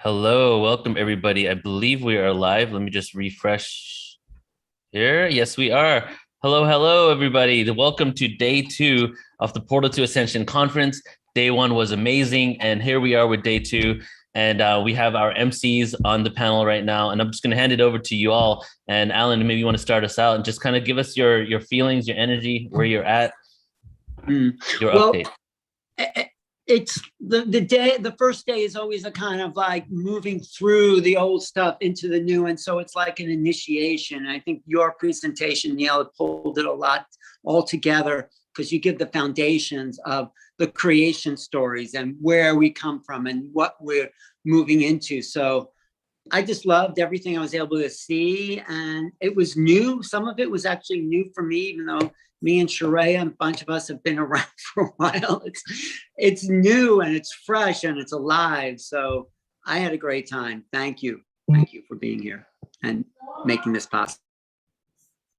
Hello, welcome everybody. I believe we are live. Let me just refresh here. Yes, we are. Hello, everybody. Welcome to day 2 of the Portal to Ascension conference. Day 1 was amazing, and here we are with day 2. And we have our MCs on the panel right now, and I'm just going to hand it over to you all. And Alan, maybe you want to start us out and just kind of give us your feelings, your energy, where you're at, your update. It's the first day is always a kind of like moving through the old stuff into the new, and so it's like an initiation. I think your presentation, Neil, pulled it a lot all together because you give the foundations of the creation stories and where we come from and what we're moving into. So I just loved everything I was able to see, and it was new. Some of it was actually new for me, even though me and Chiraya and a bunch of us have been around for a while. It's new and it's fresh and it's alive. So I had a great time. Thank you. Thank you for being here and making this possible.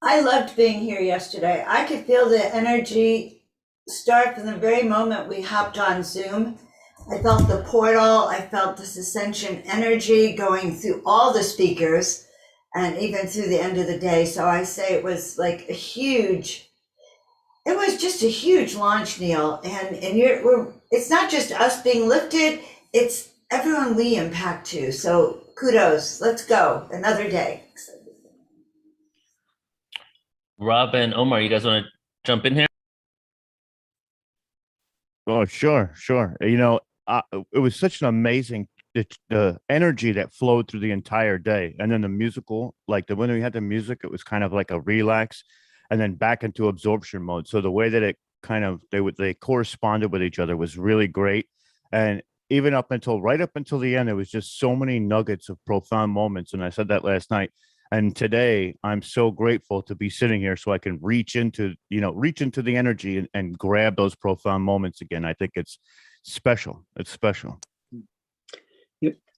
I loved being here yesterday. I could feel the energy start from the very moment we hopped on Zoom. I felt the portal. I felt this ascension energy going through all the speakers and even through the end of the day. So I say it was like it was just a huge launch, Neil. And it's not just us being lifted, it's everyone we impact to. So kudos, let's go, another day. Rob and Omar, you guys want to jump in here? Oh, sure. You know, it was such an amazing the energy that flowed through the entire day, and then the musical, like when we had the music, it was kind of like a relax, and then back into absorption mode. So the way that it kind of they corresponded with each other was really great, and even right up until the end, there was just so many nuggets of profound moments. And I said that last night. And today, I'm so grateful to be sitting here so I can reach into the energy and grab those profound moments again. I think it's special. It's special.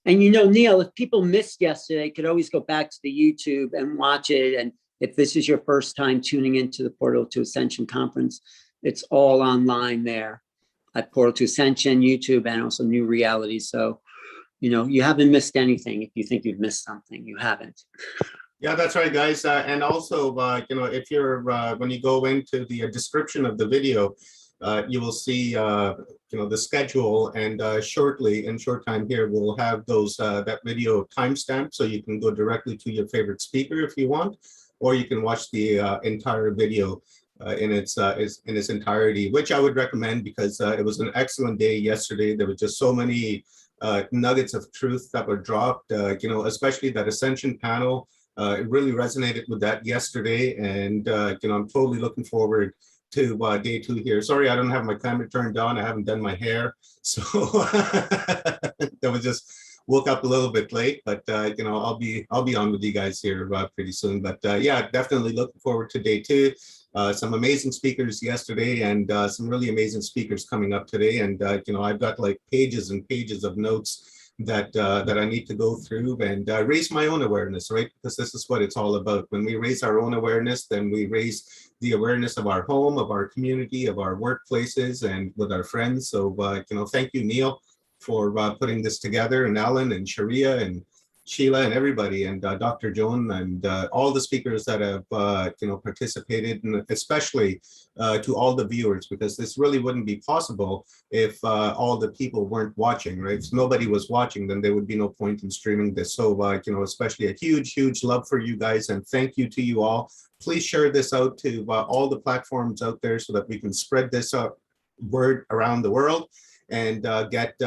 And Neil, if people missed yesterday, could always go back to the YouTube and watch it. And if this is your first time tuning into the Portal to Ascension conference, it's all online there at Portal to Ascension, YouTube, and also New Reality. So, you haven't missed anything. If you think you've missed something, you haven't. Yeah, that's right, guys. And also, if you're when you go into the description of the video, you will see the schedule, and shortly, in short time here, we'll have that video timestamp, so you can go directly to your favorite speaker if you want, or you can watch the entire video in its entirety, which I would recommend because it was an excellent day yesterday. There were just so many nuggets of truth that were dropped, especially that Ascension panel. It really resonated with that yesterday, and I'm totally looking forward to day 2 here. Sorry, I don't have my camera turned on. I haven't done my hair, so that was just woke up a little bit late. But I'll be on with you guys here pretty soon. But yeah, definitely looking forward to day 2. Some amazing speakers yesterday, and some really amazing speakers coming up today. And I've got like pages and pages of notes that I need to go through and raise my own awareness, right? Because this is what it's all about. When we raise our own awareness, then we raise the awareness of our home, of our community, of our workplaces, and with our friends. So, thank you, Neil, for putting this together, and Alan and Sharia and Sheila and everybody, and Dr. Joan, and all the speakers that have participated, and especially to all the viewers, because this really wouldn't be possible if all the people weren't watching, right? If nobody was watching, then there would be no point in streaming this. So especially a huge love for you guys, and thank you to you all. Please share this out to all the platforms out there so that we can spread this word around the world, and get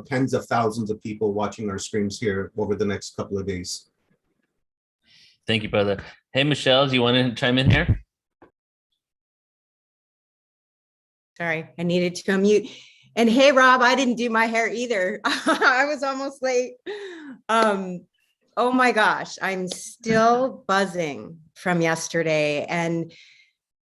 tens of thousands of people watching our streams here over the next couple of days. Thank you, brother. Hey, Michelle, do you want to chime in here? Sorry, I needed to unmute. And hey, Rob, I didn't do my hair either. I was almost late. Oh my gosh, I'm still buzzing from yesterday. And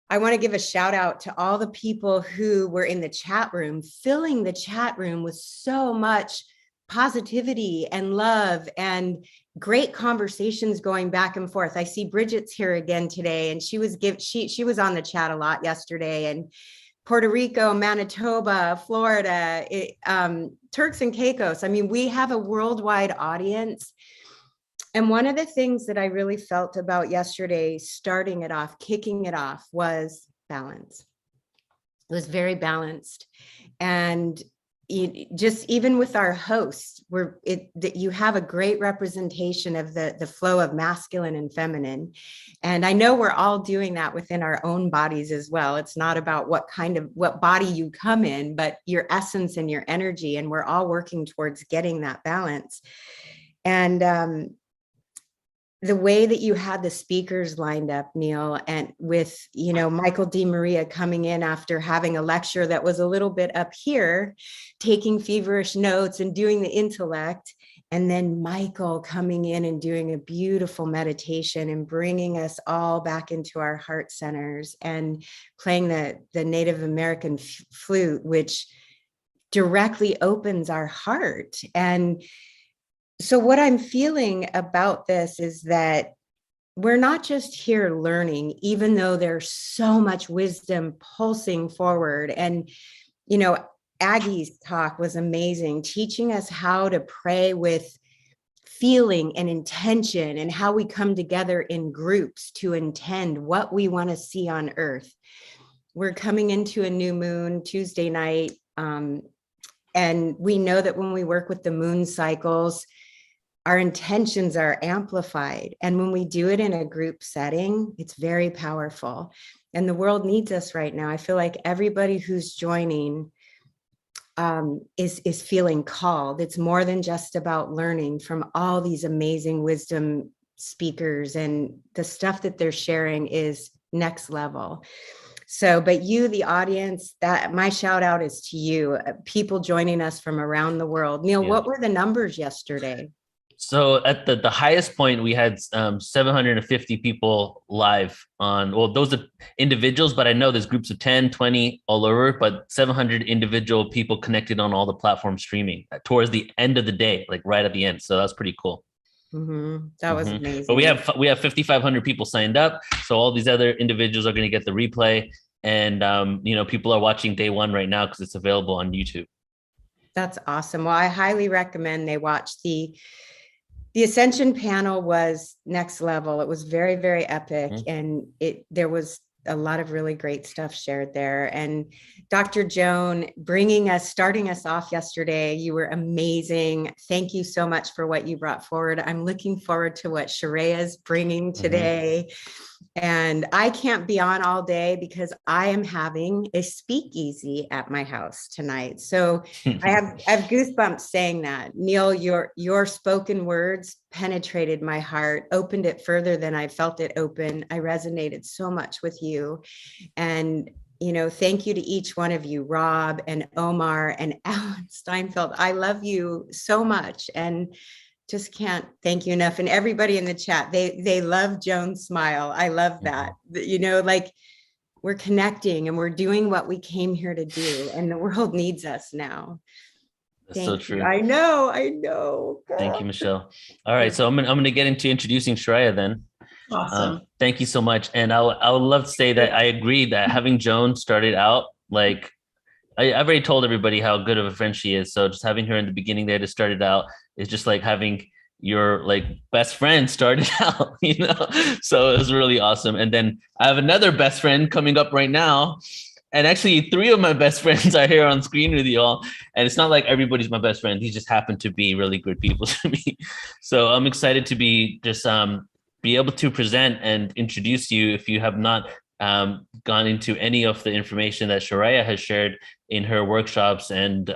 I want to give a shout out to all the people who were in the chat room, filling the chat room with so much positivity and love and great conversations going back and forth. I see Bridget's here again today, and she was on the chat a lot yesterday, and Puerto Rico, Manitoba, Florida, Turks and Caicos. I mean, we have a worldwide audience. And one of the things that I really felt about yesterday, starting it off, kicking it off, was balance. It was very balanced. And just even with our hosts, you have a great representation of the flow of masculine and feminine. And I know we're all doing that within our own bodies as well. It's not about what body you come in, but your essence and your energy. And we're all working towards getting that balance. And the way that you had the speakers lined up, Neil, and with, Michael DeMaria coming in after having a lecture that was a little bit up here, taking feverish notes and doing the intellect, and then Michael coming in and doing a beautiful meditation and bringing us all back into our heart centers and playing the Native American flute, which directly opens our heart. And so what I'm feeling about this is that we're not just here learning, even though there's so much wisdom pulsing forward. And, Aggie's talk was amazing, teaching us how to pray with feeling and intention and how we come together in groups to intend what we want to see on Earth. We're coming into a new moon Tuesday night. And we know that when we work with the moon cycles, our intentions are amplified. And when we do it in a group setting, it's very powerful. And the world needs us right now. I feel like everybody who's joining is feeling called. It's more than just about learning from all these amazing wisdom speakers, and the stuff that they're sharing is next level. So, but you, the audience, that my shout out is to you, people joining us from around the world. Neil, what were the numbers yesterday? So at the highest point, we had 750 people live on, well, those are individuals, but I know there's groups of 10, 20 all over, but 700 individual people connected on all the platforms streaming towards the end of the day, like right at the end. So that's pretty cool. Mm-hmm. That was amazing. But we have 5,500 people signed up. So all these other individuals are going to get the replay. And, people are watching day one right now because it's available on YouTube. That's awesome. Well, I highly recommend they watch the Ascension panel. Was next level. It was very, very epic. And there was a lot of really great stuff shared there. And Dr. Joan starting us off yesterday, you were amazing. Thank you so much for what you brought forward. I'm looking forward to what Chiraya is bringing today. And I can't be on all day because I am having a speakeasy at my house tonight. So I have goosebumps saying that. Neil, your spoken words penetrated my heart, opened it further than I felt it open. I resonated so much with you. And, thank you to each one of you, Rob and Omar and Alan Steinfeld. I love you so much. And just can't thank you enough. And everybody in the chat, they love Joan's smile. I love that. Like we're connecting and we're doing what we came here to do, and the world needs us now. That's so true. I know. Thank you, Michelle. All right, so I'm gonna get into introducing Chiraya then. Awesome. Thank you so much. And I would love to say that I agree that having Joan started out, like I've already told everybody how good of a friend she is. So just having her in the beginning there to start it out is just like having your best friend started out, So it was really awesome. And then I have another best friend coming up right now. And actually 3 of my best friends are here on screen with you all. And it's not like everybody's my best friend. These just happen to be really good people to me. So I'm excited to be able to present and introduce you if you have not gone into any of the information that Chiraya has shared in her workshops and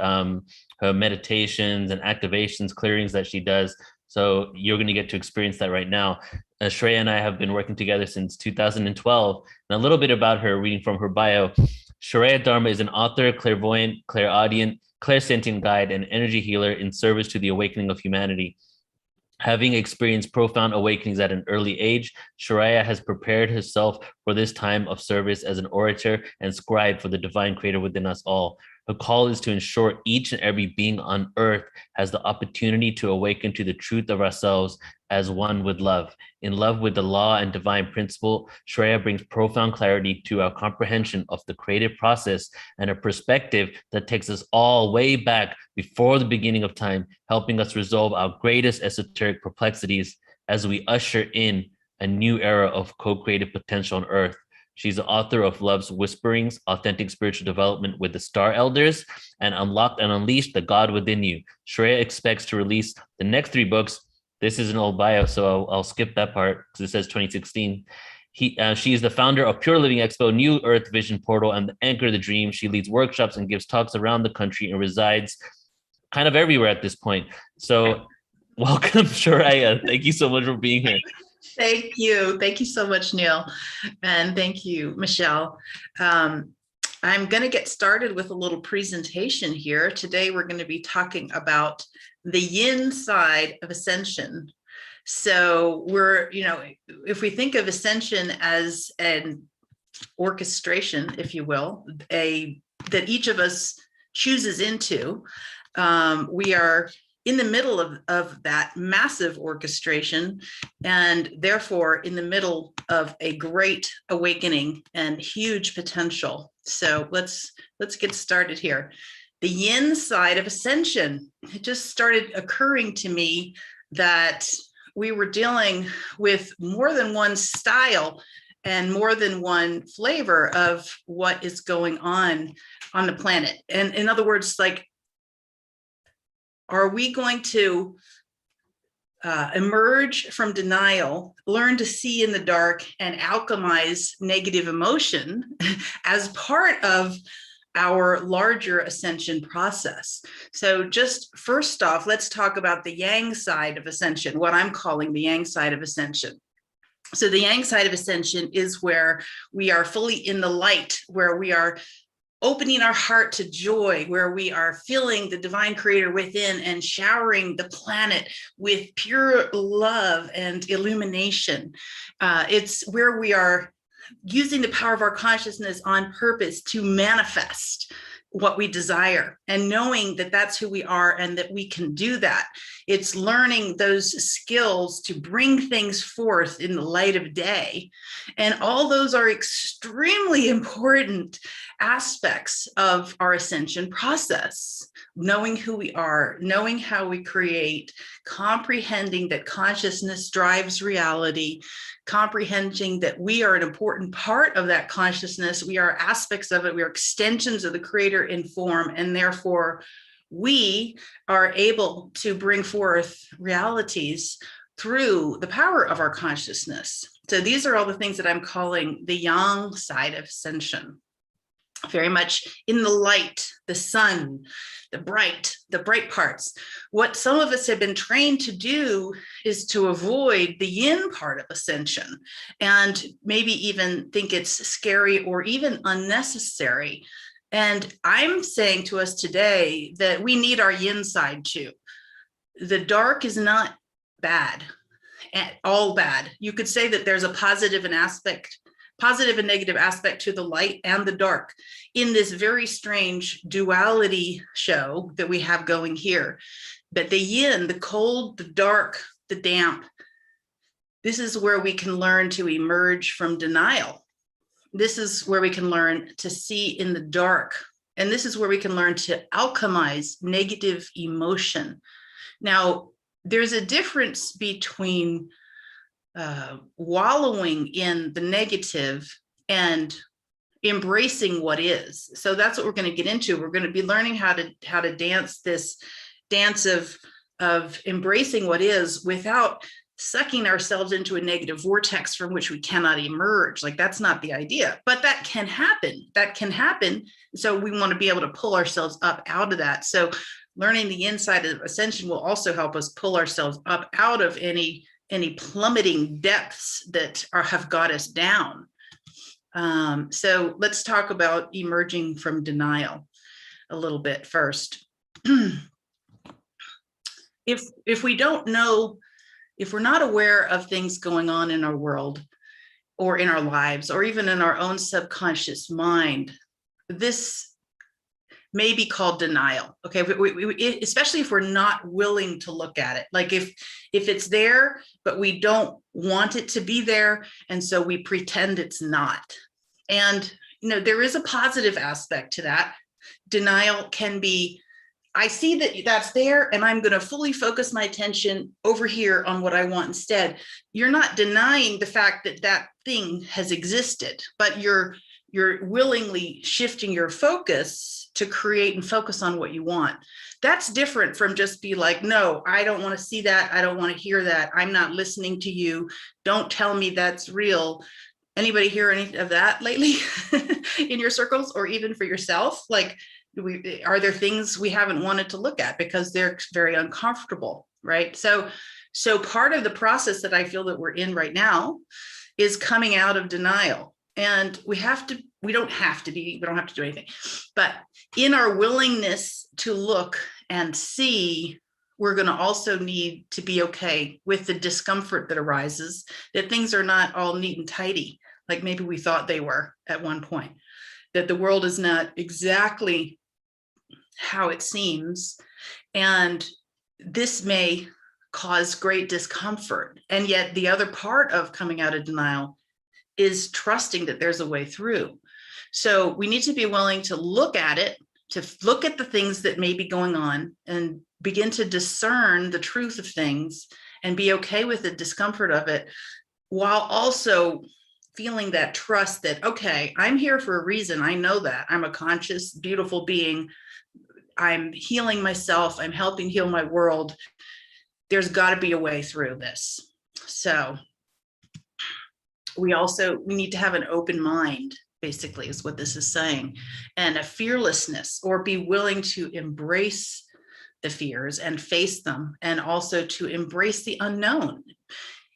her meditations and activations, clearings that she does. So you're going to get to experience that right now. Chiraya and I have been working together since 2012. And a little bit about her, reading from her bio. Chiraya Dharma is an author, clairvoyant, clairaudient, clairsentient guide, and energy healer in service to the awakening of humanity. Having experienced profound awakenings at an early age, Chiraya has prepared herself for this time of service as an orator and scribe for the divine creator within us all. The call is to ensure each and every being on earth has the opportunity to awaken to the truth of ourselves as one with love. In love with the law and divine principle, Chiraya brings profound clarity to our comprehension of the creative process and a perspective that takes us all way back before the beginning of time, helping us resolve our greatest esoteric perplexities as we usher in a new era of co-creative potential on earth. She's the author of Love's Whisperings, Authentic Spiritual Development with the Star Elders, and Unlocked and Unleashed the God Within You. Chiraya expects to release the next 3 books. This is an old bio, so I'll skip that part because it says 2016. She is the founder of Pure Living Expo, New Earth Vision Portal, and the Anchor of the Dream. She leads workshops and gives talks around the country and resides kind of everywhere at this point. So welcome, Chiraya. Thank you so much for being here. Thank you. Thank you so much, Neil. And thank you, Michelle. I'm going to get started with a little presentation here. Today, we're going to be talking about the yin side of ascension. So if we think of ascension as an orchestration, if you will, that each of us chooses into, we are in the middle of that massive orchestration, and therefore in the middle of a great awakening and huge potential. So let's get started here. The yin side of ascension. It just started occurring to me that we were dealing with more than one style and more than one flavor of what is going on the planet. And in other words, like, are we going to emerge from denial, learn to see in the dark, and alchemize negative emotion as part of our larger ascension process? So just first off, let's talk about the yang side of ascension, what I'm calling the yang side of ascension. So the yang side of ascension is where we are fully in the light, where we are opening our heart to joy, where we are feeling the divine creator within and showering the planet with pure love and illumination. It's where we are using the power of our consciousness on purpose to manifest what we desire, and knowing that that's who we are and that we can do that. It's learning those skills to bring things forth in the light of day. And all those are extremely important aspects of our ascension process. Knowing who we are, knowing how we create, comprehending that consciousness drives reality, comprehending that we are an important part of that consciousness. We are aspects of it. We are extensions of the creator in form, and therefore we are able to bring forth realities through the power of our consciousness. So these are all the things that I'm calling the yang side of ascension. Very much in the light, the sun, the bright parts. What some of us have been trained to do is to avoid the yin part of ascension, and maybe even think it's scary or even unnecessary. And I'm saying to us today that we need our yin side too. The dark is not bad, all bad. You could say that there's a positive and negative aspect to the light and the dark in this very strange duality show that we have going here. But the yin, the cold, the dark, the damp, this is where we can learn to emerge from denial. This is where we can learn to see in the dark. And this is where we can learn to alchemize negative emotion. Now, there's a difference between wallowing in the negative and embracing what is. So that's what we're going to get into. We're going to be learning how to dance this dance of embracing what is without sucking ourselves into a negative vortex from which we cannot emerge. Like, that's not the idea, but that can happen. That can happen. So we want to be able to pull ourselves up out of that. So learning the inside of ascension will also help us pull ourselves up out of any plummeting depths that have got us down. So let's talk about emerging from denial a little bit first. If we don't know, if we're not aware of things going on in our world or in our lives or even in our own subconscious mind, this may be called denial. Okay, especially if we're not willing to look at it. Like if it's there, but we don't want it to be there, and so we pretend it's not. And there is a positive aspect to that. Denial can be, I see that that's there, and I'm going to fully focus my attention over here on what I want instead. You're not denying the fact that that thing has existed, but you're willingly shifting your focus to create and focus on what you want. That's different from just be like, no, I don't want to see that. I don't want to hear that. I'm not listening to you. Don't tell me that's real. Anybody hear any of that lately in your circles, or even for yourself? Like, are there things we haven't wanted to look at because they're very uncomfortable, right? So part of the process that I feel that we're in right now is coming out of denial. And we don't have to do anything, but in our willingness to look and see, we're going to also need to be okay with the discomfort that arises, that things are not all neat and tidy, like maybe we thought they were at one point, that the world is not exactly how it seems. And this may cause great discomfort. And yet the other part of coming out of denial is trusting that there's a way through. So we need to be willing to look at it, to look at the things that may be going on and begin to discern the truth of things and be okay with the discomfort of it, while also feeling that trust that, okay, I'm here for a reason. I know that I'm a conscious, beautiful being. I'm healing myself. I'm helping heal my world. There's got to be a way through this. So we need to have an open mind, basically, is what this is saying, and a fearlessness, or be willing to embrace the fears and face them, and also to embrace the unknown.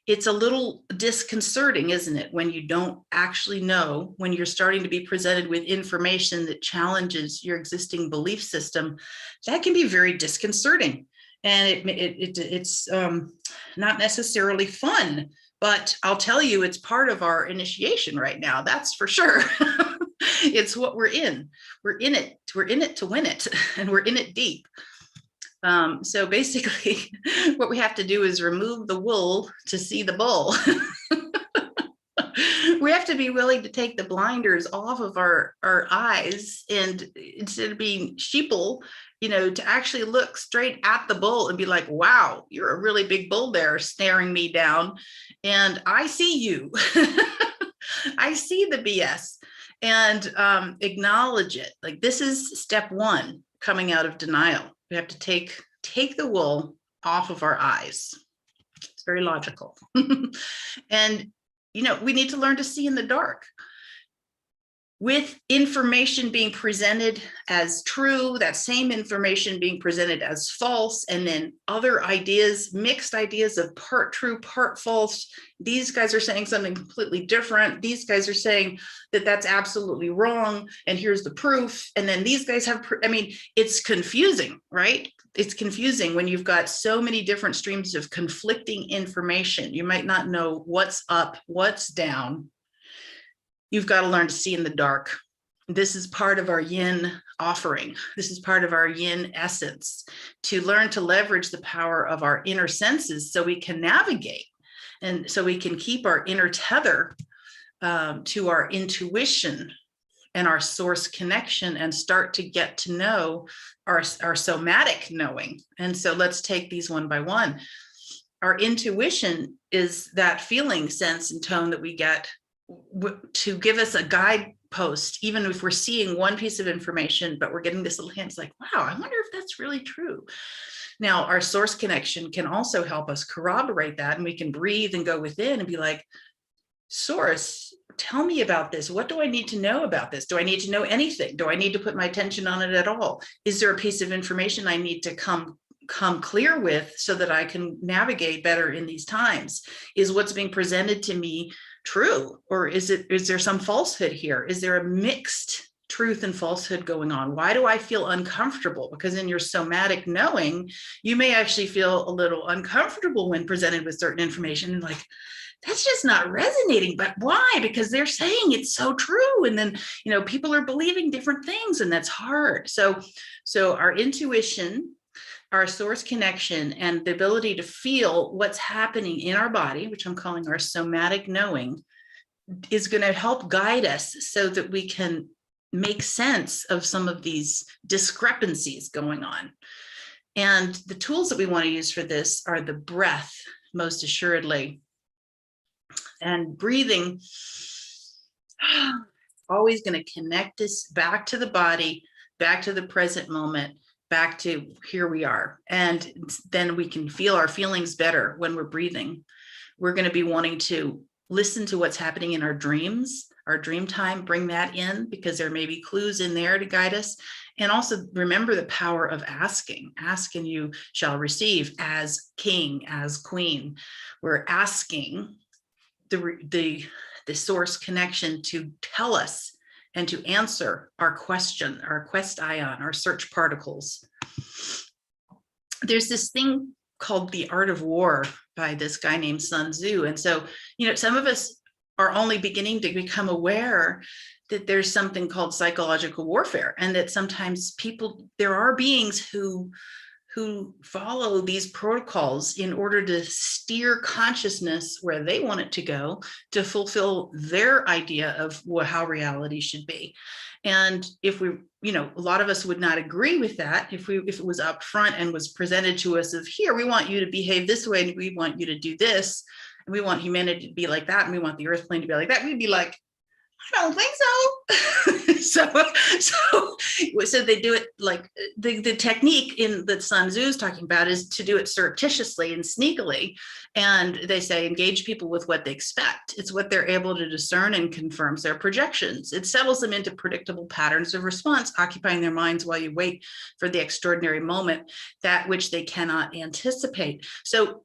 It's a little disconcerting, isn't it, when you don't actually know, when you're starting to be presented with information that challenges your existing belief system. That can be very disconcerting, and it's not necessarily fun. But I'll tell you, it's part of our initiation right now. That's for sure. It's what we're in. We're in it. We're in it to win it, and we're in it deep. So basically, what we have to do is remove the wool to see the bull. We have to be willing to take the blinders off of our eyes, and instead of being sheeple, to actually look straight at the bull and be like, wow, you're a really big bull there staring me down. And I see you. I see the BS, and acknowledge it. Like, this is step one, coming out of denial. We have to take the wool off of our eyes. It's very logical. And, we need to learn to see in the dark. With information being presented as true, that same information being presented as false, and then other ideas, mixed ideas of part true, part false. These guys are saying something completely different. These guys are saying that that's absolutely wrong, and here's the proof. And then these guys have, it's confusing, right? It's confusing when you've got so many different streams of conflicting information. You might not know what's up, what's down. You've got to learn to see in the dark. This is part of our yin offering. This is part of our yin essence, to learn to leverage the power of our inner senses so we can navigate, and so we can keep our inner tether to our intuition and our source connection, and start to get to know our somatic knowing. And so let's take these one by one. Our intuition is that feeling, sense, and tone that we get to give us a guidepost, even if we're seeing one piece of information, but we're getting this little hint. It's like, wow, I wonder if that's really true. Now, our source connection can also help us corroborate that, and we can breathe and go within and be like, source, tell me about this. What do I need to know about this? Do I need to know anything? Do I need to put my attention on it at all? Is there a piece of information I need to come clear with so that I can navigate better in these times? Is what's being presented to me true, or is there some falsehood here? Is there a mixed truth and falsehood going on? Why do I feel uncomfortable? Because in your somatic knowing, you may actually feel a little uncomfortable when presented with certain information, and like, that's just not resonating. But why? Because they're saying it's so true. And then, people are believing different things, and that's hard. So our intuition, our source connection, and the ability to feel what's happening in our body, which I'm calling our somatic knowing, is going to help guide us so that we can make sense of some of these discrepancies going on. And the tools that we want to use for this are the breath, most assuredly. And breathing, always going to connect us back to the body, back to the present moment, back to here we are. And then we can feel our feelings better when we're breathing. We're going to be wanting to listen to what's happening in our dreams, our dream time, bring that in, because there may be clues in there to guide us. And also remember the power of asking. Ask and you shall receive, as king, as queen. We're asking the source connection to tell us and to answer our question, our quest ion, our search particles. There's this thing called The Art of War by this guy named Sun Tzu. And so, some of us are only beginning to become aware that there's something called psychological warfare, and that sometimes there are beings who follow these protocols in order to steer consciousness where they want it to go, to fulfill their idea of how reality should be. And if we, a lot of us would not agree with that if it was up front and was presented to us of, here, we want you to behave this way, and we want you to do this, and we want humanity to be like that, and we want the earth plane to be like that, we'd be like, I don't think so. So they do it like the technique that Sun Tzu is talking about is to do it surreptitiously and sneakily. And they say engage people with what they expect. It's what they're able to discern and confirms their projections. It settles them into predictable patterns of response, occupying their minds while you wait for the extraordinary moment, that which they cannot anticipate. So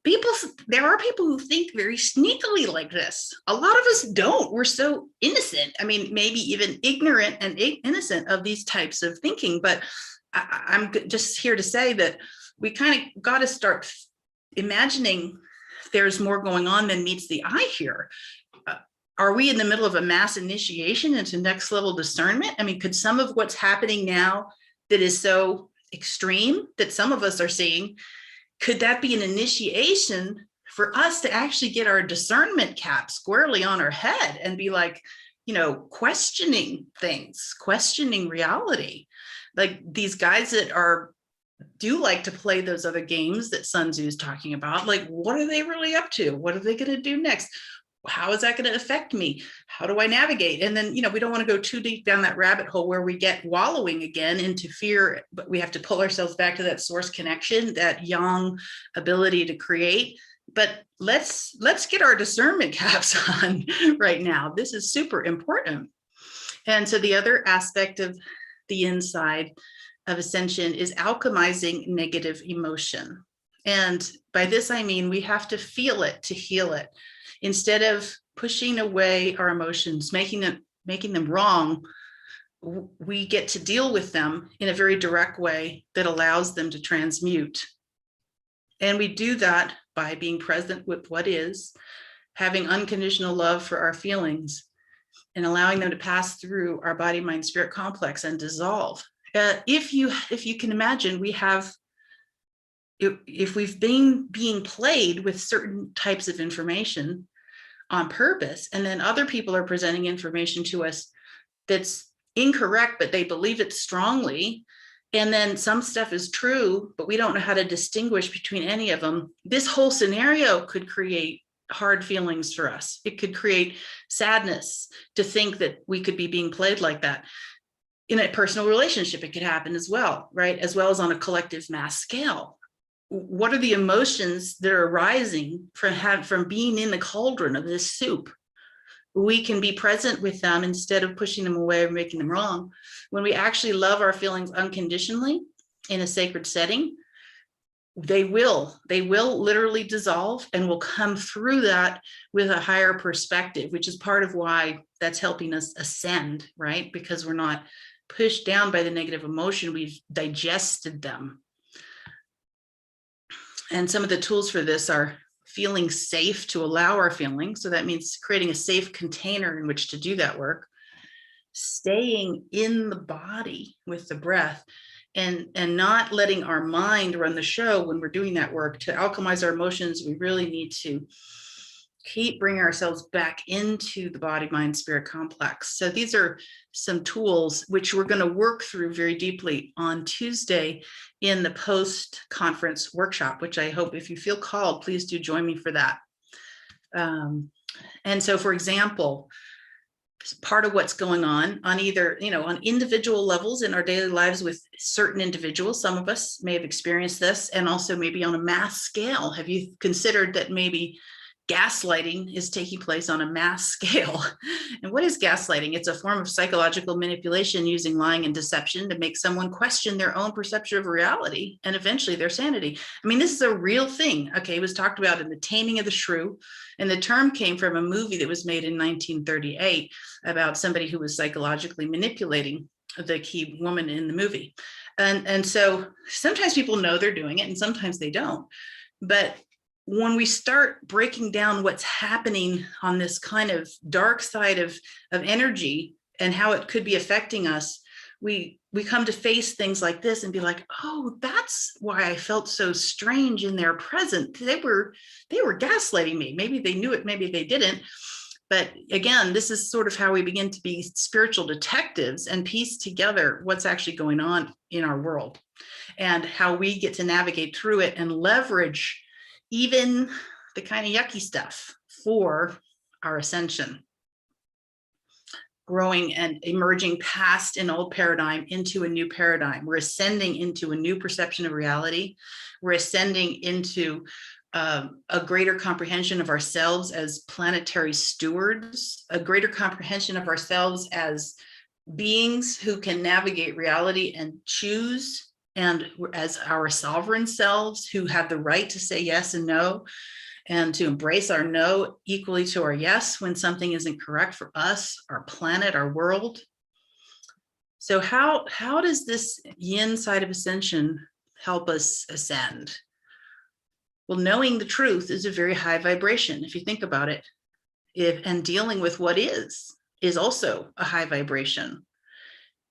there are people who think very sneakily like this. A lot of us don't. We're so innocent. I mean, maybe even ignorant and innocent of these types of thinking. But I'm just here to say that we kind of got to start imagining there's more going on than meets the eye here. Are we in the middle of a mass initiation into next level discernment? I mean, could some of what's happening now that is so extreme that some of us are seeing, could that be an initiation for us to actually get our discernment cap squarely on our head and be like, questioning things, questioning reality? Like these guys that do like to play those other games that Sun Tzu is talking about. Like, what are they really up to? What are they going to do next? How is that going to affect me? How do I navigate? And then, we don't want to go too deep down that rabbit hole where we get wallowing again into fear, but we have to pull ourselves back to that source connection, that yang ability to create. But let's get our discernment caps on right now. This is super important. And so the other aspect of the inside of Ascension is alchemizing negative emotion. And by this, I mean, we have to feel it to heal it. Instead of pushing away our emotions, making them wrong, we get to deal with them in a very direct way that allows them to transmute. And we do that by being present with what is, having unconditional love for our feelings, and allowing them to pass through our body, mind, spirit complex and dissolve. If you can imagine, if we've been being played with certain types of information on purpose, and then other people are presenting information to us that's incorrect, but they believe it strongly, and then some stuff is true, but we don't know how to distinguish between any of them, this whole scenario could create hard feelings for us. It could create sadness to think that we could be being played like that. In a personal relationship, it could happen as well, right? As well as on a collective mass scale. What are the emotions that are arising from being in the cauldron of this soup? We can be present with them instead of pushing them away or making them wrong. When we actually love our feelings unconditionally in a sacred setting, they will literally dissolve, and will come through that with a higher perspective, which is part of why that's helping us ascend, right? Because we're not pushed down by the negative emotion, we've digested them. And some of the tools for this are feeling safe to allow our feelings. So that means creating a safe container in which to do that work, staying in the body with the breath, and not letting our mind run the show when we're doing that work. To alchemize our emotions, we really need to keep bringing ourselves back into the body, mind, spirit complex. So these are some tools which we're going to work through very deeply on Tuesday in the post-conference workshop, which I hope, if you feel called, please do join me for that. And so, for example, part of what's going on either, on individual levels in our daily lives with certain individuals, some of us may have experienced this, and also maybe on a mass scale. Have you considered that maybe gaslighting is taking place on a mass scale? And what is gaslighting? It's a form of psychological manipulation using lying and deception to make someone question their own perception of reality and eventually their sanity. I mean, this is a real thing. Okay, it was talked about in The Taming of the Shrew, and the term came from a movie that was made in 1938 about somebody who was psychologically manipulating the key woman in the movie. And so sometimes people know they're doing it and sometimes they don't. But when we start breaking down what's happening on this kind of dark side of energy and how it could be affecting us, we come to face things like this and be like, oh, that's why I felt so strange in their presence. They were gaslighting me. Maybe they knew it, maybe they didn't. But again, this is sort of how we begin to be spiritual detectives and piece together what's actually going on in our world and how we get to navigate through it and leverage even the kind of yucky stuff for our ascension, growing and emerging past an old paradigm into a new paradigm. We're ascending into a new perception of reality. We're ascending into a greater comprehension of ourselves as planetary stewards, a greater comprehension of ourselves as beings who can navigate reality and choose, and as our sovereign selves who have the right to say yes and no, and to embrace our no equally to our yes when something isn't correct for us, our planet, our world. So how does this yin side of ascension help us ascend? Well, knowing the truth is a very high vibration, if you think about it. And dealing with what is also a high vibration.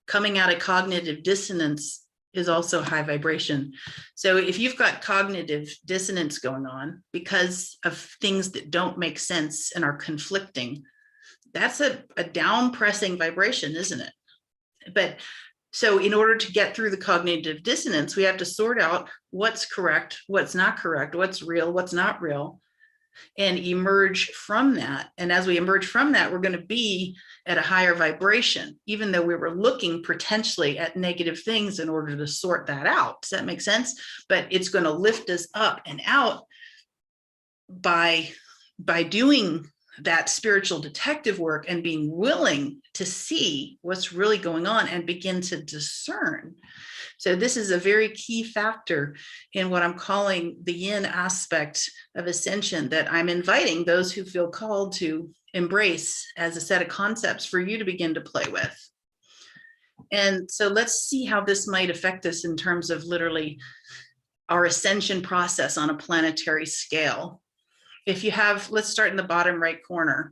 Coming out of cognitive dissonance is also high vibration. So if you've got cognitive dissonance going on because of things that don't make sense and are conflicting, that's a down pressing vibration, isn't it? But so in order to get through the cognitive dissonance, we have to sort out what's correct, what's not correct, what's real, what's not real, and emerge from that. And as we emerge from that, we're going to be at a higher vibration, even though we were looking potentially at negative things in order to sort that out. Does that make sense? But it's going to lift us up and out by doing that spiritual detective work and being willing to see what's really going on and begin to discern. So this is a very key factor in what I'm calling the yin aspect of ascension that I'm inviting those who feel called to embrace as a set of concepts for you to begin to play with. And so let's see how this might affect us in terms of literally our ascension process on a planetary scale. If you have, let's start in the bottom right corner.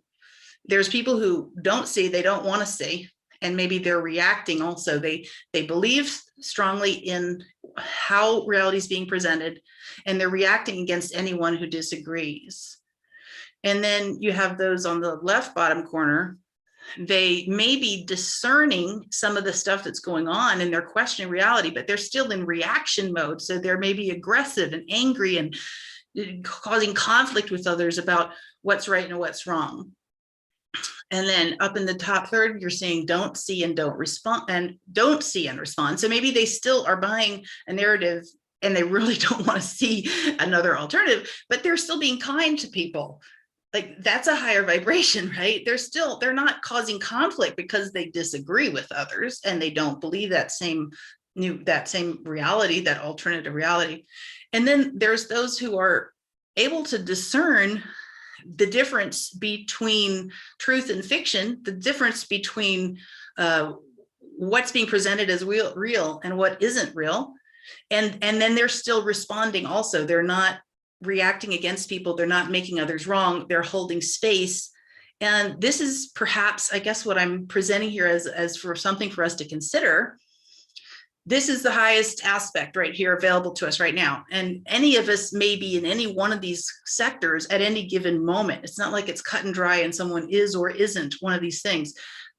There's people who don't see, they don't want to see, and maybe they're reacting also. They believe strongly in how reality is being presented, and they're reacting against anyone who disagrees. And then you have those on the left bottom corner. They may be discerning some of the stuff that's going on and they're questioning reality, but they're still in reaction mode. So they're maybe aggressive and angry and causing conflict with others about what's right and what's wrong. And then up in the top third, you're seeing don't see and don't respond, and don't see and respond. So maybe they still are buying a narrative and they really don't want to see another alternative, but they're still being kind to people. Like that's a higher vibration, right? They're not causing conflict because they disagree with others and they don't believe that same reality, that alternative reality. And then there's those who are able to discern the difference between truth and fiction, the difference between what's being presented as real and what isn't real. And then they're still responding also. They're not reacting against people. They're not making others wrong. They're holding space. And this is perhaps, I guess, what I'm presenting here as for something for us to consider. This is the highest aspect right here available to us right now. And any of us may be in any one of these sectors at any given moment. It's not like it's cut and dry and someone is or isn't one of these things.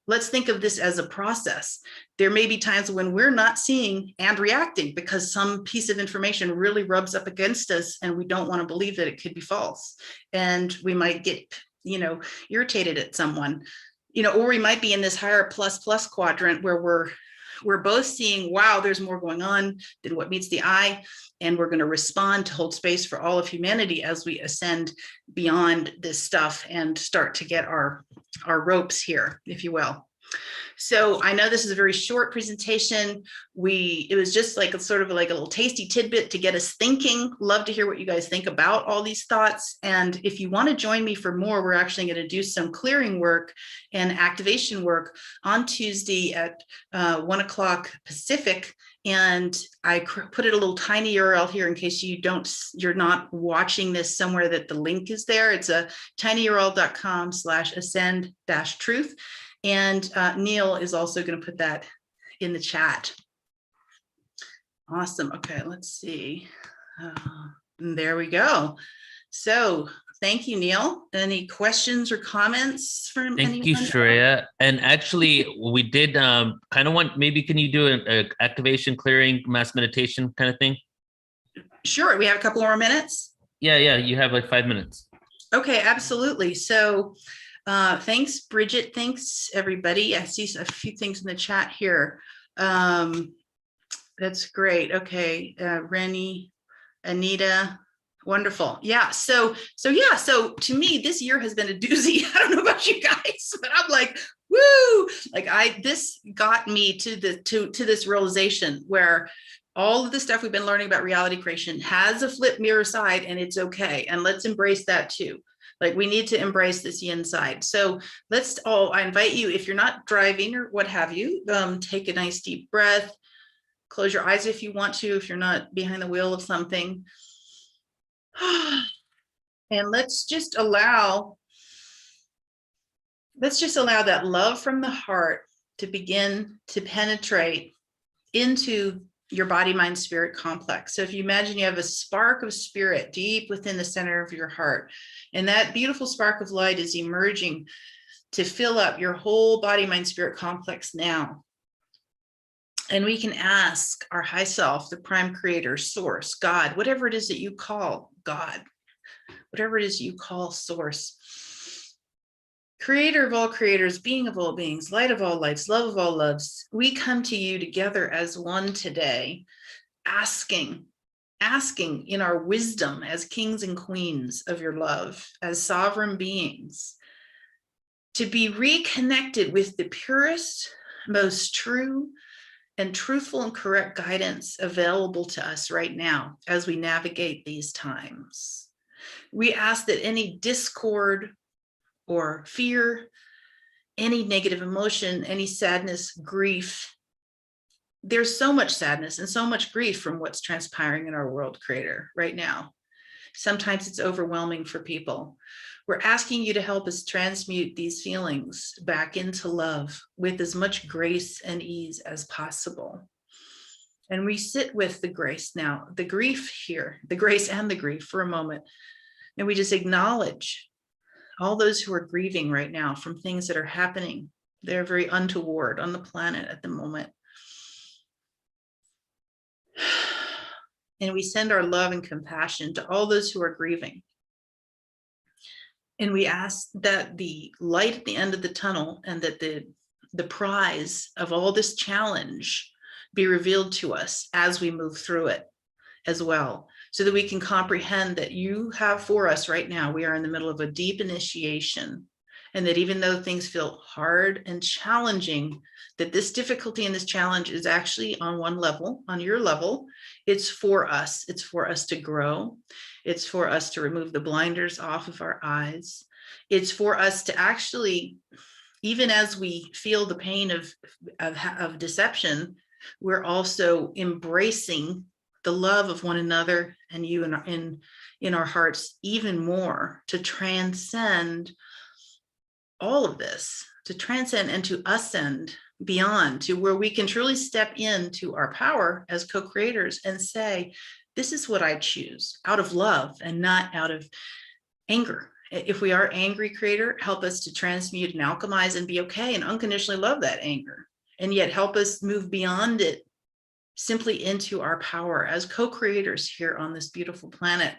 Let's think of this as a process. There may be times when we're not seeing and reacting because some piece of information really rubs up against us and we don't want to believe that it could be false. And we might get, irritated at someone, or we might be in this higher plus quadrant where we're both seeing, wow, there's more going on than what meets the eye. And we're going to respond to hold space for all of humanity as we ascend beyond this stuff and start to get our ropes here, if you will. So I know this is a very short presentation. It was just like sort of like a little tasty tidbit to get us thinking. Love to hear what you guys think about all these thoughts. And if you want to join me for more, we're actually going to do some clearing work and activation work on Tuesday at 1 o'clock Pacific. And I put it a little tiny URL here in case you're not watching this somewhere that the link is there. It's a tinyurl.com/ascend-truth. And Neil is also going to put that in the chat. Awesome. Okay, let's see. There we go. So thank you, Neil. Any questions or comments from anyone? Thank you, Chiraya. And actually, we did kind of want, maybe can you do an activation, clearing, mass meditation kind of thing? Sure. We have a couple more minutes. Yeah. You have like 5 minutes. Okay, absolutely. So thanks, Bridget. Thanks, everybody. I see a few things in the chat here. That's great. Okay, Rennie, Anita, wonderful. Yeah. So to me, this year has been a doozy. I don't know about you guys, but I'm like, woo! Like this got me to this realization where all of the stuff we've been learning about reality creation has a flip mirror side, and it's okay. And let's embrace that too. Like we need to embrace this yin side. So I invite you, if you're not driving or what have you, take a nice deep breath, close your eyes if you want to, if you're not behind the wheel of something. And let's just allow that love from the heart to begin to penetrate into your body, mind, spirit complex. So if you imagine you have a spark of spirit deep within the center of your heart, and that beautiful spark of light is emerging to fill up your whole body, mind, spirit complex now. And we can ask our high self, the prime creator, source, God, whatever it is that you call God, whatever it is you call source, creator of all creators, being of all beings, light of all lights, love of all loves, we come to you together as one today, asking in our wisdom as kings and queens of your love, as sovereign beings, to be reconnected with the purest, most true and truthful and correct guidance available to us right now as we navigate these times. We ask that any discord or fear, any negative emotion, any sadness, grief. There's so much sadness and so much grief from what's transpiring in our world, creator, right now. Sometimes it's overwhelming for people. We're asking you to help us transmute these feelings back into love with as much grace and ease as possible. And we sit with the grace now, the grief here, the grace and the grief for a moment. And we just acknowledge all those who are grieving right now from things that are happening. They're very untoward on the planet at the moment. And we send our love and compassion to all those who are grieving. And we ask that the light at the end of the tunnel and that the prize of all this challenge be revealed to us as we move through it as well, so that we can comprehend that you have for us right now, we are in the middle of a deep initiation, and that even though things feel hard and challenging, that this difficulty and this challenge is actually on one level, on your level. It's for us. It's for us to grow. It's for us to remove the blinders off of our eyes. It's for us to actually even as we feel the pain of deception, we're also embracing the love of one another and you in our hearts even more, to transcend all of this, to transcend and to ascend beyond, to where we can truly step into our power as co-creators and say, this is what I choose out of love and not out of anger. If we are angry, creator, help us to transmute and alchemize and be okay and unconditionally love that anger, and yet help us move beyond it simply into our power as co-creators here on this beautiful planet,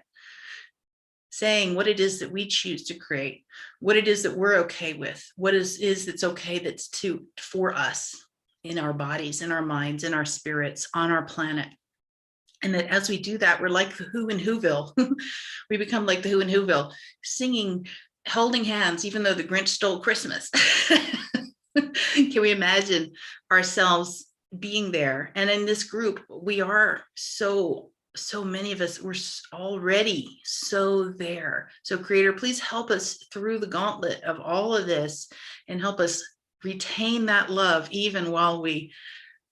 saying what it is that we choose to create, what it is that we're okay with, what is that's okay that's for us in our bodies, in our minds, in our spirits, on our planet. And that as we do that, we're like the Who in Whoville. We become like the Who in Whoville, singing, holding hands, even though the Grinch stole Christmas. Can we imagine ourselves being there? And in this group, we are so many of us, we're already so there. So creator, please help us through the gauntlet of all of this and help us retain that love, even while we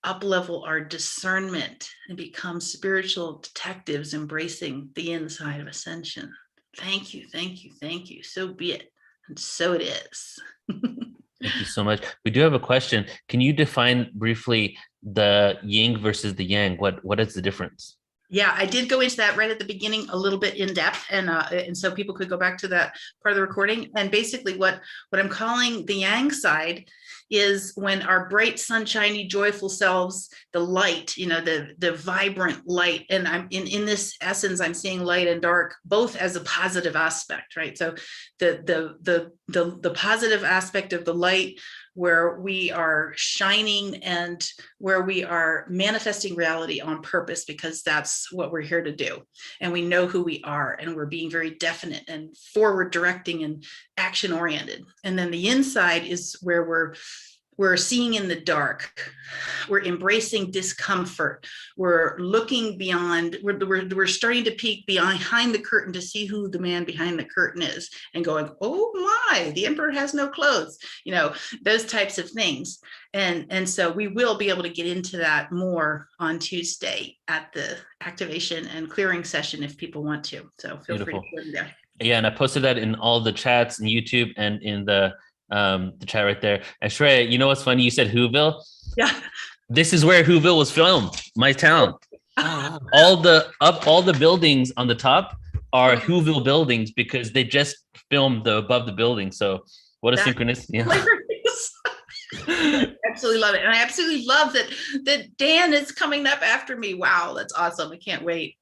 up-level our discernment and become spiritual detectives embracing the inside of ascension. Thank you, thank you, thank you. So be it. And so it is. Thank you so much. We do have a question. Can you define briefly the yin versus the yang? What is the difference? Yeah, I did go into that right at the beginning a little bit in depth, and so people could go back to that part of the recording. And basically what I'm calling the yang side is when our bright, sunshiny, joyful selves, the light, the vibrant light. And I'm in this essence, I'm seeing light and dark both as a positive aspect, right? So the positive aspect of the light, where we are shining and where we are manifesting reality on purpose, because that's what we're here to do. And we know who we are, and we're being very definite and forward directing and action oriented. And then the inside is where we're seeing in the dark, we're embracing discomfort, we're looking beyond, we're starting to peek behind the curtain to see who the man behind the curtain is, and going, oh my, the emperor has no clothes, those types of things. And so we will be able to get into that more on Tuesday at the activation and clearing session if people want to. So feel free to put it there. Yeah, and I posted that in all the chats and YouTube and in the chat right there. And Shreya, you know what's funny? You said Whoville. Yeah. This is where Whoville was filmed. My town. All the buildings on the top are Whoville buildings because they just filmed above the building. So what a synchronicity. I absolutely love it. And I absolutely love that Dan is coming up after me. Wow, that's awesome. I can't wait.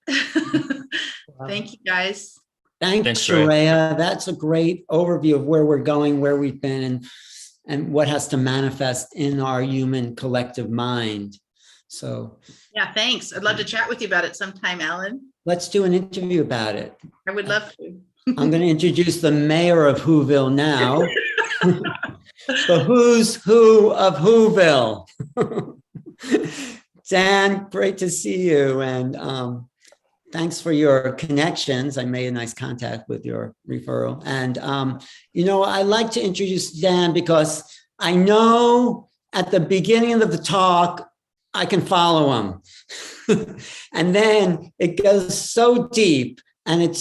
Thank you, guys. Thanks, Chiraya. That's a great overview of where we're going, where we've been, and what has to manifest in our human collective mind. So yeah, thanks. I'd love to chat with you about it sometime, Alan. Let's do an interview about it. I would love to. I'm going to introduce the mayor of Whoville now. The who's who of Whoville. Dan, great to see you. And thanks for your connections. I made a nice contact with your referral. And, I like to introduce Dan because I know at the beginning of the talk, I can follow him. And then it goes so deep, and it's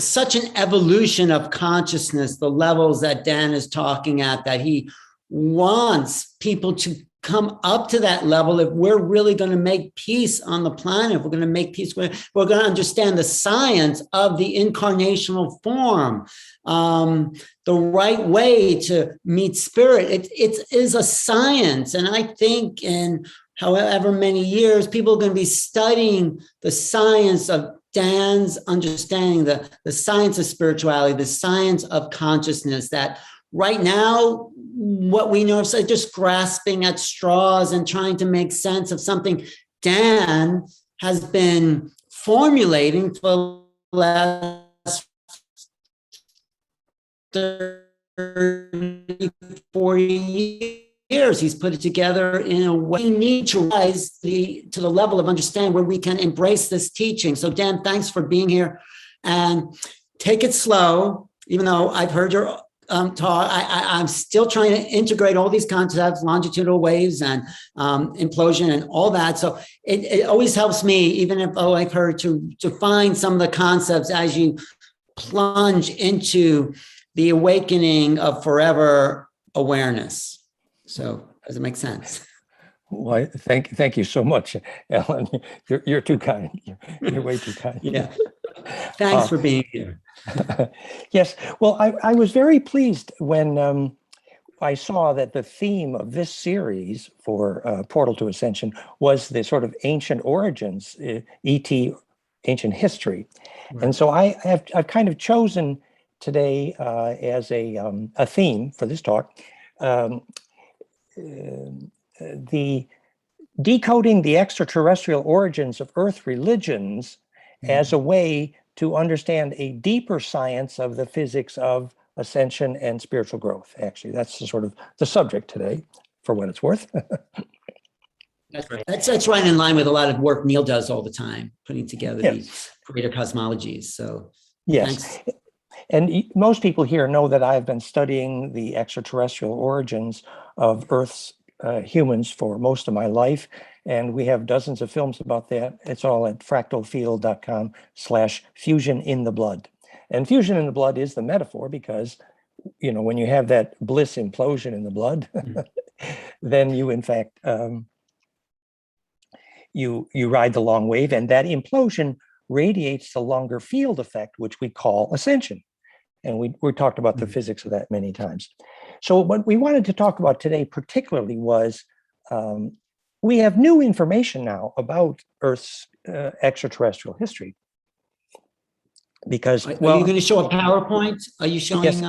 such an evolution of consciousness, the levels that Dan is talking at, that he wants people to come up to that level. If we're really going to make peace on the planet, if we're going to make peace, we're going to understand the science of the incarnational form, the right way to meet spirit. It is a science. And I think in however many years, people are going to be studying the science of Dan's understanding, the science of spirituality, the science of consciousness, that right now, what we know is just grasping at straws and trying to make sense of something Dan has been formulating for the last 30, 40 years. He's put it together in a way we need to rise to the level of understanding where we can embrace this teaching. So Dan, thanks for being here, and take it slow, even though I've heard your talk. I'm still trying to integrate all these concepts, longitudinal waves and implosion and all that. So it always helps me, even if I've heard, to find some of the concepts as you plunge into the awakening of forever awareness. So does it make sense? Well, thank you so much, Ellen. You're too kind. You're way too kind. Yeah. Thanks for being here. Yes. Well, I was very pleased when I saw that the theme of this series for Portal to Ascension was the sort of ancient origins, ET, ancient history. Right. And so I've kind of chosen today as a theme for this talk, the decoding the extraterrestrial origins of Earth religions as a way to understand a deeper science of the physics of ascension and spiritual growth. Actually, that's the sort of the subject today, for what it's worth. That's right. That's right in line with a lot of work Neil does all the time, putting together these greater cosmologies. So yes. Thanks. And most people here know that I've been studying the extraterrestrial origins of Earth's humans for most of my life. And we have dozens of films about that. It's all at fractalfield.com/fusion in the blood. And fusion in the blood is the metaphor because, you know, when you have that bliss implosion in the blood, then you, in fact, you ride the long wave, and that implosion radiates the longer field effect, which we call ascension. And we talked about the physics of that many times. So what we wanted to talk about today particularly was we have new information now about Earth's extraterrestrial history. Because, well, are you going to show a PowerPoint? Are you showing? Yes,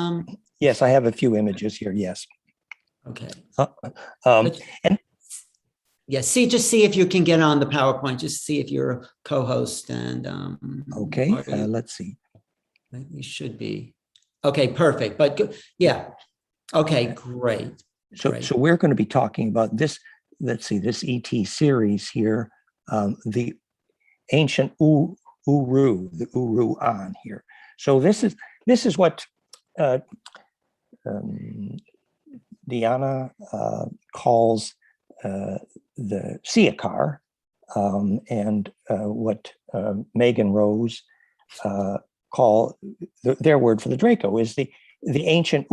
yes, I have a few images here. Yes. Okay. And yeah, just see if you can get on the PowerPoint. Just see if you're a co-host and. Okay. Let's see. You should be. Okay, perfect. But yeah. Okay, great. So we're going to be talking about this. Let's see, this ET series here, the ancient Uru, the Uru-an here. So this is what Diana calls the Siakar, and what Megan Rose call their word for the Draco is the ancient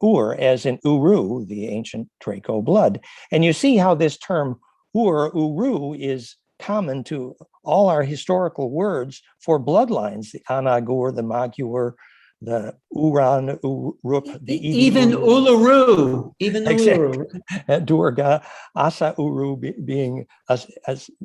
Ur, as in Uru, the ancient Draco blood. And you see how this term Uru is common to all our historical words for bloodlines, the Anagur, the Magyar, the Uran, Urup, the even Uluru, even exactly. Durga, Asa Uru being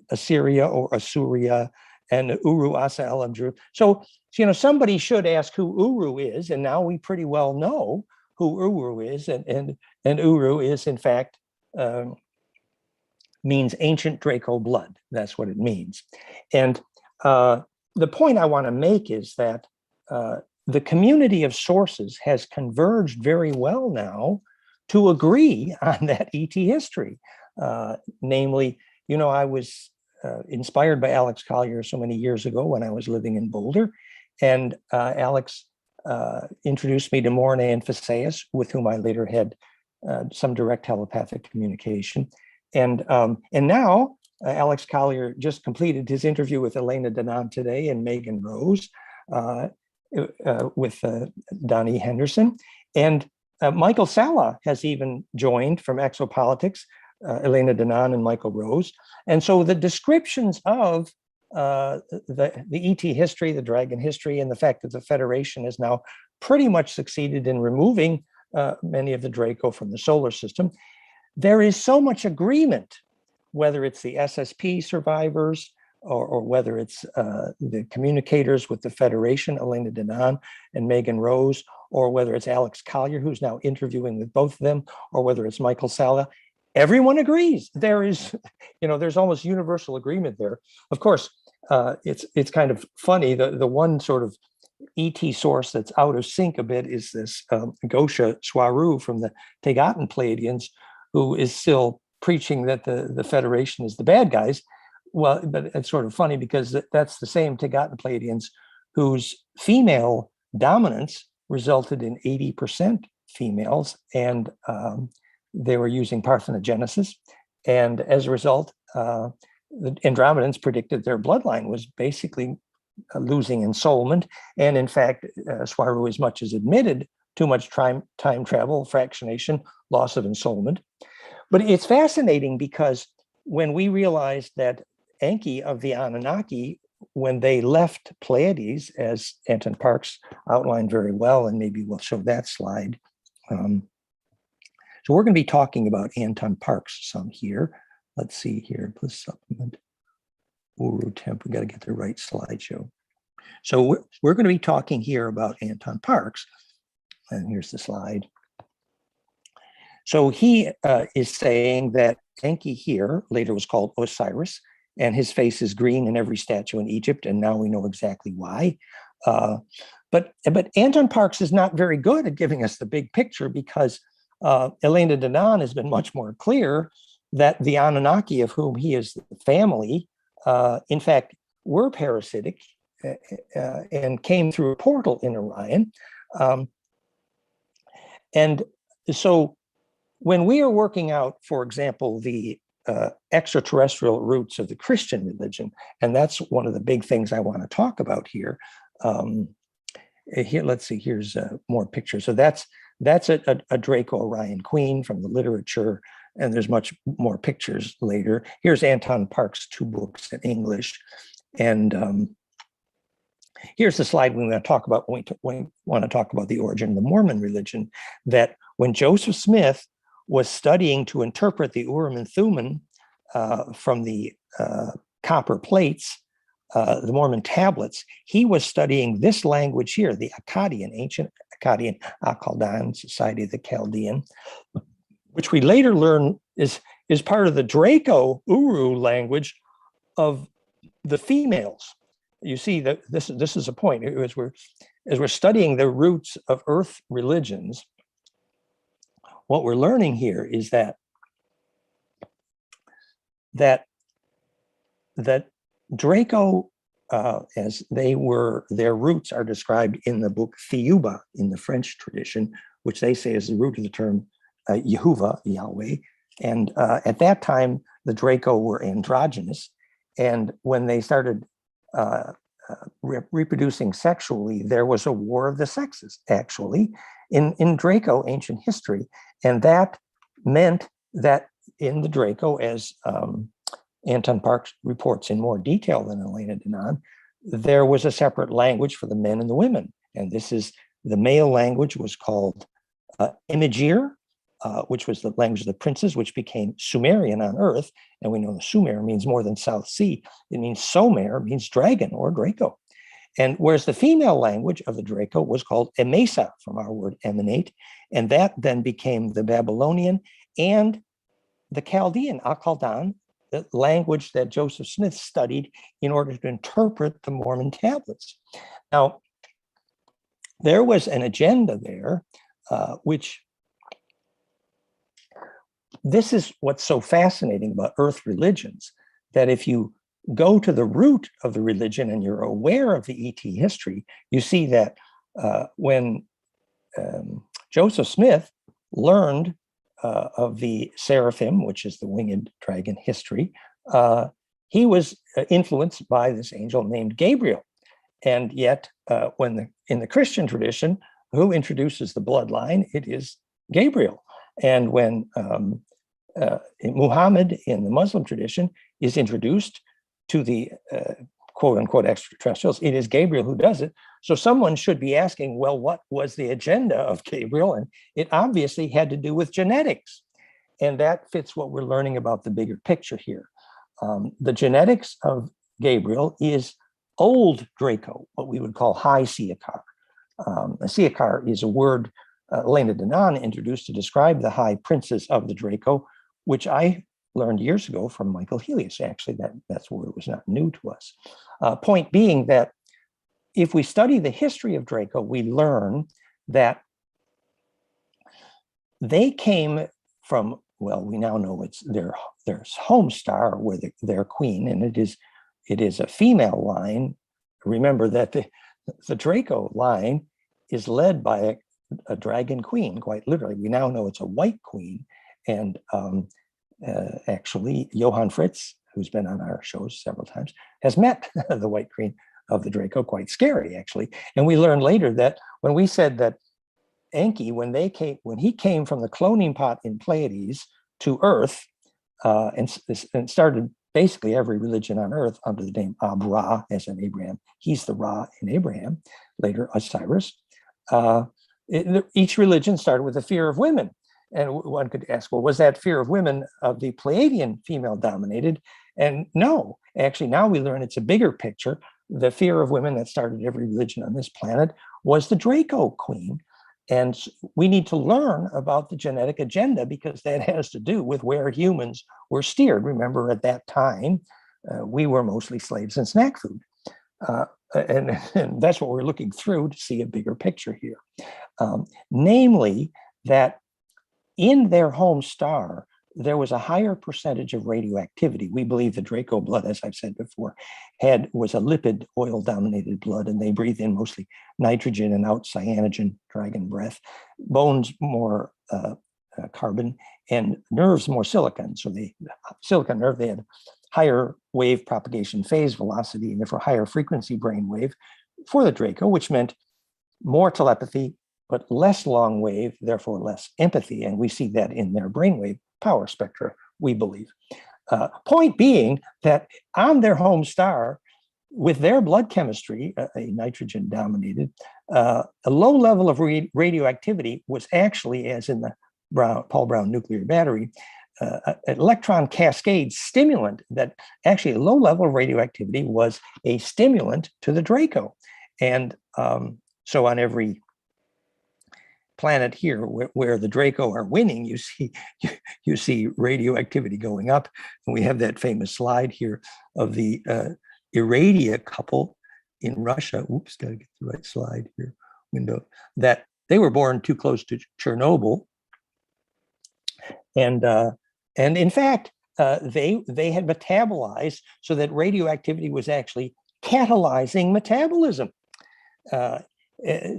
Assyria or Assyria, and Uru Asa Elamdru. So, you know, somebody should ask who Uru is, and now we pretty well know who Uru is, and Uru is in fact means ancient Draco blood. That's what it means. And the point I want to make is that the community of sources has converged very well now to agree on that ET history. Namely, you know, I was inspired by Alex Collier so many years ago when I was living in Boulder, and Alex introduced me to Mornay and Phaseus, with whom I later had some direct telepathic communication. And now Alex Collier just completed his interview with Elena Danaan today and Megan Rose with Donnie Henderson. And Michael Sala has even joined from Exopolitics, Elena Danaan and Michael Rose. And so the descriptions of the ET history, the dragon history, and the fact that the Federation has now pretty much succeeded in removing many of the Draco from the solar system. There is so much agreement, whether it's the SSP survivors or whether it's the communicators with the Federation, Elena Danaan and Megan Rose, or whether it's Alex Collier, who's now interviewing with both of them, or whether it's Michael Sala. Everyone agrees. There is, you know, there's almost universal agreement there. Of course, it's kind of funny. The one sort of ET source that's out of sync a bit is this Gosha Swaru from the Tegatan Pleiadians, who is still preaching that the Federation is the bad guys. Well, but it's sort of funny because that's the same Tegatan Pleiadians whose female dominance resulted in 80% females, and they were using parthenogenesis. And as a result, the Andromedans predicted their bloodline was basically losing ensoulment. And in fact, Swaru as much as admitted too much time travel, fractionation, loss of ensoulment. But it's fascinating because when we realized that Enki of the Anunnaki, when they left Pleiades, as Anton Parks outlined very well, and maybe we'll show that slide. So we're going to be talking about Anton Parks some here. Let's see here, please supplement. Uru temp, we got to get the right slideshow. So we're going to be talking here about Anton Parks. And here's the slide. So he is saying that Enki here later was called Osiris, and his face is green in every statue in Egypt, and now we know exactly why. But Anton Parks is not very good at giving us the big picture, because Elena Danaan has been much more clear that the Anunnaki of whom he is the family, in fact, were parasitic and came through a portal in Orion. And so when we are working out, for example, the extraterrestrial roots of the Christian religion, and that's one of the big things I want to talk about here. Here, let's see, here's more pictures. So that's a Draco Orion queen from the literature, and there's much more pictures later. Here's Anton Parks' 2 books in English. And here's the slide we want to talk about when we want to talk about the origin of the Mormon religion, that when Joseph Smith was studying to interpret the Urim and Thummim from the copper plates, the Mormon tablets, he was studying this language here, the Akkadian, ancient Akkadian, Akkadian, Society of the Chaldean, which we later learn is part of the Draco-Uru language of the females. You see that this is a point. As we're studying the roots of Earth religions, what we're learning here is that Draco, as they were, their roots are described in the book Thiuba in the French tradition, which they say is the root of the term Yehovah, Yahweh. And at that time, the Draco were androgynous. And when they started reproducing sexually, there was a war of the sexes, actually, in Draco ancient history. And that meant that in the Draco, as Anton Parks reports in more detail than Elena Danaan, there was a separate language for the men and the women. And this is, the male language was called Imagir, which was the language of the princes, which became Sumerian on Earth. And we know the Sumer means more than South Sea. It means Somer, means dragon or Draco. And whereas the female language of the Draco was called Emesa, from our word emanate, and that then became the Babylonian and the Chaldean, Akkadian, the language that Joseph Smith studied in order to interpret the Mormon tablets. Now, there was an agenda there, which this is what's so fascinating about Earth religions, that if you go to the root of the religion and you're aware of the ET history, you see that when Joseph Smith learned of the seraphim, which is the winged dragon history, he was influenced by this angel named Gabriel. And yet, in the Christian tradition, who introduces the bloodline? It is Gabriel. And when Muhammad in the Muslim tradition is introduced to the quote unquote extraterrestrials, it is Gabriel who does it. So someone should be asking, well, what was the agenda of Gabriel? And it obviously had to do with genetics. And that fits what we're learning about the bigger picture here. The genetics of Gabriel is old Draco, what we would call high Siakar. Siakar is a word Elena Danaan introduced to describe the high princes of the Draco, which I learned years ago from Michael Helios. Actually, that's where it was not new to us. Point being that if we study the history of Draco, we learn that they came from, well, we now know it's their home star, where their queen, and it is a female line. Remember that the Draco line is led by a dragon queen, quite literally. We now know it's a white queen. And actually, Johann Fritz, who's been on our shows several times, has met the white queen of the Draco. Quite scary, actually. And we learned later that when we said that Enki, when he came from the cloning pot in Pleiades to Earth, and started basically every religion on Earth under the name Ab-Ra, as in Abraham. He's the Ra in Abraham, later Osiris. Each religion started with a fear of women. And one could ask, well, was that fear of women of the Pleiadian female dominated? And no, actually, now we learn it's a bigger picture. The fear of women that started every religion on this planet was the Draco queen. And we need to learn about the genetic agenda because that has to do with where humans were steered. Remember, at that time, we were mostly slaves and snack food. And that's what we're looking through to see a bigger picture here. Namely, that in their home star, there was a higher percentage of radioactivity. We believe the Draco blood, as I've said before, was a lipid oil-dominated blood, and they breathe in mostly nitrogen and out cyanogen, dragon breath. Bones more carbon, and nerves more silicon. So the silicon nerve, they had higher wave propagation phase velocity, and therefore higher frequency brain wave for the Draco, which meant more telepathy, but less long wave, therefore less empathy. And we see that in their brainwave power spectra, we believe. Point being that on their home star, with their blood chemistry, a nitrogen dominated, a low level of radioactivity was actually, as in the Paul Brown nuclear battery, an electron cascade stimulant. That actually a low level of radioactivity was a stimulant to the Draco. And so on every planet here where the Draco are winning, you see radioactivity going up. And we have that famous slide here of the Iradia couple in Russia. Oops, gotta get the right slide here, window. That they were born too close to Chernobyl. And in fact, they had metabolized so that radioactivity was actually catalyzing metabolism.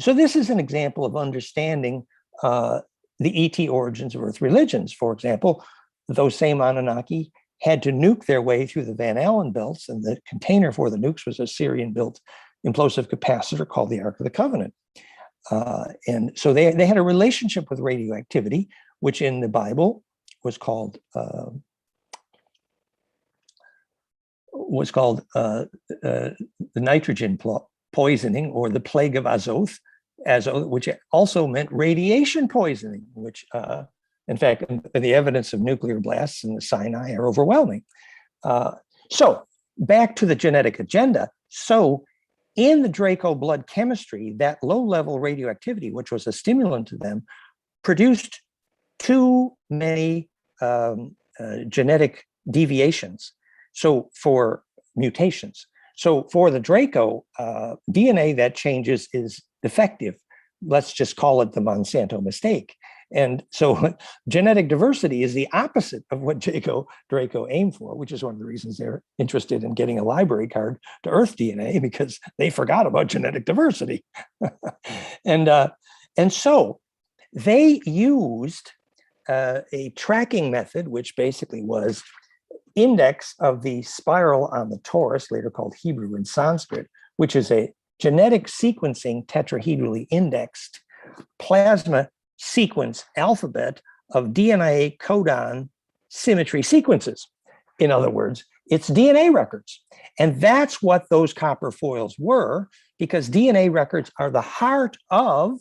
So this is an example of understanding the ET origins of Earth religions. For example, those same Anunnaki had to nuke their way through the Van Allen belts, and the container for the nukes was a Syrian-built implosive capacitor called the Ark of the Covenant. And so they had a relationship with radioactivity, which in the Bible was called the nitrogen poisoning, or the plague of Azoth, which also meant radiation poisoning, which in fact, the evidence of nuclear blasts in the Sinai are overwhelming. So back to the genetic agenda. So in the Draco blood chemistry, that low-level radioactivity, which was a stimulant to them, produced too many genetic deviations. So for mutations. So for the Draco, DNA that changes is defective. Let's just call it the Monsanto mistake. And so genetic diversity is the opposite of what Draco aimed for, which is one of the reasons they're interested in getting a library card to Earth DNA, because they forgot about genetic diversity. And so they used a tracking method, which basically was index of the spiral on the torus, later called Hebrew and Sanskrit, which is a genetic sequencing tetrahedrally indexed plasma sequence alphabet of DNA codon symmetry sequences. In other words, it's DNA records. And that's what those copper foils were, because DNA records are the heart of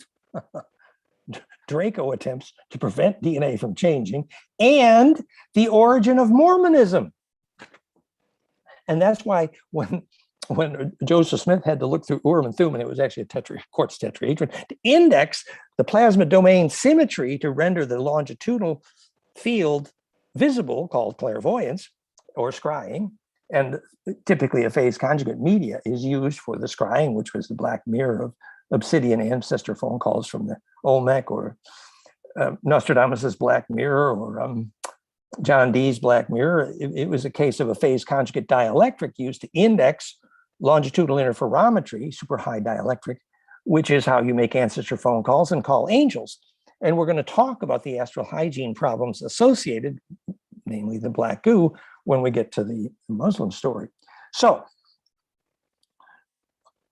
Draco attempts to prevent DNA from changing, and the origin of Mormonism. And that's why when Joseph Smith had to look through Urim and Thummim, it was actually a quartz tetrahedron, to index the plasma domain symmetry to render the longitudinal field visible, called clairvoyance or scrying. And typically a phase conjugate media is used for the scrying, which was the black mirror of obsidian ancestor phone calls from the Olmec, or Nostradamus's black mirror, or John Dee's black mirror. It was a case of a phase conjugate dielectric used to index longitudinal interferometry, super high dielectric, which is how you make ancestor phone calls and call angels. And we're going to talk about the astral hygiene problems associated, namely the black goo, when we get to the Muslim story. So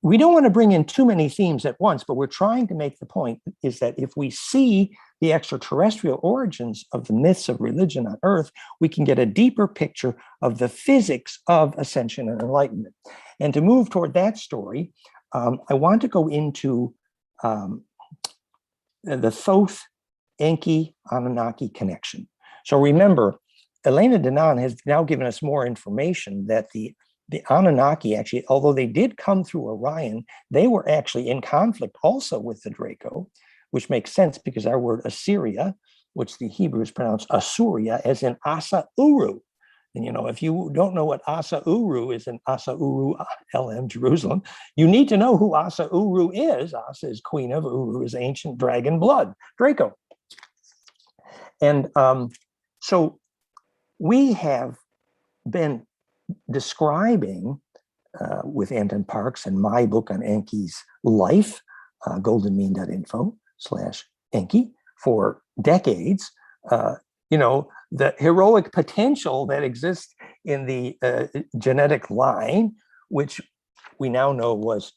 we don't want to bring in too many themes at once, but we're trying to make the point is that if we see the extraterrestrial origins of the myths of religion on Earth, we can get a deeper picture of the physics of ascension and enlightenment. And to move toward that story, I want to go into the Thoth, Enki, Anunnaki connection. So remember, Elena Danaan has now given us more information that the Anunnaki actually, although they did come through Orion, they were actually in conflict also with the Draco, which makes sense because our word Assyria, which the Hebrews pronounce Asuria, as in Asa Uru. And you know, if you don't know what Asa Uru is in Asa Uru LM Jerusalem, you need to know who Asa Uru is. Asa is queen of, Uru is ancient dragon blood, Draco. And so we have been describing with Anton Parks and my book on Enki's life, goldenmean.info/Enki, for decades, you know, the heroic potential that exists in the genetic line, which we now know was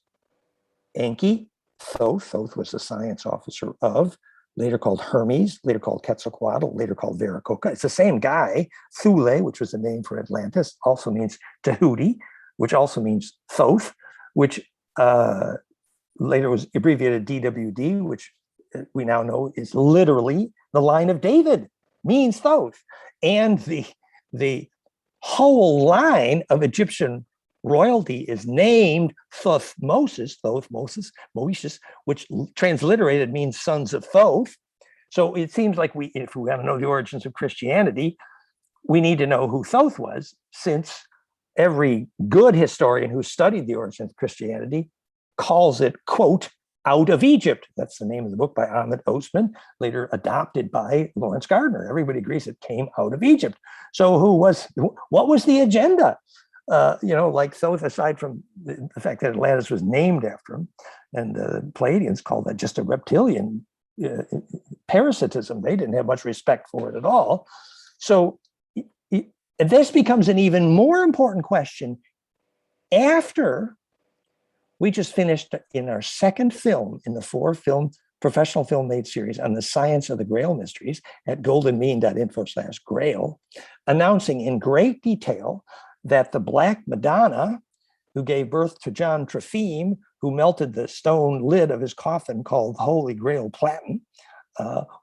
Enki, Thoth. Thoth was the science officer of, later called Hermes, later called Quetzalcoatl, later called Viracocha. It's the same guy. Thule, which was the name for Atlantis, also means Tahuti, which also means Thoth, which later was abbreviated DWD, which we now know is literally the line of David, means Thoth. And the whole line of Egyptian royalty is named Thothmosis, Moesis, which transliterated means sons of Thoth. So it seems like if we want to know the origins of Christianity, we need to know who Thoth was, since every good historian who studied the origins of Christianity calls it, quote, out of Egypt. That's the name of the book by Ahmed Osman, later adopted by Lawrence Gardner. Everybody agrees it came out of Egypt. So what was the agenda? You know, like Thoth, aside from the fact that Atlantis was named after him, and the Palladians called that just a reptilian parasitism. They didn't have much respect for it at all. So this becomes an even more important question after we just finished in our second film in the 4-film professional film made series on the science of the Grail mysteries at goldenmean.info/Grail, announcing in great detail that the Black Madonna, who gave birth to John Trefime, who melted the stone lid of his coffin called Holy Grail Platinum,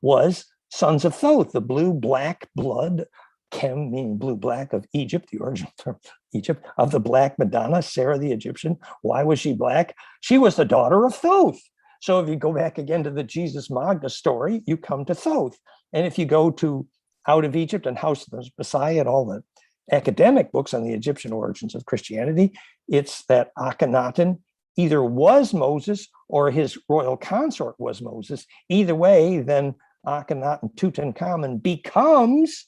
was sons of Thoth, the blue-black blood, Chem meaning blue-black of Egypt, the original term Egypt, of the Black Madonna, Sarah the Egyptian. Why was she black? She was the daughter of Thoth. So if you go back again to the Jesus Magda story, you come to Thoth. And if you go to Out of Egypt and House of the Messiah and all the academic books on the Egyptian origins of Christianity, it's that Akhenaten either was Moses or his royal consort was Moses. Either way, then Akhenaten Tutankhamun becomes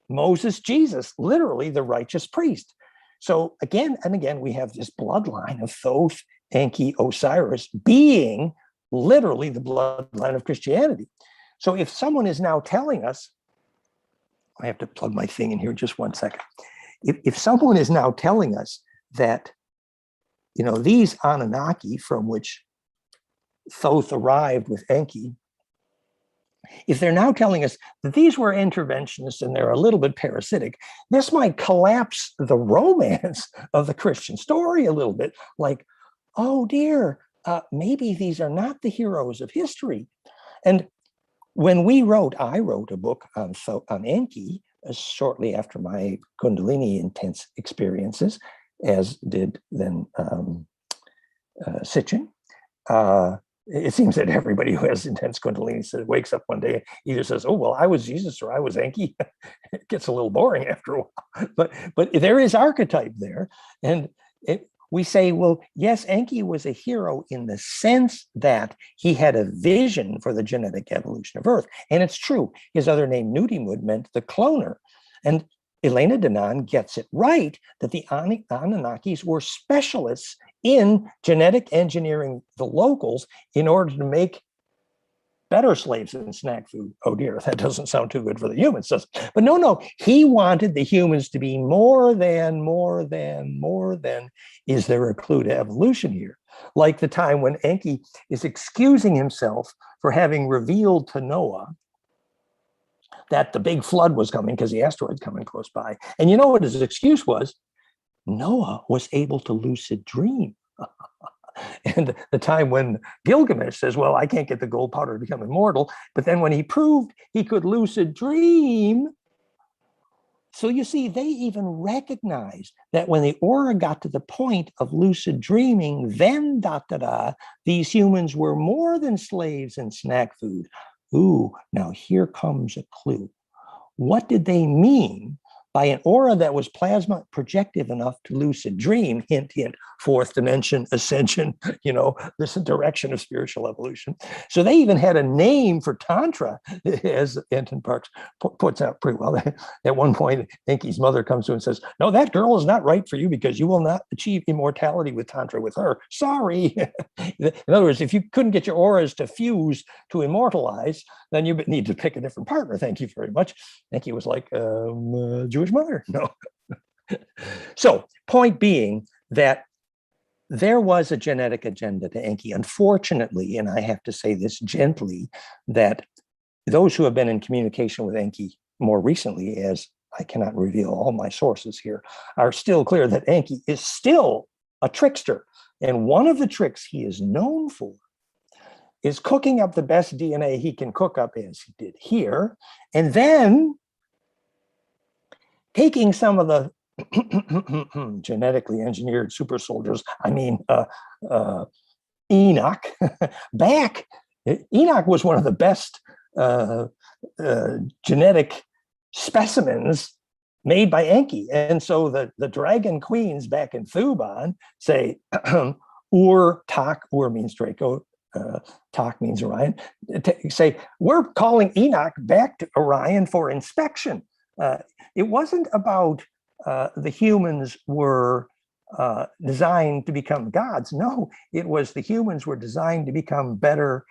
Moses Jesus, literally the righteous priest. So again and again, we have this bloodline of Thoth, Enki, Osiris being literally the bloodline of Christianity. So if someone is now telling us, I have to plug my thing in here just 1 second. If someone is now telling us that, you know, these Anunnaki from which Thoth arrived with Enki, if they're now telling us that these were interventionists and they're a little bit parasitic, this might collapse the romance of the Christian story a little bit. Like, oh dear, maybe these are not the heroes of history. And when I wrote a book on Enki shortly after my Kundalini intense experiences, as did then Sitchin. It seems that everybody who has intense Kundalini wakes up one day, either says, oh, well, I was Jesus or I was Enki. It gets a little boring after a while. But there is archetype there. And we say, well, yes, Enki was a hero in the sense that he had a vision for the genetic evolution of Earth. And it's true. His other name, Nudimmud, meant the cloner. And Elena Danaan gets it right that the Anunnakis were specialists in genetic engineering the locals in order to make better slaves than snack food. Oh dear, that doesn't sound too good for the humans, does it? But no, he wanted the humans to be more than. Is there a clue to evolution here? Like the time when Enki is excusing himself for having revealed to Noah that the big flood was coming because the asteroid's coming close by. And you know what his excuse was? Noah was able to lucid dream. And the time when Gilgamesh says, well, I can't get the gold powder to become immortal. But then when he proved he could lucid dream. So you see, they even recognized that when the aura got to the point of lucid dreaming, then these humans were more than slaves and snack food. Ooh, now here comes a clue. What did they mean by an aura that was plasma projective enough to lucid dream? Hint, hint, fourth dimension, ascension, this direction of spiritual evolution. So they even had a name for Tantra, as Anton Parks puts out pretty well. At one point, Enki's mother comes to him and says, no, that girl is not right for you because you will not achieve immortality with Tantra with her. Sorry. In other words, if you couldn't get your auras to fuse to immortalize, then you need to pick a different partner. Thank you very much. Enki was like, Jewish mother? No. So, point being that there was a genetic agenda to Enki. Unfortunately, and I have to say this gently, that those who have been in communication with Enki more recently, as I cannot reveal all my sources here, are still clear that Enki is still a trickster. And one of the tricks he is known for is cooking up the best DNA he can cook up, as he did here, and then taking some of the genetically engineered super soldiers, Enoch, back. Enoch was one of the best genetic specimens made by Enki. And so the dragon queens back in Thuban say, Ur means Draco, Tak means Orion, say, we're calling Enoch back to Orion for inspection. It wasn't about the humans were designed to become gods. No, it was the humans were designed to become better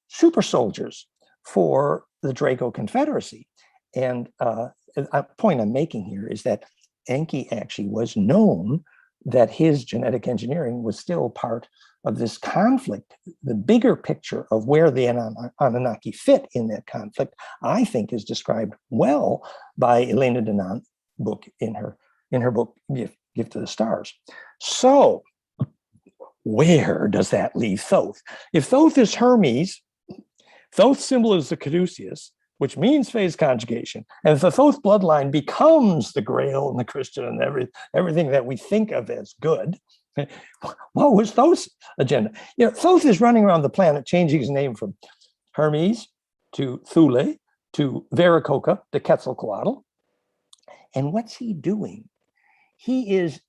super soldiers for the Draco Confederacy. And a point I'm making here is that Enki actually was known that his genetic engineering was still part of this conflict. The bigger picture of where the Anunnaki fit in that conflict, I think, is described well by Elena Danan's book in her book, Gift to the Stars. So where does that leave Thoth? If Thoth is Hermes, Thoth's symbol is the caduceus, which means phase conjugation. And if the Thoth bloodline becomes the Grail and the Christian and everything that we think of as good, what was Thoth's agenda? Thoth is running around the planet, changing his name from Hermes to Thule to Veracocha to Quetzalcoatl. And what's he doing? He is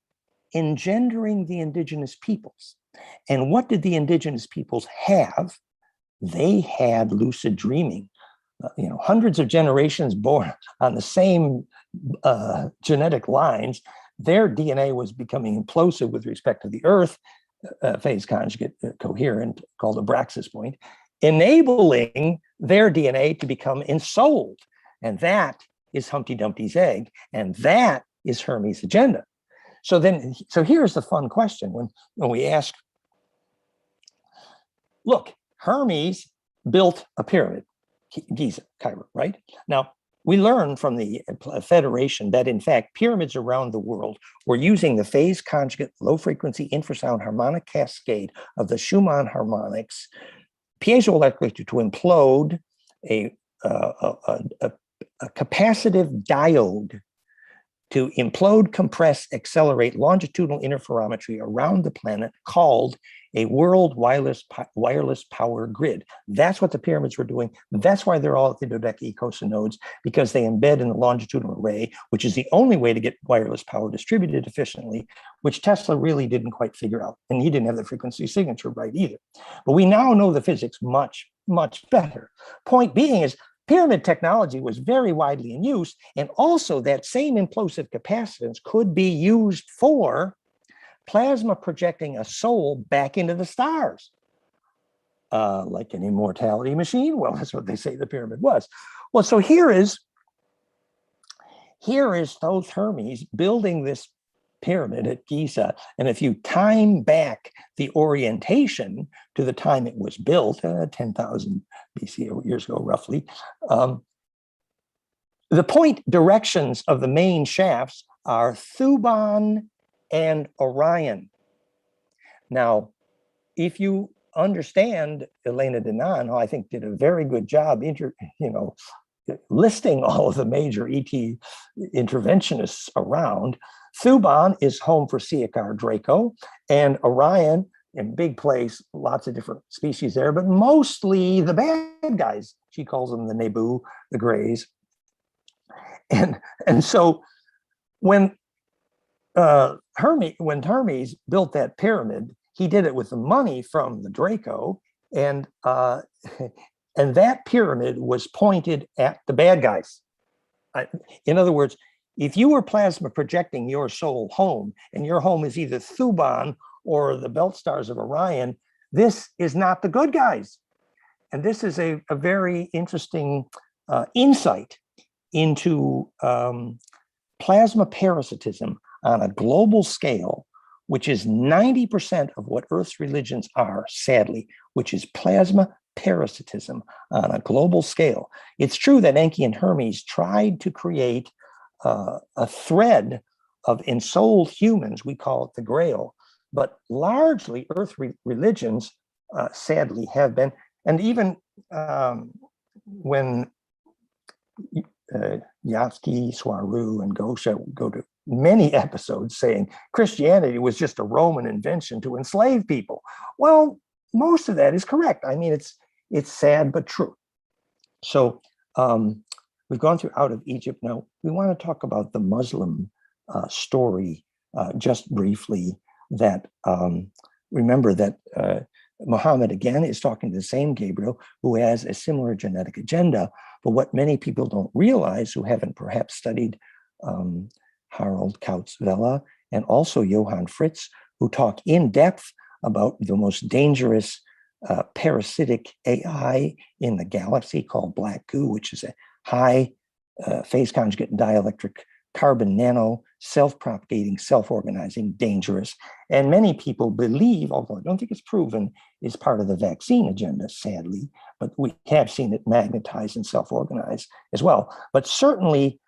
engendering the indigenous peoples. And what did the indigenous peoples have? They had lucid dreaming. Hundreds of generations born on the same genetic lines, their DNA was becoming implosive with respect to the Earth, phase conjugate coherent, called a Abraxas point, enabling their DNA to become ensouled. And that is Humpty Dumpty's egg, and that is Hermes' agenda. So here's the fun question when we ask, look, Hermes built a pyramid, Giza, Cairo, right? Now, we learn from the Federation that, in fact, pyramids around the world were using the phase conjugate low-frequency infrasound harmonic cascade of the Schumann harmonics piezoelectrically to implode a capacitive diode to implode, compress, accelerate longitudinal interferometry around the planet called a world wireless power grid. That's what the pyramids were doing. That's why they're all at the dodecahedral nodes, because they embed in the longitudinal array, which is the only way to get wireless power distributed efficiently, which Tesla really didn't quite figure out. And he didn't have the frequency signature right either. But we now know the physics much, much better. Point being is, pyramid technology was very widely in use, and also that same implosive capacitance could be used for plasma projecting a soul back into the stars. Like an immortality machine? Well, that's what they say the pyramid was. Well, so here is Thoth Hermes building this pyramid at Giza. And if you time back the orientation to the time it was built, 10,000 BC, years ago, roughly, the point directions of the main shafts are Thuban and Orion. Now, if you understand Elena Danaan, who I think did a very good job, listing all of the major ET interventionists around, Thuban is home for Siakar Draco, and Orion, in big place, lots of different species there, but mostly the bad guys. She calls them the Nebu, the Greys. And so when Hermes built that pyramid, he did it with the money from the Draco, and that pyramid was pointed at the bad guys. In other words, if you were plasma projecting your soul home, and your home is either Thuban or the belt stars of Orion, this is not the good guys. And this is a very interesting insight into plasma parasitism on a global scale, which is 90% of what Earth's religions are, sadly, which is plasma parasitism on a global scale. It's true that Enki and Hermes tried to create a thread of ensouled humans, we call it the Grail, but largely Earth religions, sadly, have been, and even when Yatsky, Swaru, and Gosha go to many episodes saying Christianity was just a Roman invention to enslave people. Well, most of that is correct. I mean, it's sad but true. So we've gone through out of Egypt. Now we want to talk about the Muslim story just briefly. That remember that Muhammad again is talking to the same Gabriel who has a similar genetic agenda. But what many people don't realize, who haven't perhaps studied Harold Kautz-Vella and also Johann Fritz, who talk in depth about the most dangerous parasitic AI in the galaxy called black goo, which is a high phase conjugate dielectric carbon nano, self-propagating, self-organizing, dangerous. And many people believe, although I don't think it's proven, is part of the vaccine agenda, sadly, but we have seen it magnetize and self-organize as well. But certainly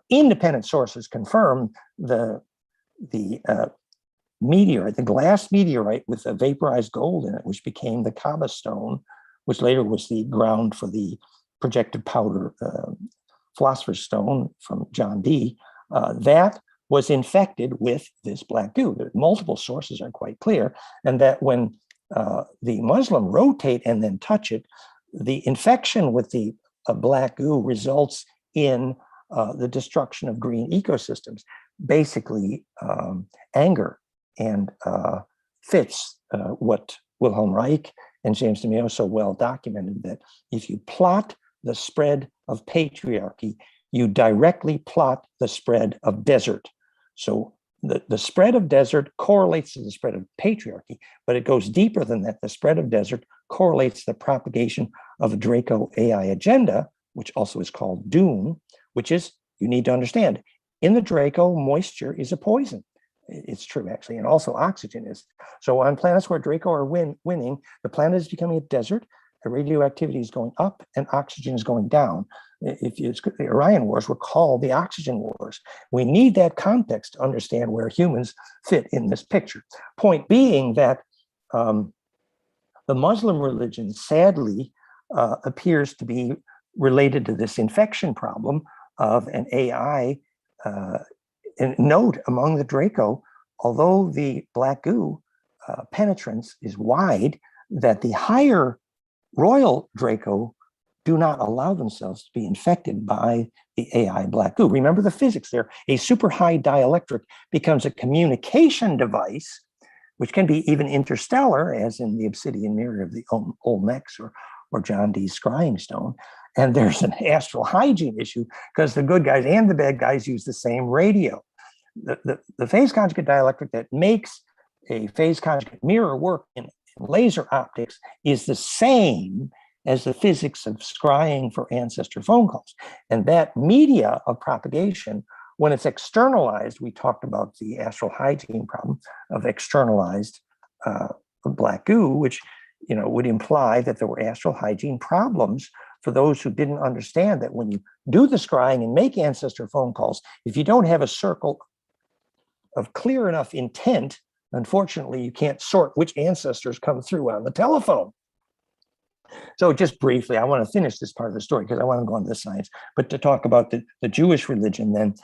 independent sources confirm the meteorite, the glass meteorite with a vaporized gold in it, which became the Kaaba stone, which later was the ground for the projected powder philosopher's stone from John Dee, that was infected with this black goo. Multiple sources are quite clear, and that when the Muslim rotate and then touch it, the infection with the black goo results in the destruction of green ecosystems, basically anger, and fits what Wilhelm Reich and James DeMeo so well documented, that if you plot the spread of patriarchy, you directly plot the spread of desert. So the spread of desert correlates to the spread of patriarchy, but it goes deeper than that. The spread of desert correlates to the propagation of a Draco AI agenda, which also is called Doom, which is, you need to understand, in the Draco, moisture is a poison. It's true, actually, and also oxygen is. So on planets where Draco are winning, the planet is becoming a desert, the radioactivity is going up, and oxygen is going down. The Orion Wars were called the Oxygen Wars. We need that context to understand where humans fit in this picture. Point being that the Muslim religion, sadly, appears to be related to this infection problem of an AI. And note, among the Draco, although the black goo penetrance is wide, that the higher royal Draco do not allow themselves to be infected by the AI black goo. Remember the physics there. A super high dielectric becomes a communication device, which can be even interstellar, as in the obsidian mirror of the Olmecs or John Dee's scrying stone. And there's an astral hygiene issue because the good guys and the bad guys use the same radio. The phase conjugate dielectric that makes a phase conjugate mirror work in laser optics is the same as the physics of scrying for ancestor phone calls. And that media of propagation, when it's externalized, we talked about the astral hygiene problem of externalized black goo, which would imply that there were astral hygiene problems for those who didn't understand that when you do the scrying and make ancestor phone calls, if you don't have a circle of clear enough intent, unfortunately, you can't sort which ancestors come through on the telephone. So just briefly, I want to finish this part of the story because I want to go on to the science, but to talk about the Jewish religion then,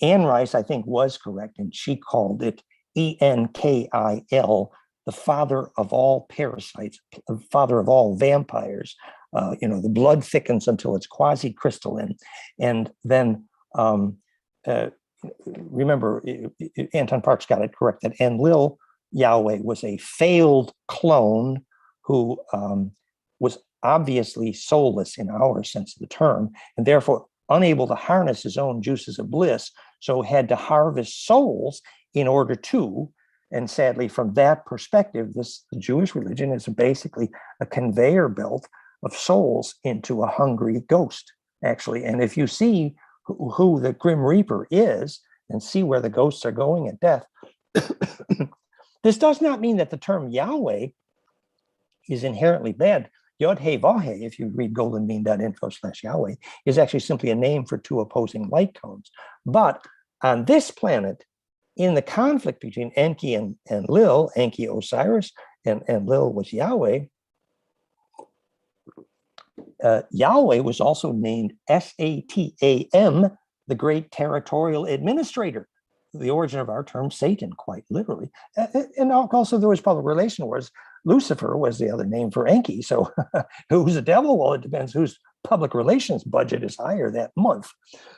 Anne Rice, I think, was correct, and she called it Enkil, the father of all parasites, the father of all vampires. The blood thickens until it's quasi-crystalline. And then remember, Anton Parks got it correct, that Enlil Yahweh was a failed clone who was obviously soulless in our sense of the term, and therefore unable to harness his own juices of bliss, so had to harvest souls in order to. And sadly, from that perspective, the Jewish religion is basically a conveyor belt of souls into a hungry ghost, actually. And if you see who the Grim Reaper is and see where the ghosts are going at death, this does not mean that the term Yahweh is inherently bad. Yod-He-Vav-He, if you read goldenmean.info/Yahweh, is actually simply a name for two opposing light cones. But on this planet, in the conflict between Enki and Lil, Enki Osiris, and Lil was Yahweh, Yahweh was also named Satan, the great territorial administrator, the origin of our term Satan, quite literally. And also there was public relation wars. Lucifer was the other name for Enki. So who's the devil? Well, it depends whose public relations budget is higher that month.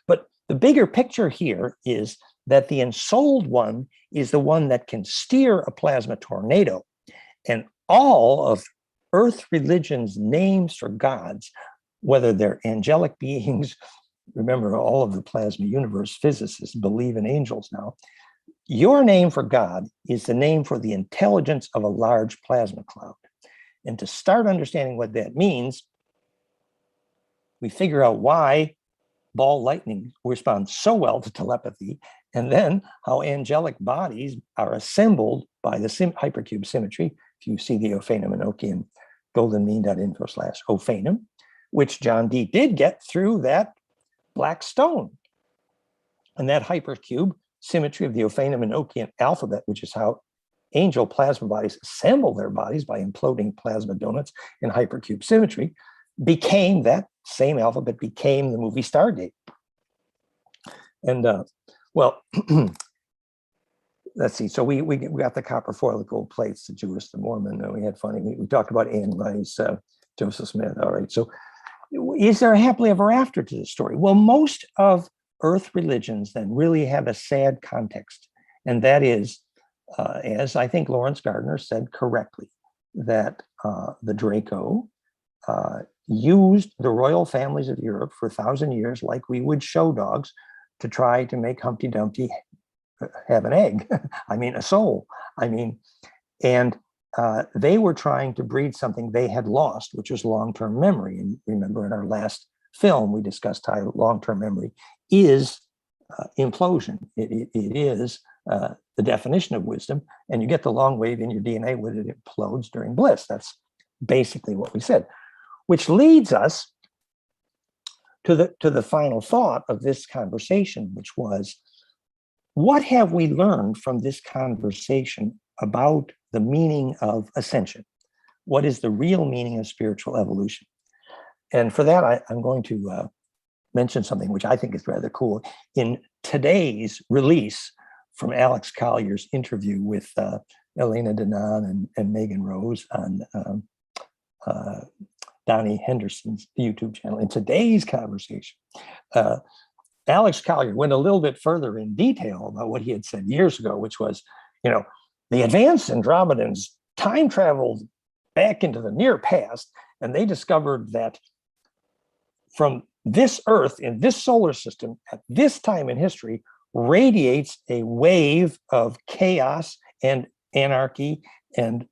But the bigger picture here is that the ensouled one is the one that can steer a plasma tornado. And all of Earth religion's names for gods, whether they're angelic beings, remember all of the plasma universe physicists believe in angels now, your name for God is the name for the intelligence of a large plasma cloud. And to start understanding what that means, we figure out why ball lightning responds so well to telepathy, and then how angelic bodies are assembled by the hypercube symmetry. If you see the Ophanim Enochian goldenmean.info/Ophanim, which John Dee did get through that black stone. And that hypercube symmetry of the Ophanim Enochian alphabet, which is how angel plasma bodies assemble their bodies by imploding plasma donuts in hypercube symmetry, became that same alphabet became the movie Stargate. And let's see. So we got the copper foil, the gold plates, the Jewish, the Mormon. We had funny. We talked about Anne Rice, Joseph Smith. All right. So is there a happily ever after to the story? Well, most of Earth religions then really have a sad context. And that is, as I think Lawrence Gardner said correctly, that the Draco used the royal families of Europe for 1,000 years, like we would show dogs, to try to make Humpty Dumpty have an egg. I mean, a soul. I mean, and they were trying to breed something they had lost, which was long-term memory. And remember, in our last film, we discussed how long-term memory is implosion. It is the definition of wisdom, and you get the long wave in your DNA when it implodes during bliss. That's basically what we said, which leads us to the final thought of this conversation, which was, what have we learned from this conversation about the meaning of ascension? What is the real meaning of spiritual evolution? And for that, I'm going to mention something which I think is rather cool. In today's release from Alex Collier's interview with Elena Danaan and Megan Rose on Donnie Henderson's YouTube channel, in today's conversation, Alex Collier went a little bit further in detail about what he had said years ago, which was, the advanced Andromedans time traveled back into the near past, and they discovered that from this Earth in this solar system at this time in history radiates a wave of chaos and anarchy and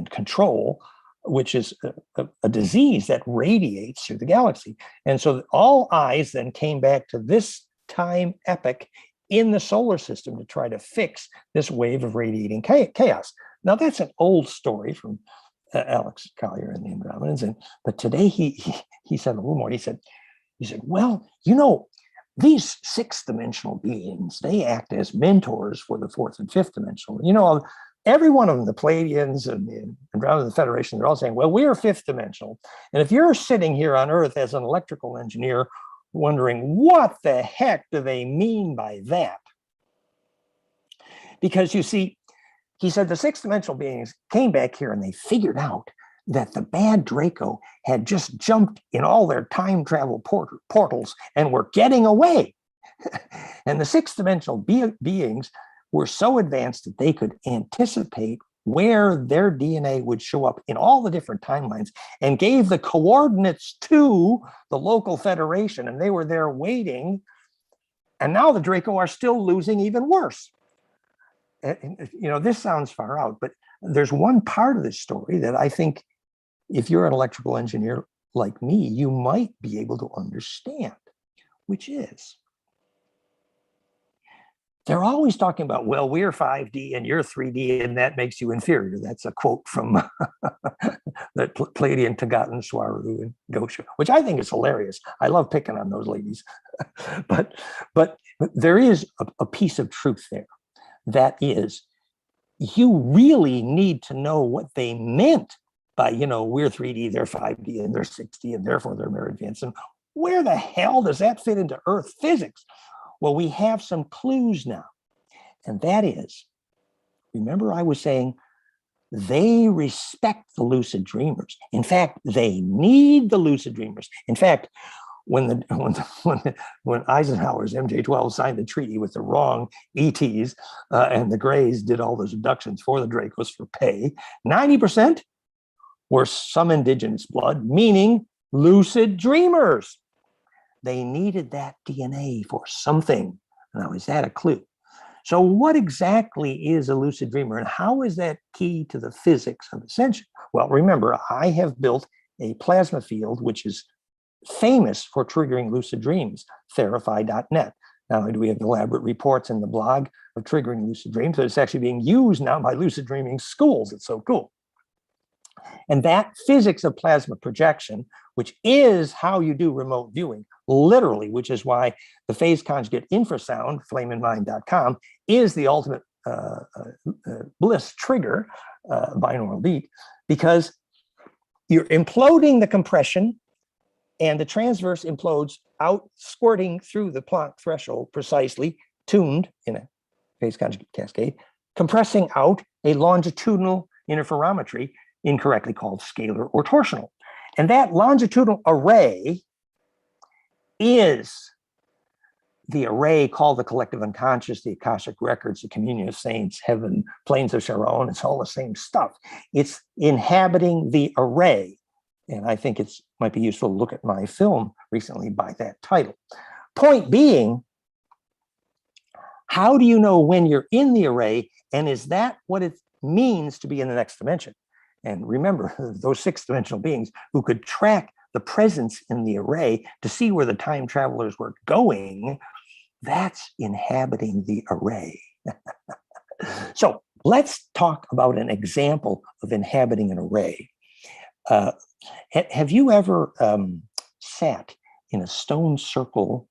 control, which is a disease that radiates through the galaxy. And so all eyes then came back to this time epoch in the solar system to try to fix this wave of radiating chaos. Now that's an old story from Alex Collier and the Andromedans, but today he said a little more. He said, well, you know, these sixth dimensional beings, they act as mentors for the fourth and fifth dimensional. You know, every one of them, the Pleiadians and the Andromeda and the Federation, they're all saying, well, we're fifth dimensional. And if you're sitting here on Earth as an electrical engineer wondering what the heck do they mean by that? Because you see, he said the sixth dimensional beings came back here and they figured out that the bad Draco had just jumped in all their time travel portals and were getting away. And the sixth dimensional beings were so advanced that they could anticipate where their DNA would show up in all the different timelines and gave the coordinates to the local federation, and they were there waiting. And now the Draco are still losing even worse. You know, this sounds far out, but there's one part of this story that I think if you're an electrical engineer like me, you might be able to understand, which is they're always talking about, well, we're 5D and you're 3D, and that makes you inferior. That's a quote from the Pleiadian, Tagatan, Swaru, and Gosha, which I think is hilarious. I love picking on those ladies. but there is a piece of truth there. That is, you really need to know what they meant by, you know, we're 3D, they're 5D, and they're 6D, and therefore they're more advanced. And where the hell does that fit into Earth physics? Well, we have some clues now. And that is, remember I was saying, they respect the lucid dreamers. In fact, they need the lucid dreamers. In fact, when Eisenhower's MJ-12 signed the treaty with the wrong ETs and the Greys did all those abductions for the Dracos for pay, 90% were some indigenous blood, meaning lucid dreamers. They needed that DNA for something. Now, is that a clue? So what exactly is a lucid dreamer, and how is that key to the physics of Ascension? Well, remember, I have built a plasma field, which is famous for triggering lucid dreams, therify.net. Not only do we have elaborate reports in the blog of triggering lucid dreams, but it's actually being used now by lucid dreaming schools. It's so cool. And that physics of plasma projection, which is how you do remote viewing, literally, which is why the phase conjugate infrasound, flameinmind.com, is the ultimate bliss trigger, binaural beat, because you're imploding the compression and the transverse implodes out, squirting through the Planck threshold, precisely tuned in a phase conjugate cascade, compressing out a longitudinal interferometry, incorrectly called scalar or torsional. And that longitudinal array is the array called the collective unconscious, the Akashic records, the communion of saints, heaven, plains of Sharon. It's all the same stuff. It's inhabiting the array. And I think it might be useful to look at my film recently by that title. Point being, how do you know when you're in the array? And is that what it means to be in the next dimension? And remember, those sixth dimensional beings who could track the presence in the array to see where the time travelers were going, that's inhabiting the array. So let's talk about an example of inhabiting an array. Have you ever sat in a stone circle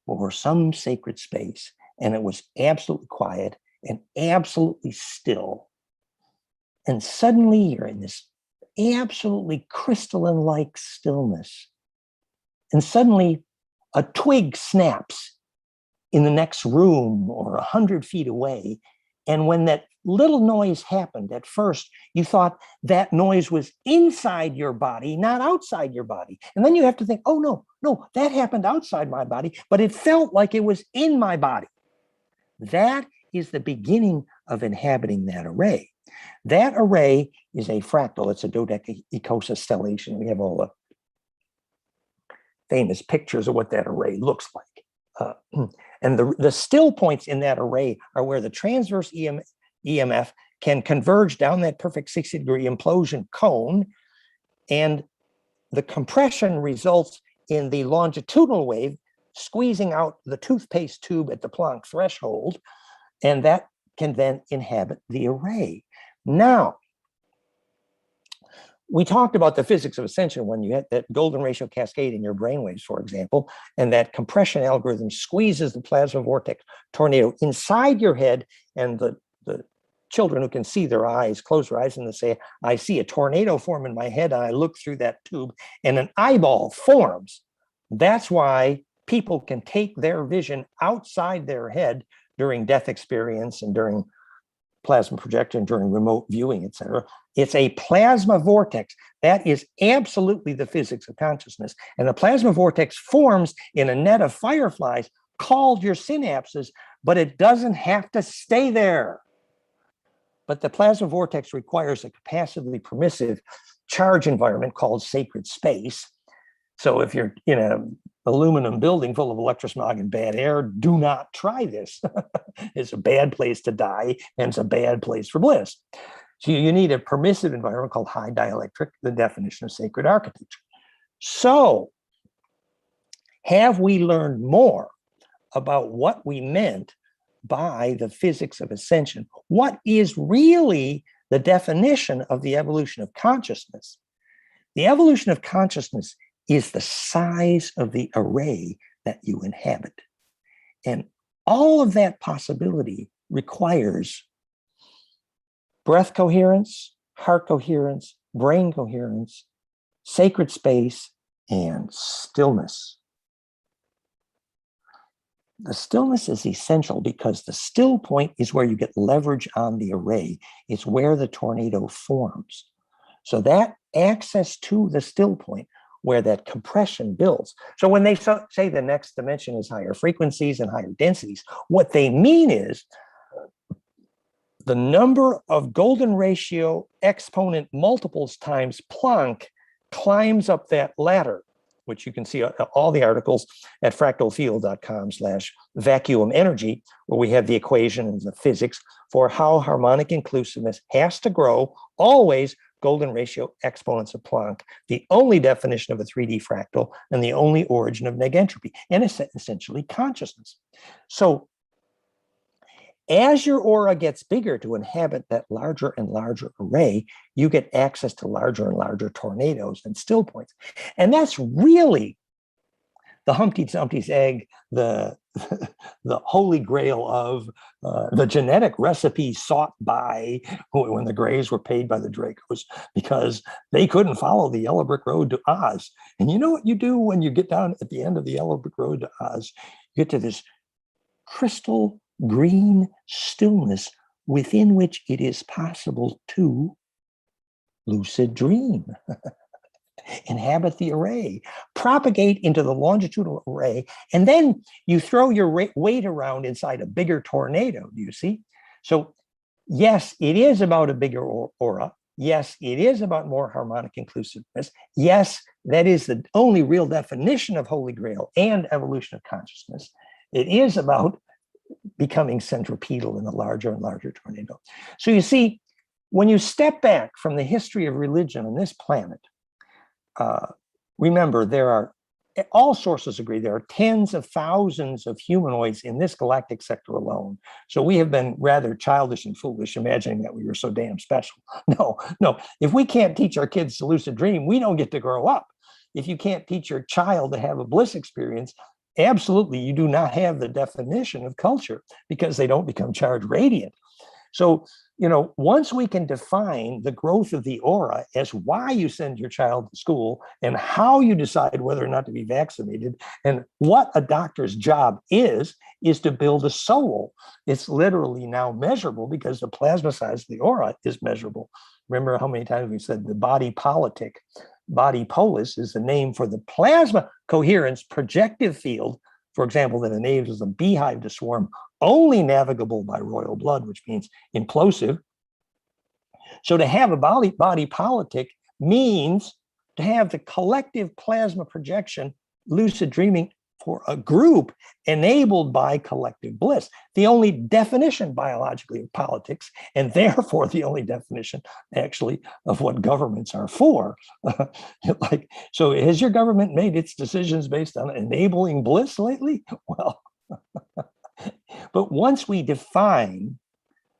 or some sacred space and it was absolutely quiet and absolutely still? And suddenly you're in this absolutely crystalline-like stillness. And suddenly a twig snaps in the next room or 100 feet away. And when that little noise happened, at first you thought that noise was inside your body, not outside your body. And then you have to think, oh, no, that happened outside my body, but it felt like it was in my body. That is the beginning of inhabiting that array. That array is a fractal. It's a dodecaconstellation. We have all the famous pictures of what that array looks like. And the still points in that array are where the transverse EMF can converge down that perfect 60-degree implosion cone, and the compression results in the longitudinal wave squeezing out the toothpaste tube at the Planck threshold, and that can then inhabit the array. Now, we talked about the physics of ascension when you had that golden ratio cascade in your brainwaves, for example, and that compression algorithm squeezes the plasma vortex tornado inside your head, and the children who can see their eyes, close their eyes and they say, I see a tornado form in my head, and I look through that tube and an eyeball forms. That's why people can take their vision outside their head during death experience and during plasma projection, during remote viewing, etc. It's a plasma vortex. That is absolutely the physics of consciousness. And the plasma vortex forms in a net of fireflies called your synapses, but it doesn't have to stay there. But the plasma vortex requires a capacitively permissive charge environment called sacred space. So if you're in an aluminum building full of electrosmog and bad air, do not try this. It's a bad place to die, and it's a bad place for bliss. So you need a permissive environment called high dielectric, the definition of sacred architecture. So have we learned more about what we meant by the physics of ascension? What is really the definition of the evolution of consciousness? The evolution of consciousness is the size of the array that you inhabit. And all of that possibility requires breath coherence, heart coherence, brain coherence, sacred space, and stillness. The stillness is essential because the still point is where you get leverage on the array. It's where the tornado forms. So that access to the still point, where that compression builds. So when they say the next dimension is higher frequencies and higher densities, what they mean is the number of golden ratio exponent multiples times Planck climbs up that ladder, which you can see all the articles at fractalfield.com/vacuum energy, where we have the equation and the physics for how harmonic inclusiveness has to grow always golden ratio exponents of Planck, the only definition of a 3D fractal and the only origin of negentropy, and it's essentially consciousness. So as your aura gets bigger to inhabit that larger and larger array, you get access to larger and larger tornadoes and still points. And that's really the Humpty Dumpty's egg, the holy grail of the genetic recipe sought by when the Greys were paid by the Dracos because they couldn't follow the yellow brick road to Oz. And you know what you do when you get down at the end of the yellow brick road to Oz? You get to this crystal green stillness within which it is possible to lucid dream. Inhabit the array, propagate into the longitudinal array, and then you throw your weight around inside a bigger tornado. Do you see? So yes, it is about a bigger aura. Yes, it is about more harmonic inclusiveness. Yes, that is the only real definition of Holy Grail and evolution of consciousness. It is about becoming centripetal in a larger and larger tornado. So you see, when you step back from the history of religion on this planet, remember, there are, all sources agree, there are tens of thousands of humanoids in this galactic sector alone. So we have been rather childish and foolish imagining that we were so damn special. No. If we can't teach our kids to lucid dream, we don't get to grow up. If you can't teach your child to have a bliss experience, absolutely, you do not have the definition of culture because they don't become charged radiant. So, once we can define the growth of the aura as why you send your child to school and how you decide whether or not to be vaccinated and what a doctor's job is to build a soul. It's literally now measurable because the plasma size of the aura is measurable. Remember how many times we said the body politic, body polis is the name for the plasma coherence projective field, for example, that enables a beehive to swarm, only navigable by royal blood, which means implosive. So to have a body politic means to have the collective plasma projection, lucid dreaming for a group enabled by collective bliss. The only definition biologically of politics, and therefore the only definition actually of what governments are for. Like, so has your government made its decisions based on enabling bliss lately? Well, but once we define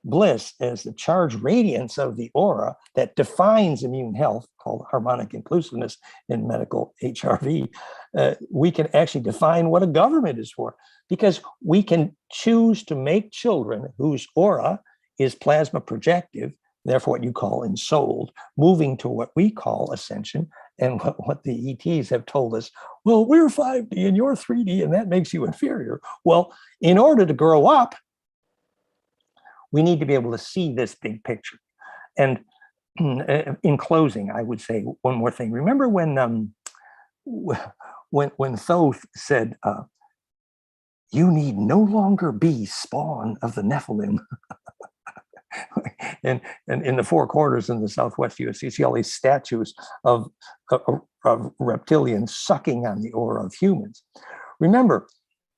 bliss as the charged radiance of the aura that defines immune health, called harmonic inclusiveness in medical HRV, we can actually define what a government is for, because we can choose to make children whose aura is plasma projective, therefore what you call ensouled, moving to what we call ascension, and what the ETs have told us, well, we're 5D and you're 3D, and that makes you inferior. Well, in order to grow up, we need to be able to see this big picture. And in closing, I would say one more thing. Remember when Thoth said, "You need no longer be spawn of the Nephilim." and in the four quarters in the Southwest US, you see all these statues of reptilians sucking on the aura of humans. Remember,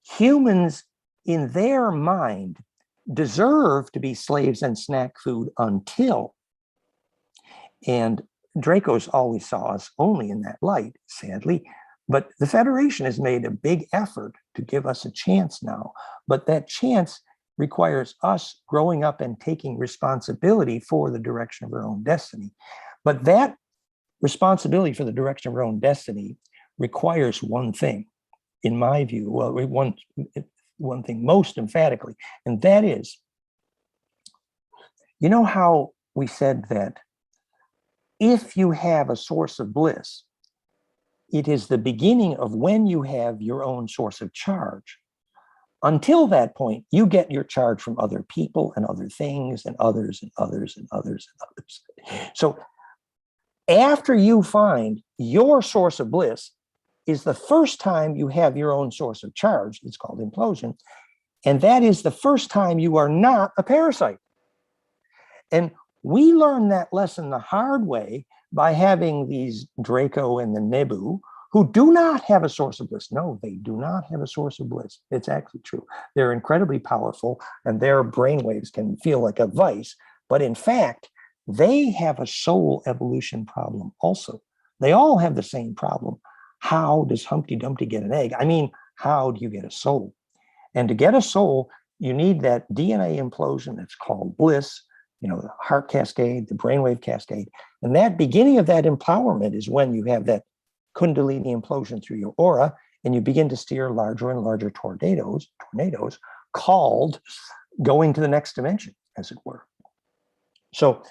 humans in their mind deserve to be slaves and snack food until, and Draco's always saw us only in that light, sadly, but the Federation has made a big effort to give us a chance now, but that chance requires us growing up and taking responsibility for the direction of our own destiny. But that responsibility for the direction of our own destiny requires one thing, in my view, well, one thing most emphatically, and that is, you know how we said that if you have a source of bliss, it is the beginning of when you have your own source of charge. Until that point, you get your charge from other people and other things and others and others and others and others. So after you find your source of bliss is the first time you have your own source of charge. It's called implosion. And that is the first time you are not a parasite. And we learn that lesson the hard way by having these Draco and the Nebu who do not have a source of bliss. No, they do not have a source of bliss. It's actually true. They're incredibly powerful and their brainwaves can feel like a vice. But in fact, they have a soul evolution problem also. They all have the same problem. How does Humpty Dumpty get an egg? I mean, how do you get a soul? And to get a soul, you need that DNA implosion that's called bliss, you know, the heart cascade, the brainwave cascade. And that beginning of that empowerment is when you have that Kundalini implosion through your aura, and you begin to steer larger and larger tornadoes called going to the next dimension, as it were. So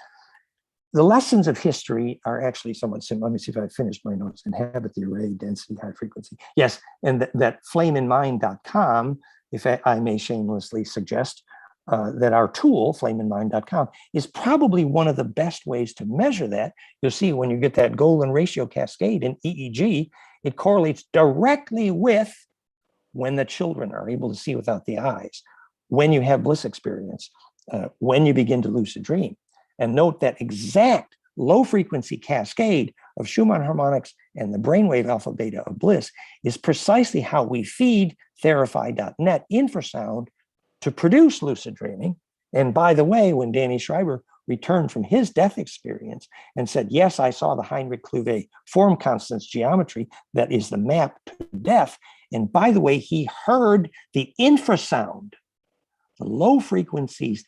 the lessons of history are actually somewhat similar. Let me see if I finished my notes. Inhabit the array, density, high frequency. Yes, and that flameinmind.com, if I may shamelessly suggest, that our tool, flameinmind.com, is probably one of the best ways to measure that. You'll see when you get that golden ratio cascade in EEG, it correlates directly with when the children are able to see without the eyes, when you have bliss experience, when you begin to lucid dream. And note that exact low frequency cascade of Schumann harmonics and the brainwave alpha beta of bliss is precisely how we feed Therify.net infrasound to produce lucid dreaming. And by the way, when Danny Schreiber returned from his death experience and said, yes, I saw the Heinrich Kluwe form constants geometry that is the map to death. And by the way, he heard the infrasound, the low frequencies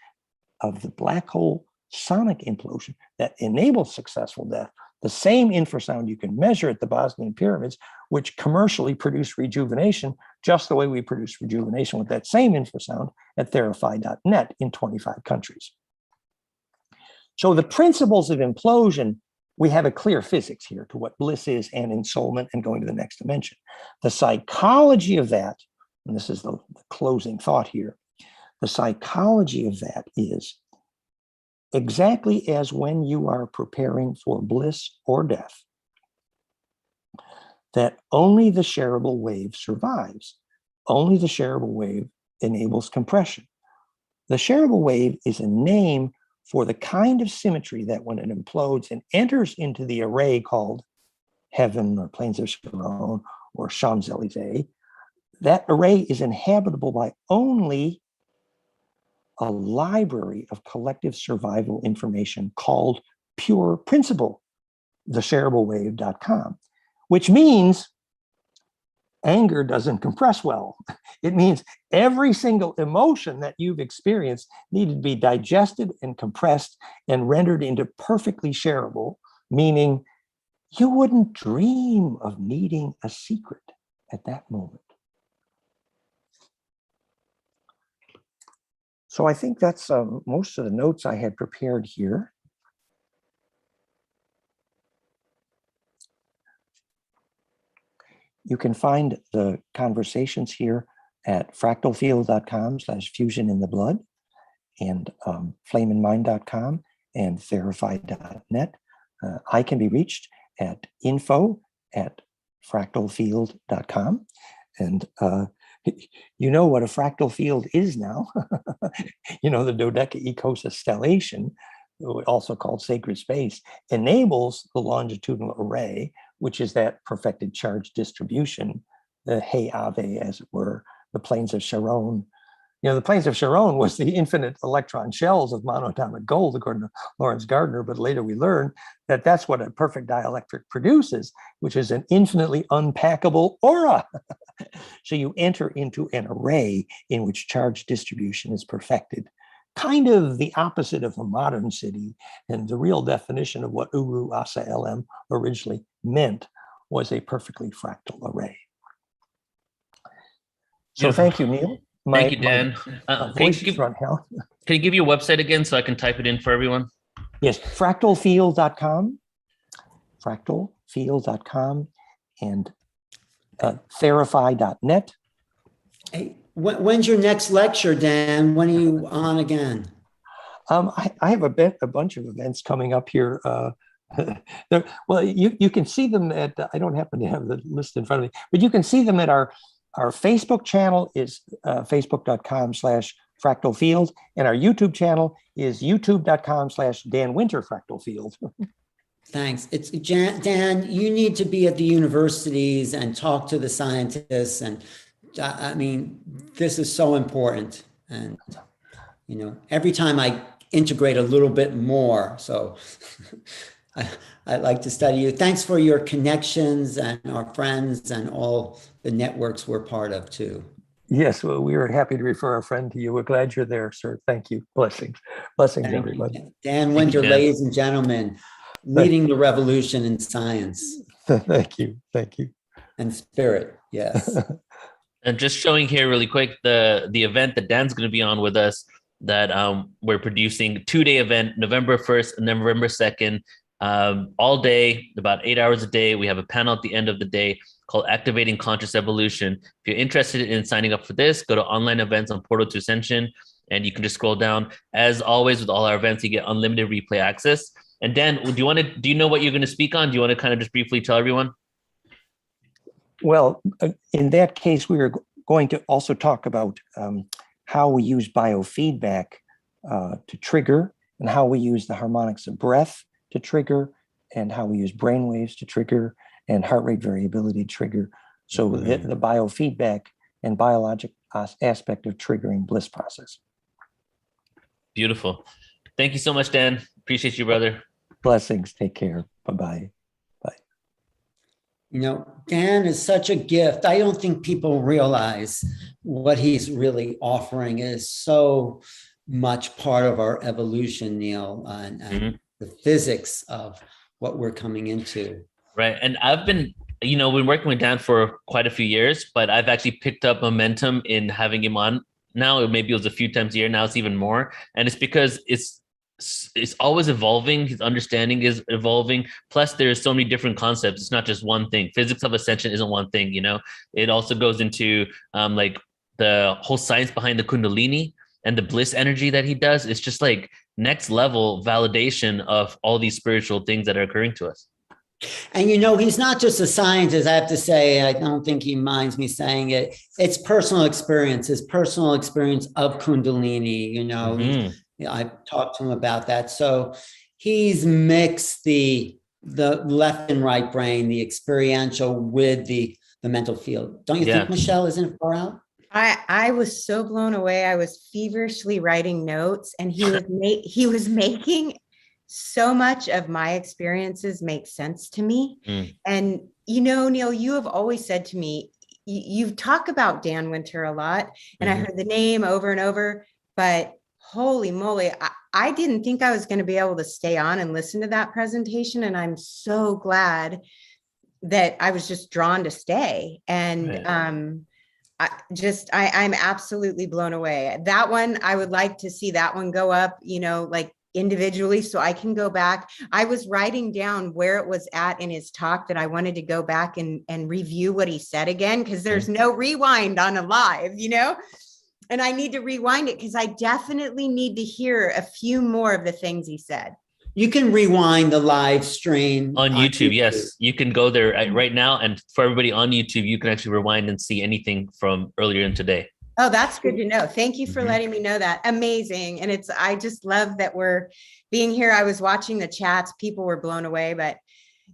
of the black hole sonic implosion that enables successful death, the same infrasound you can measure at the Bosnian pyramids, which commercially produce rejuvenation, just the way we produce rejuvenation with that same infrasound at Therify.net in 25 countries. So the principles of implosion, we have a clear physics here to what bliss is and ensoulment and going to the next dimension. The psychology of that, and this is the closing thought here, the psychology of that is exactly as when you are preparing for bliss or death, that only the shareable wave survives. Only the shareable wave enables compression. The shareable wave is a name for the kind of symmetry that when it implodes and enters into the array called heaven or plains of Sharon or Champs-Élysées, that array is inhabitable by only a library of collective survival information called pure principle, theshareablewave.com, which means anger doesn't compress well. It means every single emotion that you've experienced needed to be digested and compressed and rendered into perfectly shareable, meaning you wouldn't dream of needing a secret at that moment. So I think that's most of the notes I had prepared here. You can find the conversations here at fractalfield.com/fusion in the blood and flameinmind.com and therify.net. I can be reached at info@fractalfield.com. And you know what a fractal field is now. You know, the dodecaecosa stellation, also called sacred space, enables the longitudinal array, which is that perfected charge distribution, the Hey Ave, as it were, the planes of Sharon. You know, the planes of Sharon was the infinite electron shells of monatomic gold, according to Lawrence Gardner, but later we learned that that's what a perfect dielectric produces, which is an infinitely unpackable aura. So you enter into an array in which charge distribution is perfected, kind of the opposite of a modern city. And the real definition of what Uru Asa LM originally meant was a perfectly fractal array. So thank you, Neil. Thank you, Dan. Can you give your website again so I can type it in for everyone? Yes, fractalfield.com, fractalfield.com, and therify.net. Hey, when's your next lecture, Dan? When are you on again? I have a bunch of events coming up here. Well, you can see them at, I don't happen to have the list in front of me, but you can see them at our Facebook channel is facebook.com/fractalfield, and our YouTube channel is youtube.com/danwinterfractalfield. Thanks. It's Dan, you need to be at the universities and talk to the scientists. And I mean, this is so important. And, you know, every time I integrate a little bit more. So I like to study you. Thanks for your connections and our friends and all the networks we're part of too. Yes, well, we are happy to refer a friend to you. We're glad you're there, sir. Thank you. Blessings. Blessings, everybody. Dan Winter, ladies and gentlemen, leading the revolution in science. Thank you. Thank you. And spirit, yes. And just showing here really quick, the event that Dan's going to be on with us, that we're producing, 2-day event, November 1st and November 2nd, all day, about 8 hours a day. We have a panel at the end of the day called Activating Conscious Evolution. If you're interested in signing up for this, go to online events on Portal to Ascension, and you can just scroll down. As always, with all our events, you get unlimited replay access. And Dan, do you know what you're going to speak on? Do you want to kind of just briefly tell everyone? Well, in that case, we are going to also talk about how we use biofeedback to trigger, and how we use the harmonics of breath to trigger, and how we use brainwaves to trigger, and heart rate variability to trigger. So the biofeedback and biologic aspect of triggering bliss process. Beautiful. Thank you so much, Dan. Appreciate you, brother. Blessings. Take care. Bye-bye. Bye. You know, Dan is such a gift. I don't think people realize what he's really offering is so much part of our evolution, Neil, and the physics of what we're coming into. Right. And I've been working with Dan for quite a few years, but I've actually picked up momentum in having him on now. Maybe it was a few times a year. Now it's even more. And it's because it's always evolving. His understanding is evolving. Plus, there's so many different concepts. It's not just one thing. Physics of ascension isn't one thing, you know. It also goes into like the whole science behind the Kundalini and the bliss energy that he does. It's just like next level validation of all these spiritual things that are occurring to us. And, you know, he's not just a scientist. I have to say, I don't think he minds me saying it. It's personal experience, his personal experience of Kundalini, you know. I've talked to him about that. So he's mixed the left and right brain, the experiential with the the mental field. Don't you Yeah. think, Michelle? Isn't it far out? I was so blown away. I was feverishly writing notes, and he was making so much of my experiences make sense to me. And Neil, you have always said to me, you've talked about Dan Winter a lot, and I heard the name over and over, but holy moly, I didn't think I was going to be able to stay on and listen to that presentation. And I'm so glad that I was just drawn to stay. And I'm absolutely blown away. That one, I would like to see that one go up, like individually, so I can go back. I was writing down where it was at in his talk that I wanted to go back and review what he said again, because there's no rewind on a live, and I need to rewind it because I definitely need to hear a few more of the things he said. You can rewind the live stream on YouTube. Yes, you can go there right now. And for everybody on YouTube, you can actually rewind and see anything from earlier in today. Oh, that's good to know. Thank you for letting me know that. Amazing. And I just love that we're being here. I was watching the chats. People were blown away, but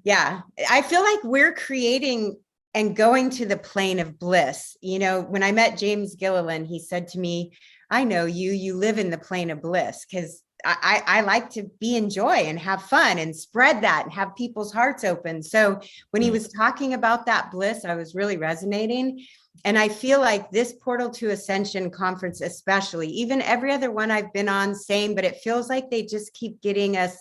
yeah, I feel like we're creating and going to the plane of bliss. When I met James Gilliland, he said to me, I know you live in the plane of bliss, because I like to be in joy and have fun and spread that and have people's hearts open. So when he was talking about that bliss, I was really resonating. And I feel like this Portal to Ascension conference, especially, even every other one I've been on, same, but it feels like they just keep getting us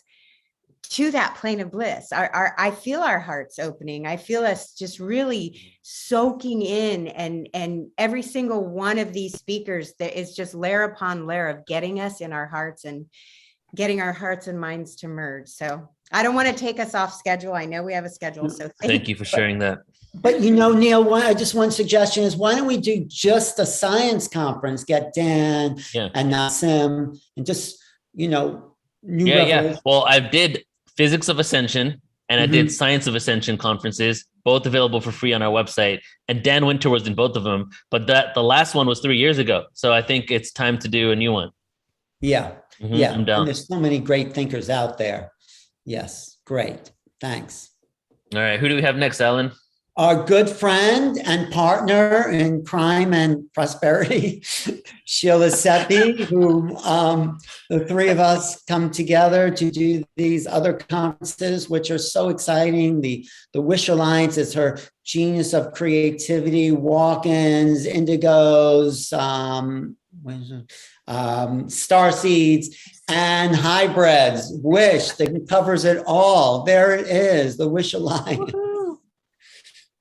to that plane of bliss. I feel our hearts opening. I feel us just really soaking in, and every single one of these speakers that is just layer upon layer of getting us in our hearts and getting our hearts and minds to merge. So I don't want to take us off schedule. I know we have a schedule. So thank you for sharing that. But Neil, one suggestion is, why don't we do just a science conference? Get Dan and Nassim and just, new revelation. Well, I did Physics of Ascension and I did Science of Ascension conferences, both available for free on our website. And Dan Winter was in both of them, but the last one was 3 years ago. So I think it's time to do a new one. Yeah. Yeah. I'm down. And there's so many great thinkers out there. Yes. Great. Thanks. All right. Who do we have next, Alan? Our good friend and partner in crime and prosperity, Sheila Seppi, who the three of us come together to do these other conferences, which are so exciting. The Wish Alliance is her genius of creativity, walk-ins, indigos, starseeds, and hybrids. Wish, that covers it all. There it is, the Wish Alliance.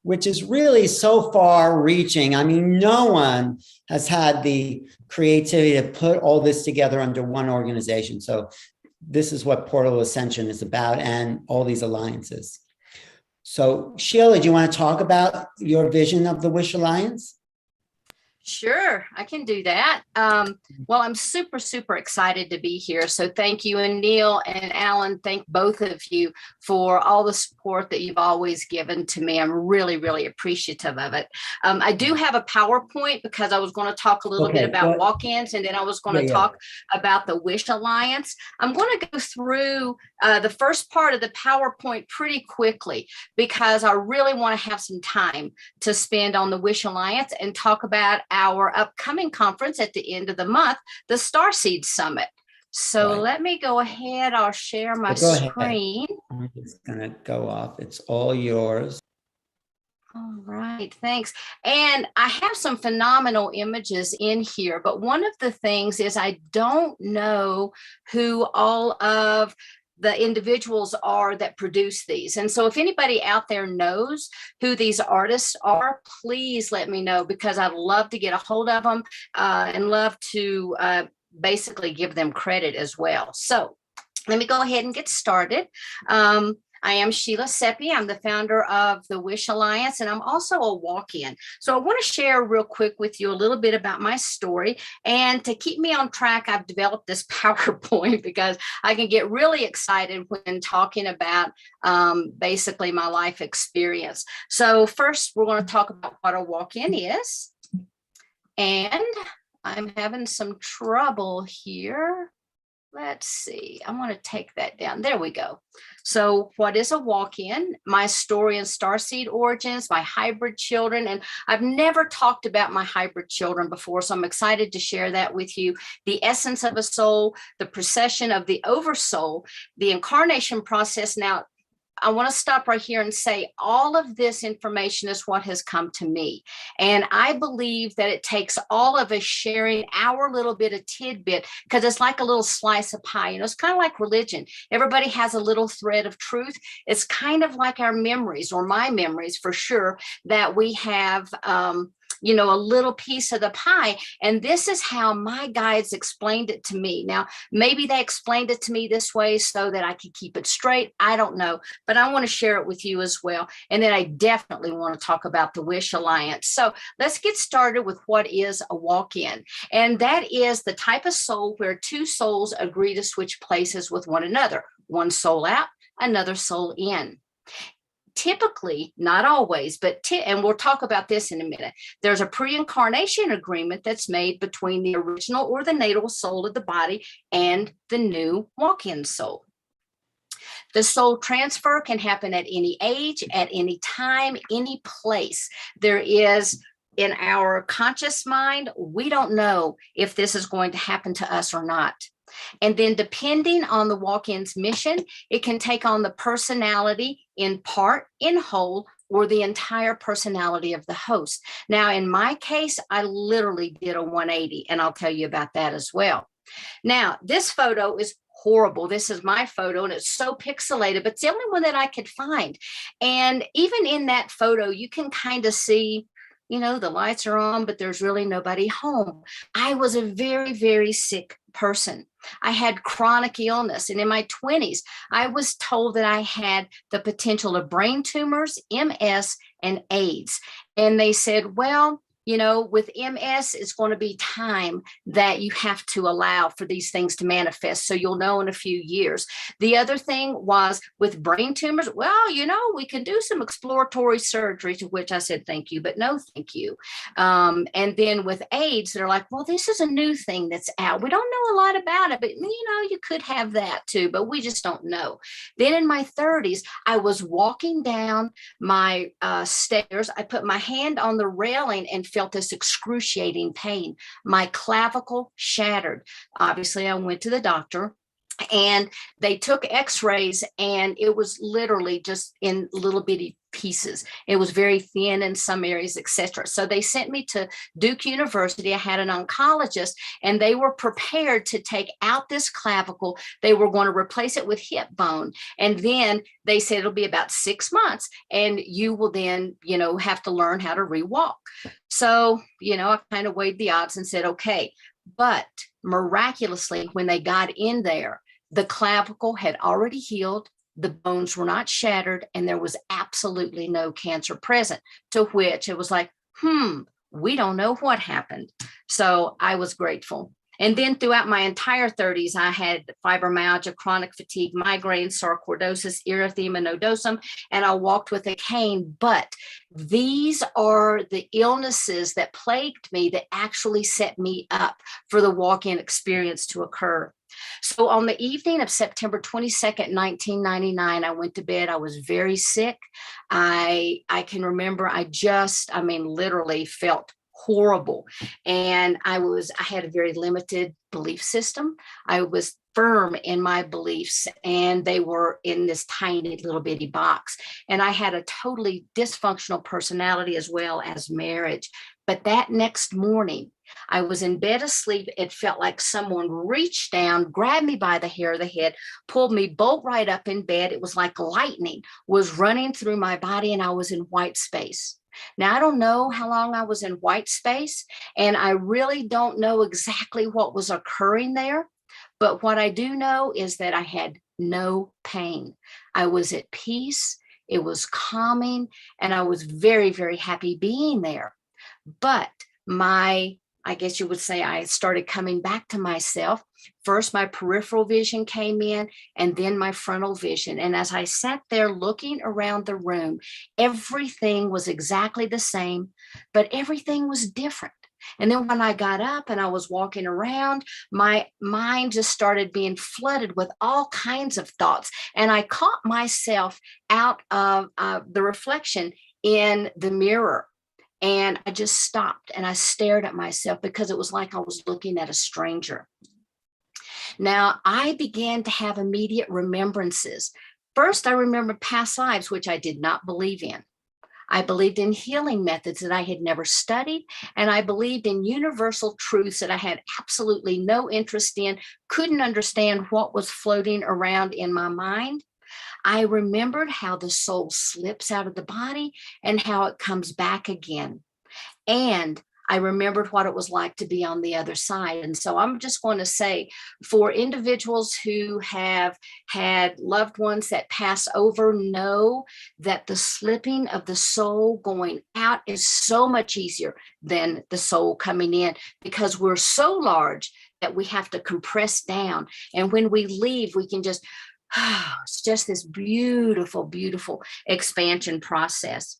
Which is really so far reaching. I mean, no one has had the creativity to put all this together under one organization. So this is what Portal Ascension is about, and all these alliances. So Sheila, do you want to talk about your vision of the Wish Alliance? Sure, I can do that. Well, I'm super, super excited to be here. So thank you. And Neil and Alan, thank both of you for all the support that you've always given to me. I'm really, really appreciative of it. I do have a PowerPoint because I was going to talk a little bit about walk-ins, and then I was going to talk about the Wish Alliance. I'm going to go through the first part of the PowerPoint pretty quickly because I really want to have some time to spend on the Wish Alliance and talk about our upcoming conference at the end of the month, the Starseed Summit. So let me go ahead. I'll share my screen. I'm just going to go off. It's all yours. All right, thanks. And I have some phenomenal images in here, but one of the things is I don't know who all of the individuals are that produce these. And so if anybody out there knows who these artists are, please let me know, because I'd love to get a hold of them and love to basically give them credit as well. So let me go ahead and get started. I am Sheila Seppi. I'm the founder of the Wish Alliance, and I'm also a walk-in. So I want to share real quick with you a little bit about my story. And to keep me on track, I've developed this PowerPoint because I can get really excited when talking about basically my life experience. So first, we're going to talk about what a walk-in is. And I'm having some trouble here. let's see, I want to take that down. There we go. So what is a walk-in? My story and starseed origins, my hybrid children. And I've never talked about my hybrid children before, so I'm excited to share that with you. The essence of a soul, the procession of the oversoul, the incarnation process. Now, I want to stop right here and say all of this information is what has come to me. And I believe that it takes all of us sharing our little bit of tidbit, because it's like a little slice of pie. You know, it's kind of like religion. Everybody has a little thread of truth. It's kind of like our memories, or my memories for sure, that we have, you know, a little piece of the pie. And this is how my guides explained it to me. Now, maybe they explained it to me this way so that I could keep it straight. I don't know, but I want to share it with you as well. And then I definitely want to talk about the Wish Alliance. So let's get started with what is a walk-in. And that is the type of soul where two souls agree to switch places with one another. One soul out, another soul in. Typically, not always, but and we'll talk about this in a minute, there's a pre-incarnation agreement that's made between the original or the natal soul of the body and the new walk-in soul. The soul transfer can happen at any age, at any time, any place. There is, in our conscious mind, we don't know if this is going to happen to us or not. And then depending on the walk-in's mission, it can take on the personality in part, in whole, or the entire personality of the host. Now, in my case, I literally did a 180, and I'll tell you about that as well. Now, this photo is horrible. This is my photo, and it's so pixelated, but it's the only one that I could find. And even in that photo, you can kind of see, you know, the lights are on, but there's really nobody home. I was a very, very sick person. I had chronic illness. And in my 20s, I was told that I had the potential of brain tumors, MS, and AIDS. And they said, well, you know, with MS, it's going to be time that you have to allow for these things to manifest. So you'll know in a few years. The other thing was with brain tumors, well, you know, we can do some exploratory surgery, to which I said, thank you, but no, thank you. And then with AIDS, they're like, well, this is a new thing that's out. We don't know a lot about it, but, you know, you could have that too, but we just don't know. Then in my 30s, I was walking down my stairs. I put my hand on the railing and felt this excruciating pain. My clavicle shattered. Obviously, I went to the doctor, and they took x-rays, and it was literally just in little bitty pieces. It was very thin in some areas, etc. So they sent me to Duke University. I had an oncologist, and they were prepared to take out this clavicle. They were going to replace it with hip bone. And then they said it'll be about 6 months, and you will then, you know, have to learn how to rewalk. So, you know, I kind of weighed the odds and said, okay. But miraculously, when they got in there, the clavicle had already healed. The bones were not shattered, and there was absolutely no cancer present, to which it was like, we don't know what happened. So I was grateful. And then throughout my entire 30s, I had fibromyalgia, chronic fatigue, migraine, sarcoidosis, erythema nodosum, and I walked with a cane. But these are the illnesses that plagued me that actually set me up for the walk-in experience to occur. So on the evening of September 22nd, 1999, I went to bed. I was very sick. I can remember literally felt horrible. And I had a very limited belief system. I was firm in my beliefs, and they were in this tiny little bitty box. And I had a totally dysfunctional personality as well as marriage. But that next morning, I was in bed asleep. It felt like someone reached down, grabbed me by the hair of the head, pulled me bolt right up in bed. It was like lightning was running through my body, and I was in white space. Now, I don't know how long I was in white space, and I really don't know exactly what was occurring there. But what I do know is that I had no pain. I was at peace. It was calming, and I was very, very happy being there. But I guess you would say, I started coming back to myself. First, my peripheral vision came in, and then my frontal vision. And as I sat there looking around the room, everything was exactly the same, but everything was different. And then when I got up and I was walking around, my mind just started being flooded with all kinds of thoughts. And I caught myself out of the reflection in the mirror. And I just stopped and I stared at myself because it was like I was looking at a stranger. Now, I began to have immediate remembrances. First, I remembered past lives, which I did not believe in. I believed in healing methods that I had never studied, and I believed in universal truths that I had absolutely no interest in, couldn't understand what was floating around in my mind. I remembered how the soul slips out of the body and how it comes back again. And I remembered what it was like to be on the other side. And so I'm just going to say, for individuals who have had loved ones that pass over, know that the slipping of the soul going out is so much easier than the soul coming in, because we're so large that we have to compress down. And when we leave, we can just, it's just this beautiful, beautiful expansion process.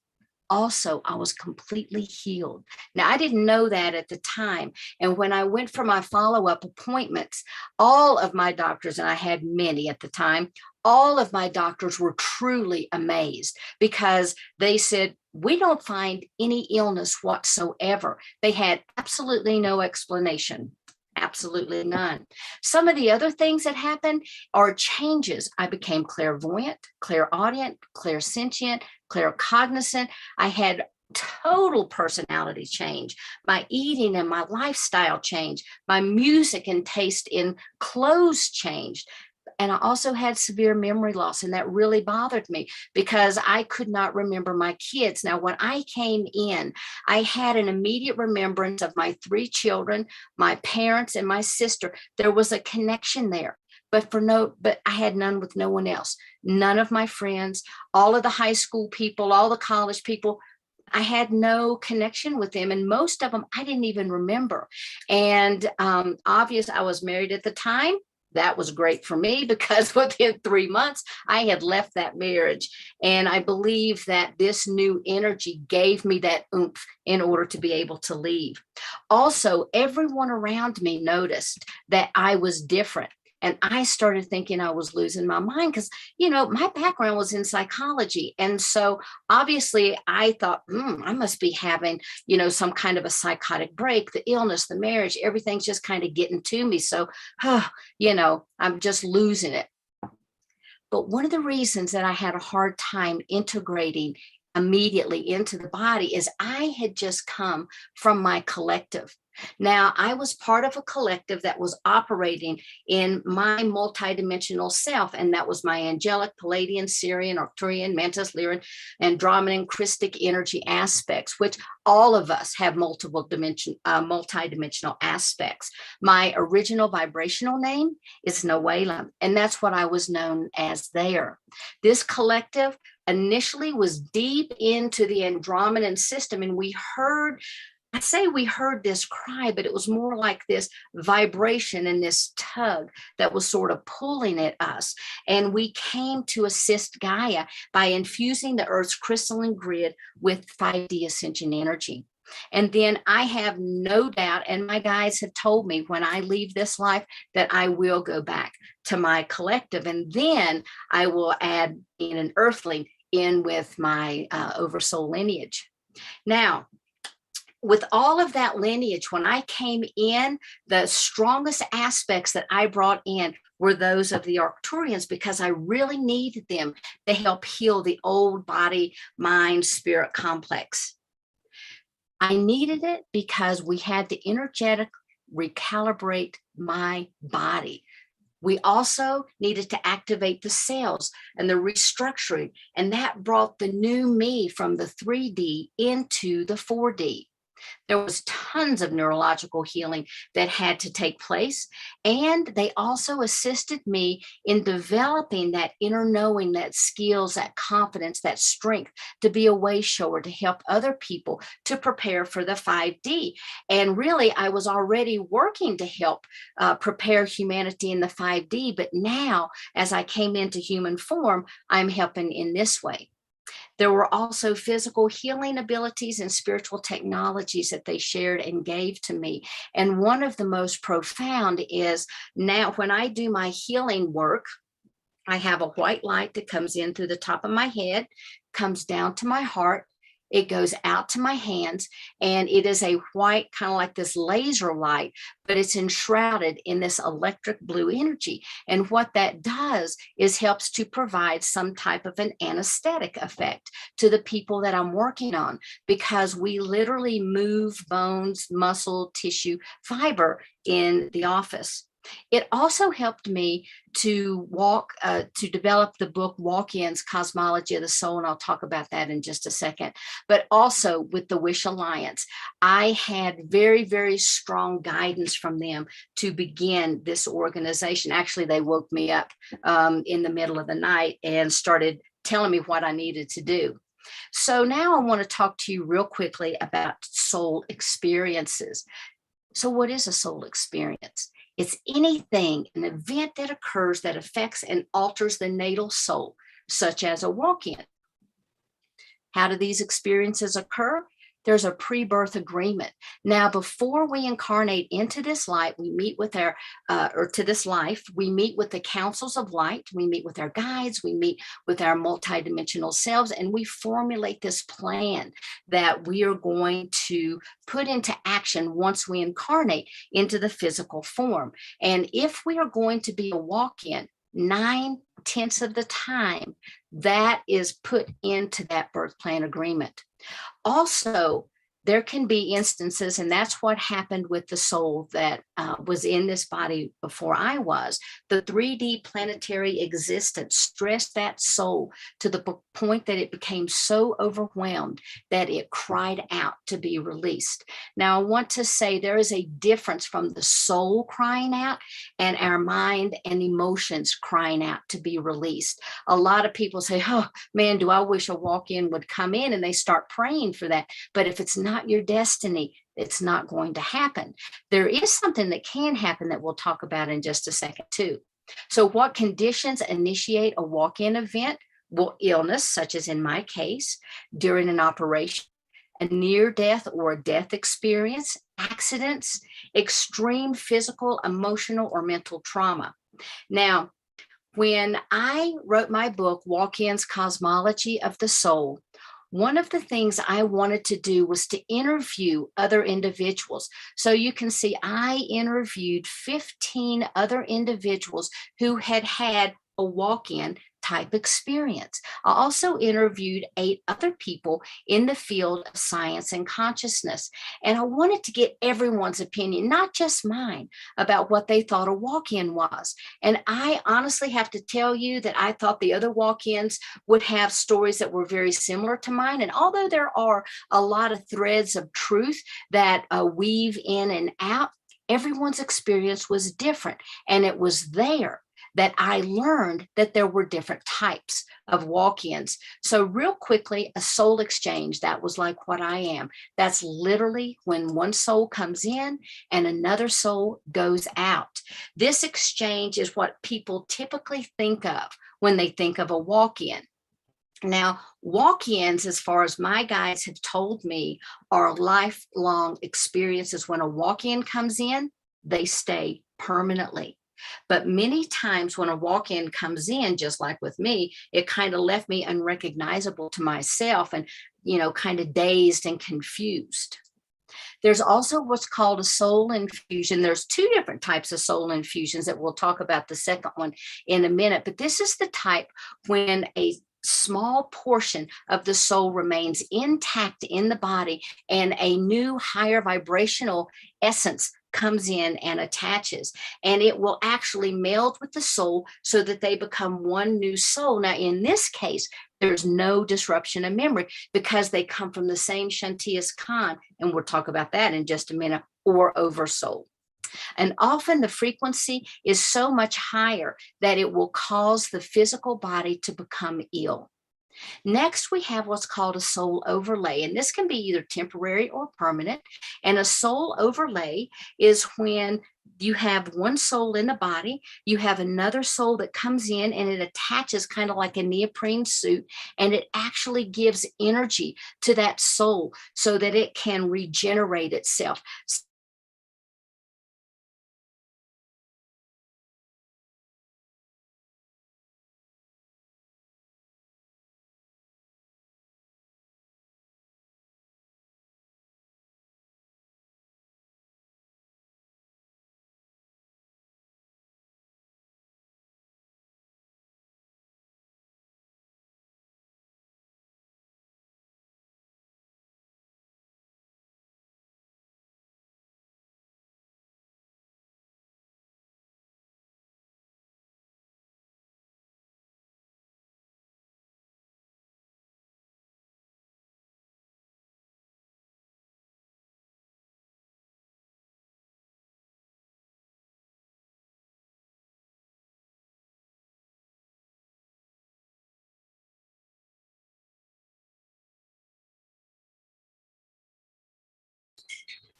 Also, I was completely healed. Now, I didn't know that at the time. And when I went for my follow-up appointments, all of my doctors, and I had many at the time, all of my doctors were truly amazed, because they said, we don't find any illness whatsoever. They had absolutely no explanation. Absolutely none. Some of the other things that happened are changes. I became clairvoyant, clairaudient, clairsentient, claircognizant. I had total personality change. My eating and my lifestyle changed. My music and taste in clothes changed. And I also had severe memory loss, and that really bothered me because I could not remember my kids. Now, when I came in, I had an immediate remembrance of my 3 children, my parents, and my sister. There was a connection there, but I had none with no one else. None of my friends, all of the high school people, all the college people. I had no connection with them, and most of them I didn't even remember. And obviously, I was married at the time. That was great for me because within 3 months, I had left that marriage. And I believe that this new energy gave me that oomph in order to be able to leave. Also, everyone around me noticed that I was different. And I started thinking I was losing my mind because, my background was in psychology. And so obviously I thought, I must be having, some kind of a psychotic break, the illness, the marriage, everything's just kind of getting to me. So, I'm just losing it. But one of the reasons that I had a hard time integrating immediately into the body is I had just come from my collective. Now, I was part of a collective that was operating in my multidimensional self, and that was my angelic, Palladian, Syrian, Arcturian, Mantis, Lyran, Andromedan, Christic energy aspects, which all of us have multidimensional aspects. My original vibrational name is Noela, and that's what I was known as there. This collective initially was deep into the Andromedan system, and we heard this cry, but it was more like this vibration and this tug that was sort of pulling at us. And we came to assist Gaia by infusing the Earth's crystalline grid with 5D Ascension energy. And then I have no doubt, and my guides have told me when I leave this life that I will go back to my collective, and then I will add in an earthling in with my oversoul lineage. Now, with all of that lineage, when I came in, the strongest aspects that I brought in were those of the Arcturians, because I really needed them to help heal the old body, mind, spirit complex. I needed it because we had to energetically recalibrate my body. We also needed to activate the cells and the restructuring, and that brought the new me from the 3D into the 4D. There was tons of neurological healing that had to take place. And they also assisted me in developing that inner knowing, that skills, that confidence, that strength to be a way shower, to help other people to prepare for the 5D. And really, I was already working to help prepare humanity in the 5D. But now, as I came into human form, I'm helping in this way. There were also physical healing abilities and spiritual technologies that they shared and gave to me. And one of the most profound is now when I do my healing work, I have a white light that comes in through the top of my head, comes down to my heart. It goes out to my hands, and it is a white, kind of like this laser light, but it's enshrouded in this electric blue energy. And what that does is helps to provide some type of an anesthetic effect to the people that I'm working on, because we literally move bones, muscle, tissue, fiber in the office. It also helped me to develop the book Walk-Ins, Cosmology of the Soul, and I'll talk about that in just a second. But also with the Wish Alliance, I had very, very strong guidance from them to begin this organization. Actually, they woke me up in the middle of the night and started telling me what I needed to do. So now I want to talk to you real quickly about soul experiences. So what is a soul experience? It's anything, an event that occurs that affects and alters the natal soul, such as a walk-in. How do these experiences occur? There's a pre-birth agreement. Now, before we incarnate into this light, we meet with to this life, we meet with the councils of light, we meet with our guides, we meet with our multidimensional selves, and we formulate this plan that we are going to put into action once we incarnate into the physical form. And if we are going to be a walk-in, 9/10 of the time, that is put into that birth plan agreement. Also, there can be instances, and that's what happened with the soul that was in this body before I was. The 3D planetary existence stressed that soul to the point that it became so overwhelmed that it cried out to be released. Now, I want to say there is a difference from the soul crying out and our mind and emotions crying out to be released. A lot of people say, oh man, do I wish a walk-in would come in, and they start praying for that. But if it's not your destiny, it's not going to happen. There is something that can happen that we'll talk about in just a second too. So what conditions initiate a walk-in event? Well, illness, such as in my case, during an operation, a near death or a death experience, accidents, extreme physical, emotional, or mental trauma. Now, when I wrote my book, Walk-Ins, Cosmology of the Soul, one of the things I wanted to do was to interview other individuals. So you can see I interviewed 15 other individuals who had had a walk-in type experience. I also interviewed 8 other people in the field of science and consciousness. And I wanted to get everyone's opinion, not just mine, about what they thought a walk-in was. And I honestly have to tell you that I thought the other walk-ins would have stories that were very similar to mine. And although there are a lot of threads of truth that weave in and out, everyone's experience was different. And it was there that I learned that there were different types of walk-ins. So real quickly, a soul exchange, that was like what I am. That's literally when one soul comes in and another soul goes out. This exchange is what people typically think of when they think of a walk-in. Now, walk-ins, as far as my guides have told me, are lifelong experiences. When a walk-in comes in, they stay permanently. But many times when a walk-in comes in, just like with me, it kind of left me unrecognizable to myself and, kind of dazed and confused. There's also what's called a soul infusion. There's 2 different types of soul infusions that we'll talk about the second one in a minute. But this is the type when a small portion of the soul remains intact in the body and a new higher vibrational essence comes in and attaches, and it will actually meld with the soul so that they become one new soul. Now, in this case, there's no disruption of memory because they come from the same Shantias Khan, and we'll talk about that in just a minute, or oversoul. And often the frequency is so much higher that it will cause the physical body to become ill. Next, we have what's called a soul overlay, and this can be either temporary or permanent. And a soul overlay is when you have one soul in the body, you have another soul that comes in and it attaches kind of like a neoprene suit, and it actually gives energy to that soul so that it can regenerate itself.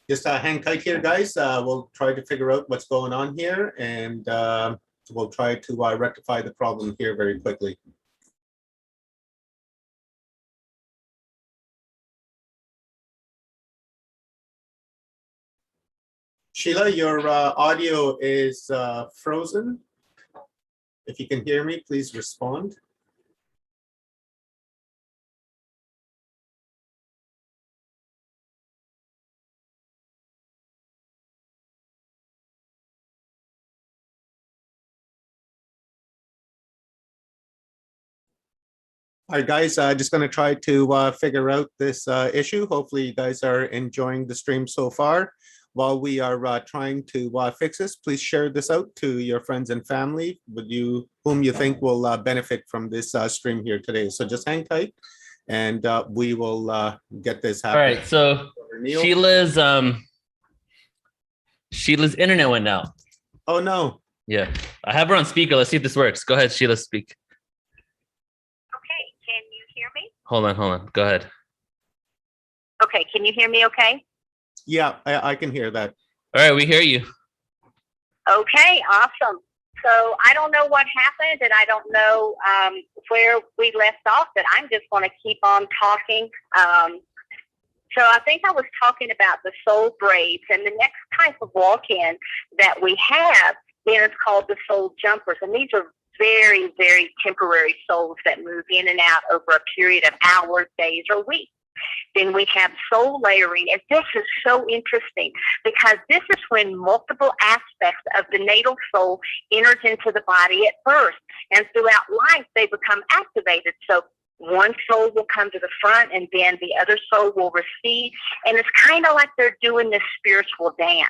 Just hang tight here, guys. We'll try to figure out what's going on here, and we'll try to rectify the problem here very quickly. Sheila, your audio is frozen. If you can hear me, please respond. All right, guys, just going to try to figure out this issue. Hopefully you guys are enjoying the stream so far. While we are trying to fix this, please share this out to your friends and family whom you think will benefit from this stream here today. So just hang tight and we will get this happening. All right, so Sheila's internet went out. Oh no. Yeah, I have her on speaker. Let's see if this works. Go ahead, Sheila, speak. Can you hear me? Hold on. Go ahead. Okay, can you hear me okay? Yeah, I can hear that. All right, we hear you. Okay, awesome. So I don't know what happened and I don't know where we left off, but I'm just going to keep on talking. So I think I was talking about the soul braids, and the next type of walk-in that we have then is called the soul jumpers. And these are very, very temporary souls that move in and out over a period of hours, days, or weeks. Then we have soul layering, and this is so interesting because this is when multiple aspects of the natal soul enters into the body at birth, and throughout life they become activated. So one soul will come to the front and then the other soul will recede, and it's kind of like they're doing this spiritual dance.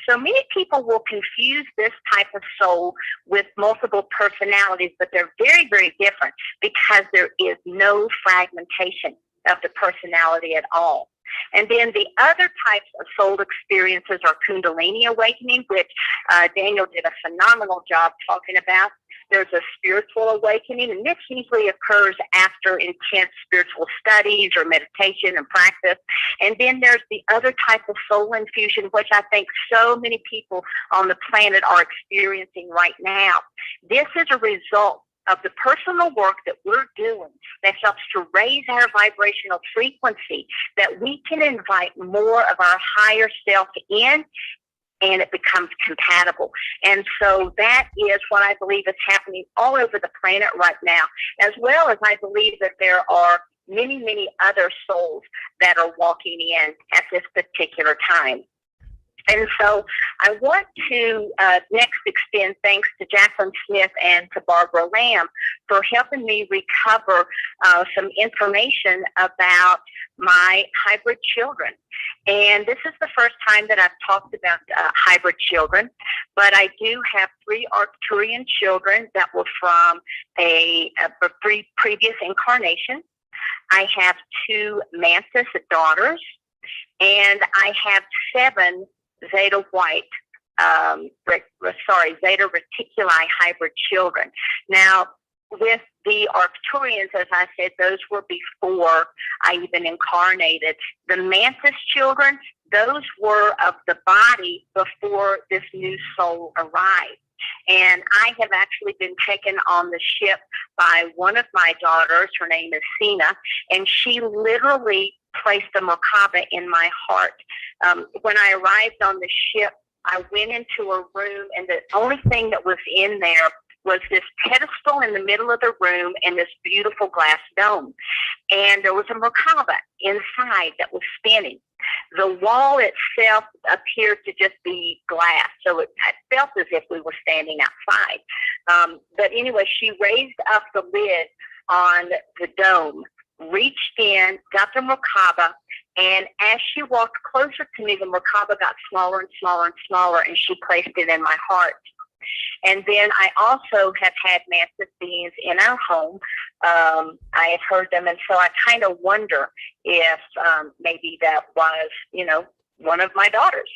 So many people will confuse this type of soul with multiple personalities, but they're very, very different because there is no fragmentation of the personality at all. And then the other types of soul experiences are Kundalini awakening, which Daniel did a phenomenal job talking about. There's a spiritual awakening, and this usually occurs after intense spiritual studies or meditation and practice. And then there's the other type of soul infusion, which I think so many people on the planet are experiencing right now. This is a result of the personal work that we're doing that helps to raise our vibrational frequency, that we can invite more of our higher self in, and it becomes compatible. And so that is what I believe is happening all over the planet right now, as well as I believe that there are many, many other souls that are walking in at this particular time. And so I want to next extend thanks to Jacqueline Smith and to Barbara Lamb for helping me recover some information about my hybrid children. And this is the first time that I've talked about hybrid children, but I do have 3 Arcturian children that were from a previous incarnation. I have 2 Mantis daughters, and I have 7 Zeta White, Zeta Reticuli hybrid children. Now, with the Arcturians, as I said, those were before I even incarnated. The Mantis children, those were of the body before this new soul arrived. And I have actually been taken on the ship by one of my daughters. Her name is Sina, and she literally placed a Merkaba in my heart. When I arrived on the ship, I went into a room, and the only thing that was in there was this pedestal in the middle of the room and this beautiful glass dome. And there was a Merkaba inside that was spinning. The wall itself appeared to just be glass, so it felt as if we were standing outside. But anyway, she raised up the lid on the dome, reached in, got the Merkaba, and as she walked closer to me, the Merkaba got smaller and smaller and smaller, and she placed it in my heart. And then I also have had Mantis beings in our home. I have heard them, and so I kind of wonder if maybe that was, one of my daughters.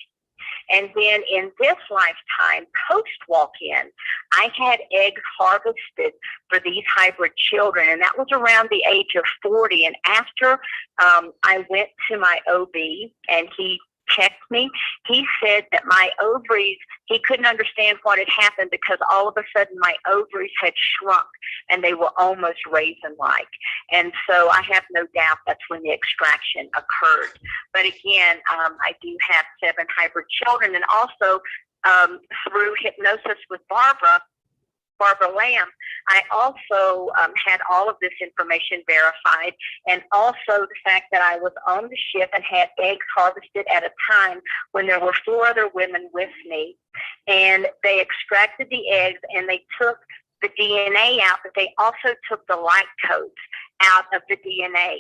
And then in this lifetime, post-walk-in, I had eggs harvested for these hybrid children, and that was around the age of 40. And after I went to my OB, and he checked me, he said that my ovaries, he couldn't understand what had happened because all of a sudden my ovaries had shrunk and they were almost raisin-like. And so I have no doubt that's when the extraction occurred. But again, I do have 7 hybrid children, and also through hypnosis with Barbara Lamb, I also had all of this information verified, and also the fact that I was on the ship and had eggs harvested at a time when there were 4 other women with me, and they extracted the eggs and they took the DNA out, but they also took the light codes out of the DNA,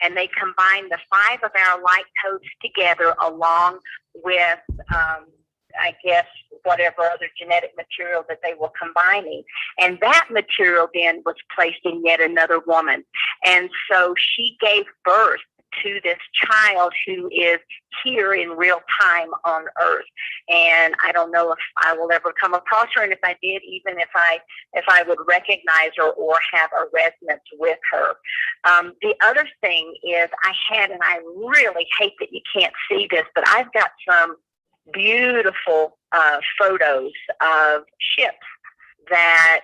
and they combined the 5 of our light codes together along with I guess, whatever other genetic material that they were combining. And that material then was placed in yet another woman. And so she gave birth to this child who is here in real time on Earth. And I don't know if I will ever come across her, and if I did, even if I would recognize her or have a resonance with her. The other thing is I had, and I really hate that you can't see this, but I've got some beautiful photos of ships that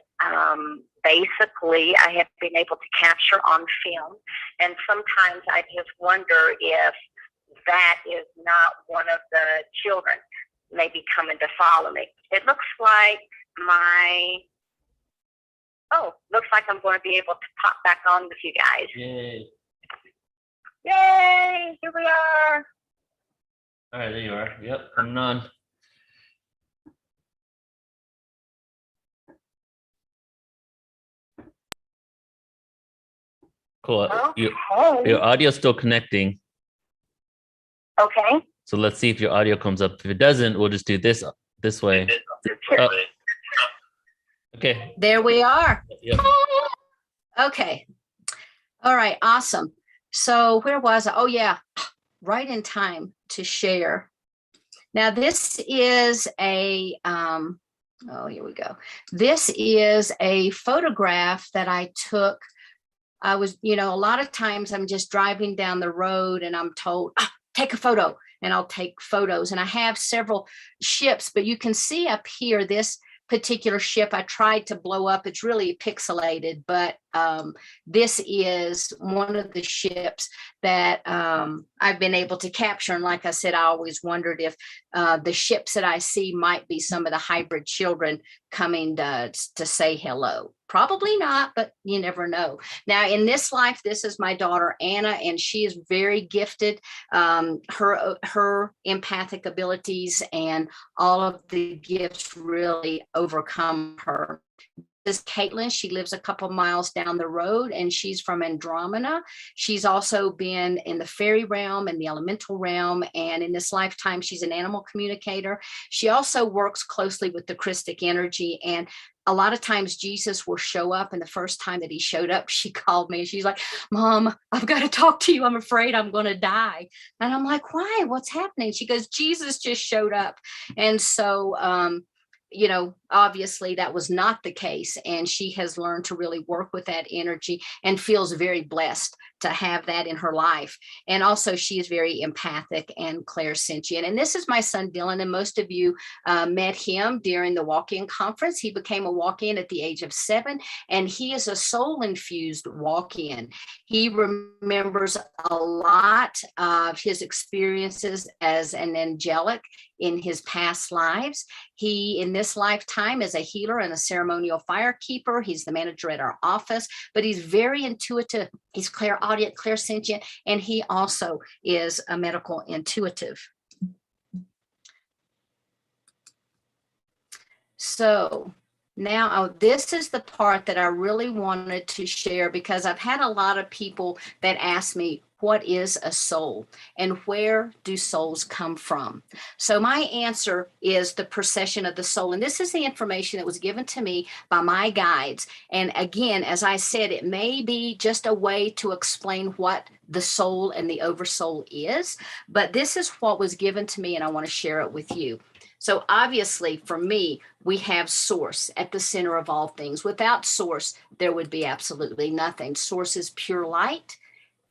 basically I have been able to capture on film. And sometimes I just wonder if that is not one of the children maybe coming to follow me. It looks like looks like I'm going to be able to pop back on with you guys. Yay. Yay, here we are. All right, there you are. Yep, coming on. Cool. Your audio's still connecting. Okay. So let's see if your audio comes up. If it doesn't, we'll just do this way. Oh. Okay. There we are. Yep. Okay. All right. Awesome. So where was I? Oh, yeah. Right in time to share. Now, this is a, here we go. This is a photograph that I took. I was, a lot of times I'm just driving down the road and I'm told, take a photo, and I'll take photos. And I have several ships, but you can see up here, this particular ship I tried to blow up. It's really pixelated, but this is one of the ships that I've been able to capture. And like I said, I always wondered if the ships that I see might be some of the hybrid children coming to say hello. Probably not, but you never know. Now, in this life, this is my daughter, Anna, and she is very gifted. Her empathic abilities and all of the gifts really overcome her. This is Caitlin. She lives a couple miles down the road, and she's from Andromeda. She's also been in the fairy realm and the elemental realm, and in this lifetime, she's an animal communicator. She also works closely with the Christic energy, and a lot of times Jesus will show up, and the first time that he showed up, she called me and she's like, Mom, I've got to talk to you. I'm afraid I'm going to die. And I'm like, why? What's happening? She goes, Jesus just showed up. And so you know, obviously that was not the case. And she has learned to really work with that energy and feels very blessed to have that in her life. And also she is very empathic and clairsentient. And this is my son, Dylan. And most of you met him during the walk-in conference. He became a walk-in at the age of 7, and he is a soul-infused walk-in. He remembers a lot of his experiences as an angelic in his past lives. He, in this lifetime, is a healer and a ceremonial firekeeper. He's the manager at our office, but he's very intuitive. He's clairaudient, clairsentient, and he also is a medical intuitive. So now this is the part that I really wanted to share, because I've had a lot of people that ask me, what is a soul and where do souls come from? So my answer is the procession of the soul. And this is the information that was given to me by my guides. And again, as I said, it may be just a way to explain what the soul and the oversoul is, but this is what was given to me and I want to share it with you. So obviously for me, we have source at the center of all things. Without source, there would be absolutely nothing. Source is pure light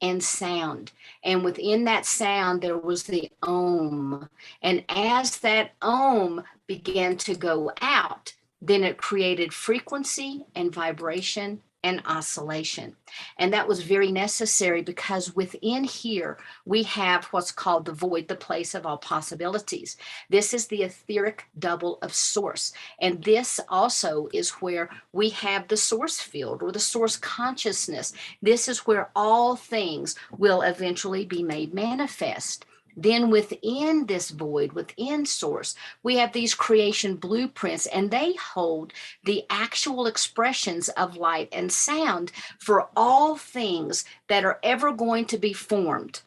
and sound. And within that sound, there was the Om. And as that Om began to go out, then it created frequency and vibration and oscillation. And that was very necessary, because within here, we have what's called the void, the place of all possibilities. This is the etheric double of source. And this also is where we have the source field or the source consciousness. This is where all things will eventually be made manifest. Then within this void, within source, we have these creation blueprints, and they hold the actual expressions of light and sound for all things that are ever going to be formed.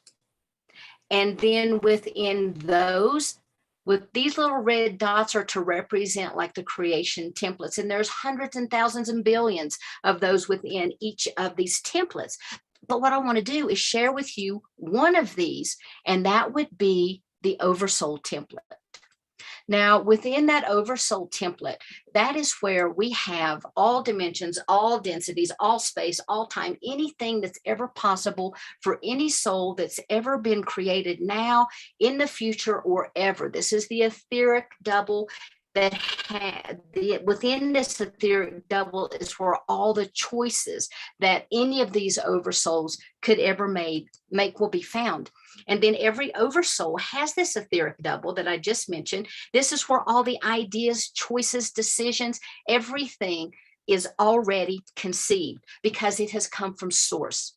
And then within those, with these little red dots are to represent like the creation templates. And there's hundreds and thousands and billions of those within each of these templates. But what I want to do is share with you one of these, and that would be the Oversoul template. Now, within that Oversoul template, that is where we have all dimensions, all densities, all space, all time, anything that's ever possible for any soul that's ever been created now, in the future, or ever. This is the etheric double that had within this etheric double is where all the choices that any of these oversouls could ever make will be found. And then every oversoul has this etheric double that I just mentioned. This is where all the ideas, choices, decisions, everything is already conceived, because it has come from source.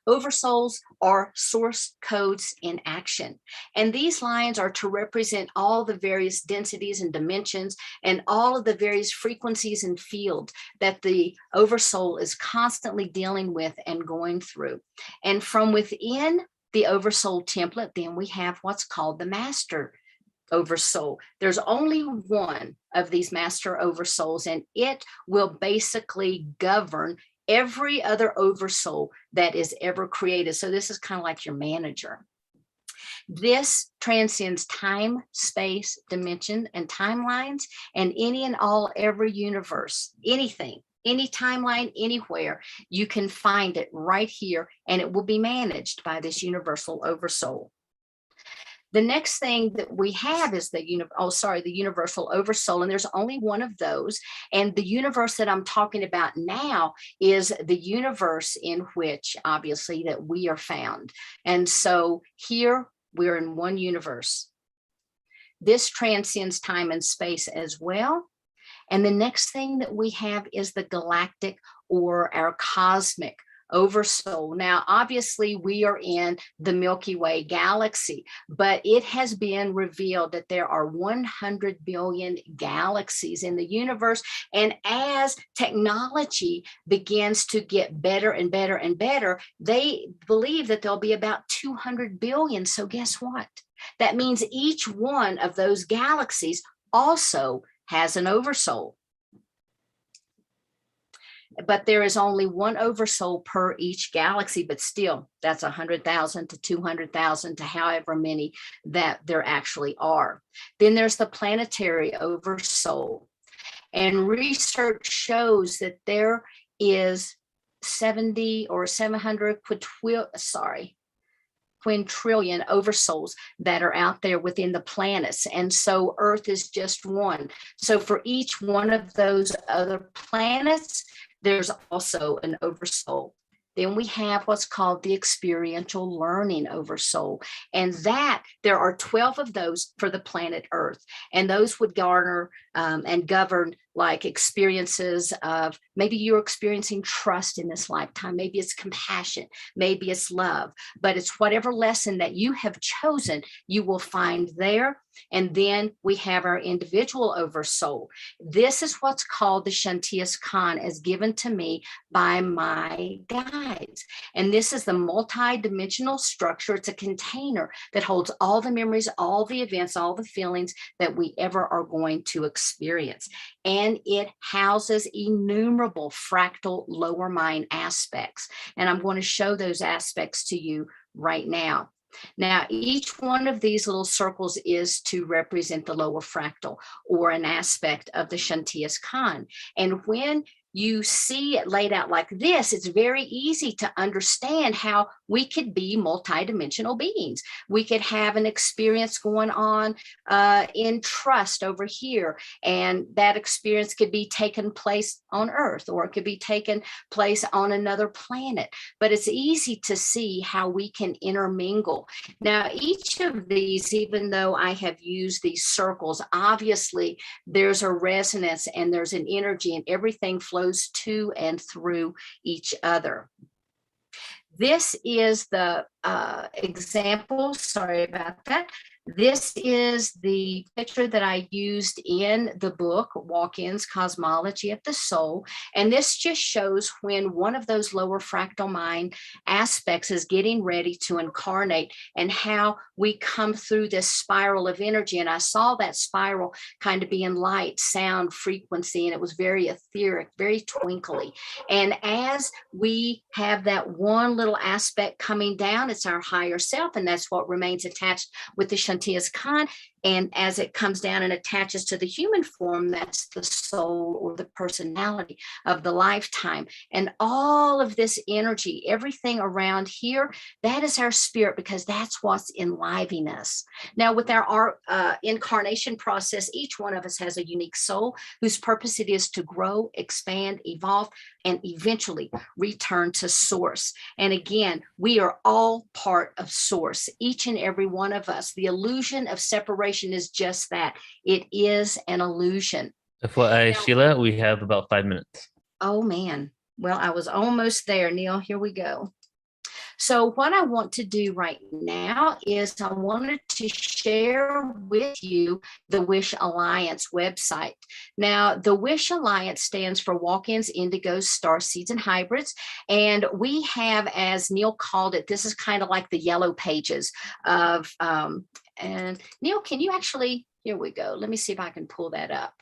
Oversouls are source codes in action. And these lines are to represent all the various densities and dimensions and all of the various frequencies and fields that the oversoul is constantly dealing with and going through. And from within the oversoul template, then we have what's called the master oversoul. There's only one of these master oversouls, and it will basically govern every other oversoul that is ever created. So this is kind of like your manager. This transcends time, space, dimension, and timelines, and any and all, every universe, anything, any timeline, anywhere, you can find it right here, and it will be managed by this universal oversoul. The next thing that we have is the universal oversoul, and there's only one of those. And the universe that I'm talking about now is the universe in which, obviously, that we are found. And so here we're in one universe. This transcends time and space as well. And the next thing that we have is the galactic or our cosmic oversoul. Now, obviously, we are in the Milky Way galaxy, but it has been revealed that there are 100 billion galaxies in the universe. And as technology begins to get better and better and better, they believe that there'll be about 200 billion. So guess what? That means each one of those galaxies also has an oversoul. but there is only one oversoul per each galaxy, but still that's 100,000 to 200,000 to however many that there actually are. Then there's the planetary oversoul. And research shows that there is 70 or 700 quintillion oversouls that are out there within the planets. And so Earth is just one. So for each one of those other planets, there's also an oversoul. Then we have what's called the experiential learning oversoul. And that there are 12 of those for the planet Earth. And those would garner and govern like experiences of maybe you're experiencing trust in this lifetime. Maybe it's compassion, maybe it's love, but it's whatever lesson that you have chosen, you will find there. And then we have our individual oversoul. This is what's called the Shantias Khan, as given to me by my guides. And this is the multi-dimensional structure. It's a container that holds all the memories, all the events, all the feelings that we ever are going to experience. And it houses innumerable fractal lower mind aspects. And I'm going to show those aspects to you right now. Now, each one of these little circles is to represent the lower fractal or an aspect of the Shantias Khan. And when you see it laid out like this, it's very easy to understand how we could be multidimensional beings. We could have an experience going on in trust over here, and that experience could be taken place on Earth, or it could be taken place on another planet. But it's easy to see how we can intermingle. Now, each of these, even though I have used these circles, obviously there's a resonance and there's an energy, and everything flows to and through each other. This is the example. Sorry about that. This is the picture that I used in the book, Walk-ins, Cosmology of the Soul. And this just shows when one of those lower fractal mind aspects is getting ready to incarnate and how we come through this spiral of energy. And I saw that spiral kind of being light, sound, frequency, and it was very etheric, very twinkly. And as we have that one little aspect coming down, it's our higher self, and that's what remains attached with the Shantias Khan. And as it comes down and attaches to the human form, that's the soul or the personality of the lifetime. And all of this energy, everything around here, that is our spirit, because that's what's enlivening us. Now, with our incarnation process, each one of us has a unique soul whose purpose it is to grow, expand, evolve, and eventually return to source. And again, we are all part of source, each and every one of us. The illusion of separation is just that. It is an illusion. FYI, Sheila, we have about 5 minutes. Oh, man. Well, I was almost there, Neil. Here we go. So what I want to do right now is I wanted to share with you the Wish Alliance website. Now, the Wish Alliance stands for Walk-ins, Indigos, Starseeds, and Hybrids. And we have, as Neil called it, this is kind of like the yellow pages of, and Neil, can you actually, here we go. Let me see if I can pull that up.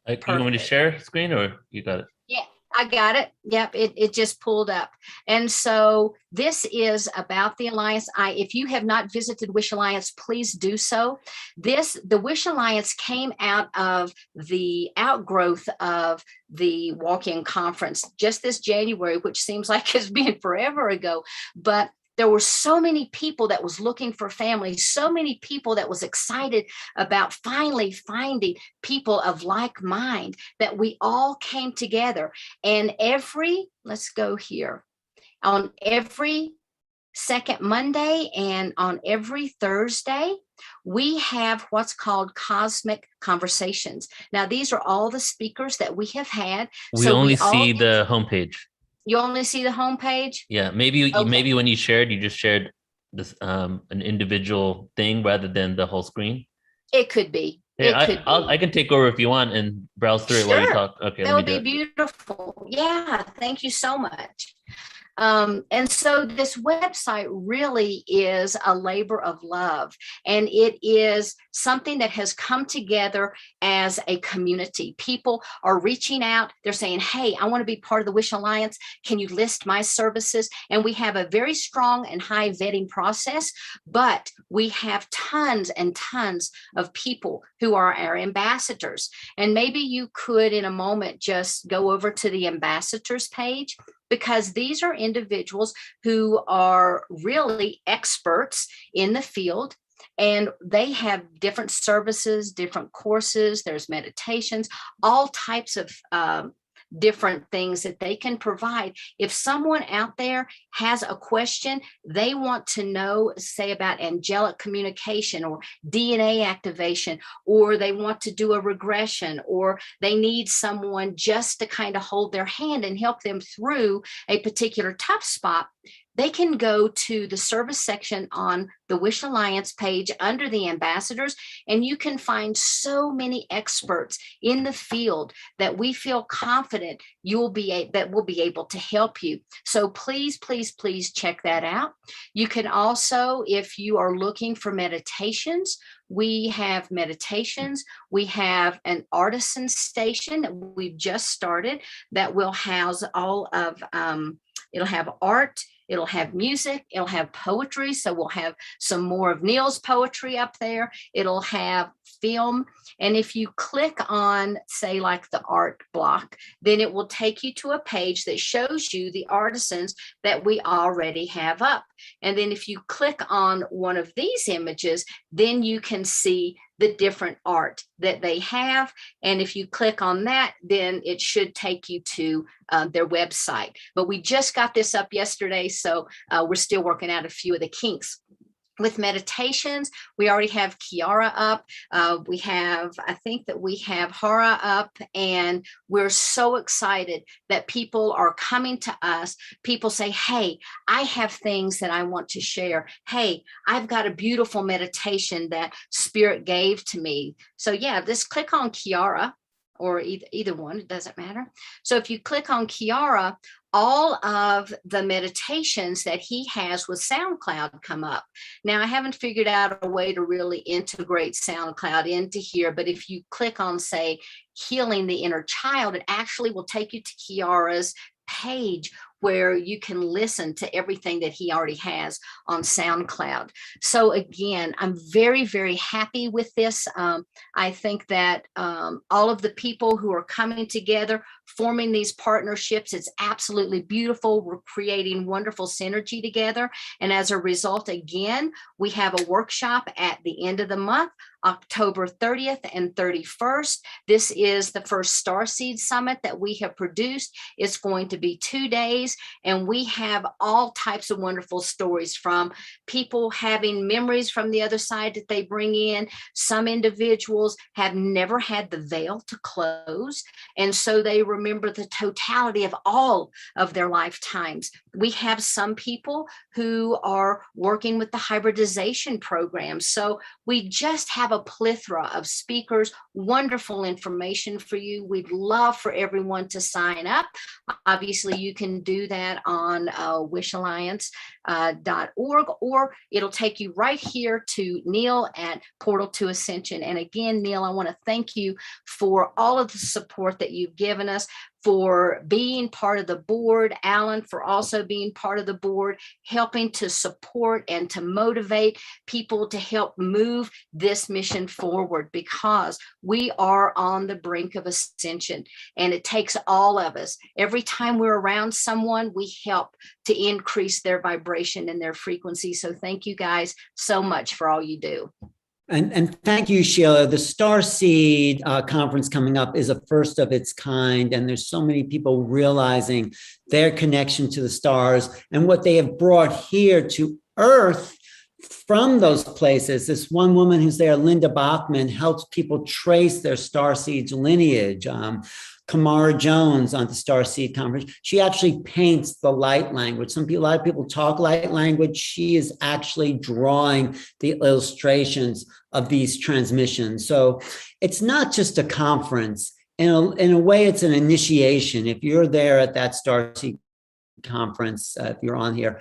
You want me to share screen, or you got it? Yeah. I got it. Yep, it just pulled up. And so this is about the Alliance. If you have not visited Wish Alliance, please do so. The Wish Alliance came out of the outgrowth of the walk-in conference just this January, which seems like it's been forever ago. But there were so many people that was looking for family, so many people that was excited about finally finding people of like mind, that we all came together. And let's go here, on every second Monday and on every Thursday, we have what's called Cosmic Conversations. Now, these are all the speakers that we have had. We only see the homepage. You only see the homepage? Yeah, maybe when you shared, you just shared this an individual thing rather than the whole screen. It could be. Yeah, I can take over if you want and browse through it while you talk. Okay, that would be beautiful. Yeah, thank you so much. And so this website really is a labor of love, and it is something that has come together as a community. People are reaching out. They're saying, hey, I want to be part of the Wish Alliance. Can you list my services? And we have a very strong and high vetting process, but we have tons and tons of people who are our ambassadors. And maybe you could, in a moment, just go over to the ambassadors page, because these are individuals who are really experts in the field, and they have different services, different courses, there's meditations, all types of different things that they can provide. If someone out there has a question, they want to know, say, about angelic communication or DNA activation, or they want to do a regression, or they need someone just to kind of hold their hand and help them through a particular tough spot, they can go to the service section on the Wish Alliance page under the ambassadors, and you can find so many experts in the field that we feel confident will be able to help you. So please, please, please check that out. You can also, if you are looking for meditations, we have meditations. We have an artisan station that we've just started that will house all of, it'll have art, it'll have music, it'll have poetry. So we'll have some more of Neil's poetry up there. It'll have film. And if you click on, say, like the art block, then it will take you to a page that shows you the artisans that we already have up. And then if you click on one of these images, then you can see the different art that they have. And if you click on that, then it should take you to their website. But we just got this up yesterday, so we're still working out a few of the kinks. With meditations, we already have Kiara up. I think that we have Hara up, and we're so excited that people are coming to us. People say, hey, I have things that I want to share. Hey, I've got a beautiful meditation that Spirit gave to me. So yeah, just click on Kiara, or either one, it doesn't matter. So if you click on Kiara, all of the meditations that he has with SoundCloud come up. Now, I haven't figured out a way to really integrate SoundCloud into here, but if you click on, say, Healing the Inner Child, it actually will take you to Kiara's page where you can listen to everything that he already has on SoundCloud. So again, I'm very, very happy with this. I think that all of the people who are coming together, forming these partnerships, it's absolutely beautiful. We're creating wonderful synergy together. And as a result, again, we have a workshop at the end of the month, October 30th and 31st. This is the first Starseed Summit that we have produced. It's going to be 2 days, and we have all types of wonderful stories, from people having memories from the other side that they bring in. Some individuals have never had the veil to close, and so they remember the totality of all of their lifetimes. We have some people who are working with the hybridization program. So we just have a plethora of speakers, wonderful information for you. We'd love for everyone to sign up. Obviously, you can do that on wishalliance.org, or it'll take you right here to Neil at Portal to Ascension. And again, Neil, I want to thank you for all of the support that you've given us, for being part of the board, Alan, for also being part of the board, helping to support and to motivate people to help move this mission forward, because we are on the brink of ascension, and it takes all of us. Every time we're around someone, we help to increase their vibration and their frequency. So thank you guys so much for all you do. And thank you, Sheila. The Starseed conference coming up is a first of its kind, and there's so many people realizing their connection to the stars and what they have brought here to Earth from those places. This one woman who's there, Linda Bachman, helps people trace their Starseed's lineage. Kamara Jones on the Starseed Conference, she actually paints the light language. A lot of people talk light language. She is actually drawing the illustrations of these transmissions. So it's not just a conference. In a way, it's an initiation. If you're there at that Starseed conference, if you're on here,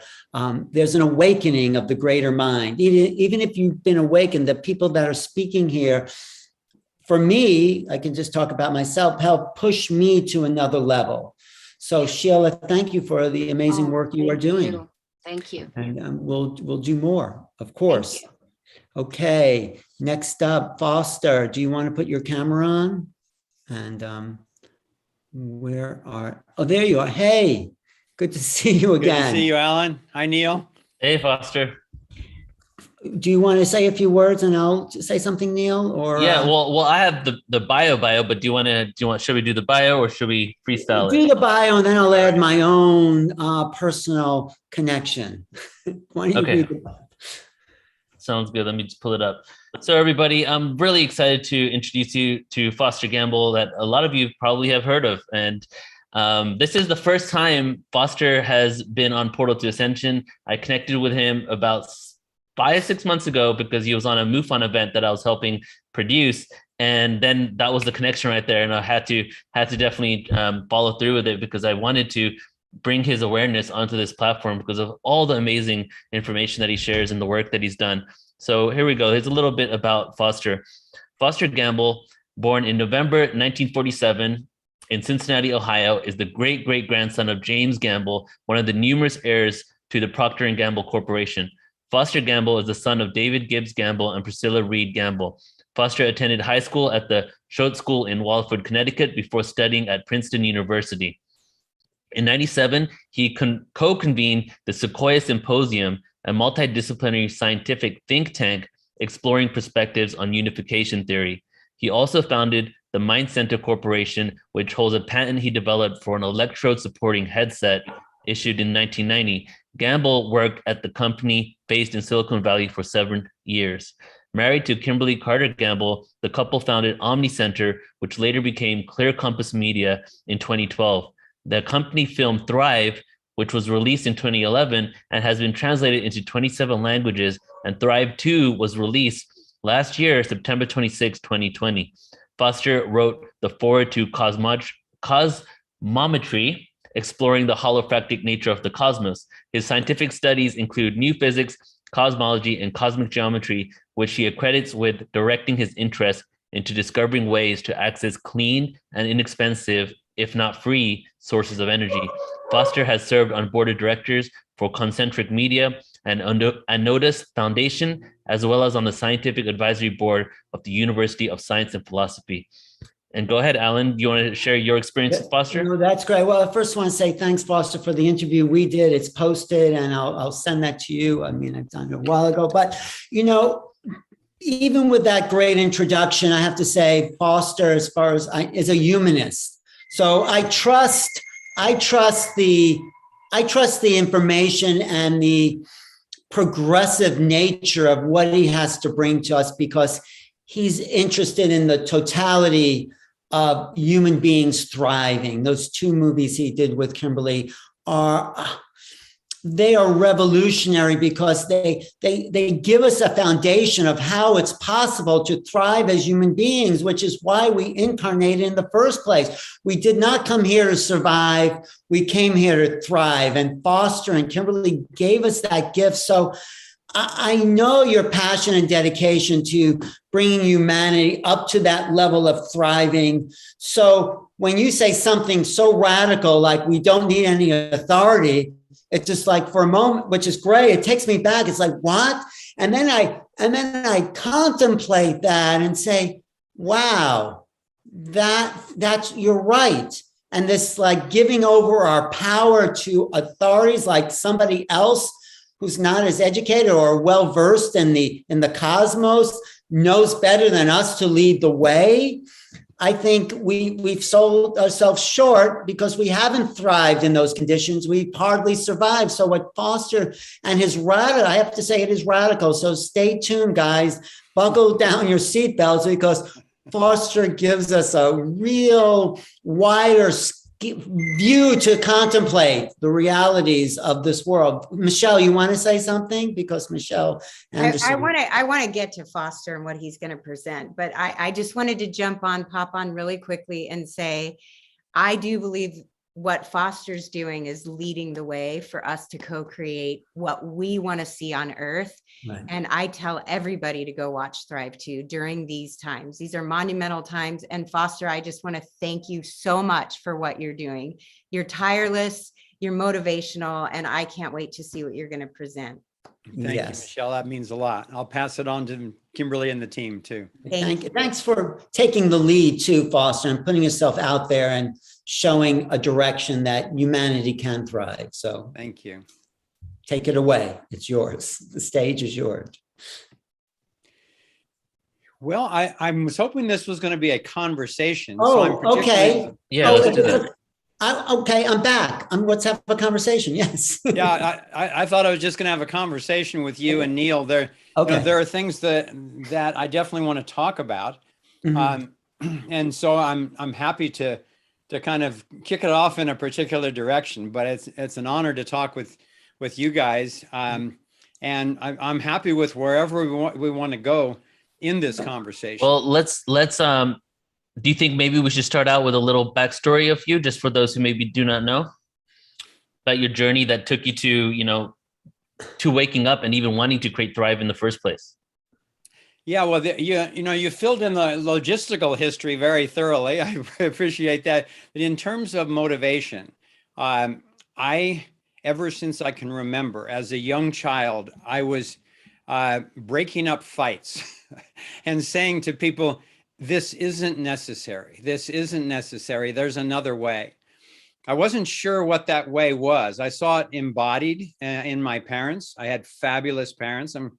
there's an awakening of the greater mind. Even if you've been awakened, the people that are speaking here, for me, I can just talk about myself, help push me to another level. So Sheila, thank you for the amazing work you are doing. Thank you. And we'll do more, of course. Okay, next up, Foster, do you want to put your camera on? And there you are. Hey, good to see you again. Good to see you, Alan. Hi, Neil. Hey, Foster. Do you want to say a few words and I'll say something, Neil? Or yeah, well, I have the bio, but should we do the bio or should we freestyle do it? the bio and then I'll add my own personal connection. Why don't you Okay. do the bio? Sounds good. Let me just pull it up. So everybody, I'm really excited to introduce you to Foster Gamble that a lot of you probably have heard of. And this is the first time Foster has been on Portal to Ascension. I connected with him about 5-6 months ago because he was on a MUFON event that I was helping produce. And then that was the connection right there. And I had to definitely follow through with it because I wanted to bring his awareness onto this platform because of all the amazing information that he shares and the work that he's done. So here we go. Here's a little bit about Foster. Foster Gamble, born in November 1947 in Cincinnati, Ohio, is the great-great-grandson of James Gamble, one of the numerous heirs to the Procter & Gamble Corporation. Foster Gamble is the son of David Gibbs Gamble and Priscilla Reed Gamble. Foster attended high school at the Choate School in Wallingford, Connecticut, before studying at Princeton University. In 1997, he co-convened the Sequoia Symposium, a multidisciplinary scientific think tank exploring perspectives on unification theory. He also founded the Mind Center Corporation, which holds a patent he developed for an electrode-supporting headset issued in 1990. Gamble worked at the company based in Silicon Valley for 7 years. Married to Kimberly Carter Gamble, the couple founded Omni Center, which later became Clear Compass Media in 2012. The company film Thrive, which was released in 2011 and has been translated into 27 languages, and Thrive 2 was released last year, September 26, 2020. Foster wrote The Foreword to Cosmometry, exploring the holographic nature of the cosmos. His scientific studies include new physics, cosmology, and cosmic geometry, which he accredits with directing his interest into discovering ways to access clean and inexpensive, if not free, sources of energy. Foster has served on board of directors for Concentric Media and Anotis Foundation, as well as on the scientific advisory board of the University of Science and Philosophy. And go ahead, Alan, do you want to share your experience with Foster? No, that's great. Well, I first want to say thanks, Foster, for the interview we did. It's posted and I'll send that to you. I mean, I've done it a while ago, but even with that great introduction, I have to say Foster, as far as is a humanist. So I trust the information and the progressive nature of what he has to bring to us because he's interested in the totality of human beings thriving. Those 2 movies he did with Kimberly are revolutionary because they give us a foundation of how it's possible to thrive as human beings, which is why we incarnated in the first place. We did not come here to survive. We came here to thrive. And Foster and Kimberly gave us that gift. So I know your passion and dedication to bringing humanity up to that level of thriving. So when you say something so radical, like we don't need any authority, it's just like for a moment, which is great. It takes me back. It's like, what? And then I contemplate that and say, wow, that's you're right. And this like giving over our power to authorities like somebody else who's not as educated or well-versed in the cosmos knows better than us to lead the way. I think we've sold ourselves short because we haven't thrived in those conditions. We've hardly survived. So what Foster and his radical, I have to say it is radical. So stay tuned, guys. Buckle down your seatbelts because Foster gives us a real wider view to contemplate the realities of this world. Michelle, you want to say something? Because Michelle Anderson. I want to get to Foster and what he's going to present, but I just wanted to pop on really quickly and say, I do believe what Foster's doing is leading the way for us to co-create what we want to see on Earth. Right. And I tell everybody to go watch Thrive 2 during these times. These are monumental times. And Foster, I just want to thank you so much for what you're doing. You're tireless, you're motivational, and I can't wait to see what you're going to present. Thank you, Michelle. That means a lot. I'll pass it on to Kimberly and the team too. Thank you. Thanks for taking the lead too, Foster, and putting yourself out there and showing a direction that humanity can thrive. So thank you. Take it away. It's yours. The stage is yours. Well, I was hoping this was going to be a conversation. Oh, okay. Yeah, let's do that. Okay, I'm back. Let's have a conversation. Yes. Yeah, I thought I was just going to have a conversation with you and Neil. There are things that I definitely want to talk about, and so I'm happy to kind of kick it off in a particular direction. But it's an honor to talk with you guys, and I'm happy with wherever we want to go in this conversation. Well, let's do you think maybe we should start out with a little backstory of you, just for those who maybe do not know about your journey that took you to, to waking up and even wanting to create Thrive in the first place? Yeah, well, you filled in the logistical history very thoroughly. I appreciate that. But in terms of motivation, ever since I can remember, as a young child, I was breaking up fights and saying to people, this isn't necessary. This isn't necessary. There's another way. I wasn't sure what that way was. I saw it embodied in my parents. I had fabulous parents, I'm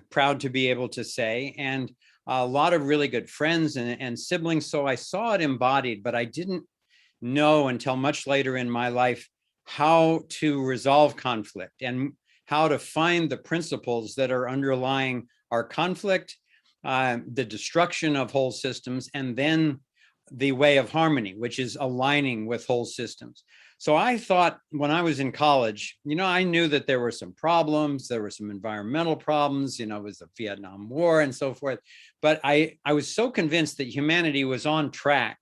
proud to be able to say, and a lot of really good friends and siblings. So I saw it embodied, but I didn't know until much later in my life how to resolve conflict and how to find the principles that are underlying our conflict, the destruction of whole systems, and then the way of harmony, which is aligning with whole systems. So I thought when I was in college, I knew that there were some problems, there were some environmental problems, it was the Vietnam War and so forth. But I was so convinced that humanity was on track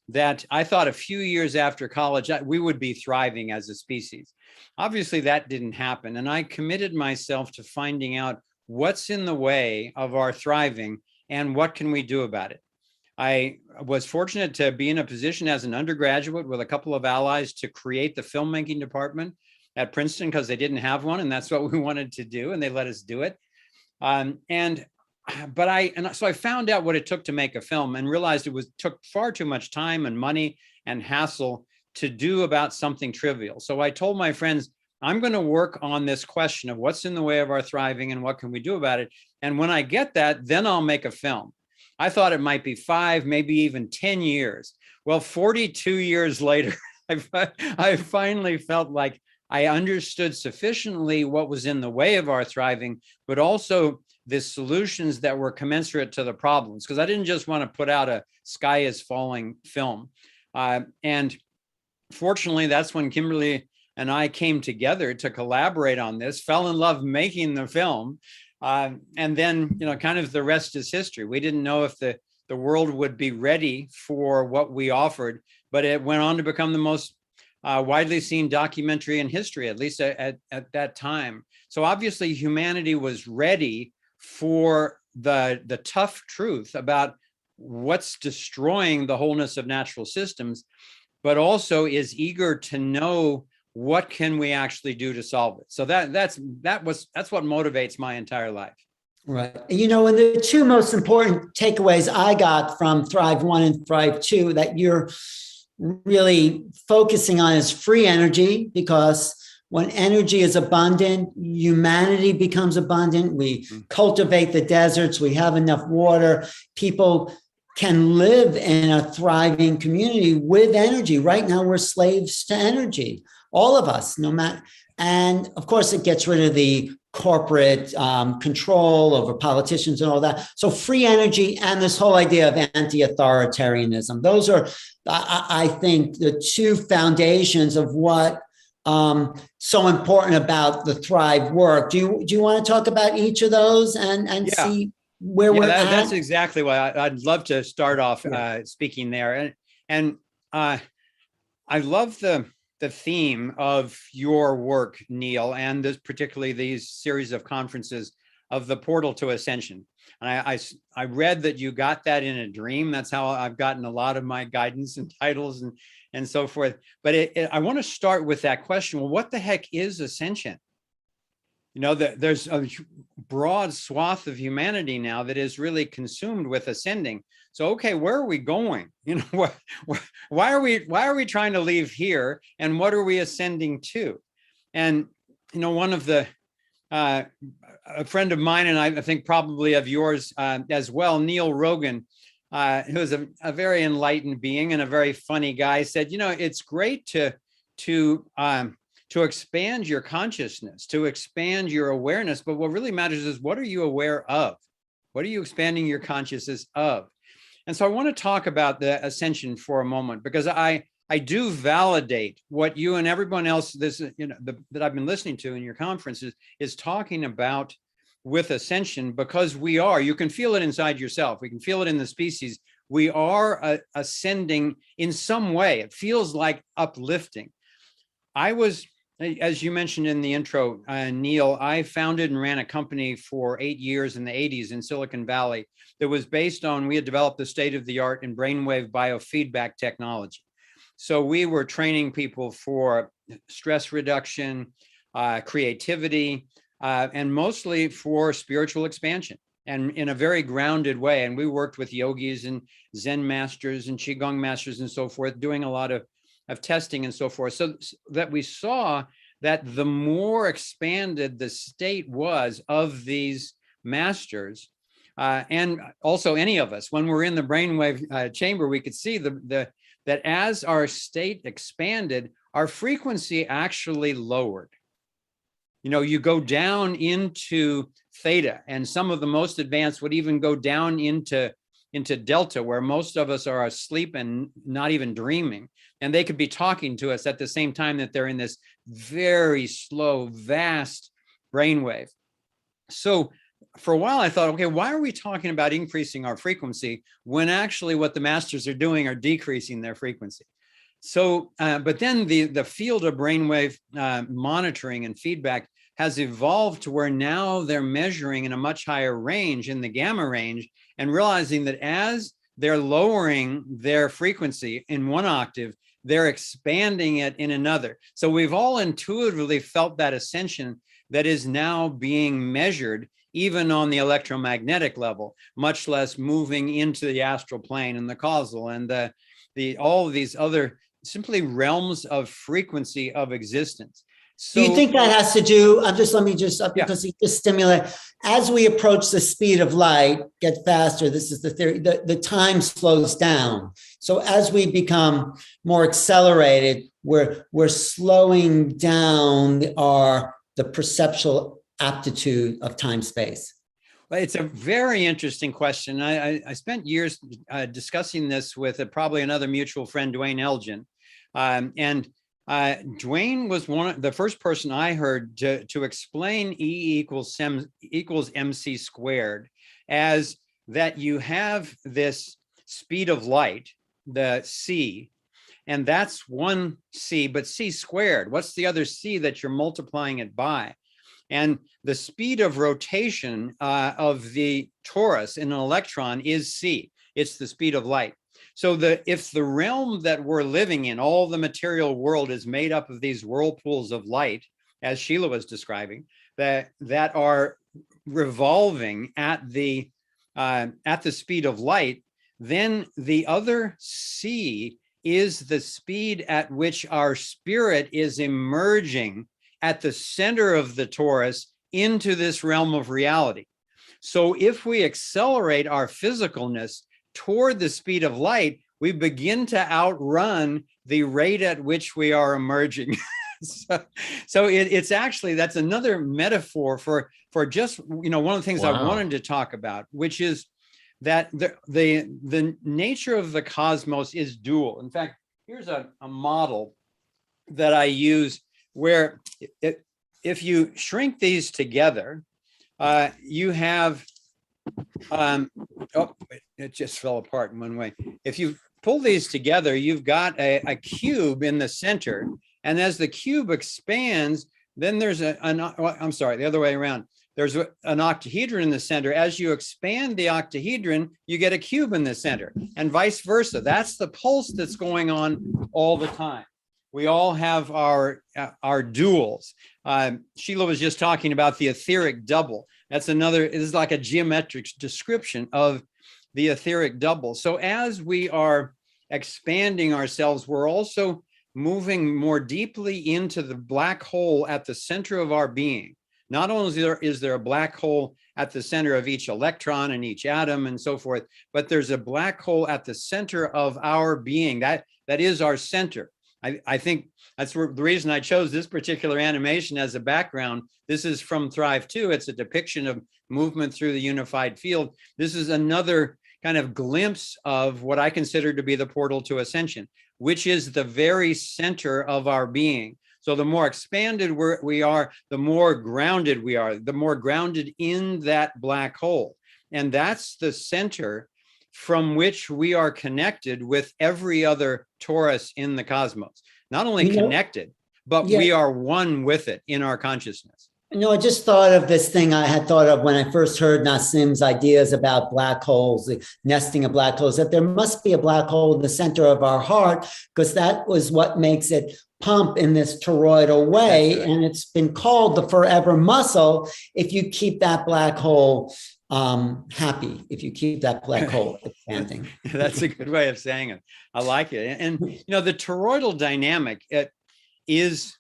that I thought a few years after college, we would be thriving as a species. Obviously, that didn't happen. And I committed myself to finding out what's in the way of our thriving and what can we do about it. I was fortunate to be in a position as an undergraduate with a couple of allies to create the filmmaking department at Princeton because they didn't have one, and that's what we wanted to do, and they let us do it. So I found out what it took to make a film and realized it took far too much time and money and hassle to do about something trivial. So I told my friends, I'm going to work on this question of what's in the way of our thriving and what can we do about it. And when I get that, then I'll make a film. I thought it might be 5, maybe even 10 years. Well, 42 years later, I finally felt like I understood sufficiently what was in the way of our thriving, but also the solutions that were commensurate to the problems, because I didn't just want to put out a sky is falling film. And fortunately, that's when Kimberly and I came together to collaborate on this, fell in love making the film. And then, kind of the rest is history. We didn't know if the world would be ready for what we offered, but it went on to become the most widely seen documentary in history, at least at that time. So obviously humanity was ready for the tough truth about what's destroying the wholeness of natural systems, but also is eager to know what can we actually do to solve it. So that's what motivates my entire life. Right. And the two most important takeaways I got from Thrive 1 and Thrive 2 that you're really focusing on is free energy, because when energy is abundant, humanity becomes abundant. We cultivate the deserts, we have enough water, people can live in a thriving community with energy. Right now, we're slaves to energy, all of us, no matter. And of course, it gets rid of the corporate control over politicians and all that. So free energy and this whole idea of anti-authoritarianism, those are, I think, the two foundations of what so important about the Thrive work. Do you want to talk about each of those and see where we're at? That's exactly why I'd love to start off speaking there. And I I love the theme of your work, Neil, and this particularly these series of conferences of the portal to ascension. And I read that you got that in a dream. That's how I've gotten a lot of my guidance and titles and so forth. But I want to start with that question. Well, what the heck is ascension? You know, there's a broad swath of humanity now that is really consumed with ascending. So, okay, where are we going? You know, why are we trying to leave here, and what are we ascending to? And you know, one of the a friend of mine, and I think probably of yours as well, Neil Rogan, who is a very enlightened being and a very funny guy, said, you know, it's great to expand your consciousness, to expand your awareness. But what really matters is, what are you aware of? What are you expanding your consciousness of? And so I want to talk about the ascension for a moment, because I do validate what you and everyone else that I've been listening to in your conferences is talking about with ascension, because you can feel it inside yourself. We can feel it in the species. We are ascending in some way. It feels like uplifting. I was, as you mentioned in the intro, Neil, I founded and ran a company for 8 years in the 80s in Silicon Valley that was based on, we had developed the state-of-the-art in brainwave biofeedback technology. So we were training people for stress reduction, creativity, and mostly for spiritual expansion, and in a very grounded way. And we worked with yogis and Zen masters and Qigong masters and so forth, doing a lot of testing and so forth, so that we saw that the more expanded the state was of these masters, and also any of us, when we're in the brainwave chamber, we could see that as our state expanded, our frequency actually lowered. You know, you go down into theta, and some of the most advanced would even go down into delta, where most of us are asleep and not even dreaming. And they could be talking to us at the same time that they're in this very slow, vast brainwave. So for a while, I thought, okay, why are we talking about increasing our frequency when actually what the masters are doing are decreasing their frequency? So, but then the field of brainwave monitoring and feedback has evolved to where now they're measuring in a much higher range, in the gamma range, and realizing that as they're lowering their frequency in one octave, they're expanding it in another. So we've all intuitively felt that ascension that is now being measured even on the electromagnetic level, much less moving into the astral plane and the causal and all of these other simply realms of frequency of existence. So, do you think that has to do, because you just stimulate, as we approach the speed of light, get faster, this is the theory, the time slows down. So as we become more accelerated, we're slowing down the perceptual aptitude of time space. Well, it's a very interesting question. I spent years discussing this with probably another mutual friend, Dwayne Elgin. Dwayne was the first person I heard to explain E equals MC squared as that you have this speed of light, the C, and that's one C, but C squared. What's the other C that you're multiplying it by? And the speed of rotation of the torus in an electron is C. It's the speed of light. So if the realm that we're living in, all the material world is made up of these whirlpools of light, as Sheila was describing, that are revolving at the speed of light, then the other C is the speed at which our spirit is emerging at the center of the torus into this realm of reality. So if we accelerate our physicalness toward the speed of light, we begin to outrun the rate at which we are emerging. so it's actually, that's another metaphor for just, one of the things I wanted to talk about, which is that the nature of the cosmos is dual. In fact, here's a model that I use where if you shrink these together, you have, it just fell apart in one way. If you pull these together, you've got a cube in the center. And as the cube expands, then there's I'm sorry, the other way around. There's an octahedron in the center. As you expand the octahedron, you get a cube in the center, and vice versa. That's the pulse that's going on all the time. We all have our duals. Sheila was just talking about the etheric double. That's another, it is like a geometric description of the etheric double. So as we are expanding ourselves, we're also moving more deeply into the black hole at the center of our being. Not only is there a black hole at the center of each electron and each atom and so forth, but there's a black hole at the center of our being. That is our center. I think that's the reason I chose this particular animation as a background. This is from Thrive 2. It's a depiction of movement through the unified field. This is another kind of glimpse of what I consider to be the portal to ascension, which is the very center of our being. So the more expanded we are, the more grounded we are, the more grounded in that black hole. And that's the center from which we are connected with every other torus in the cosmos. Not only connected, but we are one with it in our consciousness. No, I just thought of this thing I had thought of when I first heard Nassim's ideas about black holes, the nesting of black holes, that there must be a black hole in the center of our heart, because that was what makes it pump in this toroidal way. Right. And it's been called the forever muscle if you keep that black hole happy, if you keep that black hole expanding. That's a good way of saying it. I like it. And you know, the toroidal dynamic, it is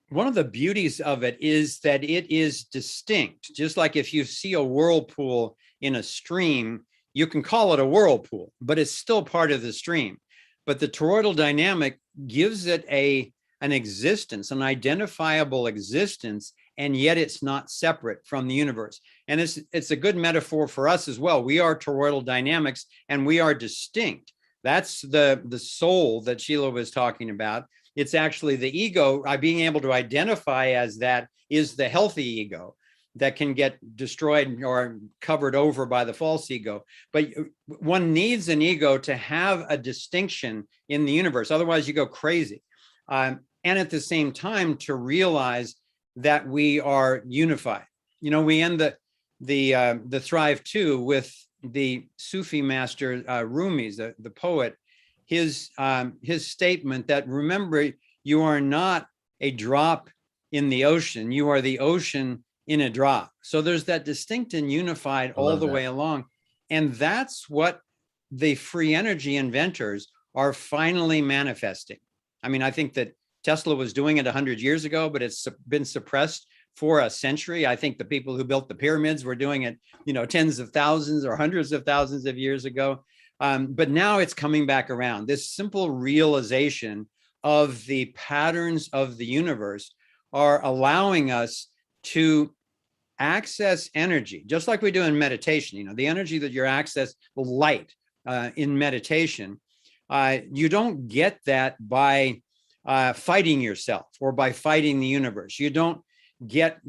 one of the beauties of it is that it is distinct. Just like if you see a whirlpool in a stream, you can call it a whirlpool, but it's still part of the stream. But the toroidal dynamic gives it an existence, an identifiable existence, and yet it's not separate from the universe. And it's a good metaphor for us as well. We are toroidal dynamics, and we are distinct. That's the soul that Sheila was talking about. It's actually the ego. Being able to identify as that is the healthy ego that can get destroyed or covered over by the false ego. But one needs an ego to have a distinction in the universe. Otherwise, you go crazy. And at the same time, to realize that we are unified. You know, we end the Thrive 2 with the Sufi master Rumi's, the poet, his statement that, remember, you are not a drop in the ocean, you are the ocean in a drop. So there's that distinct and unified all the way along. And that's what the free energy inventors are finally manifesting. I mean, I think that Tesla was doing it 100 years ago, but it's been suppressed for a century. I think the people who built the pyramids were doing it, you know, tens of thousands or hundreds of thousands of years ago. But now it's coming back around. This simple realization of the patterns of the universe are allowing us to access energy, just like we do in meditation. You know, the energy that you're access, the light in meditation, you don't get that by fighting yourself or by fighting the universe. You don't get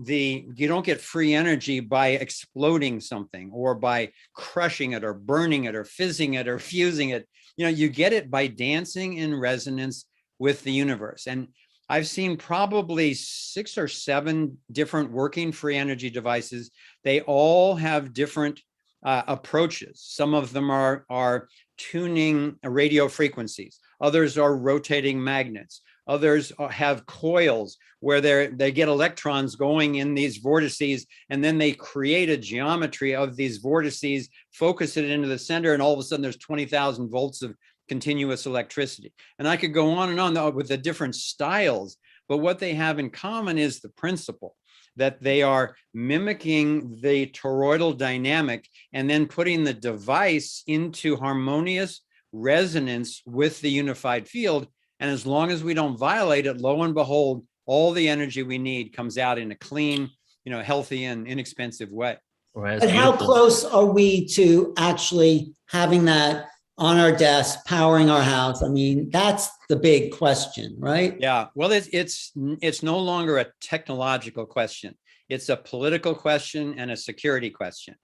free energy by exploding something or by crushing it or burning it or fizzing it or fusing it. You know, you get it by dancing in resonance with the universe. And I've seen probably 6 or 7 different working free energy devices. They all have different approaches. Some of them are tuning radio frequencies. Others are rotating magnets. Others have coils where they get electrons going in these vortices, and then they create a geometry of these vortices, focus it into the center, and all of a sudden there's 20,000 volts of continuous electricity. And I could go on and on with the different styles, but what they have in common is the principle that they are mimicking the toroidal dynamic and then putting the device into harmonious resonance with the unified field. And as long as we don't violate it, lo and behold, all the energy we need comes out in a clean, you know, healthy and inexpensive way. Right, but how close are we to actually having that on our desk, powering our house? I mean, that's the big question, right? Yeah, well, it's no longer a technological question. It's a political question and a security question.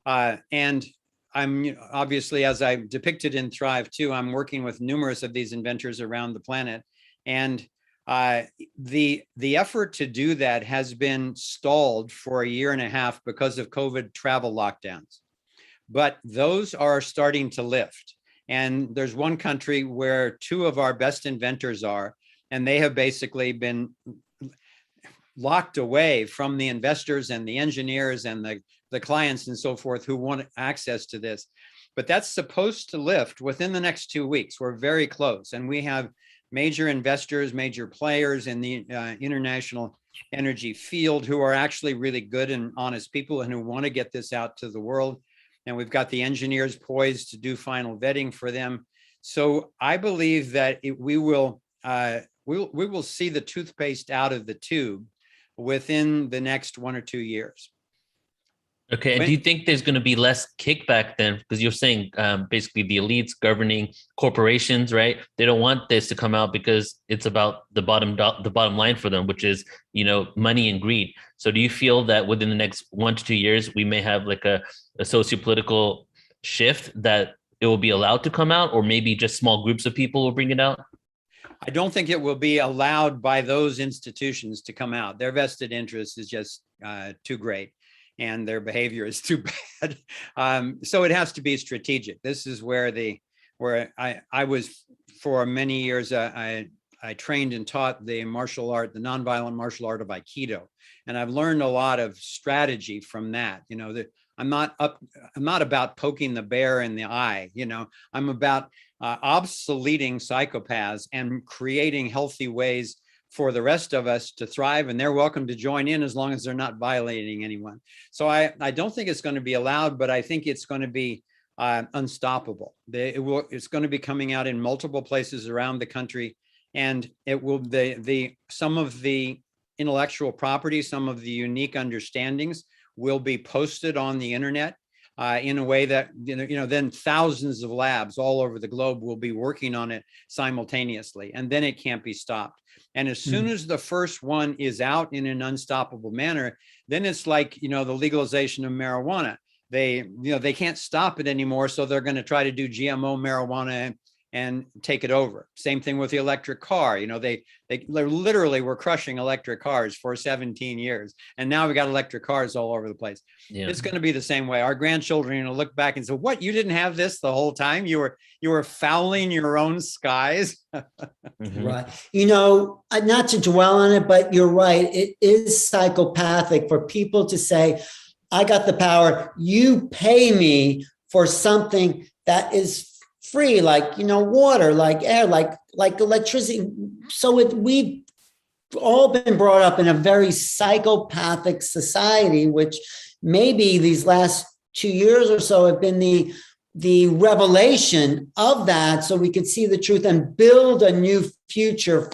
And I'm obviously, as I depicted in Thrive 2, I'm working with numerous of these inventors around the planet. And the effort to do that has been stalled for a year and a half because of COVID travel lockdowns. But those are starting to lift. And there's one country where 2 of our best inventors are, and they have basically been locked away from the investors and the engineers and the clients and so forth who want access to this. But that's supposed to lift within the next 2 weeks. We're very close. And we have major investors, major players in the international energy field who are actually really good and honest people and who want to get this out to the world. And we've got the engineers poised to do final vetting for them. So I believe that we will see the toothpaste out of the tube within the next 1 or 2 years. Okay, and do you think there's going to be less kickback then? Because you're saying basically the elites governing corporations, right? They don't want this to come out because it's about the bottom line for them, which is, money and greed. So do you feel that within the next 1 to 2 years, we may have like a socio-political shift that it will be allowed to come out, or maybe just small groups of people will bring it out? I don't think it will be allowed by those institutions to come out. Their vested interest is just too great, and their behavior is too bad. So it has to be strategic. This is where I was for many years. I trained and taught the martial art, the nonviolent martial art of Aikido, and I've learned a lot of strategy from that. I'm not about poking the bear in the eye. I'm about obsoleting psychopaths and creating healthy ways for the rest of us to thrive, and they're welcome to join in as long as they're not violating anyone. So I don't think it's going to be allowed, but I think it's going to be unstoppable. It's going to be coming out in multiple places around the country, and it will some of the intellectual property, some of the unique understandings will be posted on the internet in a way that, then thousands of labs all over the globe will be working on it simultaneously, and then it can't be stopped. And as soon as the first one is out in an unstoppable manner, then it's like, the legalization of marijuana. They can't stop it anymore, so they're going to try to do GMO marijuana and take it over. Same thing with the electric car. They literally were crushing electric cars for 17 years. And now we got electric cars all over the place. Yeah. It's going to be the same way. Our grandchildren look back and say, what, you didn't have this the whole time? You were fouling your own skies. Right. Not to dwell on it, but you're right. It is psychopathic for people to say, I got the power. You pay me for something that is free, like, water, like air, like electricity. So we've all been brought up in a very psychopathic society, which maybe these last 2 years or so have been the revelation of that, so we could see the truth and build a new future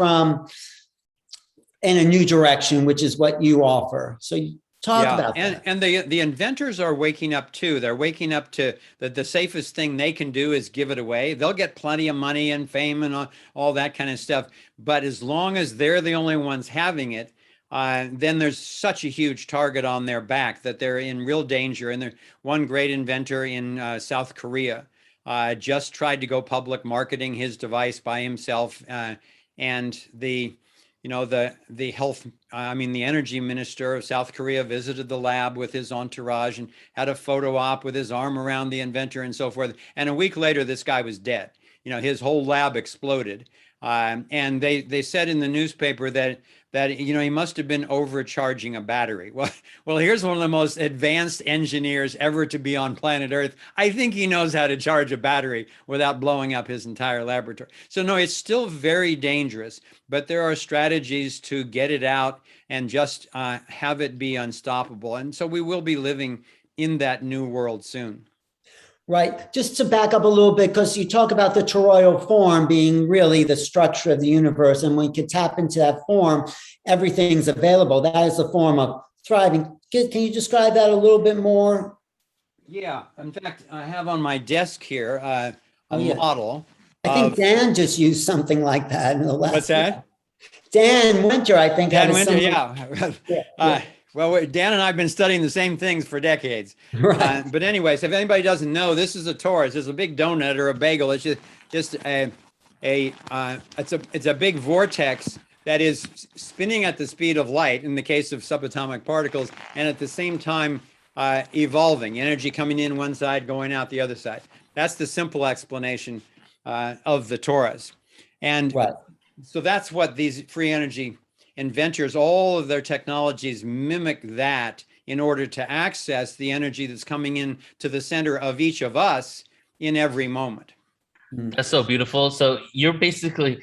in a new direction, which is what you offer. So talk about that. And the inventors are waking up too. They're waking up to that the safest thing they can do is give it away. They'll get plenty of money and fame and all that kind of stuff. But as long as they're the only ones having it, then there's such a huge target on their back that they're in real danger. And one great inventor in South Korea just tried to go public marketing his device by himself. And the energy minister of South Korea visited the lab with his entourage and had a photo op with his arm around the inventor and so forth. And a week later, this guy was dead. His whole lab exploded. And they said in the newspaper that he must have been overcharging a battery. Well, here's one of the most advanced engineers ever to be on planet Earth. I think he knows how to charge a battery without blowing up his entire laboratory. So no, it's still very dangerous, but there are strategies to get it out and just have it be unstoppable. And so we will be living in that new world soon. Right. Just to back up a little bit, because you talk about the toroidal form being really the structure of the universe. And when you can tap into that form, everything's available. That is the form of thriving. Can you describe that a little bit more? Yeah. In fact, I have on my desk here a model. I think Dan just used something like that in the last. What's that? Dan Winter, I think. Dan Winter, yeah. Well, Dan and I have been studying the same things for decades. Right. But anyways, if anybody doesn't know, this is a torus. It's a big donut or a bagel. It's just it's a big vortex that is spinning at the speed of light in the case of subatomic particles, and at the same time evolving, energy coming in one side, going out the other side. That's the simple explanation of the torus. And Right. so that's what these free energy inventors, all of their technologies mimic that in order to access the energy that's coming in to the center of each of us in every moment. That's so beautiful. So you're basically,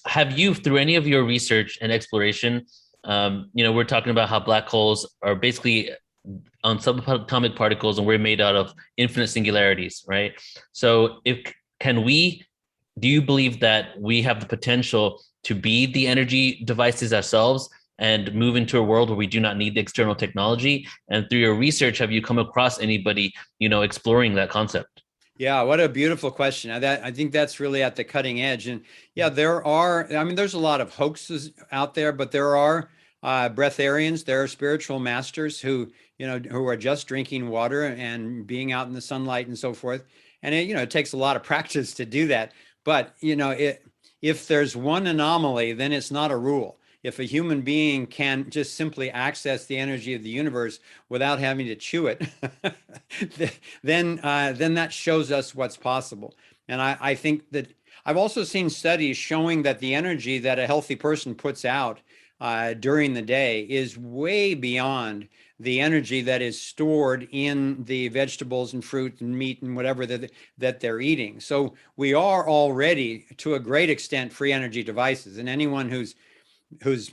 have you, through any of your research and exploration, we're talking about how black holes are basically on subatomic particles and we're made out of infinite singularities, right? So do you believe that we have the potential to be the energy devices ourselves and move into a world where we do not need the external technology? And through your research, have you come across anybody, exploring that concept? Yeah, what a beautiful question. I think that's really at the cutting edge. And yeah, there's a lot of hoaxes out there, but there are breatharians, there are spiritual masters who are just drinking water and being out in the sunlight and so forth. And it takes a lot of practice to do that. But, if there's one anomaly, then it's not a rule. If a human being can just simply access the energy of the universe without having to chew it, then that shows us what's possible. And I think that I've also seen studies showing that the energy that a healthy person puts out during the day is way beyond the energy that is stored in the vegetables and fruit and meat and whatever that they're eating. So we are already, to a great extent, free energy devices. And anyone who's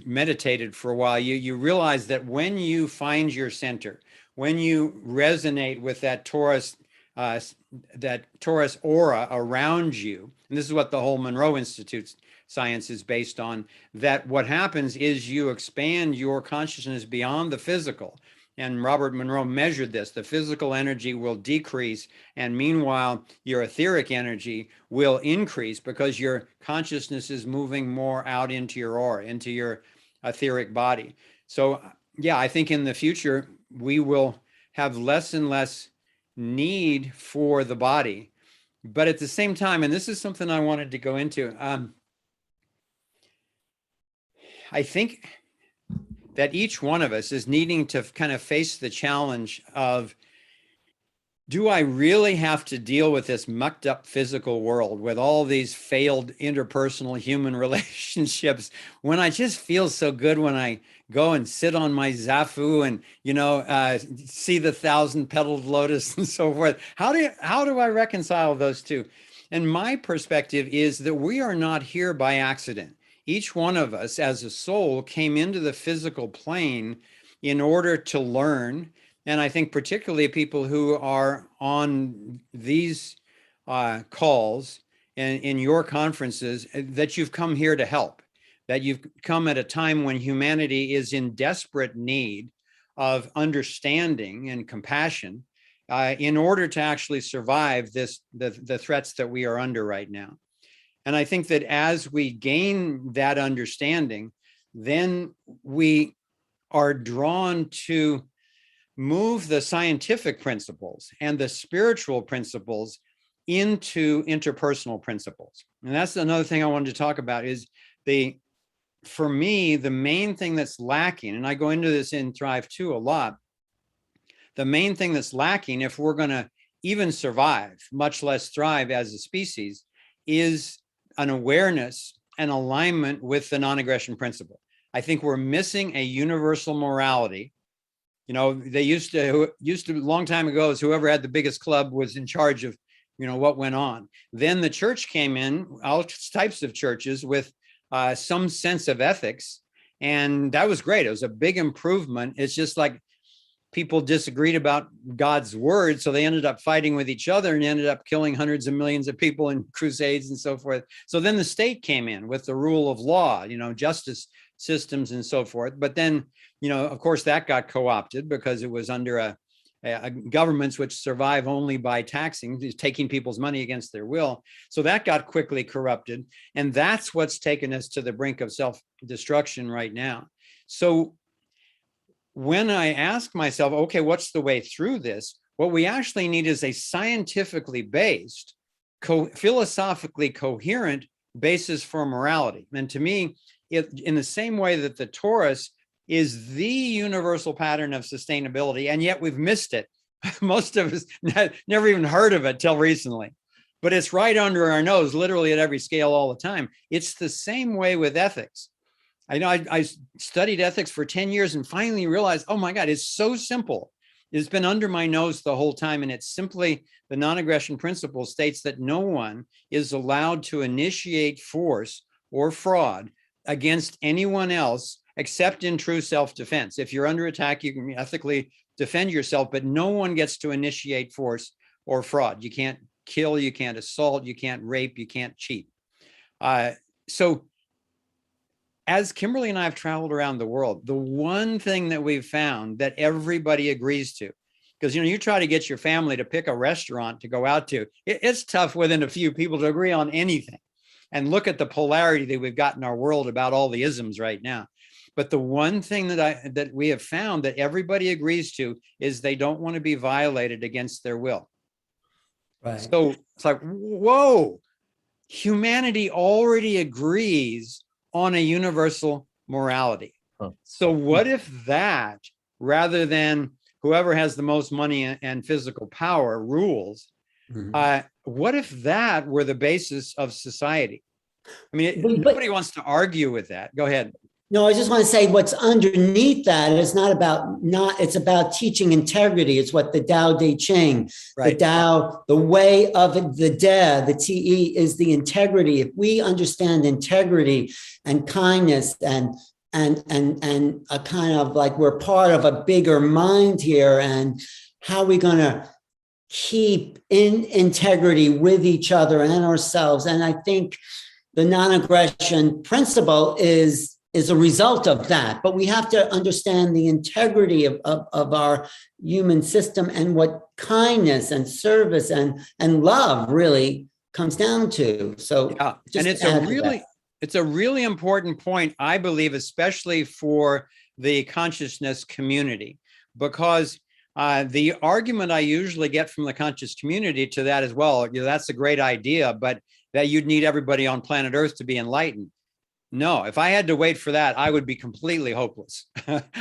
meditated for a while, you realize that when you find your center, when you resonate with that torus aura around you, and this is what the whole Monroe Institute's science is based on, that what happens is you expand your consciousness beyond the physical. And Robert Monroe measured this. The physical energy will decrease, and meanwhile, your etheric energy will increase because your consciousness is moving more out into your aura, into your etheric body. So yeah, I think in the future, we will have less and less need for the body. But at the same time, and this is something I wanted to go into, I think that each one of us is needing to kind of face the challenge of, do I really have to deal with this mucked up physical world with all these failed interpersonal human relationships when I just feel so good when I go and sit on my zafu and, see the 1,000-petaled lotus and so forth? How do I reconcile those two? And my perspective is that we are not here by accident. Each one of us as a soul came into the physical plane in order to learn. And I think particularly people who are on these calls and in your conferences, that you've come here to help, that you've come at a time when humanity is in desperate need of understanding and compassion in order to actually survive the threats that we are under right now. And I think that as we gain that understanding, then we are drawn to move the scientific principles and the spiritual principles into interpersonal principles. And that's another thing I wanted to talk about is for me, the main thing that's lacking, and I go into this in Thrive 2 a lot, the main thing that's lacking if we're going to even survive, much less thrive as a species, is an awareness and alignment with the non-aggression principle. I think we're missing a universal morality. They used to a long time ago, is whoever had the biggest club was in charge of, what went on. Then the church came in, all types of churches with some sense of ethics. And that was great. It was a big improvement. It's just like people disagreed about God's word, so they ended up fighting with each other and ended up killing hundreds of millions of people in crusades and so forth. So then the state came in with the rule of law, justice systems and so forth. But then, of course, that got co-opted because it was under governments which survive only by taxing, taking people's money against their will. So that got quickly corrupted. And that's what's taken us to the brink of self-destruction right now. So when I ask myself, okay, what's the way through this? What we actually need is a scientifically based, philosophically coherent basis for morality. And to me, in the same way that the torus is the universal pattern of sustainability, and yet we've missed it. Most of us never even heard of it till recently, but it's right under our nose, literally at every scale all the time. It's the same way with ethics. I know I studied ethics for 10 years and finally realized, oh my God, it's so simple. It's been under my nose the whole time. And it's simply the non-aggression principle states that no one is allowed to initiate force or fraud against anyone else except in true self-defense. If you're under attack, you can ethically defend yourself, but no one gets to initiate force or fraud. You can't kill, you can't assault, you can't rape, you can't cheat. So as Kimberly and I have traveled around the world, the one thing that we've found that everybody agrees to, because you try to get your family to pick a restaurant to go out to, it's tough within a few people to agree on anything. And look at the polarity that we've got in our world about all the isms right now. But the one thing that we have found that everybody agrees to is they don't want to be violated against their will. Right. So it's like, whoa, humanity already agrees on a universal morality. Huh. So what if that, rather than whoever has the most money and physical power rules, what if that were the basis of society? I mean, nobody wants to argue with that. Go ahead. No, I just want to say what's underneath that is it's about teaching integrity. It's what the Tao Te Ching, right. The Tao, the way of the De, the Te is the integrity. If we understand integrity and kindness and a kind of like we're part of a bigger mind here, and how are we going to keep in integrity with each other and ourselves? And I think the non-aggression principle is a result of that. But we have to understand the integrity of our human system and what kindness and service and love really comes down to. So yeah, and it's a really important point, I believe, especially for the consciousness community, because the argument I usually get from the conscious community to that as well, that's a great idea, but that you'd need everybody on planet Earth to be enlightened. No, if I had to wait for that, I would be completely hopeless.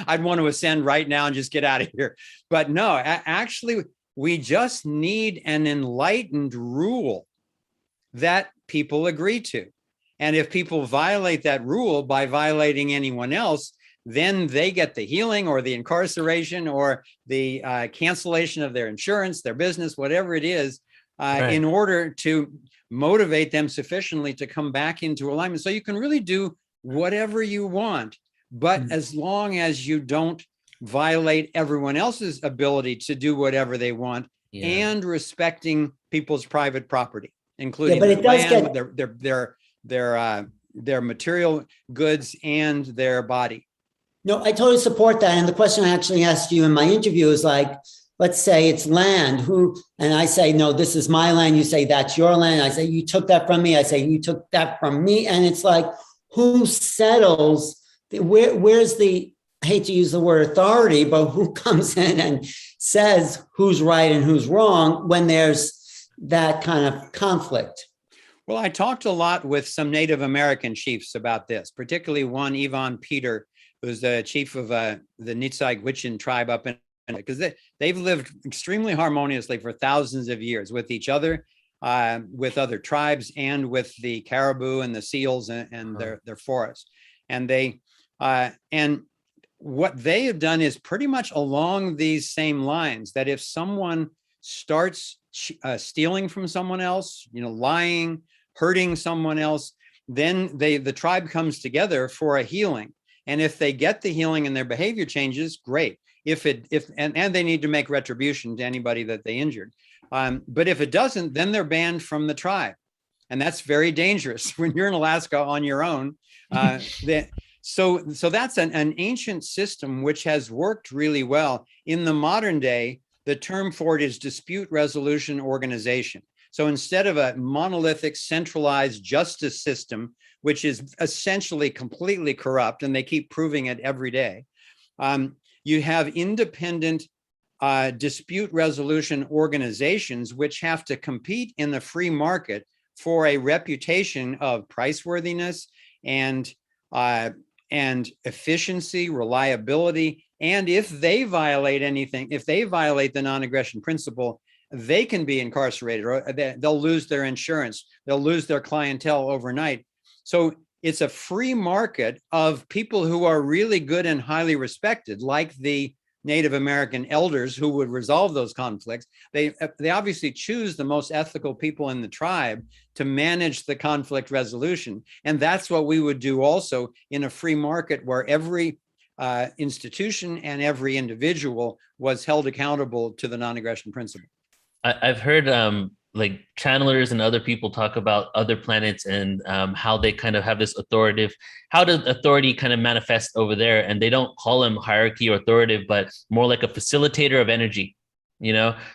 I'd want to ascend right now and just get out of here. But no, actually, we just need an enlightened rule that people agree to. And if people violate that rule by violating anyone else, then they get the healing or the incarceration or the cancellation of their insurance, their business, whatever it is, in order to motivate them sufficiently to come back into alignment. So you can really do whatever you want, but as long as you don't violate everyone else's ability to do whatever they want, and respecting people's private property, including their land, their material goods and their body. No, I totally support that. And the question I actually asked you in my interview is like, let's say it's land, and I say, no, this is my land. You say, that's your land. I say, you took that from me. I say, you took that from me. And it's like, who settles, where's the, I hate to use the word authority, but who comes in and says who's right and who's wrong when there's that kind of conflict? Well, I talked a lot with some Native American chiefs about this, particularly one, Yvonne Peter, who's the chief of the Nitsai-Gwich'in tribe up in, because they've lived extremely harmoniously for thousands of years with each other, with other tribes, and with the caribou and the seals and their forests. And what they have done is pretty much along these same lines, that if someone starts stealing from someone else, lying, hurting someone else, then the tribe comes together for a healing. And if they get the healing and their behavior changes, great. And they need to make retribution to anybody that they injured. But if it doesn't, then they're banned from the tribe. And that's very dangerous when you're in Alaska on your own. So that's an ancient system which has worked really well. In the modern day, the term for it is dispute resolution organization. So instead of a monolithic centralized justice system, which is essentially completely corrupt, and they keep proving it every day, You have independent dispute resolution organizations which have to compete in the free market for a reputation of priceworthiness and efficiency, reliability. And if they violate anything, if they violate the non-aggression principle, they can be incarcerated, or they'll lose their insurance, they'll lose their clientele overnight. So it's a free market of people who are really good and highly respected, like the Native American elders who would resolve those conflicts. They obviously choose the most ethical people in the tribe to manage the conflict resolution. And that's what we would do also in a free market where every institution and every individual was held accountable to the non-aggression principle. I've heard like channelers and other people talk about other planets and how they kind of have this authoritative, how does authority kind of manifest over there? And they don't call them hierarchy or authoritative, but more like a facilitator of energy,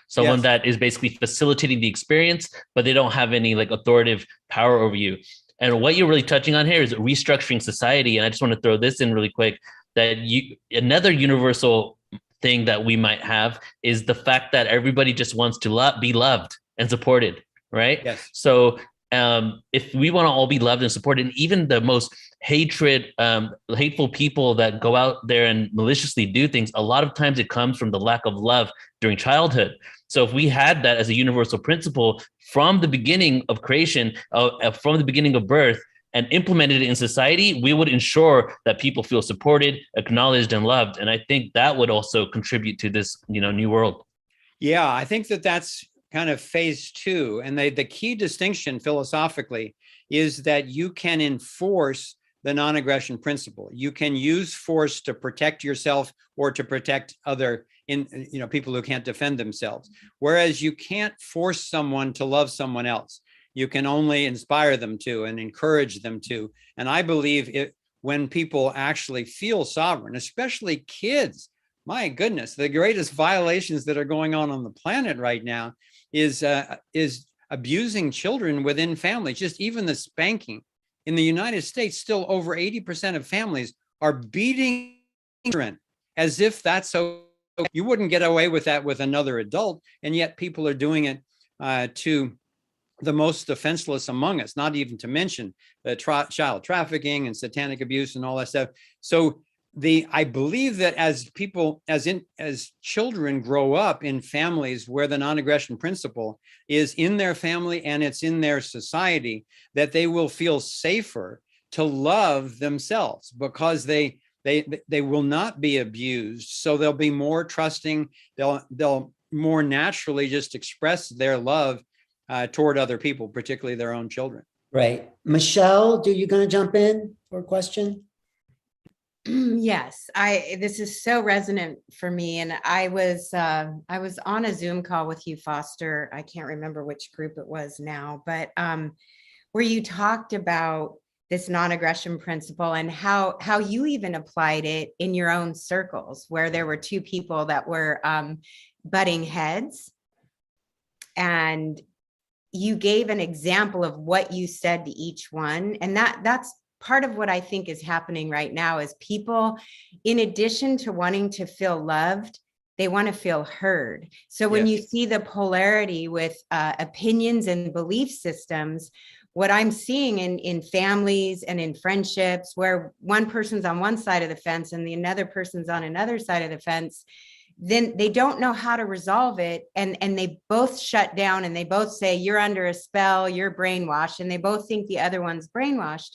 someone that is basically facilitating the experience, but they don't have any like authoritative power over you. And what you're really touching on here is restructuring society. And I just want to throw this in really quick, that another universal thing that we might have is the fact that everybody just wants to be loved and supported, right? Yes. So if we want to all be loved and supported, and even the most hateful people that go out there and maliciously do things, a lot of times it comes from the lack of love during childhood. So if we had that as a universal principle from the beginning of creation, from the beginning of birth, and implemented it in society, we would ensure that people feel supported, acknowledged, and loved. And I think that would also contribute to this, new world. Yeah, I think that's kind of phase two. And the key distinction philosophically is that you can enforce the non-aggression principle. You can use force to protect yourself or to protect other people who can't defend themselves. Whereas you can't force someone to love someone else. You can only inspire them to and encourage them to. And I believe when people actually feel sovereign, especially kids, my goodness, the greatest violations that are going on the planet right now is abusing children within families. Just even the spanking. In the United States, still over 80% of families are beating children as if that's so. You wouldn't get away with that with another adult, and yet people are doing it to the most defenseless among us, not even to mention the child trafficking and satanic abuse and all that stuff. So I believe that as children grow up in families where the non-aggression principle is in their family and it's in their society, that they will feel safer to love themselves because they will not be abused. So they'll be more trusting. They'll more naturally just express their love toward other people, particularly their own children. Right. Michelle, you going to jump in for a question? Yes, this is so resonant for me. And I was on a Zoom call with you, Foster. I can't remember which group it was now, but where you talked about this non-aggression principle and how you even applied it in your own circles, where there were two people that were butting heads. And you gave an example of what you said to each one. And that's part of what I think is happening right now is people, in addition to wanting to feel loved, they want to feel heard. So when you see the polarity with opinions and belief systems, what I'm seeing in families and in friendships where one person's on one side of the fence and the another person's on another side of the fence, then they don't know how to resolve it. And they both shut down and they both say, you're under a spell, you're brainwashed. And they both think the other one's brainwashed.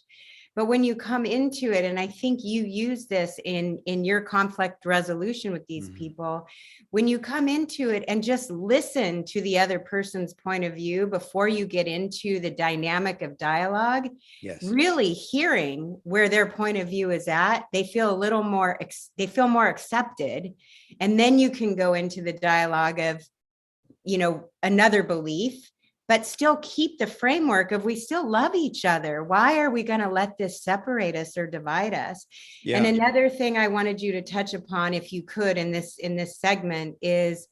But when you come into it, and I think you use this in your conflict resolution with these people, when you come into it and just listen to the other person's point of view before you get into the dynamic of dialogue, really hearing where their point of view is at, they feel a little more, they feel more accepted. And then you can go into the dialogue of, another belief, but still keep the framework of we still love each other. Why are we going to let this separate us or divide us? Yeah. And another thing I wanted you to touch upon, if you could, in this segment is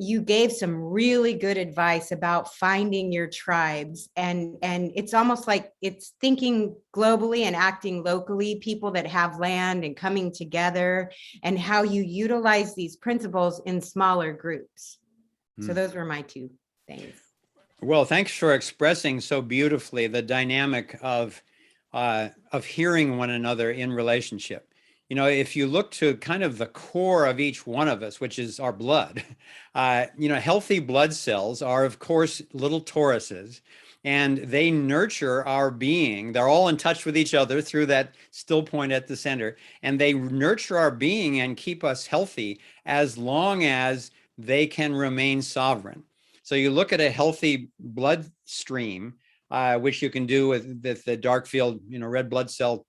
you gave some really good advice about finding your tribes, and it's almost like it's thinking globally and acting locally, people that have land and coming together, and how you utilize these principles in smaller groups. So those were my two things. Well, thanks for expressing so beautifully the dynamic of hearing one another in relationship. You know, if you look to kind of the core of each one of us, which is our blood, you know, healthy blood cells are, of course, little Tauruses, and they nurture our being. They're all in touch with each other through that still point at the center, and they nurture our being and keep us healthy as long as they can remain sovereign. So you look at a healthy blood stream, which you can do with the dark field, you know, red blood cell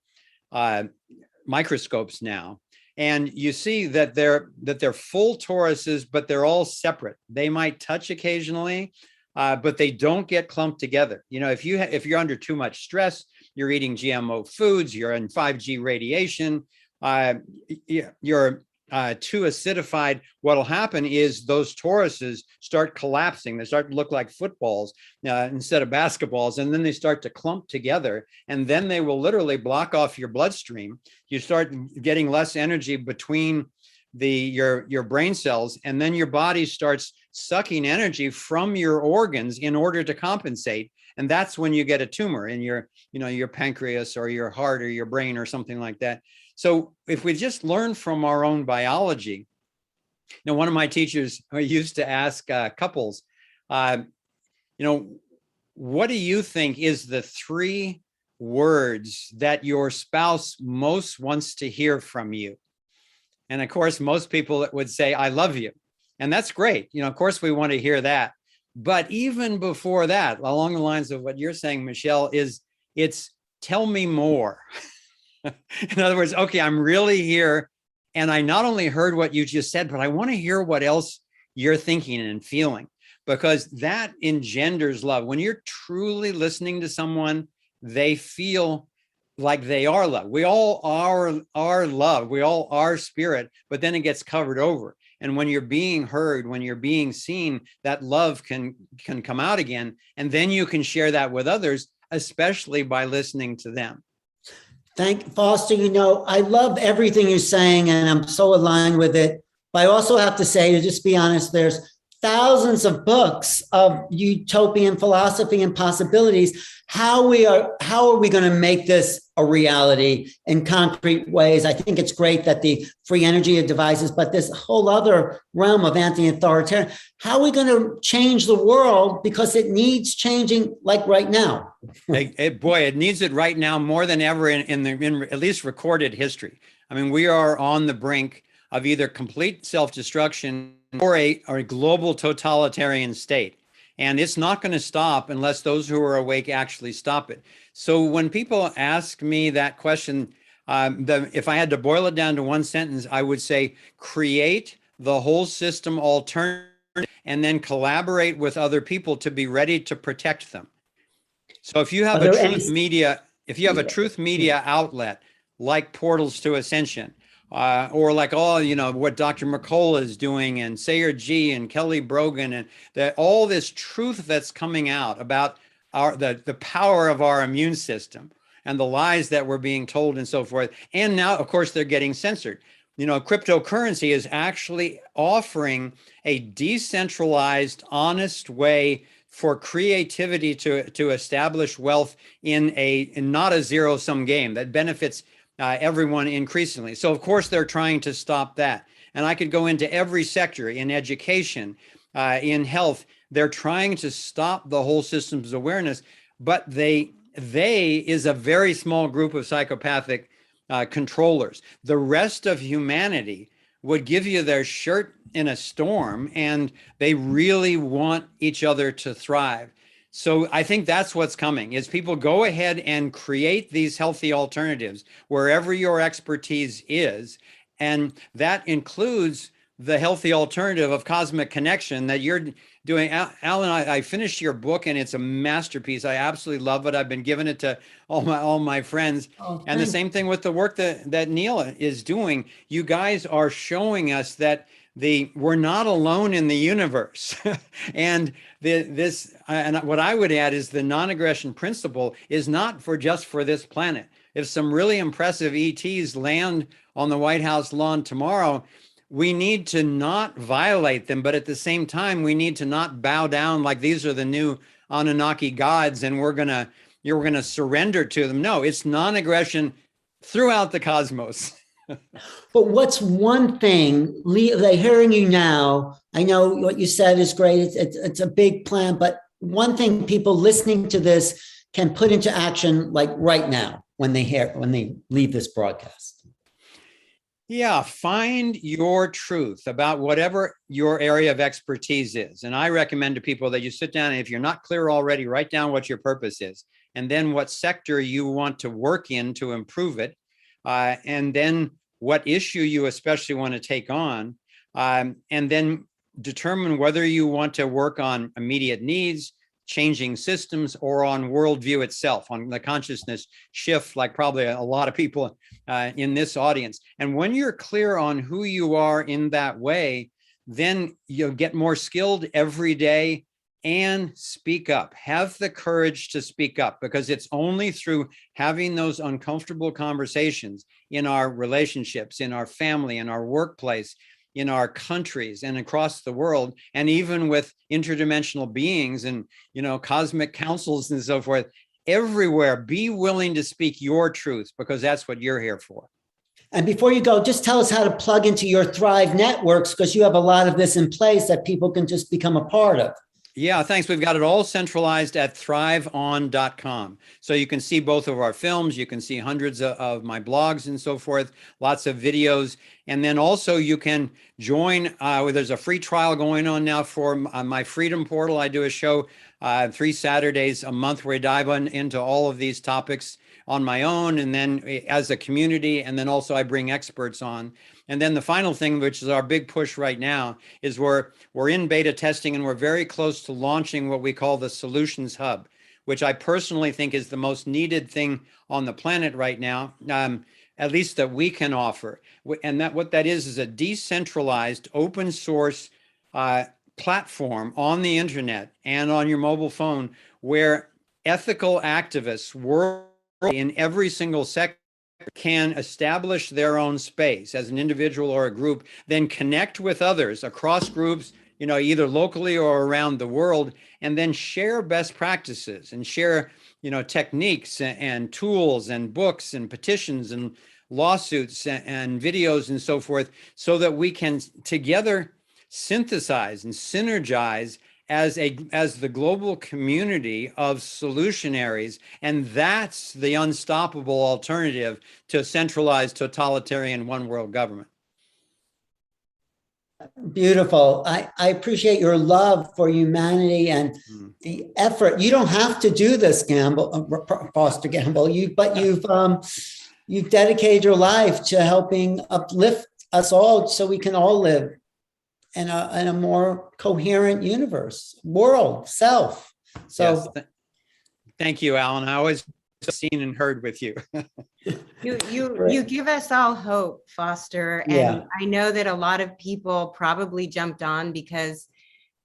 microscopes now, and you see that they're full toruses, but they're all separate. They might touch occasionally, but they don't get clumped together. You know, if you're under too much stress, you're eating GMO foods, you're in 5G radiation, you're too acidified, what'll happen is those toruses start collapsing. They start to look like footballs instead of basketballs, and then they start to clump together, and then they will literally block off your bloodstream. You start getting less energy between your brain cells, and then your body starts sucking energy from your organs in order to compensate. And that's when you get a tumor in your pancreas or your heart or your brain or something like that. So if we just learn from our own biology, now one of my teachers used to ask couples, you know, what do you think is the 3 words that your spouse most wants to hear from you? And of course, most people would say, I love you. And that's great. You know, of course, we want to hear that. But even before that, along the lines of what you're saying, Michelle, it's tell me more. In other words, okay, I'm really here, and I not only heard what you just said, but I want to hear what else you're thinking and feeling, because that engenders love. When you're truly listening to someone, they feel like they are loved. We all are love. We all are spirit, but then it gets covered over. And when you're being heard, when you're being seen, that love can come out again, and then you can share that with others, especially by listening to them. Thank Foster. You know, I love everything you're saying, and I'm so aligned with it. But I also have to say, to just be honest, there's thousands of books of utopian philosophy and possibilities. How are we going to make this a reality in concrete ways? I think it's great that the free energy devices, but this whole other realm of anti-authoritarian, how are we going to change the world? Because it needs changing like right now. Boy, it needs it right now more than ever in at least recorded history. I mean, we are on the brink of either complete self-destruction or a global totalitarian state. And it's not going to stop unless those who are awake actually stop it. So when people ask me that question, if I had to boil it down to one sentence, I would say create the whole system alternative and then collaborate with other people to be ready to protect them. So if you have a truth media, outlet like Portals to Ascension, or like what Dr. McCullough is doing, and Sayer G and Kelly Brogan, and that all this truth that's coming out about the power of our immune system and the lies that we're being told and so forth. And now, of course, they're getting censored. You know, cryptocurrency is actually offering a decentralized, honest way for creativity to establish wealth in not a zero-sum game that benefits everyone increasingly. So of course they're trying to stop that. And I could go into every sector, in education, in health. They're trying to stop the whole system's awareness, but they is a very small group of psychopathic controllers. The rest of humanity would give you their shirt in a storm, and they really want each other to thrive. So I think that's what's coming, is people go ahead and create these healthy alternatives wherever your expertise is. And that includes the healthy alternative of cosmic connection that you're doing. Alan, I finished your book, and it's a masterpiece. I absolutely love it. I've been giving it to all my friends. And the same thing with the work that Neil is doing. You guys are showing us that we're not alone in the universe. And and what I would add is the non-aggression principle is not just for this planet. If some really impressive ETs land on the White House lawn tomorrow, we need to not violate them, but at the same time, we need to not bow down like these are the new Anunnaki gods and you're gonna surrender to them. No, it's non-aggression throughout the cosmos. But what's one thing, like hearing you now, I know what you said is great. It's a big plan, but one thing people listening to this can put into action like right now when they leave this broadcast. Yeah, find your truth about whatever your area of expertise is. And I recommend to people that you sit down, and if you're not clear already, write down what your purpose is, and then what sector you want to work in to improve it, and then what issue you especially want to take on, and then determine whether you want to work on immediate needs, changing systems, or on worldview itself, on the consciousness shift, like probably a lot of people in this audience. And when you're clear on who you are in that way, then you'll get more skilled every day and speak up. Have the courage to speak up, because it's only through having those uncomfortable conversations in our relationships, in our family, in our workplace, in our countries and across the world, and even with interdimensional beings and, cosmic councils and so forth, everywhere, be willing to speak your truth, because that's what you're here for. And before you go, just tell us how to plug into your Thrive networks, because you have a lot of this in place that people can just become a part of. Yeah, thanks. We've got it all centralized at thriveon.com. So you can see both of our films. You can see hundreds of my blogs and so forth, lots of videos. And then also you can join, there's a free trial going on now for my Freedom Portal. I do a show 3 Saturdays a month where I dive into all of these topics on my own, and then as a community, and then also I bring experts on. And then the final thing, which is our big push right now, is we're in beta testing, and we're very close to launching what we call the Solutions Hub, which I personally think is the most needed thing on the planet right now, at least that we can offer. And what that is a decentralized open source platform on the internet and on your mobile phone, where ethical activists in every single sector can establish their own space as an individual or a group, then connect with others across groups, either locally or around the world, and then share best practices and share, techniques and tools and books and petitions and lawsuits and videos and so forth, so that we can together synthesize and synergize as the global community of solutionaries. And that's the unstoppable alternative to centralized totalitarian one world government. Beautiful. I appreciate your love for humanity and the effort. You don't have to do this, Foster Gamble, but you've dedicated your life to helping uplift us all so we can all live in a more coherent world, self. So yes. Thank you, Alan. I always seen and heard with you. You give us all hope, Foster. And I know that a lot of people probably jumped on because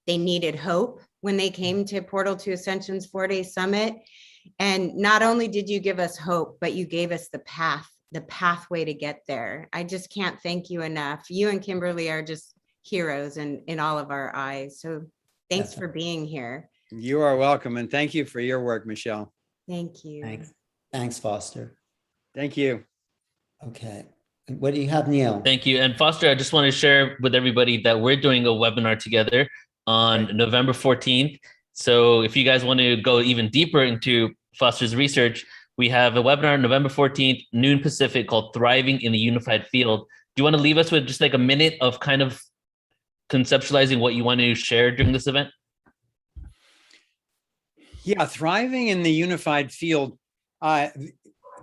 they needed hope when they came to Portal to Ascension's 4-day summit. And not only did you give us hope, but you gave us the pathway to get there. I just can't thank you enough. You and Kimberly are just heroes in all of our eyes. So thanks for being here. You are welcome. And thank you for your work, Michelle. Thank you. Thanks, Foster. Thank you. Okay. What do you have, Neil? Thank you. And Foster, I just want to share with everybody that we're doing a webinar together on November 14th. So if you guys want to go even deeper into Foster's research, we have a webinar November 14th, noon Pacific, called Thriving in the Unified Field. Do you want to leave us with just like a minute of kind of conceptualizing what you want to share during this event? Yeah, thriving in the unified field. The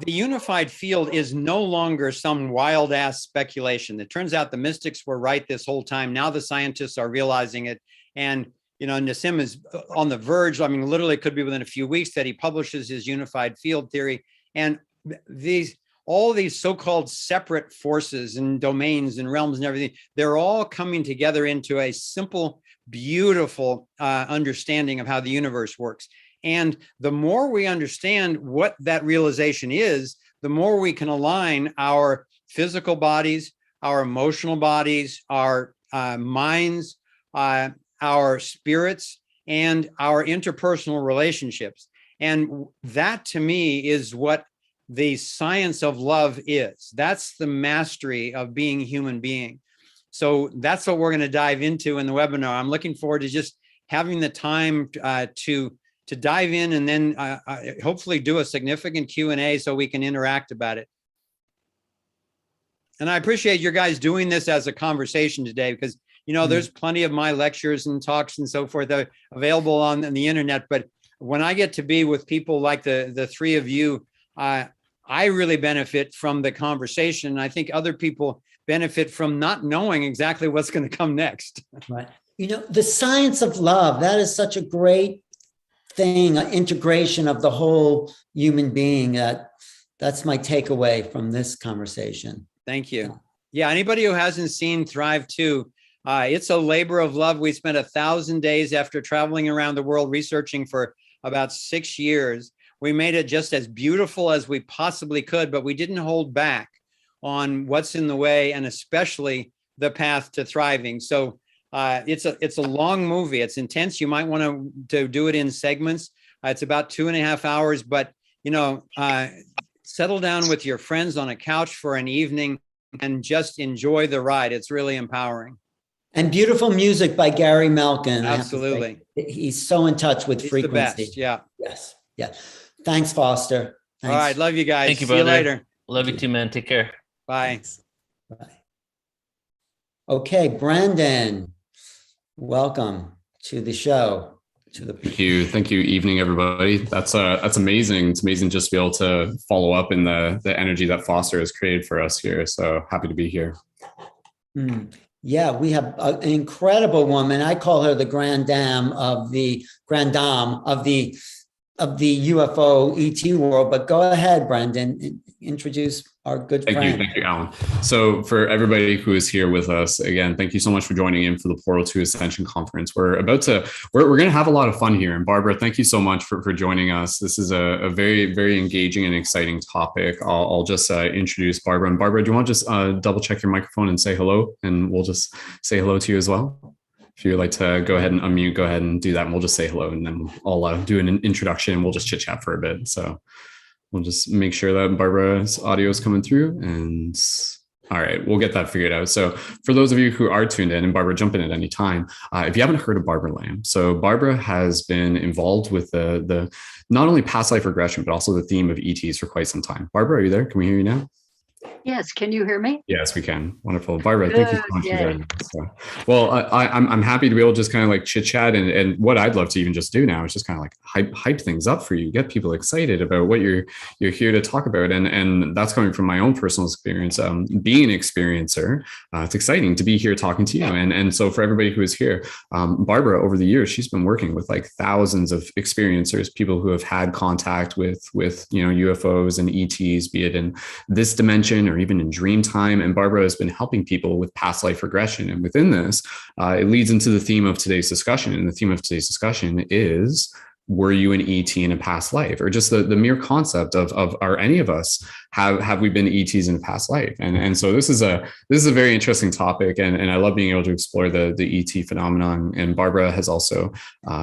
unified field is no longer some wild ass speculation. It turns out the mystics were right this whole time. Now the scientists are realizing it. And, Nassim is on the verge. I mean, literally it could be within a few weeks that he publishes his unified field theory. And all these so-called separate forces and domains and realms and everything, they're all coming together into a simple, beautiful understanding of how the universe works. And the more we understand what that realization is, the more we can align our physical bodies, our emotional bodies, our minds, our spirits, and our interpersonal relationships. And that, to me, is what the science of love is. That's the mastery of being a human being. So that's what we're going to dive into in the webinar. I'm looking forward to just having the time to dive in, and then hopefully do a significant Q&A so we can interact about it. And I appreciate your guys doing this as a conversation today, because, you know, there's plenty of my lectures and talks and so forth that are available on the internet. But when I get to be with people like the three of you, I really benefit from the conversation. I think other people benefit from not knowing exactly what's going to come next. Right. You know, the science of love, that is such a great thing, an integration of the whole human being. That's my takeaway from this conversation. Thank you. Yeah, anybody who hasn't seen Thrive 2, it's a labor of love. We spent 1,000 days after traveling around the world researching for about 6 years. We made it just as beautiful as we possibly could, but we didn't hold back on what's in the way, and especially the path to thriving. So it's a long movie. It's intense. You might want to do it in segments. It's about 2.5 hours, but you know, settle down with your friends on a couch for an evening and just enjoy the ride. It's really empowering. And beautiful music by Gary Malkin. Absolutely. He's so in touch with frequency. The best. Yeah. Yes. Yeah. Thanks, Foster. Thanks. All right. Love you guys. Thank you, See brother. you later. Love you too, man. Take care. Bye. Thanks. Bye. Okay, Brandon, welcome to the show. Thank you. Evening, everybody. That's amazing. It's amazing just to be able to follow up in the energy that Foster has created for us here. So happy to be here. Yeah, we have an incredible woman. I call her the grand dame of the UFO ET world. But go ahead, Brandon, introduce our good friend. Thank you, Alan. So for everybody who is here with us, again, thank you so much for joining in for the Portal to Ascension conference. We're going to have a lot of fun here. And Barbara, thank you so much for joining us. This is a very, very engaging and exciting topic. I'll just introduce Barbara. And Barbara, do you want to just double check your microphone and say hello? And we'll just say hello to you as well. If you'd like to go ahead and unmute, go ahead and do that. And we'll just say hello. And then I'll do an introduction and we'll just chit chat for a bit. So we'll just make sure that Barbara's audio is coming through, and all right, we'll get that figured out. So for those of you who are tuned in, and Barbara, jump in at any time, if you haven't heard of Barbara Lamb, so Barbara has been involved with the not only past life regression, but also the theme of ETs for quite some time. Barbara, are you there? Can we hear you now? Yes, can you hear me? Yes, we can. Wonderful. Barbara, thank you so much for joining us. So, well, I'm happy to be able to just kind of like chit chat, and what I'd love to even just do now is just kind of like hype things up for you, get people excited about what you're here to talk about. And that's coming from my own personal experience. Being an experiencer, it's exciting to be here talking to you. And so for everybody who is here, Barbara, over the years, she's been working with like thousands of experiencers, people who have had contact with UFOs and ETs, be it in this dimension or even in dream time. And Barbara has been helping people with past life regression. And within this, it leads into the theme of today's discussion. And the theme of today's discussion is, were you an ET in a past life? Or just the mere concept of are any of us, have we been ETs in a past life? And so this is a very interesting topic, and I love being able to explore the ET phenomenon. And Barbara has also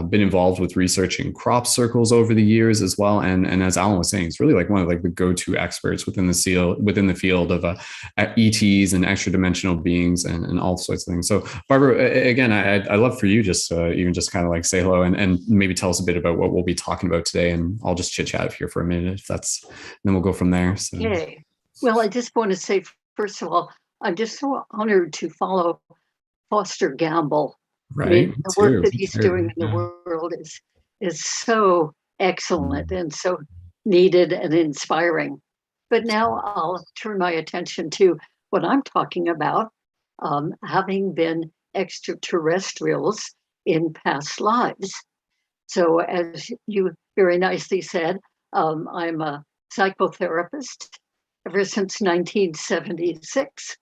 been involved with researching crop circles over the years as well. And as Alan was saying, it's really like one of like the go-to experts within the field of ETs and extra dimensional beings and all sorts of things. So Barbara, again, I'd love for you just even just kind of like say hello and maybe tell us a bit about what we'll be talking about today. And I'll just chit chat here for a minute, then we'll go from there. So. Okay. Well, I just want to say, first of all, I'm just so honored to follow Foster Gamble. Right. I mean, the work that he's doing in the world is so excellent and so needed and inspiring. But now I'll turn my attention to what I'm talking about, having been extraterrestrials in past lives. So as you very nicely said, I'm a psychotherapist, ever since 1976.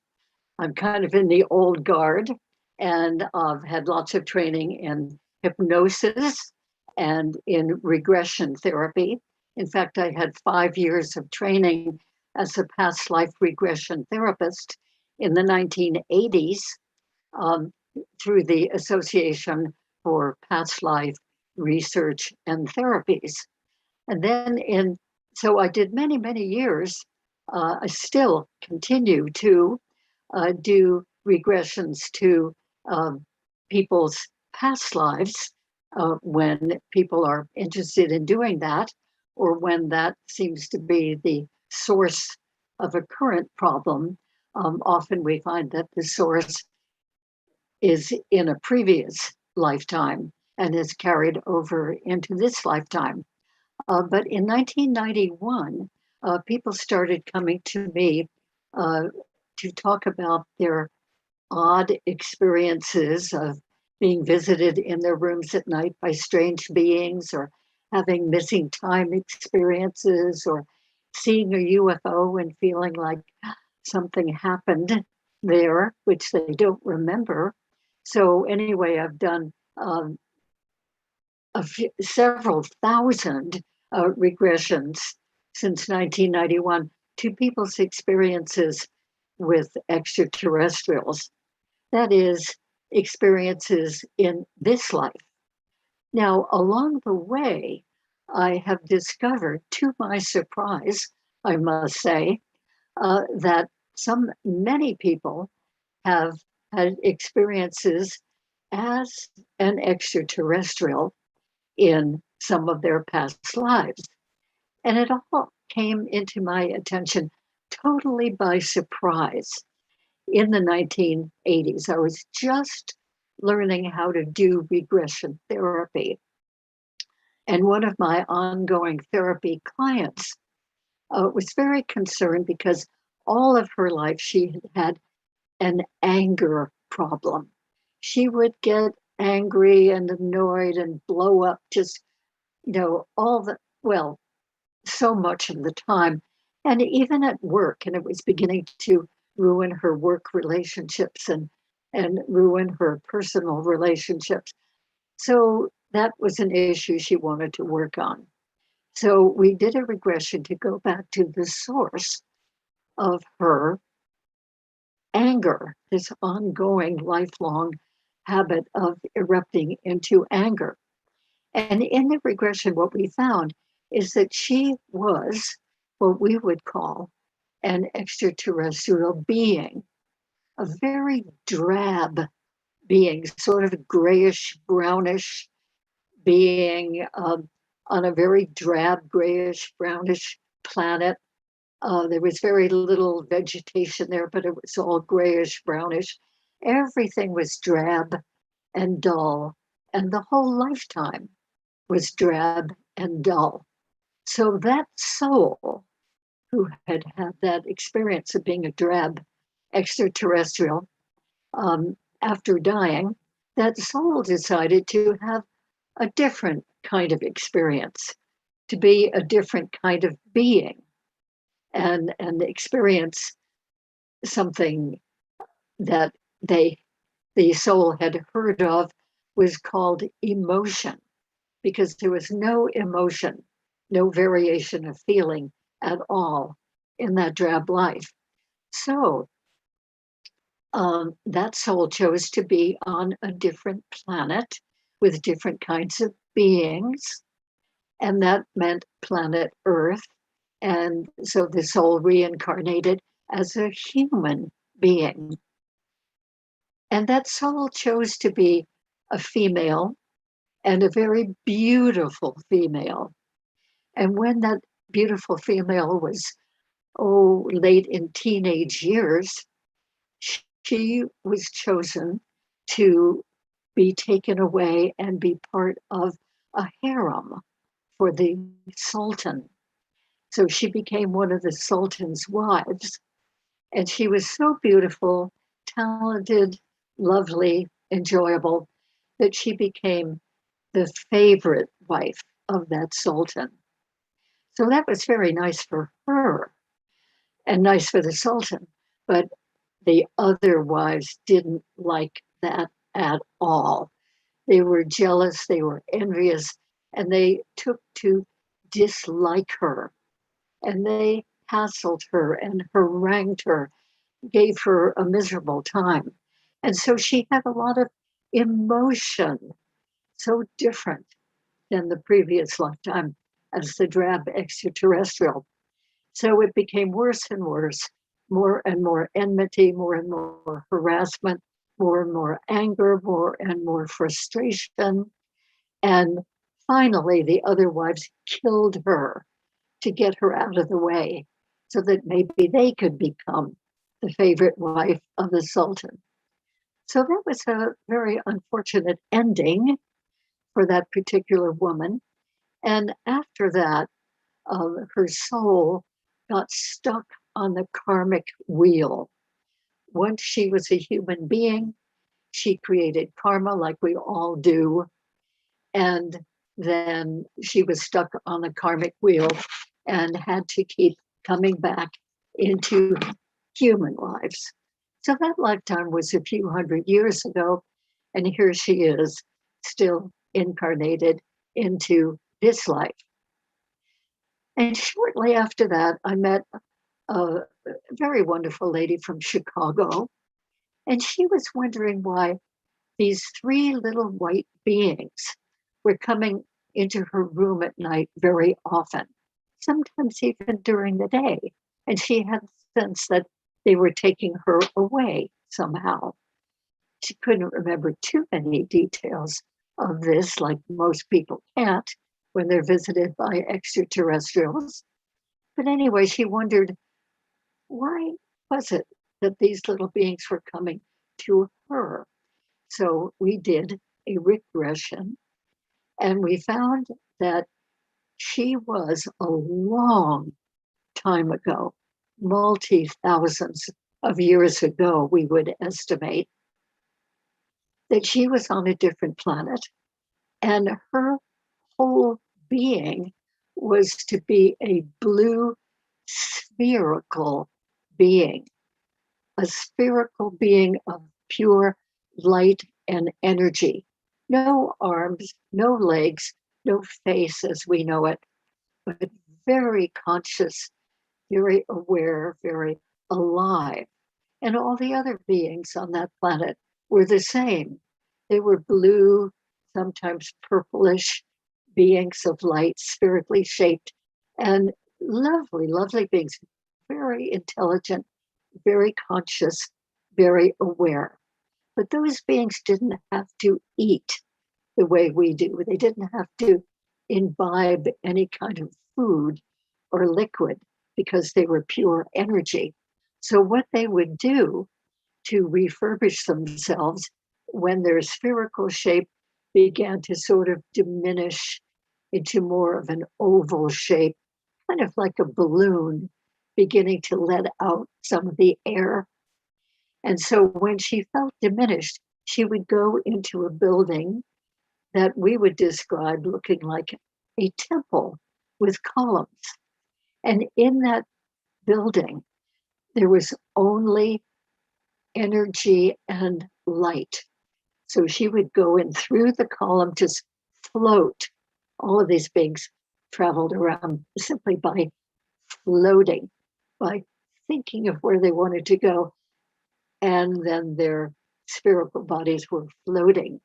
I'm kind of in the old guard, and I've had lots of training in hypnosis and in regression therapy. In fact, I had 5 years of training as a past life regression therapist in the 1980s through the Association for Past Life Research and Therapies. And then so I did many, many years. I still continue to do regressions to people's past lives when people are interested in doing that, or when that seems to be the source of a current problem. Often we find that the source is in a previous lifetime and is carried over into this lifetime. But in 1991, people started coming to me to talk about their odd experiences of being visited in their rooms at night by strange beings, or having missing time experiences, or seeing a UFO and feeling like something happened there, which they don't remember. So anyway, I've done several thousand regressions since 1991 to people's experiences with extraterrestrials. That is, experiences in this life. Now, along the way, I have discovered, to my surprise, I must say, that many people have had experiences as an extraterrestrial in some of their past lives. And it all came into my attention totally by surprise. In the 1980s, I was just learning how to do regression therapy. And one of my ongoing therapy clients was very concerned because all of her life she had an anger problem. She would get angry and annoyed and blow up just, so much of the time. And even at work, and it was beginning to ruin her work relationships and ruin her personal relationships. So that was an issue she wanted to work on. So we did a regression to go back to the source of her anger, this ongoing lifelong habit of erupting into anger. And in the regression, what we found is that she was what we would call an extraterrestrial being, a very drab being, sort of grayish, brownish being on a very drab, grayish, brownish planet. There was very little vegetation there, but it was all grayish, brownish. Everything was drab and dull, and the whole lifetime was drab and dull. So that soul who had had that experience of being a drab extraterrestrial, after dying, that soul decided to have a different kind of experience, to be a different kind of being, and experience something that the soul had heard of was called emotion, because there was no emotion, no variation of feeling at all in that drab life. So that soul chose to be on a different planet with different kinds of beings, and that meant planet Earth. And so the soul reincarnated as a human being. And that soul chose to be a female, and a very beautiful female. And when that beautiful female was, late in teenage years, she was chosen to be taken away and be part of a harem for the Sultan. So she became one of the Sultan's wives. And she was so beautiful, talented, lovely, enjoyable, that she became the favorite wife of that Sultan. So that was very nice for her. and nice for the Sultan. But the other wives didn't like that at all. They were jealous, they were envious, and they took to dislike her. And they hassled her and harangued her, gave her a miserable time. And so she had a lot of emotion, so different than the previous lifetime as the drab extraterrestrial. So it became worse and worse, more and more enmity, more and more harassment, more and more anger, more and more frustration. And finally, the other wives killed her to get her out of the way so that maybe they could become the favorite wife of the Sultan. So that was a very unfortunate ending for that particular woman. And after that, her soul got stuck on the karmic wheel. Once she was a human being, she created karma like we all do. And then she was stuck on the karmic wheel and had to keep coming back into human lives. So that lifetime was a few hundred years ago. And here she is, still incarnated into this life. And shortly after that, I met a very wonderful lady from Chicago. And she was wondering why these three little white beings were coming into her room at night very often, sometimes even during the day. And she had the sense that they were taking her away somehow. She couldn't remember too many details of this, like most people can't when they're visited by extraterrestrials. But anyway, she wondered, why was it that these little beings were coming to her? So we did a regression, and we found that she was a long time ago, multi-thousands of years ago, we would estimate, that she was on a different planet, and her whole being was to be a blue spherical being, a spherical being of pure light and energy. No arms, no legs, no face as we know it, but very conscious, very aware, very alive. And all the other beings on that planet were the same. They were blue, sometimes purplish beings of light, spherically shaped, and lovely, lovely beings, very intelligent, very conscious, very aware. But those beings didn't have to eat the way we do. They didn't have to imbibe any kind of food or liquid because they were pure energy. So what they would do to refurbish themselves when their spherical shape began to sort of diminish into more of an oval shape, kind of like a balloon beginning to let out some of the air. And so when she felt diminished, she would go into a building that we would describe looking like a temple with columns. And in that building, there was only energy and light. So she would go in through the column, just float. All of these beings traveled around simply by floating, by thinking of where they wanted to go. And then their spherical bodies were floating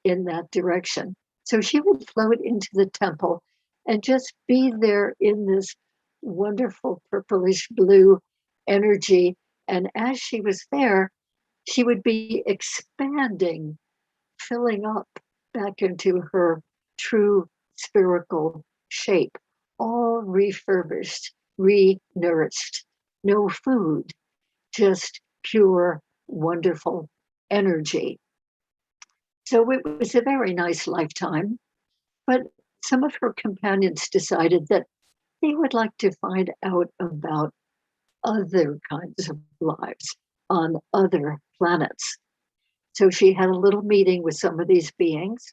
in that direction. So she would float into the temple and just be there in this wonderful purplish blue energy. And as she was there, she would be expanding, filling up back into her true spherical shape, all refurbished, re-nourished, no food, just pure, wonderful energy. So it was a very nice lifetime, but some of her companions decided that they would like to find out about other kinds of lives on other planets. So she had a little meeting with some of these beings,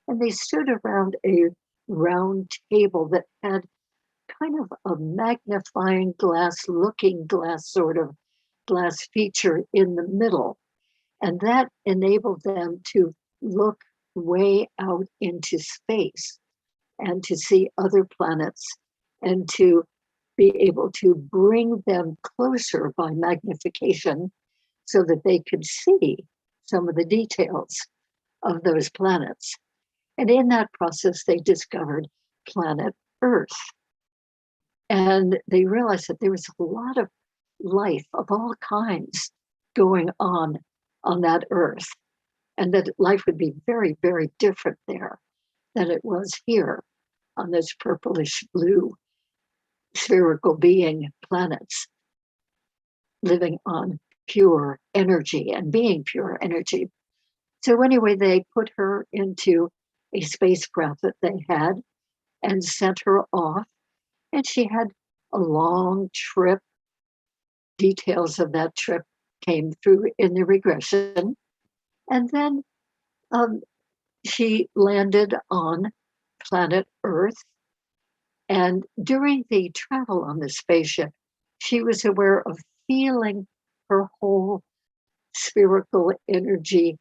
and they stood around a round table that had kind of a magnifying glass, looking glass, sort of glass feature in the middle. And that enabled them to look way out into space and to see other planets and to be able to bring them closer by magnification so that they could see some of the details of those planets. And in that process, they discovered planet Earth. And they realized that there was a lot of life of all kinds going on that Earth, and that life would be very, very different there than it was here on this purplish blue spherical being planets living on pure energy and being pure energy. So anyway, they put her into a spacecraft that they had and sent her off, and she had a long trip. Details of that trip came through in the regression. And then she landed on planet Earth. And during the travel on the spaceship, she was aware of feeling her whole spherical energy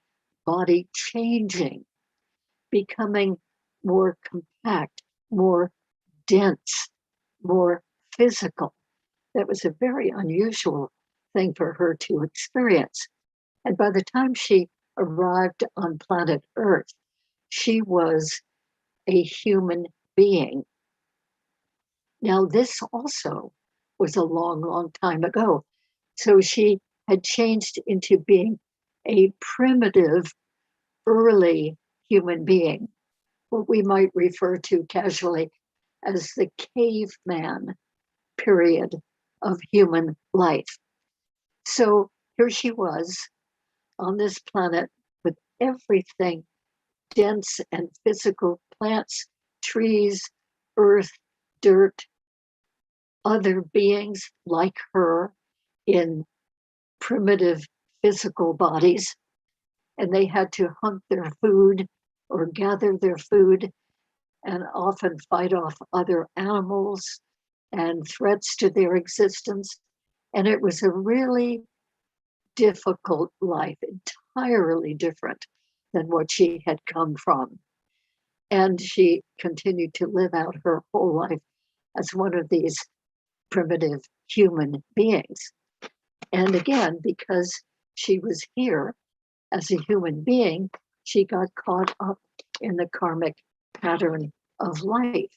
body changing, becoming more compact, more dense, more physical. That was a very unusual thing for her to experience. And by the time she arrived on planet Earth, she was a human being. Now, this also was a long, long time ago. So she had changed into being a primitive, early human being, what we might refer to casually as the caveman period of human life. So here she was on this planet with everything dense and physical, plants, trees, earth, dirt, other beings like her in primitive physical bodies. And they had to hunt their food or gather their food and often fight off other animals and threats to their existence. And it was a really difficult life, entirely different than what she had come from. And she continued to live out her whole life as one of these primitive human beings. And again, because she was here as a human being, she got caught up in the karmic pattern of life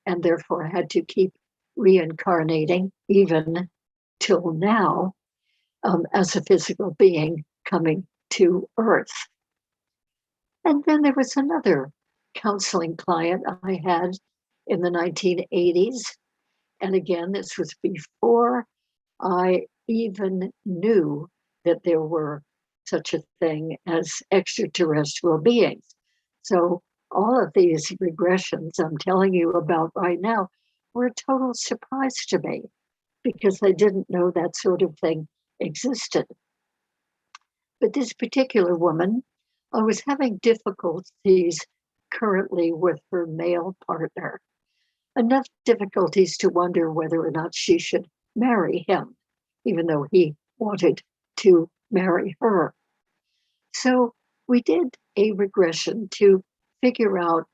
and therefore had to keep reincarnating even till now as a physical being coming to Earth. And then there was another counseling client I had in the 1980s. And again, this was before I even knew that there were such a thing as extraterrestrial beings. So all of these regressions I'm telling you about right now were a total surprise to me because I didn't know that sort of thing existed. But this particular woman was having difficulties currently with her male partner, enough difficulties to wonder whether or not she should marry him, even though he wanted to marry her. So we did a regression to figure out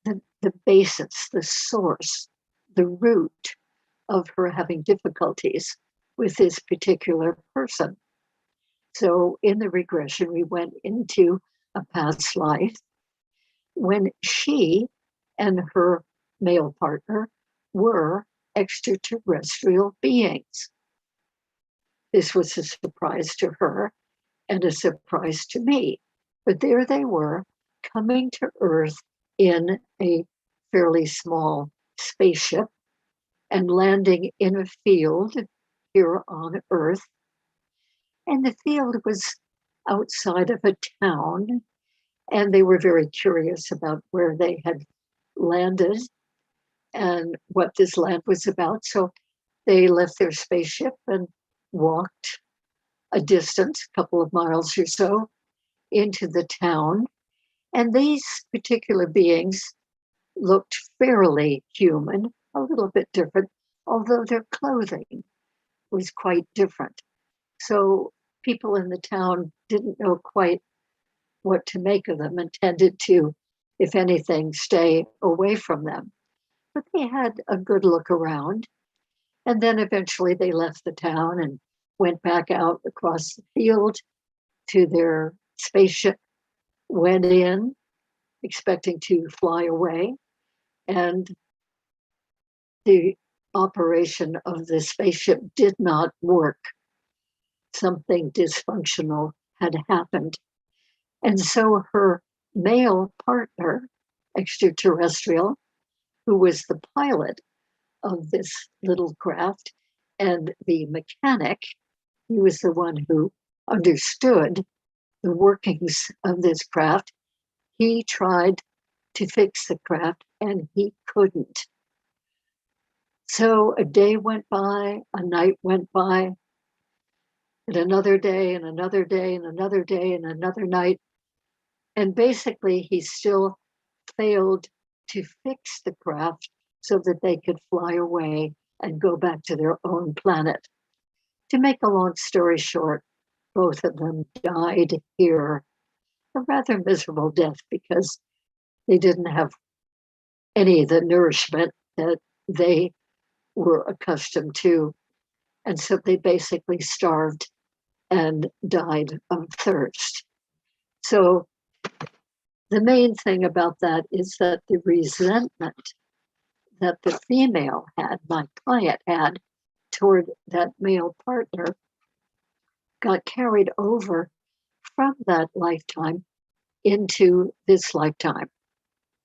the basis, the source, the root of her having difficulties with this particular person. So in the regression, we went into a past life when she and her male partner were extraterrestrial beings. This was a surprise to her and a surprise to me. But there they were, coming to Earth in a fairly small spaceship and landing in a field here on Earth. And the field was outside of a town, and they were very curious about where they had landed and what this land was about. So they left their spaceship and walked a distance, a couple of miles or so, into the town. And these particular beings looked fairly human, a little bit different, although their clothing was quite different. So people in the town didn't know quite what to make of them and tended to, if anything, stay away from them. But they had a good look around. And then eventually they left the town and went back out across the field to their spaceship, went in, expecting to fly away. And the operation of the spaceship did not work. Something dysfunctional had happened. And so her male partner, Extraterrestrial, who was the pilot of this little craft and the mechanic, he was the one who understood the workings of this craft. He tried to fix the craft and he couldn't. So a day went by, a night went by, and another day, and another day, and another day, and another night. And basically, he still failed to fix the craft so that they could fly away and go back to their own planet. To make a long story short, both of them died here. A rather miserable death because they didn't have any of the nourishment that they were accustomed to. And so they basically starved and died of thirst. So the main thing about that is that the resentment that the female had, my client had, toward that male partner got carried over from that lifetime into this lifetime.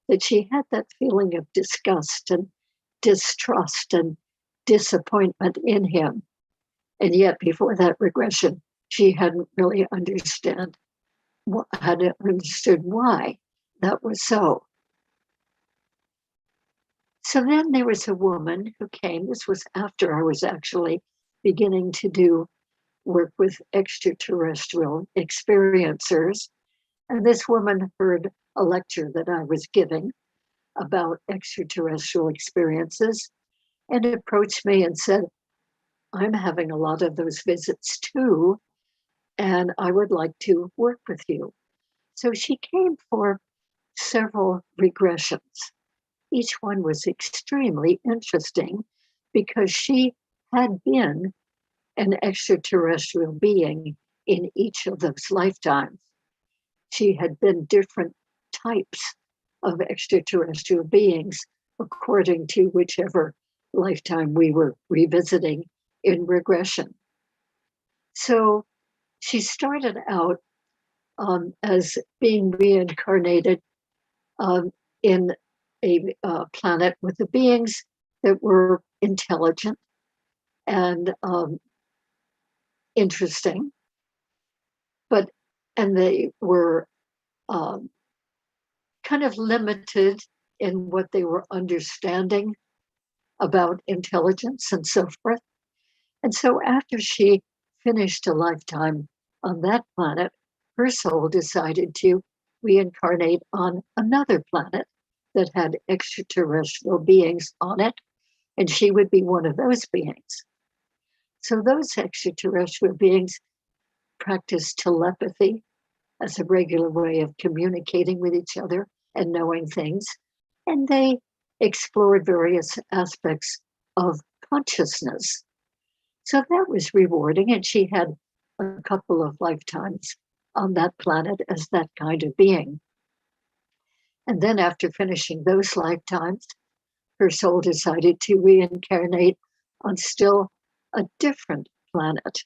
That she had that feeling of disgust and distrust and disappointment in him. And yet before that regression, she hadn't really understood why that was so. So then there was a woman who came. This was after I was actually beginning to do work with extraterrestrial experiencers. And this woman heard a lecture that I was giving about extraterrestrial experiences and approached me and said, I'm having a lot of those visits too, and I would like to work with you. So she came for several regressions. Each one was extremely interesting because she had been an extraterrestrial being in each of those lifetimes. She had been different types of extraterrestrial beings according to whichever lifetime we were revisiting in regression. So she started out as being reincarnated in a planet with the beings that were intelligent and interesting, and they were kind of limited in what they were understanding about intelligence and so forth. And so after she finished a lifetime on that planet, her soul decided to reincarnate on another planet that had extraterrestrial beings on it, and she would be one of those beings. So those extraterrestrial beings practiced telepathy as a regular way of communicating with each other and knowing things. And they explored various aspects of consciousness. So that was rewarding. And she had a couple of lifetimes on that planet as that kind of being. And then after finishing those lifetimes, her soul decided to reincarnate on still a different planet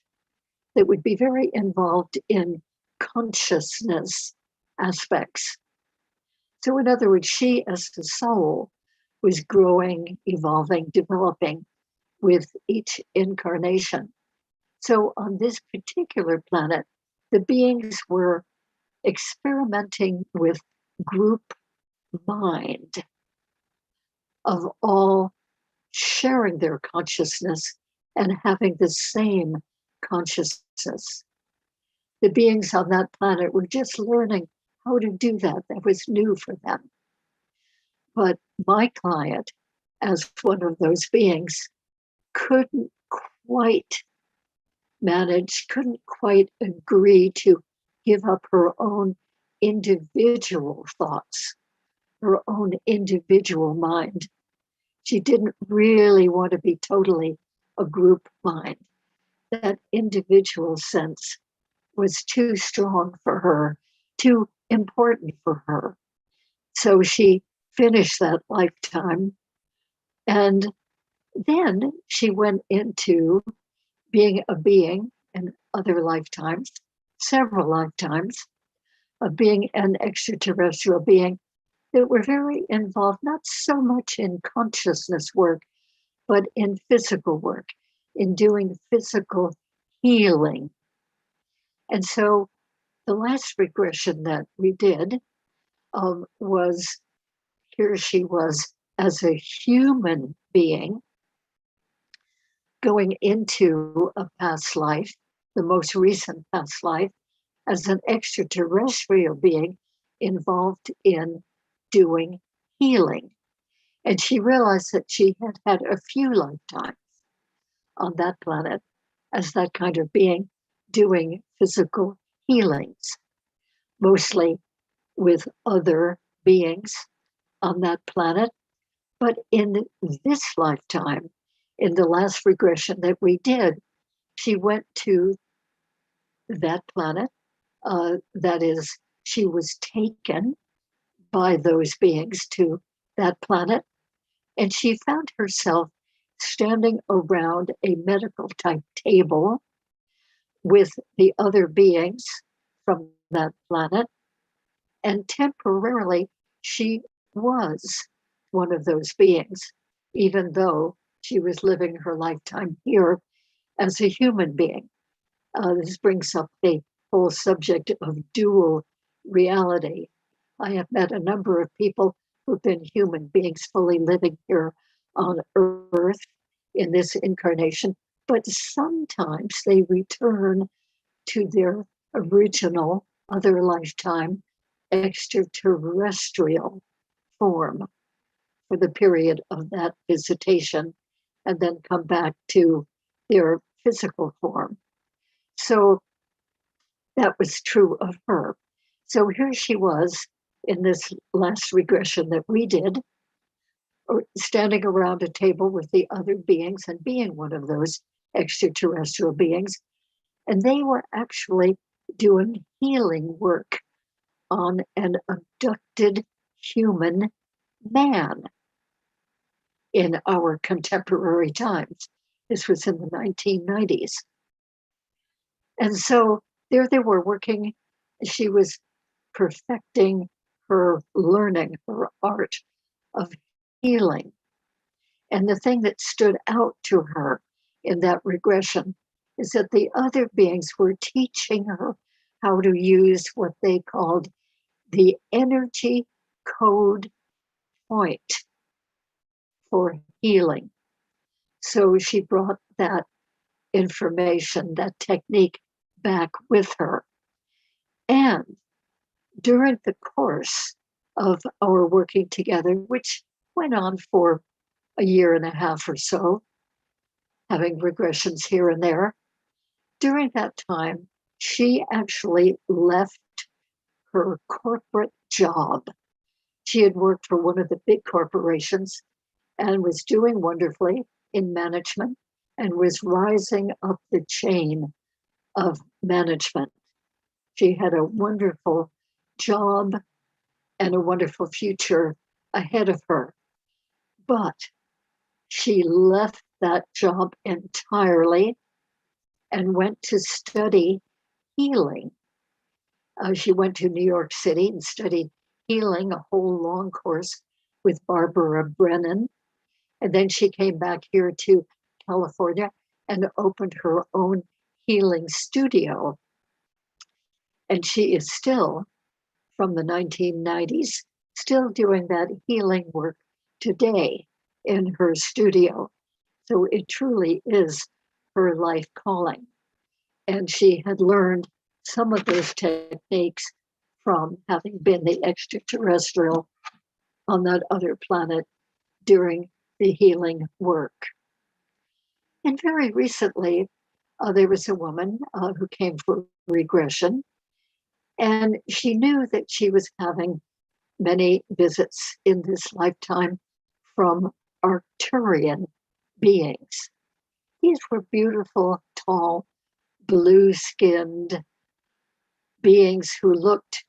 that would be very involved in consciousness aspects. So in other words, she as the soul was growing, evolving, developing with each incarnation. So on this particular planet, the beings were experimenting with group mind of all sharing their consciousness and having the same consciousness. The beings on that planet were just learning how to do that. That was new for them. But my client as one of those beings, couldn't quite couldn't quite agree to give up her own individual thoughts, her own individual mind. She didn't really want to be totally a group mind. That individual sense was too strong for her, too important for her. So she finished that lifetime. And then she went into being a being in other lifetimes, several lifetimes, of being an extraterrestrial being that were very involved, not so much in consciousness work, but in physical work, in doing physical healing. And so the last regression that we did was, here she was as a human being going into a past life, the most recent past life, as an extraterrestrial being involved in doing healing. And she realized that she had had a few lifetimes on that planet as that kind of being doing physical healings, mostly with other beings on that planet. But in this lifetime, in the last regression that we did, she went to that planet. That is, she was taken by those beings to that planet, and she found herself standing around a medical type table with the other beings from that planet. And temporarily, she was one of those beings, even though she was living her lifetime here as a human being. This brings up the whole subject of dual reality. I have met a number of people who've been human beings fully living here on Earth in this incarnation, but sometimes they return to their original other lifetime extraterrestrial form for the period of that visitation and then come back to their physical form. So that was true of her. So here she was in this last regression that we did, standing around a table with the other beings and being one of those extraterrestrial beings. And they were actually doing healing work on an abducted human man in our contemporary times. This was in the 1990s. And so there they were working. She was perfecting her learning, her art of healing. And the thing that stood out to her in that regression is that the other beings were teaching her how to use what they called the energy code point for healing. So she brought that information, that technique back with her. And during the course of our working together, which went on for a year and a half or so, having regressions here and there, during that time, she actually left her corporate job. She had worked for one of the big corporations and was doing wonderfully in management and was rising up the chain of management. She had a wonderful job and a wonderful future ahead of her. But she left that job entirely and went to study healing. She went to New York City and studied healing, a whole long course with Barbara Brennan. And then she came back here to California and opened her own healing studio. And she is still, from the 1990s, still doing that healing work today in her studio. So it truly is her life calling. And she had learned some of those techniques from having been the extraterrestrial on that other planet during the healing work. And very recently, there was a woman who came for regression, and she knew that she was having many visits in this lifetime from Arcturian beings. These were beautiful, tall, blue-skinned beings who looked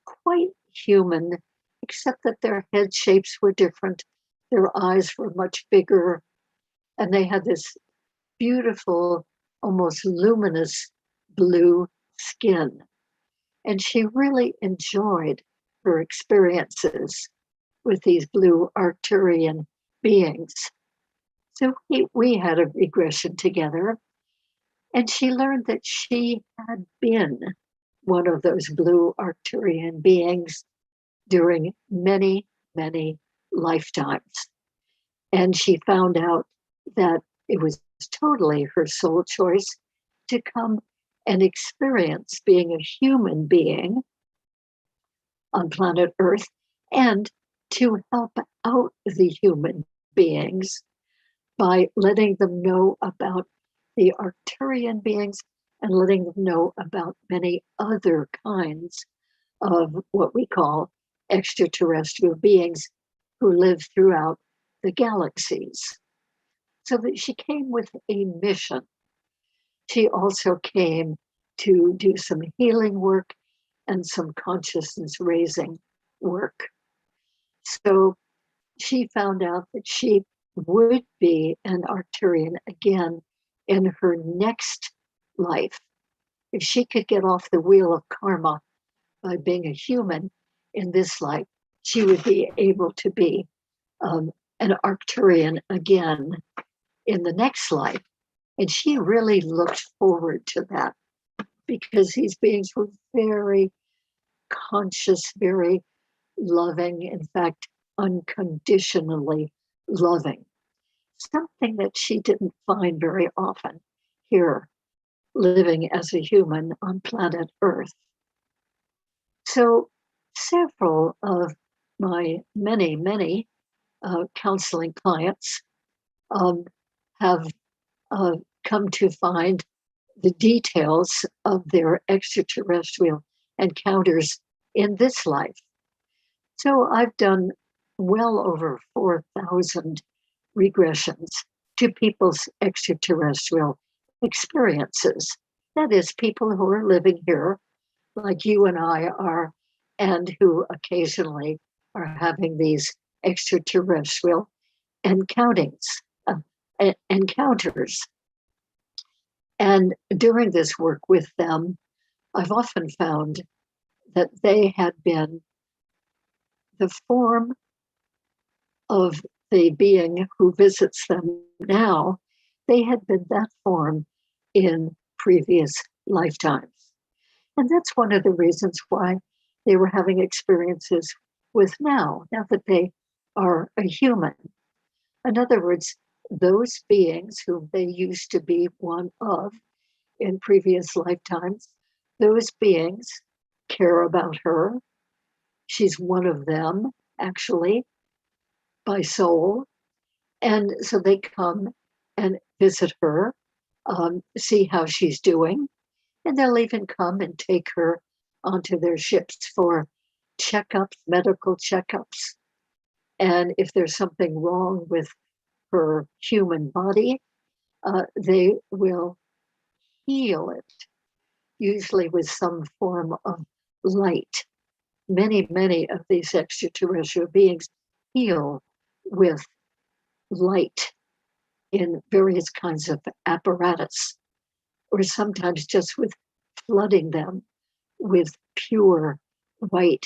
quite human, except that their head shapes were different, their eyes were much bigger, and they had this beautiful, almost luminous blue skin. And she really enjoyed her experiences with these blue Arcturian beings. So we had a regression together, and she learned that she had been one of those blue Arcturian beings during many, many lifetimes. And she found out that it was totally her soul choice to come and experience being a human being on planet Earth and to help out the human beings by letting them know about the Arcturian beings and letting them know about many other kinds of what we call extraterrestrial beings who live throughout the galaxies. So that she came with a mission. She also came to do some healing work and some consciousness raising work. So she found out that she would be an Arcturian again in her next life. If she could get off the wheel of karma by being a human in this life, she would be able to be an Arcturian again in the next life. And she really looked forward to that because these beings were very conscious, very loving, in fact, unconditionally loving. Something that she didn't find very often here, living as a human on planet Earth. So several of my many counseling clients have come to find the details of their extraterrestrial encounters in this life. So I've done well over 4,000 regressions to people's extraterrestrial experiences. That is, people who are living here, like you and I are, and who occasionally are having these extraterrestrial encounters. And during this work with them, I've often found that they had been the form of the being who visits them now. They had been that form in previous lifetimes. And that's one of the reasons why they were having experiences with now that they are a human. In other words, those beings whom they used to be one of in previous lifetimes, those beings care about her. She's one of them, actually, by soul. And so they come and visit her, see how she's doing, and they'll even come and take her onto their ships for checkups, medical checkups. And if there's something wrong with her human body, they will heal it, usually with some form of light. Many of these extraterrestrial beings heal with light in various kinds of apparatus, or sometimes just with flooding them with pure white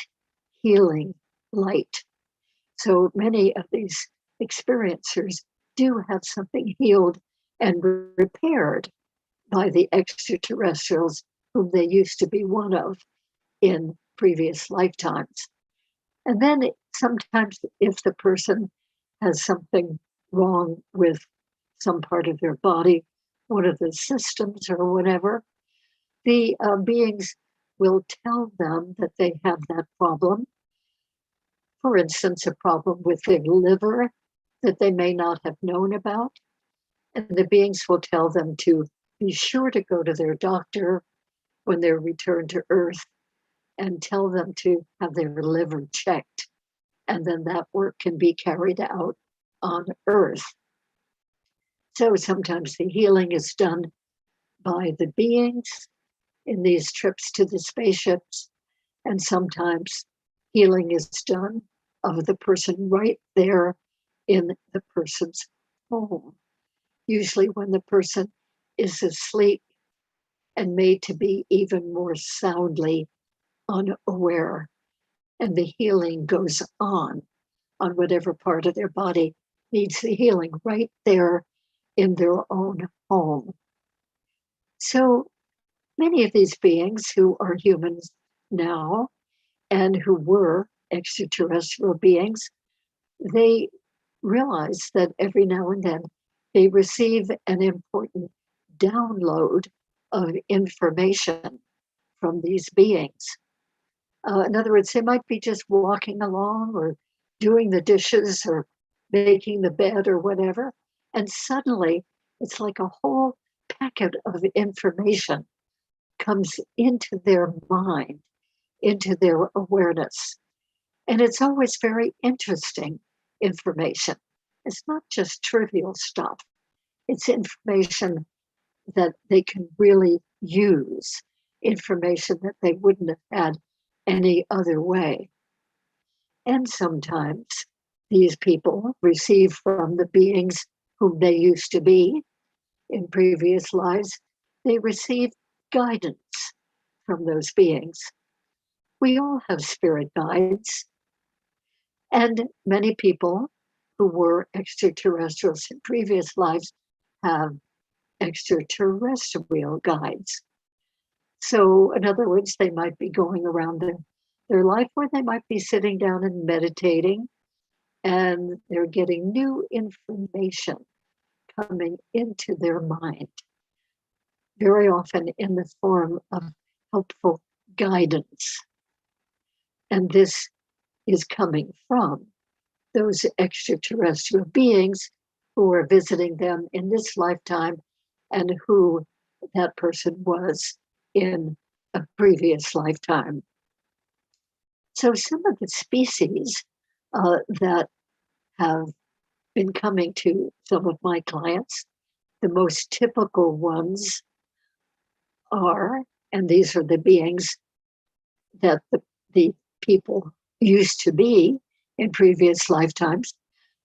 healing light. So many of these experiencers do have something healed and repaired by the extraterrestrials whom they used to be one of in previous lifetimes. And then sometimes if the person has something wrong with some part of their body, one of the systems or whatever, the beings will tell them that they have that problem. For instance, a problem with their liver. that they may not have known about. And the beings will tell them to be sure to go to their doctor when they return to Earth and tell them to have their liver checked. And then that work can be carried out on Earth. So sometimes the healing is done by the beings in these trips to the spaceships, and sometimes healing is done of the person right there in the person's home. Usually when the person is asleep and made to be even more soundly unaware, and the healing goes on whatever part of their body needs the healing right there in their own home. So many of these beings who are humans now and who were extraterrestrial beings, they realize that every now and then they receive an important download of information from these beings. In other words, they might be just walking along or doing the dishes or making the bed or whatever, and suddenly it's like a whole packet of information comes into their mind, into their awareness. And it's always very interesting information. It's not just trivial stuff. It's information that they can really use, information that they wouldn't have had any other way. And sometimes these people receive from the beings whom they used to be in previous lives, they receive guidance from those beings. We all have spirit guides, and many people who were extraterrestrials in previous lives have extraterrestrial guides. So, in other words, they might be going around their life, or they might be sitting down and meditating, and they're getting new information coming into their mind, very often in the form of helpful guidance. And this is coming from those extraterrestrial beings who are visiting them in this lifetime and who that person was in a previous lifetime. So some of the species that have been coming to some of my clients, the most typical ones are, and these are the beings that the people used to be in previous lifetimes.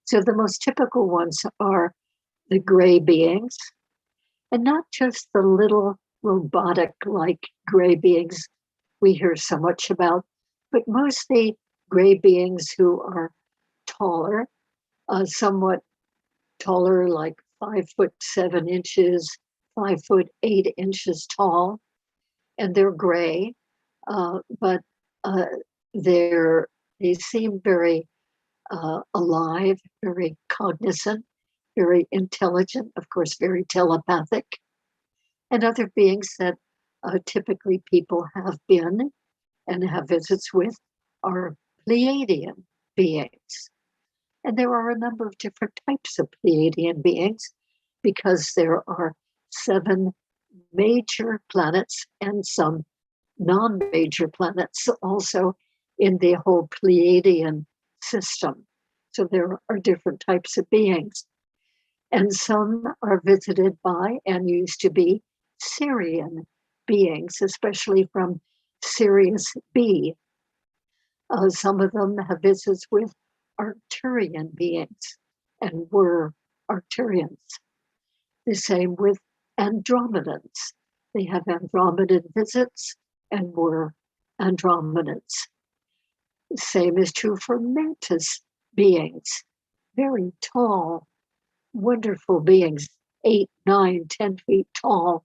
So the most typical ones are the gray beings, and not just the little robotic-like gray beings we hear so much about, but mostly gray beings who are taller, somewhat taller, like 5'7" 5'8" tall, and they're gray, but they seem very alive, very cognizant, very intelligent, of course, very telepathic. And other beings that typically people have been and have visits with are Pleiadian beings. And there are a number of different types of Pleiadian beings because there are 7 major planets and some non-major planets also in the whole Pleiadian system. So there are different types of beings. And some are visited by and used to be Sirian beings, especially from Sirius B. Some of them have visits with Arcturian beings and were Arcturians. The same with Andromedans. They have Andromedan visits and were Andromedans. The same is true for mantis beings, very tall, wonderful beings, 8, 9, 10 feet tall,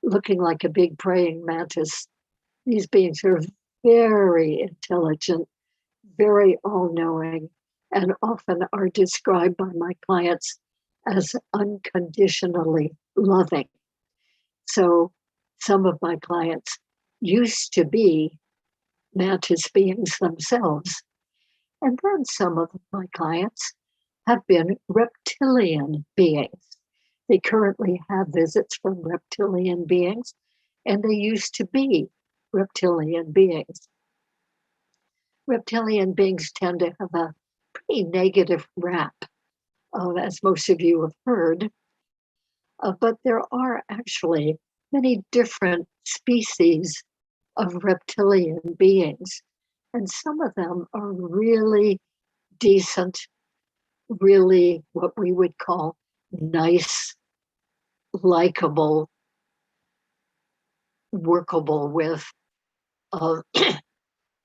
looking like a big praying mantis. These beings are very intelligent, very all-knowing, and often are described by my clients as unconditionally loving. So some of my clients used to be mantis beings themselves. And then some of my clients have been reptilian beings. They currently have visits from reptilian beings, and they used to be reptilian beings. Reptilian beings tend to have a pretty negative rap, as most of you have heard. But there are actually many different species of reptilian beings, and some of them are really decent, really what we would call nice, likable, workable with,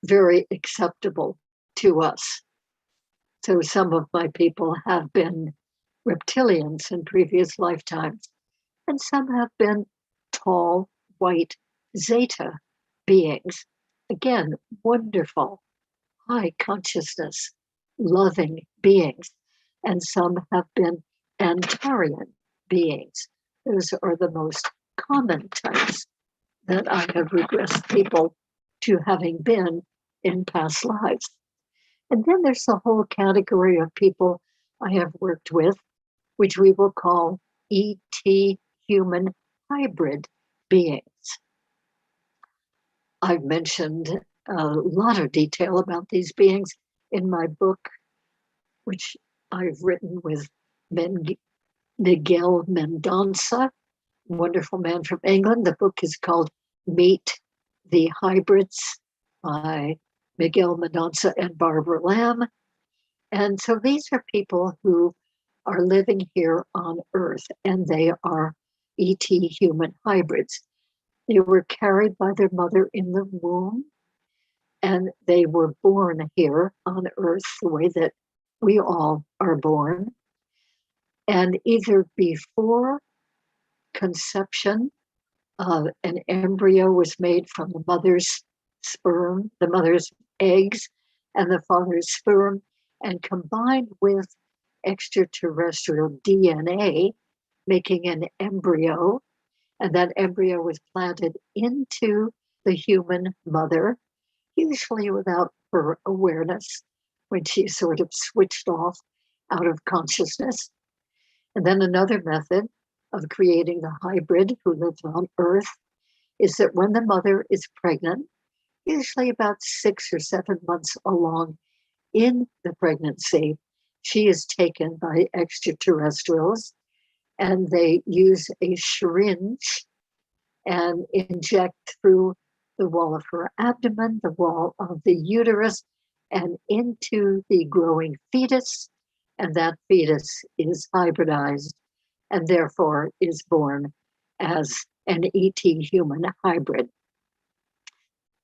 very acceptable to us. So some of my people have been reptilians in previous lifetimes, and some have been tall, white Zeta beings. Again, wonderful, high consciousness, loving beings. And some have been Antarian beings. Those are the most common types that I have regressed people to having been in past lives. And then there's the whole category of people I have worked with, which we will call ET human hybrid beings. I've mentioned a lot of detail about these beings in my book, which I've written with Miguel Mendonça, wonderful man from England. The book is called Meet the Hybrids by Miguel Mendonça and Barbara Lamb. And so these are people who are living here on Earth, and they are ET human hybrids. They were carried by their mother in the womb, and they were born here on Earth the way that we all are born. And either before conception, an embryo was made from the mother's sperm, the mother's eggs, and the father's sperm, and combined with extraterrestrial DNA, making an embryo. And that embryo was planted into the human mother, usually without her awareness, when she sort of switched off out of consciousness. And then another method of creating the hybrid who lives on Earth is that when the mother is pregnant, usually about 6 or 7 months along in the pregnancy, she is taken by extraterrestrials, and they use a syringe and inject through the wall of her abdomen, the wall of the uterus, and into the growing fetus. And that fetus is hybridized and therefore is born as an ET human hybrid.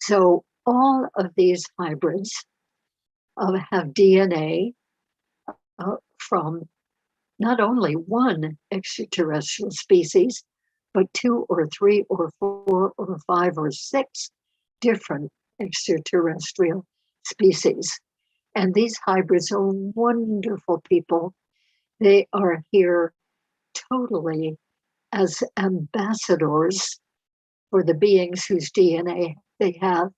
So all of these hybrids have DNA from not only one extraterrestrial species, but 2 or 3 or 4 or 5 or 6 different extraterrestrial species. And these hybrids are wonderful people. They are here totally as ambassadors for the beings whose DNA they have.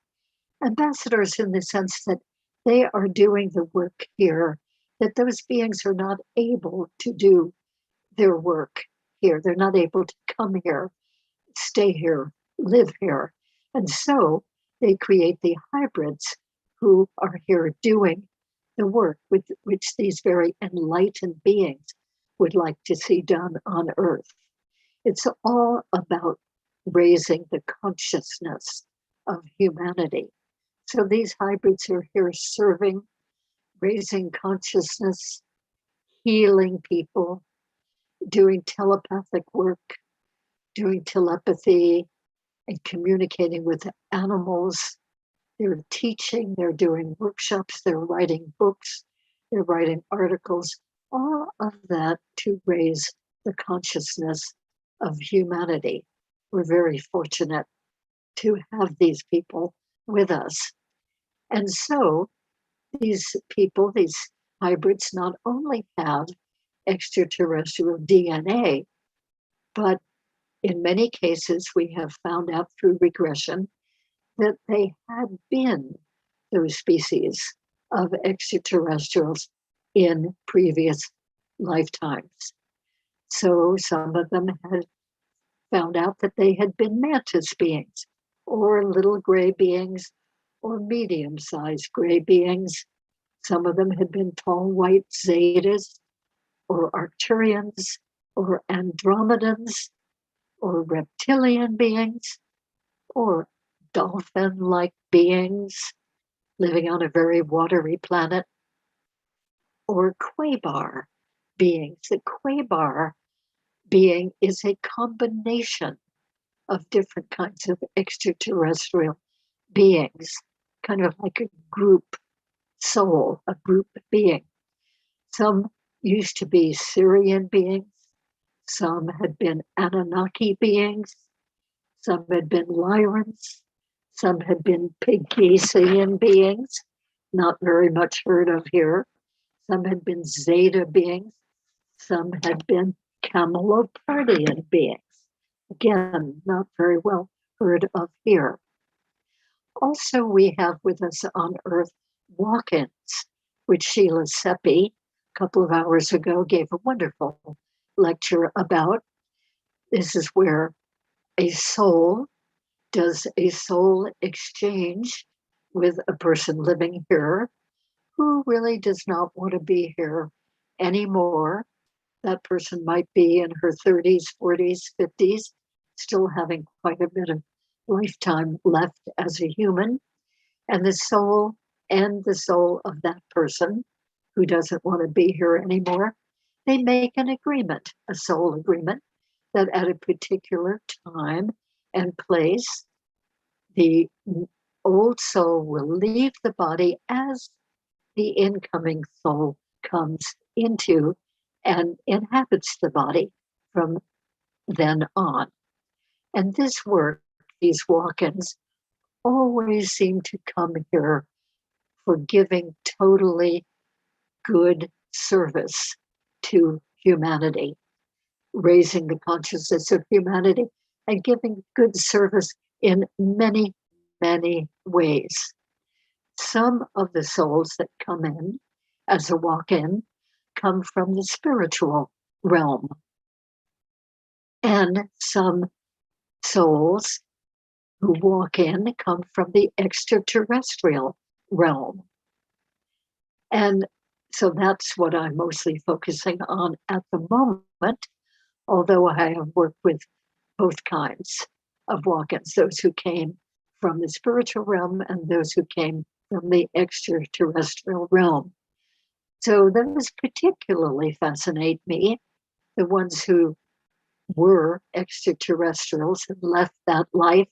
Ambassadors in the sense that they are doing the work here, that those beings are not able to do their work here. They're not able to come here, stay here, live here. And so they create the hybrids who are here doing the work with which these very enlightened beings would like to see done on Earth. It's all about raising the consciousness of humanity. So these hybrids are here serving, raising consciousness, healing people, doing telepathic work, doing telepathy, and communicating with animals. They're teaching, they're doing workshops, they're writing books, they're writing articles, all of that to raise the consciousness of humanity. We're very fortunate to have these people with us. And so these people, these hybrids, not only have extraterrestrial DNA, but in many cases, we have found out through regression that they had been those species of extraterrestrials in previous lifetimes. So some of them had found out that they had been mantis beings, or little gray beings, or medium-sized gray beings. Some of them had been tall white zetas, or Arcturians, or Andromedans, or reptilian beings, or dolphin-like beings living on a very watery planet, or Quabar beings. The Quabar being is a combination of different kinds of extraterrestrial beings, kind of like a group soul, a group being. Some used to be Syrian beings, some had been Anunnaki beings, some had been Lyrans, some had been Pygmalian beings, not very much heard of here. Some had been Zeta beings, some had been Camelopardian beings. Again, not very well heard of here. Also, we have with us on Earth walk-ins, which Sheila Seppi, a couple of hours ago, gave a wonderful lecture about. This is where a soul does a soul exchange with a person living here who really does not want to be here anymore. That person might be in her 30s, 40s, 50s, still having quite a bit of lifetime left as a human. And the soul of that person who doesn't want to be here anymore, they make an agreement, a soul agreement, that at a particular time and place, the old soul will leave the body as the incoming soul comes into and inhabits the body from then on. And this work, these walk-ins, always seem to come here for giving totally good service to humanity, raising the consciousness of humanity and giving good service in many, many ways. Some of the souls that come in as a walk-in come from the spiritual realm. And some souls who walk in come from the extraterrestrial realm. And so that's what I'm mostly focusing on at the moment, although I have worked with both kinds of walk-ins, those who came from the spiritual realm and those who came from the extraterrestrial realm. So those particularly fascinate me, the ones who were extraterrestrials and left that life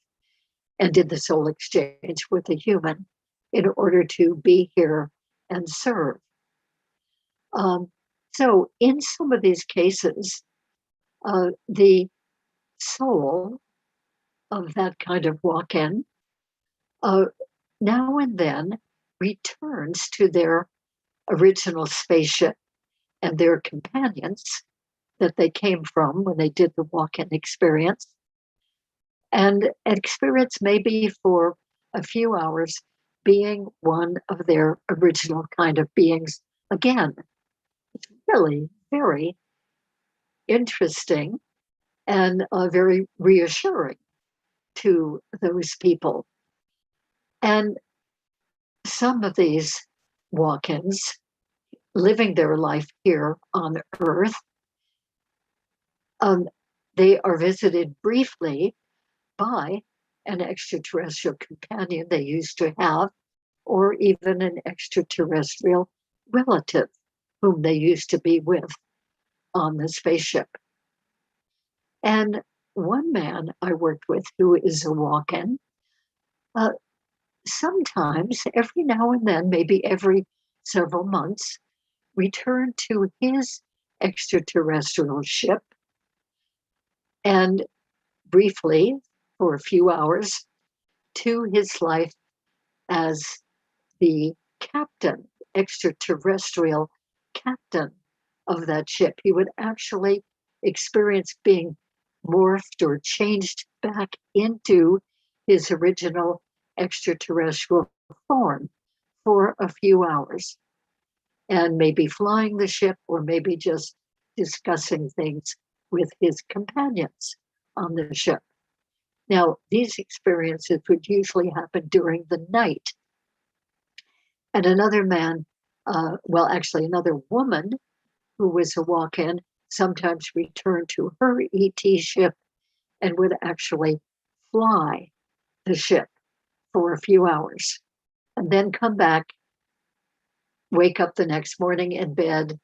and did the soul exchange with a human in order to be here and serve. So in some of these cases, the soul of that kind of walk-in now and then returns to their original spaceship and their companions that they came from when they did the walk-in experience. And experience maybe for a few hours being one of their original kind of beings again. It's really very interesting and very reassuring to those people. And some of these walk-ins living their life here on Earth, they are visited briefly by an extraterrestrial companion they used to have, or even an extraterrestrial relative whom they used to be with on the spaceship. And one man I worked with who is a walk-in, sometimes every now and then, maybe every several months, return to his extraterrestrial ship and briefly, for a few hours, to his life as the captain, extraterrestrial captain of that ship. He would actually experience being morphed or changed back into his original extraterrestrial form for a few hours. and maybe flying the ship or maybe just discussing things with his companions on the ship. Now, these experiences would usually happen during the night. And another man, another woman who was a walk-in sometimes returned to her ET ship and would actually fly the ship for a few hours and then come back, wake up the next morning in bed,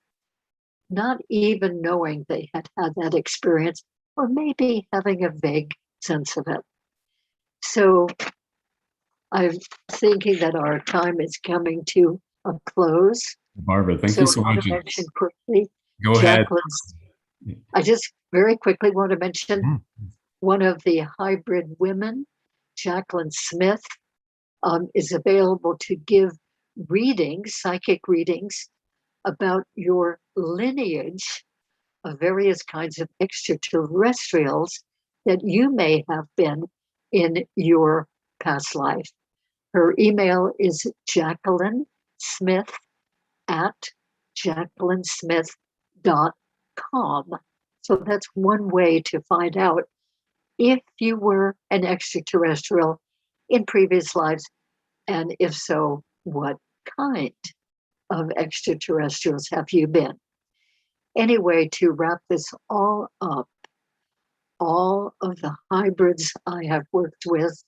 not even knowing they had had that experience, or maybe having a vague sense of it. So I'm thinking that our time is coming to a close. Barbara, thank you so I want much. to mention quickly, Go ahead. I just very quickly want to mention one of the hybrid women, Jacqueline Smith, is available to give readings, psychic readings, about your lineage of various kinds of extraterrestrials that you may have been in your past life. Her email is jacquelinesmith@jacquelinesmith.com. So that's one way to find out if you were an extraterrestrial in previous lives, and if so, what kind of extraterrestrials have you been? Anyway, to wrap this all up, all of the hybrids I have worked with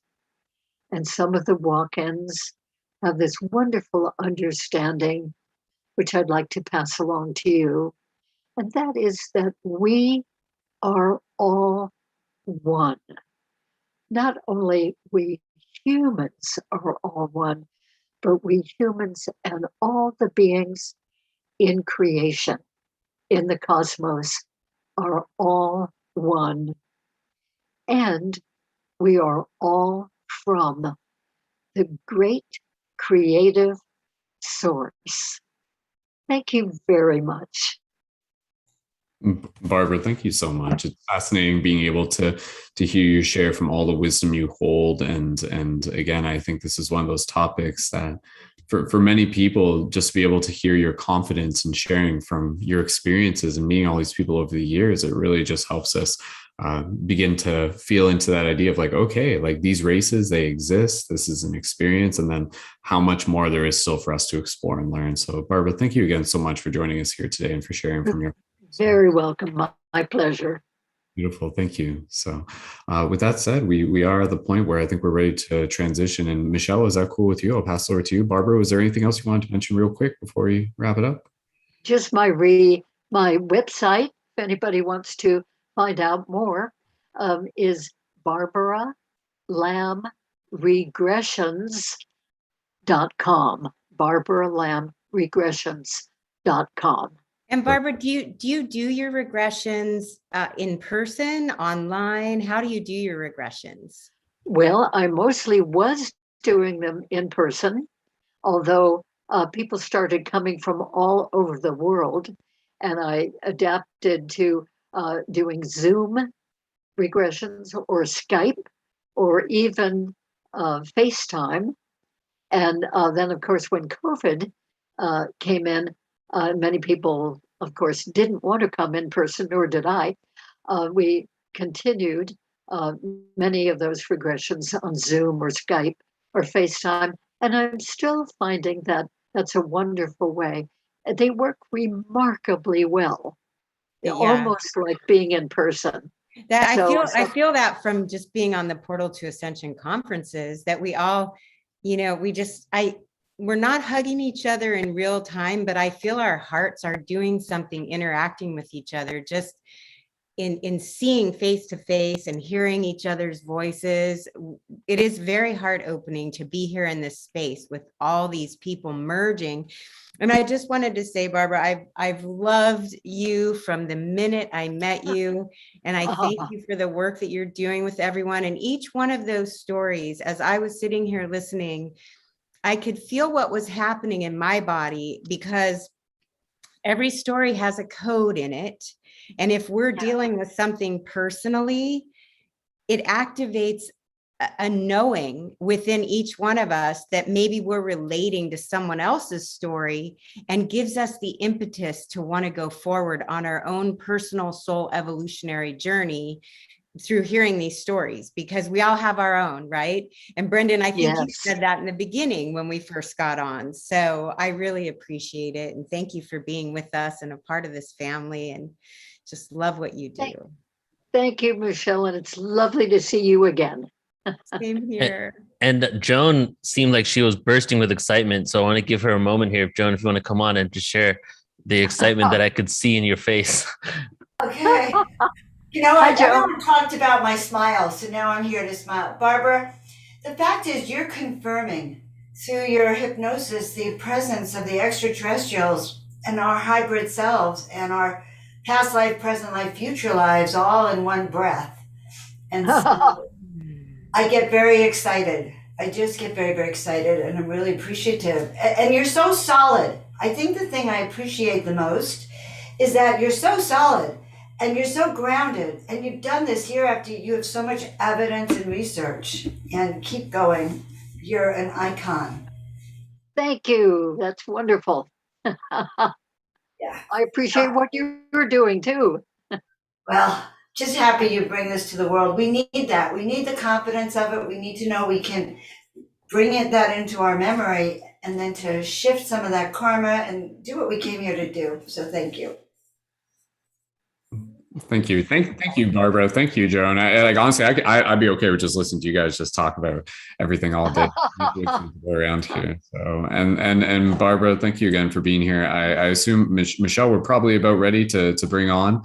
and some of the walk-ins have this wonderful understanding, which I'd like to pass along to you. And that is that we are all one. Not only we humans are all one, but we humans and all the beings in creation, in the cosmos, are all one. And we are all from the great creative source. Thank you very much. Barbara, thank you so much. It's fascinating being able to hear you share from all the wisdom you hold. And again, I think this is one of those topics that for many people, just to be able to hear your confidence and sharing from your experiences and meeting all these people over the years, it really just helps us begin to feel into that idea of like, okay, like these races, they exist. This is an experience. And then how much more there is still for us to explore and learn. So Barbara, thank you again so much for joining us here today and for sharing from your Very welcome. My pleasure. Beautiful. Thank you. So with that said, we are at the point where I think we're ready to transition. And Michelle, is that cool with you? I'll pass it over to you. Barbara, was there anything else you wanted to mention real quick before we wrap it up? Just my website, if anybody wants to find out more, is BarbaraLambRegressions.com. BarbaraLambRegressions.com. And Barbara, do you do your regressions in person, online? How do you do your regressions? Well, I mostly was doing them in person, although people started coming from all over the world, and I adapted to doing Zoom regressions or Skype or even FaceTime. And then, of course, when COVID came in, many people, of course, didn't want to come in person, nor did I. We continued many of those regressions on Zoom or Skype or FaceTime. And I'm still finding that that's a wonderful way. They work remarkably well, almost like being in person. That I feel that from just being on the Portal to Ascension conferences, that we all, we're not hugging each other in real time, but I feel our hearts are doing something, interacting with each other, just in seeing face to face and hearing each other's voices. It is very heart opening to be here in this space with all these people merging. And I just wanted to say, Barbara, I've loved you from the minute I met you. And I thank you for the work that you're doing with everyone. And each one of those stories, as I was sitting here listening, I could feel what was happening in my body, because every story has a code in it. And if we're dealing with something personally, it activates a knowing within each one of us that maybe we're relating to someone else's story, and gives us the impetus to want to go forward on our own personal soul evolutionary journey through hearing these stories, because we all have our own, right? And Brendan, I think you Yes. said that in the beginning when we first got on. So I really appreciate it. And thank you for being with us and a part of this family, and just love what you do. Thank you, Michelle, and it's lovely to see you again. Same here. And Joan seemed like she was bursting with excitement. So I want to give her a moment here. Joan, if you want to come on and just share the excitement that I could see in your face. Okay. You know Hi, what? Joe. Everyone talked about my smile, so now I'm here to smile. Barbara, the fact is you're confirming through your hypnosis the presence of the extraterrestrials and our hybrid selves and our past life, present life, future lives all in one breath. And so I get very excited. I just get very, very excited, and I'm really appreciative. And you're so solid. I think the thing I appreciate the most is that you're so solid and you're so grounded, and you've done this year after year. You have so much evidence and research, and keep going. You're an icon. Thank you. That's wonderful. Yeah. I appreciate what you're doing too. Well, just happy you bring this to the world. We need that. We need the confidence of it. We need to know we can bring that into our memory, and then to shift some of that karma and do what we came here to do. So thank you. Thank you. Thank you, Barbara. Thank you, Joan. Like, honestly, I'd be okay with just listening to you guys just talk about everything all day around here. So, and Barbara, thank you again for being here. I assume, Michelle, we're probably about ready to bring on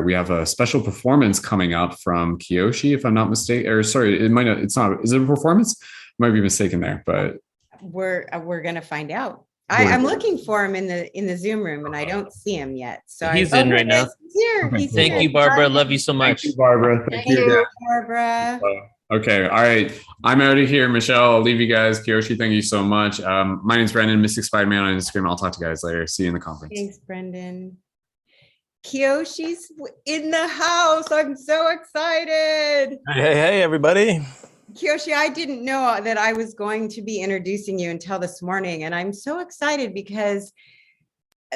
we have a special performance coming up from Kiyoshi, if I'm not mistaken, or sorry, it might not, it's not, is it a performance? Might be mistaken there, but We're going to find out. I'm looking for him in the Zoom room, and I don't see him yet. So He's in right now. He's here. Okay. He's Thank here. you, Barbara. Love you so much. thank you, Barbara. Thank you. Barbara. Okay, all right. I'm out of here, Michelle. I'll leave you guys. Kiyoshi, thank you so much. My name's Brendan, Mystic Spider-Man on Instagram. I'll talk to you guys later. See you in the conference. Thanks, Brendan. Kiyoshi's in the house. I'm so excited. Hey, everybody. Kiyoshi, I didn't know that I was going to be introducing you until this morning, and I'm so excited because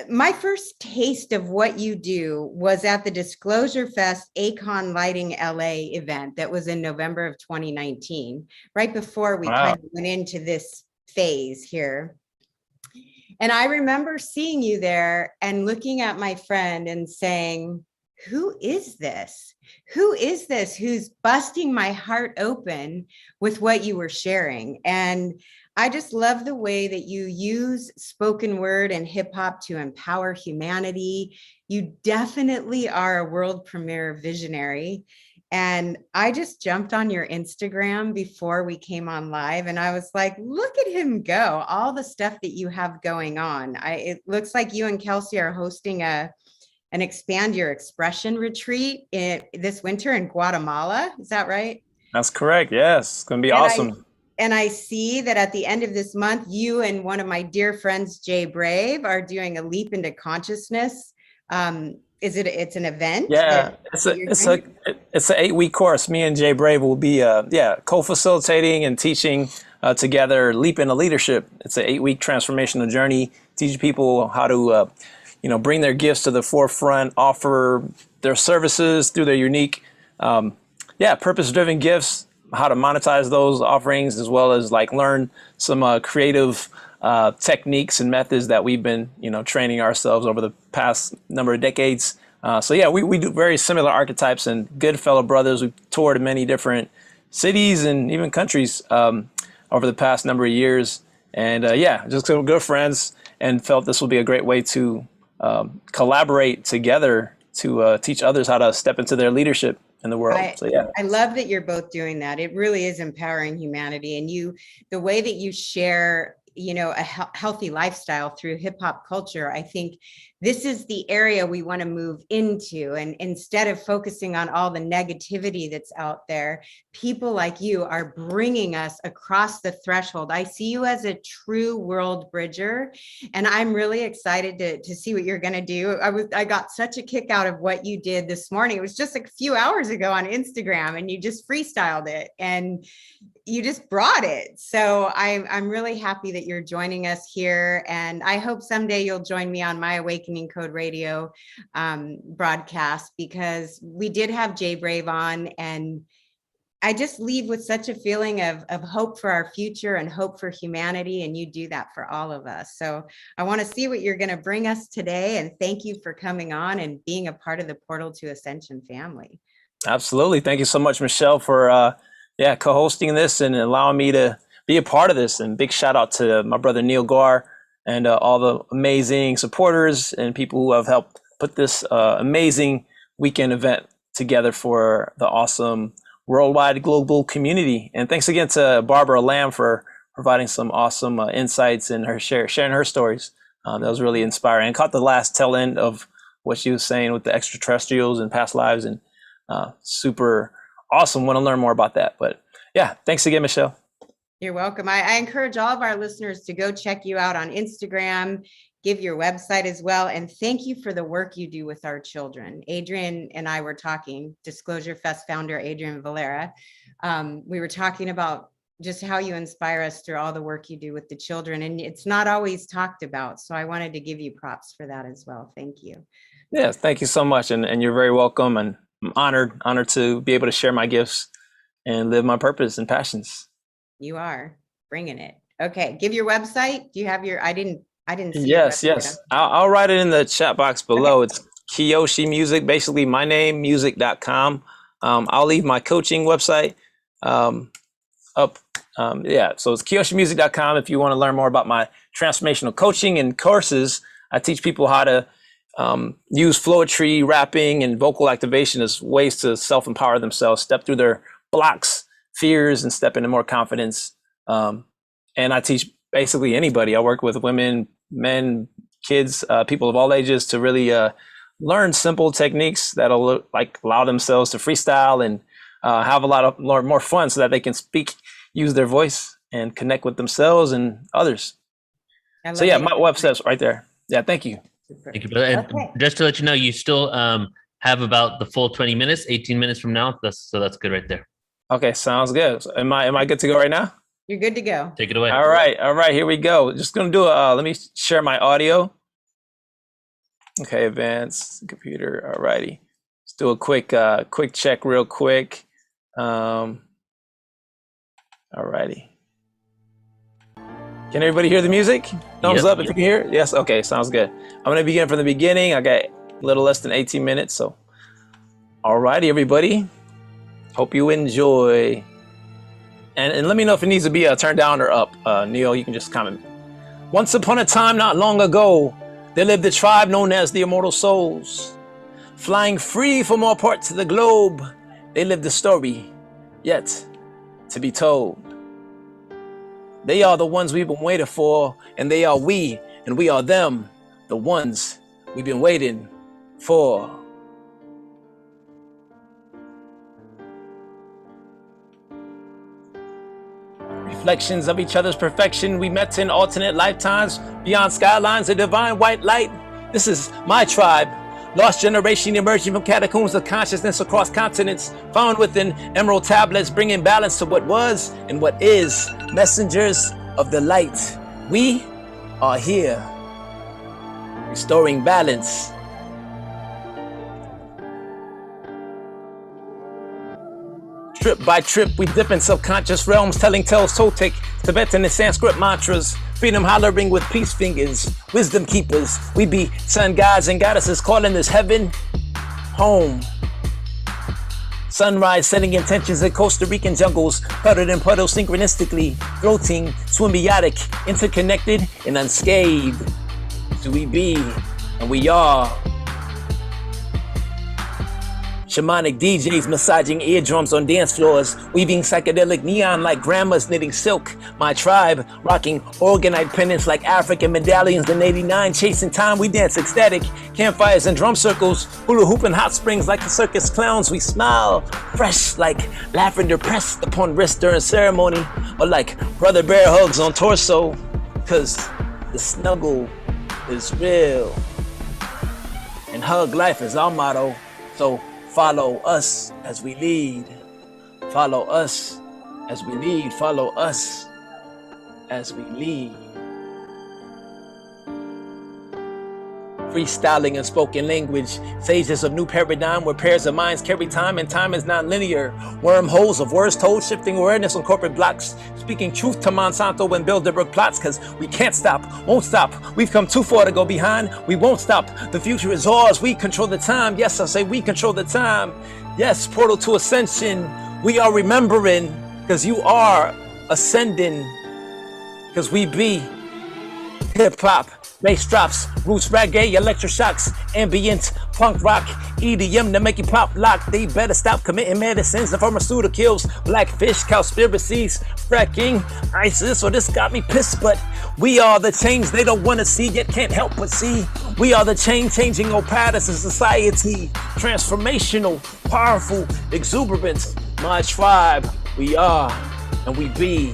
my first taste of what you do was at the Disclosure Fest Acon Lighting LA event that was in November of 2019, right before we kind of went into this phase here. And I remember seeing you there and looking at my friend and saying, who is this? Who is this who's busting my heart open with what you were sharing? And I just love the way that you use spoken word and hip hop to empower humanity. You definitely are a world premiere visionary. And I just jumped on your Instagram before we came on live, and I was like, look at him go, all the stuff that you have going on. It looks like you and Kelsey are hosting an Expand Your Expression retreat this winter in Guatemala. Is that right? That's correct. Yes, it's going to be awesome. And I see that at the end of this month, you and one of my dear friends, Jay Brave, are doing a leap into consciousness. It's an event? Yeah, it's an 8-week course. Me and Jay Brave will be co-facilitating and teaching together Leap into Leadership. It's an 8-week transformational journey, teaching people how to bring their gifts to the forefront, offer their services through their unique purpose-driven gifts, how to monetize those offerings, as well as learn some creative techniques and methods that we've been training ourselves over the past number of decades. We do very similar archetypes and good fellow brothers. We've toured many different cities and even countries over the past number of years. And just good friends, and felt this would be a great way to collaborate together to teach others how to step into their leadership in the world. I love that you're both doing that. It really is empowering humanity. And the way that you share a healthy lifestyle through hip hop culture, I think this is the area we want to move into. And instead of focusing on all the negativity that's out there, people like you are bringing us across the threshold. I see you as a true world bridger, and I'm really excited to see what you're going to do. I got such a kick out of what you did this morning. It was just a few hours ago on Instagram, and you just freestyled it and you just brought it. So I'm really happy that you're joining us here. And I hope someday you'll join me on my Awakening Code Radio broadcast, because we did have Jay Brave on, and I just leave with such a feeling of hope for our future and hope for humanity. And you do that for all of us. So I want to see what you're going to bring us today. And thank you for coming on and being a part of the Portal to Ascension family. Absolutely. Thank you so much, Michelle, for co-hosting this and allowing me to be a part of this. And big shout out to my brother Neil Gar and all the amazing supporters and people who have helped put this amazing weekend event together for the awesome worldwide global community. And thanks again to Barbara Lamb for providing some awesome insights and sharing her stories. That was really inspiring. I caught the last tail end of what she was saying with the extraterrestrials and past lives, and super awesome. Want to learn more about that. But yeah, thanks again, Michelle. You're welcome. I encourage all of our listeners to go check you out on Instagram, give your website as well. And thank you for the work you do with our children. Adrian and I were talking, Disclosure Fest founder Adrian Valera. We were talking about just how you inspire us through all the work you do with the children. And it's not always talked about. So I wanted to give you props for that as well. Thank you. Yes, thank you so much. And you're very welcome. And I'm honored to be able to share my gifts and live my purpose and passions. You are bringing it. Okay, give your website. Do you have your? I didn't see. Yes. I'll write it in the chat box below. Okay. It's Kiyoshi Music, basically my name, music.com. I'll leave my coaching website up. So it's KiyoshiMusic.com if you want to learn more about my transformational coaching and courses. I teach people how to use flowetry, rapping, and vocal activation as ways to self-empower themselves, step through their blocks, fears, and step into more confidence. And I teach basically anybody. I work with women, men, kids, people of all ages to really learn simple techniques that'll allow themselves to freestyle and have a lot more fun, so that they can speak, use their voice, and connect with themselves and others. So yeah, my website's right there. Yeah, thank you. Thank you, brother. And just to let you know, you still have about the full 20 minutes, 18 minutes from now. That's good right there. Okay, sounds good. So am I good to go right now? You're good to go. Take it away. All right, here we go. Just gonna do let me share my audio. Okay, advanced computer. All righty. Let's do a quick check real quick. All righty. Can everybody hear the music? Thumbs up if you can hear it. Yes, okay, sounds good. I'm gonna begin from the beginning. I got a little less than 18 minutes, so. All righty, everybody. Hope you enjoy. And let me know if it needs to be turned down or up. Neil, you can just comment. Once upon a time, not long ago, there lived a tribe known as the Immortal Souls. Flying free from all parts of the globe, they lived a story yet to be told. They are the ones we've been waiting for, and they are we, and we are them, the ones we've been waiting for. Reflections of each other's perfection, we met in alternate lifetimes, beyond skylines of divine white light. This is my tribe, lost generation emerging from catacombs of consciousness across continents, found within emerald tablets, bringing balance to what was and what is, messengers of the light. We are here, restoring balance. Trip by trip, we dip in subconscious realms, telling tales Toltec, Tibetan and Sanskrit mantras, freedom hollering with peace fingers, wisdom keepers. We be sun gods and goddesses calling this heaven home. Sunrise setting intentions in Costa Rican jungles, huddled in puddles synchronistically, floating, symbiotic, interconnected and unscathed. Do we be, and we are. Shamanic DJs massaging eardrums on dance floors, weaving psychedelic neon like grandmas knitting silk. My tribe rocking organite pendants like African medallions in '89, chasing time we dance ecstatic. Campfires and drum circles, hula hoop and hot springs like the circus clowns. We smile, fresh like lavender pressed upon wrist during ceremony, or like brother bear hugs on torso, cause the snuggle is real. And hug life is our motto, so follow us as we lead. Follow us as we lead. Follow us as we lead. Freestyling and spoken language, sages of new paradigm where pairs of minds carry time and time is non-linear. Wormholes of words told, shifting awareness on corporate blocks, speaking truth to Monsanto and Bilderberg plots, cause we can't stop, won't stop. We've come too far to go behind, we won't stop. The future is ours, we control the time. Yes, I say we control the time. Yes, portal to ascension, we are remembering, cause you are ascending, cause we be hip-hop. Bass drops, roots reggae, electroshocks, ambient, punk rock, EDM to make you pop lock. They better stop committing medicines and pharmaceuticals, blackfish, conspiracies, fracking, ISIS, or this got me pissed, but we are the change they don't want to see, yet can't help but see. We are the change-changing patterns in society, transformational, powerful, exuberant. My tribe, we are, and we be.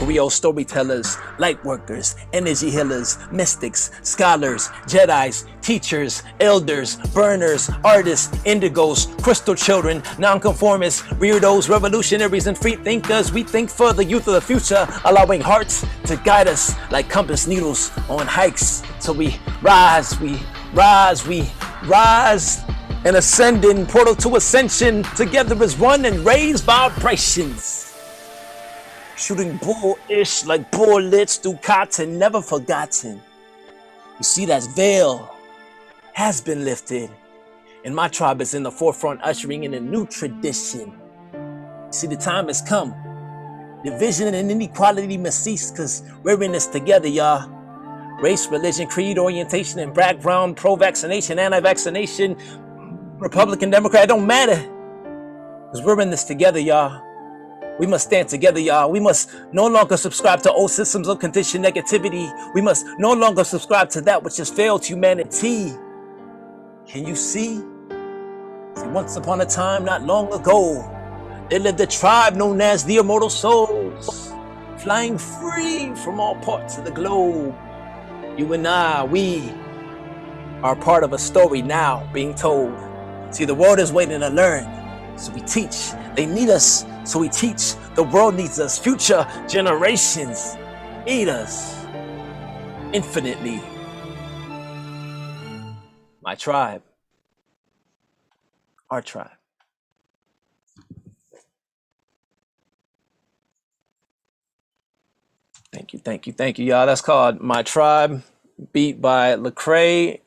Real storytellers, light workers, energy healers, mystics, scholars, Jedis, teachers, elders, burners, artists, indigos, crystal children, nonconformists, weirdos, revolutionaries, and free thinkers. We think for the youth of the future, allowing hearts to guide us like compass needles on hikes. So we rise, and ascending, portal to ascension, together as one and raise vibrations. Shooting bullish like bullets through cotton, never forgotten. You see, that veil has been lifted, and my tribe is in the forefront, ushering in a new tradition. See, the time has come. Division and inequality must cease, cause we're in this together, y'all. Race, religion, creed, orientation, and background, pro-vaccination, anti-vaccination, Republican, Democrat, it don't matter, cause we're in this together, y'all. We must stand together, y'all. We must no longer subscribe to old systems of conditioned negativity. We must no longer subscribe to that which has failed humanity. Can you see? See, once upon a time, not long ago, there lived a tribe known as the Immortal Souls, flying free from all parts of the globe. You and I, we are part of a story now being told. See, the world is waiting to learn, so we teach. They need us, so we teach. The world needs us. Future generations need us infinitely. My tribe, our tribe. Thank you, y'all. That's called My Tribe, beat by Lecrae.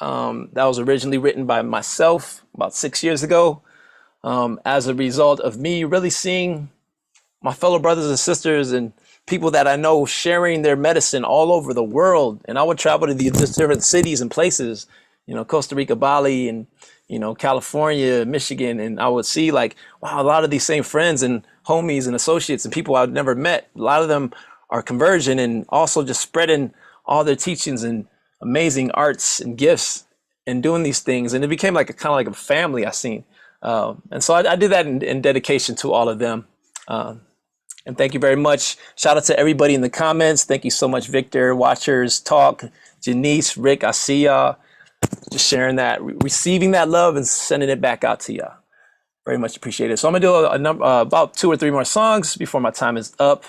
That was originally written by myself about 6 years ago. As a result of me really seeing my fellow brothers and sisters and people that I know sharing their medicine all over the world. And I would travel to the different cities and places, Costa Rica, Bali, and, California, Michigan. And I would see like, wow, a lot of these same friends and homies and associates and people I'd never met, a lot of them are conversion and also just spreading all their teachings and amazing arts and gifts and doing these things. And it became like kind of like a family I seen. And so I did that in dedication to all of them. And thank you very much. Shout out to everybody in the comments. Thank you so much, Victor, Watchers, Talk, Janice, Rick, I see y'all. Just sharing that, receiving that love and sending it back out to y'all. Very much appreciated. So I'm gonna do about 2 or 3 more songs before my time is up.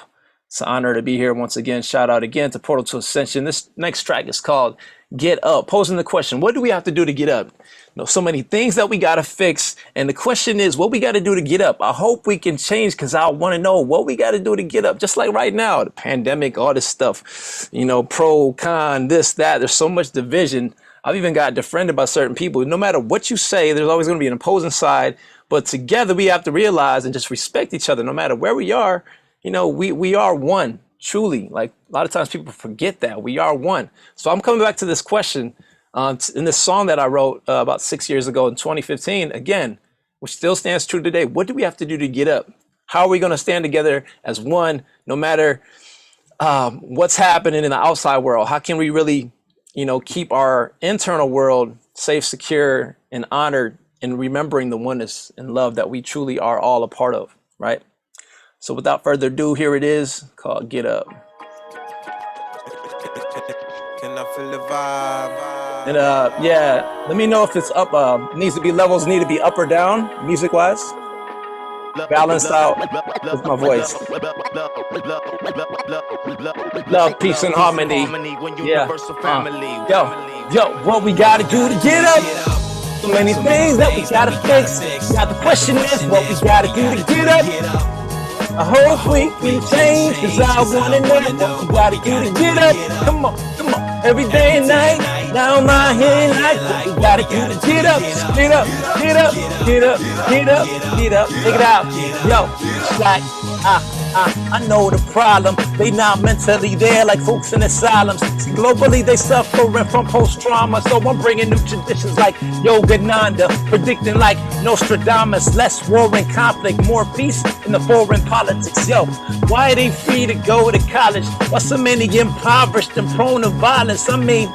It's an honor to be here once again. Shout out again to Portal to Ascension. This next track is called Get Up, posing the question, what do we have to do to get up? So many things that we got to fix. And the question is, what we got to do to get up? I hope we can change, because I want to know what we got to do to get up. Just like right now, the pandemic, all this stuff, pro, con, this, that. There's so much division. I've even got defriended by certain people. No matter what you say, there's always going to be an opposing side. But together we have to realize and just respect each other no matter where we are. We are one, truly. Like a lot of times people forget that we are one. So I'm coming back to this question. In this song that I wrote about 6 years ago in 2015, again, which still stands true today. What do we have to do to get up? How are we going to stand together as one, no matter what's happening in the outside world? How can we really, keep our internal world safe, secure, and honored, and remembering the oneness and love that we truly are all a part of, right? So without further ado, here it is called Get Up. Can I feel the vibe? And yeah, let me know if it's up, needs to be levels, need to be up or down, music-wise. Balanced out with my voice. Love, peace, and harmony. Yeah. Yo, what we gotta do to get up? So many things that we gotta fix. Now the question is, what we gotta do to get up? I hope we can change, cause I wanna know what we gotta do to get up. Come on, every day and night. Now my head like what we gotta do to get up. Get up, get up, get up, get up, get up. Take it out. Yo, it's like, I know the problem. They not mentally there like folks in asylums. See, globally they suffering from post-trauma. So I'm bringing new traditions like Yogananda, predicting like Nostradamus. Less war and conflict, more peace in the foreign politics. Yo, why are they free to go to college? Why so many impoverished and prone to violence? I mean,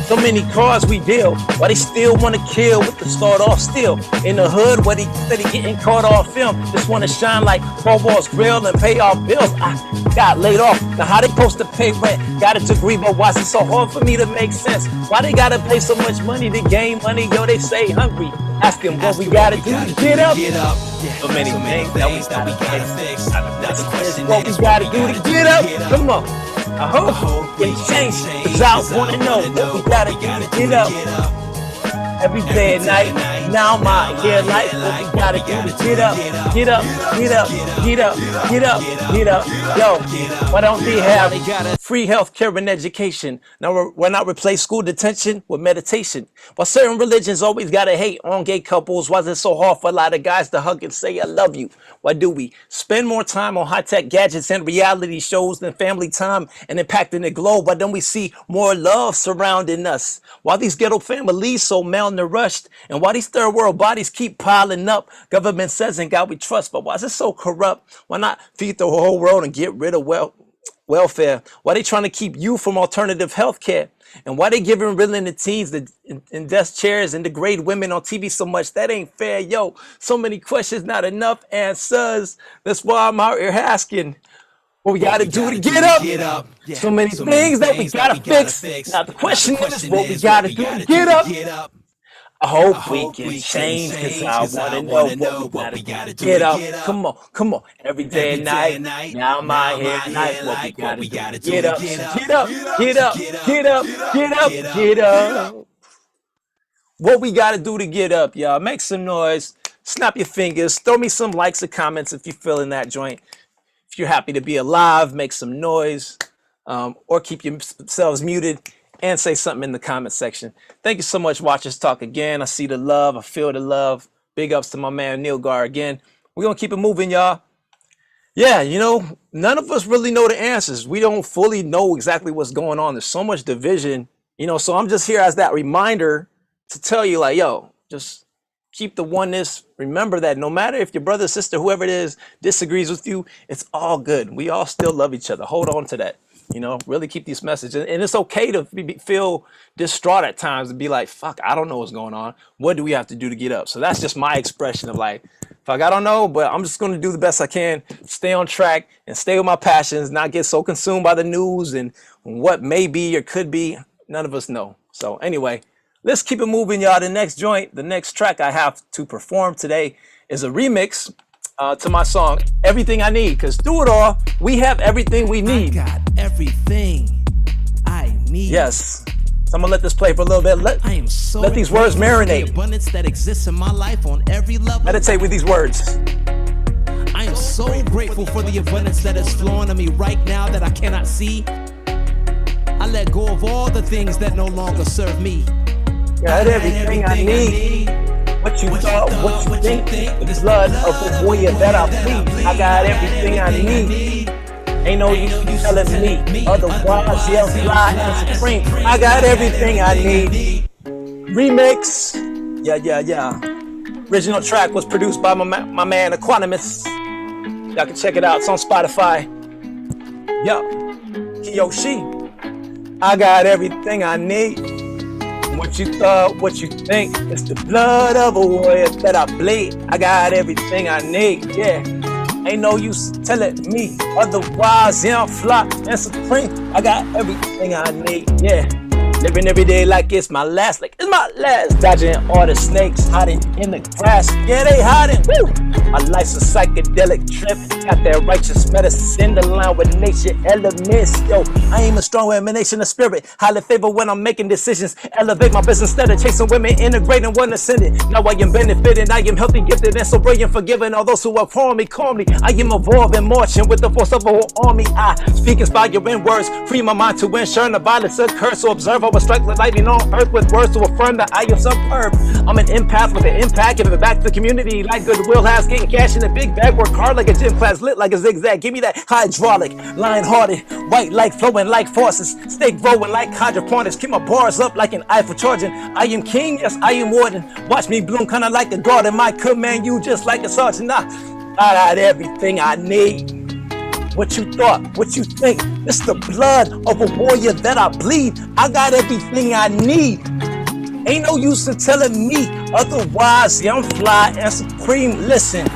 so many cars we deal, why they still want to kill with the start off still in the hood where they getting caught off film. Just want to shine like Paul Wall's grill and pay off bills. I got laid off. Now how they supposed to pay rent? Got a degree, but why is it so hard for me to make sense? Why they gotta pay so much money to gain money? Yo, they say hungry. Ask them what we gotta do to get up. So many things that we gotta fix. What we gotta do to get up? Come on. I hope we change, cause I wanna know what we gotta do to get up. Every day and night, now my hair life, what we gotta do to get up, get up, get up, get up, get up, get up. Yo, why don't they have free healthcare and education? Now why not replace school detention with meditation? While certain religions always gotta hate on gay couples, why is it so hard for a lot of guys to hug and say I love you? Why do we spend more time on high-tech gadgets and reality shows than family time and impacting the globe? Why don't we see more love surrounding us? Why these ghetto families so malnourished? And why these third world bodies keep piling up? Government says in God we trust, but why is it so corrupt? Why not feed the whole world and get rid of welfare? Why they trying to keep you from alternative health care? And why they giving willing the teens in desk chairs and degrade women on TV so much? That ain't fair. Yo, so many questions, not enough answers. That's why I'm out here asking what we gotta do to get up. Yeah. So many things that we gotta fix. Now the question is what we gotta do to get up. I hope we can change, cause I wanna know what we gotta do to get up. Come on, every day and night. Now my head night, what we gotta do. Get up, get up, get up, get up, get up, get up. What we gotta do to get up, y'all. Make some noise, snap your fingers, throw me some likes or comments if you're feeling that joint. If you're happy to be alive, make some noise, or keep yourselves muted and say something in the comment section. Thank you so much, Watchers Talk again. I see the love, I feel the love. Big ups to my man Neil Gar again. We're gonna keep it moving, y'all. Yeah, none of us really know the answers. We don't fully know exactly what's going on. There's so much division, so I'm just here as that reminder to tell you, like, yo, just keep the oneness. Remember that no matter if your brother, sister, whoever it is, disagrees with you, it's all good. We all still love each other. Hold on to that. Really keep these messages. And it's okay to feel distraught at times and be like, fuck, I don't know what's going on. What do we have to do to get up? So that's just my expression of like, fuck, I don't know, but I'm just going to do the best I can, stay on track and stay with my passions, not get so consumed by the news and what may be or could be. None of us know. So anyway, let's keep it moving, y'all. The next track I have to perform today is a remix to my song, Everything I Need, because through it all, we have everything we need. I got everything I need. Yes. So I'm gonna let this play for a little bit. Let these words marinate. The abundance that exists in my life on every level. Meditate with these words. I am so grateful for the abundance that is flowing to me right now that I cannot see. I let go of all the things that no longer serve me. Got everything I need. What you thought, what you think, the blood of the warrior that I bleed. I got everything I need. Ain't no use telling me otherwise. Yeah, I'm fly and supreme. I got everything I need. Remix. Yeah. Original track was produced by my man Equanimous. Y'all can check it out. It's on Spotify. Yup. Kiyoshi. I got everything I need. What you thought, what you think. It's the blood of a warrior that I bleed. I got everything I need. Yeah. Ain't no use telling me otherwise. Yeah, I'm fly and supreme. I got everything I need. Yeah. Living every day like it's my last, Dodging all the snakes, hiding in the grass. Yeah, they hiding. Woo! My life's a psychedelic trip. Got that righteous medicine to line with nature elements. Yo, I am a strong emanation of spirit. Highly favored when I'm making decisions. Elevate my business instead of chasing women. Integrating one ascendant. Now I am benefiting. I am healthy, gifted, and so brilliant. Forgiving all those who are calling me calmly. I am evolving, marching with the force of a whole army. I speak inspiring words. Free my mind to ensure the violence occurs. So observe. I will strike the lightning on earth with words to affirm that I am superb. I'm an empath with an impact, giving it back to the community like goodwill has. Getting cash in a big bag, work hard like a gym class, lit like a zigzag. Give me that hydraulic, lion-hearted, white light flowing like forces, stay growing like hydroponics. Keep my bars up like an Eiffel charging. I am king, yes, I am warden. Watch me bloom kinda like a garden. My command you just like a sergeant. I got everything I need. What you thought, what you think. It's the blood of a warrior that I bleed. I got everything I need. Ain't no use in telling me otherwise. Yeah, I'm fly and supreme. Listen,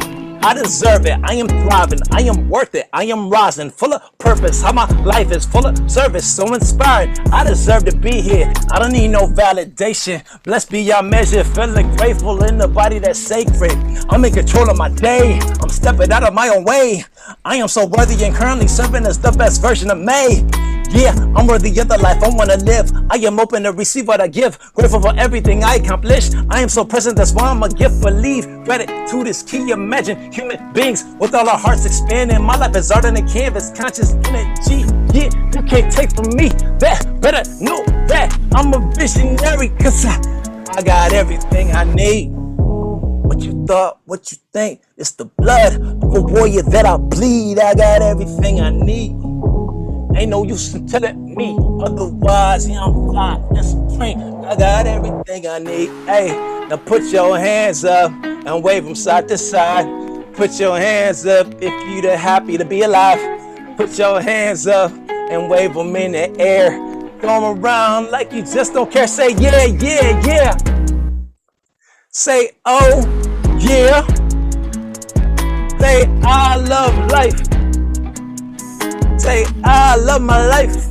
I deserve it. I am thriving. I am worth it. I am rising, full of purpose. How my life is full of service, so inspired. I deserve to be here. I don't need no validation. Blessed be your measure. Feeling grateful in the body that's sacred. I'm in control of my day. I'm stepping out of my own way. I am so worthy and currently serving as the best version of me. Yeah, I'm worthy of the life I want to live. I am open to receive what I give. Grateful for everything I accomplished. I am so present, that's why I'm a gift. Believe, gratitude is key. Imagine human beings with all our hearts expanding. My life is art on a canvas, conscious energy. Yeah, you can't take from me that. Better know that I'm a visionary, cause I got everything I need. What you thought, what you think. It's the blood of a warrior that I bleed. I got everything I need. Ain't no use in telling me otherwise. Yeah, I'm fly and supreme. I got everything I need. Hey, now put your hands up and wave them side to side. Put your hands up if you're happy to be alive. Put your hands up and wave them in the air. Throw them around like you just don't care. Say yeah, yeah, yeah. Say oh, yeah. Say I love life. Say, I love my life.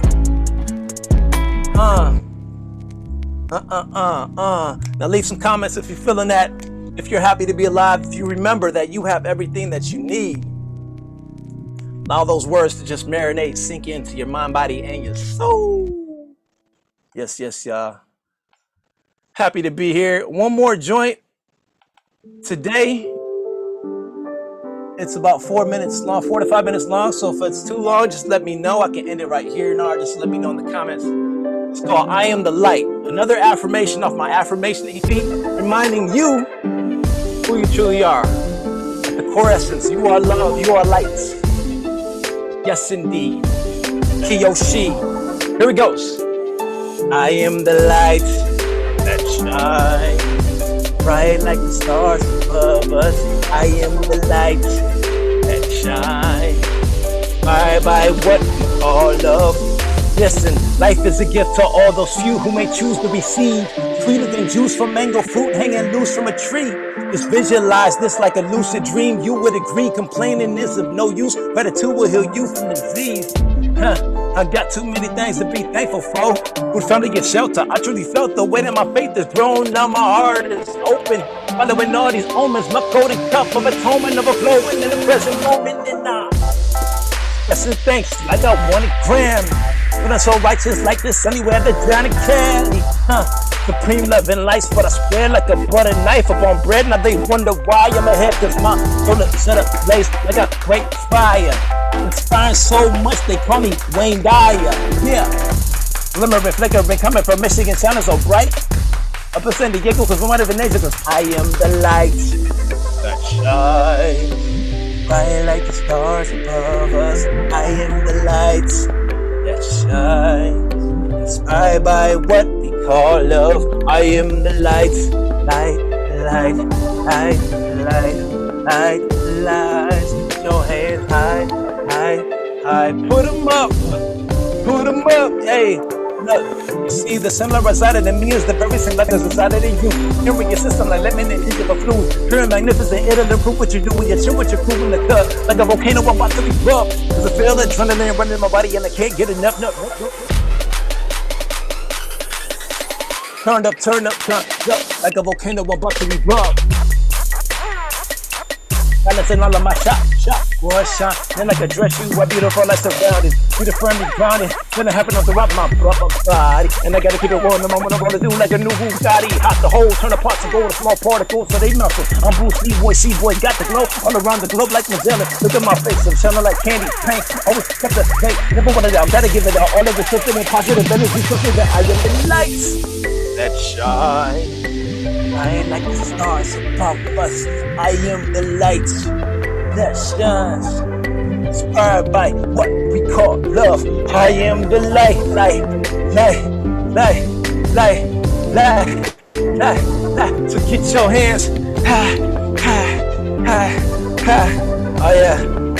Now leave some comments if you're feeling that. If you're happy to be alive. If you remember that you have everything that you need. Allow those words to just marinate, sink into your mind, body, and your soul. Yes, y'all. Happy to be here. One more joint today. It's about 4 minutes long, 4 to 5 minutes long. So if it's too long, just let me know. I can end it right here. No, just let me know in the comments. It's called I Am the Light. Another affirmation off my affirmation EP, reminding you who you truly are. At the core essence, you are love, you are light. Yes, indeed. Kiyoshi. Here it goes. I am the light that shines bright like the stars above us. I am the light that shines by what we all love. Listen, life is a gift to all those few who may choose to receive. Sweeter than juice from mango fruit hanging loose from a tree. Just visualize this like a lucid dream. You would agree, complaining is of no use. Gratitude will heal you from the disease. I got too many things to be thankful for. Good family and shelter. I truly felt the way that my faith has grown. Now my heart is open. Following all these omens, my golden cup of atonement overflowing in the present moment. And yes, and thanks, like I wanted gram. But I'm so righteous like this anywhere the Johnny Cali. Supreme love and lights, but I spread like a butter knife upon bread. Now they wonder why I'm ahead, cause my soul is set up blaze like a great fire. Inspiring so much they call me Wayne Dyer. Yeah. Glimmering, flickering, coming from Michigan, sounding so bright. Up in San Diego, cause I'm one of the nations, cause I am the light that shines bright like the stars above us. I am the light that shines, inspired by what we call love. I am the light, light, light, light, light, light, light. Your hands high, high, high. Put 'em up, hey. Look, you see the similar resided in me is the very same life that's resided in you. Hearing your system like lemon and ginger flu. Hearing magnificent, it'll improve what you do when you chill with your crew in the cup. Like a volcano about to erupt. Cause I feel adrenaline running in my body and I can't get enough. Turned up, like a volcano about to erupt. Balancing all of my shot, one shot. Then like a dress you, what beautiful like surrounded. Be the firmly grounded. Then I happen to rock my body. And I gotta keep it rolling. The moment I'm gonna do like a new Bugatti. Hot the hole, turn the parts to gold, small particles so they melted. I'm Bruce Lee boy, C-boy, got the glow all around the globe like Magellan. Look at my face, I'm shining like candy, paint. Always kept the hey, never wanted out, gotta give it out. All of the something and positive energy, something that I am the lights that shine. Bright like the stars above us. I am the light that shines, inspired by what we call love. I am the light, light. So get your hands high.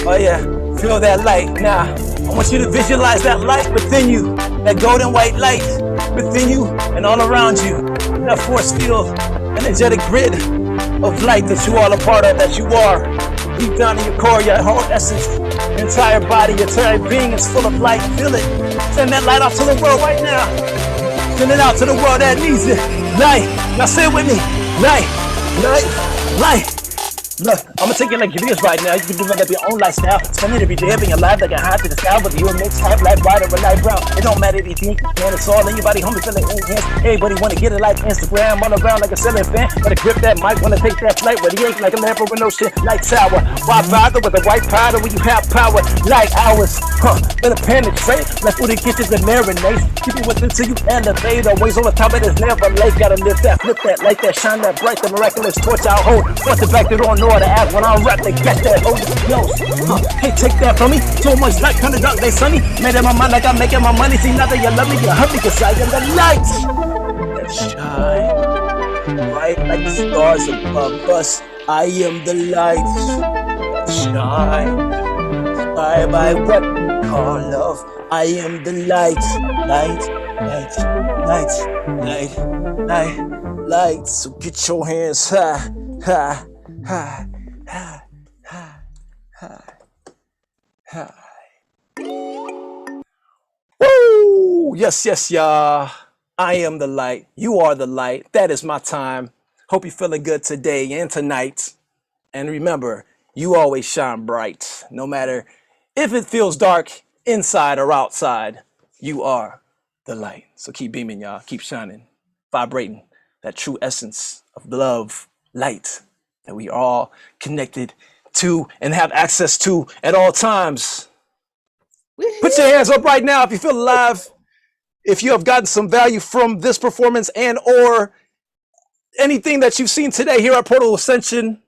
Oh yeah, feel that light now. I want you to visualize that light within you, that golden white light within you and all around you. That force field, energetic grid of light that you all a part of, that you are. Deep down in your core, your whole essence, your entire body, your entire being is full of light. Feel it. Send that light out to the world right now. Send it out to the world that needs it. Light. Now say it with me. Light. Look, I'm gonna take it like it is right now. You can develop your own lifestyle. Spend it every day, being alive like a high to the sky. Whether you're a mixed type, light white or a light brown. It don't matter if you think, man, it's all in your body. Homie, feel it in your hands. Everybody wanna get it like Instagram, all around like a ceiling fan. Better grip that mic, wanna take that flight. Where the ain't like a lamp with no shit, like tower. Why bother with a white powder when you have power like ours? Better penetrate, like food and kitchens and marinate. Keep it within till you elevate. Always on the top of this never late. Gotta live that, flip that, light that, shine that bright, the miraculous torch I'll hold. Front to back, they don't know how to act when I rap, they get that hold. Yo, can't take that from me. So much light, kinda dark, they sunny. Made in my mind like I'm making my money. See, now that you love me, you hurt me, cause I am the light that shine bright like the stars above us. I am the light that shine, inspired by what we call love. I am the light. So get your hands high. Woo! Yes, y'all. I am the light. You are the light. That is my time. Hope you're feeling good today and tonight. And remember, you always shine bright. No matter if it feels dark inside or outside, you are the light. So keep beaming, y'all. Keep shining, vibrating that true essence of love, light that we are all connected to and have access to at all times. Put your hands up right now if you feel alive. If you have gotten some value from this performance and or anything that you've seen today here at Portal Ascension,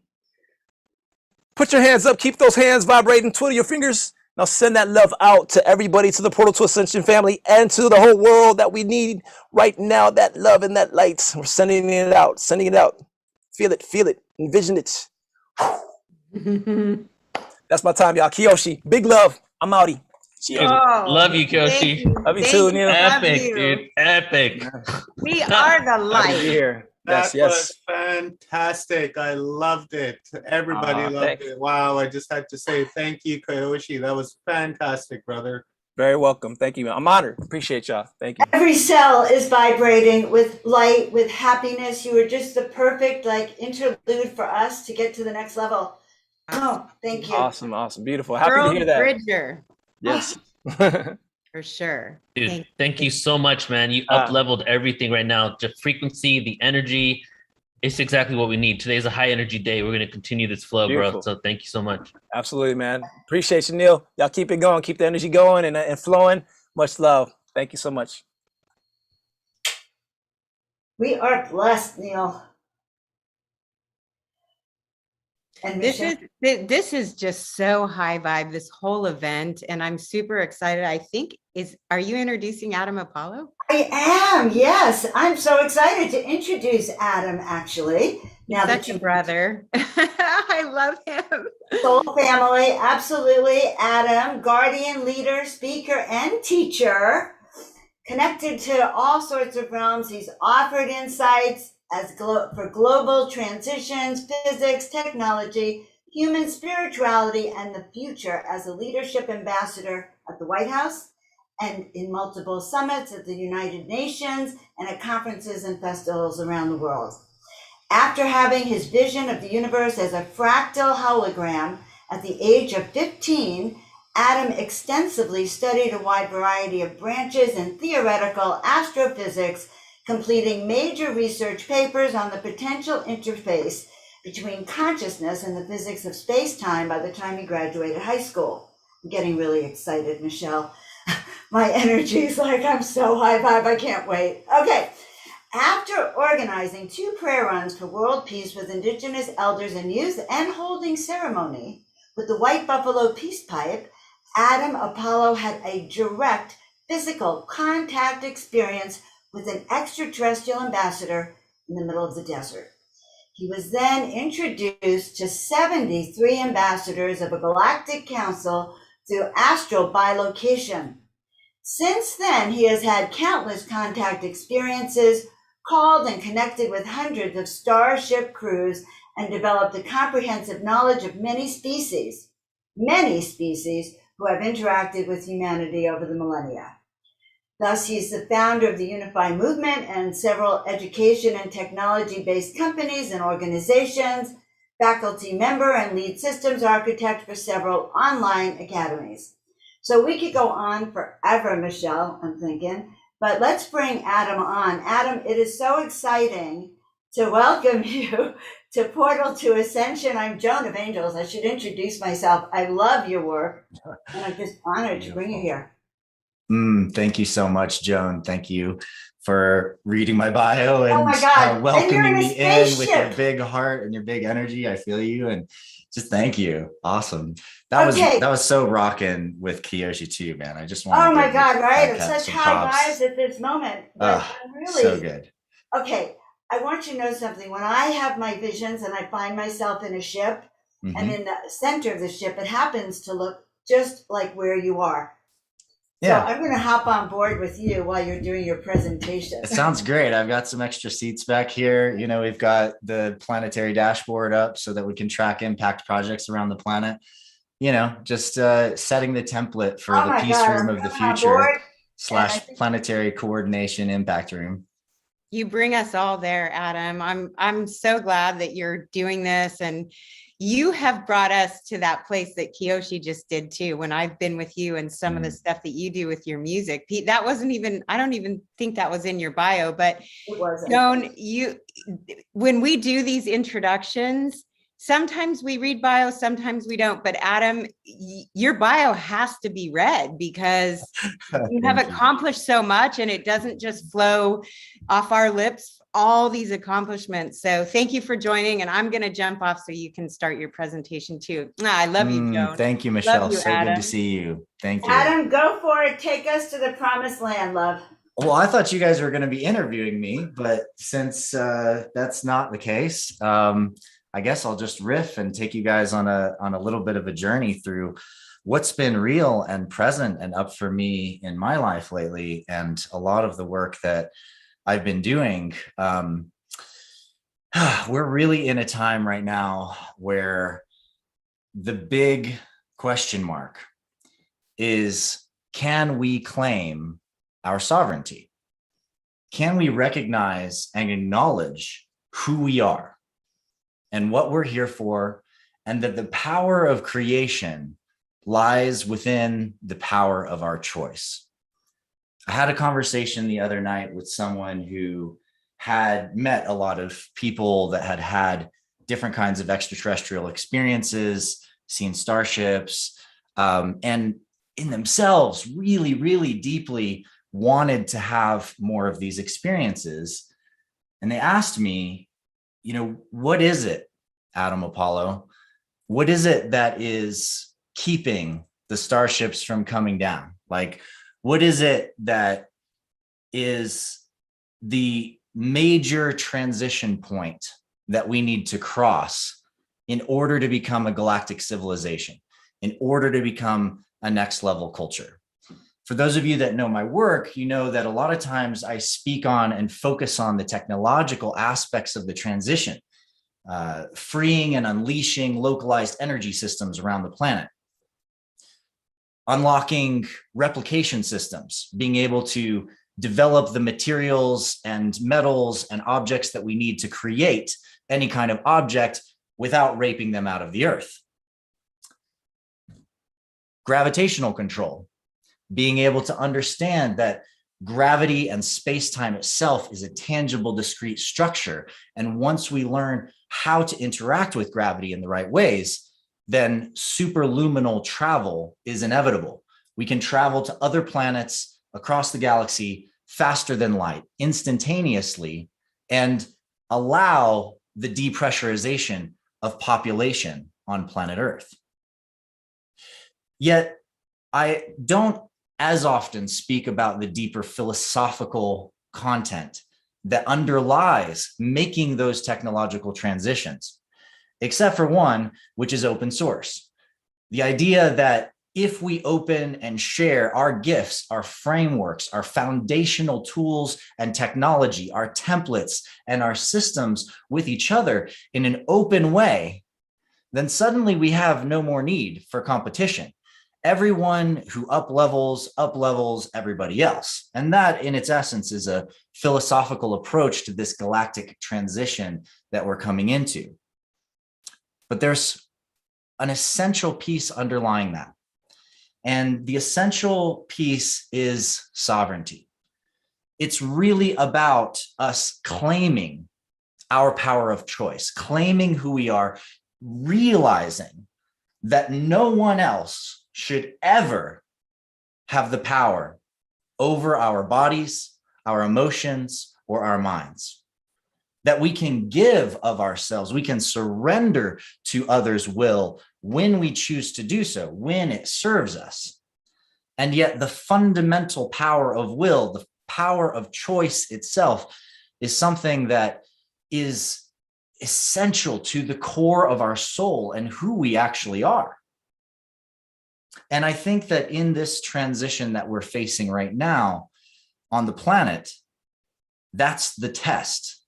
put your hands up, keep those hands vibrating, twiddle your fingers. Now send that love out to everybody, to the Portal to Ascension family, and to the whole world that we need right now, that love and that light. We're sending it out. Feel it, envision it. That's my time, y'all. Kiyoshi, big love. I'm outie. Love you, Kiyoshi. Love you too, Neil. Epic, dude. Epic. We are the light. Here. That was fantastic. I loved it. Everybody loved it. Wow. I just had to say thank you, Kiyoshi. That was fantastic, brother. Very welcome. Thank you. I'm honored. Appreciate y'all. Thank you. Every cell is vibrating with light, with happiness. You were just the perfect interlude for us to get to the next level. Oh, thank you. Awesome. Beautiful. Happy to hear that. Bridger. Yes. For sure. Dude, thank you so much, man. You up-leveled everything right now. The frequency, the energy. It's exactly what we need. Today's a high energy day. We're going to continue this flow, bro. So thank you so much. Absolutely, man. Appreciate you, Neil. Y'all keep it going. Keep the energy going and flowing. Much love. Thank you so much. We are blessed, Neil. And This Michelle, this is just so high vibe, this whole event, and I'm super excited. I think are you introducing Adam Apollo? I am, yes. I'm so excited to introduce Adam, actually. He's such a brother. I love him. Soul family, absolutely. Adam, guardian, leader, speaker, and teacher, connected to all sorts of realms. He's offered insights for global transitions, physics, technology, human spirituality, and the future as a leadership ambassador at the White House and in multiple summits at the United Nations and at conferences and festivals around the world. After having his vision of the universe as a fractal hologram at the age of 15, Adam extensively studied a wide variety of branches in theoretical astrophysics, completing major research papers on the potential interface between consciousness and the physics of space-time by the time he graduated high school. I'm getting really excited, Michelle. My energy is like, I'm so high vibe, I can't wait. Okay, after organizing 2 prayer runs for world peace with Indigenous elders and youth and holding ceremony with the White Buffalo Peace Pipe, Adam Apollo had a direct physical contact experience with an extraterrestrial ambassador in the middle of the desert. He was then introduced to 73 ambassadors of a galactic council through astral bilocation. Since then, he has had countless contact experiences, called and connected with hundreds of starship crews, and developed a comprehensive knowledge of many species who have interacted with humanity over the millennia. Thus, he's the founder of the Unify Movement and several education and technology-based companies and organizations, faculty member and lead systems architect for several online academies. So we could go on forever, Michelle, I'm thinking, but let's bring Adam on. Adam, it is so exciting to welcome you to Portal to Ascension. I'm Joan of Angels. I should introduce myself. I love your work, and I'm just honored to bring you here. Thank you so much, Joan. Thank you for reading my bio and welcoming me in with your big heart and your big energy. I feel you, and just thank you. Awesome. That was so rocking with Kiyoshi too, man. I just want to my God, right? It's such high vibes at this moment. Really so good. Okay, I want you to know something. When I have my visions and I find myself in a ship, and in the center of the ship, it happens to look just like where you are. Yeah. So I'm going to hop on board with you while you're doing your presentation. It sounds great. I've got some extra seats back here. You know, we've got the planetary dashboard up so that we can track impact projects around the planet. You know, just setting the template for the peace room of the future / planetary coordination impact room. You bring us all there, Adam. I'm so glad that you're doing this, and you have brought us to that place that Kiyoshi just did too. When I've been with you and some of the stuff that you do with your music, that wasn't even, I don't even think that was in your bio, but Joan, when we do these introductions, sometimes we read bios, sometimes we don't, but Adam, your bio has to be read because you have accomplished so much, and it doesn't just flow off our lips, all these accomplishments. So thank you for joining, and I'm going to jump off so you can start your presentation too. I love you, Joan. Thank you, Michelle. So Adam. Good to see you. Thank you. Adam, go for it. Take us to the promised land, love. Well, I thought you guys were going to be interviewing me, but since that's not the case, I guess I'll just riff and take you guys on a little bit of a journey through what's been real and present and up for me in my life lately, and a lot of the work that I've been doing. We're really in a time right now where the big question mark is, can we claim our sovereignty? Can we recognize and acknowledge who we are and what we're here for, and that the power of creation lies within the power of our choice? I had a conversation the other night with someone who had met a lot of people that had had different kinds of extraterrestrial experiences, seen starships, and in themselves really, really deeply wanted to have more of these experiences. And they asked me, you know, what is it, Adam Apollo, what is it that is keeping the starships from coming down? Like, what is it that is the major transition point that we need to cross in order to become a galactic civilization, in order to become a next level culture? For those of you that know my work, you know that a lot of times I speak on and focus on the technological aspects of the transition, freeing and unleashing localized energy systems around the planet, unlocking replication systems, being able to develop the materials and metals and objects that we need to create any kind of object without raping them out of the earth. Gravitational control, being able to understand that gravity and space-time itself is a tangible, discrete structure. And once we learn how to interact with gravity in the right ways, then superluminal travel is inevitable. We can travel to other planets across the galaxy faster than light, instantaneously, and allow the depressurization of population on planet Earth. Yet, I don't as often speak about the deeper philosophical content that underlies making those technological transitions, except for one, which is open source. The idea that if we open and share our gifts, our frameworks, our foundational tools and technology, our templates and our systems with each other in an open way, then suddenly we have no more need for competition. Everyone who up-levels everybody else. And that in its essence is a philosophical approach to this galactic transition that we're coming into. But there's an essential piece underlying that. And the essential piece is sovereignty. It's really about us claiming our power of choice, claiming who we are, realizing that no one else should ever have the power over our bodies, our emotions, or our minds. That we can give of ourselves, we can surrender to others' will when we choose to do so, when it serves us. And yet the fundamental power of will, the power of choice itself, is something that is essential to the core of our soul and who we actually are. And I think that in this transition that we're facing right now on the planet, that's the test.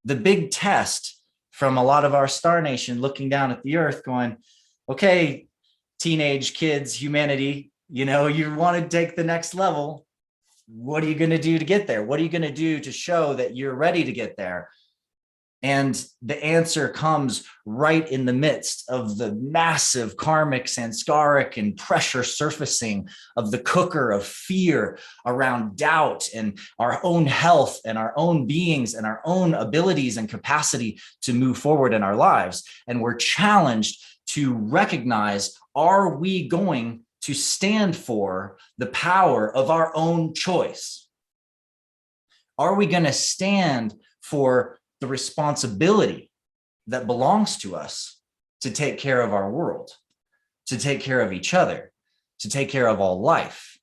The big test from a lot of our star nation looking down at the earth going, okay, teenage kids, humanity, you know, you want to take the next level. What are you going to do to get there? What are you going to do to show that you're ready to get there? And the answer comes right in the midst of the massive karmic, samskaric, and pressure surfacing of the cooker of fear around doubt and our own health and our own beings and our own abilities and capacity to move forward in our lives. And we're challenged to recognize, are we going to stand for the power of our own choice? Are we going to stand for the responsibility that belongs to us to take care of our world, to take care of each other, to take care of all life?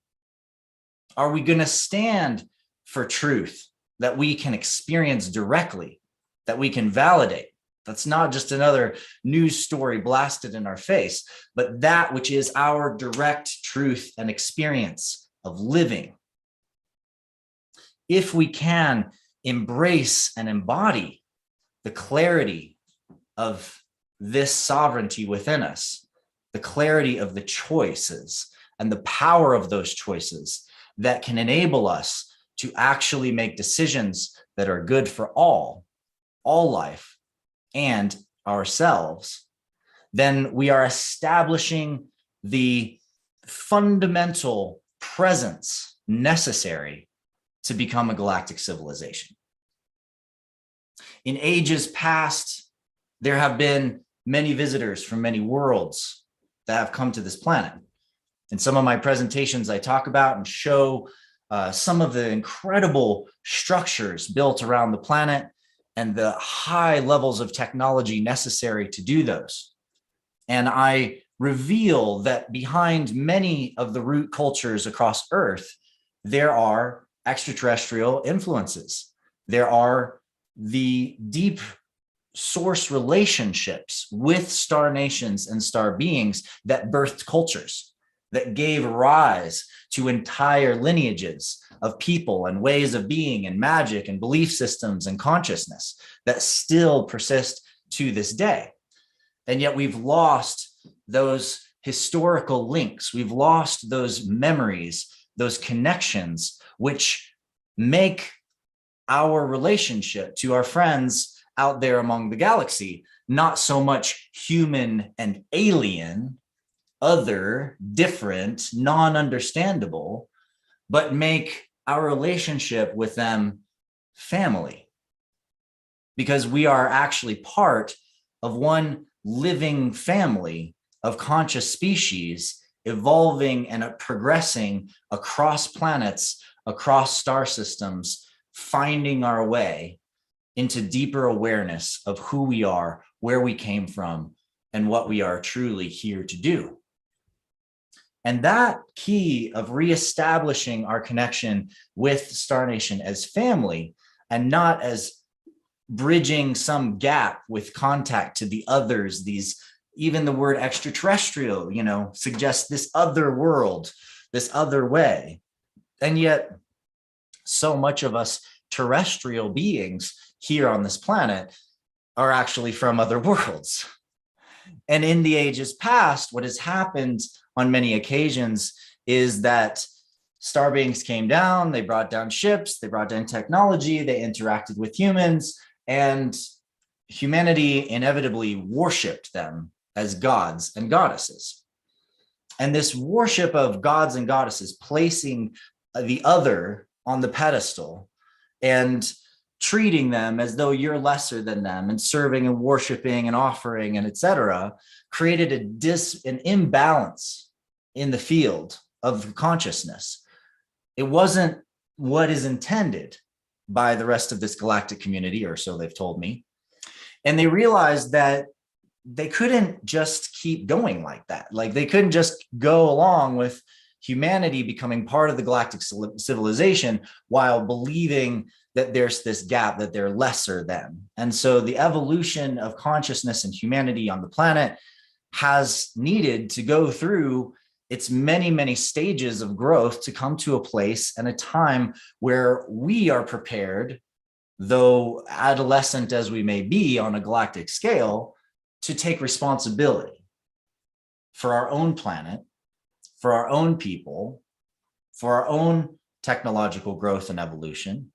Are we going to stand for truth that we can experience directly, that we can validate? That's not just another news story blasted in our face, but that which is our direct truth and experience of living. If we can embrace and embody the clarity of this sovereignty within us, the clarity of the choices and the power of those choices that can enable us to actually make decisions that are good for all life and ourselves, then we are establishing the fundamental presence necessary to become a galactic civilization. In ages past, there have been many visitors from many worlds that have come to this planet. In some of my presentations, I talk about and show some of the incredible structures built around the planet and the high levels of technology necessary to do those. And I reveal that behind many of the root cultures across Earth, there are extraterrestrial influences. There are the deep source relationships with star nations and star beings that birthed cultures, that gave rise to entire lineages of people and ways of being and magic and belief systems and consciousness that still persist to this day. And yet we've lost those historical links. We've lost those memories, those connections, which make our relationship to our friends out there among the galaxy not so much human and alien, other, different, non-understandable, but make our relationship with them family. Because we are actually part of one living family of conscious species evolving and progressing across planets, across star systems, finding our way into deeper awareness of who we are, where we came from, and what we are truly here to do. And that key of reestablishing our connection with Star Nation as family and not as bridging some gap with contact to the others, these, even the word extraterrestrial, suggests this other world, this other way. And yet so much of us terrestrial beings here on this planet are actually from other worlds. And in the ages past, what has happened on many occasions is that star beings came down, they brought down ships, they brought down technology, they interacted with humans, and humanity inevitably worshipped them as gods and goddesses. And this worship of gods and goddesses, placing the other on the pedestal and treating them as though you're lesser than them and serving and worshiping and offering and etc., created an imbalance in the field of consciousness. It wasn't what is intended by the rest of this galactic community, or so they've told me. And they realized that they couldn't just keep going like that. Like they couldn't just go along with humanity becoming part of the galactic civilization while believing that there's this gap, that they're lesser than. And so the evolution of consciousness and humanity on the planet has needed to go through its many, many stages of growth to come to a place and a time where we are prepared, though adolescent as we may be on a galactic scale, to take responsibility for our own planet, for our own people, for our own technological growth and evolution,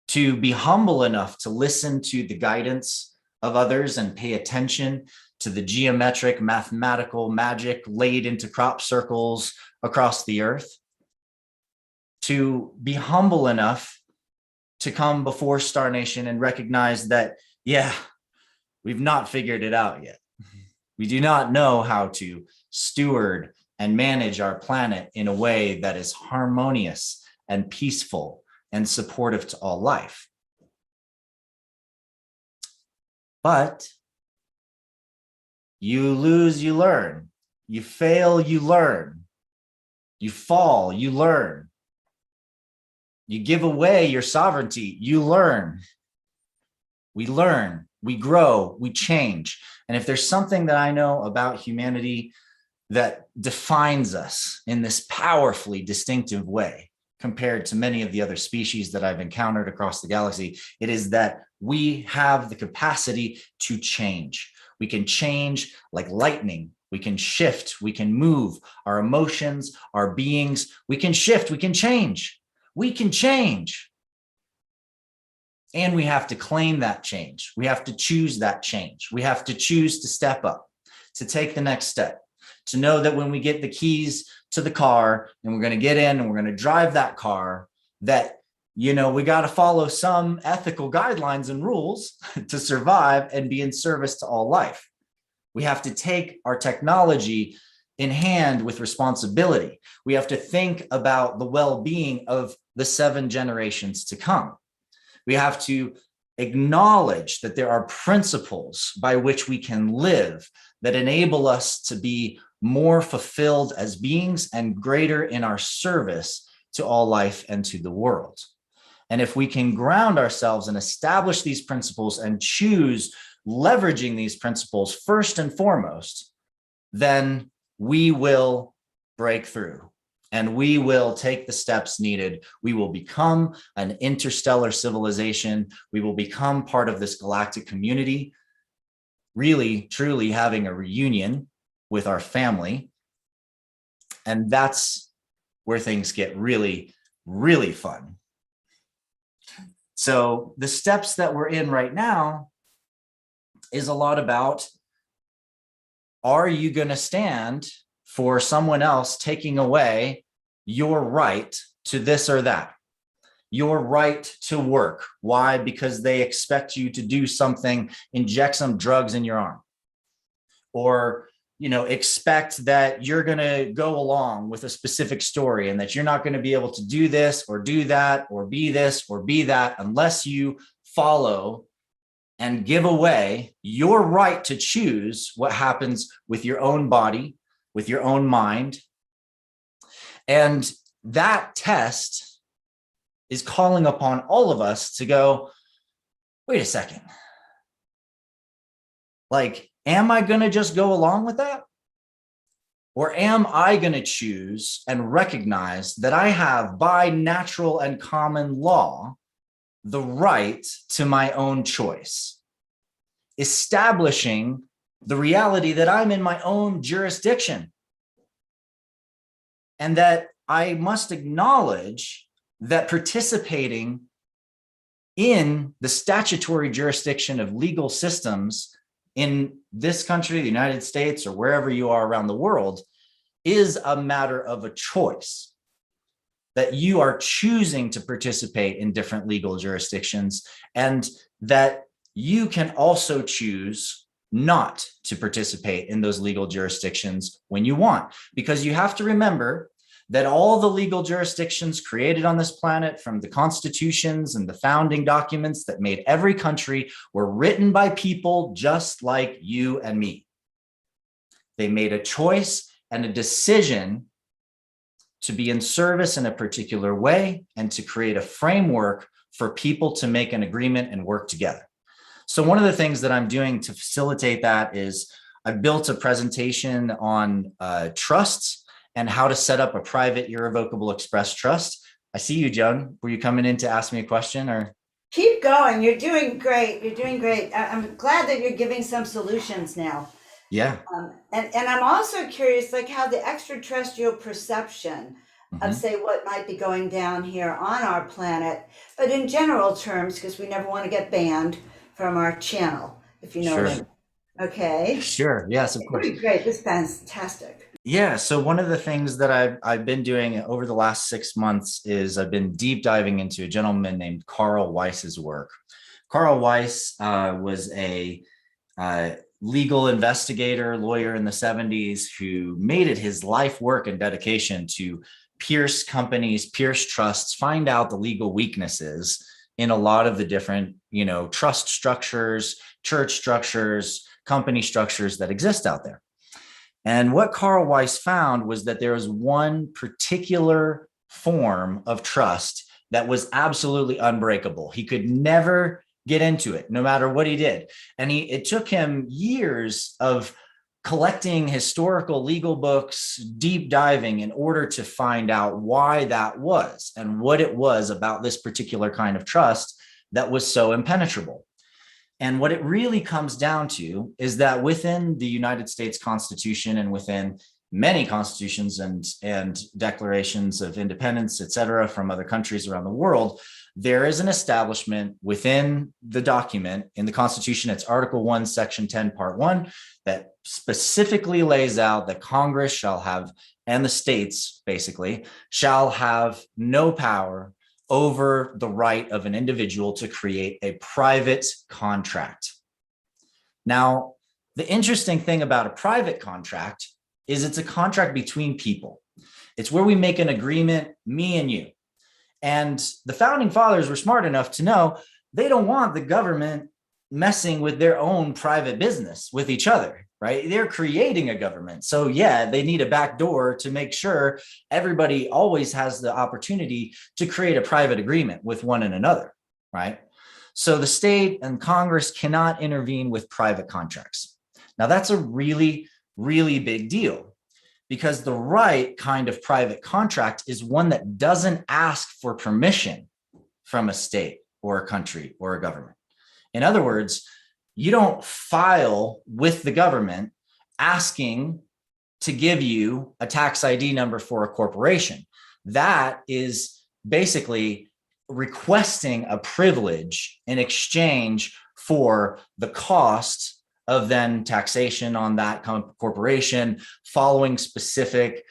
to be humble enough to listen to the guidance of others and pay attention to the geometric, mathematical magic laid into crop circles across the earth, to be humble enough to come before Star Nation and recognize that, yeah, we've not figured it out yet. We do not know how to steward and manage our planet in a way that is harmonious and peaceful and supportive to all life. But you lose, you learn. You fail, you learn. You fall, you learn. You give away your sovereignty, you learn. We learn, we grow, we change. And if there's something that I know about humanity that defines us in this powerfully distinctive way compared to many of the other species that I've encountered across the galaxy, it is that we have the capacity to change. We can change like lightning. We can shift, we can move our emotions, our beings. We can shift, we can change. We can change. And we have to claim that change. We have to choose that change. We have to choose to step up, to take the next step, to know that when we get the keys to the car and we're going to get in and we're going to drive that car, that, we got to follow some ethical guidelines and rules to survive and be in service to all life. We have to take our technology in hand with responsibility. We have to think about the well-being of the 7 generations to come. We have to acknowledge that there are principles by which we can live that enable us to be more fulfilled as beings and greater in our service to all life and to the world. And if we can ground ourselves and establish these principles and choose leveraging these principles first and foremost, then we will break through and we will take the steps needed. We will become an interstellar civilization. We will become part of this galactic community, really, truly having a reunion with our family. And that's where things get really, really fun. So the steps that we're in right now is a lot about, are you going to stand for someone else taking away your right to this or that? Your right to work. Why? Because they expect you to do something, inject some drugs in your arm. Or, expect that you're going to go along with a specific story and that you're not going to be able to do this or do that or be this or be that unless you follow and give away your right to choose what happens with your own body, with your own mind. And that test is calling upon all of us to go, wait a second. Like, am I going to just go along with that? Or am I going to choose and recognize that I have, by natural and common law, the right to my own choice, establishing the reality that I'm in my own jurisdiction and that I must acknowledge that participating in the statutory jurisdiction of legal systems in this country, the United States, or wherever you are around the world, is a matter of a choice. That you are choosing to participate in different legal jurisdictions, and that you can also choose not to participate in those legal jurisdictions when you want. Because you have to remember that all the legal jurisdictions created on this planet, from the constitutions and the founding documents that made every country, were written by people just like you and me. They made a choice and a decision to be in service in a particular way and to create a framework for people to make an agreement and work together. So one of the things that I'm doing to facilitate that is I built a presentation on trusts and how to set up a private irrevocable express trust. I see you, Joan. Were you coming in to ask me a question, or? Keep going. You're doing great. You're doing great. I'm glad that you're giving some solutions now. Yeah. And I'm also curious, like, how the extraterrestrial perception of, say, what might be going down here on our planet, but in general terms, because we never want to get banned from our channel, if you know what I mean. Okay. Sure. Yes, of course. Great. This is fantastic. Yeah. So one of the things that I've been doing over the last 6 months is I've been deep diving into a gentleman named Carl Weiss's work. Carl Weiss was a legal investigator, lawyer in the 70s who made it his life work and dedication to pierce companies, pierce trusts, find out the legal weaknesses in a lot of the different, trust structures, church structures, company structures that exist out there. And what Carl Weiss found was that there was one particular form of trust that was absolutely unbreakable. He could never get into it, no matter what he did. And it took him years of collecting historical legal books, deep diving, in order to find out why that was and what it was about this particular kind of trust that was so impenetrable. And what it really comes down to is that within the United States Constitution and within many constitutions and declarations of independence, et cetera, from other countries around the world, there is an establishment within the document in the Constitution. It's Article 1, Section 10, Part 1, that specifically lays out that Congress shall have, and the states basically, shall have no power over the right of an individual to create a private contract. Now, the interesting thing about a private contract is it's a contract between people. It's where we make an agreement, me and you. And the founding fathers were smart enough to know they don't want the government messing with their own private business with each other. right? They're creating a government. So yeah, they need a back door to make sure everybody always has the opportunity to create a private agreement with one and another, right? So the state and Congress cannot intervene with private contracts. Now that's a really, really big deal, because the right kind of private contract is one that doesn't ask for permission from a state or a country or a government. In other words, you don't file with the government asking to give you a tax ID number for a corporation. That is basically requesting a privilege in exchange for the cost of then taxation on that corporation, following specific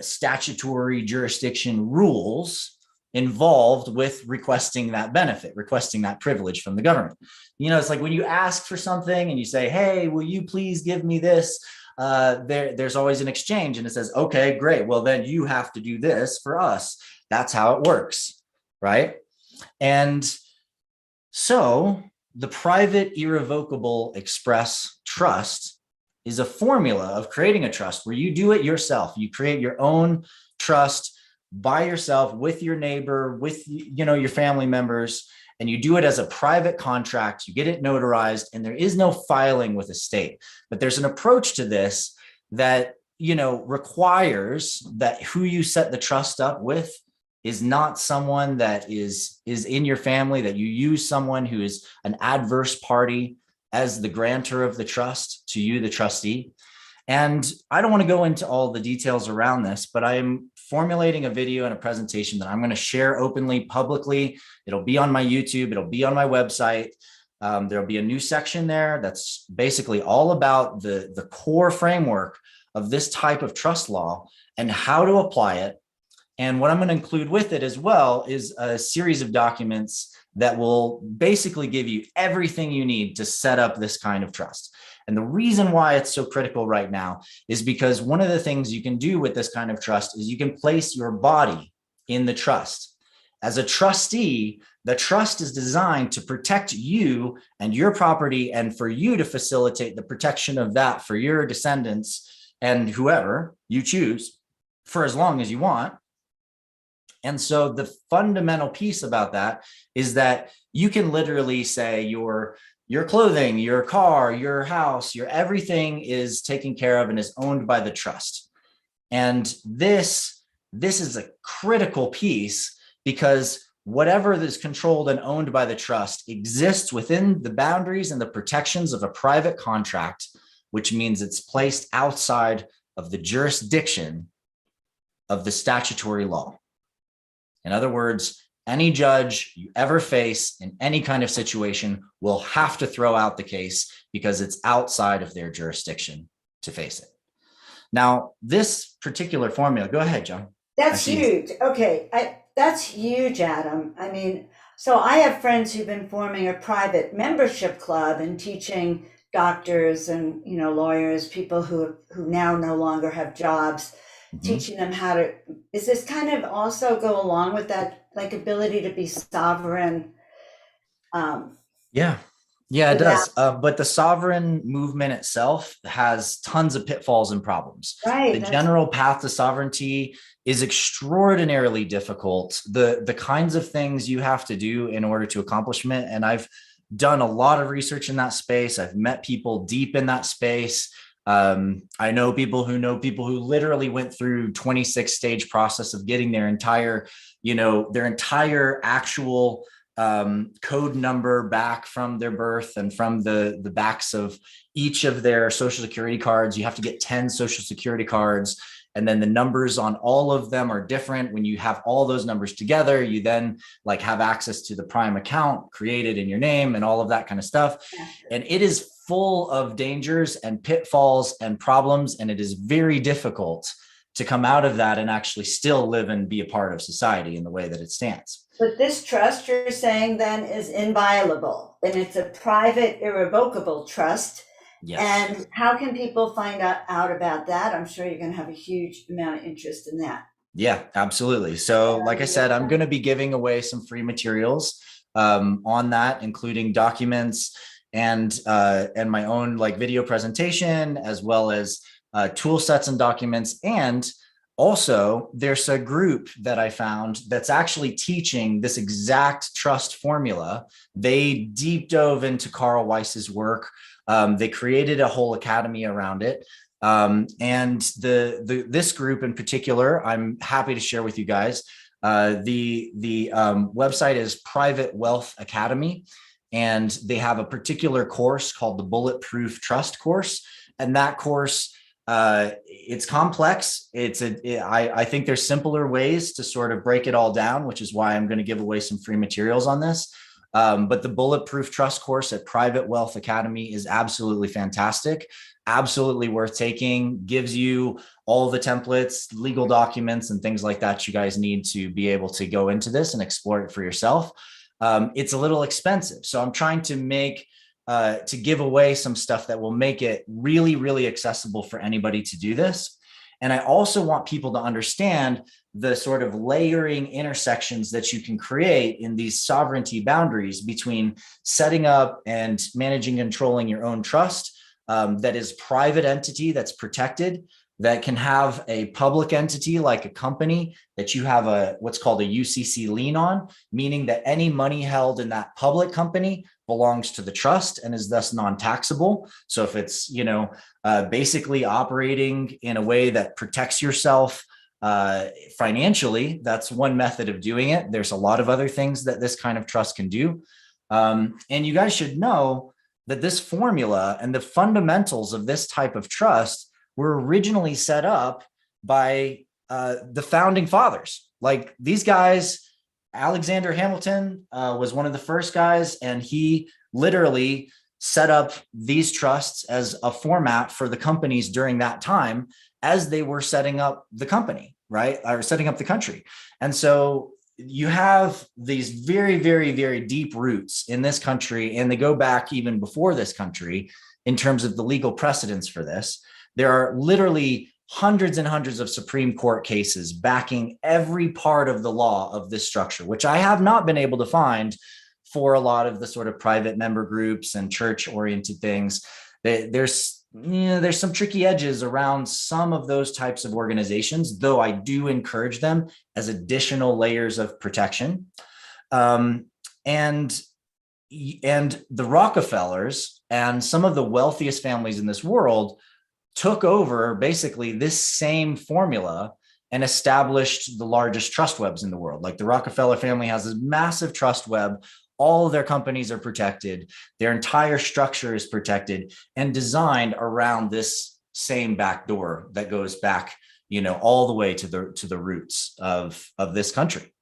statutory jurisdiction rules involved with requesting that benefit, requesting that privilege from the government. You know, it's like when you ask for something and you say, hey, will you please give me this? There's always an exchange, and it says, okay, great. Well, then you have to do this for us. That's how it works, right? And so the private irrevocable express trust is a formula of creating a trust where you do it yourself. You create your own trust by yourself, with your neighbor, with, you know, your family members, and you do it as a private contract. You get it notarized, and there is no filing with a state. But there's an approach to this that, you know, requires that who you set the trust up with is not someone that is in your family, that you use someone who is an adverse party as the grantor of the trust to you, the trustee. And I don't want to go into all the details around this, but I am formulating a video and a presentation that I'm going to share openly, publicly. It'll be on my YouTube. It'll be on my website. There'll be a new section there that's basically all about the core framework of this type of trust law and how to apply it. And what I'm going to include with it as well is a series of documents that will basically give you everything you need to set up this kind of trust. And the reason why it's so critical right now is because one of the things you can do with this kind of trust is you can place your body in the trust. As a trustee, the trust is designed to protect you and your property, and for you to facilitate the protection of that for your descendants and whoever you choose for as long as you want. And so the fundamental piece about that is that you can literally say your clothing, your car, your house, your everything is taken care of and is owned by the trust. And this is a critical piece, because whatever is controlled and owned by the trust exists within the boundaries and the protections of a private contract, which means it's placed outside of the jurisdiction of the statutory law. In other words, any judge you ever face in any kind of situation will have to throw out the case because it's outside of their jurisdiction to face it. Now, this particular formula, go ahead, John. That's huge. Okay, that's huge, Adam. I mean, so I have friends who've been forming a private membership club and teaching doctors and, you know, lawyers, people who now no longer have jobs, teaching them how to, is this kind of also go along with that, like, ability to be sovereign? Yeah, it does. But the sovereign movement itself has tons of pitfalls and problems. Right. The general path to sovereignty is extraordinarily difficult. The kinds of things you have to do in order to accomplish it, and I've done a lot of research in that space. I've met people deep in that space. I know people who literally went through 26-stage process of getting their entire actual code number back from their birth and from the backs of each of their social security cards. You have to get 10 social security cards, and then the numbers on all of them are different. When you have all those numbers together, you then like have access to the Prime account created in your name and all of that kind of stuff. And it is full of dangers and pitfalls and problems, and it is very difficult to come out of that and actually still live and be a part of society in the way that it stands. But this trust, you're saying, then, is inviolable, and it's a private irrevocable trust. Yes. And how can people find out about that? I'm sure you're going to have a huge amount of interest in that. Yeah, absolutely. So like I said, I'm going to be giving away some free materials on that, including documents and my own like video presentation, as well as tool sets and documents. And also, there's a group that I found that's actually teaching this exact trust formula. They deep dove into Carl Weiss's work. They created a whole academy around it. And this group in particular, I'm happy to share with you guys. The website is Private Wealth Academy, and they have a particular course called the Bulletproof Trust course. And that course, it's complex. I think there's simpler ways to sort of break it all down, which is why I'm going to give away some free materials on this. But the Bulletproof Trust course at Private Wealth Academy is absolutely fantastic, absolutely worth taking, gives you all the templates, legal documents, and things like that you guys need to be able to go into this and explore it for yourself. It's a little expensive, so I'm trying to give away some stuff that will make it really, really accessible for anybody to do this. And I also want people to understand the sort of layering intersections that you can create in these sovereignty boundaries between setting up and managing and controlling your own trust that is private entity that's protected, that can have a public entity like a company that you have what's called a UCC lien on, meaning that any money held in that public company belongs to the trust and is thus non-taxable. So if it's, basically operating in a way that protects yourself financially, that's one method of doing it. There's a lot of other things that this kind of trust can do. And you guys should know that this formula and the fundamentals of this type of trust were originally set up by the founding fathers. Like these guys, Alexander Hamilton was one of the first guys, and he literally set up these trusts as a format for the companies during that time as they were setting up the company, right? Or setting up the country. And so you have these very, very, very deep roots in this country, and they go back even before this country in terms of the legal precedents for this. There are literally hundreds and hundreds of Supreme Court cases backing every part of the law of this structure, which I have not been able to find for a lot of the sort of private member groups and church-oriented things. There's some tricky edges around some of those types of organizations, though I do encourage them as additional layers of protection. And the Rockefellers and some of the wealthiest families in this world took over basically this same formula and established the largest trust webs in the world. Like the Rockefeller family has this massive trust web. All of their companies are protected. Their entire structure is protected and designed around this same back door that goes back, all the way to the roots of this country.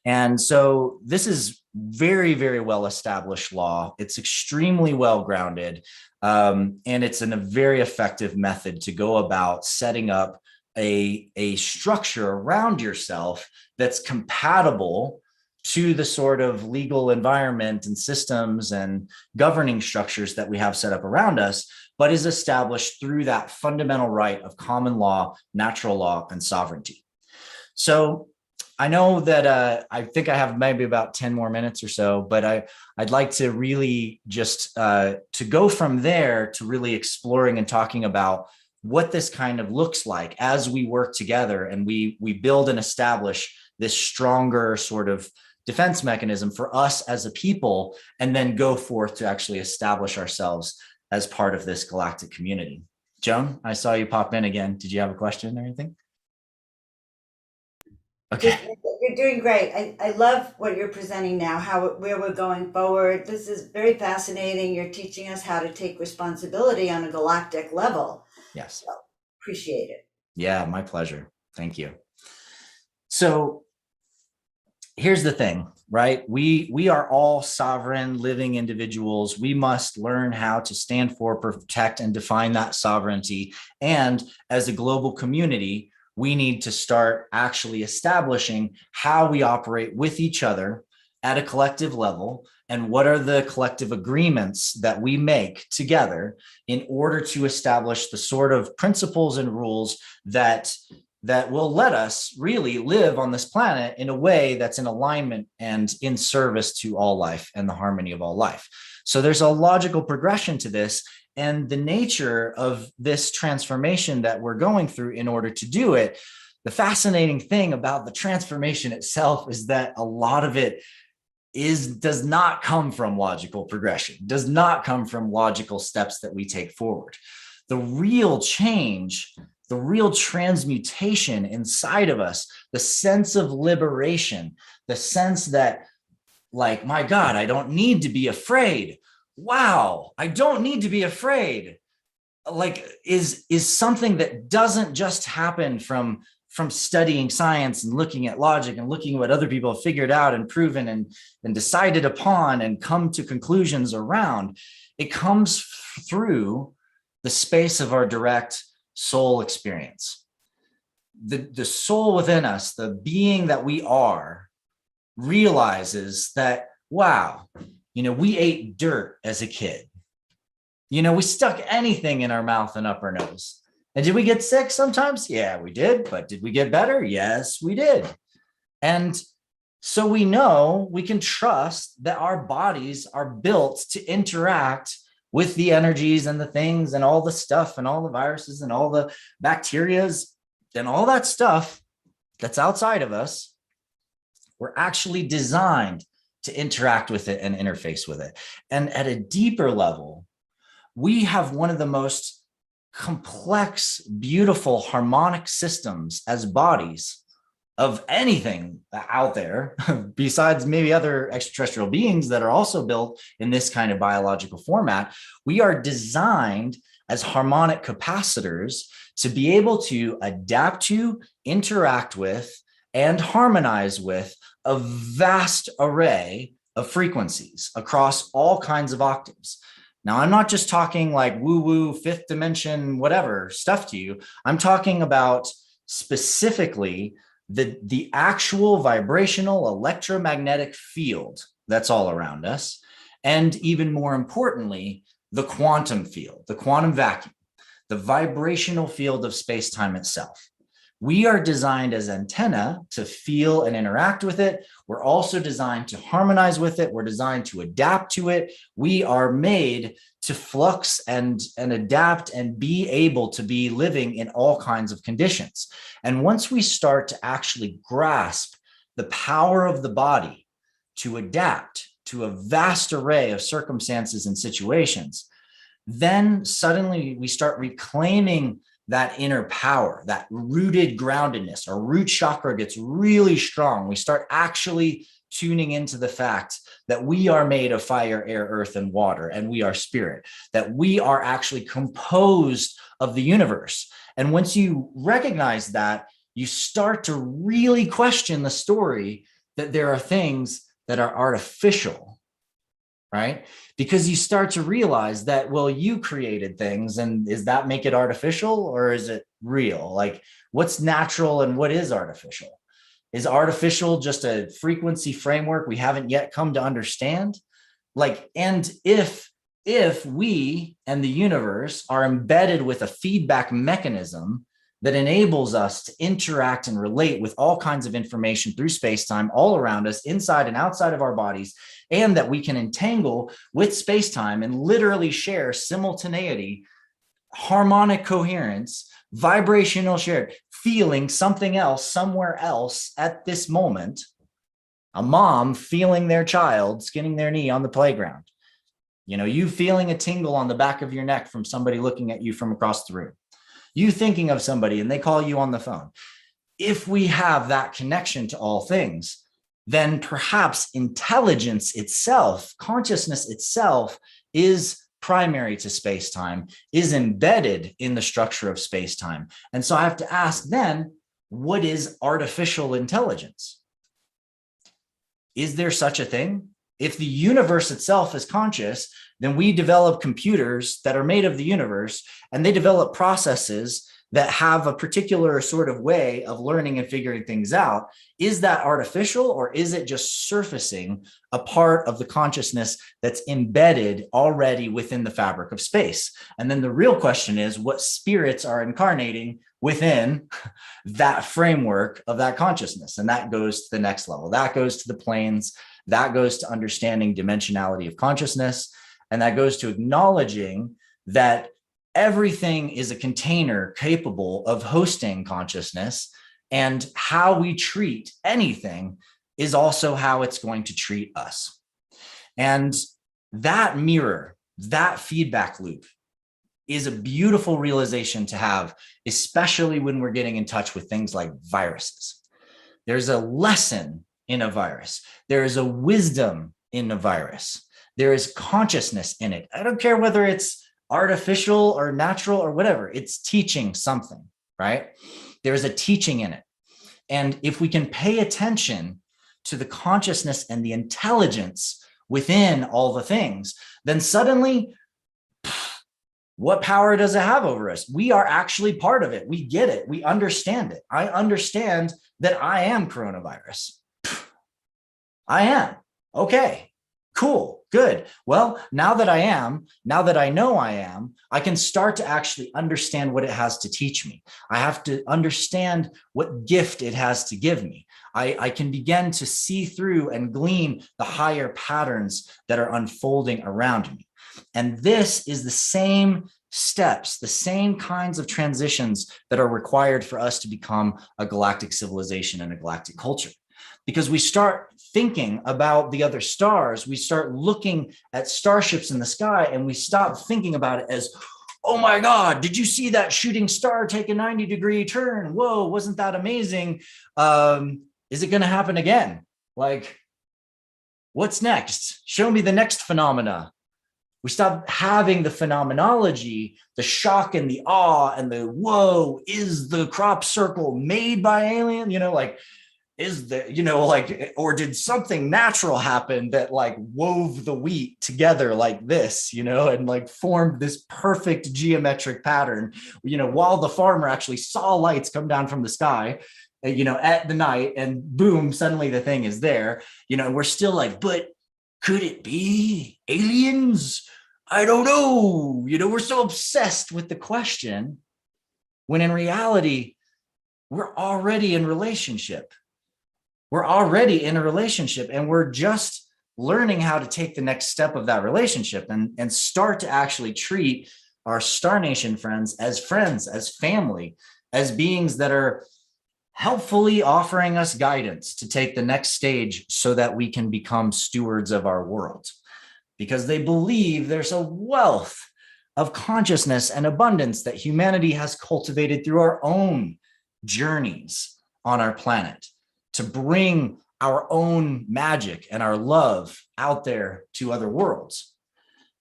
And so this is very, very well established law. It's extremely well grounded. And it's a very effective method to go about setting up a structure around yourself that's compatible to the sort of legal environment and systems and governing structures that we have set up around us, but is established through that fundamental right of common law, natural law, and sovereignty. So I know that I think I have maybe about 10 more minutes or so, but I'd like to really just to go from there to really exploring and talking about what this kind of looks like as we work together and we build and establish this stronger sort of defense mechanism for us as a people, and then go forth to actually establish ourselves as part of this galactic community. Joan, I saw you pop in again. Did you have a question or anything? Okay. You're doing great. I love what you're presenting now, where we're going forward. This is very fascinating. You're teaching us how to take responsibility on a galactic level. Yes. So, appreciate it. Yeah, my pleasure. Thank you. So here's the thing, right? We are all sovereign living individuals. We must learn how to stand for, protect, and define that sovereignty. And as a global community, we need to start actually establishing how we operate with each other at a collective level, and what are the collective agreements that we make together in order to establish the sort of principles and rules that that will let us really live on this planet in a way that's in alignment and in service to all life and the harmony of all life. So there's a logical progression to this, and the nature of this transformation that we're going through in order to do it. The fascinating thing about the transformation itself is that a lot of it does not come from logical progression, does not come from logical steps that we take forward. The real change, the real transmutation inside of us, the sense of liberation, the sense that, like, my God, I don't need to be afraid. Wow, I don't need to be afraid. Like, is something that doesn't just happen from studying science and looking at logic and looking at what other people have figured out and proven and decided upon and come to conclusions around. It comes through the space of our direct soul experience. The soul within us, the being that we are, realizes that, wow, we ate dirt as a kid. We stuck anything in our mouth and up our nose. And did we get sick sometimes? Yeah, we did. But did we get better? Yes, we did. And so we know we can trust that our bodies are built to interact with the energies and the things and all the stuff and all the viruses and all the bacterias and all that stuff that's outside of us. We're actually designed to interact with it and interface with it. And at a deeper level, we have one of the most complex, beautiful, harmonic systems as bodies of anything out there, besides maybe other extraterrestrial beings that are also built in this kind of biological format. We are designed as harmonic capacitors to be able to adapt to, interact with, and harmonize with a vast array of frequencies across all kinds of octaves. Now, I'm not just talking like woo-woo, fifth dimension, whatever stuff to you. I'm talking about specifically the actual vibrational electromagnetic field that's all around us. And even more importantly, the quantum field, the quantum vacuum, the vibrational field of space-time itself. We are designed as antenna to feel and interact with it. We're also designed to harmonize with it. We're designed to adapt to it. We are made to flux and adapt and be able to be living in all kinds of conditions. And once we start to actually grasp the power of the body to adapt to a vast array of circumstances and situations, then suddenly we start reclaiming that inner power, that rooted groundedness. Our root chakra gets really strong. We start actually tuning into the fact that we are made of fire, air, earth, and water, and we are spirit, that we are actually composed of the universe. And once you recognize that, you start to really question the story that there are things that are artificial, right? Because you start to realize that, well, you created things, and does that make it artificial or is it real? Like, what's natural and what is artificial? Is artificial just a frequency framework we haven't yet come to understand? Like, and if we and the universe are embedded with a feedback mechanism that enables us to interact and relate with all kinds of information through space-time all around us, inside and outside of our bodies, and that we can entangle with space-time and literally share simultaneity, harmonic coherence, vibrational shared, feeling something else somewhere else at this moment, a mom feeling their child skinning their knee on the playground, you feeling a tingle on the back of your neck from somebody looking at you from across the room, you thinking of somebody and they call you on the phone. If we have that connection to all things, then perhaps intelligence itself, consciousness itself, is primary to space-time, is embedded in the structure of space-time. And so I have to ask then, what is artificial intelligence? Is there such a thing? If the universe itself is conscious, then we develop computers that are made of the universe, and they develop processes that have a particular sort of way of learning and figuring things out. Is that artificial, or is it just surfacing a part of the consciousness that's embedded already within the fabric of space? And then the real question is, what spirits are incarnating within that framework of that consciousness. And that goes to the next level. That goes to the planes. That goes to understanding dimensionality of consciousness. And that goes to acknowledging that everything is a container capable of hosting consciousness, and how we treat anything is also how it's going to treat us. And that mirror, that feedback loop is a beautiful realization to have, especially when we're getting in touch with things like viruses. There's a lesson in a virus. There is a wisdom in a virus. There is consciousness in it. I don't care whether it's artificial or natural or whatever, it's teaching something, right? There's a teaching in it. And if we can pay attention to the consciousness and the intelligence within all the things, then suddenly, what power does it have over us? We are actually part of it. We get it. We understand it. I understand that I am coronavirus. I am. Okay, cool, good. Well, now that I know I am, I can start to actually understand what it has to teach me. I have to understand what gift it has to give me. I can begin to see through and glean the higher patterns that are unfolding around me. And this is the same steps, the same kinds of transitions that are required for us to become a galactic civilization and a galactic culture. Because we start thinking about the other stars, we start looking at starships in the sky, and we stop thinking about it as, oh my God, did you see that shooting star take a 90-degree turn? Whoa, wasn't that amazing? Is it going to happen again? Like, what's next? Show me the next phenomena. We stop having the phenomenology, the shock and the awe and the, whoa, is the crop circle made by alien? You know, like, is the, you know, like, or did something natural happen that like wove the wheat together like this, you know, and like formed this perfect geometric pattern, you know, while the farmer actually saw lights come down from the sky, you know, at the night, and boom, suddenly the thing is there, you know, and we're still like, but could it be aliens? I don't know. You know, we're so obsessed with the question when in reality, we're already in relationship. We're already in a relationship, and we're just learning how to take the next step of that relationship and start to actually treat our Star Nation friends, as family, as beings that are helpfully offering us guidance to take the next stage so that we can become stewards of our world. Because they believe there's a wealth of consciousness and abundance that humanity has cultivated through our own journeys on our planet, to bring our own magic and our love out there to other worlds.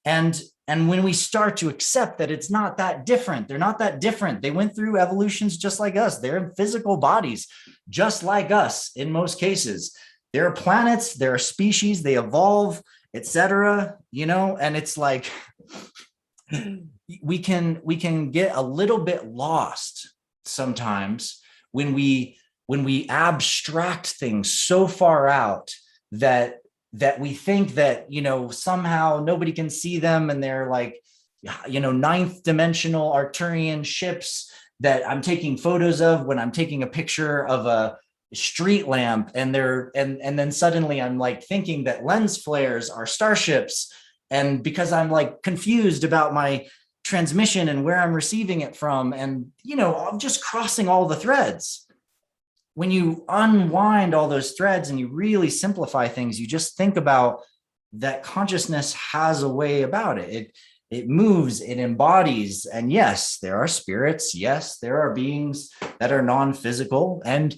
And when we start to accept that it's not that different, they're not that different. They went through evolutions just like us. They're in physical bodies, just like us in most cases. There are planets, there are species, they evolve, etc. You know, and it's like, we can get a little bit lost sometimes when we abstract things so far out that we think that, you know, somehow nobody can see them, and they're like, you know, ninth dimensional Arcturian ships that I'm taking photos of when I'm taking a picture of a street lamp, and then suddenly I'm like thinking that lens flares are starships, and because I'm like confused about my transmission and where I'm receiving it from, and you know, I'm just crossing all the threads. When you unwind all those threads and you really simplify things, you just think about that consciousness has a way about it. It moves, it embodies. And yes, there are spirits. Yes, there are beings that are non-physical. And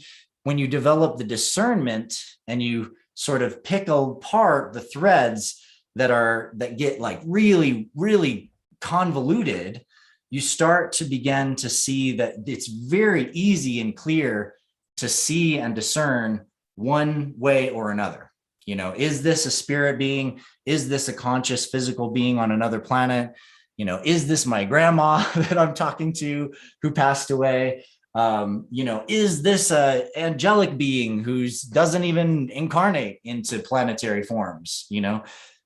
when you develop the discernment and you sort of pick apart the threads that get like really, really convoluted, you start to begin to see that it's very easy and clear to see and discern one way or another. You know, is this a spirit being? Is this a conscious physical being on another planet? You know, is this my grandma that I'm talking to who passed away? You know, is this a angelic being who doesn't even incarnate into planetary forms? You know,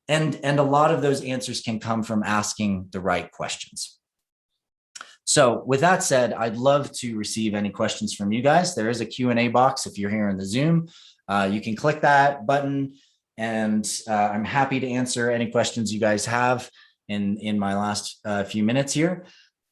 and a lot of those answers can come from asking the right questions. So with that said, I'd love to receive any questions from you guys. There is a Q&A box if you're here in the Zoom. You can click that button, and I'm happy to answer any questions you guys have in my last few minutes here.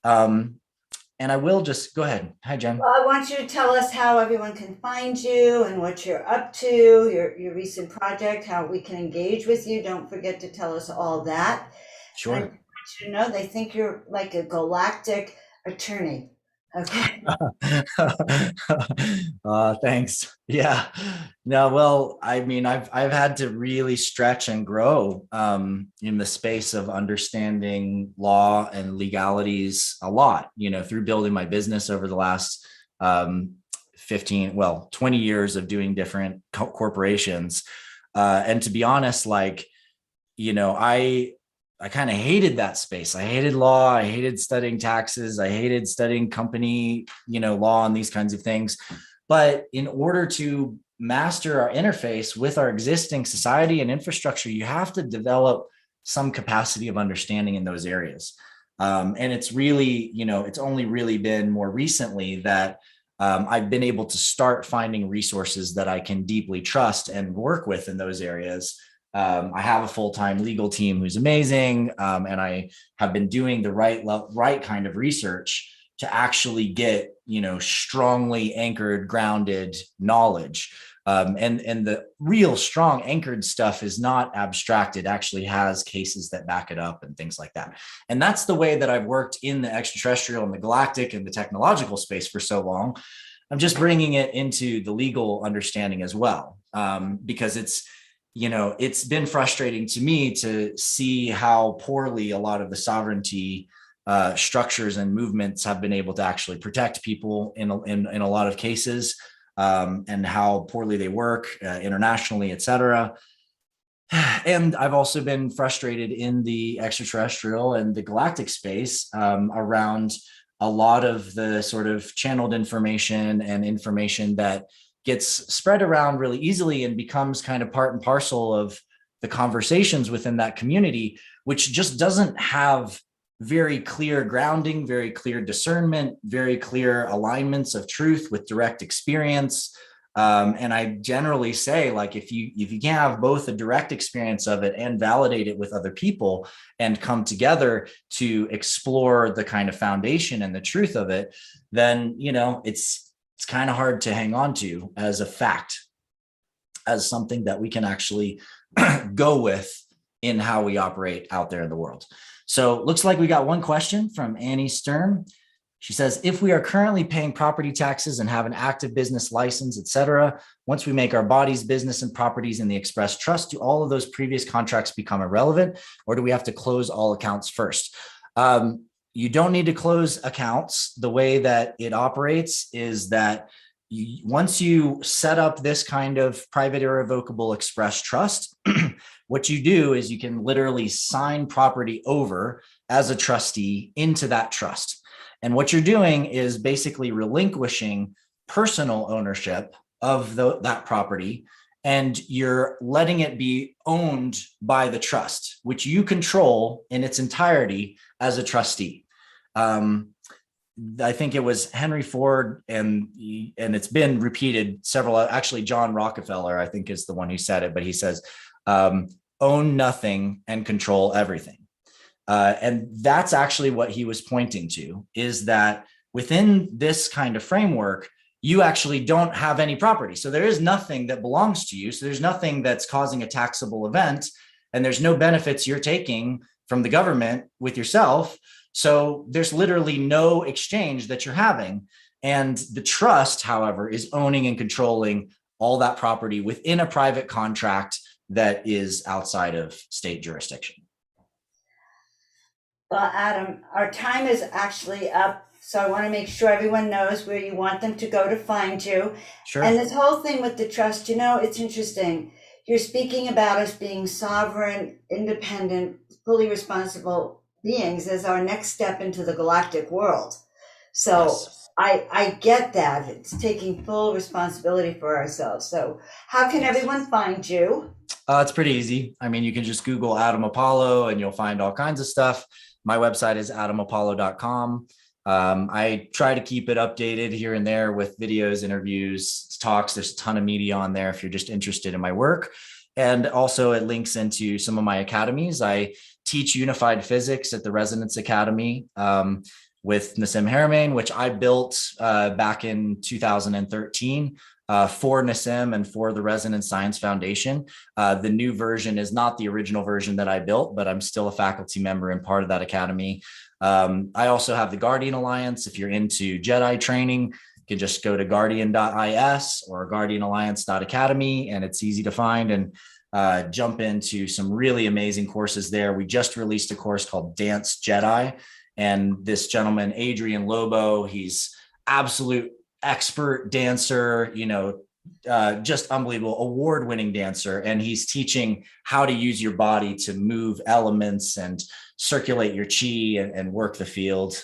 And I will just go ahead. Hi, Jen. Well, I want you to tell us how everyone can find you and what you're up to, your recent project, how we can engage with you. Don't forget to tell us all that. Sure. And I want you to know they think you're like a galactic attorney. Okay. Thanks. Yeah. No, well, I mean, I've had to really stretch and grow in the space of understanding law and legalities a lot, through building my business over the last 20 years of doing different corporations. And to be honest, I kind of hated that space. I hated law. I hated studying taxes. I hated studying company, law and these kinds of things. But in order to master our interface with our existing society and infrastructure, you have to develop some capacity of understanding in those areas. And it's really, it's only really been more recently that I've been able to start finding resources that I can deeply trust and work with in those areas. I have a full-time legal team who's amazing, and I have been doing the right kind of research to actually get, strongly anchored, grounded knowledge. And the real strong anchored stuff is not abstract. It actually has cases that back it up and things like that. And that's the way that I've worked in the extraterrestrial and the galactic and the technological space for so long. I'm just bringing it into the legal understanding as well, because it's been frustrating to me to see how poorly a lot of the sovereignty structures and movements have been able to actually protect people in a lot of cases, and how poorly they work internationally, et cetera. And I've also been frustrated in the extraterrestrial and the galactic space around a lot of the sort of channeled information and information that gets spread around really easily and becomes kind of part and parcel of the conversations within that community, which just doesn't have very clear grounding, very clear discernment, very clear alignments of truth with direct experience. And I generally say, if you can't have both a direct experience of it and validate it with other people and come together to explore the kind of foundation and the truth of it, then, it's kind of hard to hang on to as a fact, as something that we can actually go with in how we operate out there in the world. So looks like we got one question from Annie Stern. She says, if we are currently paying property taxes and have an active business license, et cetera, once we make our bodies, business, and properties in the express trust, do all of those previous contracts become irrelevant, or do we have to close all accounts first? You don't need to close accounts. The way that it operates is that once you set up this kind of private irrevocable express trust, what you do is you can literally sign property over as a trustee into that trust. And what you're doing is basically relinquishing personal ownership of that property, and you're letting it be owned by the trust, which you control in its entirety as a trustee. I think it was Henry Ford, and it's been repeated several, actually John Rockefeller, I think, is the one who said it, but he says, own nothing and control everything. And that's actually what he was pointing to, is that within this kind of framework, you actually don't have any property. So there is nothing that belongs to you. So there's nothing that's causing a taxable event, and there's no benefits you're taking from the government with yourself. So there's literally no exchange that you're having. And the trust, however, is owning and controlling all that property within a private contract that is outside of state jurisdiction. Well, Adam, our time is actually up. So I want to make sure everyone knows where you want them to go to find you. Sure. And this whole thing with the trust, it's interesting. You're speaking about us being sovereign, independent, fully responsible beings as our next step into the galactic world. So yes. I get that. It's taking full responsibility for ourselves. So how can everyone find you? It's pretty easy. I mean, you can just Google Adam Apollo and you'll find all kinds of stuff. My website is adamapollo.com. I try to keep it updated here and there with videos, interviews, talks. There's a ton of media on there if you're just interested in my work. And also it links into some of my academies. I teach unified physics at the Resonance Academy with Nassim Haramein, which I built back in 2013 for Nassim and for the Resonance Science Foundation. The new version is not the original version that I built, but I'm still a faculty member and part of that academy. I also have the Guardian Alliance. If you're into Jedi training, you can just go to guardian.is or guardianalliance.academy, and it's easy to find and jump into some really amazing courses there. We just released a course called Dance Jedi, and this gentleman, Adrian Lobo, he's absolute expert dancer, just unbelievable, award-winning dancer. And he's teaching how to use your body to move elements and circulate your chi and work the field.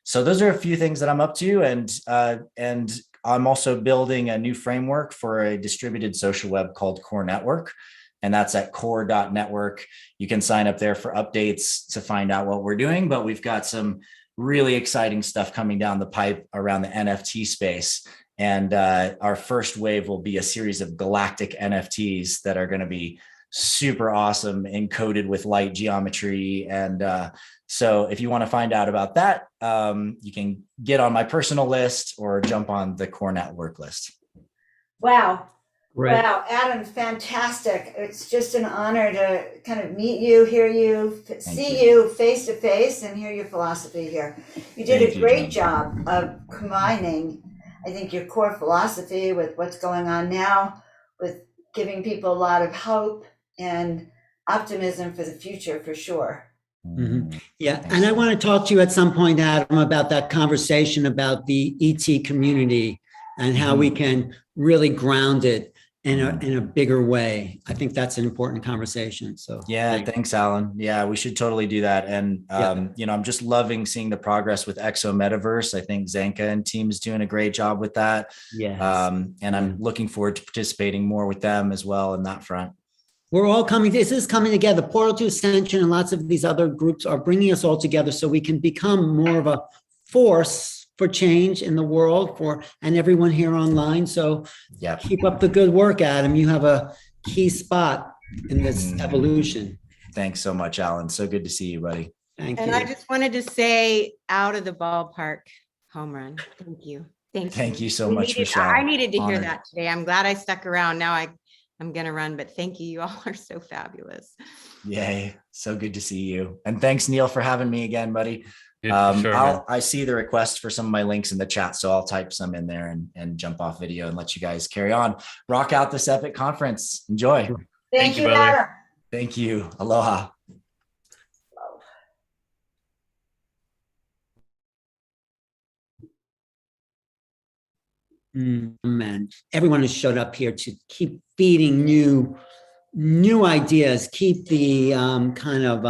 So those are a few things that I'm up to. And I'm also building a new framework for a distributed social web called Core Network. And that's at core.network. You can sign up there for updates to find out what we're doing, but we've got some really exciting stuff coming down the pipe around the NFT space. And our first wave will be a series of galactic NFTs that are going to be super awesome, encoded with light geometry. And so if you want to find out about that, you can get on my personal list or jump on the Core Network list. Wow. Right. Wow, Adam, fantastic. It's just an honor to kind of meet you, hear you, see you face to face and hear your philosophy here. You did a great job of combining, I think, your core philosophy with what's going on now, with giving people a lot of hope and optimism for the future, for sure. Mm-hmm. Yeah, and I want to talk to you at some point, Adam, about that conversation about the ET community and how we can really ground it in a bigger way. I think that's an important conversation. So yeah, thanks, Alan. Yeah, we should totally do that. And I'm just loving seeing the progress with Exo Metaverse. I think Zanka and team is doing a great job with that. Yes. And I'm looking forward to participating more with them as well in that front. We're all this is coming together. Portal to Ascension and lots of these other groups are bringing us all together so we can become more of a force for change in the world and everyone here online. So keep up the good work, Adam. You have a key spot in this evolution. Thanks so much, Alan. So good to see you, buddy. Thank you. And I just wanted to say, out of the ballpark home run. Thank you. Thank you so much, Michelle. I needed to hear that today. I'm glad I stuck around. Now I'm going to run, but thank you. You all are so fabulous. Yay. So good to see you. And thanks, Neil, for having me again, buddy. Sure, I see the request for some of my links in the chat, so I'll type some in there and jump off video and let you guys carry on. Rock out this epic conference. Enjoy. Thank you, brother. Thank you. Aloha. Man, everyone has showed up here to keep feeding new ideas, keep the kind of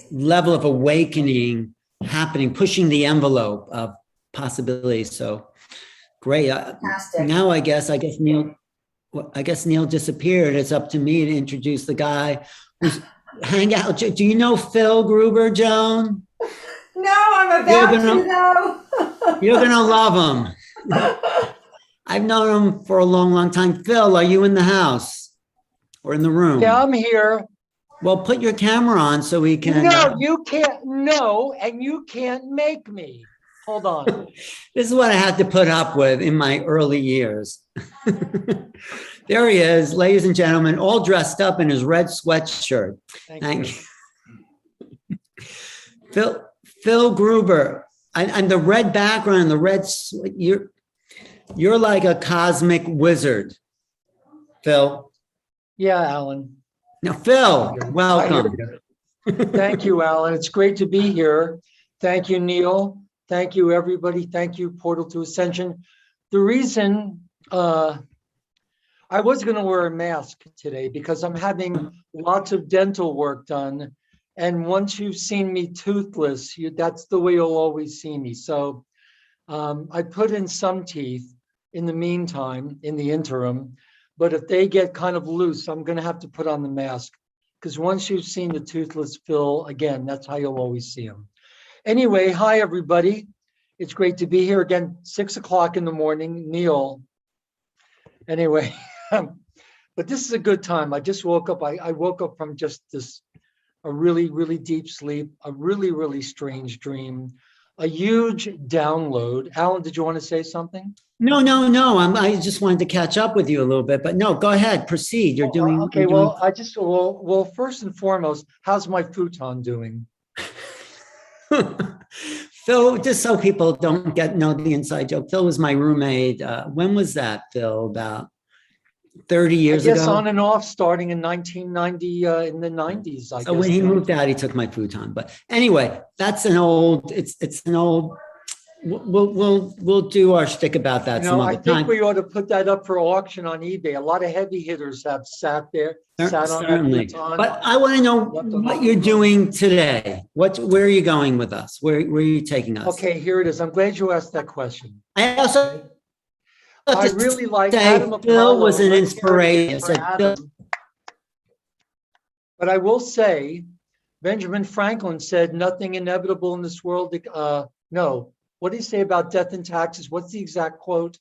level of awakening happening, pushing the envelope of possibilities. So great. Now I guess Neil disappeared. It's up to me to introduce the guy who's hang out. Do you know Phil Gruber, Joan? No, I'm about to know. You're gonna love him. I've known him for a long, long time. Phil, are you in the house or in the room? Yeah, I'm here. Well, put your camera on so we can. No, you can't. No, and you can't make me. Hold on. This is what I had to put up with in my early years. There he is, ladies and gentlemen, all dressed up in his red sweatshirt. Thank you. Phil Gruber, and the red background and the red, you're like a cosmic wizard, Phil. Yeah, Alan. Now, Phil, welcome. Thank you, Alan. It's great to be here. Thank you, Neil. Thank you, everybody. Thank you, Portal to Ascension. The reason I was going to wear a mask today because I'm having lots of dental work done. And once you've seen me toothless, that's the way you'll always see me. So I put in some teeth in the meantime, in the interim. But if they get kind of loose, I'm going to have to put on the mask. Because once you've seen the toothless Phil, again, that's how you'll always see him. Anyway, hi, everybody. It's great to be here again, 6 o'clock in the morning, Neil. Anyway, but this is a good time. I just woke up. I woke up from just a really, really deep sleep, a really, really strange dream, a huge download. Alan, did you want to say something? No. I just wanted to catch up with you a little bit, but no, go ahead, proceed. You're doing okay. you're Well, doing... well, first and foremost, how's my futon doing? Phil, just so people don't know the inside joke, Phil was my roommate. When was that, Phil? About 30 years I guess ago? on and off, starting in 1990, in the 90s. I So guess when he moved out, he took my futon. But anyway, that's an old. It's an old. We'll do our shtick about that some I other think time. we ought to put that up for auction on eBay. A lot of heavy hitters have sat there, sat on that futon. But I want to know what you're doing today. Where are you going with us? Where are you taking us? Okay, here it is. I'm glad you asked that question. I also I really like say Adam Phil Apollo. was an Let's hear it inspiration. for Adam. But I will say, Benjamin Franklin said, "Nothing inevitable in this world." No. What did he say about death and taxes? What's the exact quote?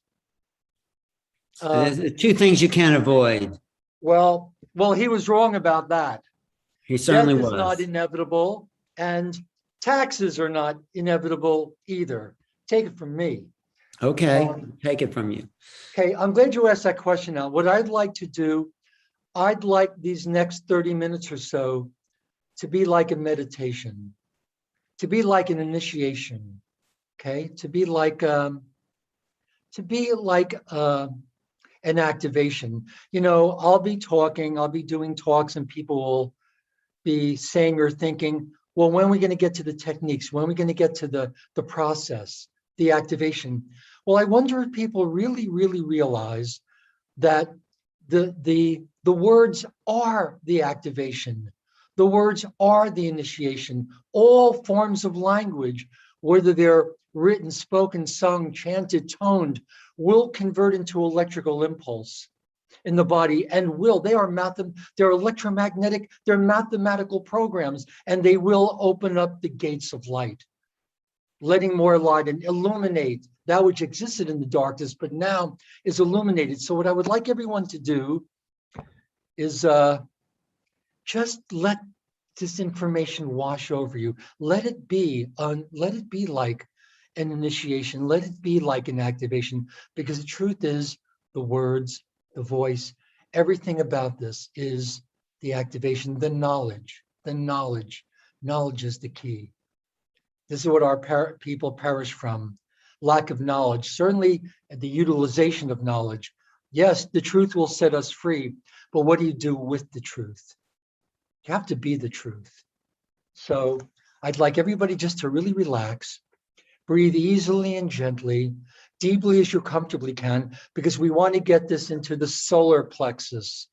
There's two things you can't avoid. Well, he was wrong about that. He certainly Death was. is not inevitable, and taxes are not inevitable either. Take it from me. Okay, take it from you. Okay, I'm glad you asked that question now. What I'd like to do, I'd like these next 30 minutes or so to be like a meditation, to be like an initiation, okay? To be like an activation. I'll be talking, I'll be doing talks, and people will be saying or thinking, well, when are we going to get to the techniques? When are we going to get to the process, the activation? Well, I wonder if people really, really realize that the words are the activation. The words are the initiation. All forms of language, whether they're written, spoken, sung, chanted, toned, will convert into electrical impulse in the body, and they're electromagnetic, they're mathematical programs, and they will open up the gates of light, letting more light and illuminate that which existed in the darkness, but now is illuminated. So what I would like everyone to do is just let this information wash over you. Let it be like an initiation. Let it be like an activation, because the truth is, the words, the voice, everything about this is the activation, the knowledge. Knowledge is the key. This is what our people perish from: lack of knowledge. Certainly the utilization of knowledge. Yes, the truth will set us free, but what do you do with the truth? You have to be the truth. So I'd like everybody just to really relax, breathe easily and gently, deeply as you comfortably can, because we want to get this into the solar plexus.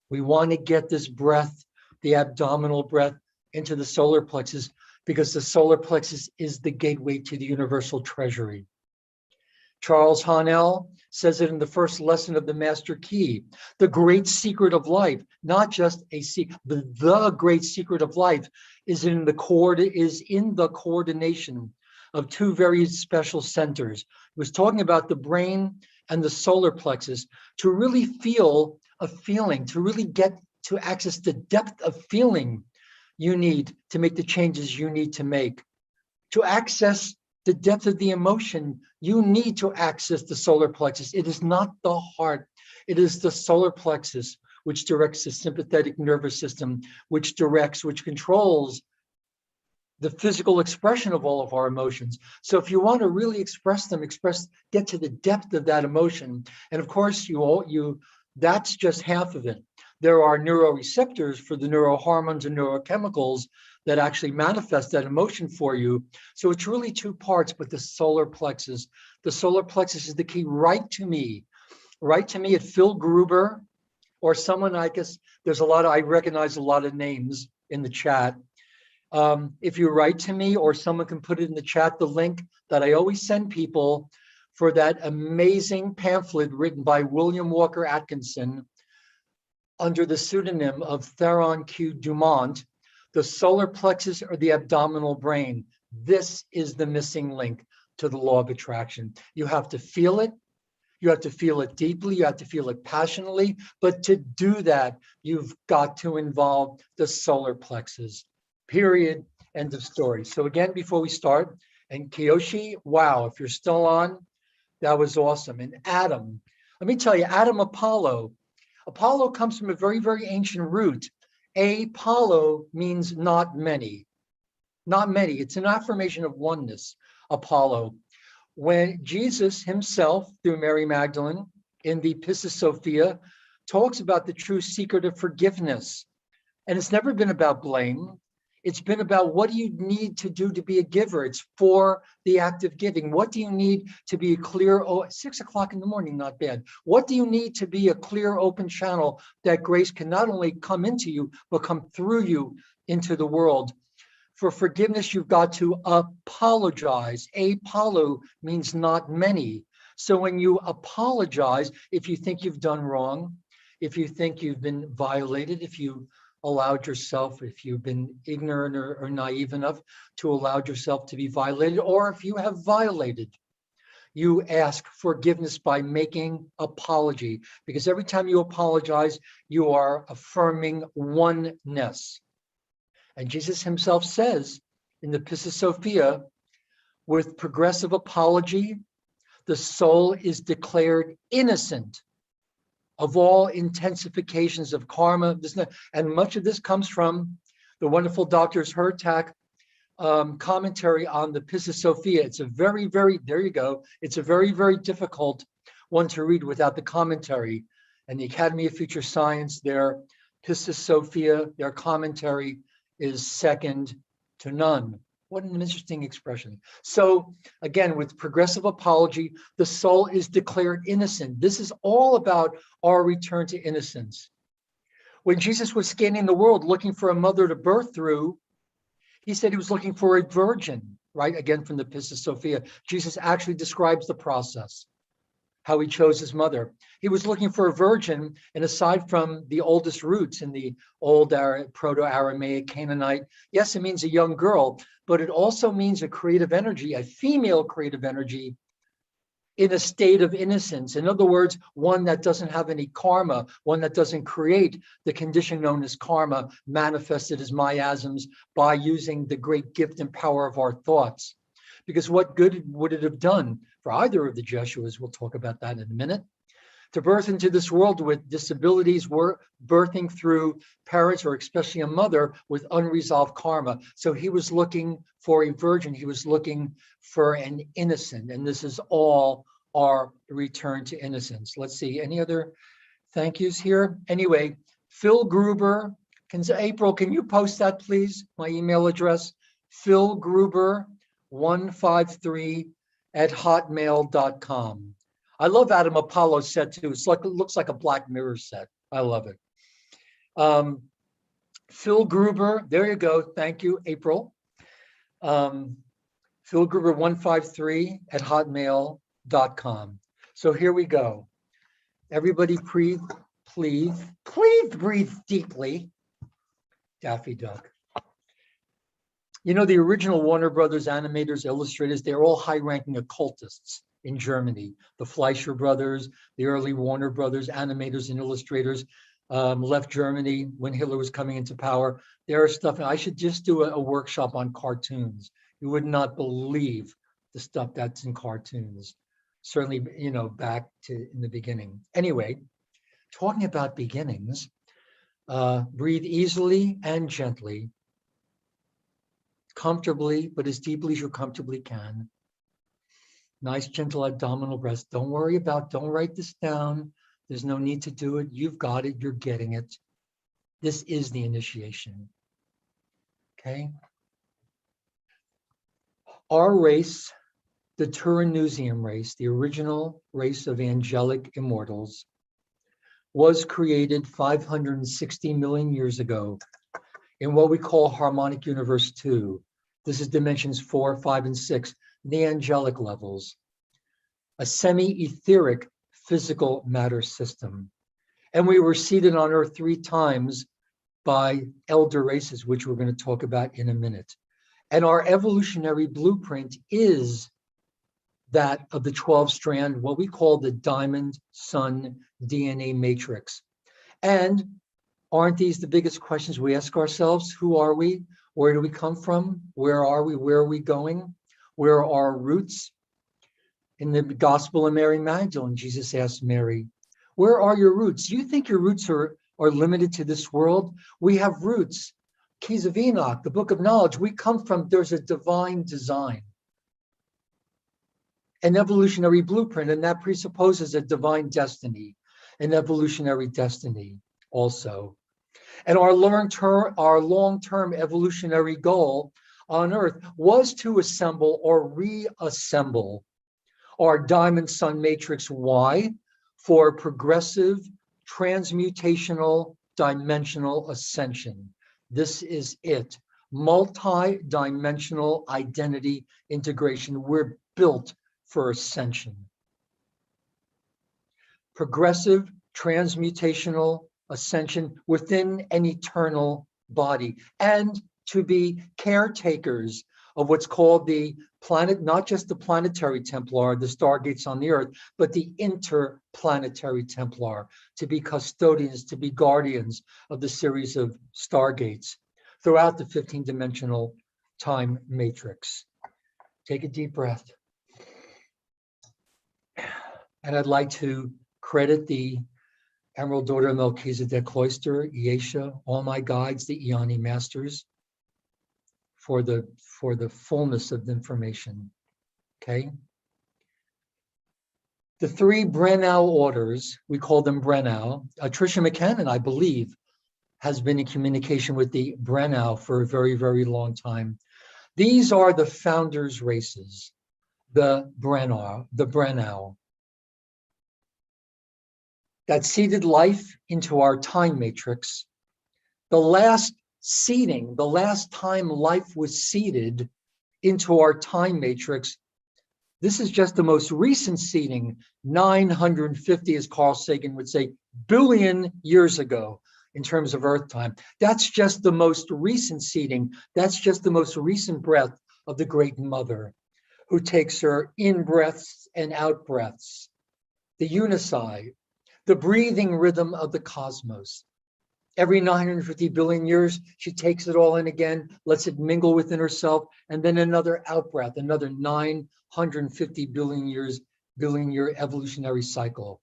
We want to get this breath, the abdominal breath, into the solar plexus, because the solar plexus is the gateway to the universal treasury. Charles Haanel says it in the first lesson of the Master Key. The great secret of life, not just a secret, but the great secret of life is in the coordination of two very special centers. He was talking about the brain and the solar plexus to really feel a feeling, to really get to access the depth of feeling you need to make the changes you need to make. To access the depth of the emotion, you need to access the solar plexus. It is not the heart. It is the solar plexus, which directs the sympathetic nervous system, which controls the physical expression of all of our emotions. So if you want to really express them, get to the depth of that emotion. And of course, that's just half of it. There are neuroreceptors for the neurohormones and neurochemicals that actually manifest that emotion for you. So it's really two parts, but the solar plexus is the key. Write to me at Phil Gruber, or someone, I guess I recognize a lot of names in the chat. If you write to me, or someone can put it in the chat, the link that I always send people for that amazing pamphlet written by William Walker Atkinson under the pseudonym of Theron Q. Dumont, The Solar Plexus or the Abdominal Brain. This is the missing link to the law of attraction. You have to feel it. You have to feel it deeply. You have to feel it passionately. But to do that, you've got to involve the solar plexus. Period. End of story. So again, before we start, and Kiyoshi, wow, if you're still on, that was awesome. And Adam, let me tell you, Adam Apollo. Apollo comes from a very, very ancient root. Apollo means not many. Not many. It's an affirmation of oneness, Apollo. When Jesus himself, through Mary Magdalene, in the Pistis Sophia, talks about the true secret of forgiveness. And it's never been about blame. It's been about what do you need to do to be a giver? It's for the act of giving. What do you need to be a clear, 6 o'clock in the morning, not bad. What do you need to be a clear, open channel that grace can not only come into you, but come through you into the world? For forgiveness, you've got to apologize. Apollo means not many. So when you apologize, if you think you've done wrong, if you think you've been violated, if you allowed yourself, if you've been ignorant or naive enough to allow yourself to be violated, or if you have violated, you ask forgiveness by making apology. Because every time you apologize, you are affirming oneness. And Jesus himself says in the Pistis Sophia, with progressive apology, the soul is declared innocent of all intensifications of karma. And much of this comes from the wonderful Dr. Hurtak commentary on the Pistis Sophia. It's a very, very, there you go. It's a very, very difficult one to read without the commentary. And the Academy of Future Science, their Pistis Sophia, their commentary is second to none. What an interesting expression. So again, with progressive apology, the soul is declared innocent. This is all about our return to innocence. When Jesus was scanning the world looking for a mother to birth through, he said he was looking for a virgin, right? Again, from the Pistis Sophia. Jesus actually describes the process, how he chose his mother. He was looking for a virgin, and aside from the oldest roots in the old Proto-Aramaic Canaanite, yes, it means a young girl, but it also means a creative energy, a female creative energy in a state of innocence. In other words, one that doesn't have any karma, one that doesn't create the condition known as karma, manifested as miasms by using the great gift and power of our thoughts. Because what good would it have done for either of the Jeshuas, we'll talk about that in a minute, to birth into this world with disabilities, were birthing through parents, or especially a mother with unresolved karma. So he was looking for a virgin. He was looking for an innocent. And this is all our return to innocence. Let's see, any other thank yous here? Anyway, Phil Gruber, April, can you post that, please? My email address, Phil Gruber 153@hotmail.com. I love Adam Apollo's set too. It's like, it looks like a Black Mirror set. I love it. Phil Gruber, there you go. Thank you, April. Phil Gruber 153@hotmail.com. So here we go. Everybody please breathe deeply. Daffy Duck. You know, the original Warner Brothers animators, illustrators, they're all high-ranking occultists in Germany. The Fleischer brothers, the early Warner Brothers animators and illustrators left Germany when Hitler was coming into power. There are stuff, and I should just do a workshop on cartoons. You would not believe the stuff that's in cartoons. Certainly, you know, back to in the beginning. Anyway, talking about beginnings, breathe easily and gently, comfortably, but as deeply as you comfortably can. Nice, gentle abdominal breaths. Don't worry about, don't write this down. There's no need to do it. You've got it, you're getting it. This is the initiation, okay? Our race, the Turanusium race, the original race of angelic immortals, was created 560 million years ago in what we call harmonic universe 2. This is dimensions 4, 5, and 6, the angelic levels, a semi-etheric physical matter system. And we were seeded on Earth 3 times by elder races, which we're going to talk about in a minute. And our evolutionary blueprint is that of the 12-strand, what we call the diamond sun DNA matrix. And aren't these the biggest questions we ask ourselves? Who are we? Where do we come from? Where are we? Where are we going? Where are our roots? In the Gospel of Mary Magdalene, Jesus asked Mary, where are your roots? You think your roots are limited to this world? We have roots. Keys of Enoch, the book of knowledge, we come from, there's a divine design, an evolutionary blueprint, and that presupposes a divine destiny, an evolutionary destiny also. And our long-term evolutionary goal on Earth was to assemble or reassemble our diamond sun matrix. Why? For progressive, transmutational, dimensional ascension. This is it. Multi-dimensional identity integration. We're built for ascension. Progressive, transmutational ascension within an eternal body, and to be caretakers of what's called the planet, not just the planetary Templar, the stargates on the Earth, but the interplanetary Templar, to be custodians, to be guardians of the series of stargates throughout the 15-dimensional time matrix. Take a deep breath. And I'd like to credit the Emerald Daughter of Melchizedek Cloister, Yesha, all my guides, the Iani Masters, for the fullness of the information, okay? The three Brenau orders, we call them Brenau. Tricia McCannon, I believe, has been in communication with the Brenau for a very, very long time. These are the founders' races, the Brenau, that seeded life into our time matrix. The last seeding, the last time life was seeded into our time matrix, this is just the most recent seeding, 950, as Carl Sagan would say, billion years ago in terms of Earth time. That's just the most recent seeding. That's just the most recent breath of the Great Mother, who takes her in-breaths and out-breaths, the unicide, the breathing rhythm of the cosmos. Every 950 billion years, she takes it all in again, lets it mingle within herself, and then another out-breath, another 950 billion-year evolutionary cycle.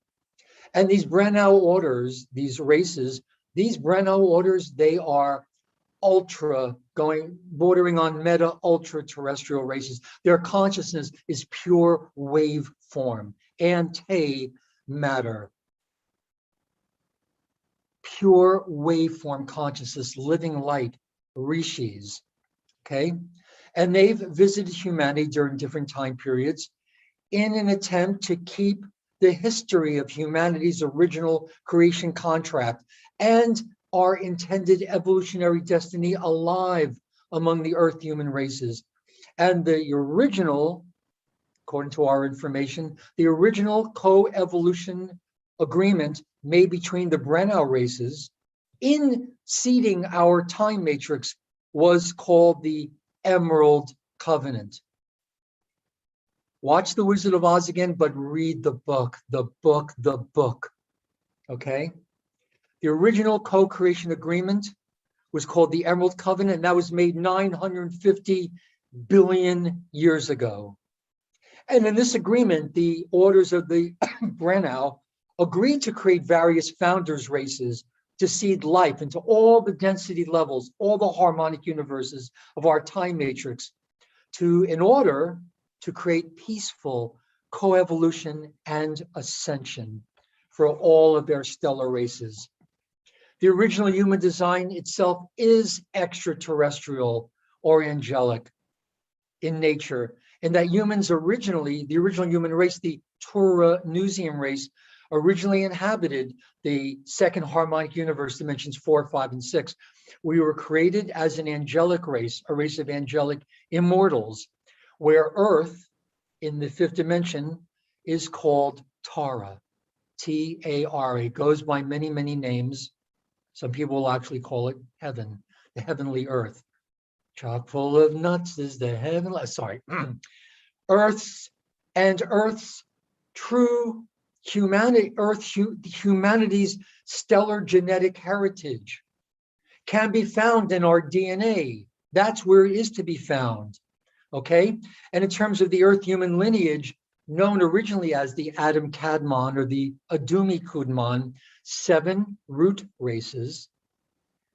And these Brenau orders, these races, these Brenau orders, they are bordering on meta ultra-terrestrial races. Their consciousness is pure wave form, anti-matter. Pure waveform consciousness, living light, rishis, okay? And they've visited humanity during different time periods in an attempt to keep the history of humanity's original creation contract and our intended evolutionary destiny alive among the Earth human races. And the original, according to our information, the original co-evolution agreement made between the Brenau races in seeding our time matrix was called the Emerald Covenant. Watch The Wizard of Oz again, but read the book, okay? The original co-creation agreement was called the Emerald Covenant, and that was made 950 billion years ago. And in this agreement, the orders of the Brenau agreed to create various founders races to seed life into all the density levels, all the harmonic universes of our time matrix, in order to create peaceful coevolution and ascension for all of their stellar races. The original human design itself is extraterrestrial or angelic in nature, in that humans originally, the original human race, the Tura-Nusium race, originally inhabited the second harmonic universe, dimensions 4, 5, and 6. We were created as an angelic race, a race of angelic immortals, where Earth in the fifth dimension is called Tara, T-A-R-A. It goes by many, many names. Some people will actually call it heaven, the heavenly Earth. Chock full of nuts is the heavenly, sorry, Earth's true humanity's stellar genetic heritage can be found in our DNA. That's where it is to be found, okay? And in terms of the Earth human lineage, known originally as the Adam Kadmon or the Adumi Kudman, 7 root races,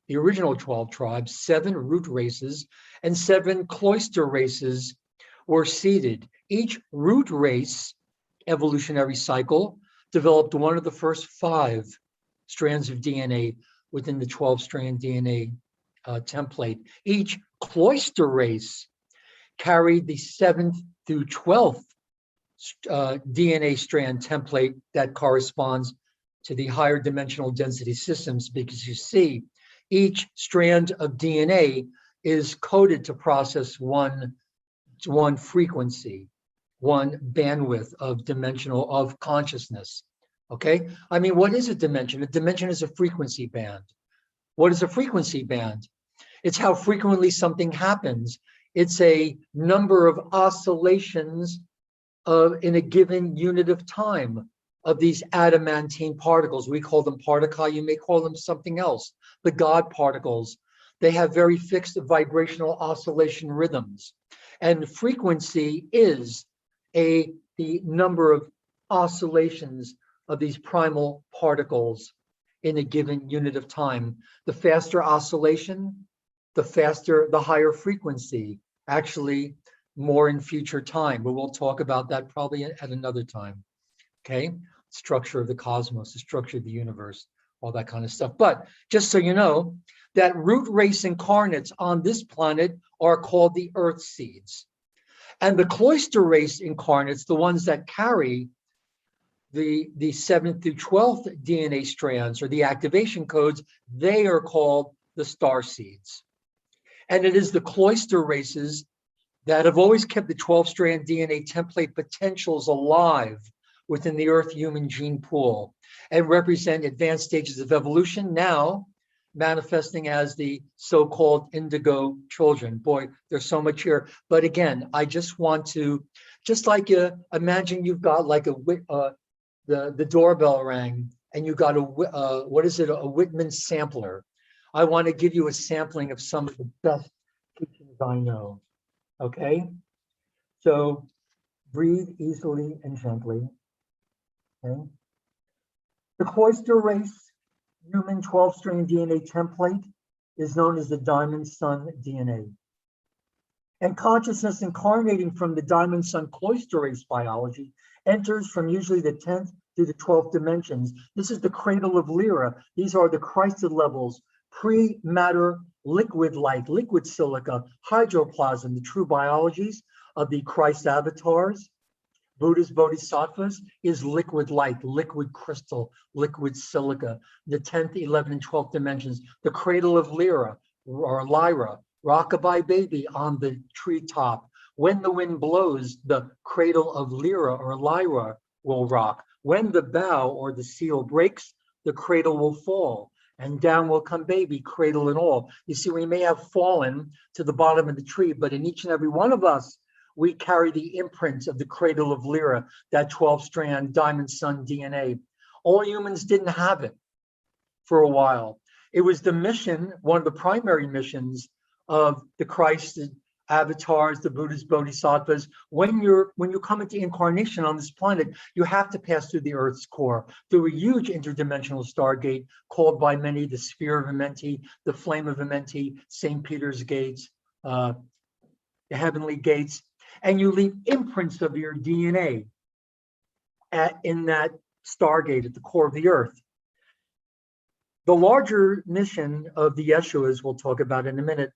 the original 12 tribes, 7 root races, and 7 cloister races were seeded. Each root race evolutionary cycle developed one of the first 5 strands of DNA within the 12-strand DNA template. Each cloister race carried the 7th through 12th DNA strand template that corresponds to the higher dimensional density systems, because you see, each strand of DNA is coded to process one frequency, one bandwidth of consciousness. Okay, I mean, what is a dimension? A dimension is a frequency band. What is a frequency band? It's how frequently something happens. It's a number of oscillations in a given unit of time of these adamantine particles. We call them particuli, you may call them something else. The God particles, they have very fixed vibrational oscillation rhythms. And frequency is the number of oscillations of these primal particles in a given unit of time. The faster oscillation, the higher frequency, actually more in future time, but we'll talk about that probably at another time, okay? Structure of the cosmos, the structure of the universe, all that kind of stuff. But just so you know, that root race incarnates on this planet are called the Earth seeds. And the cloister race incarnates, the ones that carry the 7th through 12th DNA strands or the activation codes, they are called the star seeds. And it is the cloister races that have always kept the 12-strand DNA template potentials alive within the Earth human gene pool and represent advanced stages of evolution, now manifesting as the so-called indigo children. Boy, there's so much here. But again, I just want to, just like imagine you've got like the doorbell rang and you got a Whitman sampler. I want to give you a sampling of some of the best teachings I know. Okay, so breathe easily and gently. Okay, the cloister race human 12-strand DNA template is known as the Diamond Sun DNA. And consciousness incarnating from the Diamond Sun cloister race biology enters from usually the 10th to the 12th dimensions. This is the cradle of Lyra. These are the Christed levels, pre-matter, liquid light, liquid silica, hydroplasm, the true biologies of the Christ avatars. Buddha's bodhisattvas is liquid light, liquid crystal, liquid silica, the 10th, 11th, and 12th dimensions, the cradle of Lyra or Lyra, rockabye baby on the treetop. When the wind blows, the cradle of Lyra or Lyra will rock. When the bough or the seal breaks, the cradle will fall. And down will come baby, cradle and all. You see, we may have fallen to the bottom of the tree, but in each and every one of us, we carry the imprint of the cradle of Lyra, that 12-strand Diamond Sun DNA. All humans didn't have it for a while. It was the mission, one of the primary missions of the Christ avatars, the Buddha's bodhisattvas. When you come into incarnation on this planet, you have to pass through the Earth's core, through a huge interdimensional stargate called by many the Sphere of Amenti, the Flame of Amenti, St. Peter's Gates, the Heavenly Gates, and you leave imprints of your DNA in that stargate at the core of the Earth. The larger mission of the Yeshuas, we'll talk about in a minute,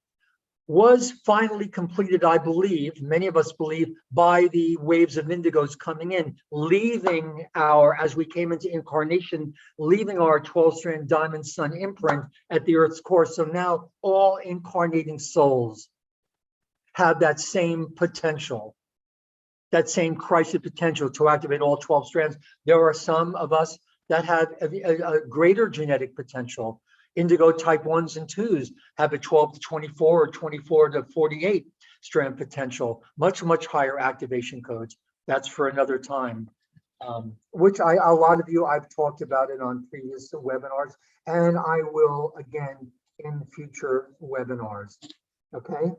was finally completed, I believe, many of us believe, by the waves of indigos coming in, leaving as we came into incarnation, leaving our 12-strand Diamond Sun imprint at the Earth's core. So now all incarnating souls have that same potential, that same Christed potential to activate all 12 strands. There are some of us that have a greater genetic potential. Indigo type 1s and 2s have a 12 to 24 or 24 to 48 strand potential, much, much higher activation codes. That's for another time, which a lot of you, I've talked about it on previous webinars, and I will again in future webinars. Okay.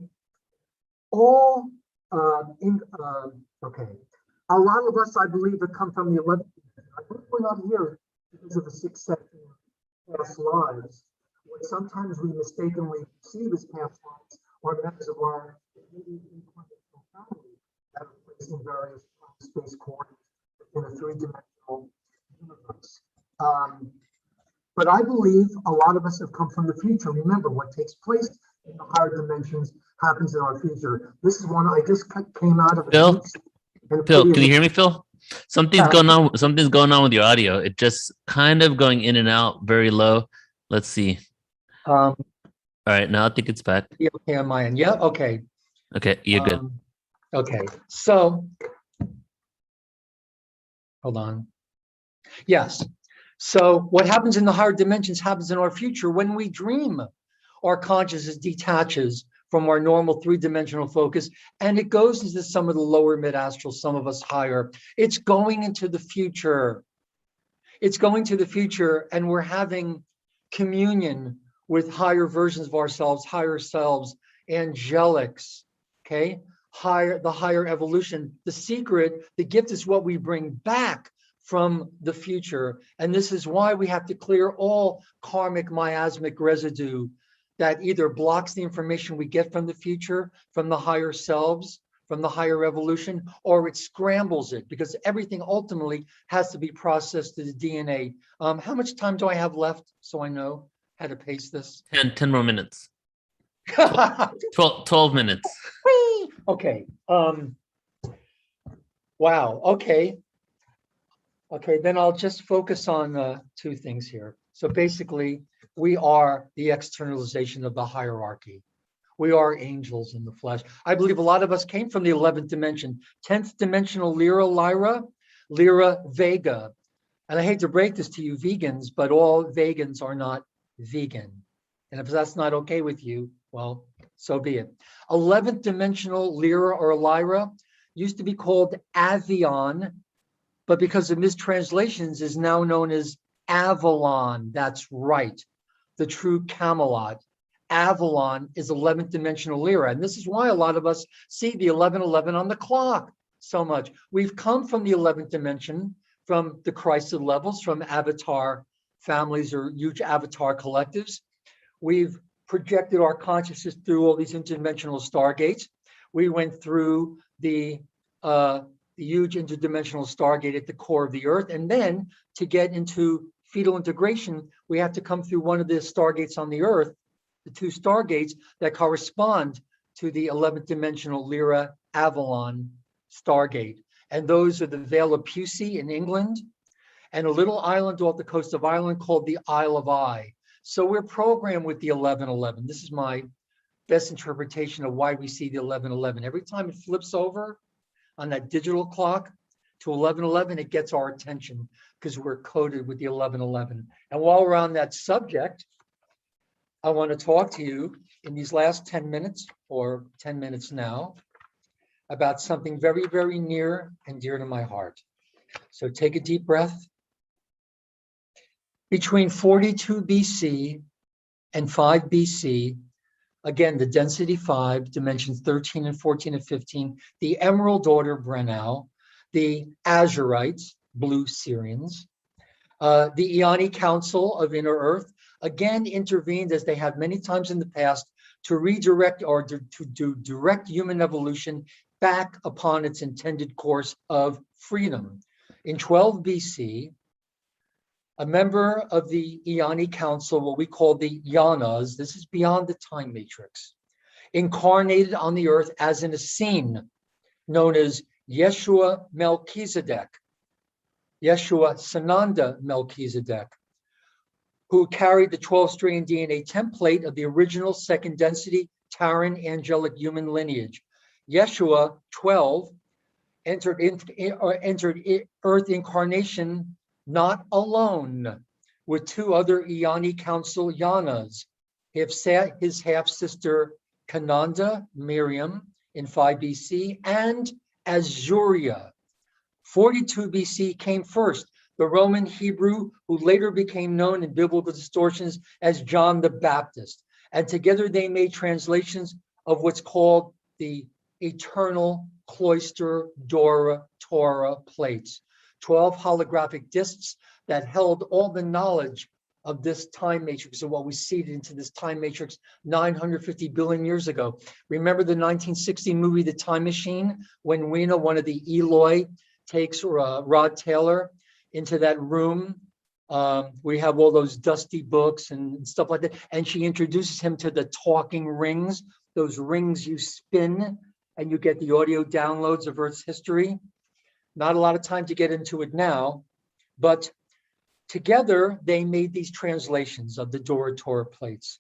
Okay. A lot of us, I believe, have come from the 11th. I think we're not here because of the 6 7 past lives. What sometimes we mistakenly perceive as past lives are members of our family that are placed in various space coordinates in a 3-dimensional universe. But I believe a lot of us have come from the future. Remember, what takes place in the higher dimensions happens in our future. This is one I just came out of. Phil, can you hear me, Phil? Something's going on. Something's going on with your audio. It just kind of going in and out, very low. Let's see. All right, now I think it's back. Yeah, okay on my end. Yeah, okay. Okay, you're good. Okay, so hold on. Yes. So what happens in the higher dimensions happens in our future. When we dream, our consciousness detaches from our normal 3-dimensional focus, and it goes into some of the lower mid-astral, some of us higher. It's going into the future. It's going to the future, and we're having communion with higher versions of ourselves, higher selves, angelics, okay? The higher evolution. The secret, the gift is what we bring back from the future. And this is why we have to clear all karmic miasmic residue that either blocks the information we get from the future, from the higher selves, from the higher evolution, or it scrambles it, because everything ultimately has to be processed to the DNA. How much time do I have left so I know how to pace this? 10 more minutes. 12 minutes. Okay. Wow. Okay. Okay, then I'll just focus on 2 things here. So basically, we are the externalization of the hierarchy. We are angels in the flesh. I believe a lot of us came from the 11th dimension, 10th dimensional Lyra Vega. And I hate to break this to you vegans, but all vegans are not vegan. And if that's not okay with you, well, so be it. 11th dimensional Lyra used to be called Avion, but because of mistranslations is now known as Avalon. That's right, the true Camelot. Avalon is 11th dimensional Lyra. And this is why a lot of us see the 1111 on the clock so much. We've come from the 11th dimension, from the Christed levels, from avatar families or huge avatar collectives. We've projected our consciousness through all these interdimensional stargates. We went through the huge interdimensional stargate at the core of the Earth. And then to get into fetal integration, we have to come through one of the stargates on the Earth, the 2 stargates that correspond to the 11th dimensional Lyra Avalon stargate. And those are the Vale of Pusey in England and a little island off the coast of Ireland called the Isle of Eye. So we're programmed with the 1111. This is my best interpretation of why we see the 1111. Every time it flips over on that digital clock to 1111, it gets our attention because we're coded with the 1111. And while we're on that subject, I want to talk to you in these last 10 minutes or 10 minutes now about something very, very near and dear to my heart. So take a deep breath. Between 42 BC and 5 BC, again, the density 5, dimensions 13 and 14 and 15, the Emerald Order Brennau, the Azurites, blue Syrians, the Ioni Council of Inner Earth, again intervened as they have many times in the past to redirect or to direct human evolution back upon its intended course of freedom. In 12 BC, a member of the Ioni Council, what we call the Yanas, this is beyond the time matrix, incarnated on the earth as an Essene known as Yeshua Melchizedek, Yeshua Sananda Melchizedek, who carried the 12-strand DNA template of the original second density Terran angelic human lineage. Yeshua 12 entered Earth incarnation not alone. with two other Iani council Yanas, his half-sister Kananda, Miriam, in 5 BC, and Azuria. 42 BC came first, the Roman Hebrew who later became known in biblical distortions as John the Baptist. And together they made translations of what's called the Eternal Cloister Dora Torah plates, 12 holographic discs that held all the knowledge of this time matrix and what we seeded into this time matrix 950 billion years ago. Remember the 1960 movie, The Time Machine, when Weena, one of the Eloi, takes Rod Taylor into that room. We have all those dusty books and stuff like that. And she introduces him to the talking rings, those rings you spin and you get the audio downloads of Earth's history. Not a lot of time to get into it now, but together they made these translations of the Dora Torah plates,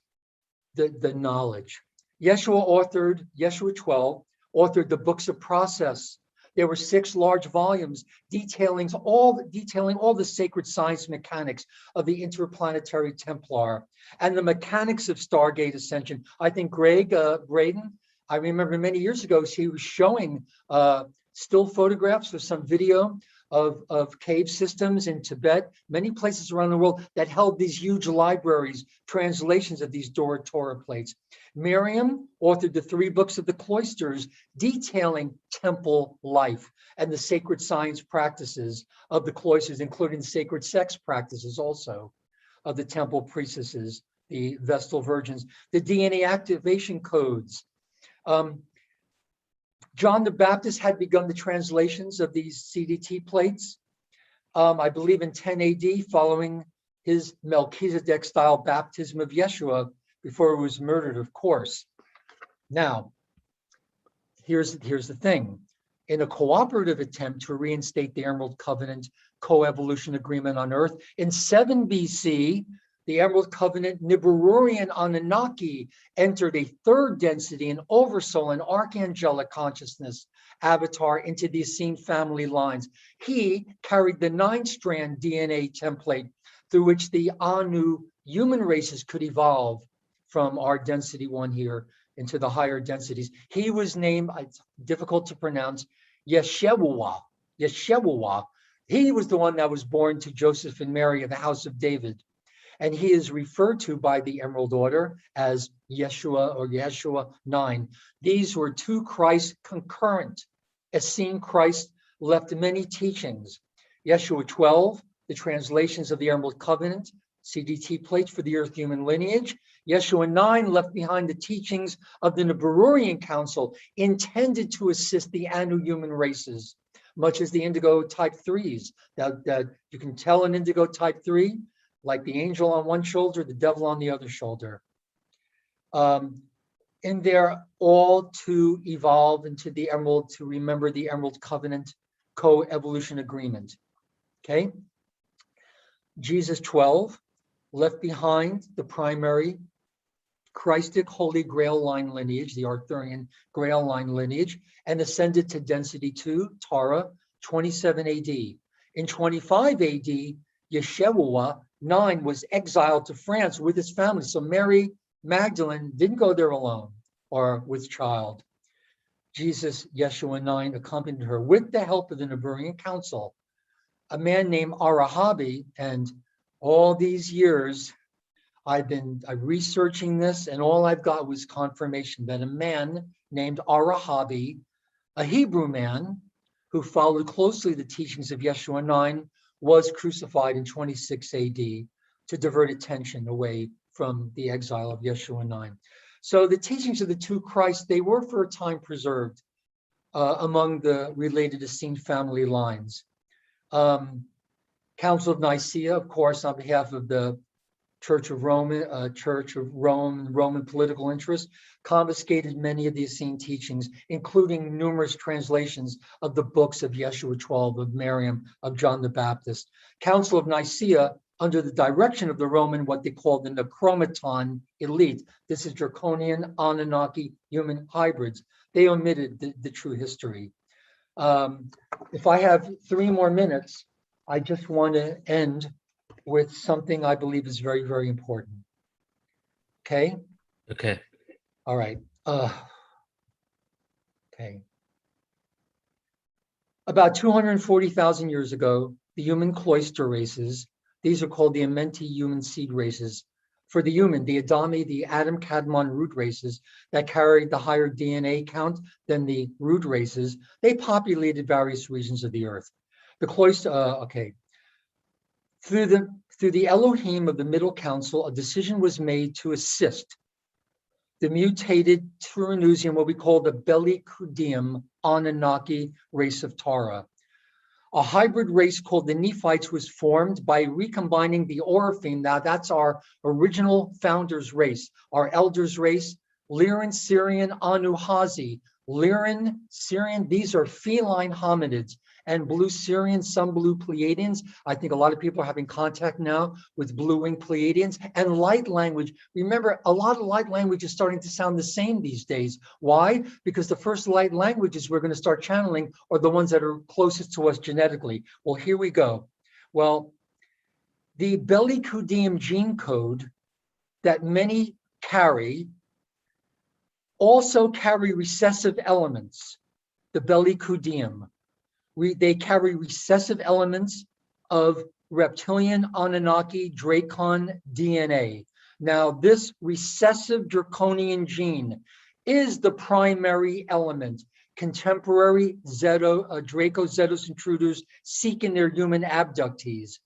the knowledge. Yeshua 12 authored the books of process. There were 6 large volumes detailing all the sacred science mechanics of the interplanetary Templar and the mechanics of Stargate Ascension. I think Greg Braden, I remember many years ago, he was showing still photographs or some video of cave systems in Tibet, many places around the world that held these huge libraries, translations of these Dora Torah plates. Miriam authored the 3 books of the cloisters detailing temple life and the sacred science practices of the cloisters, including sacred sex practices also of the temple priestesses, the Vestal virgins, the DNA activation codes. John the Baptist had begun the translations of these CDT plates, I believe in 10 AD, following his Melchizedek-style baptism of Yeshua before he was murdered, of course. Now, here's the thing. In a cooperative attempt to reinstate the Emerald Covenant co-evolution agreement on Earth, in 7 BC, the Emerald Covenant Nibiruurian Anunnaki entered a 3rd density, an oversoul, an archangelic consciousness avatar into the Essene family lines. He carried the 9-strand DNA template through which the Anu human races could evolve from our density 1 here into the higher densities. He was named, it's difficult to pronounce, Yeshua. He was the one that was born to Joseph and Mary of the house of David. And he is referred to by the Emerald Order as Yeshua or Yeshua 9. These were 2 Christs concurrent. Essene Christ left many teachings. Yeshua 12, the translations of the Emerald Covenant, CDT plates for the Earth human lineage. Yeshua 9 left behind the teachings of the Nibiruurian Council intended to assist the Anu human races, much as the indigo type 3s. That you can tell an indigo type 3, like the angel on one shoulder, the devil on the other shoulder. And they're all to evolve into the Emerald, to remember the Emerald Covenant co-evolution agreement, okay? Jesus 12 left behind the primary Christic Holy Grail line lineage, the Arthurian Grail line lineage, and ascended to density 2, Tara, 27 AD. In 25 AD, Yeshua 9 was exiled to France with his family. So Mary Magdalene didn't go there alone or with child. Jesus, Yeshua 9, accompanied her with the help of the Nibiruurian Council. A man named Arahabi, and all these years I've been researching this, and all I've got was confirmation that a man named Arahabi, a Hebrew man who followed closely the teachings of Yeshua 9, was crucified in 26 AD to divert attention away from the exile of Yeshua 9. So the teachings of the 2 Christs, they were for a time preserved among the related Essene family lines. Council of Nicaea, of course, on behalf of the Church of Rome, Roman political interests, confiscated many of the Essene teachings, including numerous translations of the books of Yeshua 12, of Miriam, of John the Baptist. Council of Nicaea, under the direction of the Roman, what they called the Necromaton elite. This is draconian, Anunnaki, human hybrids. They omitted the true history. If I have 3 more minutes, I just want to end with something I believe is very, very important. Okay? Okay. All right. Okay. About 240,000 years ago, the human cloister races, these are called the Amenti human seed races. For the human, the Adami, the Adam Kadmon root races that carried the higher DNA count than the root races, they populated various regions of the earth. The cloister, okay. Through the Elohim of the Middle Council, a decision was made to assist the mutated Turanusian, what we call the Belikudium Anunnaki race of Tara. A hybrid race called the Nephites was formed by recombining the Oraphim. Now that's our original founders race, our elders race, Lyran, Syrian, Anuhazi. Lyran, Syrian, these are feline hominids, and blue Syrians, some blue Pleiadians. I think a lot of people are having contact now with blue-winged Pleiadians, and light language. Remember, a lot of light language is starting to sound the same these days. Why? Because the first light languages we're going to start channeling are the ones that are closest to us genetically. Well, here we go. Well, the Belikudium gene code that many carry also carry recessive elements, the Belikudium. They carry recessive elements of reptilian, Anunnaki, Dracon DNA. Now, this recessive draconian gene is the primary element. Contemporary Draco Zetos intruders seeking their human abductees,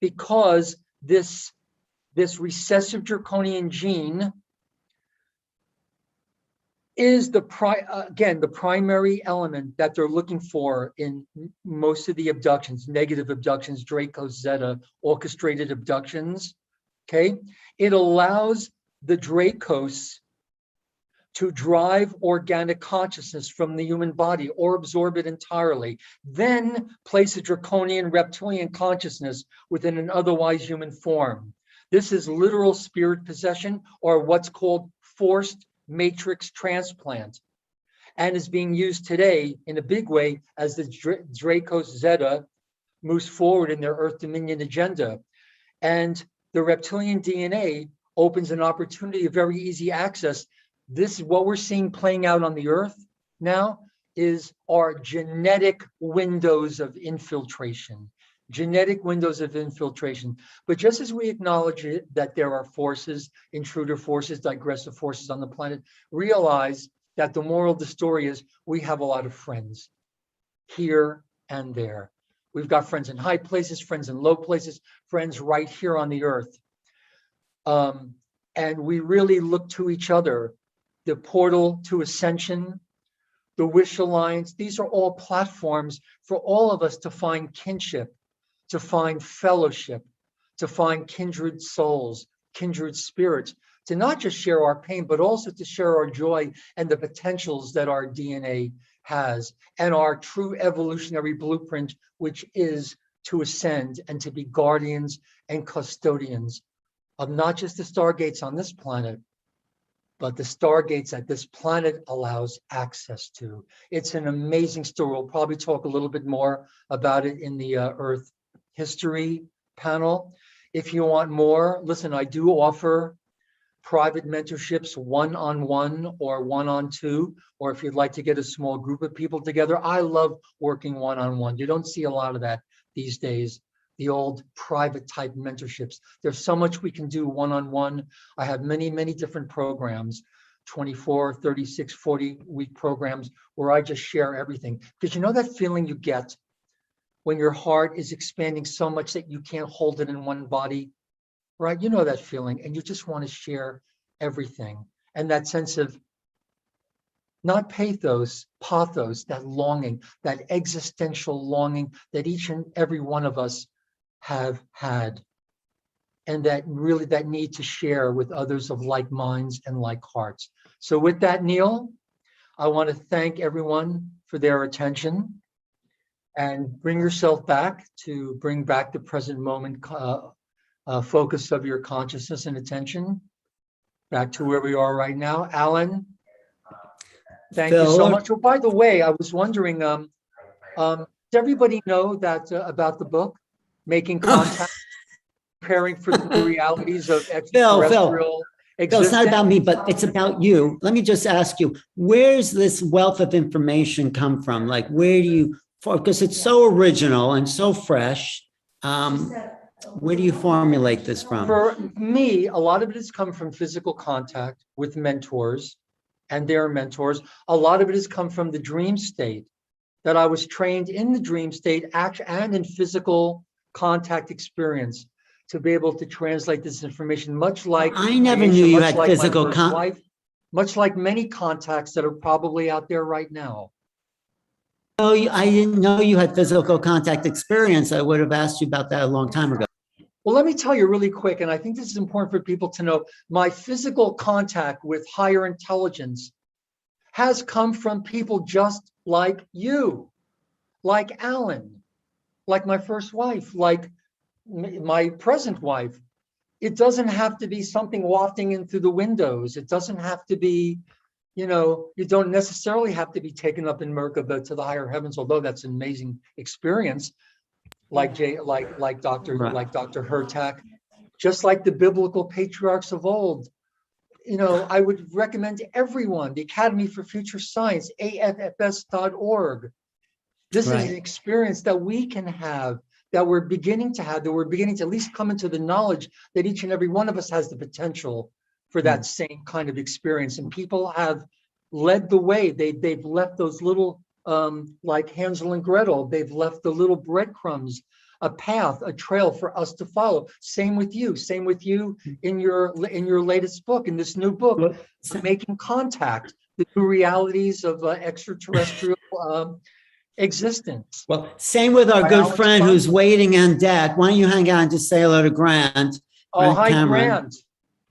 because this recessive draconian gene is the primary element that they're looking for in most of the abductions, negative abductions, Draco Zeta, orchestrated abductions, okay? It allows the Dracos to drive organic consciousness from the human body or absorb it entirely, then place a draconian reptilian consciousness within an otherwise human form. This is literal spirit possession, or what's called forced matrix transplant, and is being used today in a big way as the Dracos Zeta moves forward in their Earth Dominion agenda. And the reptilian DNA opens an opportunity of very easy access. This is what we're seeing playing out on the Earth now, is our genetic windows of infiltration. Genetic windows of infiltration. But just as we acknowledge it, that there are forces, intruder forces, digressive forces on the planet, realize that the moral of the story is we have a lot of friends here and there. We've got friends in high places, friends in low places, friends right here on the earth. And we really look to each other. The portal to ascension, the Wish Alliance, these are all platforms for all of us to find kinship, to find fellowship, to find kindred souls, kindred spirits, to not just share our pain, but also to share our joy and the potentials that our DNA has, and our true evolutionary blueprint, which is to ascend and to be guardians and custodians of not just the stargates on this planet, but the stargates that this planet allows access to. It's an amazing story. We'll probably talk a little bit more about it in the Earth History panel. If you want more, listen, I do offer private mentorships, one-on-one or one-on-two, or if you'd like to get a small group of people together. I love working one-on-one. You don't see a lot of that these days, the old private type mentorships. There's so much we can do one-on-one. I have many, many different programs, 24, 36, 40-week programs where I just share everything. Because you know that feeling you get when your heart is expanding so much that you can't hold it in one body, right? You know that feeling, and you just want to share everything. And that sense of not pathos, that longing, that existential longing that each and every one of us have had, and that really that need to share with others of like minds and like hearts. So with that, Neil, I want to thank everyone for their attention, and bring yourself back to bring back the present moment focus of your consciousness and attention back to where we are right now. Alan, thank you so much. Oh, by the way, I was wondering, does everybody know that about the book, Making Contact? preparing for the realities of Phil, extraterrestrial Phil, it's not about existence. me, but it's about you. Let me just ask you, where's this wealth of information come from? Like, where do you, because it's so original and so fresh. Where do you formulate this from? For me, a lot of it has come from physical contact with mentors and their mentors. A lot of it has come from the dream state, that I was trained in the dream state and in physical contact experience to be able to translate this information, much like I never knew you had physical contact, much like many contacts that are probably out there right now. Oh, I didn't know you had physical contact experience. I would have asked you about that a long time ago. Well, let me tell you really quick, and I think this is important for people to know, my physical contact with higher intelligence has come from people just like you, like Alan, like my first wife, like my present wife. It doesn't have to be something wafting in through the windows. It doesn't have to be, you don't necessarily have to be taken up in Merkaba to the higher heavens, although that's an amazing experience. Like Dr. Hertak, just like the biblical patriarchs of old. I would recommend to everyone, the Academy for Future Science, AFFS.org. This is an experience that we can have, that we're beginning to have, that we're beginning to at least come into the knowledge that each and every one of us has the potential for that same kind of experience. And people have led the way. They've left those little, like Hansel and Gretel, they've left the little breadcrumbs, a path, a trail for us to follow. Same with you in your latest book, in this new book, Making Contact, the new realities of extraterrestrial existence. Well, same with our good friend who's waiting on deck. Why don't you hang out and just say hello to Grant? Oh, hi, Grant.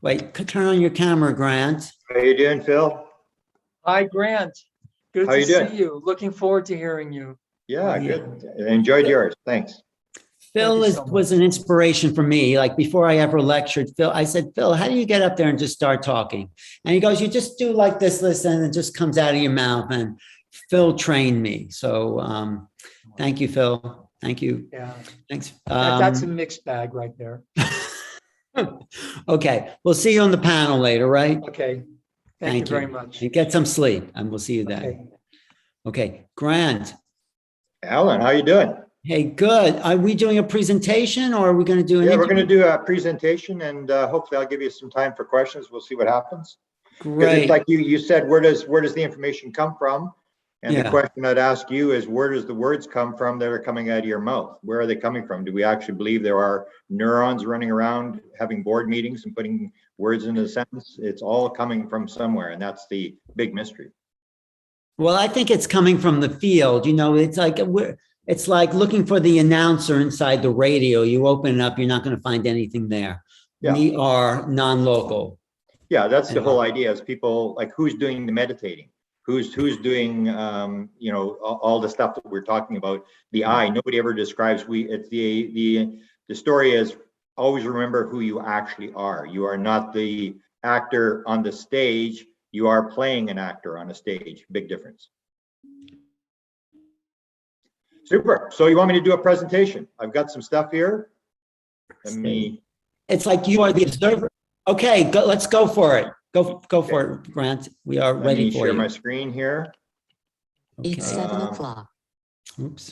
Wait, turn on your camera, Grant. How you doing, Phil? Hi, Grant. Good How to you doing? see you. Looking forward to hearing you. Yeah, good. Enjoyed yours. Thanks. Phil was an inspiration for me. Like before I ever lectured, Phil, I said, Phil, how do you get up there and just start talking? And he goes, you just do like this, and it just comes out of your mouth. And Phil trained me. So thank you, Phil. Thank you. Yeah. Thanks. That's a mixed bag right there. Okay. We'll see you on the panel later, right? Okay. Thank you very much. You get some sleep and we'll see you then. Okay. Grant. Alan, how you doing? Hey, good. Are we doing a presentation or are we going to do an interview? We're going to do a presentation and hopefully I'll give you some time for questions. We'll see what happens. Great. It's like you said, where does the information come from? And the question I'd ask you is, where does the words come from that are coming out of your mouth? Where are they coming from? Do we actually believe there are neurons running around having board meetings and putting words into the sentence? It's all coming from somewhere, and that's the big mystery. Well, I think it's coming from the field. It's like looking for the announcer inside the radio. You open it up, you're not going to find anything there. Yeah. We are non-local. Yeah, that's the whole idea. Is people like who's doing the meditating? Who's doing all the stuff that we're talking about? The I. Nobody ever describes it's the story is always remember who you actually are. You are not the actor on the stage. You are playing an actor on a stage. Big difference. Super. So you want me to do a presentation? I've got some stuff here. It's like you are the observer. Okay, let's go for it. Go for it, Grant. We are ready for you. Let me share my screen here. Okay. It's 7 o'clock. Oops.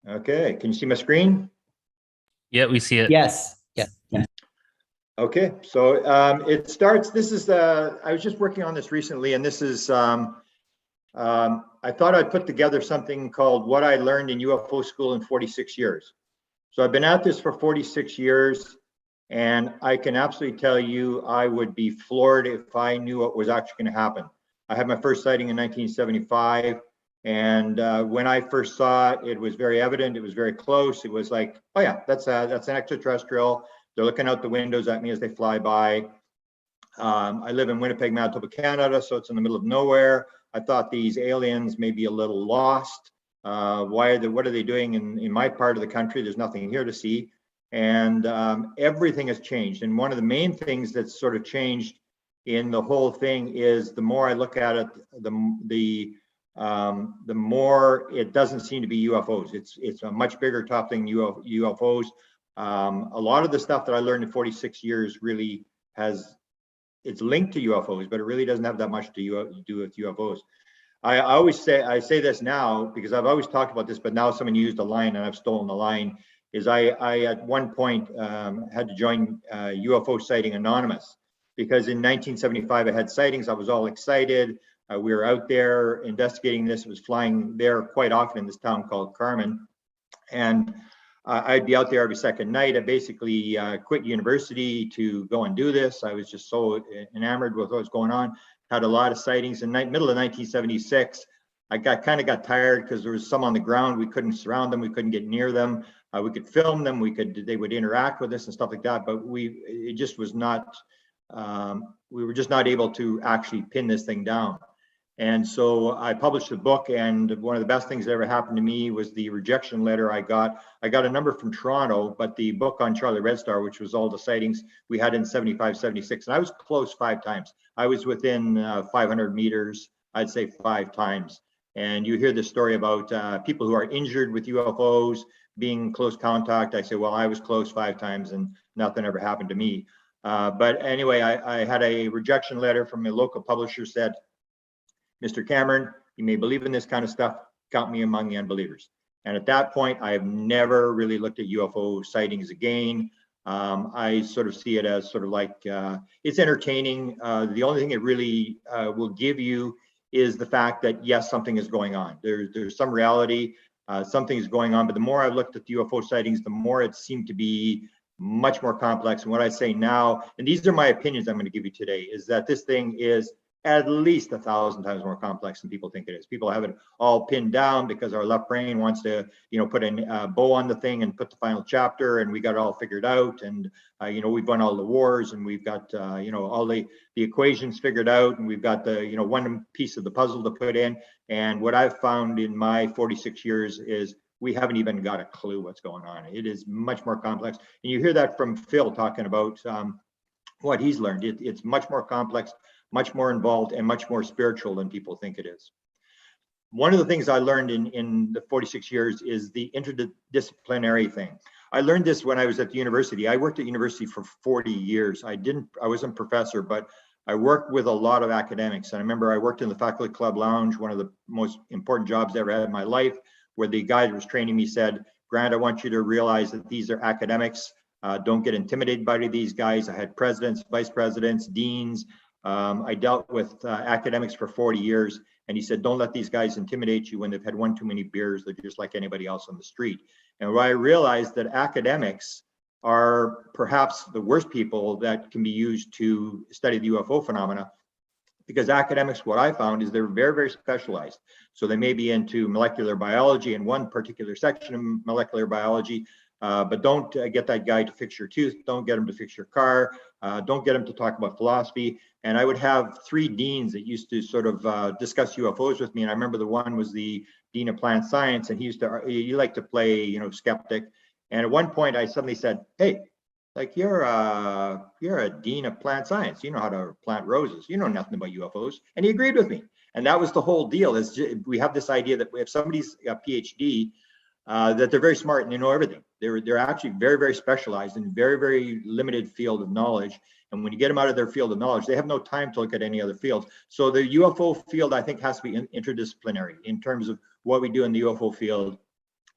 Okay, can you see my screen? Yeah, we see it. Yes. Yeah. Okay, so it starts. This is I was just working on this recently, and this is I thought I'd put together something called What I Learned in UFO School in 46 Years. So I've been at this for 46 years, and I can absolutely tell you I would be floored if I knew what was actually going to happen. I had my first sighting in 1975, and when I first saw it, it was very evident. It was very close. It was like, oh yeah, that's an extraterrestrial. They're looking out the windows at me as they fly by. I live in Winnipeg, Manitoba, Canada, so it's in the middle of nowhere. I thought these aliens may be a little lost. What are they doing in my part of the country? There's nothing here to see. And everything has changed. And one of the main things that's sort of changed in the whole thing is the more I look at it, the the more it doesn't seem to be UFOs. It's a much bigger top thing, UFOs. A lot of the stuff that I learned in 46 years really it's linked to UFOs, but it really doesn't have that much to do with UFOs. I say this now because I've always talked about this, but now someone used a line and I've stolen the line, is I at one point had to join UFO Sighting Anonymous, because in 1975 I had sightings. I was all excited. We were out there investigating this. It was flying there quite often in this town called Carmen. And I'd be out there every second night. I basically quit university to go and do this. I was just so enamored with what was going on. Had a lot of sightings. In middle of 1976, I kind of got tired because there was some on the ground. We couldn't surround them. We couldn't get near them. We could film them. They would interact with us and stuff like that. But it just was not. We were just not able to actually pin this thing down. And so I published a book, and one of the best things that ever happened to me was the rejection letter I got. I got a number from Toronto, but the book on Charlie Red Star, which was all the sightings we had in 75, 76, and I was close 5 times. I was within 500 meters, I'd say 5 times. And you hear this story about people who are injured with UFOs being close contact. I say, well, I was close 5 times and nothing ever happened to me. But anyway, I had a rejection letter from a local publisher, said, Mr. Cameron, you may believe in this kind of stuff, count me among the unbelievers. And at that point, I have never really looked at UFO sightings again. I sort of see it as sort of like, it's entertaining. The only thing it really will give you is the fact that, yes, something is going on. There's some reality, something is going on. But the more I've looked at the UFO sightings, the more it seemed to be much more complex. And what I say now, and these are my opinions I'm going to give you today, is that this thing is at least 1,000 times more complex than people think it is. People have it all pinned down because our left brain wants to, put a bow on the thing and put the final chapter, and we got it all figured out. And, we've won all the wars, and we've got, all the equations figured out, and we've got the, one piece of the puzzle to put in. And what I've found in my 46 years is we haven't even got a clue what's going on. It is much more complex. And you hear that from Phil talking about what he's learned. It's much more complex, much more involved, and much more spiritual than people think it is. One of the things I learned in the 46 years is the interdisciplinary thing. I learned this when I was at the university. I worked at university for 40 years. I wasn't a professor, but I worked with a lot of academics. And I remember I worked in the faculty club lounge, one of the most important jobs I ever had in my life, where the guy that was training me said, Grant, I want you to realize that these are academics. Don't get intimidated by these guys. I had presidents, vice presidents, deans. I dealt with academics for 40 years, and he said, don't let these guys intimidate you when they've had one too many beers. They're just like anybody else on the street. And where I realized that academics are perhaps the worst people that can be used to study the UFO phenomena, because academics, what I found is they're very, very specialized. So they may be into molecular biology in one particular section of molecular biology, but don't get that guy to fix your tooth. Don't get him to fix your car. Don't get him to talk about philosophy. And I would have 3 deans that used to sort of discuss UFOs with me. And I remember the one was the dean of plant science, and he liked to play, skeptic. And at one point I suddenly said, hey, like you're a dean of plant science. You know how to plant roses. You know nothing about UFOs. And he agreed with me. And that was the whole deal. Is we have this idea that if somebody's a PhD, that they're very smart and they know everything. They're actually very, very specialized in very, very limited field of knowledge. And when you get them out of their field of knowledge, they have no time to look at any other fields. So the UFO field, I think, has to be interdisciplinary in terms of what we do in the UFO field.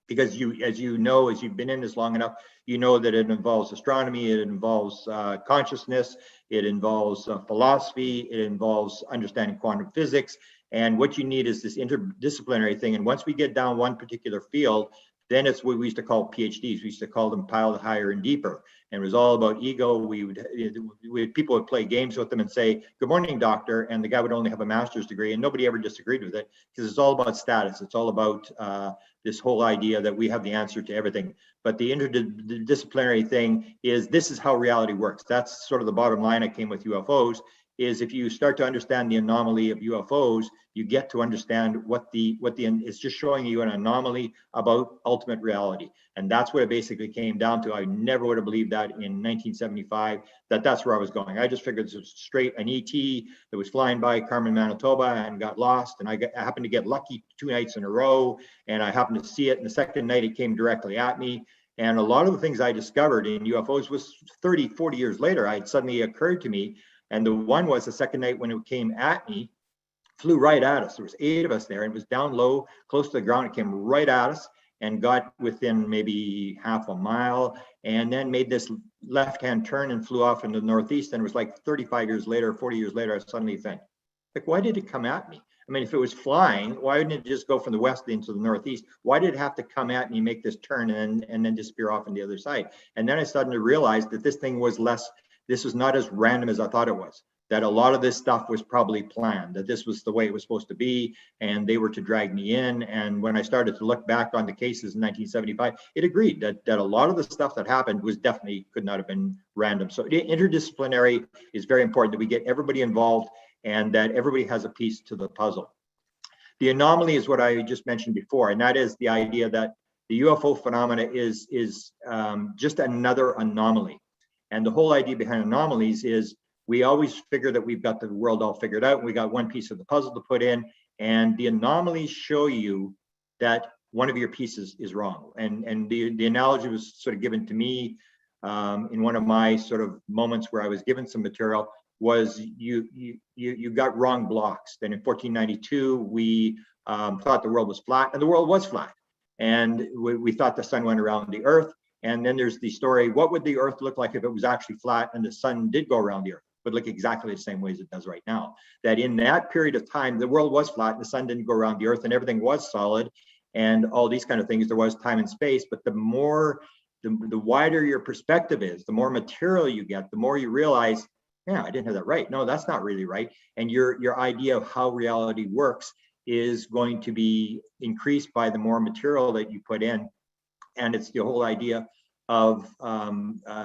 Because as you've been in this long enough, you know that it involves astronomy, it involves consciousness, it involves philosophy, it involves understanding quantum physics. And what you need is this interdisciplinary thing. And once we get down one particular field, then it's what we used to call PhDs. We used to call them piled higher and deeper. And it was all about ego. People would play games with them and say, good morning, doctor. And the guy would only have a master's degree, and nobody ever disagreed with it, because it's all about status. It's all about this whole idea that we have the answer to everything. But the interdisciplinary thing is, this is how reality works. That's sort of the bottom line I came with UFOs, is if you start to understand the anomaly of UFOs, you get to understand it's just showing you an anomaly about ultimate reality. And that's what it basically came down to. I never would have believed that in 1975, that's where I was going. I just figured it was straight an ET that was flying by Carmen, Manitoba and got lost. And I happened to get lucky 2 nights in a row, and I happened to see it. And the second night it came directly at me. And a lot of the things I discovered in UFOs was 30, 40 years later, it suddenly occurred to me. And the one was the second night when it came at me, flew right at us. There was 8 of us there, and it was down low, close to the ground. It came right at us and got within maybe half a mile, and then made this left-hand turn and flew off into the northeast. And it was like 35 years later, 40 years later, I suddenly think, like, why did it come at me? I mean, if it was flying, why wouldn't it just go from the west into the northeast? Why did it have to come at me, make this turn, and then disappear off on the other side? And then I started to realize that this thing was this was not as random as I thought it was, that a lot of this stuff was probably planned, that this was the way it was supposed to be, and they were to drag me in. And when I started to look back on the cases in 1975, it agreed that a lot of the stuff that happened was definitely could not have been random. So interdisciplinary is very important, that we get everybody involved and that everybody has a piece to the puzzle. The anomaly is what I just mentioned before, and that is the idea that the UFO phenomena is just another anomaly. And the whole idea behind anomalies is we always figure that we've got the world all figured out and we got one piece of the puzzle to put in, and the anomalies show you that one of your pieces is wrong. And the analogy was sort of given to me in one of my sort of moments where I was given some material, was you got wrong blocks. Then in 1492, we thought the world was flat, and the world was flat. And we thought the sun went around the earth. And then there's the story, what would the earth look like if it was actually flat and the sun did go around the earth? It would look exactly the same way as it does right now. That in that period of time, the world was flat and the sun didn't go around the earth and everything was solid and all these kind of things. There was time and space, but the wider your perspective is, the more material you get, the more you realize, yeah, I didn't have that right. No, that's not really right. And your idea of how reality works is going to be increased by the more material that you put in. And it's the whole idea of Donald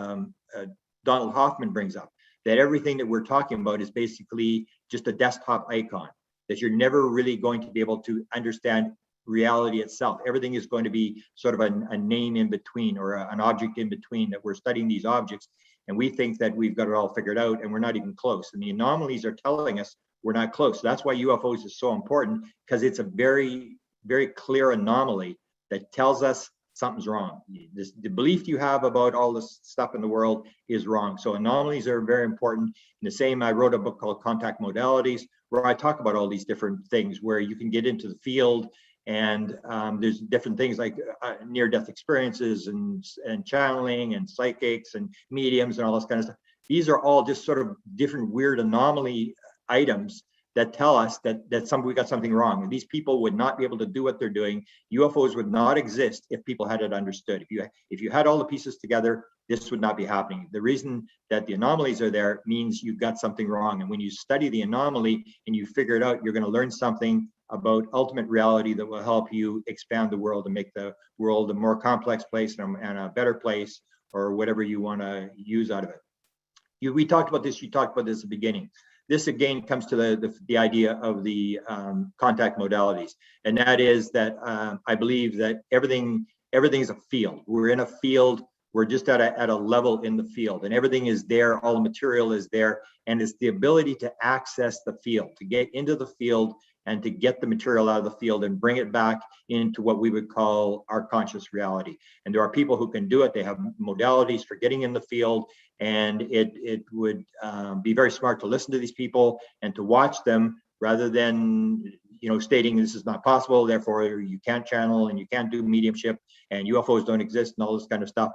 Hoffman brings up, that everything that we're talking about is basically just a desktop icon, that you're never really going to be able to understand reality itself. Everything is going to be sort of a name in between, or an object in between, that we're studying these objects and we think that we've got it all figured out and we're not even close. And the anomalies are telling us we're not close. That's why UFOs is so important, because it's a very, very clear anomaly that tells us something's wrong. The belief you have about all this stuff in the world is wrong. So anomalies are very important. And the same, I wrote a book called Contact Modalities, where I talk about all these different things where you can get into the field, and there's different things like near-death experiences and channeling and psychics and mediums and all this kind of stuff. These are all just sort of different weird anomaly items that tell us that we got something wrong. And these people would not be able to do what they're doing. UFOs would not exist if people had it understood. If you had all the pieces together, this would not be happening. The reason that the anomalies are there means you've got something wrong. And when you study the anomaly and you figure it out, you're going to learn something about ultimate reality that will help you expand the world and make the world a more complex place and a better place, or whatever you want to use out of it. We talked about this, you talked about this at the beginning. This again comes to the idea of the contact modalities. And that is that I believe that everything is a field. We're in a field, we're just at a level in the field, and everything is there, all the material is there. And it's the ability to access the field, to get into the field and to get the material out of the field and bring it back into what we would call our conscious reality. And there are people who can do it. They have modalities for getting in the field, and it would be very smart to listen to these people and to watch them, rather than stating this is not possible, therefore you can't channel and you can't do mediumship and UFOs don't exist and all this kind of stuff.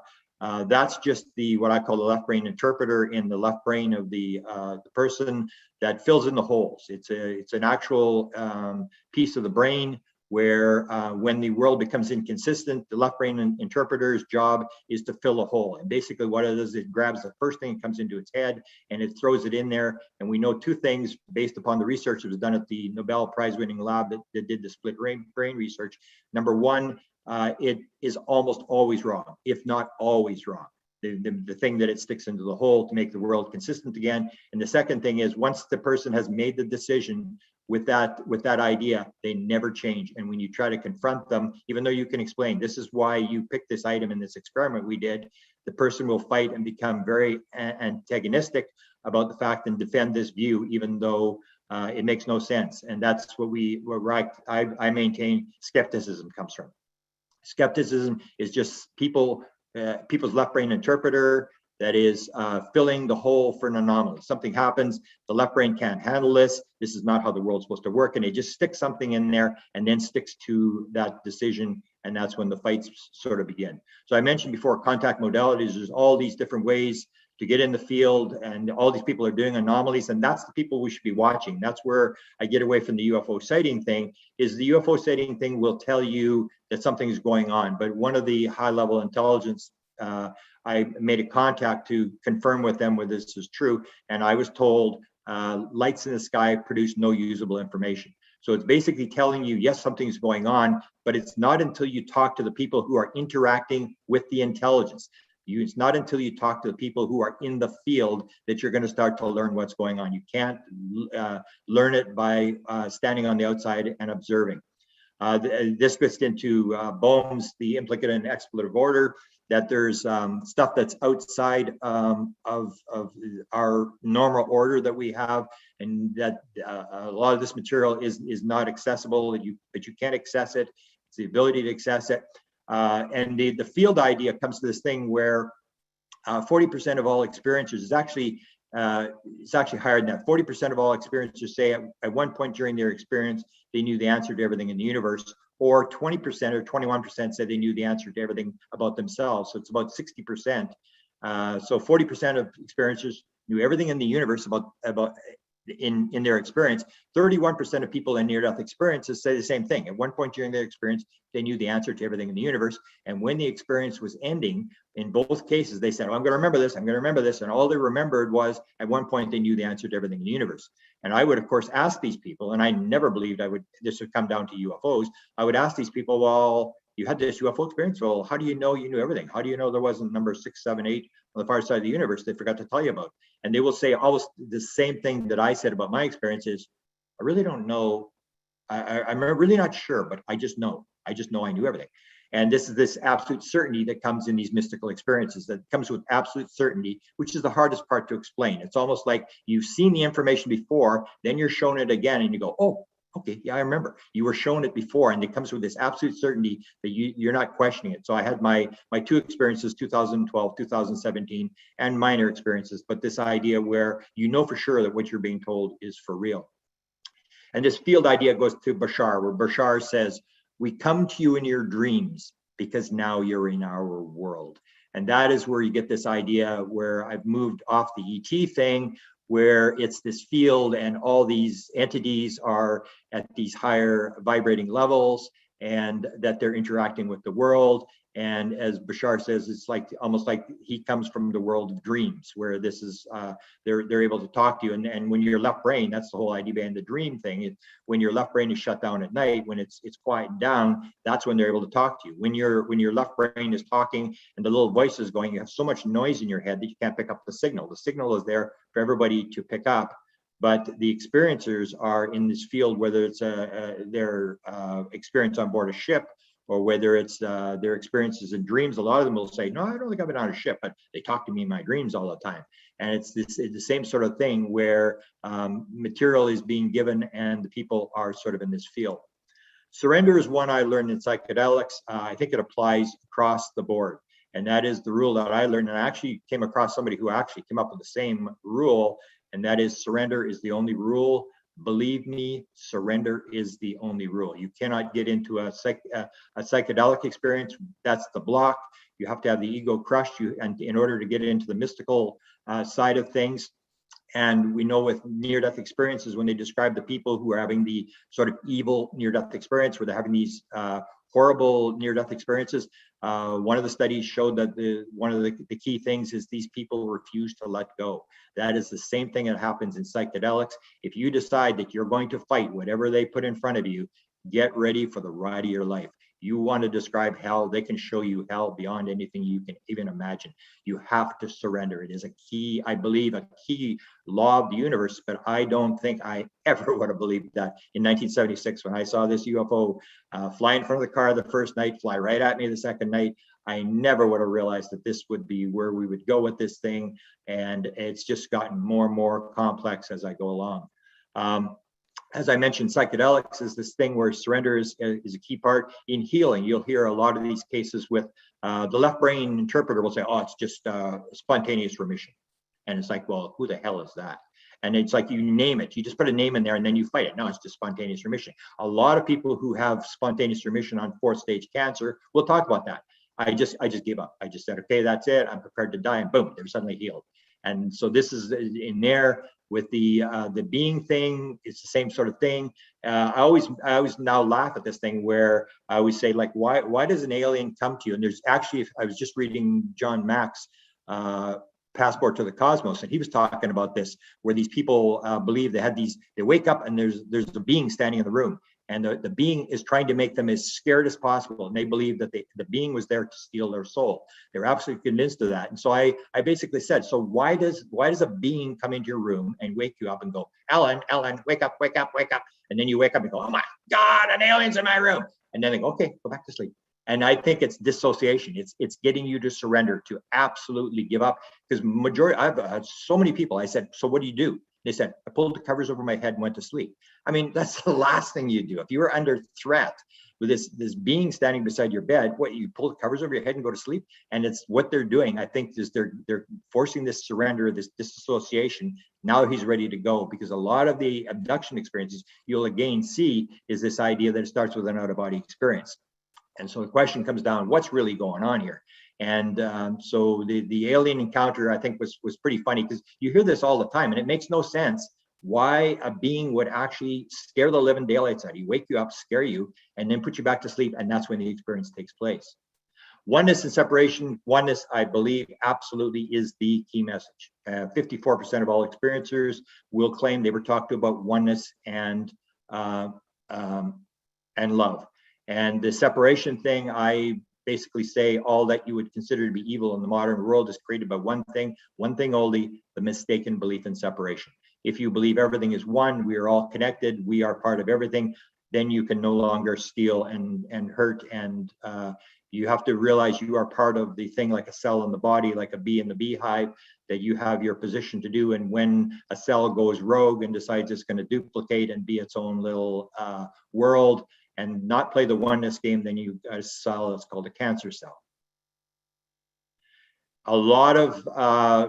That's just what I call the left brain interpreter in the left brain of the person that fills in the holes. It's an actual piece of the brain where when the world becomes inconsistent, the left brain interpreter's job is to fill a hole. And basically what it is, it grabs the first thing that comes into its head and it throws it in there. And we know two things based upon the research that was done at the Nobel Prize winning lab that did the split brain research. Number one, it is almost always wrong, if not always wrong. the thing that it sticks into the hole to make the world consistent again. And the second thing is, once the person has made the decision with that idea, they never change. And when you try to confront them, even though you can explain, this is why you picked this item in this experiment we did, the person will fight and become very antagonistic about the fact and defend this view, even though it makes no sense. And that's where I maintain skepticism comes from. Skepticism is just people's left brain interpreter that is filling the hole for an anomaly. Something happens, the left brain can't handle this. This is not how the world's supposed to work. And they just stick something in there and then sticks to that decision. And that's when the fights sort of begin. So I mentioned before, contact modalities, there's all these different ways to get in the field, and all these people are doing anomalies, and that's the people we should be watching. That's where I get away from the UFO sighting thing, is the UFO sighting thing will tell you that something is going on. But one of the high level intelligence, I made a contact to confirm with them whether this is true, and I was told lights in the sky produce no usable information. So it's basically telling you, yes, something's going on, but it's not until you talk to the people who are interacting with the intelligence. It's not until you talk to the people who are in the field that you're going to start to learn what's going on. You can't learn it by standing on the outside and observing. This gets into Bohm's, the implicate and expletive order, that there's stuff that's outside of our normal order that we have, and that a lot of this material is not accessible, but you can't access it. It's the ability to access it. And the field idea comes to this thing where 40% of all experiencers is actually, it's actually higher than that. 40% of all experiencers say at one point during their experience, they knew the answer to everything in the universe, or 20% or 21% said they knew the answer to everything about themselves. So it's about 60%. So 40% of experiencers knew everything in the universe about in their experience. 31% of people in near-death experiences say the same thing. At one point during their experience, they knew the answer to everything in the universe. And when the experience was ending, in both cases, they said, oh, I'm going to remember this, I'm going to remember this. And all they remembered was at one point they knew the answer to everything in the universe. And I would, of course, ask these people, and I never believed this would come down to UFOs. I would ask these people, well, you had this UFO experience. Well, how do you know you knew everything? How do you know there wasn't number 6, 7, 8 on the far side of the universe they forgot to tell you about? And they will say almost the same thing that I said about my experiences. I really don't know. I'm really not sure, but I just know. I just know I knew everything. And this is this absolute certainty that comes in these mystical experiences, that comes with absolute certainty, which is the hardest part to explain. It's almost like you've seen the information before, then you're shown it again and you go, oh, okay, yeah, I remember. You were shown it before, and it comes with this absolute certainty that you're not questioning it. So I had my two experiences, 2012, 2017, and minor experiences, but this idea where you know for sure that what you're being told is for real. And this field idea goes to Bashar, where Bashar says, we come to you in your dreams because now you're in our world. And that is where you get this idea where I've moved off the ET thing, where it's this field and all these entities are at these higher vibrating levels, and that they're interacting with the world. And as Bashar says, it's like almost like he comes from the world of dreams, where this is they're able to talk to you. And when your left brain, that's the whole idea behind the dream thing. When your left brain is shut down at night, when it's quieted down, that's when they're able to talk to you. When your left brain is talking and the little voice is going, you have so much noise in your head that you can't pick up the signal. The signal is there for everybody to pick up. But the experiencers are in this field, whether it's their experience on board a ship, or whether it's their experiences in dreams. A lot of them will say, no, I don't think I've been on a ship, but they talk to me in my dreams all the time. And it's the same sort of thing where material is being given and the people are sort of in this field. Surrender is one I learned in psychedelics. I think it applies across the board. And that is the rule that I learned. And I actually came across somebody who actually came up with the same rule, and that is surrender is the only rule. Believe me, surrender is the only rule. You cannot get into a psychedelic experience. That's the block. You have to have the ego crushed and in order to get into the mystical side of things. And we know with near-death experiences, when they describe the people who are having the sort of evil near-death experience, where they're having these horrible near-death experiences, one of the studies showed that one of the key things is these people refuse to let go. That is the same thing that happens in psychedelics. If you decide that you're going to fight whatever they put in front of you, get ready for the ride of your life. You want to describe hell, they can show you hell beyond anything you can even imagine. You have to surrender. It is a key, I believe, a key law of the universe, but I don't think I ever would have believed that in 1976 when I saw this UFO fly in front of the car the first night, fly right at me the second night. I never would have realized that this would be where we would go with this thing. And it's just gotten more and more complex as I go along. As I mentioned, psychedelics is this thing where surrender is a key part in healing. You'll hear a lot of these cases with the left brain interpreter will say, oh, it's just spontaneous remission. And it's like, well, who the hell is that? And it's like, you name it, you just put a name in there and then you fight it. No, it's just spontaneous remission. A lot of people who have spontaneous remission on 4th stage cancer, we'll talk about that. I just gave up. I just said, okay, that's it. I'm prepared to die, and boom, they're suddenly healed. And so this is in there. With the being thing, it's the same sort of thing. I always now laugh at this thing where I always say, like, why does an alien come to you? And there's actually, I was just reading John Mack's Passport to the Cosmos, and he was talking about this, where these people believe they wake up and there's a being standing in the room, and the being is trying to make them as scared as possible. And they believe that the being was there to steal their soul. They're absolutely convinced of that. And so I basically said, so why does a being come into your room and wake you up and go, Ellen, wake up, wake up, wake up. And then you wake up and go, oh my God, an alien's in my room. And then they go, okay, go back to sleep. And I think it's dissociation. It's getting you to surrender, to absolutely give up. Because I've had so many people, I said, so what do you do? They said, I pulled the covers over my head and went to sleep. I mean, that's the last thing you do. If you were under threat with this being standing beside your bed, what, you pull the covers over your head and go to sleep? And it's what they're doing, I think, is they're forcing this surrender, this disassociation. Now he's ready to go, because a lot of the abduction experiences you'll again see is this idea that it starts with an out-of-body experience. And so the question comes down, what's really going on here? And so the alien encounter, I think, was pretty funny, because you hear this all the time, and it makes no sense why a being would actually scare the living daylights out of you, wake you up, scare you, and then put you back to sleep, and that's when the experience takes place. Oneness and separation. Oneness, I believe, absolutely is the key message. 54% of all experiencers will claim they were talked to about oneness and love. And the separation thing, I basically say all that you would consider to be evil in the modern world is created by one thing only, the mistaken belief in separation. If you believe everything is one, we are all connected, we are part of everything, then you can no longer steal and hurt. And you have to realize you are part of the thing, like a cell in the body, like a bee in the beehive, that you have your position to do. And when a cell goes rogue and decides it's going to duplicate and be its own little world, and not play the oneness game, then you got a cell that's called a cancer cell. A lot of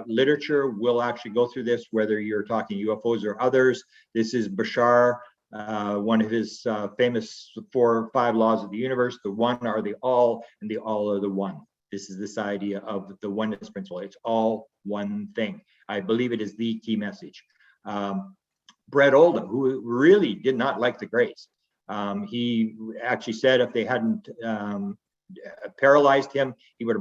literature will actually go through this, whether you're talking UFOs or others. This is Bashar, one of his famous 4 or 5 laws of the universe. The one are the all, and the all are the one. This is this idea of the oneness principle. It's all one thing. I believe it is the key message. Brett Oldham, who really did not like the Greys, he actually said if they hadn't paralyzed him, he would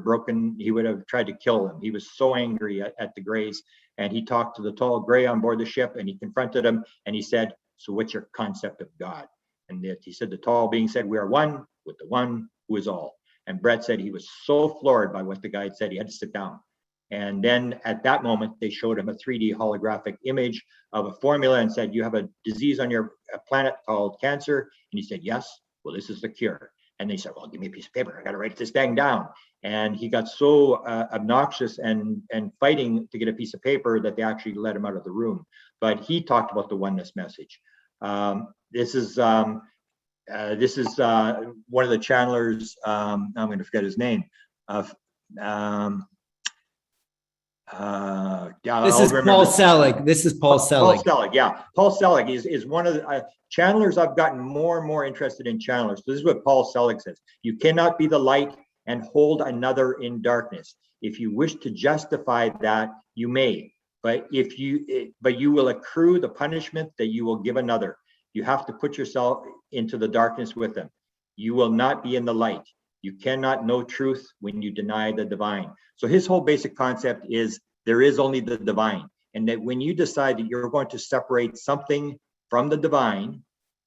have tried to kill them. He was so angry at the Greys, and he talked to the tall Grey on board the ship, and he confronted him, and he said, so what's your concept of God? And he said, the tall being said, we are one with the one who is all. And Brett said he was so floored by what the guy had said, he had to sit down. And then at that moment, they showed him a 3D holographic image of a formula and said, you have a disease on your planet called cancer. And he said, yes. Well, this is the cure. And they said, well, give me a piece of paper. I got to write this thing down. And he got so obnoxious and fighting to get a piece of paper that they actually let him out of the room. But he talked about the oneness message. This is one of the channelers. I'm going to forget his name. This is Paul Selig. This is Paul Selig. Paul Selig, yeah. Paul Selig is one of the channelers. I've gotten more and more interested in channelers. So this is what Paul Selig says. You cannot be the light and hold another in darkness. If you wish to justify that, you may. But you will accrue the punishment that you will give another. You have to put yourself into the darkness with them. You will not be in the light. You cannot know truth when you deny the divine. So his whole basic concept is there is only the divine. And that when you decide that you're going to separate something from the divine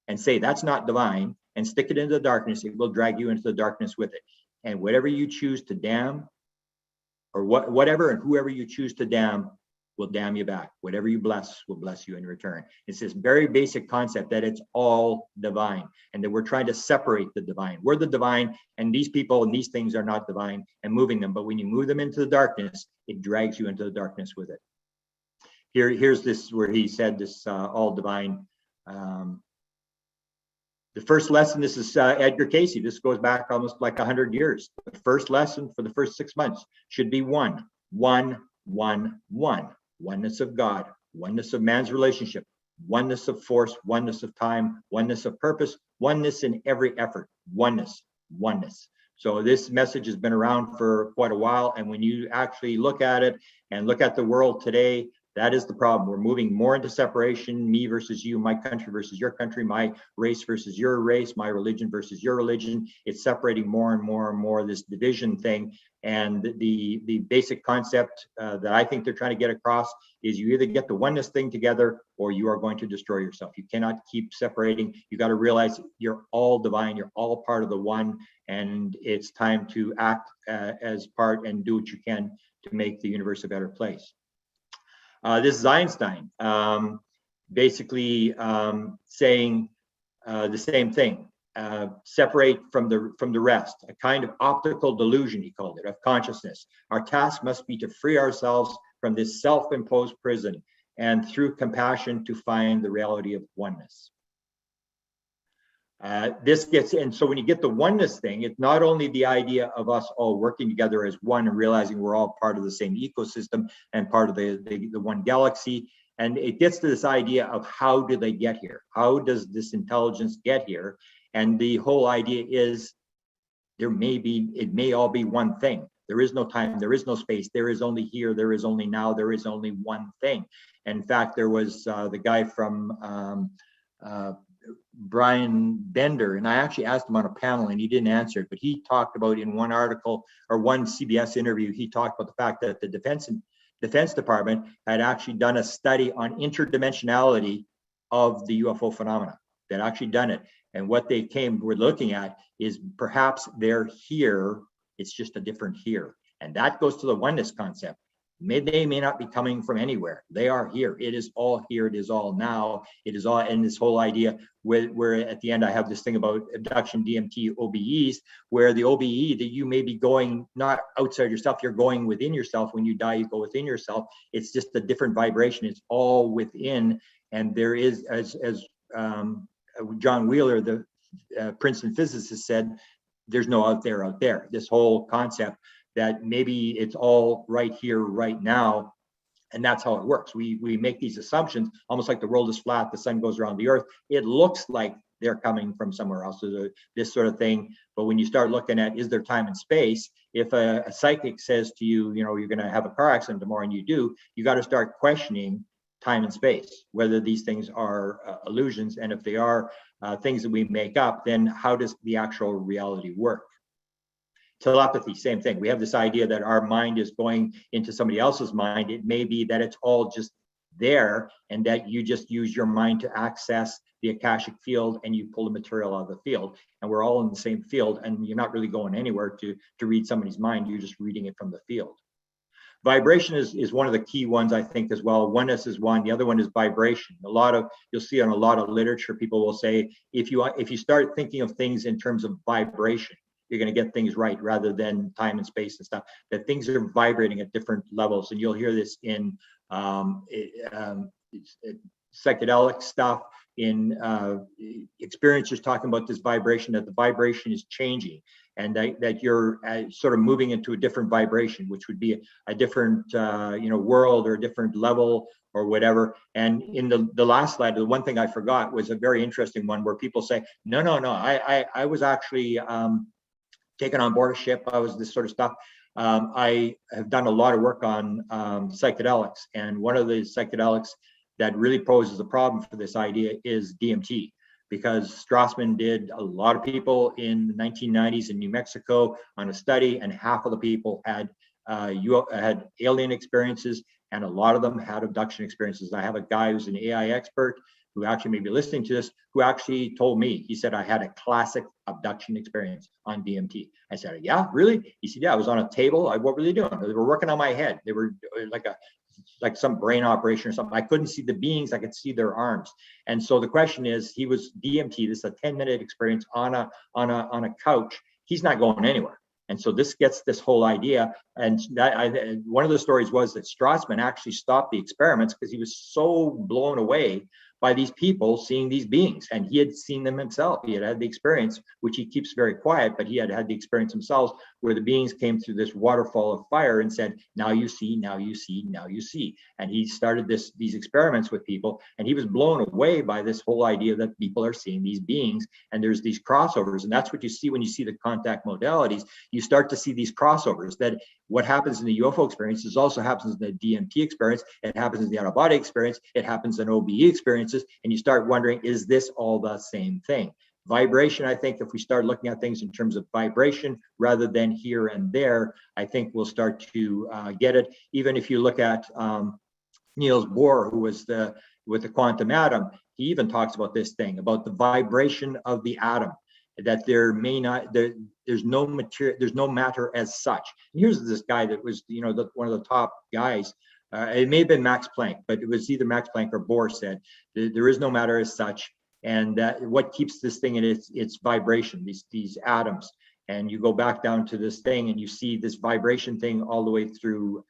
and say that's not divine, and stick it into the darkness, it will drag you into the darkness with it. And whatever you choose to damn, or whatever and whoever you choose to damn will damn you back. Whatever you bless will bless you in return. It's this very basic concept that it's all divine and that we're trying to separate the divine. We're the divine, and these people and these things are not divine, and moving them. But when you move them into the darkness, it drags you into the darkness with it. Here's this where he said this all divine. The first lesson, this is Edgar Cayce. This goes back almost like 100 years. The first lesson for the first 6 months should be one. Oneness of God, oneness of man's relationship, oneness of force, oneness of time, oneness of purpose, oneness in every effort, oneness. So this message has been around for quite a while. And when you actually look at it and look at the world today, that is the problem. We're moving more into separation, me versus you, my country versus your country, my race versus your race, my religion versus your religion. It's separating more and more and more, this division thing. And the basic concept that I think they're trying to get across is you either get the oneness thing together or you are going to destroy yourself. You cannot keep separating. You got to realize you're all divine. You're all part of the one. And it's time to act as part and do what you can to make the universe a better place. This is Einstein basically saying the same thing. Separate from the rest, a kind of optical delusion, he called it, of consciousness. Our task must be to free ourselves from this self-imposed prison and through compassion to find the reality of oneness. This gets in, so when you get the oneness thing, it's not only the idea of us all working together as one and realizing we're all part of the same ecosystem and part of the one galaxy, and it gets to this idea of how do they get here? How does this intelligence get here? And the whole idea is it may all be one thing. There is no time, there is no space, there is only here, there is only now, there is only one thing. And in fact, there was the guy from Brian Bender, and I actually asked him on a panel and he didn't answer it, but he talked about in one article or one CBS interview, he talked about the fact that the Defense Department had actually done a study on interdimensionality of the UFO phenomena. They'd actually done it. And what they were looking at is perhaps they're here, it's just a different here. And that goes to the oneness concept. They may not be coming from anywhere. They are here. It is all here. It is all now. It is all, and this whole idea where at the end, I have this thing about abduction, DMT, OBEs, where the OBE that you may be going not outside yourself, you're going within yourself. When you die, you go within yourself. It's just a different vibration. It's all within. And there is, as John Wheeler, the Princeton physicist, said, there's no out there. This whole concept that maybe it's all right here, right now. And that's how it works. We make these assumptions, almost like the world is flat, the sun goes around the earth. It looks like they're coming from somewhere else, so this sort of thing. But when you start looking at, is there time and space? If a psychic says to you, you know, you're gonna have a car accident tomorrow and you do, you got to start questioning time and space, whether these things are illusions. And if they are things that we make up, then how does the actual reality work? Telepathy, same thing. We have this idea that our mind is going into somebody else's mind. It may be that it's all just there and that you just use your mind to access the Akashic field and you pull the material out of the field. And we're all in the same field and you're not really going anywhere to read somebody's mind. You're just reading it from the field. Vibration is one of the key ones, I think, as well. Oneness is one. The other one is vibration. You'll see on a lot of literature, people will say, if you start thinking of things in terms of vibration, you're going to get things right rather than time and space and stuff, that things are vibrating at different levels. And you'll hear this in psychedelic stuff, in experiencers talking about this vibration, that the vibration is changing and that you're sort of moving into a different vibration, which would be a different world or a different level or whatever. And in the last slide, the one thing I forgot was a very interesting one where people say, no, I was actually taken on board a ship. I was this sort of stuff. I have done a lot of work on psychedelics, and one of the psychedelics that really poses a problem for this idea is DMT, because Strassman did a lot of people in the 1990s in New Mexico on a study, and half of the people had alien experiences, And a lot of them had abduction experiences. I have a guy who's an AI expert who actually may be listening to this, who actually told me, he said, I had a classic abduction experience on DMT. I said, yeah, really? He said, yeah, I was on a table. What were they doing? They were working on my head. They were like some brain operation or something. I couldn't see the beings, I could see their arms. And so the question is, he was DMT, this is a 10-minute experience on a couch. He's not going anywhere. And so this gets this whole idea. And one of the stories was that Strassman actually stopped the experiments because he was so blown away by these people seeing these beings, and he had seen them himself. He had had the experience, which he keeps very quiet, but he had had the experience himself, where the beings came through this waterfall of fire and said, now you see, now you see, now you see. And he started these experiments with people, and he was blown away by this whole idea that people are seeing these beings, and there's these crossovers. And that's what you see when you see the contact modalities. You start to see these crossovers, that what happens in the UFO experience also happens in the DMT experience, it happens in the out-of-body experience, it happens in OBE experiences, and you start wondering, is this all the same thing? Vibration, I think if we start looking at things in terms of vibration rather than here and there, I think we'll start to get it. Even if you look at Niels Bohr, who was with the quantum atom, he even talks about this thing, about the vibration of the atom, that there may not, there's no material, there's no matter as such. And here's this guy that was, one of the top guys. It may have been Max Planck, but it was either Max Planck or Bohr said there is no matter as such, and that what keeps this thing in its vibration, these atoms. And you go back down to this thing, and you see this vibration thing all the way through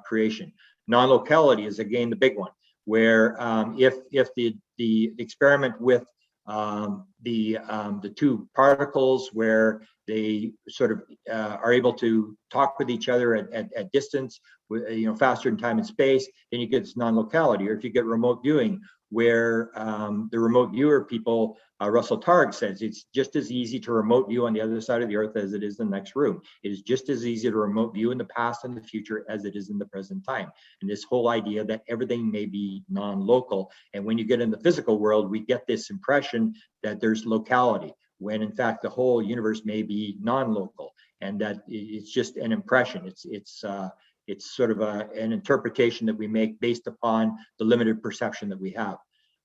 creation. Non-locality is again the big one, where if the experiment with the two particles where they sort of are able to talk with each other at distance, faster in time and space, then you get this non-locality. Or if you get remote viewing, where the remote viewer people, Russell Targ says, it's just as easy to remote view on the other side of the earth as it is in the next room. It is just as easy to remote view in the past and the future as it is in the present time. And this whole idea that everything may be non-local. And when you get in the physical world, we get this impression that there's locality, when in fact the whole universe may be non-local, and that it's just an impression. It's sort of an interpretation that we make based upon the limited perception that we have.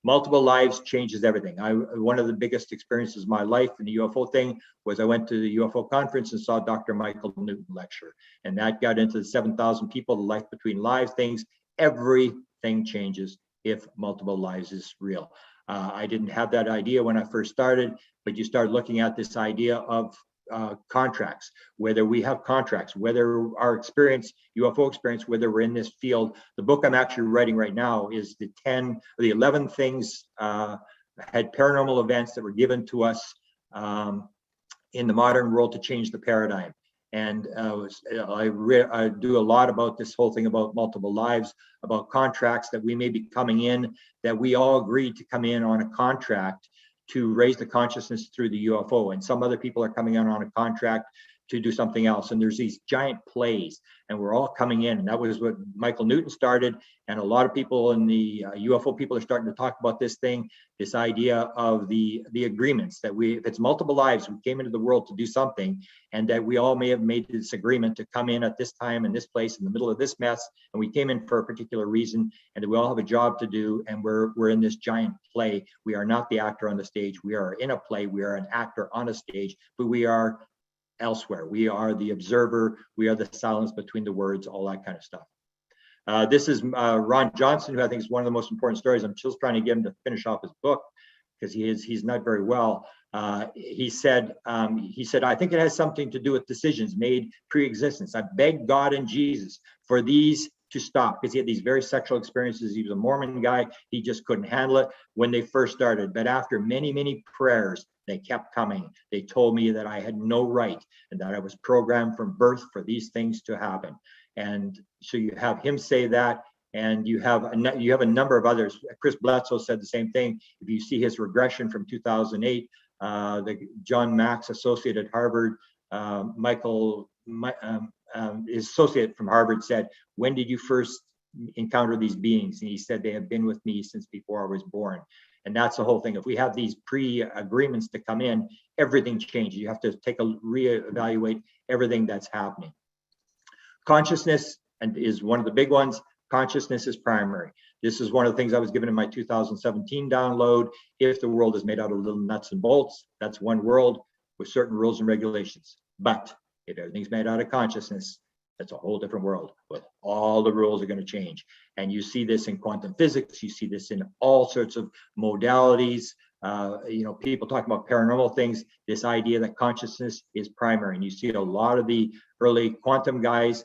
Multiple lives changes everything. One of the biggest experiences of my life in the UFO thing was I went to the UFO conference and saw Dr. Michael Newton lecture. And that got into the 7,000 people, the life between lives things. Everything changes if multiple lives is real. I didn't have that idea when I first started, but you start looking at this idea of contracts, whether we have contracts, whether our experience, UFO experience, whether we're in this field. The book I'm actually writing right now is the 11 things had paranormal events that were given to us in the modern world to change the paradigm. And I do a lot about this whole thing about multiple lives, about contracts that we may be coming in, that we all agreed to come in on a contract to raise the consciousness through the UFO. And some other people are coming in on a contract to do something else. And there's these giant plays, and we're all coming in. And that was what Michael Newton started. And a lot of people in the UFO people are starting to talk about this thing, this idea of the agreements that if it's multiple lives, we came into the world to do something, and that we all may have made this agreement to come in at this time in this place in the middle of this mess. And we came in for a particular reason, and that we all have a job to do. And we're in this giant play. We are not the actor on the stage. We are in a play. We are an actor on a stage, but we are elsewhere. We are the observer. We are the silence between the words, all that kind of stuff. This is Ron Johnson, who I think is one of the most important stories. I'm just trying to get him to finish off his book because he's not very well. He said, I think it has something to do with decisions made pre-existence. I begged God and Jesus for these to stop, because he had these very sexual experiences. He was a Mormon guy. He just couldn't handle it when they first started. But after many, many prayers, they kept coming. They told me that I had no right and that I was programmed from birth for these things to happen. And so you have him say that, and you have a number of others. Chris Bledsoe said the same thing. If you see his regression from 2008, the John Max associate at Harvard, his associate from Harvard said, when did you first encounter these beings? And he said, they have been with me since before I was born. And that's the whole thing. If we have these pre-agreements to come in, everything changes. You have to reevaluate everything that's happening. Consciousness is one of the big ones. Consciousness is primary. This is one of the things I was given in my 2017 download. If the world is made out of little nuts and bolts, that's one world with certain rules and regulations. But if everything's made out of consciousness, that's a whole different world, but all the rules are going to change. And you see this in quantum physics. You see this in all sorts of modalities. People talking about paranormal things, this idea that consciousness is primary. And you see a lot of the early quantum guys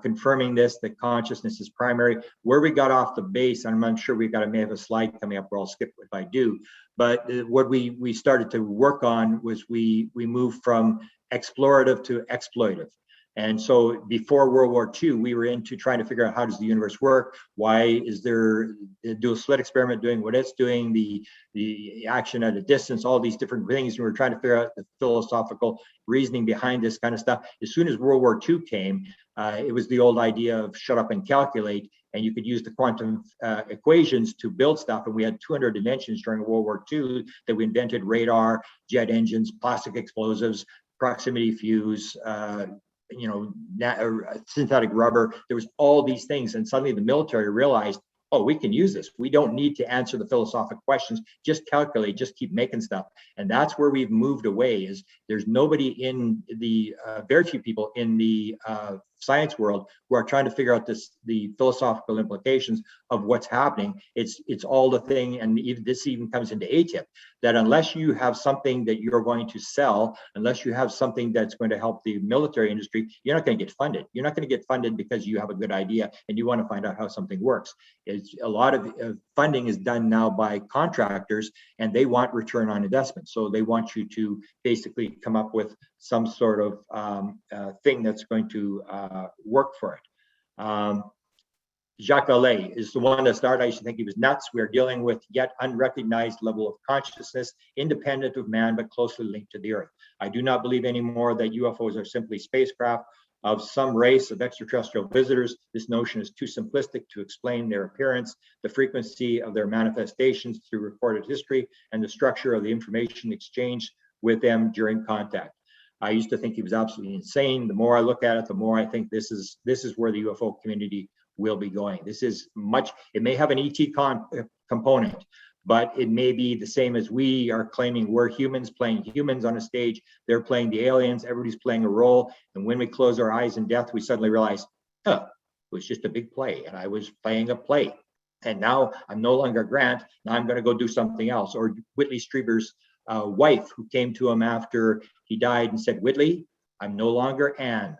confirming this, that consciousness is primary. Where we got off the base, and I'm sure may have a slide coming up where I'll skip if I do, but what we started to work on was we moved from explorative to exploitive. And so before World War II, we were into trying to figure out how does the universe work? Why is there the dual slit experiment doing what it's doing, the action at a distance, all these different things. And we were trying to figure out the philosophical reasoning behind this kind of stuff. As soon as World War II came, it was the old idea of shut up and calculate, and you could use the quantum equations to build stuff. And we had 200 inventions during World War II that we invented: radar, jet engines, plastic explosives, proximity fuse, synthetic rubber. There was all these things, and suddenly the military realized, oh, we can use this. We don't need to answer the philosophical questions. Just calculate, just keep making stuff. And that's where we've moved away. Is there's nobody in the very few people in the science world who are trying to figure out the philosophical implications of what's happening. It's all the thing, and this even comes into ATIP, that unless you have something that you're going to sell, unless you have something that's going to help the military industry, you're not going to get funded. You're not going to get funded because you have a good idea and you want to find out how something works. It's a lot of funding is done now by contractors, and they want return on investment. So they want you to basically come up with some sort of thing that's going to work for it. Jacques Vallée is the one that started. I used to think he was nuts. We are dealing with yet unrecognized level of consciousness, independent of man, but closely linked to the earth. I do not believe anymore that UFOs are simply spacecraft of some race of extraterrestrial visitors. This notion is too simplistic to explain their appearance, the frequency of their manifestations through recorded history, and the structure of the information exchanged with them during contact. I used to think he was absolutely insane. The more I look at it, the more I think this is where the UFO community will be going. This is much, it may have an ET component, but it may be the same as we are claiming we're humans playing humans on a stage. They're playing the aliens, everybody's playing a role. And when we close our eyes in death, we suddenly realize, it was just a big play and I was playing a play. And now I'm no longer Grant, now I'm gonna go do something else. Or Whitley Strieber's wife, who came to him after he died and said, Whitley, I'm no longer Anne,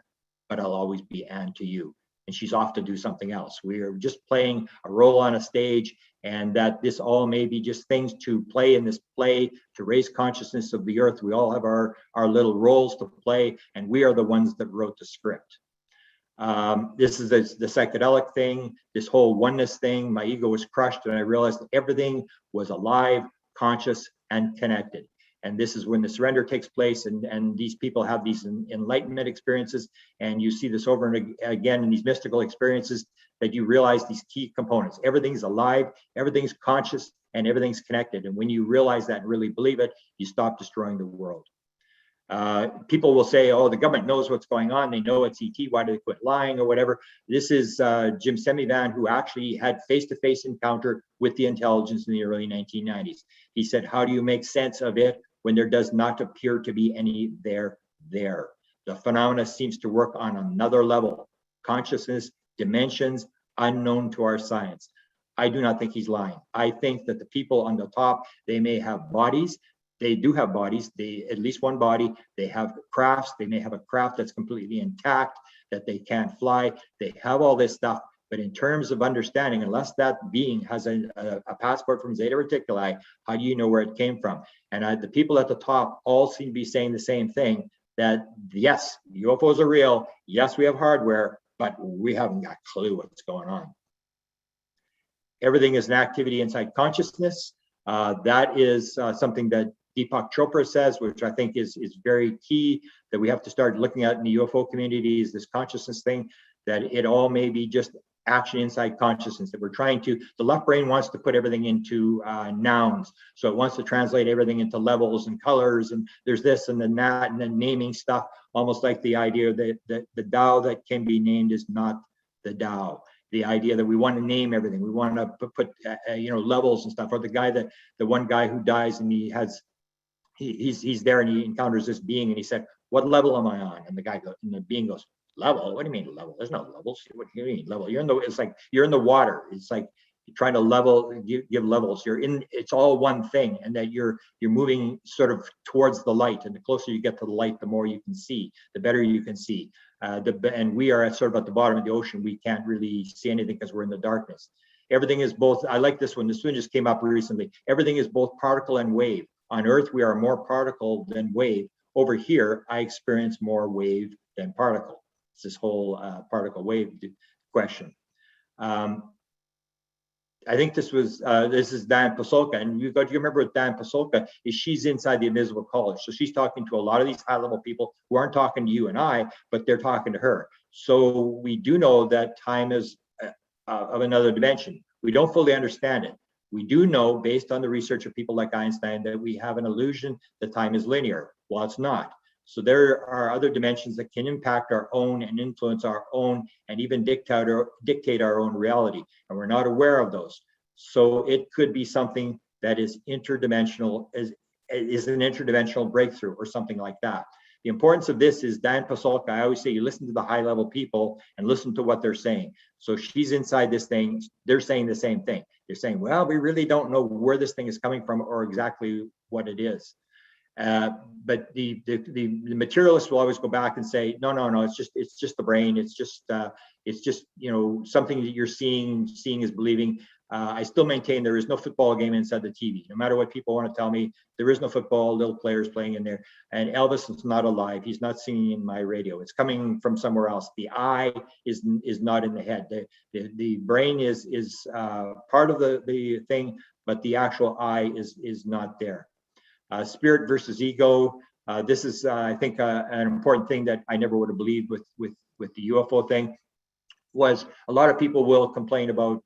but I'll always be Anne to you. And she's off to do something else. We are just playing a role on a stage, and that this all may be just things to play in this play to raise consciousness of the earth. We all have our little roles to play, and we are the ones that wrote the script. This is the psychedelic thing, this whole oneness thing. My ego was crushed, and I realized that everything was alive, conscious, and connected. And this is when the surrender takes place, and these people have these enlightenment experiences, and you see this over and again in these mystical experiences, that you realize these key components. Everything's alive, everything's conscious, and everything's connected. And when you realize that and really believe it, you stop destroying the world. People will say, oh, the government knows what's going on. They know it's ET. Why do they quit lying or whatever? This is Jim Semivan, who actually had face-to-face encounter with the intelligence in the early 1990s. He said, how do you make sense of it when there does not appear to be any there? The phenomena seems to work on another level. Consciousness, dimensions, unknown to our science. I do not think he's lying. I think that the people on the top, they may have bodies. They do have bodies, at least one body. They have crafts. They may have a craft that's completely intact, that they can't fly. They have all this stuff. But in terms of understanding, unless that being has a passport from Zeta Reticuli, how do you know where it came from? And the people at the top all seem to be saying the same thing, that yes, UFOs are real. Yes, we have hardware, but we haven't got a clue what's going on. Everything is an activity inside consciousness. That is something that Deepak Chopra says, which I think is very key, that we have to start looking at in the UFO community, is this consciousness thing, that it all may be just action inside consciousness, that we're trying to, the left brain wants to put everything into nouns. So it wants to translate everything into levels and colors, and there's this and then that, and then naming stuff, almost like the idea that the Tao that can be named is not the Tao. the idea that we want to name everything. We want to put levels and stuff. Or the one guy who dies and he's there and he encounters this being and he said, "What level am I on?" And the being goes, "Level? What do you mean level? There's no levels. What do you mean level? It's like you're in the water. It's like you're trying to level, give levels. It's all one thing, and that you're moving sort of towards the light. And the closer you get to the light, the more you can see, the better you can see. And we are sort of at the bottom of the ocean. We can't really see anything because we're in the darkness. Everything is both. I like this one. This one just came up recently. Everything is both particle and wave. On Earth, we are more particle than wave. Over here, I experience more wave than particle. It's this whole particle wave question. I think this is Dan Pasolka, and you remember with Dan Pasolka is she's inside the invisible college, so she's talking to a lot of these high-level people who aren't talking to you and I, but they're talking to her. So we do know that time is of another dimension. We don't fully understand it. We do know, based on the research of people like Einstein, that we have an illusion that time is linear. Well, it's not. So there are other dimensions that can impact our own and influence our own and even dictate our own reality. And we're not aware of those. So it could be something that is interdimensional, is an interdimensional breakthrough or something like that. The importance of this is Dan Pasolka. I always say you listen to the high level people and listen to what they're saying. So she's inside this thing. They're saying the same thing. They're saying, well, we really don't know where this thing is coming from or exactly what it is. But the materialists will always go back and say, no, it's just the brain. It's just something that you're seeing is believing. I still maintain there is no football game inside the TV. No matter what people want to tell me, there is no football, little players playing in there. And Elvis is not alive. He's not singing in my radio. It's coming from somewhere else. The eye is not in the head. The brain is part of the thing, but the actual eye is not there. Spirit versus ego. This is, I think, an important thing that I never would have believed with the UFO thing. Was a lot of people will complain about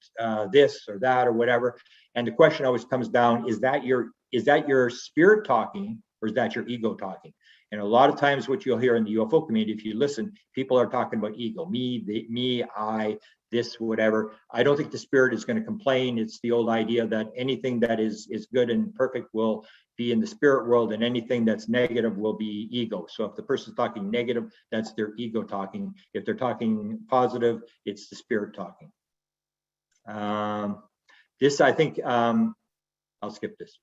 this or that or whatever, and the question always comes down: is that your spirit talking, or is that your ego talking? And a lot of times, what you'll hear in the UFO community, if you listen, people are talking about ego, me, I, this, whatever. I don't think the spirit is going to complain. It's the old idea that anything that is good and perfect will be in the spirit world, and anything that's negative will be ego. So if the person's talking negative, that's their ego talking. If they're talking positive, it's the spirit talking. This, I think, I'll skip this.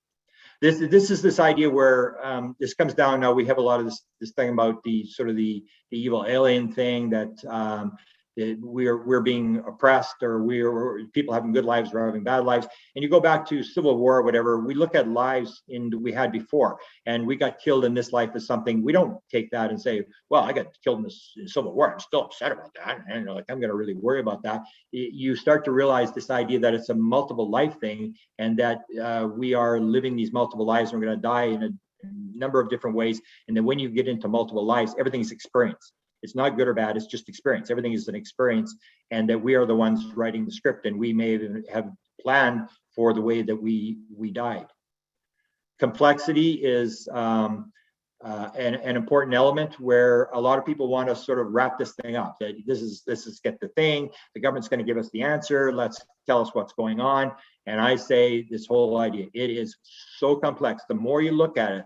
This is this idea where this comes down. Now we have a lot of this thing about the sort of the evil alien thing, that we're being oppressed, or people having good lives, we're having bad lives. And you go back to Civil War or whatever, we look at lives we had before, and we got killed in this life as something. We don't take that and say, well, I got killed in this Civil War, I'm still upset about that, and like I'm going to really worry about that. You start to realize this idea that it's a multiple life thing, and that we are living these multiple lives, and we're going to die in a number of different ways. And then when you get into multiple lives, everything's experience. It's not good or bad, it's just experience. Everything is an experience, and that we are the ones writing the script, and we may have planned for the way that we died. Complexity is an important element where a lot of people want to sort of wrap this thing up. That this is get the thing, the government's going to give us the answer, let's tell us what's going on. And I say this whole idea, it is so complex. The more you look at it,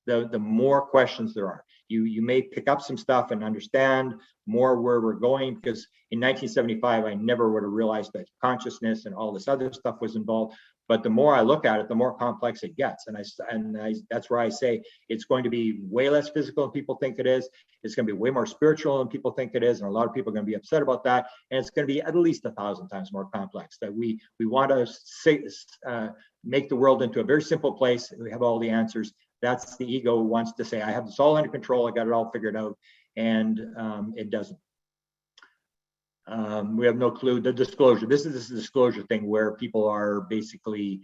the more questions there are. You may pick up some stuff and understand more where we're going, because in 1975, I never would have realized that consciousness and all this other stuff was involved. But the more I look at it, the more complex it gets. And that's where I say it's going to be way less physical than people think it is. It's going to be way more spiritual than people think it is. And a lot of people are going to be upset about that. And it's going to be at least 1,000 times more complex. That we want to make the world into a very simple place. We have all the answers. That's the ego wants to say, I have this all under control, I got it all figured out, and it doesn't. We have no clue. The disclosure, this is the disclosure thing where people are basically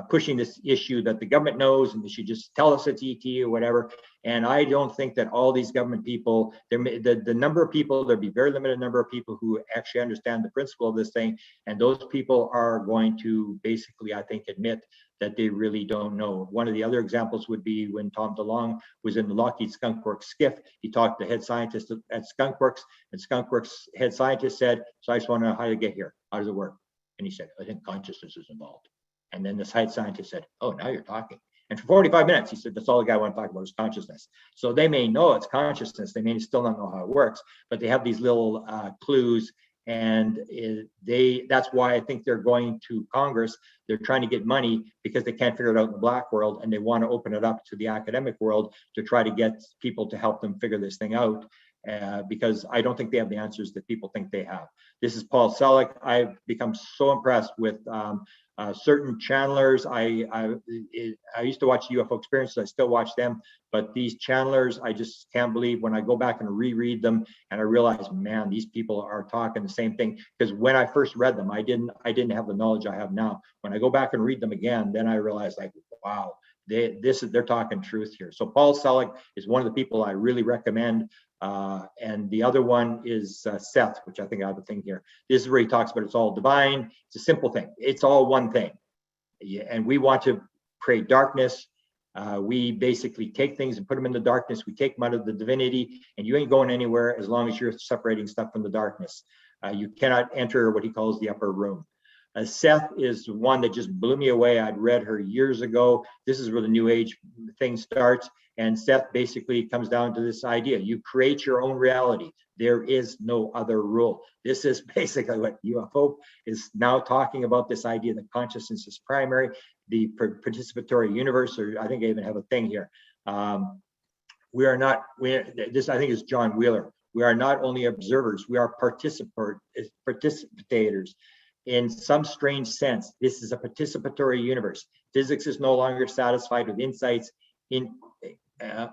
pushing this issue that the government knows and they should just tell us it's ET or whatever. And I don't think that all these government people, the number of people, there'll be very limited number of people who actually understand the principle of this thing. And those people are going to basically, I think, admit that they really don't know. One of the other examples would be when Tom DeLonge was in the Lockheed Skunk Works skiff. He talked to the head scientist at Skunk Works, and Skunk Works head scientist said, so I just want to know how to get here. How does it work? And he said, I think consciousness is involved. And then the head scientist said, oh, now you're talking. And for 45 minutes, he said, that's all the guy wanted to talk about is consciousness. So they may know it's consciousness. They may still not know how it works, but they have these little clues. And that's why I think they're going to Congress. They're trying to get money because they can't figure it out in the black world. And they want to open it up to the academic world to try to get people to help them figure this thing out. Because I don't think they have the answers that people think they have. This is Paul Selleck. I've become so impressed with certain channelers. I used to watch UFO Experiences. I still watch them, but these channelers, I just can't believe when I go back and reread them and I realize, man, these people are talking the same thing. Because when I first read them, I didn't have the knowledge I have now. When I go back and read them again, then I realize, like, wow, they're talking truth here. So Paul Selleck is one of the people I really recommend. And the other one is Seth, which I think I have a thing here. This is where he talks about it's all divine. It's a simple thing. It's all one thing. Yeah, and we want to create darkness. We basically take things and put them in the darkness. We take them out of the divinity, and you ain't going anywhere as long as you're separating stuff from the darkness. You cannot enter what he calls the upper room. Seth is one that just blew me away. I'd read her years ago. This is where the New Age thing starts. And Seth basically comes down to this idea. You create your own reality. There is no other rule. This is basically what UFO is now talking about, this idea that consciousness is primary, the participatory universe, or I think I even have a thing here. This I think is John Wheeler. We are not only observers, we are participators. In some strange sense, this is a participatory universe. Physics is no longer satisfied with insights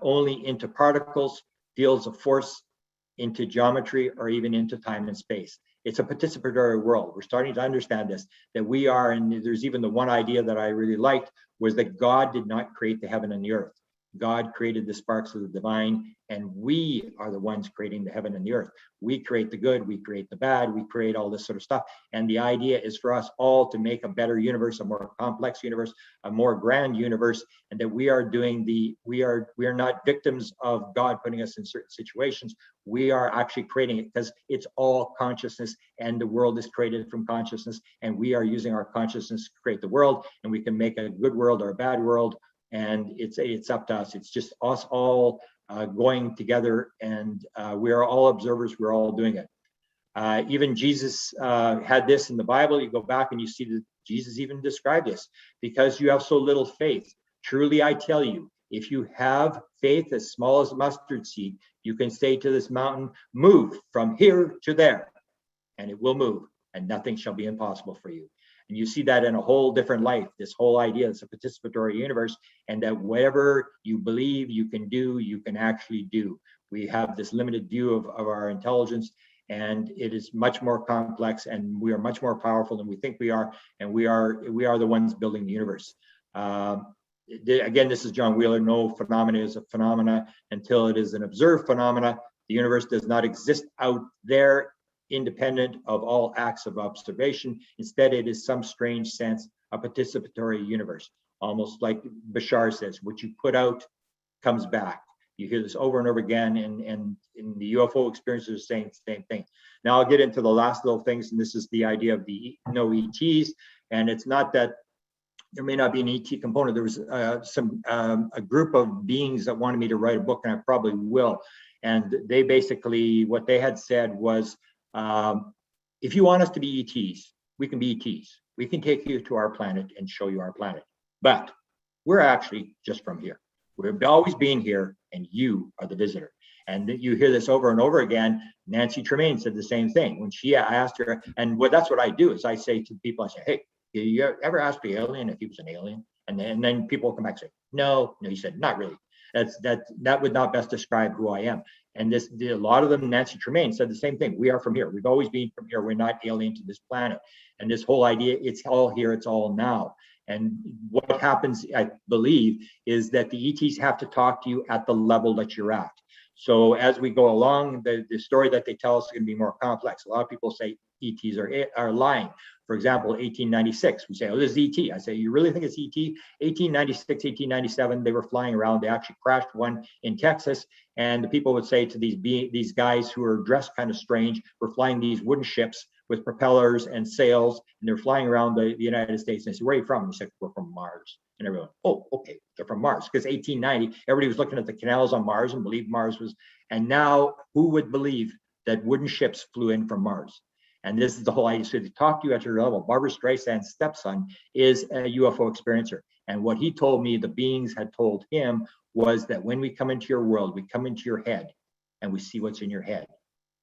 only into particles, fields of force, into geometry, or even into time and space. It's a participatory world. We're starting to understand this, that we are, and there's even the one idea that I really liked, was that God did not create the heaven and the earth. God created the sparks of the divine, and we are the ones creating the heaven and the earth. We create the good, we create the bad, we create all this sort of stuff. And the idea is for us all to make a better universe, a more complex universe, a more grand universe, and that we are not victims of God putting us in certain situations. We are actually creating it because it's all consciousness, and the world is created from consciousness, and we are using our consciousness to create the world, and we can make a good world or a bad world. And it's up to us. It's just us all going together, and we are all observers. We're all doing it. Even Jesus had this in the Bible. You go back and you see that Jesus even described this. Because you have so little faith, truly I tell you, if you have faith as small as a mustard seed, you can say to this mountain, move from here to there, and it will move, and nothing shall be impossible for you. And you see that in a whole different life, this whole idea, it's a participatory universe, and that whatever you believe you can do, you can actually do. We have this limited view of our intelligence, and it is much more complex, and we are much more powerful than we think we are, and we are the ones building the universe. Again, this is John Wheeler. No phenomena is a phenomena until it is an observed phenomena. The universe does not exist out there independent of all acts of observation. Instead, it is some strange sense a participatory universe, almost like Bashar says, what you put out comes back. You hear this over and over again, and in the UFO experiences, the same thing. Now I'll get into the last little things, and this is the idea of the no ETs, and it's not that there may not be an ET component. There was a group of beings that wanted me to write a book, and I probably will. And they basically, what they had said was, if you want us to be ETs, we can be ETs. We can take you to our planet and show you our planet. But we're actually just from here. We've always been here, and you are the visitor. And you hear this over and over again. Nancy Tremaine said the same thing when I asked her, and that's what I do is I say to people, I say, hey, you ever ask the alien if he was an alien? And then people come back and say, no, he said, not really. That would not best describe who I am. And a lot of them, Nancy Tremaine said the same thing. We are from here. We've always been from here. We're not alien to this planet. And this whole idea, it's all here, it's all now. And what happens, I believe, is that the ETs have to talk to you at the level that you're at. So as we go along, the story that they tell us is going to be more complex. A lot of people say ETs are lying. For example, 1896, we say, oh, this is ET. I say, you really think it's ET? 1896, 1897, they were flying around. They actually crashed one in Texas. And the people would say to these guys who are dressed kind of strange, we're flying these wooden ships with propellers and sails, and they're flying around the United States. And they said, where are you from? And they said, we're from Mars. And everyone, oh, okay, they're from Mars. Because 1890, everybody was looking at the canals on Mars and believed Mars was, and now who would believe that wooden ships flew in from Mars? And this is the whole idea. So to talk to you at your level, Barbara Streisand's stepson is a UFO experiencer. And what he told me, the beings had told him, was that when we come into your world, we come into your head and we see what's in your head.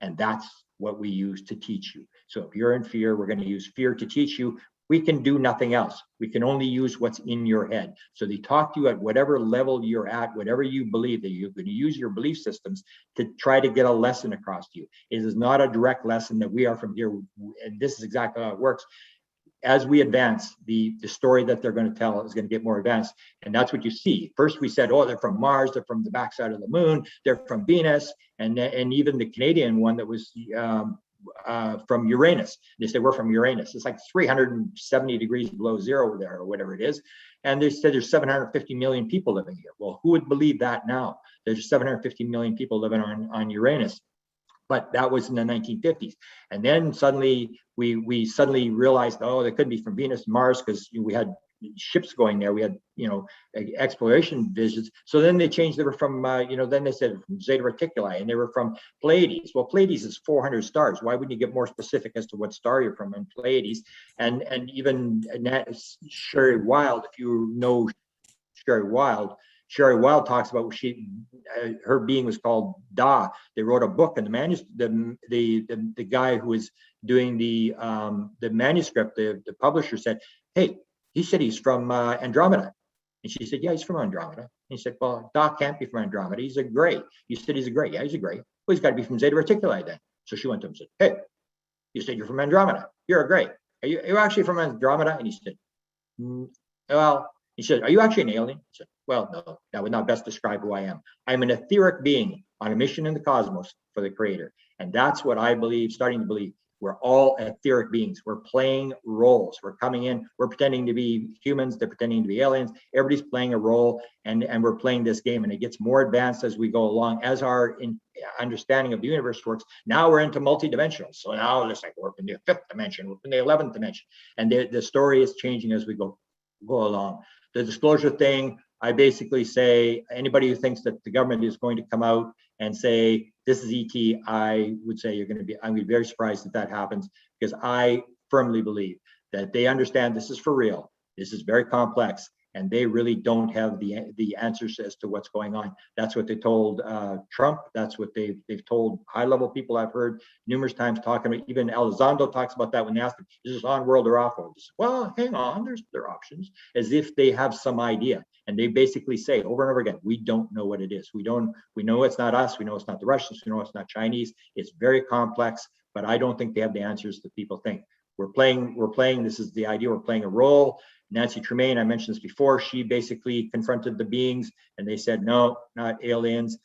And that's what we use to teach you. So if you're in fear, we're going to use fear to teach you. We can do nothing else. We can only use what's in your head. So they talk to you at whatever level you're at, whatever you believe, that you're going to use your belief systems to try to get a lesson across to you. It is not a direct lesson that we are from here. And this is exactly how it works. As we advance, the story that they're going to tell is going to get more advanced. And that's what you see. First, we said, oh, they're from Mars, they're from the backside of the moon, they're from Venus, and even the Canadian one that was from Uranus. They say we're from Uranus. It's like 370 degrees below zero there, or whatever it is. And they said there's 750 million people living here. Well, who would believe that now? There's 750 million people living on Uranus. But that was in the 1950s. And then suddenly we suddenly realized, oh, they couldn't be from Venus and Mars, because we had ships going there. We had, exploration visits. So then they changed. They were from, then they said from Zeta Reticuli, and they were from Pleiades. Well, Pleiades is 400 stars. Why wouldn't you get more specific as to what star you're from in Pleiades? And even Sherry Wild, if you know Sherry Wild talks about her being was called Da. They wrote a book, and the guy who was doing the manuscript, the publisher said, hey, he said he's from Andromeda. And she said, yeah, he's from Andromeda. And he said, well, Da can't be from Andromeda. He's a gray. You said he's a gray. Yeah, he's a gray. Well, he's got to be from Zeta Reticuli then. So she went to him and said, hey, you said you're from Andromeda. You're a gray. Are you actually from Andromeda? And he said, well, he said, are you actually an alien? He said, well, no, that would not best describe who I am. I'm an etheric being on a mission in the cosmos for the creator. And that's what I believe, starting to believe. We're all etheric beings. We're playing roles. We're coming in, we're pretending to be humans, they're pretending to be aliens. Everybody's playing a role, and we're playing this game, and it gets more advanced as we go along, as our understanding of the universe works. Now we're into multidimensional. So now it's like we're in the 5th dimension, we're in the 11th dimension. And the story is changing as we go along. The disclosure thing, I basically say, anybody who thinks that the government is going to come out and say, this is ET, I would say I'm going to be very surprised if that happens, because I firmly believe that they understand this is for real. This is very complex, and they really don't have the answers as to what's going on. That's what they told Trump. That's what they've told high-level people I've heard numerous times talking about. Even Elizondo talks about that when they ask them, is this on world or off world? Well, hang on, there's other options, as if they have some idea. And they basically say over and over again, we don't know what it is. We know it's not us. We know it's not the Russians. We know it's not Chinese. It's very complex, but I don't think they have the answers that people think. We're playing, this is the idea, we're playing a role. Nancy Tremaine, I mentioned this before, she basically confronted the beings, and they said, no, not aliens.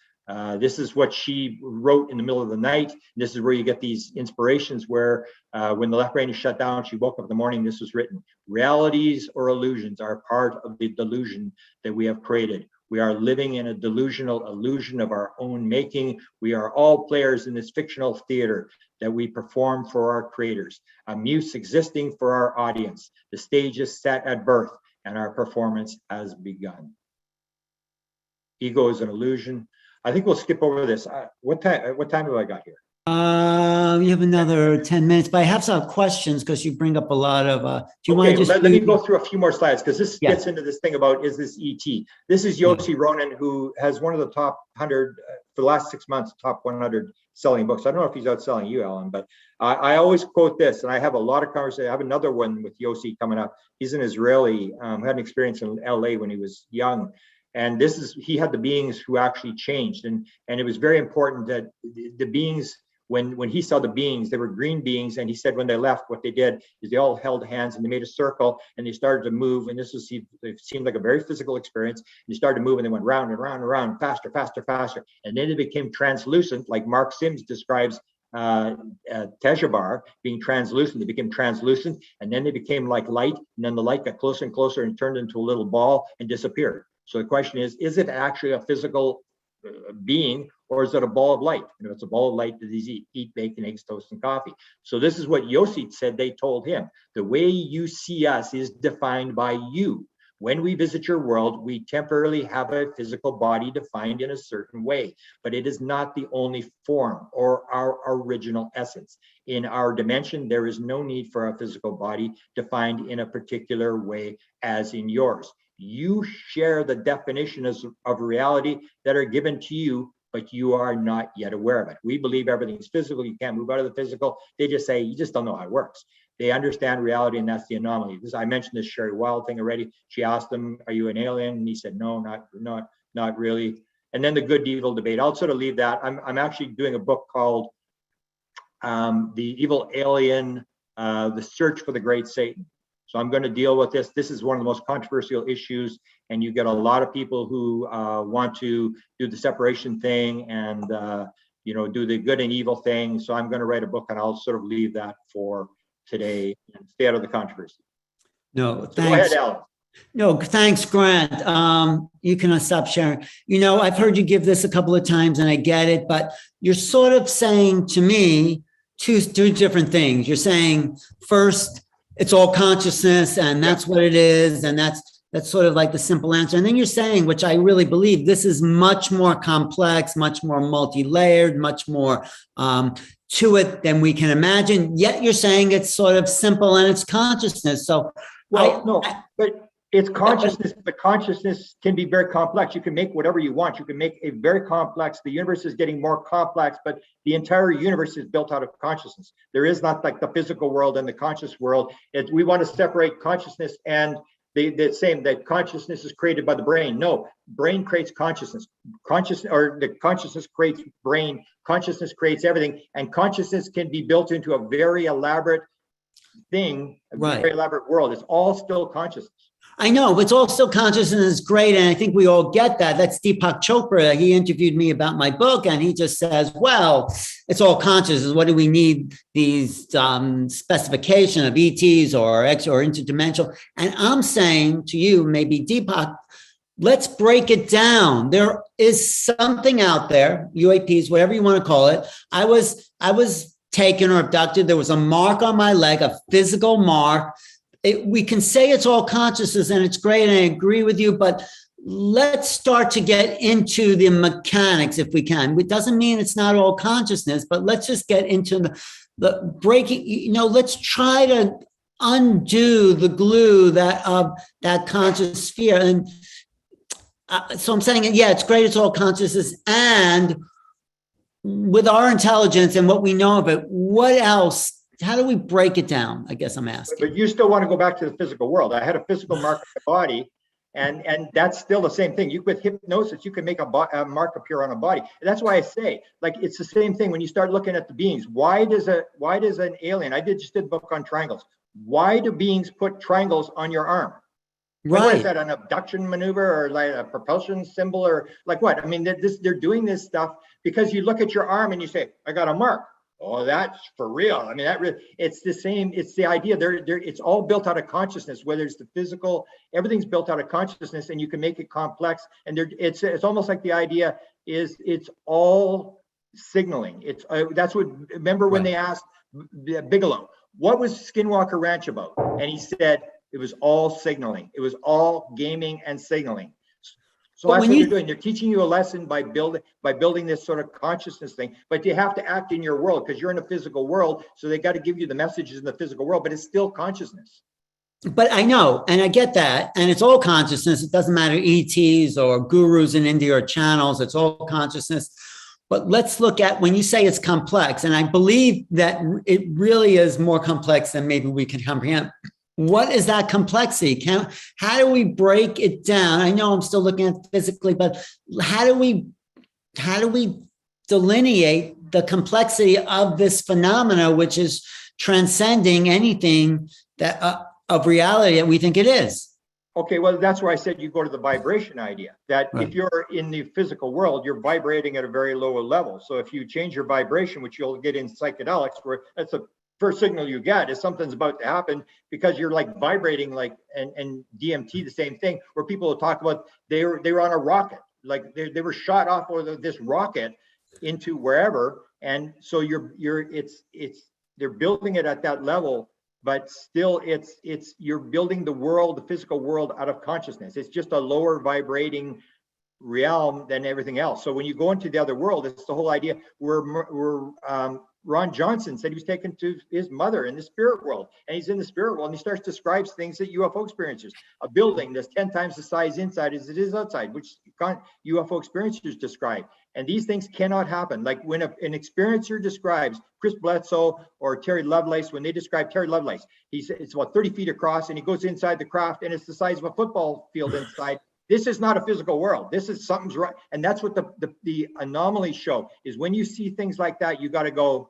This is what she wrote in the middle of the night. This is where you get these inspirations where when the left brain is shut down, she woke up in the morning, this was written. Realities or illusions are part of the delusion that we have created. We are living in a delusional illusion of our own making. We are all players in this fictional theater that we perform for our creators. A muse existing for our audience. The stage is set at birth, and our performance has begun. Ego is an illusion. I think we'll skip over this. What time have I got here? You have another 10 minutes, but I have some questions because you bring up a lot of, do you want to just let me go through a few more slides, because this gets into this thing about, is this ET? This is Yossi Ronan, who has one of the top 100, for the last 6 months, top 100 selling books. I don't know if he's outselling you, Alan, but I always quote this, and I have a lot of conversations. I have another one with Yossi coming up. He's an Israeli, had an experience in LA when he was young. And he had the beings who actually changed. And it was very important that the beings when he saw the beings, they were green beings, and he said when they left, what they did is they all held hands and they made a circle and they started to move. And it seemed like a very physical experience. They started to move and they went round and round and round, faster, faster, faster. And then they became translucent, like Mark Sims describes Tejabar being translucent. They became translucent, and then they became like light, and then the light got closer and closer and turned into a little ball and disappeared. So the question is it actually a physical being, or is it a ball of light? And if it's a ball of light, does he eat bacon, eggs, toast, and coffee? So this is what Yosi said they told him. The way you see us is defined by you. When we visit your world, we temporarily have a physical body defined in a certain way, but it is not the only form or our original essence. In our dimension, there is no need for a physical body defined in a particular way as in yours. You share the definitions of reality that are given to you, but you are not yet aware of it. We believe everything's physical. You can't move out of the physical. They just say, you just don't know how it works. They understand reality, and that's the anomaly. I mentioned this Sherry Wild thing already. She asked him, are you an alien? And he said, no, not really. And then the good evil debate. I'll sort of leave that. I'm actually doing a book called The Evil Alien, The Search for the Great Satan. So I'm going to deal with this. This is one of the most controversial issues, and you get a lot of people who want to do the separation thing and do the good and evil thing. So I'm going to write a book, and I'll sort of leave that for today and stay out of the controversy. No, so thanks. Go ahead, Alan. No, thanks, Grant. You can stop sharing. I've heard you give this a couple of times, and I get it, but you're sort of saying to me two different things. You're saying first, it's all consciousness, and that's what it is, and that's sort of like the simple answer. And then you're saying, which I really believe, this is much more complex, much more multi-layered, much more to it than we can imagine. Yet you're saying it's sort of simple and it's consciousness. So, but it's consciousness. The consciousness can be very complex. You can make whatever you want. You can make a very complex. The universe is getting more complex, but the entire universe is built out of consciousness. There is not like the physical world and the conscious world. We want to separate consciousness and the same, that consciousness is created by the brain. No, brain creates consciousness. The consciousness creates brain. Consciousness creates everything, and consciousness can be built into a very elaborate thing, very elaborate world. It's all still consciousness. I know, but it's all still consciousness is great. And I think we all get that. That's Deepak Chopra. He interviewed me about my book, and he just says, well, it's all consciousness. What do we need these specification of ETs or interdimensional? And I'm saying to you, maybe Deepak, let's break it down. There is something out there, UAPs, whatever you want to call it. I was taken or abducted. There was a mark on my leg, a physical mark. We can say it's all consciousness, and it's great, and I agree with you, but let's start to get into the mechanics if we can. It doesn't mean it's not all consciousness, but let's just get into the breaking, let's try to undo the glue of that conscious sphere. And so I'm saying, it's great, it's all consciousness, and with our intelligence and what we know of it, what else? How do we break it down? I guess I'm asking. But you still want to go back to the physical world. I had a physical mark on the body, and that's still the same thing. With hypnosis, you can make a mark appear on a body. And that's why I say, it's the same thing when you start looking at the beings. Why does an alien? I just did a book on triangles. Why do beings put triangles on your arm? Right. What is that, an abduction maneuver or like a propulsion symbol or like what? I mean, they're doing this stuff because you look at your arm and you say, I got a mark. Oh, that's for real. I mean, it's the same. It's the idea. It's all built out of consciousness, whether it's the physical, everything's built out of consciousness, and you can make it complex. And it's almost like the idea is it's all signaling. That's what, remember when they asked Bigelow, what was Skinwalker Ranch about? And he said, it was all signaling. It was all gaming and signaling. So that's what they're doing. They're teaching you a lesson by building this sort of consciousness thing, but you have to act in your world because you're in a physical world. So they got to give you the messages in the physical world, but it's still consciousness. But I know, and I get that, and it's all consciousness. It doesn't matter ETs or gurus in India or channels. It's all consciousness. But let's look at when you say it's complex, and I believe that it really is more complex than maybe we can comprehend. What is that complexity? How do we break it down? I know I'm still looking at it physically, but how do we delineate the complexity of this phenomena, which is transcending anything that of reality that we think it is. Okay, well, that's where I said you go to the vibration idea, that if you're in the physical world, you're vibrating at a very low level. So if you change your vibration, which you'll get in psychedelics, where that's the first signal you get is something's about to happen, because you're like vibrating, like, and DMT, the same thing, where people will talk about they were on a rocket, like they were shot off of this rocket into wherever. And so they're building it at that level, but still you're building the world, the physical world, out of consciousness. It's just a lower vibrating realm than everything else. So when you go into the other world, it's the whole idea where Ron Johnson said he was taken to his mother in the spirit world, and he's in the spirit world and he starts to describe things that UFO experiencers, a building that's 10 times the size inside as it is outside, which UFO experiencers describe. And these things cannot happen. Like when an experiencer describes Chris Bledsoe or Terry Lovelace, when they describe Terry Lovelace, it's about 30 feet across and he goes inside the craft and it's the size of a football field inside. This is not a physical world. This is something's right. And that's what the anomalies show, is when you see things like that, you got to go,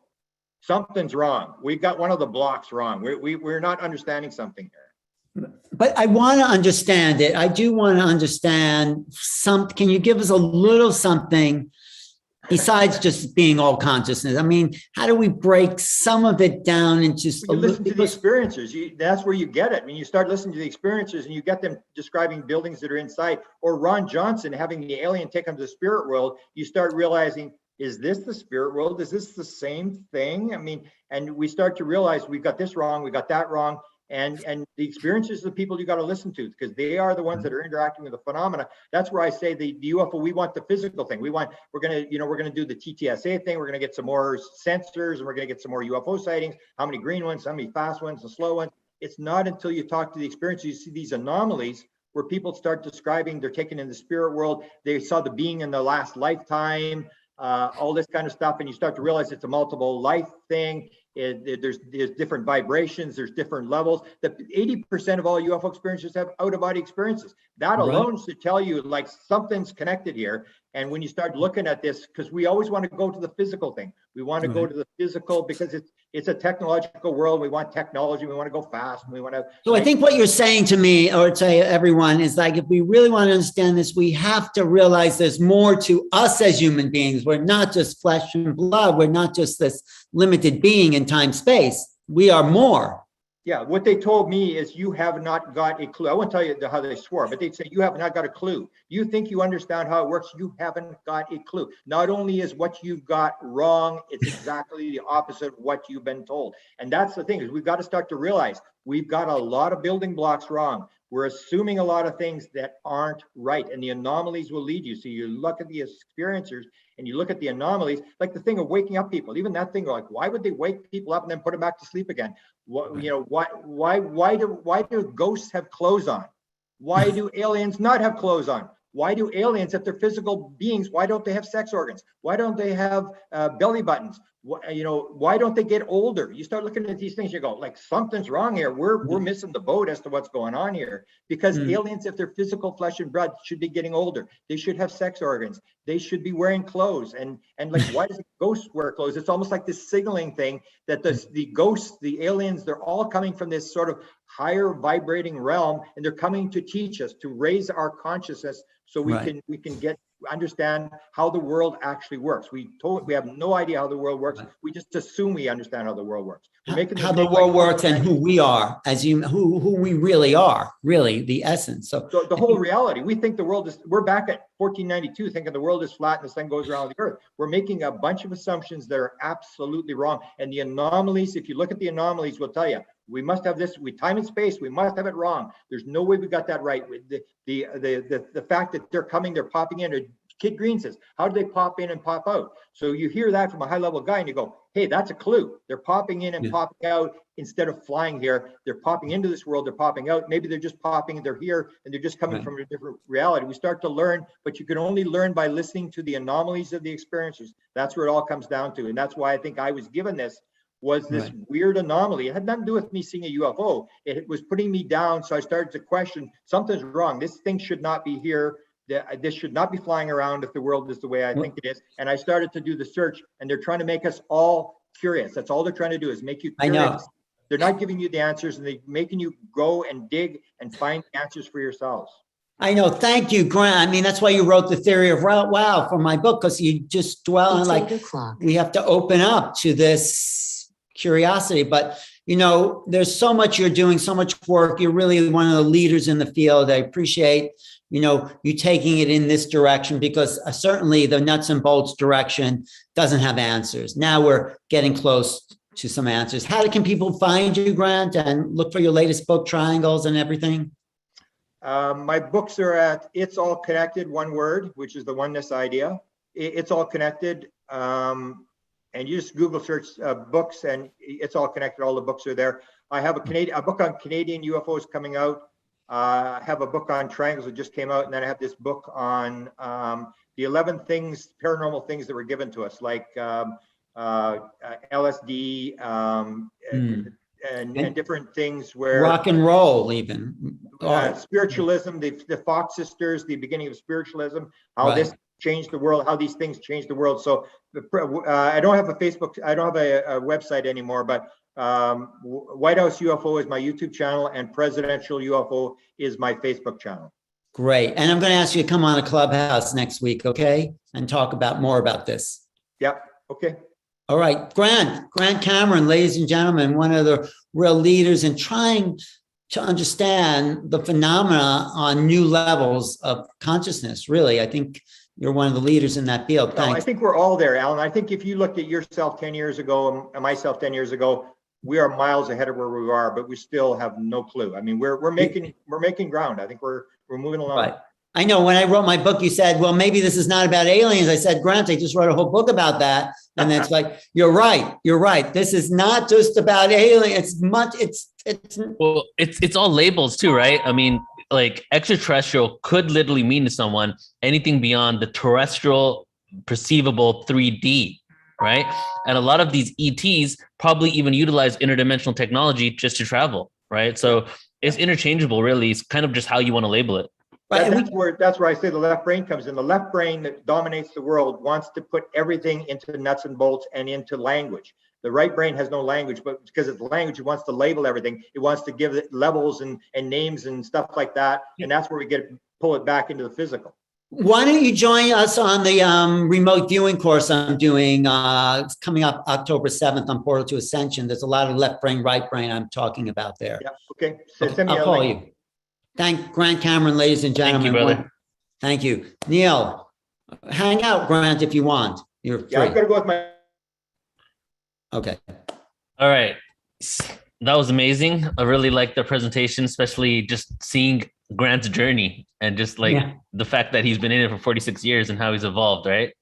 something's wrong. We've got one of the blocks wrong. We're not understanding something here. But I want to understand it. I do want to understand can you give us a little something besides just being all consciousness? I mean, how do we break some of it down into you listen to the experiencers, that's where you get it. I mean, you start listening to the experiencers and you get them describing buildings that are inside, or Ron Johnson having the alien take him to the spirit world. You start realizing, is this the spirit world? Is this the same thing? I mean, and we start to realize we've got this wrong, we got that wrong. And the experiences of the people you got to listen to, because they are the ones that are interacting with the phenomena. That's where I say the UFO, we want the physical thing. We're gonna do the TTSA thing. We're gonna get some more sensors, and we're gonna get some more UFO sightings. How many green ones? How many fast ones? The slow ones? It's not until you talk to the experiencers, you see these anomalies where people start describing they're taken in the spirit world. They saw the being in the last lifetime. All this kind of stuff, and you start to realize it's a multiple life thing. There's different vibrations, there's different levels. That 80% of all UFO experiencers have out-of-body experiences. That alone should tell you like something's connected here. And when you start looking at this, because we always want to go to the physical thing, we want to go to the physical because it's a technological world. We want technology. We want to go fast. And we want to. So I think what you're saying to me, or to everyone, is like, if we really want to understand this, we have to realize there's more to us as human beings. We're not just flesh and blood. We're not just this limited being in time space. We are more. Yeah, what they told me is you have not got a clue. I won't tell you how they swore, but they'd say you have not got a clue. You think you understand how it works. You haven't got a clue. Not only is what you've got wrong, it's exactly the opposite of what you've been told. And that's the thing, is we've got to start to realize we've got a lot of building blocks wrong. We're assuming a lot of things that aren't right, and the anomalies will lead you. So you look at the experiencers and you look at the anomalies, like the thing of waking up people. Even that thing, like, why would they wake people up and then put them back to sleep again? What, you know, why do ghosts have clothes on? Why do aliens not have clothes on? Why do aliens, if they're physical beings, why don't they have sex organs? Why don't they have belly buttons? Why don't they get older? You start looking at these things, you go, like, something's wrong here. We're missing the boat as to what's going on here. Because aliens, if they're physical flesh and blood, should be getting older. They should have sex organs. They should be wearing clothes. And like, why does a ghost wear clothes? It's almost like this signaling thing that the ghosts, the aliens, they're all coming from this sort of higher vibrating realm, and they're coming to teach us, to raise our consciousness so we can understand how the world actually works. We have no idea how the world works. We just assume we understand how the world works. How the world works and who we are as who we really are, really the essence. So the whole reality, we think the world is, we're back at 1492 thinking the world is flat and the sun goes around the earth. We're making a bunch of assumptions that are absolutely wrong. And the anomalies, if you look at the anomalies, will tell you, we must have this, time and space, we must have it wrong. There's no way we got that right. The fact that they're popping in, Kid Green says, how do they pop in and pop out? So you hear that from a high level guy and you go, hey, that's a clue. They're popping in and popping out instead of flying here. They're popping into this world, they're popping out. Maybe they're just popping, they're here, and they're just coming from a different reality. We start to learn, but you can only learn by listening to the anomalies of the experiences. That's where it all comes down to. And that's why I think I was given this, was this weird anomaly. It had nothing to do with me seeing a UFO. It was putting me down. So I started to question, something's wrong. This thing should not be here. This should not be flying around if the world is the way I think it is. And I started to do the search, and they're trying to make us all curious. That's all they're trying to do, is make you curious. I know. They're not giving you the answers, and they're making you go and dig and find answers for yourselves. I know. Thank you, Grant. I mean, that's why you wrote the theory of wow for my book, because you just dwell on like, we have to open up to this curiosity. But, there's so much you're doing, so much work. You're really one of the leaders in the field. I appreciate, you taking it in this direction, because certainly the nuts and bolts direction doesn't have answers. Now we're getting close to some answers. How can people find you, Grant, and look for your latest book, Triangles and everything? My books are at It's All Connected, one word, which is the oneness idea. It's All Connected. And you just Google search books, and It's All Connected. All the books are there. I have a book on Canadian UFOs coming out. I have a book on triangles that just came out. And then I have this book on the 11 things, paranormal things that were given to us, like LSD and different things where rock and roll, even spiritualism, the Fox sisters, the beginning of spiritualism, how this changed the world, how these things changed the world. So I don't have a Facebook, I don't have a website anymore, but White House UFO is my YouTube channel, and Presidential UFO is my Facebook channel. Great. And I'm going to ask you to come on a Clubhouse next week, okay? And talk more about this. Yep. Okay. All right. Grant Cameron, ladies and gentlemen, one of the real leaders in trying to understand the phenomena on new levels of consciousness. Really, I think you're one of the leaders in that field. Thanks. Well, I think we're all there, Alan. I think if you looked at yourself 10 years ago and myself 10 years ago, we are miles ahead of where we are, but we still have no clue. I mean, we're making ground. I think we're moving along. Right. I know when I wrote my book, you said, well, maybe this is not about aliens. I said, Grant, I just wrote a whole book about that. And it's like, you're right. This is not just about aliens. It's all labels too, right? I mean, like extraterrestrial could literally mean to someone anything beyond the terrestrial perceivable 3D, right? And a lot of these ETs probably even utilize interdimensional technology just to travel, right? So it's interchangeable, really. It's kind of just how you want to label it. That's where I say the left brain comes in. The left brain that dominates the world wants to put everything into nuts and bolts and into language. The right brain has no language, but because it's language, it wants to label everything. It wants to give it levels and names and stuff like that. And that's where we pull it back into the physical. Why don't you join us on the remote viewing course I'm doing coming up October 7th on Portal to Ascension. There's a lot of left brain, right brain I'm talking about there. Yeah, okay. So I'll call you. Thank Grant Cameron, ladies and gentlemen. Thank you, brother. Thank you. Neil, hang out, Grant, if you want. You're free. Yeah, I'm gonna go with my. Okay. All right. That was amazing. I really liked the presentation, especially just seeing Grant's journey and just like the fact that he's been in it for 46 years and how he's evolved, right?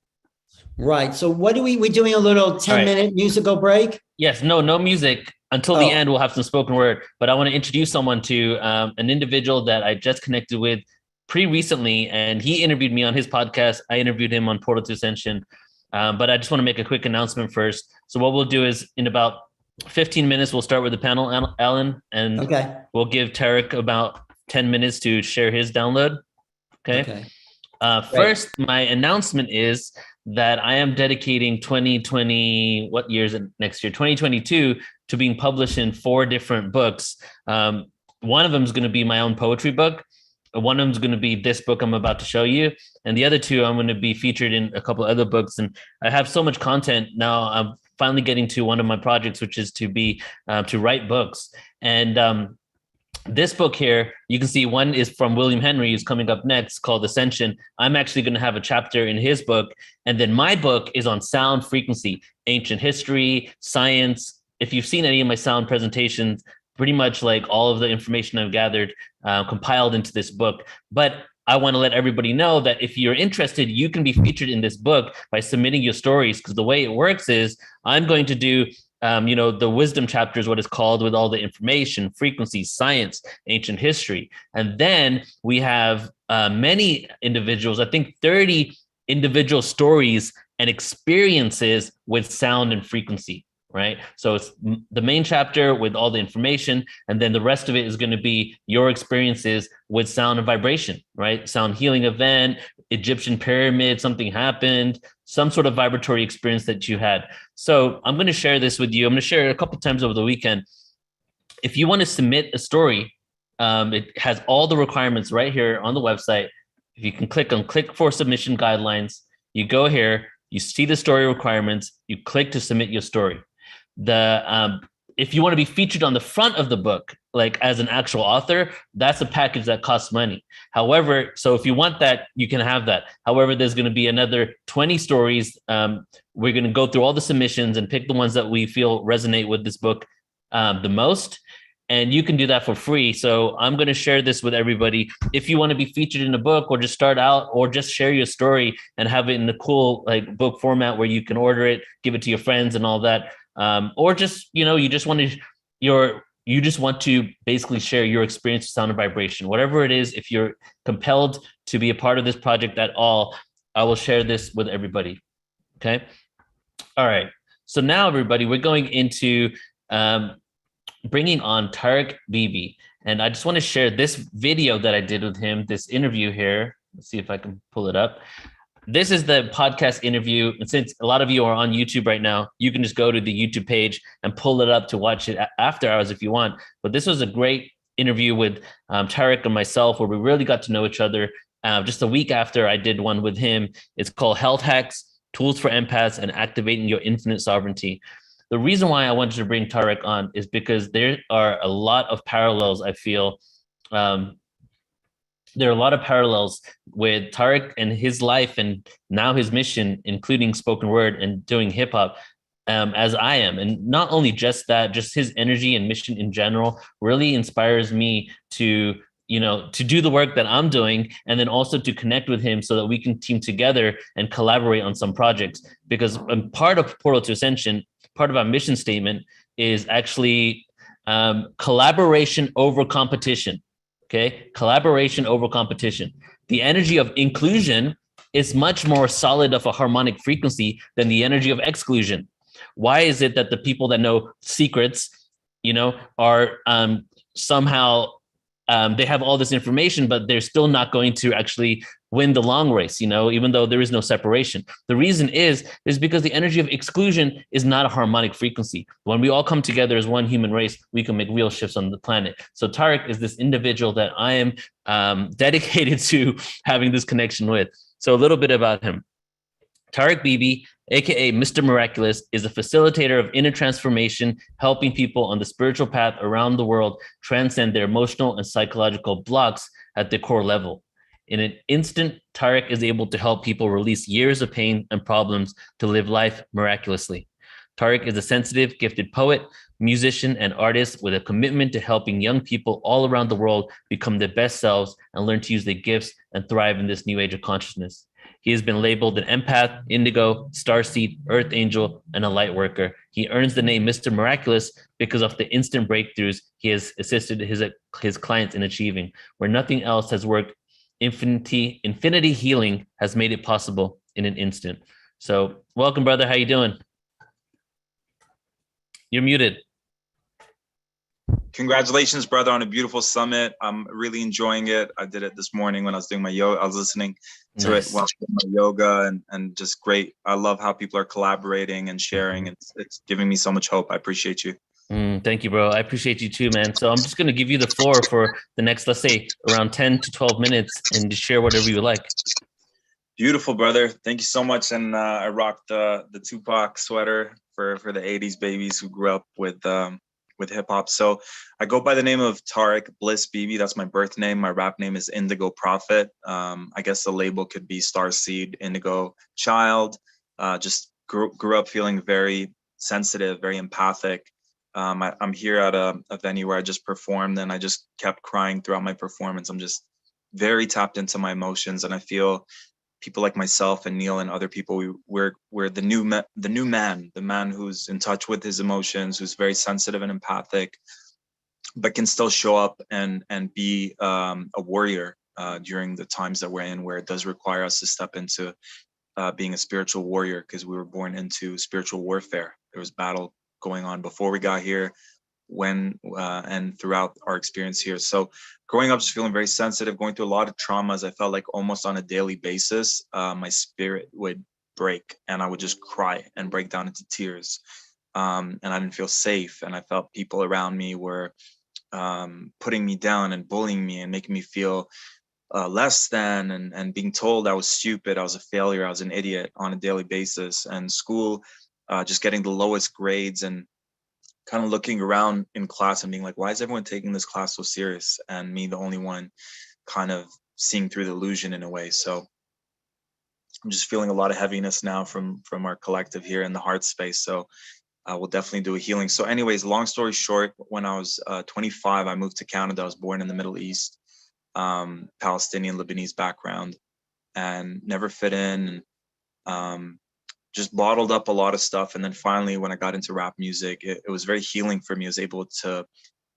Right. So what we doing a little 10-minute musical break? Yes. No music. Until the end, we'll have some spoken word. But I want to introduce someone to an individual that I just connected with pretty recently, and he interviewed me on his podcast. I interviewed him on Portal to Ascension. But I just want to make a quick announcement first. So what we'll do is in about 15 minutes, we'll start with the panel, Alan, and we'll give Tarek about 10 minutes to share his download. Okay. First, my announcement is that I am dedicating 2020, what year is it next year? 2022 to being published in 4 different books. One of them is going to be my own poetry book. One of them is going to be this book I'm about to show you. And the other 2, I'm going to be featured in a couple other books. And I have so much content now. I'm finally getting to one of my projects, which is to write books. And this book here, you can see one is from William Henry, who's coming up next, called Ascension. I'm actually going to have a chapter in his book. And then my book is on sound frequency, ancient history, science. If you've seen any of my sound presentations, pretty much like all of the information I've gathered compiled into this book. But I want to let everybody know that if you're interested, you can be featured in this book by submitting your stories, because the way it works is I'm going to do the wisdom chapter is what it's called, with all the information, frequencies, science, ancient history. And then we have many individuals, I think 30 individual stories and experiences with sound and frequency, right? So it's the main chapter with all the information, and then the rest of it is going to be your experiences with sound and vibration, right? Sound healing event, Egyptian pyramid, something happened, some sort of vibratory experience that you had. So I'm going to share this with you. I'm going to share it a couple times over the weekend. If you want to submit a story, it has all the requirements right here on the website. If you can click for submission guidelines, you go here, you see the story requirements, you click to submit your story. If you want to be featured on the front of the book, like as an actual author, that's a package that costs money. However, so if you want that, you can have that. However, there's going to be another 20 stories. We're going to go through all the submissions and pick the ones that we feel resonate with this book the most. And you can do that for free. So I'm going to share this with everybody. If you want to be featured in a book, or just start out, or just share your story and have it in a cool like book format where you can order it, give it to your friends and all that. Or just, you just want to basically share your experience with sound and vibration, whatever it is. If you're compelled to be a part of this project at all, I will share this with everybody. Okay. All right. So now everybody, we're going into, bringing on Tarek Bibi. And I just want to share this video that I did with him, this interview here. Let's see if I can pull it up. This is the podcast interview. And since a lot of you are on YouTube right now, you can just go to the YouTube page and pull it up to watch it after hours if you want. But this was a great interview with Tarek and myself, where we really got to know each other. Just a week after I did one with him. It's called Health Hacks, Tools for Empaths, and Activating Your Infinite Sovereignty. The reason why I wanted to bring Tarek on is because there are a lot of parallels, I feel. There are a lot of parallels with Tarek and his life and now his mission, including spoken word and doing hip hop, as I am. And not only just that, just his energy and mission in general really inspires me to do the work that I'm doing, and then also to connect with him so that we can team together and collaborate on some projects. Because part of Portal to Ascension, part of our mission statement is actually collaboration over competition. Okay, collaboration over competition. The energy of inclusion is much more solid of a harmonic frequency than the energy of exclusion. Why is it that the people that know secrets, are somehow they have all this information, but they're still not going to actually win the long race, even though there is no separation? The reason is because the energy of exclusion is not a harmonic frequency. When we all come together as one human race, we can make real shifts on the planet. So Tarek is this individual that I am dedicated to having this connection with. So a little bit about him. Tarek Bibi, aka Mr. Miraculous, is a facilitator of inner transformation, helping people on the spiritual path around the world transcend their emotional and psychological blocks at the core level. In an instant, Tarek is able to help people release years of pain and problems to live life miraculously. Tarek is a sensitive, gifted poet, musician, and artist with a commitment to helping young people all around the world become their best selves and learn to use their gifts and thrive in this new age of consciousness. He has been labeled an empath, indigo, starseed, earth angel, and a light worker. He earns the name Mr. Miraculous because of the instant breakthroughs he has assisted his clients in achieving, where nothing else has worked. Infinity healing has made it possible in an instant. So welcome, brother. How you doing? You're muted. Congratulations, brother, on a beautiful summit. I'm really enjoying it. I did it this morning when I was doing my yoga. I was listening to it while doing my yoga, and just great. I love how people are collaborating and sharing. It's giving me so much hope. I appreciate you. Thank you, bro. I appreciate you too, man. So I'm just going to give you the floor for the next, let's say, around 10 to 12 minutes and just share whatever you like. Beautiful, brother. Thank you so much. And I rocked the Tupac sweater for the 80s babies who grew up with hip hop. So I go by the name of Tarek Bliss Bibi. That's my birth name. My rap name is Indigo Prophet. I guess the label could be Starseed, Indigo Child. Just grew up feeling very sensitive, very empathic. I'm here at a venue where I just performed, and I just kept crying throughout my performance. I'm just very tapped into my emotions, and I feel people like myself and Neil and other people, we're the new man, the man who's in touch with his emotions, who's very sensitive and empathic, but can still show up and be a warrior during the times that we're in, where it does require us to step into being a spiritual warrior, because we were born into spiritual warfare. There was battle going on before we got here, when and throughout our experience here. So growing up, just feeling very sensitive, going through a lot of traumas. I felt like almost on a daily basis, my spirit would break and I would just cry and break down into tears. And I didn't feel safe. And I felt people around me were putting me down and bullying me and making me feel less than, and being told I was stupid, I was a failure, I was an idiot on a daily basis. And school, just getting the lowest grades, and kind of looking around in class and being like, why is everyone taking this class so serious? And me, the only one kind of seeing through the illusion in a way. So I'm just feeling a lot of heaviness now from our collective here in the heart space. So we'll definitely do a healing. So anyways, long story short, when I was 25, I moved to Canada. I was born in the Middle East, Palestinian, Lebanese background, and never fit in. Just bottled up a lot of stuff. And then finally, when I got into rap music, it was very healing for me. I was able to,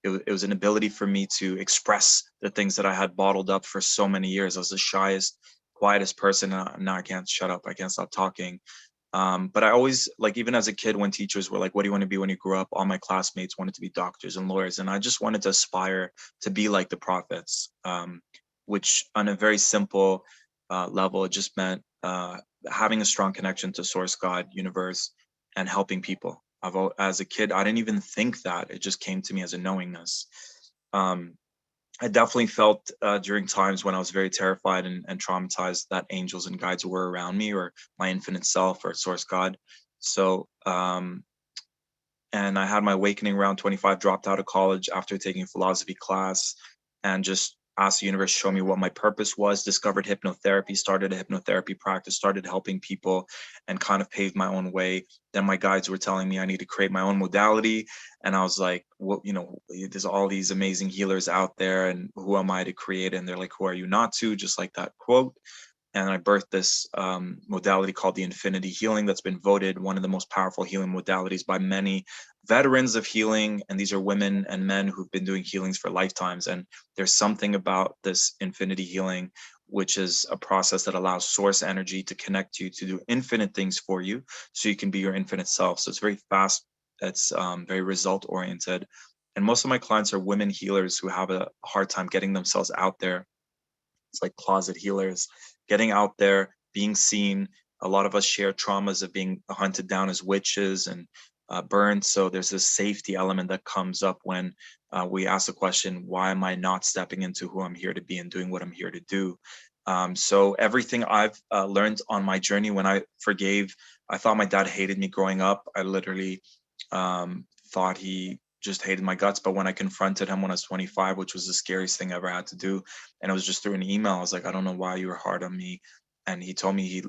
it was an ability for me to express the things that I had bottled up for so many years. I was the shyest, quietest person. Now I can't shut up. I can't stop talking. But I always, like, even as a kid, when teachers were like, what do you want to be when you grow up? All my classmates wanted to be doctors and lawyers. And I just wanted to aspire to be like the prophets, which on a very simple level, it just meant having a strong connection to source, God, universe, and helping people. As a kid, I didn't even think that. It just came to me as a knowingness. I definitely felt during times when I was very terrified and traumatized that angels and guides were around me, or my infinite self, or source God. So, and I had my awakening around 25, dropped out of college after taking a philosophy class, and just asked the universe to show me what my purpose was, discovered hypnotherapy, started a hypnotherapy practice, started helping people, and kind of paved my own way. Then my guides were telling me I need to create my own modality. And I was like, well, you know, there's all these amazing healers out there, and who am I to create? And they're like, who are you not to? Just like that quote. And I birthed this modality called the Infinity Healing that's been voted one of the most powerful healing modalities by many veterans of healing. And these are women and men who've been doing healings for lifetimes. And there's something about this Infinity Healing, which is a process that allows source energy to connect you to do infinite things for you, so you can be your infinite self. So it's very fast. It's very result oriented. And most of my clients are women healers who have a hard time getting themselves out there. It's like closet healers, getting out there, being seen. A lot of us share traumas of being hunted down as witches and burned. So there's this safety element that comes up when we ask the question, why am I not stepping into who I'm here to be and doing what I'm here to do? So everything I've learned on my journey, when I forgave, I thought my dad hated me growing up. I literally thought he just hated my guts. But when I confronted him when I was 25, which was the scariest thing I ever had to do, and it was just through an email, I was like, I don't know why you were hard on me. And he told me he,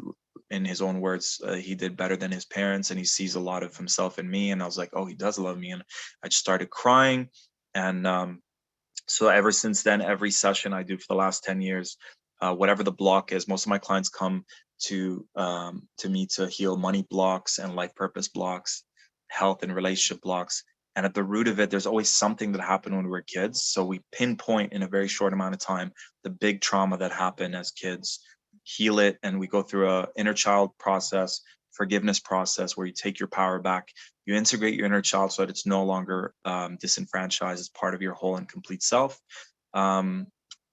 in his own words, he did better than his parents, and he sees a lot of himself in me. And I was like, oh, he does love me. And I just started crying. And so ever since then, every session I do for the last 10 years, whatever the block is, most of my clients come to me to heal money blocks and life purpose blocks, health and relationship blocks. And at the root of it, there's always something that happened when we were kids. So we pinpoint in a very short amount of time the big trauma that happened as kids, heal it, and we go through a inner child process, forgiveness process, where you take your power back, you integrate your inner child so that it's no longer disenfranchised as part of your whole and complete self. And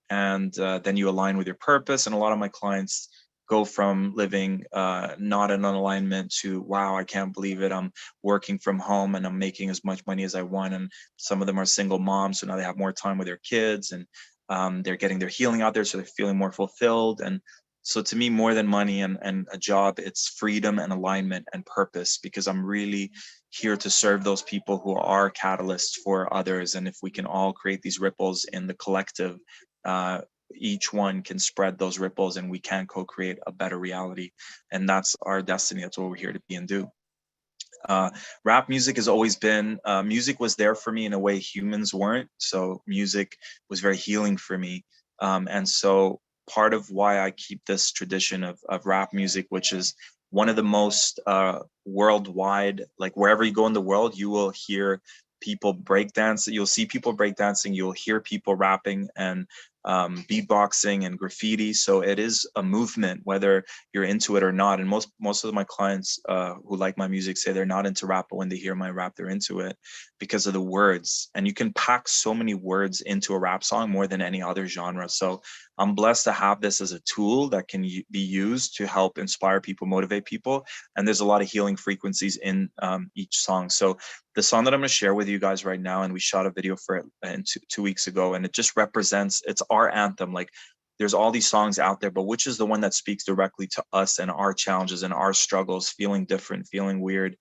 then you align with your purpose. And a lot of my clients go from living not in alignment to, wow, I can't believe it, I'm working from home and I'm making as much money as I want. And some of them are single moms, so now they have more time with their kids, and they're getting their healing out there, so they're feeling more fulfilled. And so to me, more than money and a job, it's freedom and alignment and purpose, because I'm really here to serve those people who are catalysts for others. And if we can all create these ripples in the collective, each one can spread those ripples, and we can co-create a better reality. And that's our destiny. That's what we're here to be and do. Rap music has always been, music was there for me in a way humans weren't. So music was very healing for me. And so part of why I keep this tradition of rap music, which is one of the most worldwide, like wherever you go in the world, you will hear people breakdance. You'll see people breakdancing. You'll hear people rapping, and beatboxing and graffiti. So it is a movement, whether you're into it or not. And most of my clients who like my music say they're not into rap, but when they hear my rap, they're into it because of the words. And you can pack so many words into a rap song more than any other genre. So I'm blessed to have this as a tool that can be used to help inspire people, motivate people. And there's a lot of healing frequencies in each song. So the song that I'm going to share with you guys right now, and we shot a video for it two weeks ago, and it just represents, it's our anthem. Like, there's all these songs out there, but which is the one that speaks directly to us and our challenges and our struggles, feeling different, feeling weird,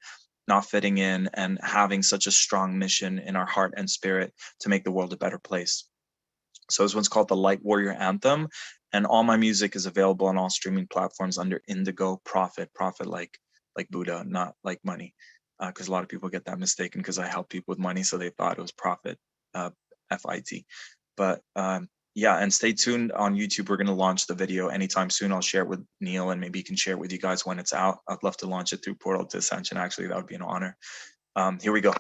not fitting in, and having such a strong mission in our heart and spirit to make the world a better place. So this one's called the Light Warrior Anthem, and all my music is available on all streaming platforms under Indigo Profit like Buddha, not like money, because a lot of people get that mistaken because I help people with money, so they thought it was profit, F-I-T. But yeah, and stay tuned on YouTube. We're going to launch the video anytime soon. I'll share it with Neil, and maybe he can share it with you guys when it's out. I'd love to launch it through Portal to Ascension. Actually, that would be an honor. Here we go.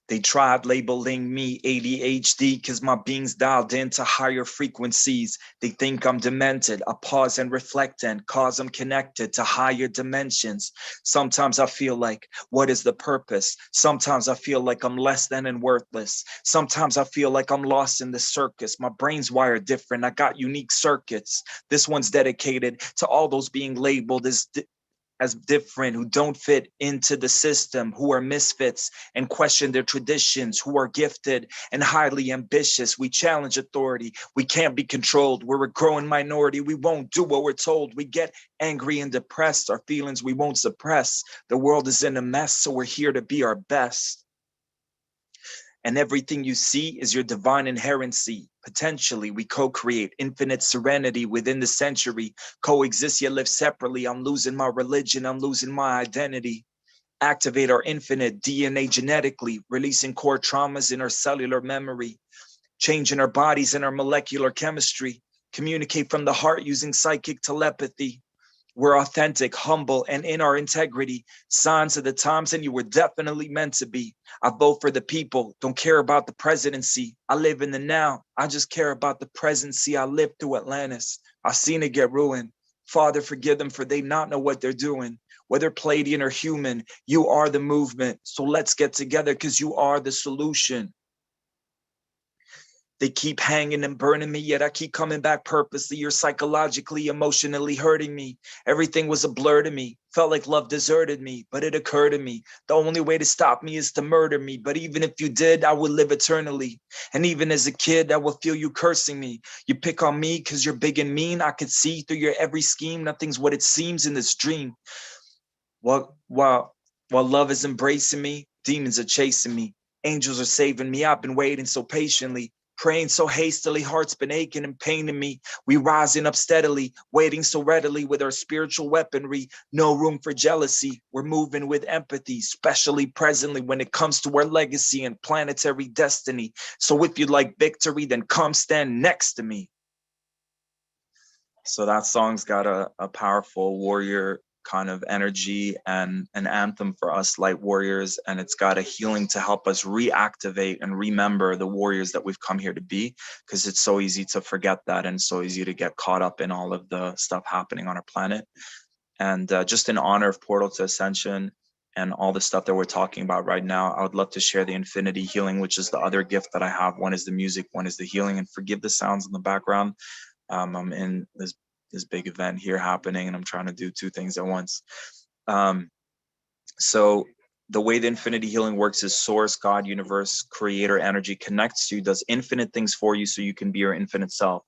They tried labeling me ADHD because my being's dialed into higher frequencies. They think I'm demented. I pause and reflect, and cause I'm connected to higher dimensions. Sometimes I feel like, what is the purpose? Sometimes I feel like I'm less than and worthless. Sometimes I feel like I'm lost in the circus. My brain's wired different. I got unique circuits. This one's dedicated to all those being labeled as different, who don't fit into the system, who are misfits and question their traditions, who are gifted and highly ambitious. We challenge authority. We can't be controlled. We're a growing minority. We won't do what we're told. We get angry and depressed. Our feelings we won't suppress. The world is in a mess, so we're here to be our best. And everything you see is your divine inherency. Potentially, we co-create infinite serenity within the century. Coexist yet live separately. I'm losing my religion. I'm losing my identity. Activate our infinite DNA genetically, releasing core traumas in our cellular memory, changing our bodies and our molecular chemistry. Communicate from the heart using psychic telepathy. We're authentic, humble, and in our integrity. Signs of the times, and you were definitely meant to be. I vote for the people, don't care about the presidency. I live in the now, I just care about the present. See, I lived through Atlantis. I've seen it get ruined. Father, forgive them for they not know what they're doing. Whether Palladian or human, you are the movement. So let's get together because you are the solution. They keep hanging and burning me, yet I keep coming back purposely. You're psychologically, emotionally hurting me. Everything was a blur to me. Felt like love deserted me, but it occurred to me. The only way to stop me is to murder me. But even if you did, I would live eternally. And even as a kid, I will feel you cursing me. You pick on me because you're big and mean. I could see through your every scheme. Nothing's what it seems in this dream. While love is embracing me, demons are chasing me. Angels are saving me. I've been waiting so patiently. Praying so hastily, heart's been aching and paining me. We rising up steadily, waiting so readily with our spiritual weaponry. No room for jealousy. We're moving with empathy, especially presently when it comes to our legacy and planetary destiny. So if you'd like victory, then come stand next to me. So that song's got a powerful warrior kind of energy and an anthem for us light warriors, and it's got a healing to help us reactivate and remember the warriors that we've come here to be, because it's so easy to forget that and so easy to get caught up in all of the stuff happening on our planet. And just in honor of Portal to Ascension and all the stuff that we're talking about right now, I would love to share the infinity healing, which is the other gift that I have. One is the music, one is the healing, and forgive the sounds in the background. I'm in this big event here happening, and I'm trying to do two things at once. So the way the infinity healing works is source, God, universe, creator energy connects you, does infinite things for you so you can be your infinite self.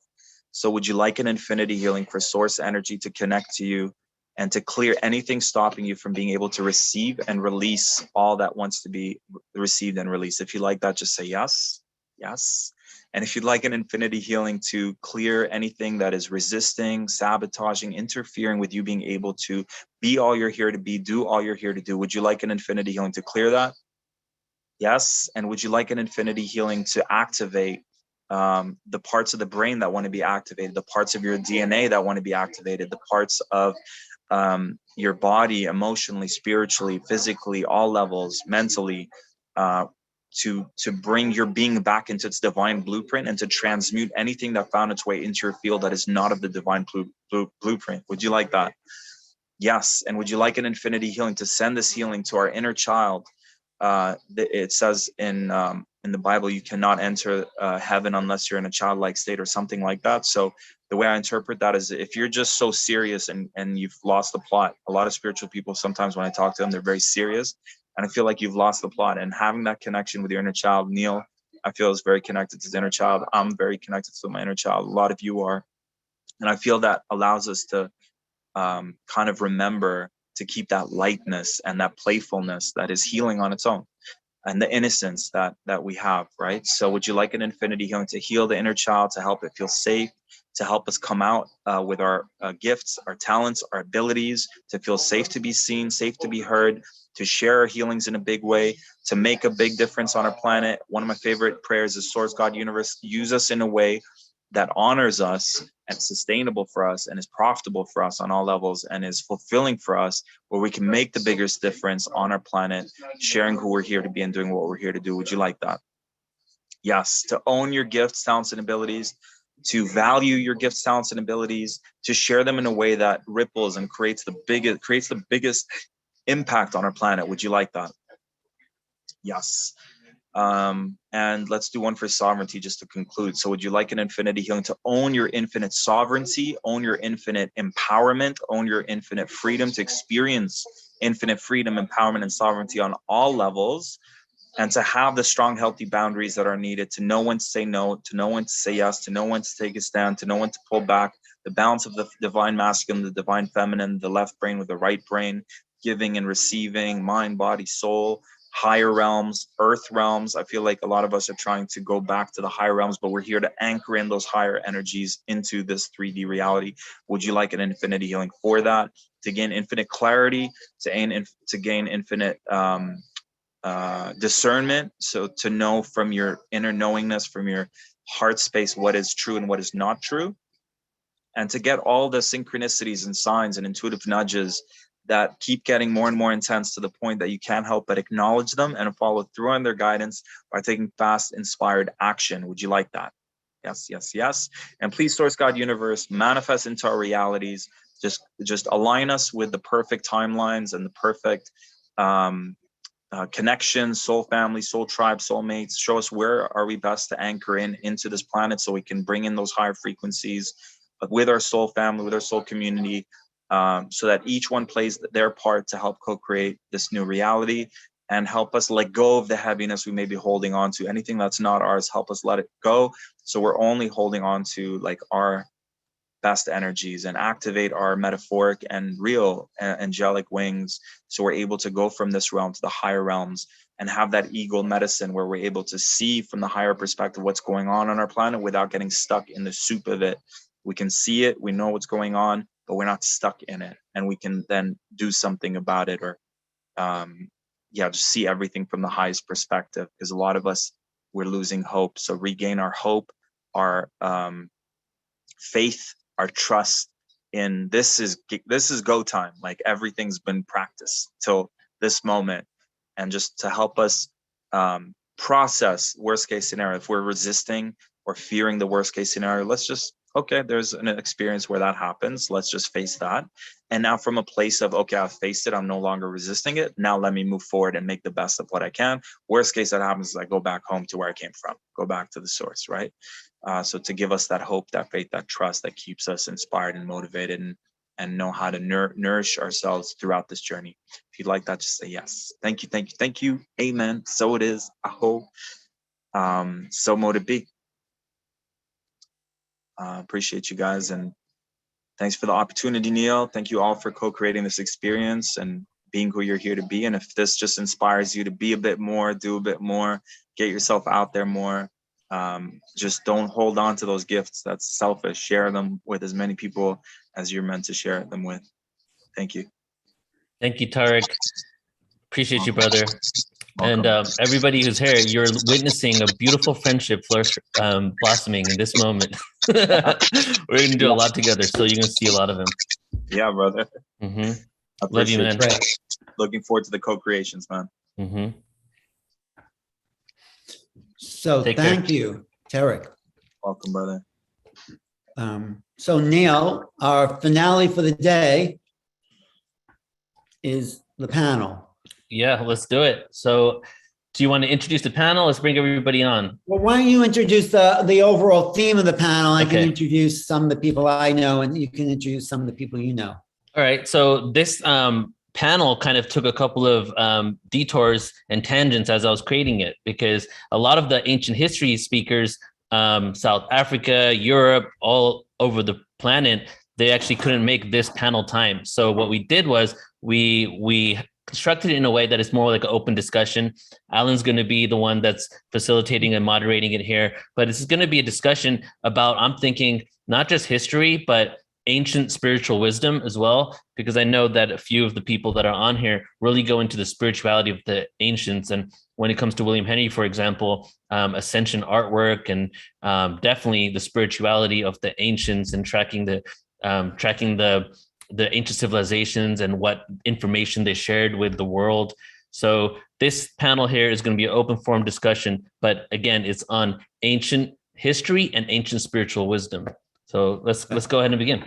So would you like an infinity healing for source energy to connect to you and to clear anything stopping you from being able to receive and release all that wants to be received and released? If you like that, just say yes, yes. And if you'd like an infinity healing to clear anything that is resisting, sabotaging, interfering with you being able to be all you're here to be, do all you're here to do, would you like an infinity healing to clear that? Yes. And would you like an infinity healing to activate the parts of the brain that want to be activated, the parts of your DNA that want to be activated, the parts of your body, emotionally, spiritually, physically, all levels, mentally, to bring your being back into its divine blueprint and to transmute anything that found its way into your field that is not of the divine blueprint. Would you like that? Yes. And would you like an infinity healing to send this healing to our inner child? It says in the Bible, you cannot enter heaven unless you're in a childlike state or something like that. So the way I interpret that is, if you're just so serious and you've lost the plot, a lot of spiritual people, sometimes when I talk to them, they're very serious, and I feel like you've lost the plot. And having that connection with your inner child, Neil, I feel is very connected to his inner child. I'm very connected to my inner child. A lot of you are. And I feel that allows us to kind of remember to keep that lightness and that playfulness that is healing on its own, and the innocence that we have, right? So would you like an infinity healing to heal the inner child, to help it feel safe, to help us come out with our gifts, our talents, our abilities, to feel safe to be seen, safe to be heard, to share our healings in a big way, to make a big difference on our planet? One of my favorite prayers is, Source, God, Universe, use us in a way that honors us and sustainable for us and is profitable for us on all levels and is fulfilling for us, where we can make the biggest difference on our planet, sharing who we're here to be and doing what we're here to do. Would you like that? Yes. To own your gifts, talents, and abilities, to value your gifts, talents, and abilities, to share them in a way that ripples and creates the biggest impact on our planet. Would you like that? Yes. And let's do one for sovereignty just to conclude. So would you like an infinity healing to own your infinite sovereignty, own your infinite empowerment, own your infinite freedom, to experience infinite freedom, empowerment, and sovereignty on all levels, and to have the strong, healthy boundaries that are needed, to know when to say no, to know when to say yes, to know when to take a stand, to know when to pull back, the balance of the divine masculine, the divine feminine, the left brain with the right brain, giving and receiving, mind, body, soul, higher realms, earth realms. I feel like a lot of us are trying to go back to the higher realms, but we're here to anchor in those higher energies into this 3D reality. Would you like an infinity healing for that? To gain infinite clarity, to gain infinite discernment, so to know from your inner knowingness, from your heart space, what is true and what is not true, and to get all the synchronicities and signs and intuitive nudges that keep getting more and more intense, to the point that you can't help but acknowledge them and follow through on their guidance by taking fast, inspired action. Would you like that? Yes, yes, yes. And please, Source, God, Universe, manifest into our realities. Just align us with the perfect timelines and the perfect connections, soul family, soul tribe, soulmates. Show us where are we best to anchor into this planet, so we can bring in those higher frequencies with our soul family, with our soul community, so that each one plays their part to help co-create this new reality, and help us let go of the heaviness we may be holding on to. Anything that's not ours, help us let it go, so we're only holding on to like our best energies, and activate our metaphoric and real angelic wings, so we're able to go from this realm to the higher realms and have that eagle medicine, where we're able to see from the higher perspective what's going on our planet without getting stuck in the soup of it. We can see it, we know what's going on, but we're not stuck in it, and we can then do something about it, or just see everything from the highest perspective, because a lot of us, we're losing hope. So regain our hope, our faith, our trust in this is go time. Like, everything's been practiced till this moment, and just to help us process worst case scenario. If we're resisting or fearing the worst case scenario, let's just, okay, there's an experience where that happens. Let's just face that. And now, from a place of, okay, I've faced it, I'm no longer resisting it. Now let me move forward and make the best of what I can. Worst case that happens is I go back home to where I came from, go back to the source, right? So to give us that hope, that faith, that trust that keeps us inspired and motivated, and know how to nourish ourselves throughout this journey. If you'd like that, just say yes. Thank you, thank you, thank you. Amen. So it is. Aho. So mote it be. Appreciate you guys, and thanks for the opportunity, Neil. Thank you all for co-creating this experience and being who you're here to be. And if this just inspires you to be a bit more, do a bit more, get yourself out there more, just don't hold on to those gifts. That's selfish. Share them with as many people as you're meant to share them with. Thank you. Thank you, Tarek. Appreciate you, brother. And everybody who's here, you're witnessing a beautiful friendship flourish, blossoming in this moment. We're going to do a lot together, so you're going to see a lot of him. Yeah, brother. Love you, man. Looking forward to the co-creations, man. So Take thank care. you, Tarek. Welcome, brother. So Neil, our finale for the day is the panel. Yeah, let's do it. So do you want to introduce the panel? Let's bring everybody on. Well, why don't you introduce the overall theme of the panel? I can Okay. introduce some of the people I know, and you can introduce some of the people you know. All right. So this panel kind of took a couple of detours and tangents as I was creating it, because a lot of the ancient history speakers, South Africa, Europe, all over the planet, they actually couldn't make this panel time. So what we did was we constructed it in a way that is more like an open discussion. Alan's going to be the one that's facilitating and moderating it here, but this is going to be a discussion about, I'm thinking, not just history, but ancient spiritual wisdom as well, because I know that a few of the people that are on here really go into the spirituality of the ancients. And when it comes to William Henry, for example, Ascension artwork, and definitely the spirituality of the ancients, and tracking the ancient civilizations and what information they shared with the world. So this panel here is going to be an open forum discussion, but again, it's on ancient history and ancient spiritual wisdom. So let's go ahead and begin.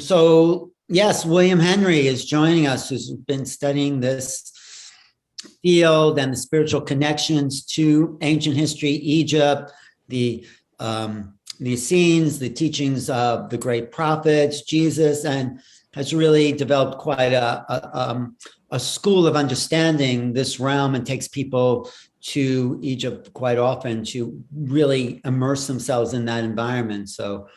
So yes, William Henry is joining us, who's been studying this field and the spiritual connections to ancient history, Egypt, the Essenes, the teachings of the great prophets, Jesus, and has really developed quite a school of understanding this realm, and takes people to Egypt quite often to really immerse themselves in that environment. So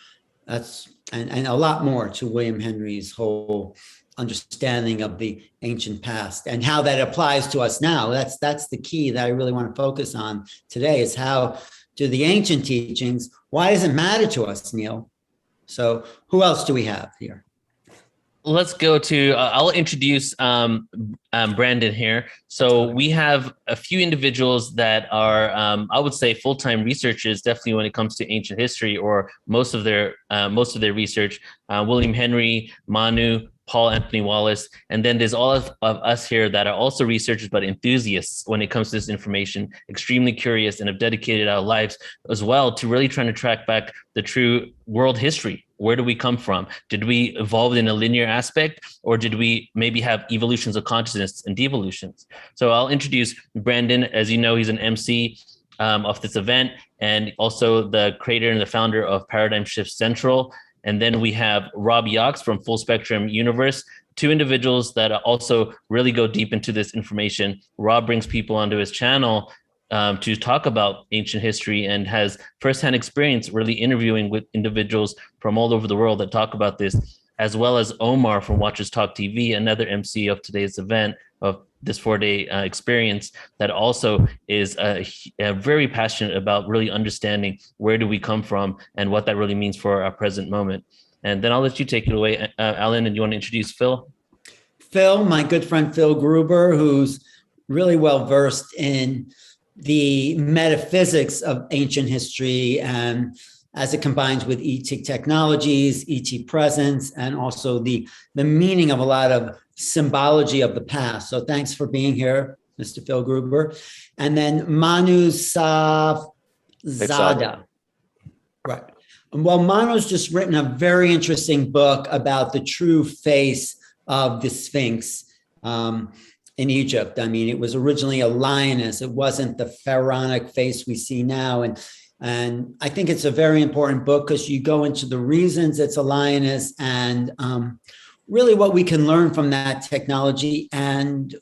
that's, and a lot more to William Henry's whole understanding of the ancient past and how that applies to us now. That's the key that I really want to focus on today, is how do the ancient teachings, why does it matter to us, Neil? So who else do we have here? Let's go to, I'll introduce Brandon here. So we have a few individuals that are, I would say, full-time researchers, definitely when it comes to ancient history, or most of their research. William Henry, Manu, Paul Anthony Wallace, and then there's all of us here that are also researchers but enthusiasts when it comes to this information, extremely curious, and have dedicated our lives as well to really trying to track back the true world history. Where do we come from? Did we evolve in a linear aspect, or did we maybe have evolutions of consciousness and devolutions? So I'll introduce Brandon. As you know, he's an MC of this event, and also the creator and the founder of Paradigm Shift Central. And then we have Rob Yox from Full Spectrum Universe, two individuals that also really go deep into this information. Rob brings people onto his channel to talk about ancient history, and has firsthand experience really interviewing with individuals from all over the world that talk about this, as well as Omar from Watchers Talk TV, another MC of today's event, of this 4-day experience, that also is very passionate about really understanding where do we come from and what that really means for our present moment. And then I'll let you take it away, Alan, and you want to introduce Phil? Phil, my good friend Phil Gruber, who's really well versed in the metaphysics of ancient history, and as it combines with ET technologies, ET presence, and also the meaning of a lot of symbology of the past. So thanks for being here, Mr. Phil Gruber. And then Manu Safzada. Right. Well, Manu's just written a very interesting book about the true face of the Sphinx in Egypt. I mean, it was originally a lioness. It wasn't the pharaonic face we see now. And I think it's a very important book, because you go into the reasons it's a lioness, and really what we can learn from that technology, and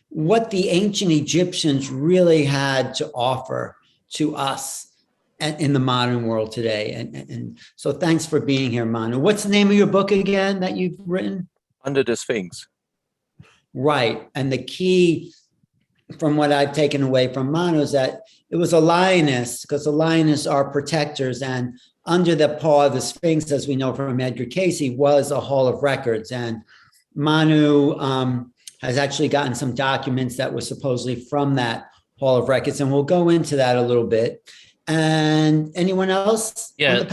what the ancient Egyptians really had to offer to us in the modern world today. And so thanks for being here, Manu. What's the name of your book again that you've written? Under the Sphinx. Right. And the key, from what I've taken away from Manu, is that it was a lioness, because the lioness are protectors, and under the paw of the Sphinx, as we know from Edgar Cayce, was a hall of records. And Manu has actually gotten some documents that were supposedly from that hall of records, and we'll go into that a little bit. And anyone else? Yeah,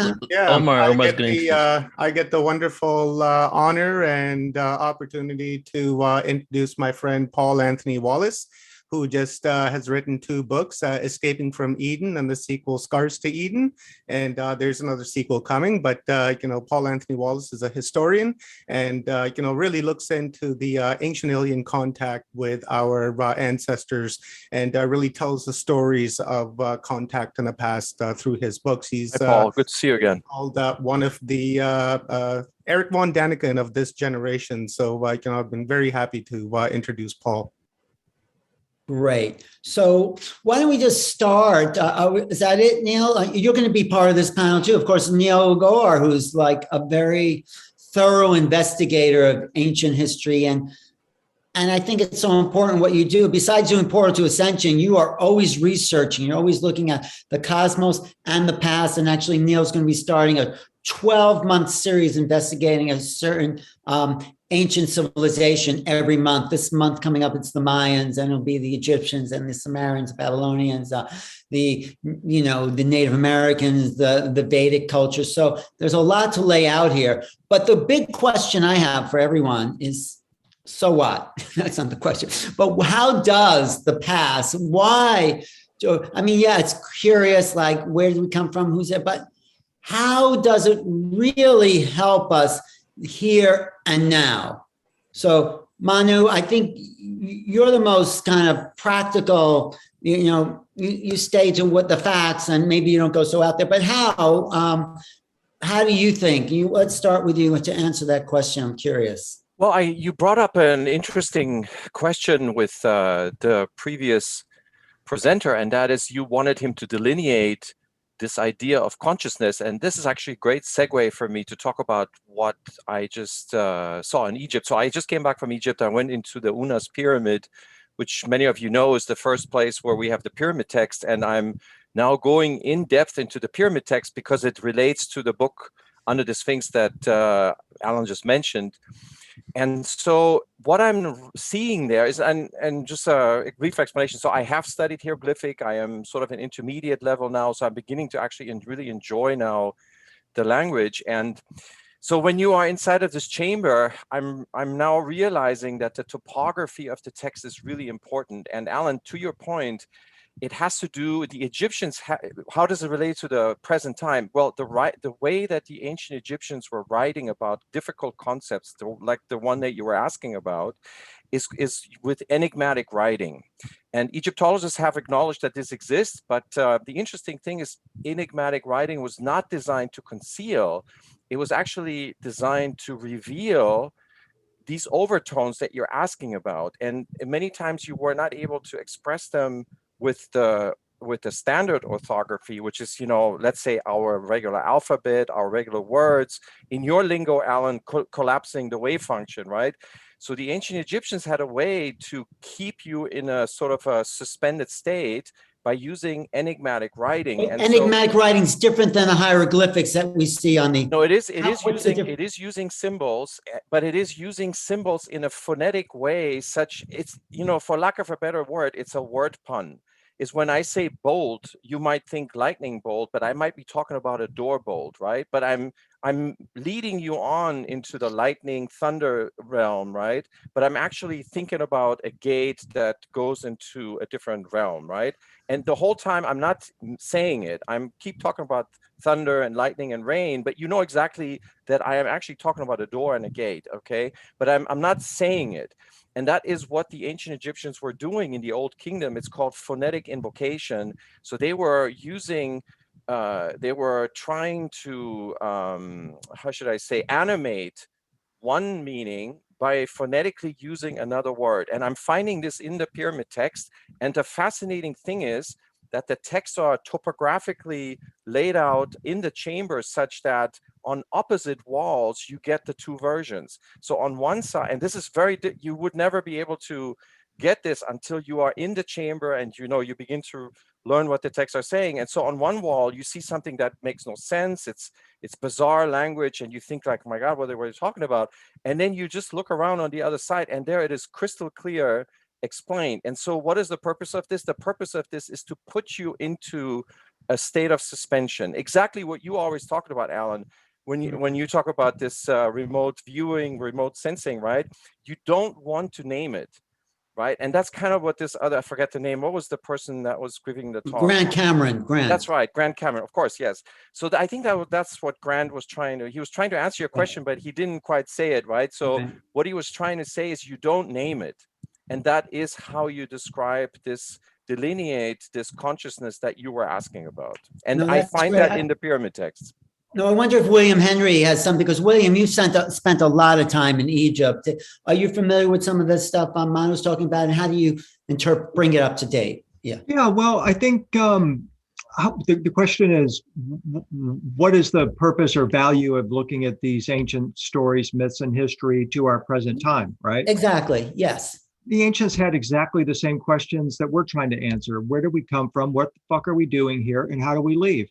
Omar, I get the wonderful honor and opportunity to introduce my friend Paul Anthony Wallace, who just has written 2 books, Escaping from Eden and the sequel Scars to Eden. And there's another sequel coming, but Paul Anthony Wallace is a historian and really looks into the ancient alien contact with our ancestors, and really tells the stories of contact in the past through his books. He's Hi, Paul. Good to see you again. Called one of the Eric von Daniken of this generation. So I've been very happy to introduce Paul. Great. So why don't we just start? Is that it, Neil? You're going to be part of this panel too. Of course, Neil Goar, who's like a very thorough investigator of ancient history. And I think it's so important what you do. Besides doing Portal to Ascension, you are always researching. You're always looking at the cosmos and the past. And actually, Neil's going to be starting a 12-month series investigating a certain ancient civilization every month. This month coming up, it's the Mayans, and it'll be the Egyptians and the Sumerians, Babylonians, the Native Americans, the Vedic culture. So there's a lot to lay out here. But the big question I have for everyone is, so what? That's not the question. But how does the past, why? It's curious, like, where did we come from? Who's it? But how does it really help us here and now? So Manu, I think you're the most kind of practical, you stay to what the facts, and maybe you don't go so out there, but how do you think? Let's start with you to answer that question. I'm curious. Well, you brought up an interesting question with the previous presenter, and that is you wanted him to delineate this idea of consciousness. And this is actually a great segue for me to talk about what I just saw in Egypt. So I just came back from Egypt. I went into the Unas pyramid, which many of you know is the first place where we have the pyramid text. And I'm now going in depth into the pyramid text because it relates to the book Under the Sphinx that Alan just mentioned. And so what I'm seeing there is, and just a brief explanation. So I have studied hieroglyphic. I am sort of an intermediate level now. So I'm beginning to actually really enjoy now the language. And so when you are inside of this chamber, I'm now realizing that the topography of the text is really important. And Alan, to your point, it has to do with the Egyptians. How does it relate to the present time? Well, the way that the ancient Egyptians were writing about difficult concepts, like the one that you were asking about, is with enigmatic writing. And Egyptologists have acknowledged that this exists, but the interesting thing is enigmatic writing was not designed to conceal. It was actually designed to reveal these overtones that you're asking about. And many times you were not able to express them with the standard orthography, which is, let's say our regular alphabet, our regular words. In your lingo, Alan, collapsing the wave function, right? So the ancient Egyptians had a way to keep you in a sort of a suspended state by using enigmatic writing. And enigmatic writing is different than the hieroglyphics that we see on the. No, it is using symbols, but it is using symbols in a phonetic way. For lack of a better word, it's a word pun. Is when I say bolt, you might think lightning bolt, but I might be talking about a door bolt, right? But I'm leading you on into the lightning thunder realm, right? But I'm actually thinking about a gate that goes into a different realm, right? And the whole time I'm not saying it. I'm keep talking about thunder and lightning and rain, but you know exactly that I am actually talking about a door and a gate, okay? But I'm not saying it. And that is what the ancient Egyptians were doing in the Old Kingdom. It's called phonetic invocation. So they were using, they were trying to, how should I say, animate one meaning by phonetically using another word. And I'm finding this in the pyramid text. And the fascinating thing is that the texts are topographically laid out in the chambers such that on opposite walls, you get the two versions. So on one side, and this is you would never be able to get this until you are in the chamber and you begin to learn what the texts are saying. And so on one wall, you see something that makes no sense. It's bizarre language, and you think like, oh my God, what are they talking about? And then you just look around on the other side, and there it is crystal clear, explained. And so what is the purpose of this? The purpose of this is to put you into a state of suspension. Exactly what you always talked about, Alan. When you talk about this remote viewing, remote sensing, right? You don't want to name it, right? And that's kind of what this other, I forget the name, what was the person that was giving the talk? Grant Cameron, Grant. That's right, Grant Cameron, of course, yes. So I think that's what Grant was he was trying to answer your question, but he didn't quite say it, right? So what he was trying to say is you don't name it. And that is how you describe this, delineate this consciousness that you were asking about. And No, I that's find great. that in the pyramid texts. No, I wonder if William Henry has something, because William, you spent a lot of time in Egypt. Are you familiar with some of this stuff Manu's talking about, and how do you bring it up to date? Yeah. Yeah, well, I think the question is, what is the purpose or value of looking at these ancient stories, myths, and history to our present time, right? Exactly, yes. The ancients had exactly the same questions that we're trying to answer. Where did we come from? What the fuck are we doing here? And how do we leave?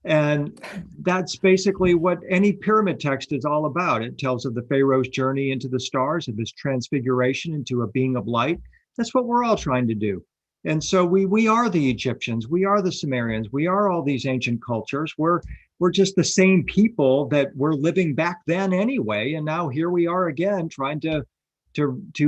And that's basically what any pyramid text is all about. It tells of the Pharaoh's journey into the stars, of his transfiguration into a being of light. That's what we're all trying to do. And so we are the Egyptians, we are the Sumerians, we are all these ancient cultures. We're just the same people that were living back then anyway. And now here we are again trying to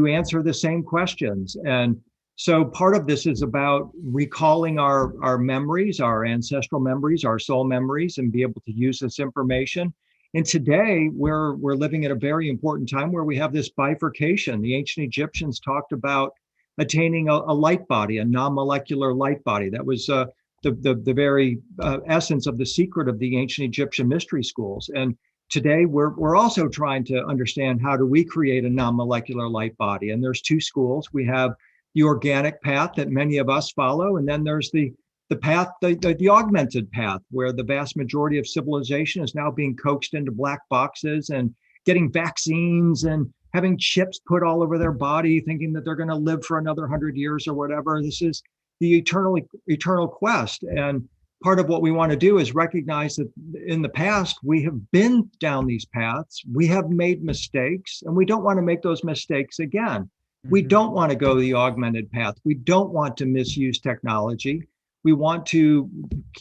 answer the same questions. And so part of this is about recalling our memories, our ancestral memories, our soul memories, and be able to use this information. And today we're living at a very important time where we have this bifurcation. The ancient Egyptians talked about attaining a light body, a non-molecular light body. That was the very essence of the secret of the ancient Egyptian mystery schools. And today we're also trying to understand, how do we create a non-molecular light body? And there's two schools. We have the organic path that many of us follow, and then there's the path, the augmented path, where the vast majority of civilization is now being coaxed into black boxes and getting vaccines and having chips put all over their body, thinking that they're going to live for another 100 years or whatever. This is the eternal quest. And part of what we want to do is recognize that in the past, we have been down these paths. We have made mistakes, and we don't want to make those mistakes again. We don't want to go the augmented path. We don't want to misuse technology. We want to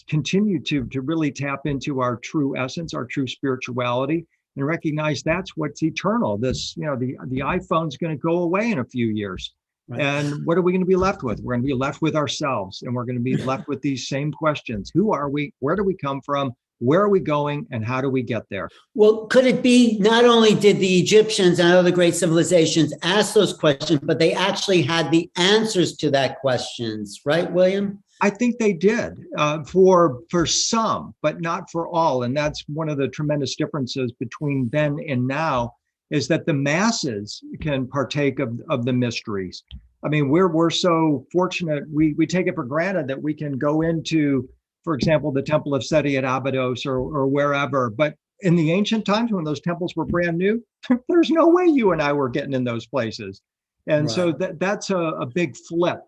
continue to really tap into our true essence, our true spirituality, and recognize that's what's eternal. This, the iPhone's going to go away in a few years. Right. And what are we going to be left with? We're going to be left with ourselves, and we're going to be left with these same questions. Who are we? Where do we come from? Where are we going, and how do we get there? Well, could it be not only did the Egyptians and other great civilizations ask those questions, but they actually had the answers to that questions, right, William? I think they did for some, but not for all. And that's one of the tremendous differences between then and now, is that the masses can partake of the mysteries. I mean, we're so fortunate. We take it for granted that we can go into, for example, the Temple of Seti at Abydos or wherever. But in the ancient times, when those temples were brand new, there's no way you and I were getting in those places. And right. So that's a big flip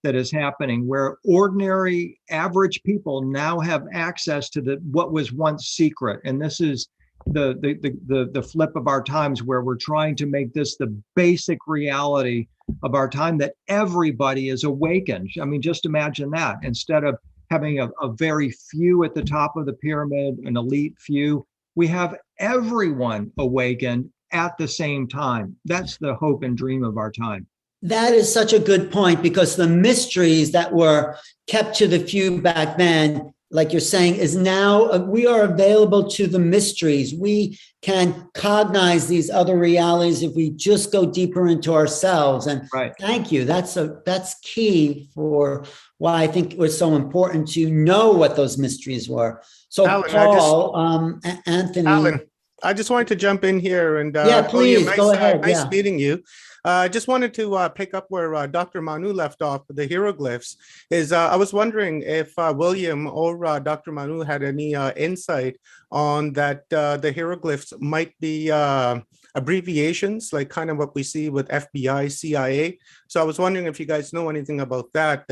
that is happening, where ordinary average people now have access to what was once secret. And this is the flip of our times, where we're trying to make this the basic reality of our time, that everybody is awakened. I mean, just imagine that. Instead of having a very few at the top of the pyramid, an elite few, we have everyone awakened at the same time. That's the hope and dream of our time. That is such a good point, because the mysteries that were kept to the few back then, like you're saying, is now we are available to the mysteries. We can cognize these other realities if we just go deeper into ourselves. And right. Thank you. That's key for why I think it was so important to know what those mysteries were. So Alan, Paul, Anthony. Alan, I just wanted to jump in here and yeah, please go ahead. Nice meeting you. I just wanted to pick up where Dr. Manu left off with the hieroglyphs. I was wondering if William or Dr. Manu had any insight on that the hieroglyphs might be abbreviations, like kind of what we see with FBI, CIA. So I was wondering if you guys know anything about that,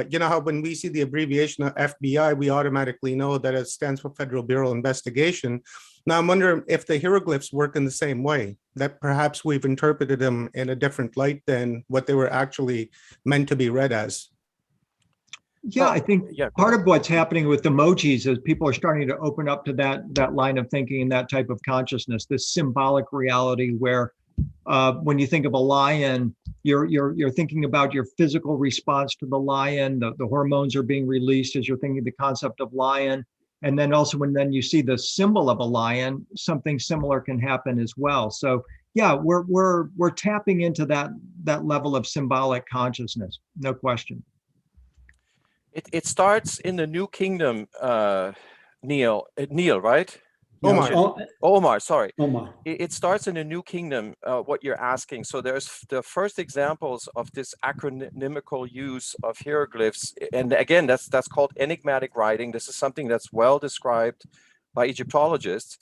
you know how when we see the abbreviation of FBI, we automatically know that it stands for Federal Bureau of Investigation. Now, I'm wondering if the hieroglyphs work in the same way, that perhaps we've interpreted them in a different light than what they were actually meant to be read as. Yeah, I think part of what's happening with emojis is people are starting to open up to that line of thinking and that type of consciousness, this symbolic reality where When you think of a lion, you're thinking about your physical response to the lion. The hormones are being released as you're thinking the concept of lion. And then also when then you see the symbol of a lion, something similar can happen as well. So yeah, we're tapping into that level of symbolic consciousness, no question. It starts in the New Kingdom, Neil, right? Omar, sorry. Omar. It starts in the New Kingdom, what you're asking. So there's the first examples of this acronymical use of hieroglyphs. And again, that's called enigmatic writing. This is something that's well described by Egyptologists.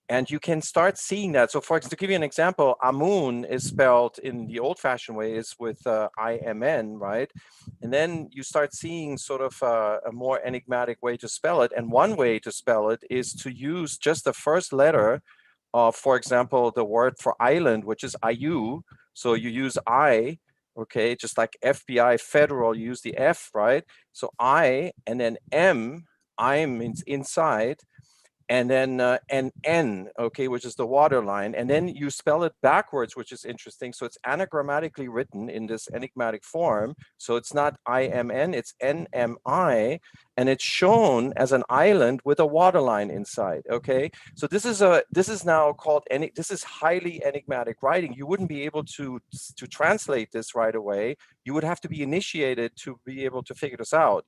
And you can start seeing that. So to give you an example, Amun is spelled in the old-fashioned way is with I-M-N, right? And then you start seeing sort of a more enigmatic way to spell it. And one way to spell it is to use just the first letter of, for example, the word for island, which is IU. So you use I, okay, just like FBI, federal, you use the F, right? So I, and then M, I means inside, and then an N, okay, which is the water line. And then you spell it backwards, which is interesting. So it's anagrammatically written in this enigmatic form. So it's not IMN, it's NMI, and it's shown as an island with a water line inside, okay? So this is now called, this is highly enigmatic writing. You wouldn't be able to translate this right away. You would have to be initiated to be able to figure this out.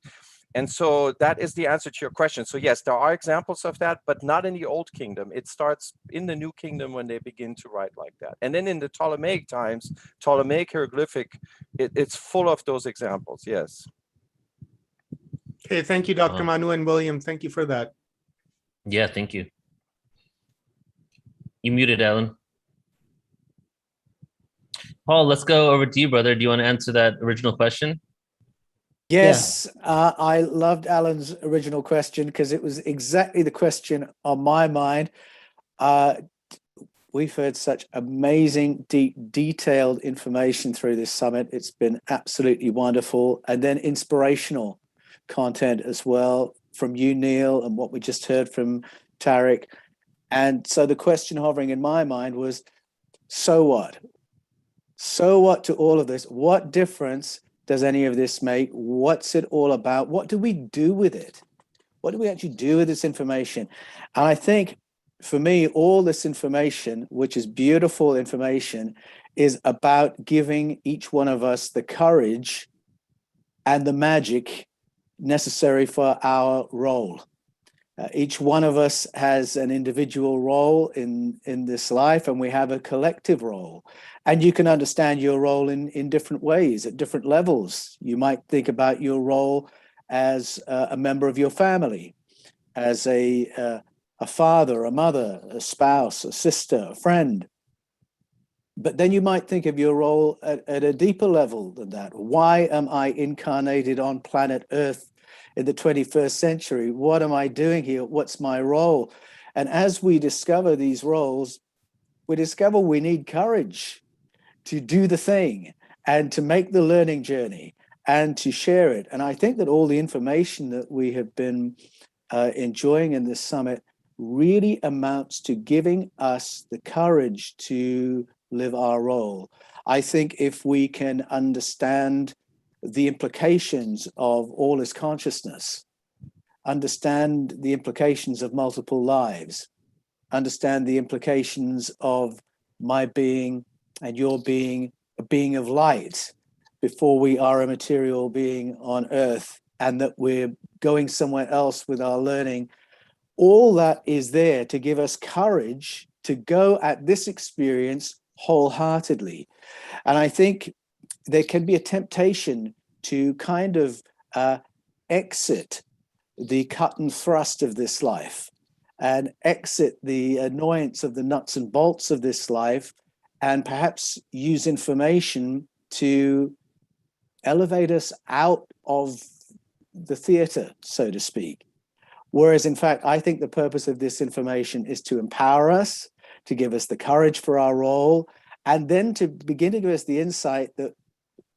And so that is the answer to your question. So yes, there are examples of that, but not in the Old Kingdom. It starts in the New Kingdom when they begin to write like that. And then in the Ptolemaic times, Ptolemaic hieroglyphic, it's full of those examples, yes. Okay, thank you, Dr. Manu and William. Thank you for that. Yeah, thank you. You muted, Alan. Paul, let's go over to you, brother. Do you want to answer that original question? Yes, I loved Alan's original question because it was exactly the question on my mind. We've heard such amazing, deep, detailed information through this summit. It's been absolutely wonderful. And then inspirational content as well from you, Neil, and what we just heard from Tarek. And so the question hovering in my mind was, so what? So what to all of this? What difference does any of this make? What's it all about? What do we do with it? What do we actually do with this information? And I think for me, all this information, which is beautiful information, is about giving each one of us the courage and the magic necessary for our role. Each one of us has an individual role in this life, and we have a collective role. And you can understand your role in different ways, at different levels. You might think about your role as a member of your family, as a father, a mother, a spouse, a sister, a friend. But then you might think of your role at a deeper level than that. Why am I incarnated on planet Earth in the 21st century? What am I doing here? What's my role? And as we discover these roles, we discover we need courage to do the thing and to make the learning journey and to share it. And I think that all the information that we have been enjoying in this summit really amounts to giving us the courage to live our role. I think if we can understand the implications of all is consciousness, understand the implications of multiple lives, understand the implications of my being and your being a being of light before we are a material being on earth, and that we're going somewhere else with our learning. All that is there to give us courage to go at this experience wholeheartedly. And I think there can be a temptation to kind of exit the cut and thrust of this life and exit the annoyance of the nuts and bolts of this life, and perhaps use information to elevate us out of the theater, so to speak. Whereas, in fact, I think the purpose of this information is to empower us, to give us the courage for our role, and then to begin to give us the insight that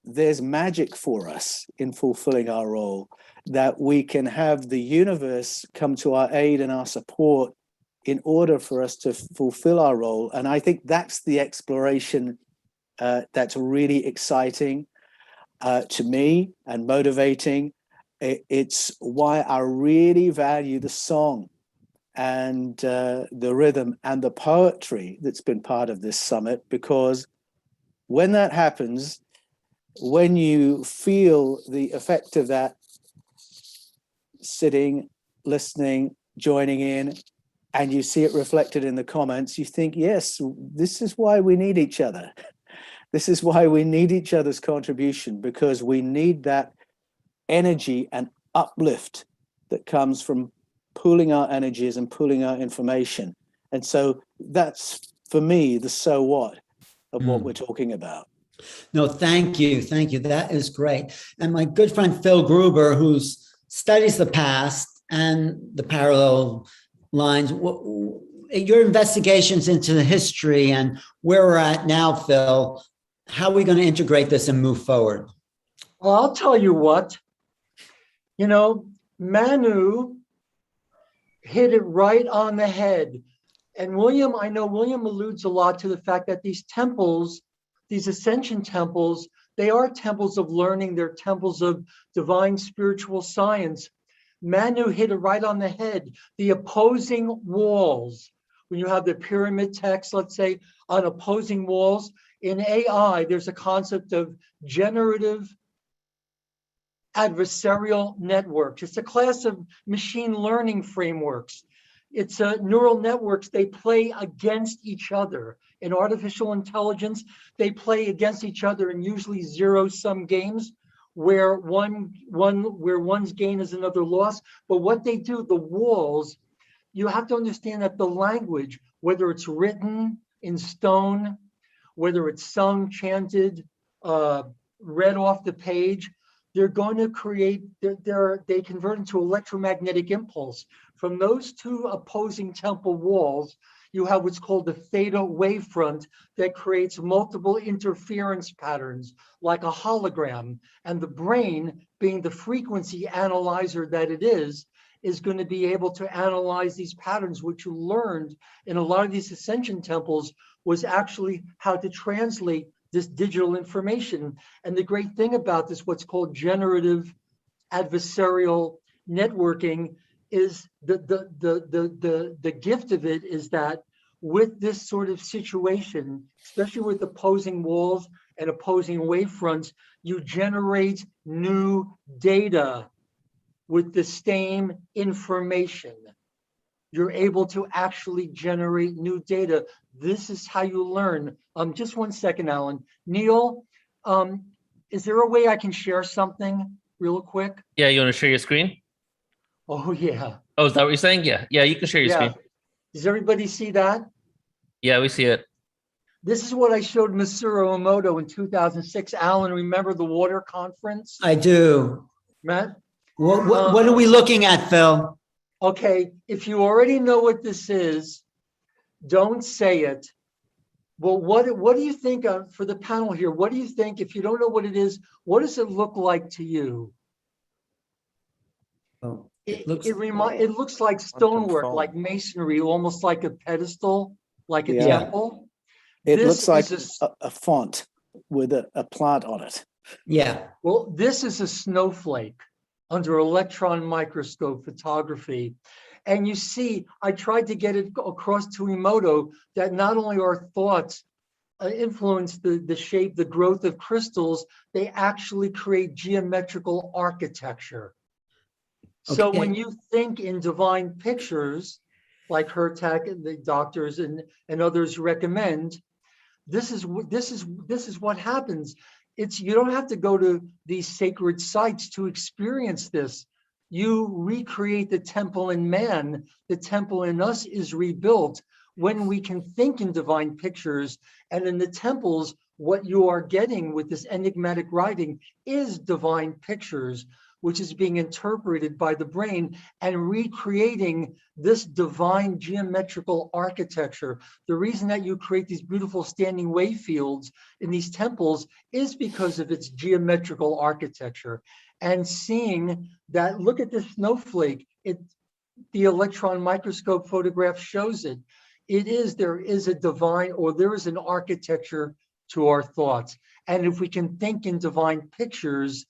there's magic for us in fulfilling our role, that we can have the universe come to our aid and our support in order for us to fulfill our role. And I think that's the exploration that's really exciting to me and motivating. It's why I really value the song and the rhythm and the poetry that's been part of this summit, because when that happens, when you feel the effect of that, sitting, listening, joining in, and you see it reflected in the comments, you think, yes, this is why we need each other. This is why we need each other's contribution, because we need that energy and uplift that comes from pooling our energies and pooling our information. And so that's, for me, the so what of what we're talking about. No, thank you. Thank you. That is great. And my good friend, Phil Gruber, who studies the past and the parallel lines, your investigations into the history and where we're at now, Phil, how are we going to integrate this and move forward? Well, I'll tell you what, Manu hit it right on the head. And I know William alludes a lot to the fact that these temples, these ascension temples, they are temples of learning. They're temples of divine spiritual science. Manu hit it right on the head. The opposing walls, when you have the pyramid text, let's say, on opposing walls, in AI, there's a concept of generative adversarial networks. It's a class of machine learning frameworks. It's neural networks. They play against each other. In artificial intelligence, they play against each other in usually zero-sum games where one's gain is another loss. But what they do, the walls, you have to understand that the language, whether it's written in stone, whether it's sung, chanted, read off the page, they're going to create, they convert into electromagnetic impulse. From those two opposing temple walls, you have what's called the theta wavefront that creates multiple interference patterns like a hologram. And the brain, being the frequency analyzer that it is going to be able to analyze these patterns, which you learned in a lot of these ascension temples was actually how to translate this digital information. And the great thing about this, what's called generative adversarial networking, is the gift of it is that with this sort of situation, especially with opposing walls and opposing wavefronts, you generate new data with the same information. You're able to actually generate new data. This is how you learn. Just one second, Alan. Neil, is there a way I can share something real quick? Yeah, you want to share your screen? Oh, yeah. Oh, is that what you're saying? Yeah, you can share your screen. Does everybody see that? Yeah, we see it. This is what I showed Masaru Emoto in 2006. Alan, remember the water conference? I do. Matt? What are we looking at, Phil? Okay, if you already know what this is, don't say it. Well, what do you think for the panel here? What do you think, if you don't know what it is, what does it look like to you? Oh, it looks like stonework, like masonry, almost like a pedestal, like a temple. It looks like a font with a plant on it. Yeah. Well, this is a snowflake under electron microscope photography. And you see, I tried to get it across to Emoto that not only our thoughts influence the shape, the growth of crystals, they actually create geometrical architecture. So when you think in divine pictures, like Hertak and the doctors and others recommend, this is what happens. You don't have to go to these sacred sites to experience this. You recreate the temple in man. The temple in us is rebuilt when we can think in divine pictures. And in the temples, what you are getting with this enigmatic writing is divine pictures, which is being interpreted by the brain and recreating this divine geometrical architecture. The reason that you create these beautiful standing wave fields in these temples is because of its geometrical architecture. And seeing that, look at this snowflake, the electron microscope photograph shows it. There is a divine, or there is an architecture to our thoughts. And if we can think in divine pictures,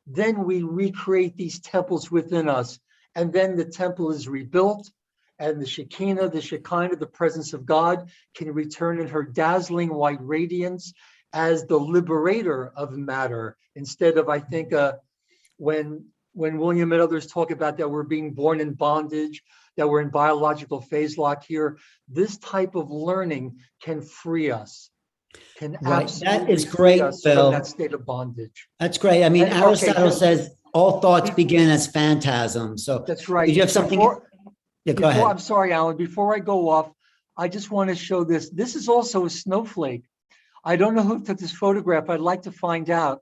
then we recreate these temples within us. And then the temple is rebuilt, and the Shekinah, the presence of God, can return in her dazzling white radiance as the liberator of matter. Instead of, I think, when William and others talk about that we're being born in bondage, that we're in biological phase lock here, this type of learning can free us. Right. That is great, Phil. From that state of bondage. That's great. I mean, And, Aristotle says all thoughts begin as phantasms. So that's right. Did you have something? Yeah, go ahead. I'm sorry, Alan. Before I go off, I just want to show this. This is also a snowflake. I don't know who took this photograph. I'd like to find out.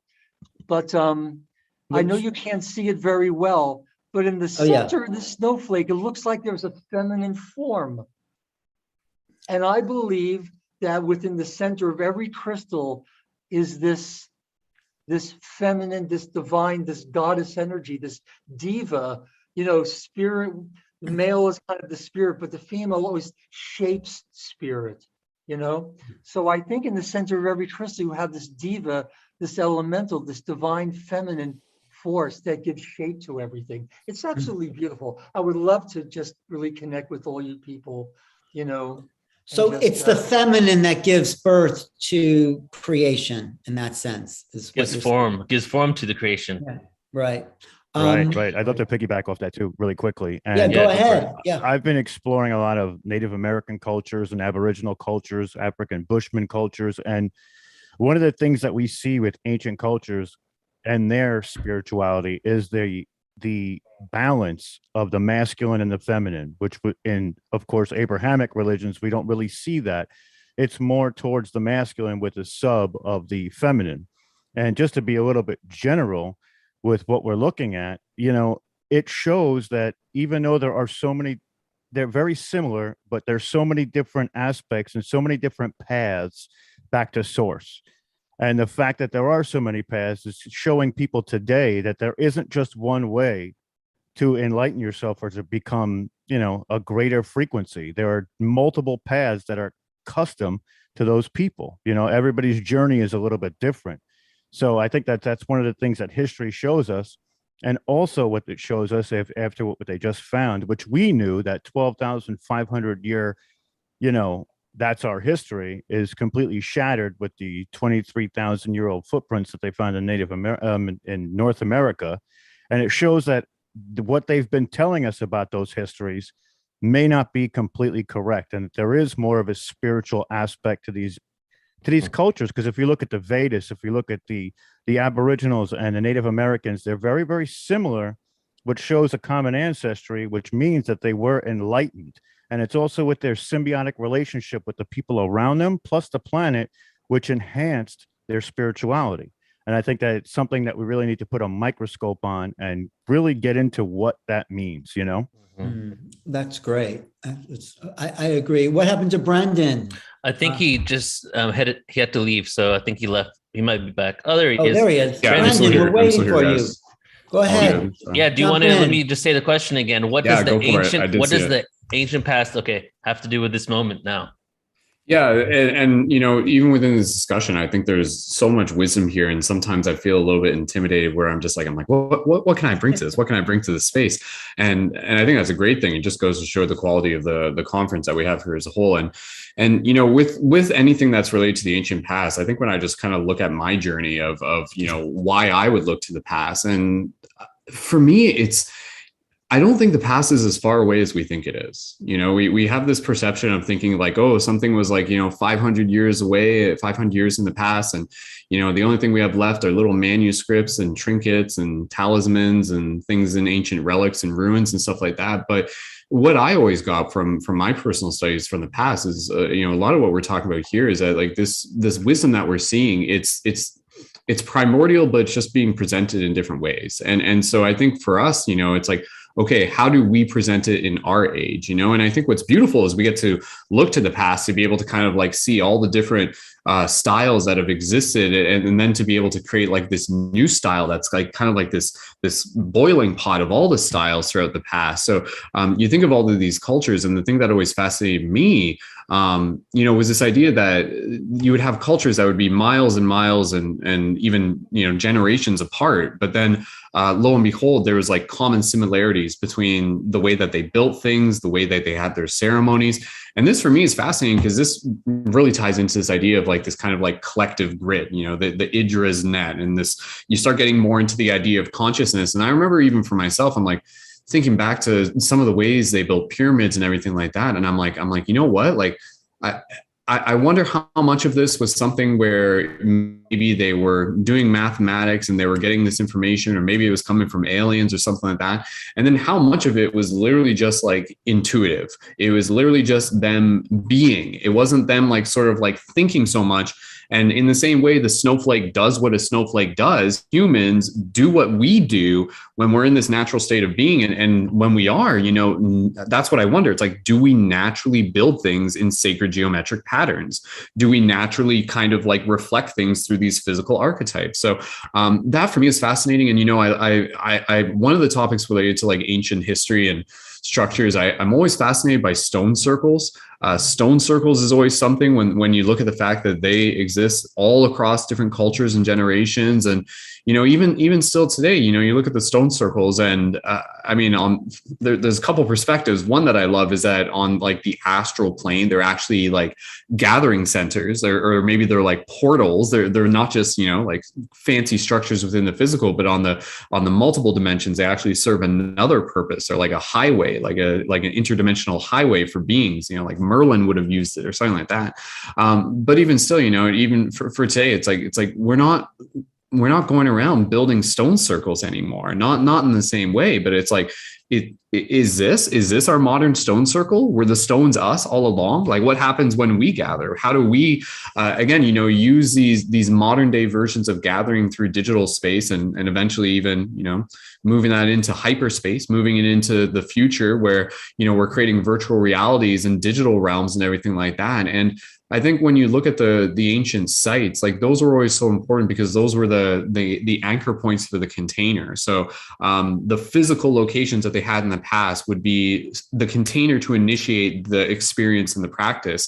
But I know you can't see it very well. But in the center of the snowflake, it looks like there's a feminine form. And I believe that within the center of every crystal is this feminine, this divine, this goddess energy, this diva, spirit. The male is kind of the spirit, but the female always shapes spirit, So I think in the center of every crystal, you have this diva, this elemental, this divine feminine force that gives shape to everything. It's absolutely beautiful. I would love to just really connect with all you people, So it's the feminine that gives birth to creation in that sense. Gives form to the creation. Yeah. Right. Right. I'd love to piggyback off that too, really quickly. And go ahead. Yeah. I've been exploring a lot of Native American cultures and Aboriginal cultures, African Bushman cultures. And one of the things that we see with ancient cultures and their spirituality is the balance of the masculine and the feminine, which in, of course, Abrahamic religions, we don't really see that. It's more towards the masculine with a sub of the feminine. And just to be a little bit general with what we're looking at, it shows that even though there are so many, they're very similar, but there's so many different aspects and so many different paths back to source. And the fact that there are so many paths is showing people today that there isn't just one way to enlighten yourself or to become, a greater frequency. There are multiple paths that are custom to those people. Everybody's journey is a little bit different. So I think that's one of the things that history shows us. And also what it shows us after what they just found, which we knew that 12,500 year, that's our history, is completely shattered with the 23,000-year-old footprints that they found in in North America. And it shows that what they've been telling us about those histories may not be completely correct. And there is more of a spiritual aspect to these cultures, because if you look at the Vedas, if you look at the Aboriginals and the Native Americans, they're very, very similar, which shows a common ancestry, which means that they were enlightened. And it's also with their symbiotic relationship with the people around them, plus the planet, which enhanced their spirituality. And I think that it's something that we really need to put a microscope on and really get into what that means, That's great. I agree. What happened to Brendan? I think he just he had to leave, so I think he left. He might be back. Oh, there he is. There he is. Yeah, Brendan, we're waiting for you. Go ahead. Yeah. Do you want to let me just say the question again? What does the ancient past have to do with this moment now? Yeah, and even within this discussion, I think there's so much wisdom here, and sometimes I feel a little bit intimidated. Where I'm like, what can I bring to this? What can I bring to this space? And I think that's a great thing. It just goes to show the quality of the conference that we have here as a whole. And with anything that's related to the ancient past, I think when I just kind of look at my journey of why I would look to the past, and for me, I don't think the past is as far away as we think it is. We have this perception of thinking like, oh, something was 500 years away, 500 years in the past. And, the only thing we have left are little manuscripts and trinkets and talismans and things in ancient relics and ruins and stuff like that. But what I always got from my personal studies from the past is, a lot of what we're talking about here is that this wisdom that we're seeing, it's primordial, but it's just being presented in different ways. And so I think for us, it's like, okay, how do we present it in our age? And I think what's beautiful is we get to look to the past to be able to kind of see all the different styles that have existed, and then to be able to create this new style that's this boiling pot of all the styles throughout the past. So you think of all of these cultures, and the thing that always fascinated me was this idea that you would have cultures that would be miles and miles and even, generations apart. But then lo and behold, there was like common similarities between the way that they built things, the way that they had their ceremonies. And this for me is fascinating because this really ties into this idea of like this kind of like collective grid, the Idra's net, and this, you start getting more into the idea of consciousness. And I remember even for myself, I'm like thinking back to some of the ways they built pyramids and everything like that. And I'm like, you know what? Like, I wonder how much of this was something where maybe they were doing mathematics and they were getting this information, or maybe it was coming from aliens or something like that. And then how much of it was literally just like intuitive. It was literally just them being. It wasn't them like sort of like thinking so much. And in the same way, the snowflake does what a snowflake does. Humans do what we do when we're in this natural state of being. And when we are, that's what I wonder. It's like, do we naturally build things in sacred geometric patterns? Do we naturally kind of like reflect things through these physical archetypes? So that for me is fascinating. And, I one of the topics related to like ancient history and structures, I'm always fascinated by stone circles. Stone circles is always something when you look at the fact that they exist all across different cultures and generations. And, even still today, you look at the stone circles and there's a couple perspectives. One that I love is that on like the astral plane, they're actually like gathering centers, or maybe they're like portals. They're not just, like fancy structures within the physical, but on the multiple dimensions, they actually serve another purpose. They're like a highway, like an interdimensional highway for beings, like Merlin would have used it or something like that. But even still, even for today, it's like we're not going around building stone circles anymore. Not in the same way, but it's like, is this our modern stone circle? Were the stones us all along? Like, what happens when we gather? How do we, again, use these modern day versions of gathering through digital space and eventually even, moving that into hyperspace, moving it into the future where, we're creating virtual realities and digital realms and everything like that. And I think when you look at the ancient sites, like those were always so important because those were the anchor points for the container. So the physical locations that they had in the past would be the container to initiate the experience and the practice.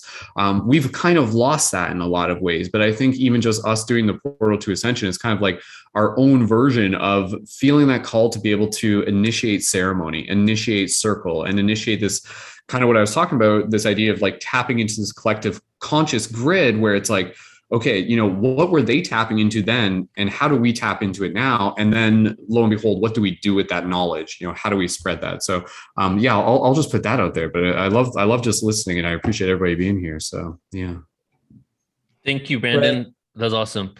We've kind of lost that in a lot of ways, but I think even just us doing the portal to ascension is kind of like our own version of feeling that call to be able to initiate ceremony, initiate circle, and initiate this kind of what I was talking about, this idea of like tapping into this collective conscious grid where it's like, okay, what were they tapping into then? And how do we tap into it now? And then lo and behold, what do we do with that knowledge? How do we spread that? So I'll just put that out there, but I love just listening and I appreciate everybody being here. So, yeah. Thank you, Brandon. Right. That's awesome.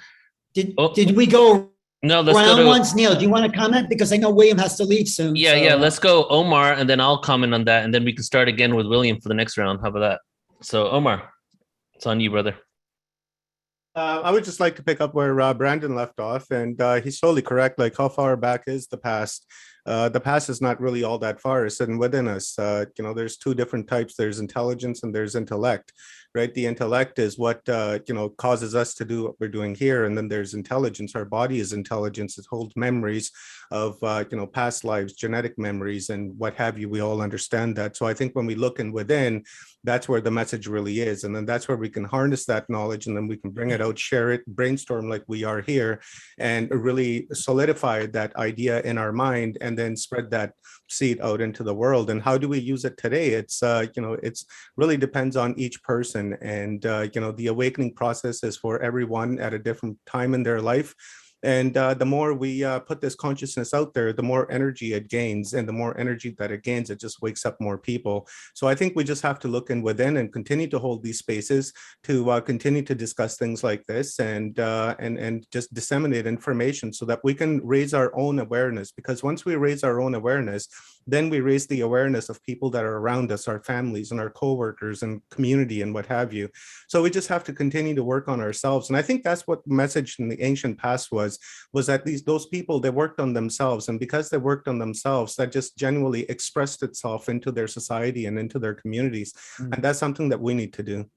Did we go? No, let's round go to once. Neil, do you want to comment? Because I know William has to leave soon. Yeah, let's go Omar, and then I'll comment on that, and then we can start again with William for the next round. How about that? So Omar, it's on you, brother. I would just like to pick up where Brandon left off, and he's totally correct. Like, how far back is the past? The past is not really all that far. It's sitting within us. There's two different types. There's intelligence and there's intellect, right? The intellect is what, causes us to do what we're doing here. And then there's intelligence. Our body is intelligence. It holds memories of, past lives, genetic memories and what have you. We all understand that. So I think when we look in within, that's where the message really is. And then that's where we can harness that knowledge and then we can bring it out, share it, brainstorm like we are here and really solidify that idea in our mind and then spread that seed out into the world. And how do we use it today? It's, it's really depends on each person. And, the awakening process is for everyone at a different time in their life. And the more we put this consciousness out there, the more energy it gains. And the more energy that it gains, it just wakes up more people. So I think we just have to look in within and continue to hold these spaces to continue to discuss things like this and just disseminate information so that we can raise our own awareness. Because once we raise our own awareness, then we raise the awareness of people that are around us, our families and our coworkers and community and what have you. So we just have to continue to work on ourselves. And I think that's what the message in the ancient past was that those people, they worked on themselves. And because they worked on themselves, that just genuinely expressed itself into their society and into their communities. Mm-hmm. And that's something that we need to do.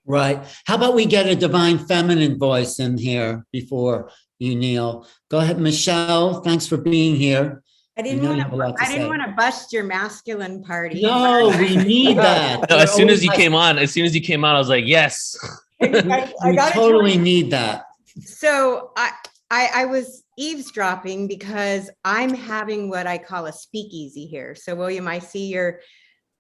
Right. How about we get a divine feminine voice in here before you, Neil? Go ahead, Michelle. Thanks for being here. I didn't know want you have a lot to I didn't say. want to bust your masculine party. No, we need that. No, as soon as you Always- came on, I was like, yes. I We gotta tell totally you. need that. So I was eavesdropping because I'm having what I call a speakeasy here. So William, I see your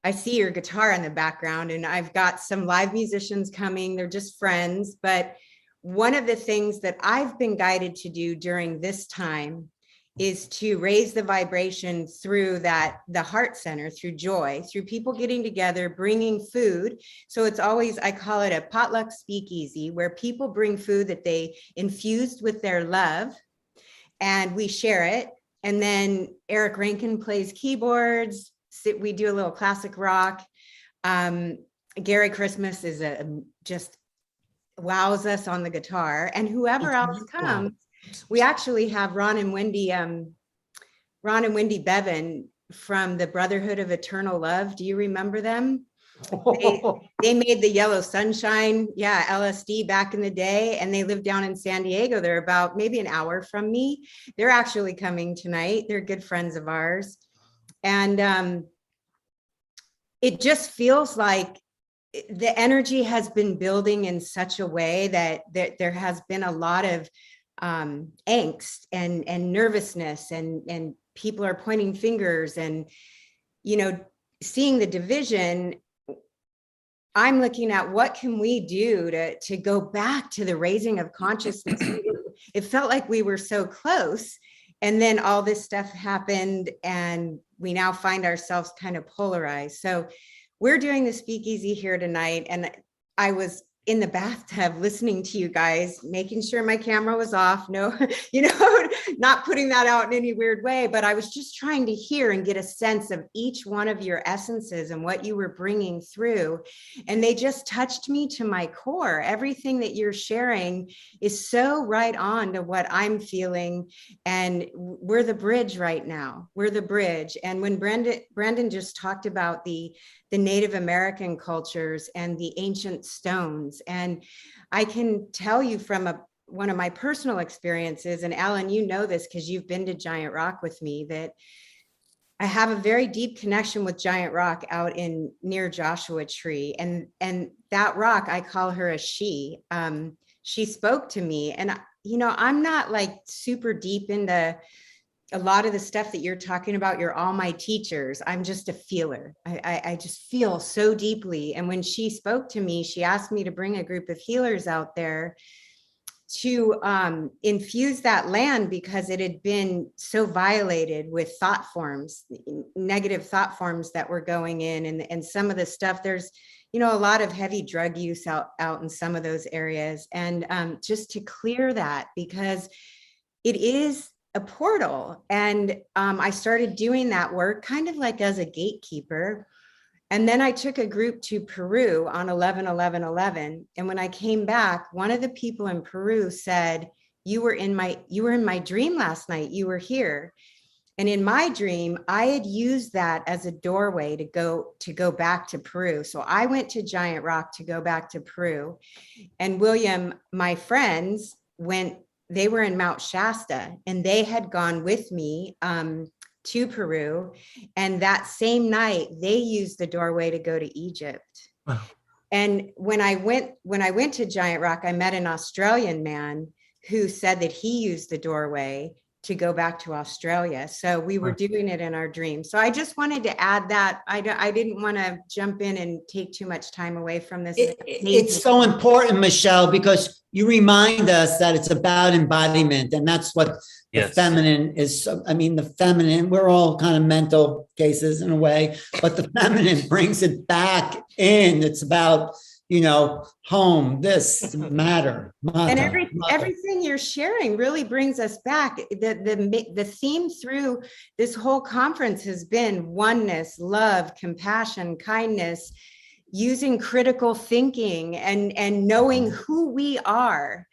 guitar in the background, and I've got some live musicians coming. They're just friends. But one of the things that I've been guided to do during this time is to raise the vibration through the heart center, through joy, through people getting together, bringing food. So it's always, I call it a potluck speakeasy, where people bring food that they infused with their love, and we share it. And then Eric Rankin plays keyboards. We do a little classic rock. Gary Christmas is just wows us on the guitar, and whoever else comes, we actually have Ron and Wendy Bevan from the Brotherhood of Eternal Love. Do you remember them? They made the Yellow Sunshine, LSD back in the day, and they live down in San Diego. They're about maybe an hour from me. They're actually coming tonight. They're good friends of ours. And it just feels like the energy has been building in such a way that there has been a lot of angst and nervousness, and people are pointing fingers, and, seeing the division. I'm looking at what can we do to go back to the raising of consciousness. It felt like we were so close, and then all this stuff happened, and we now find ourselves kind of polarized. So we're doing the speakeasy here tonight, and I was in the bathtub listening to you guys, making sure my camera was off. No, not putting that out in any weird way, but I was just trying to hear and get a sense of each one of your essences and what you were bringing through. And they just touched me to my core. Everything that you're sharing is so right on to what I'm feeling. And we're the bridge right now. We're the bridge. And when Brandon just talked about the Native American cultures and the ancient stones. And I can tell you from one of my personal experiences, and Alan, you know this because you've been to Giant Rock with me, that I have a very deep connection with Giant Rock out near Joshua Tree. And that rock, I call her a she. She spoke to me, and I'm not like super deep into a lot of the stuff that you're talking about. You're all my teachers. I'm just a feeler. I just feel so deeply. And when she spoke to me, she asked me to bring a group of healers out there to infuse that land, because it had been so violated with thought forms, negative thought forms that were going in. And some of the stuff, there's, a lot of heavy drug use out in some of those areas. And just to clear that, because it is a portal. And I started doing that work kind of like as a gatekeeper. And then I took a group to Peru on 11/11/11. And when I came back, one of the people in Peru said, you were in my dream last night. You were here. And in my dream, I had used that as a doorway to go back to Peru. So I went to Giant Rock to go back to Peru. And William, my friends they were in Mount Shasta, and they had gone with me to Peru. And that same night, they used the doorway to go to Egypt. Wow. And when I went to Giant Rock, I met an Australian man who said that he used the doorway to go back to Australia. So we were doing it in our dreams. So I just wanted to add that. I didn't want to jump in and take too much time away from this. It's so important, Michelle, because you remind us that it's about embodiment, and that's what the feminine is. The feminine, we're all kind of mental cases in a way, but the feminine brings it back in. It's about, home, this matter. And everything you're sharing really brings us back. The theme through this whole conference has been oneness, love, compassion, kindness, using critical thinking and knowing who we are.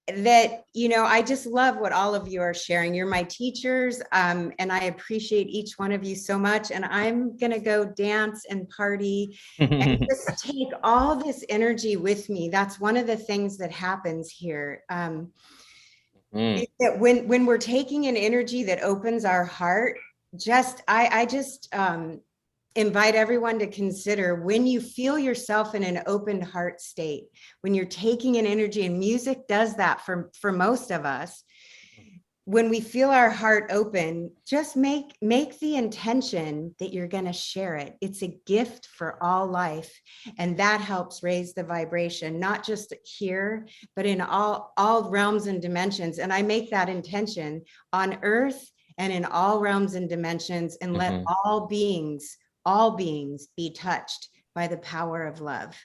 That, I just love what all of you are sharing. You're my teachers, and I appreciate each one of you so much. And I'm going to go dance and party and just take all this energy with me. That's one of the things that happens here. is that when we're taking an energy that opens our heart, I just invite everyone to consider when you feel yourself in an open heart state, when you're taking an energy, and music does that for most of us. When we feel our heart open, just make the intention that you're going to share it. It's a gift for all life. And that helps raise the vibration, not just here, but in all realms and dimensions. And I make that intention on earth and in all realms and dimensions, and let all beings be touched by the power of love.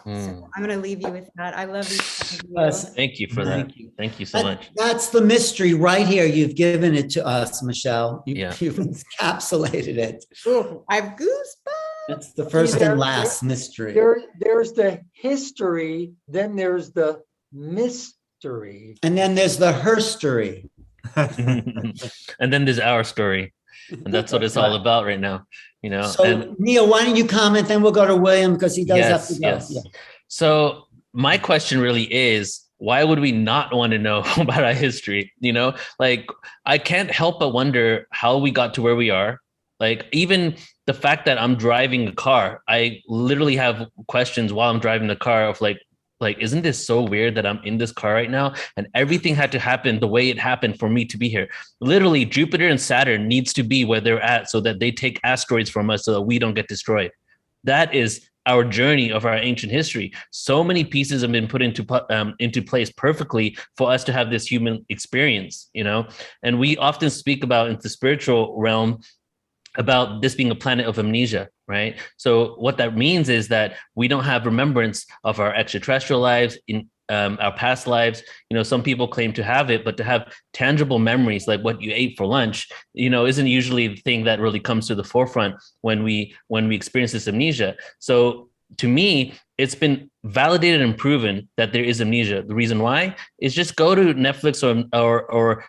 So I'm going to leave you with that. I love you. Thank you for that. Thank you so much. That's the mystery right here. You've given it to us, Michelle. You've encapsulated it. Ooh, I have goosebumps. It's the first and last mystery. There's the history, then there's the mystery. And then there's the herstory. And then there's our story. And that's what it's all about right now. You know, so Neil, why don't you comment? Then we'll go to William, because he does have to go. Yes. Yeah. So my question really is, why would we not want to know about our history? You know, like, I can't help but wonder how we got to where we are. Like, even the fact that I'm driving a car, I literally have questions while I'm driving the car of like, isn't this so weird that I'm in this car right now? And everything had to happen the way it happened for me to be here. Literally, Jupiter and Saturn needs to be where they're at so that they take asteroids from us so that we don't get destroyed. That is our journey of our ancient history. So many pieces have been put into place perfectly for us to have this human experience, you know? And we often speak about, in the spiritual realm, about this being a planet of amnesia, right? So what that means is that we don't have remembrance of our extraterrestrial lives, in our past lives. You know, some people claim to have it, but to have tangible memories like what you ate for lunch, you know, isn't usually the thing that really comes to the forefront when we experience this amnesia. So to me, it's been validated and proven that there is amnesia. The reason why is just go to Netflix or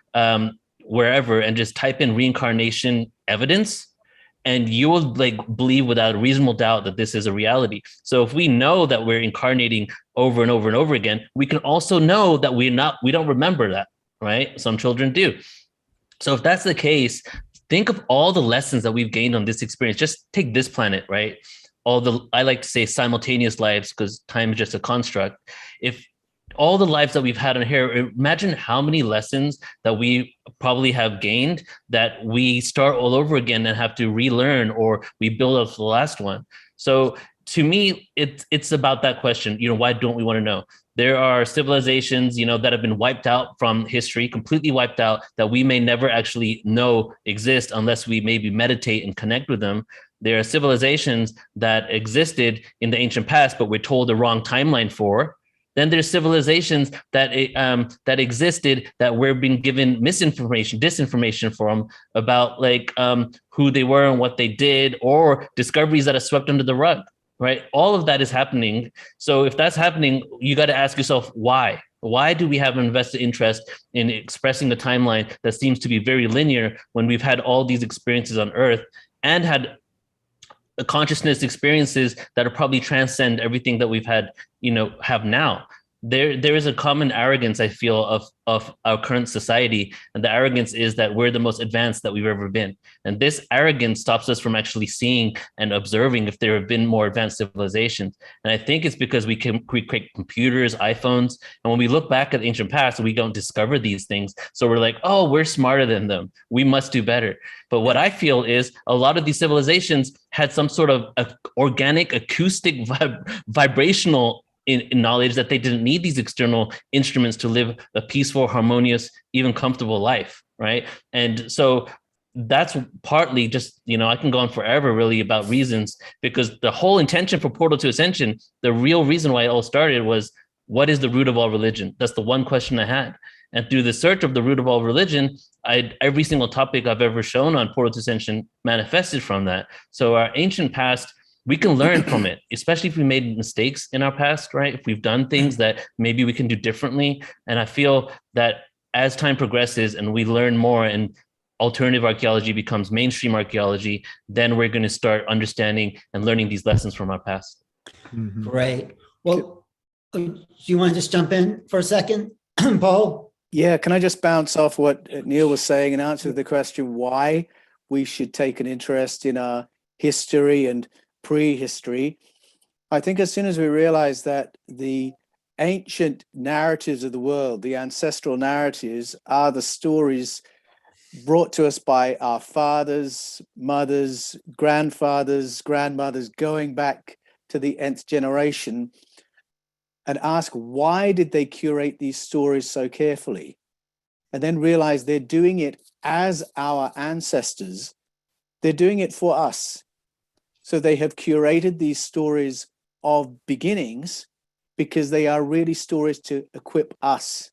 wherever and just type in reincarnation evidence, and you will believe without a reasonable doubt that this is a reality. So if we know that we're incarnating over and over and over again, we can also know that we don't remember that, right? Some children do. So if that's the case, think of all the lessons that we've gained on this experience. Just take this planet, right? I like to say simultaneous lives, because time is just a construct. If all the lives that we've had on here, imagine how many lessons that we probably have gained that we start all over again and have to relearn, or we build up the last one. So to me, it's about that question, you know, why don't we want to know? There are civilizations, you know, that have been wiped out from history, completely wiped out, that we may never actually know exist unless we maybe meditate and connect with them. There are civilizations that existed in the ancient past, but we're told the wrong timeline for. Then there's civilizations that existed that we're being given misinformation, disinformation from about who they were and what they did, or discoveries that are swept under the rug, right? All of that is happening. So if that's happening, you got to ask yourself, why? Why do we have an invested interest in expressing a timeline that seems to be very linear when we've had all these experiences on Earth and had consciousness experiences that are probably transcend everything that we've had, you know, have now? There is a common arrogance, I feel, of our current society, and the arrogance is that we're the most advanced that we've ever been. And this arrogance stops us from actually seeing and observing if there have been more advanced civilizations. And I think it's because we create computers, iPhones, and when we look back at the ancient past, we don't discover these things. So we're like, oh, we're smarter than them, we must do better. But what I feel is a lot of these civilizations had some sort of organic, acoustic, vibrational in knowledge that they didn't need these external instruments to live a peaceful, harmonious, even comfortable life, right? And so that's partly just, you know, I can go on forever really about reasons, because the whole intention for Portal to Ascension, the real reason why it all started was, what is the root of all religion? That's the one question I had. And through the search of the root of all religion, every single topic I've ever shown on Portal to Ascension manifested from that. So our ancient past, we can learn from it, especially if we made mistakes in our past, right? If we've done things that maybe we can do differently. And I feel that as time progresses and we learn more and alternative archaeology becomes mainstream archaeology, then we're going to start understanding and learning these lessons from our past. Great. Well, do you want to just jump in for a second, Paul? Yeah, can I just bounce off what Neil was saying and answer the question why we should take an interest in our history and prehistory? I think as soon as we realize that the ancient narratives of the world, the ancestral narratives, are the stories brought to us by our fathers, mothers, grandfathers, grandmothers, going back to the nth generation, and ask why did they curate these stories so carefully, and then realize they're doing it as our ancestors, they're doing it for us. So they have curated these stories of beginnings because they are really stories to equip us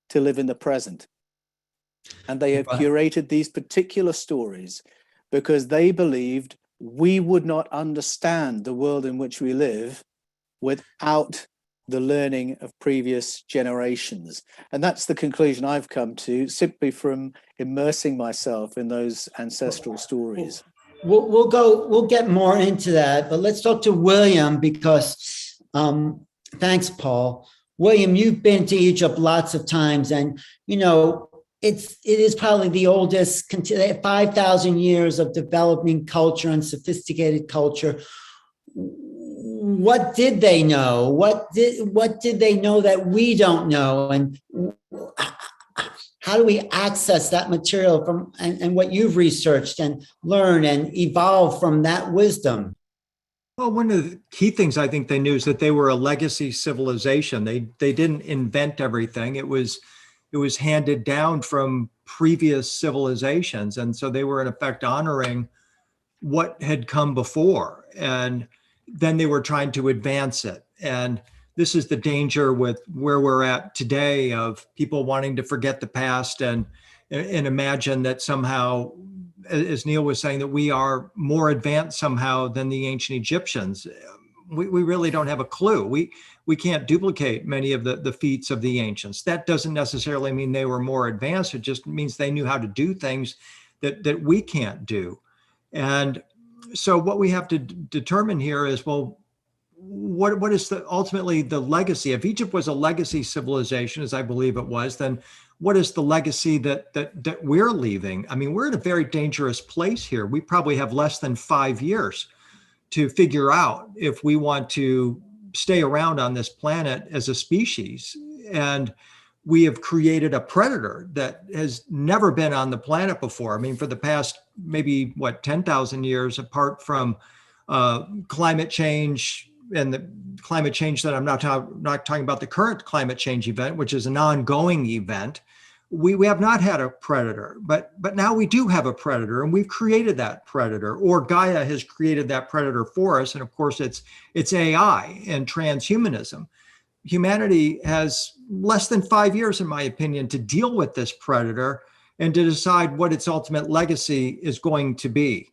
to live in the present. And they have curated these particular stories because they believed we would not understand the world in which we live without the learning of previous generations. And that's the conclusion I've come to simply from immersing myself in those ancestral stories. We'll get more into that, but let's talk to William because, thanks, Paul. William, you've been to Egypt lots of times, and you know, it is probably the oldest, 5,000 years of developing culture and sophisticated culture. What did they know? What did they know that we don't know? And how do we access that material from and what you've researched and learn and evolve from that wisdom? Well, one of the key things I think they knew is that they were a legacy civilization. They didn't invent everything. It was handed down from previous civilizations. And so they were in effect honoring what had come before. And then they were trying to advance it. And this is the danger with where we're at today of people wanting to forget the past and imagine that somehow, as Neil was saying, that we are more advanced somehow than the ancient Egyptians. We really don't have a clue. We can't duplicate many of the feats of the ancients. That doesn't necessarily mean they were more advanced. It just means they knew how to do things that we can't do. And so what we have to determine here is, well, what is ultimately the legacy? If Egypt was a legacy civilization, as I believe it was, then what is the legacy that we're leaving? I mean, we're in a very dangerous place here. We probably have less than 5 years to figure out if we want to stay around on this planet as a species. And we have created a predator that has never been on the planet before. I mean, for the past maybe 10,000 years, apart from climate change, and the climate change that I'm not talking about the current climate change event, which is an ongoing event, we have not had a predator, but now we do have a predator, and we've created that predator, or Gaia has created that predator for us. And of course, it's AI and transhumanism. Humanity has less than 5 years, in my opinion, to deal with this predator and to decide what its ultimate legacy is going to be.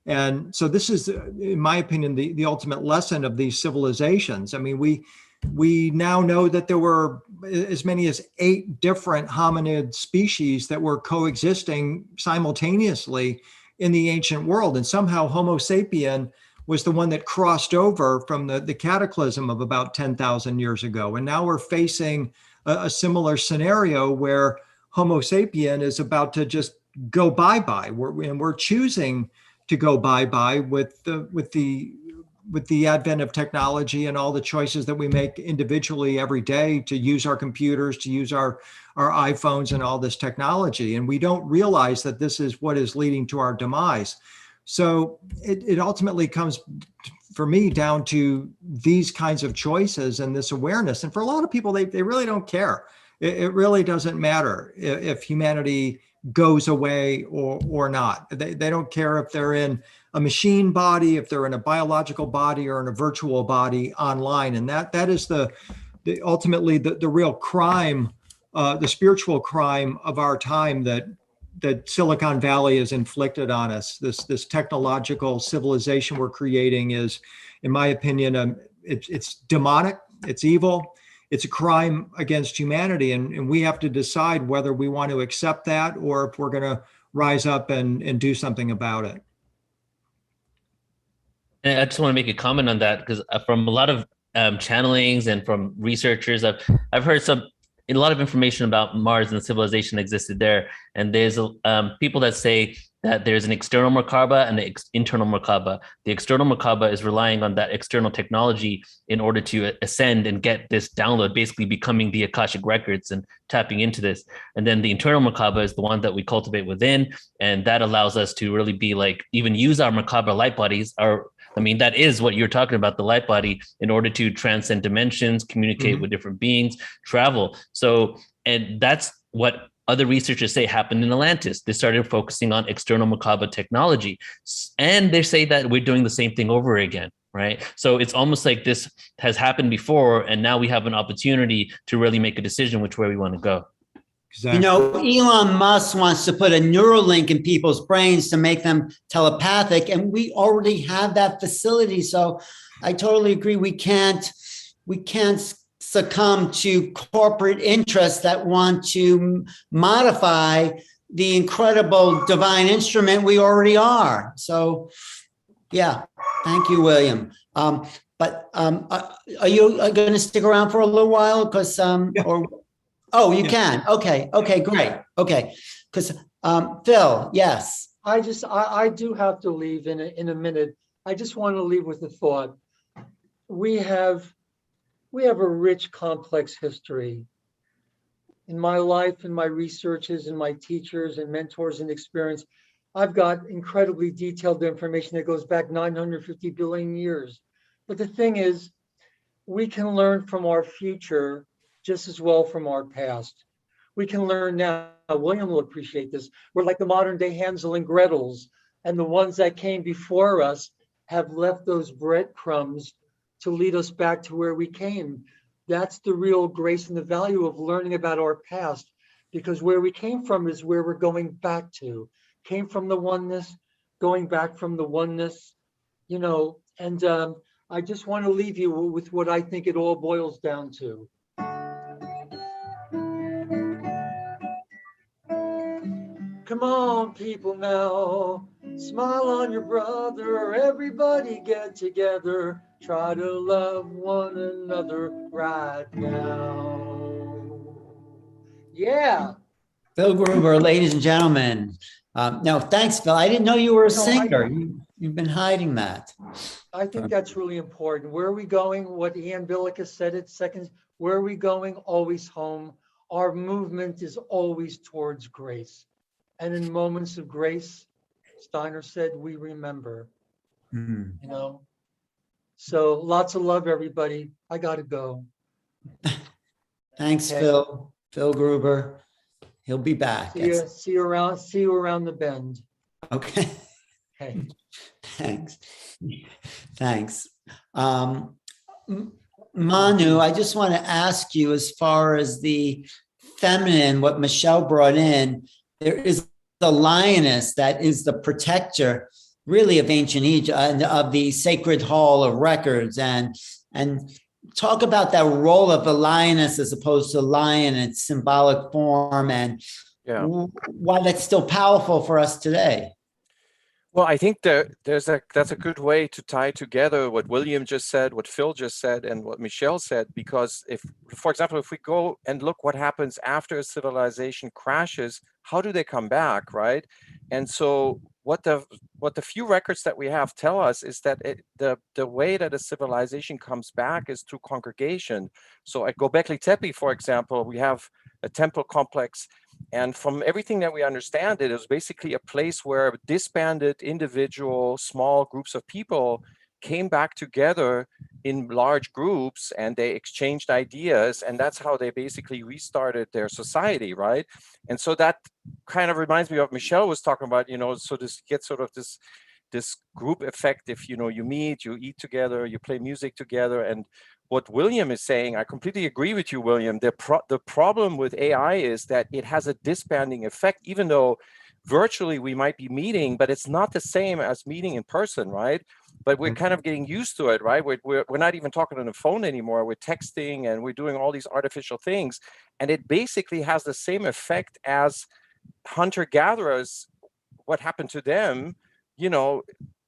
And so this is, in my opinion, the ultimate lesson of these civilizations. I mean, we now know that there were as many as 8 different hominid species that were coexisting simultaneously in the ancient world. And somehow Homo sapien was the one that crossed over from the cataclysm of about 10,000 years ago. And now we're facing a similar scenario where Homo sapien is about to just go bye-bye. We're choosing to go bye-bye with the advent of technology and all the choices that we make individually every day to use our computers, to use our iPhones and all this technology. And we don't realize that this is what is leading to our demise. So it ultimately comes, for me, down to these kinds of choices and this awareness. And for a lot of people, they really don't care. It really doesn't matter if humanity goes away or not. They don't care if they're in a machine body, if they're in a biological body or in a virtual body online. And that is the ultimately the real crime, the spiritual crime of our time that Silicon Valley has inflicted on us. This technological civilization we're creating is, in my opinion, it's demonic, it's evil. It's a crime against humanity, and we have to decide whether we want to accept that or if we're going to rise up and do something about it. And I just want to make a comment on that, because from a lot of channelings and from researchers, I've heard some a lot of information about Mars and the civilization that existed there. And there's people that say that there's an external Merkaba and an internal Merkaba. The external Merkaba is relying on that external technology in order to ascend and get this download, basically becoming the Akashic records and tapping into this. And then the internal Merkaba is the one that we cultivate within, and that allows us to really be like, even use our Merkaba light bodies, that is what you're talking about, the light body, in order to transcend dimensions, communicate with different beings, travel. So, and that's what other researchers say happened in Atlantis. They started focusing on external Merkaba technology. And they say that we're doing the same thing over again, right? So it's almost like this has happened before, and now we have an opportunity to really make a decision which way we want to go. Exactly. You know, Elon Musk wants to put a Neuralink in people's brains to make them telepathic, and we already have that facility. So I totally agree. We can't succumb to corporate interests that want to modify the incredible divine instrument we already are. So, yeah, thank you, William. Are you going to stick around for a little while? Because Oh, you can. Okay. Okay, great. Okay. Because Phil, yes. I do have to leave in a minute. I just want to leave with a thought. We have a rich, complex history. In my life, in my researches, and my teachers and mentors and experience, I've got incredibly detailed information that goes back 950 billion years. But the thing is, we can learn from our future just as well from our past. We can learn now. William will appreciate this. We're like the modern day Hansel and Gretels, and the ones that came before us have left those breadcrumbs to lead us back to where we came. That's the real grace and the value of learning about our past, because where we came from is where we're going back to. Came from the oneness, going back from the oneness, and I just want to leave you with what I think it all boils down to. Come on, people now, smile on your brother, everybody get together, try to love one another right now. Yeah. Phil Gruber, ladies and gentlemen. No, thanks, Phil. I didn't know you were a singer. You've been hiding that. I think that's really important. Where are we going? What Ian Billick has said it seconds. Where are we going? Always home. Our movement is always towards grace. And in moments of grace, Steiner said, we remember, So lots of love, everybody. I got to go. Thanks, okay. Phil Gruber. He'll be back. See you around the bend. Okay. Hey. Thanks. Manu, I just want to ask you, as far as the feminine, what Michelle brought in, there is the lioness that is the protector, really, of ancient Egypt and of the sacred hall of records, and talk about that role of the lioness as opposed to lion in its symbolic form, and why that's still powerful for us today. Well, I think that's a good way to tie together what William just said, what Phil just said, and what Michelle said, because for example, if we go and look what happens after a civilization crashes, how do they come back, right? And so what the few records that we have tell us is that the way that a civilization comes back is through congregation. So at Göbekli Tepe, for example, we have a temple complex. And from everything that we understand, it is basically a place where disbanded individual small groups of people came back together in large groups, and they exchanged ideas, and that's how they basically restarted their society, right? And so that kind of reminds me of Michelle was talking about, so this gets sort of this group effect. If you meet, you eat together, you play music together. And what William is saying, I completely agree with you, William. The problem with AI is that it has a disbanding effect, even though virtually we might be meeting, but it's not the same as meeting in person, right? But we're kind of getting used to it, right? We're not even talking on the phone anymore. We're texting and we're doing all these artificial things. And it basically has the same effect as hunter-gatherers, what happened to them,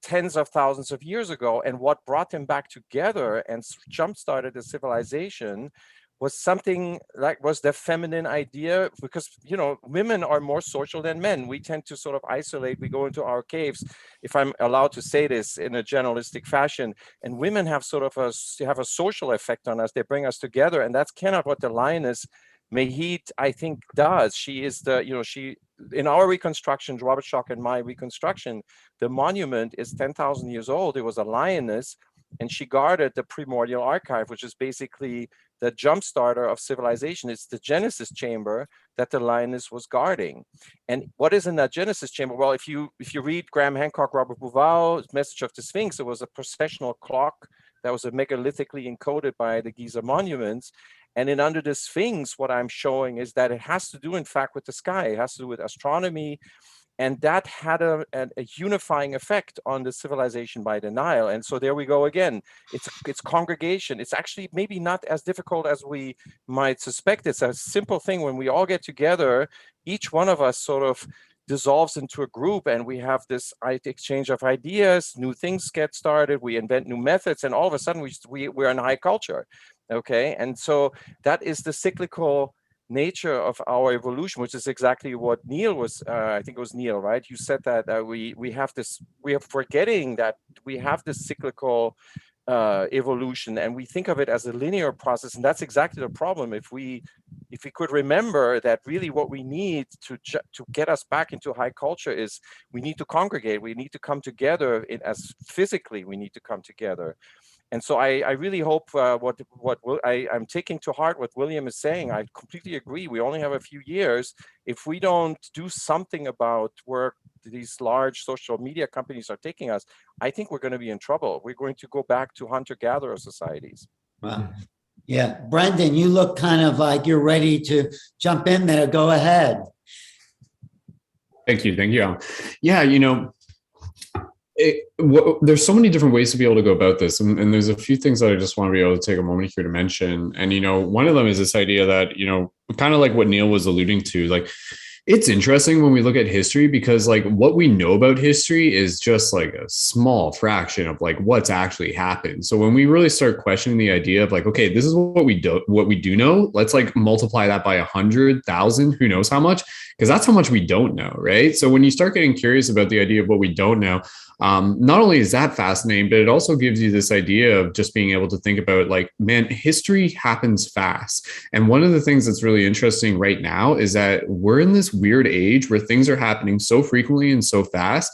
tens of thousands of years ago, and what brought them back together and jump-started the civilization was something like, was the feminine idea, because, you know, women are more social than men. We tend to sort of isolate. We go into our caves, if I'm allowed to say this in a generalistic fashion, and women have sort of have a social effect on us. They bring us together, and that's kind of what the lioness Mahit, I think, does. She is the, you know, she, in our reconstructions, Robert Schock and my reconstruction, the monument is 10,000 years old. It was a lioness, and she guarded the primordial archive, which is basically the jump starter of civilization. It's the Genesis chamber that the lioness was guarding. And what is in that Genesis chamber? Well, if you read Graham Hancock, Robert Bouval's Message of the Sphinx, it was a processional clock that was megalithically encoded by the Giza monuments. And then under the Sphinx, what I'm showing is that it has to do, in fact, with the sky. It has to do with astronomy. And that had a unifying effect on the civilization by the Nile. And so there we go again. It's congregation. It's actually maybe not as difficult as we might suspect. It's a simple thing. When we all get together, each one of us sort of dissolves into a group, and we have this exchange of ideas, new things get started, we invent new methods, and all of a sudden we're in high culture. Okay, and so that is the cyclical nature of our evolution, which is exactly what Neil was, I think it was Neil, right? You said that we are forgetting that we have this cyclical evolution, and we think of it as a linear process, and that's exactly the problem. If we could remember that really what we need to get us back into high culture is we need to congregate, we need to come together as physically we need to come together. And so I really hope I'm taking to heart what William is saying. I completely agree. We only have a few years. If we don't do something about where these large social media companies are taking us, I think we're going to be in trouble. We're going to go back to hunter-gatherer societies. Wow. Yeah, Brendan, you look kind of like you're ready to jump in there. Go ahead. Thank you. Alan. Yeah, you know, there's so many different ways to be able to go about this. And there's a few things that I just want to be able to take a moment here to mention. And, you know, one of them is this idea that, you know, kind of like what Neil was alluding to, like, it's interesting when we look at history, because like what we know about history is just like a small fraction of like what's actually happened. So when we really start questioning the idea of like, okay, this is what we do know, let's like multiply that by 100,000, who knows how much, because that's how much we don't know, right? So when you start getting curious about the idea of what we don't know, not only is that fascinating, but it also gives you this idea of just being able to think about like, man, history happens fast. And one of the things that's really interesting right now is that we're in this weird age where things are happening so frequently and so fast.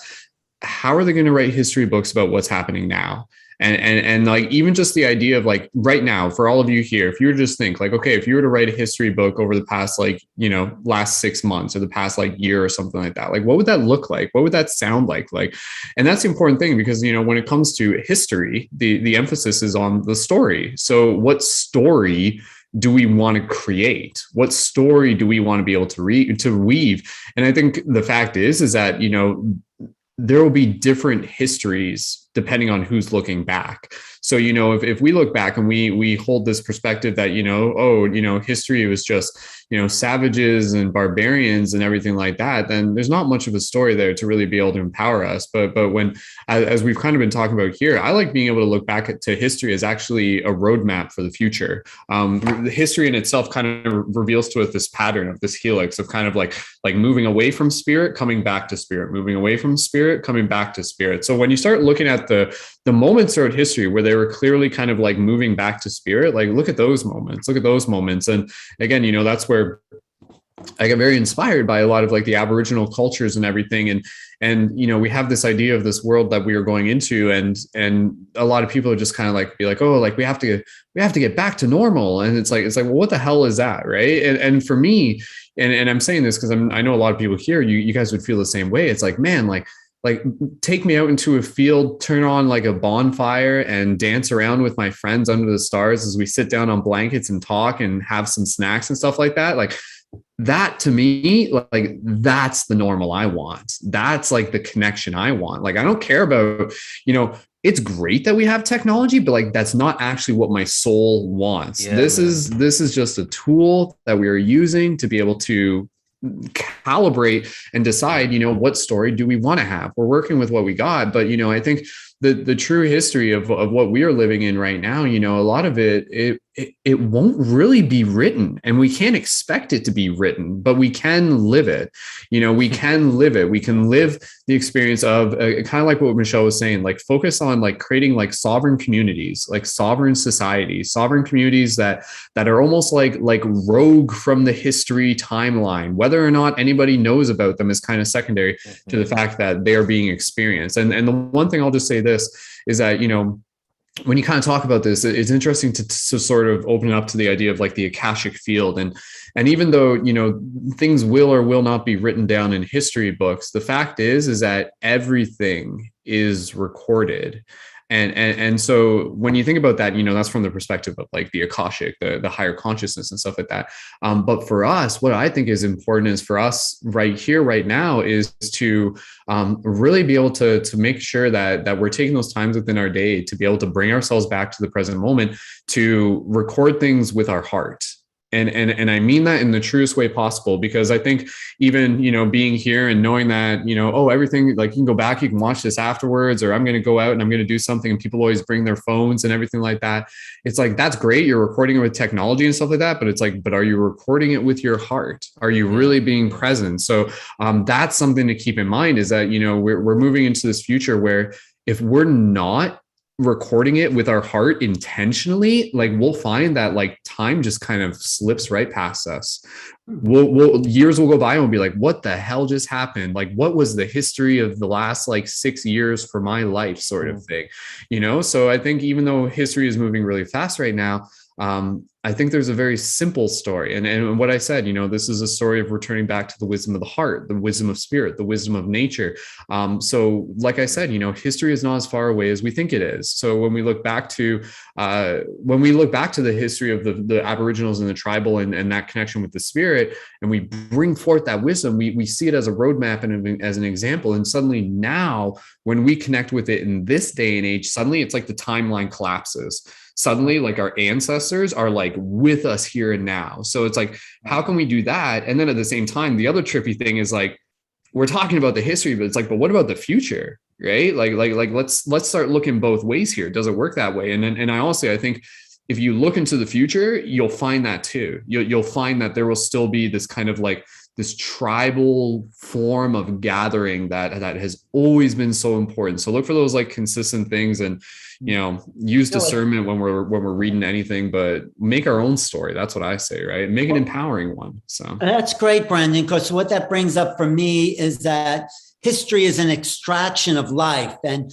How are they going to write history books about what's happening now? And like, even just the idea of like right now, for all of you here, if you were to just think like, okay, if you were to write a history book over the past, like, you know, last 6 months or the past like year or something like that, like, what would that look like? What would that sound like? And that's the important thing, because, you know, when it comes to history, the emphasis is on the story. So what story do we want to create? What story do we want to be able to weave? And I think the fact is that, you know, there will be different histories depending on who's looking back. So, you know, if we look back and we hold this perspective that, you know, oh, you know, history was just, you know, savages and barbarians and everything like that, then there's not much of a story there to really be able to empower us. But when, as we've kind of been talking about here, I like being able to look back to history as actually a roadmap for the future. The history in itself kind of reveals to us this pattern of this helix of kind of like moving away from spirit, coming back to spirit, moving away from spirit, coming back to spirit. So when you start looking at the moments throughout history where they were clearly kind of like moving back to spirit, like look at those moments. And again, you know, that's where I get very inspired by a lot of like the Aboriginal cultures and everything. And, you know, we have this idea of this world that we are going into, and a lot of people are just kind of like, be like, oh, like we have to get back to normal. And it's like, well, what the hell is that? Right. And for me, and I'm saying this because I know a lot of people here, you guys would feel the same way. It's like, man, like take me out into a field, turn on like a bonfire and dance around with my friends under the stars as we sit down on blankets and talk and have some snacks and stuff like that. Like that to me, like that's the normal I want. That's like the connection I want. Like, I don't care about, you know, it's great that we have technology, but like, that's not actually what my soul wants. Yeah, this is just a tool that we are using to be able to calibrate and decide, you know, what story do we want to have? We're working with what we got, but, you know, I think the true history of what we are living in right now, you know, a lot of it it won't really be written, and we can't expect it to be written, but we can live it. We can live it. We can live the experience of kind of like what Michelle was saying, like focus on like creating like sovereign communities, like sovereign societies, sovereign communities that are almost like rogue from the history timeline. Whether or not anybody knows about them is kind of secondary to the fact that they are being experienced. And the one thing I'll just say this is that, when you kind of talk about this, it's interesting to sort of open it up to the idea of like the Akashic field. And even though, things will or will not be written down in history books, the fact is that everything is recorded. And so when you think about that, that's from the perspective of like the Akashic, the higher consciousness and stuff like that. But for us, what I think is important is for us right here, right now, is to really be able to make sure that we're taking those times within our day to be able to bring ourselves back to the present moment, to record things with our heart. And I mean that in the truest way possible, because I think even, being here and knowing that, everything, like you can go back, you can watch this afterwards, or I'm going to go out and I'm going to do something, and people always bring their phones and everything like that. It's like, that's great. You're recording it with technology and stuff like that. But it's like, but are you recording it with your heart? Are you really being present? So that's something to keep in mind, is that, we're moving into this future where if we're not recording it with our heart intentionally, like we'll find that like time just kind of slips right past us. Years will go by and we'll be like, what the hell just happened? Like, what was the history of the last like 6 years for my life, sort of thing, So I think even though history is moving really fast right now, I think there's a very simple story. And what I said, this is a story of returning back to the wisdom of the heart, the wisdom of spirit, the wisdom of nature. So like I said, history is not as far away as we think it is. So when we look back to the history of the Aboriginals and the tribal and that connection with the spirit, and we bring forth that wisdom, we see it as a roadmap and as an example. And suddenly now, when we connect with it in this day and age, suddenly it's like the timeline collapses. Suddenly, like our ancestors are like with us here and now. So it's like, how can we do that? And then at the same time, the other trippy thing is like, we're talking about the history, but it's like, but what about the future? Right? Like let's start looking both ways here. Does it work that way? And I honestly, I think if you look into the future, you'll find that too. You'll find that there will still be this kind of like this tribal form of gathering that has always been so important. So look for those like consistent things, and use discernment when we're reading anything, but make our own story. That's what I say, right? Make an empowering one. So that's great, Brandon, because what that brings up for me is that history is an extraction of life, and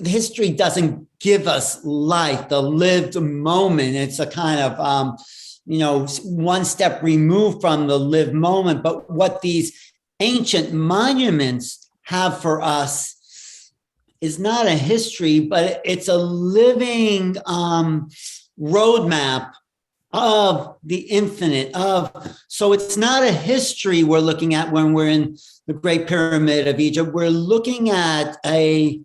history doesn't give us life, the lived moment. It's a kind of one step removed from the lived moment. But what these ancient monuments have for us is not a history, but it's a living roadmap of the infinite. So it's not a history we're looking at when we're in the Great Pyramid of Egypt. We're looking at a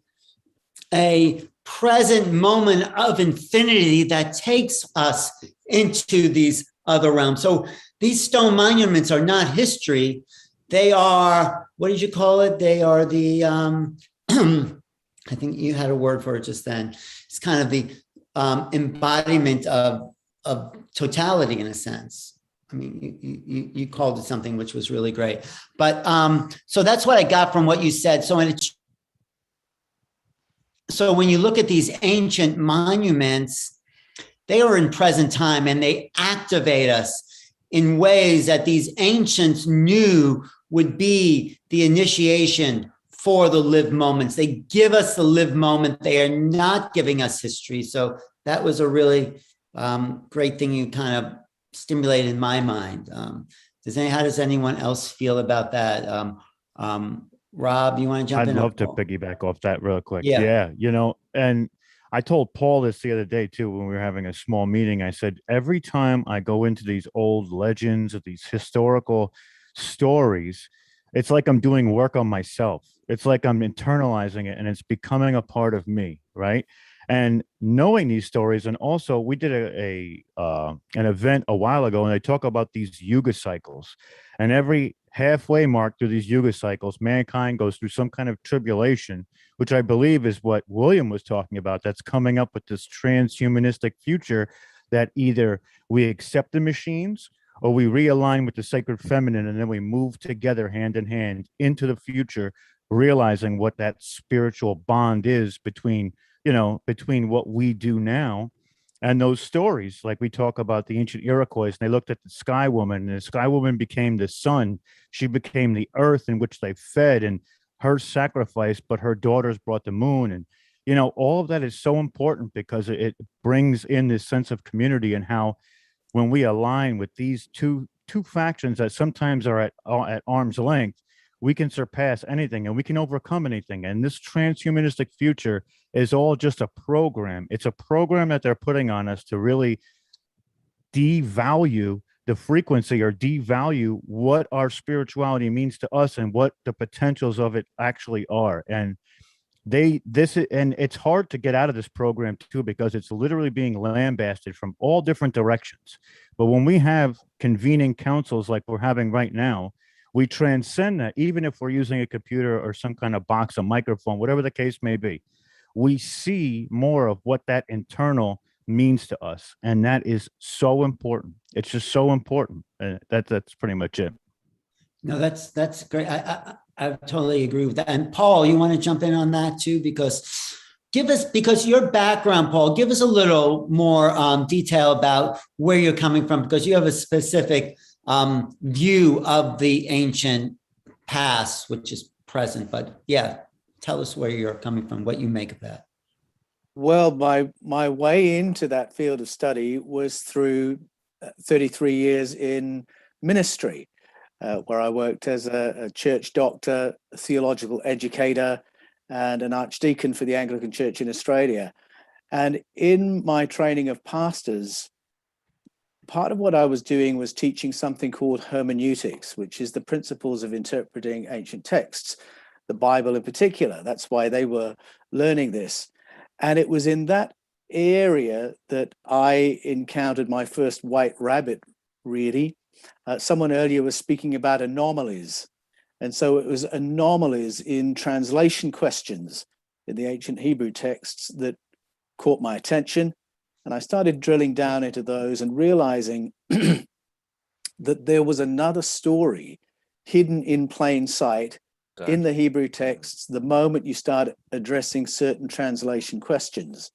present moment of infinity that takes us into these other realms. So these stone monuments are not history. They are, what did you call it? They are the, I think you had a word for it just then. It's kind of the embodiment of totality in a sense. I mean, you called it something which was really great. But so that's what I got from what you said. So when you look at these ancient monuments, they are in present time, and they activate us in ways that these ancients knew would be the initiation for the lived moments. They give us the lived moment. They are not giving us history. So that was a really great thing you kind of stimulated in my mind. How does anyone else feel about that? Rob, you want to jump in? I'd love to piggyback off that real quick. Yeah. And I told Paul this the other day too, when we were having a small meeting. I said, every time I go into these old legends or these historical stories, it's like I'm doing work on myself. It's like I'm internalizing it, and it's becoming a part of me, right? And knowing these stories, and also we did an event a while ago, and they talk about these yuga cycles, and every halfway mark through these yuga cycles, mankind goes through some kind of tribulation, which I believe is what William was talking about. That's coming up with this transhumanistic future that either we accept the machines or we realign with the sacred feminine, and then we move together hand in hand into the future, realizing what that spiritual bond is between, between what we do now and those stories. Like we talk about the ancient Iroquois, and they looked at the sky woman, and the sky woman became the sun. She became the earth in which they fed, and her sacrifice, but her daughters brought the moon. And all of that is so important because it brings in this sense of community, and how when we align with these two factions that sometimes are at arm's length, we can surpass anything and we can overcome anything. And this transhumanistic future is all just a program. It's a program that they're putting on us to really devalue the frequency, or devalue what our spirituality means to us and what the potentials of it actually are. And it's hard to get out of this program too, because it's literally being lambasted from all different directions. But when we have convening councils like we're having right now, we transcend that. Even if we're using a computer or some kind of box, a microphone, whatever the case may be, we see more of what that internal means to us. And that is so important. It's just so important. That's pretty much it. No, that's great. I totally agree with that. And Paul, you want to jump in on that too? Because your background, Paul, give us a little more detail about where you're coming from, because you have a specific view of the ancient past, which is present. But yeah, tell us where you're coming from, what you make of that. Well, my way into that field of study was through 33 years in ministry, where I worked as a church doctor, a theological educator, and an archdeacon for the Anglican Church in Australia. And in my training of pastors, part of what I was doing was teaching something called hermeneutics, which is the principles of interpreting ancient texts, the Bible in particular. That's why they were learning this. And it was in that area that I encountered my first white rabbit, really. Someone earlier was speaking about anomalies. And so it was anomalies in translation questions in the ancient Hebrew texts that caught my attention. And I started drilling down into those and realizing that there was another story hidden in plain sight in the Hebrew texts the moment you start addressing certain translation questions.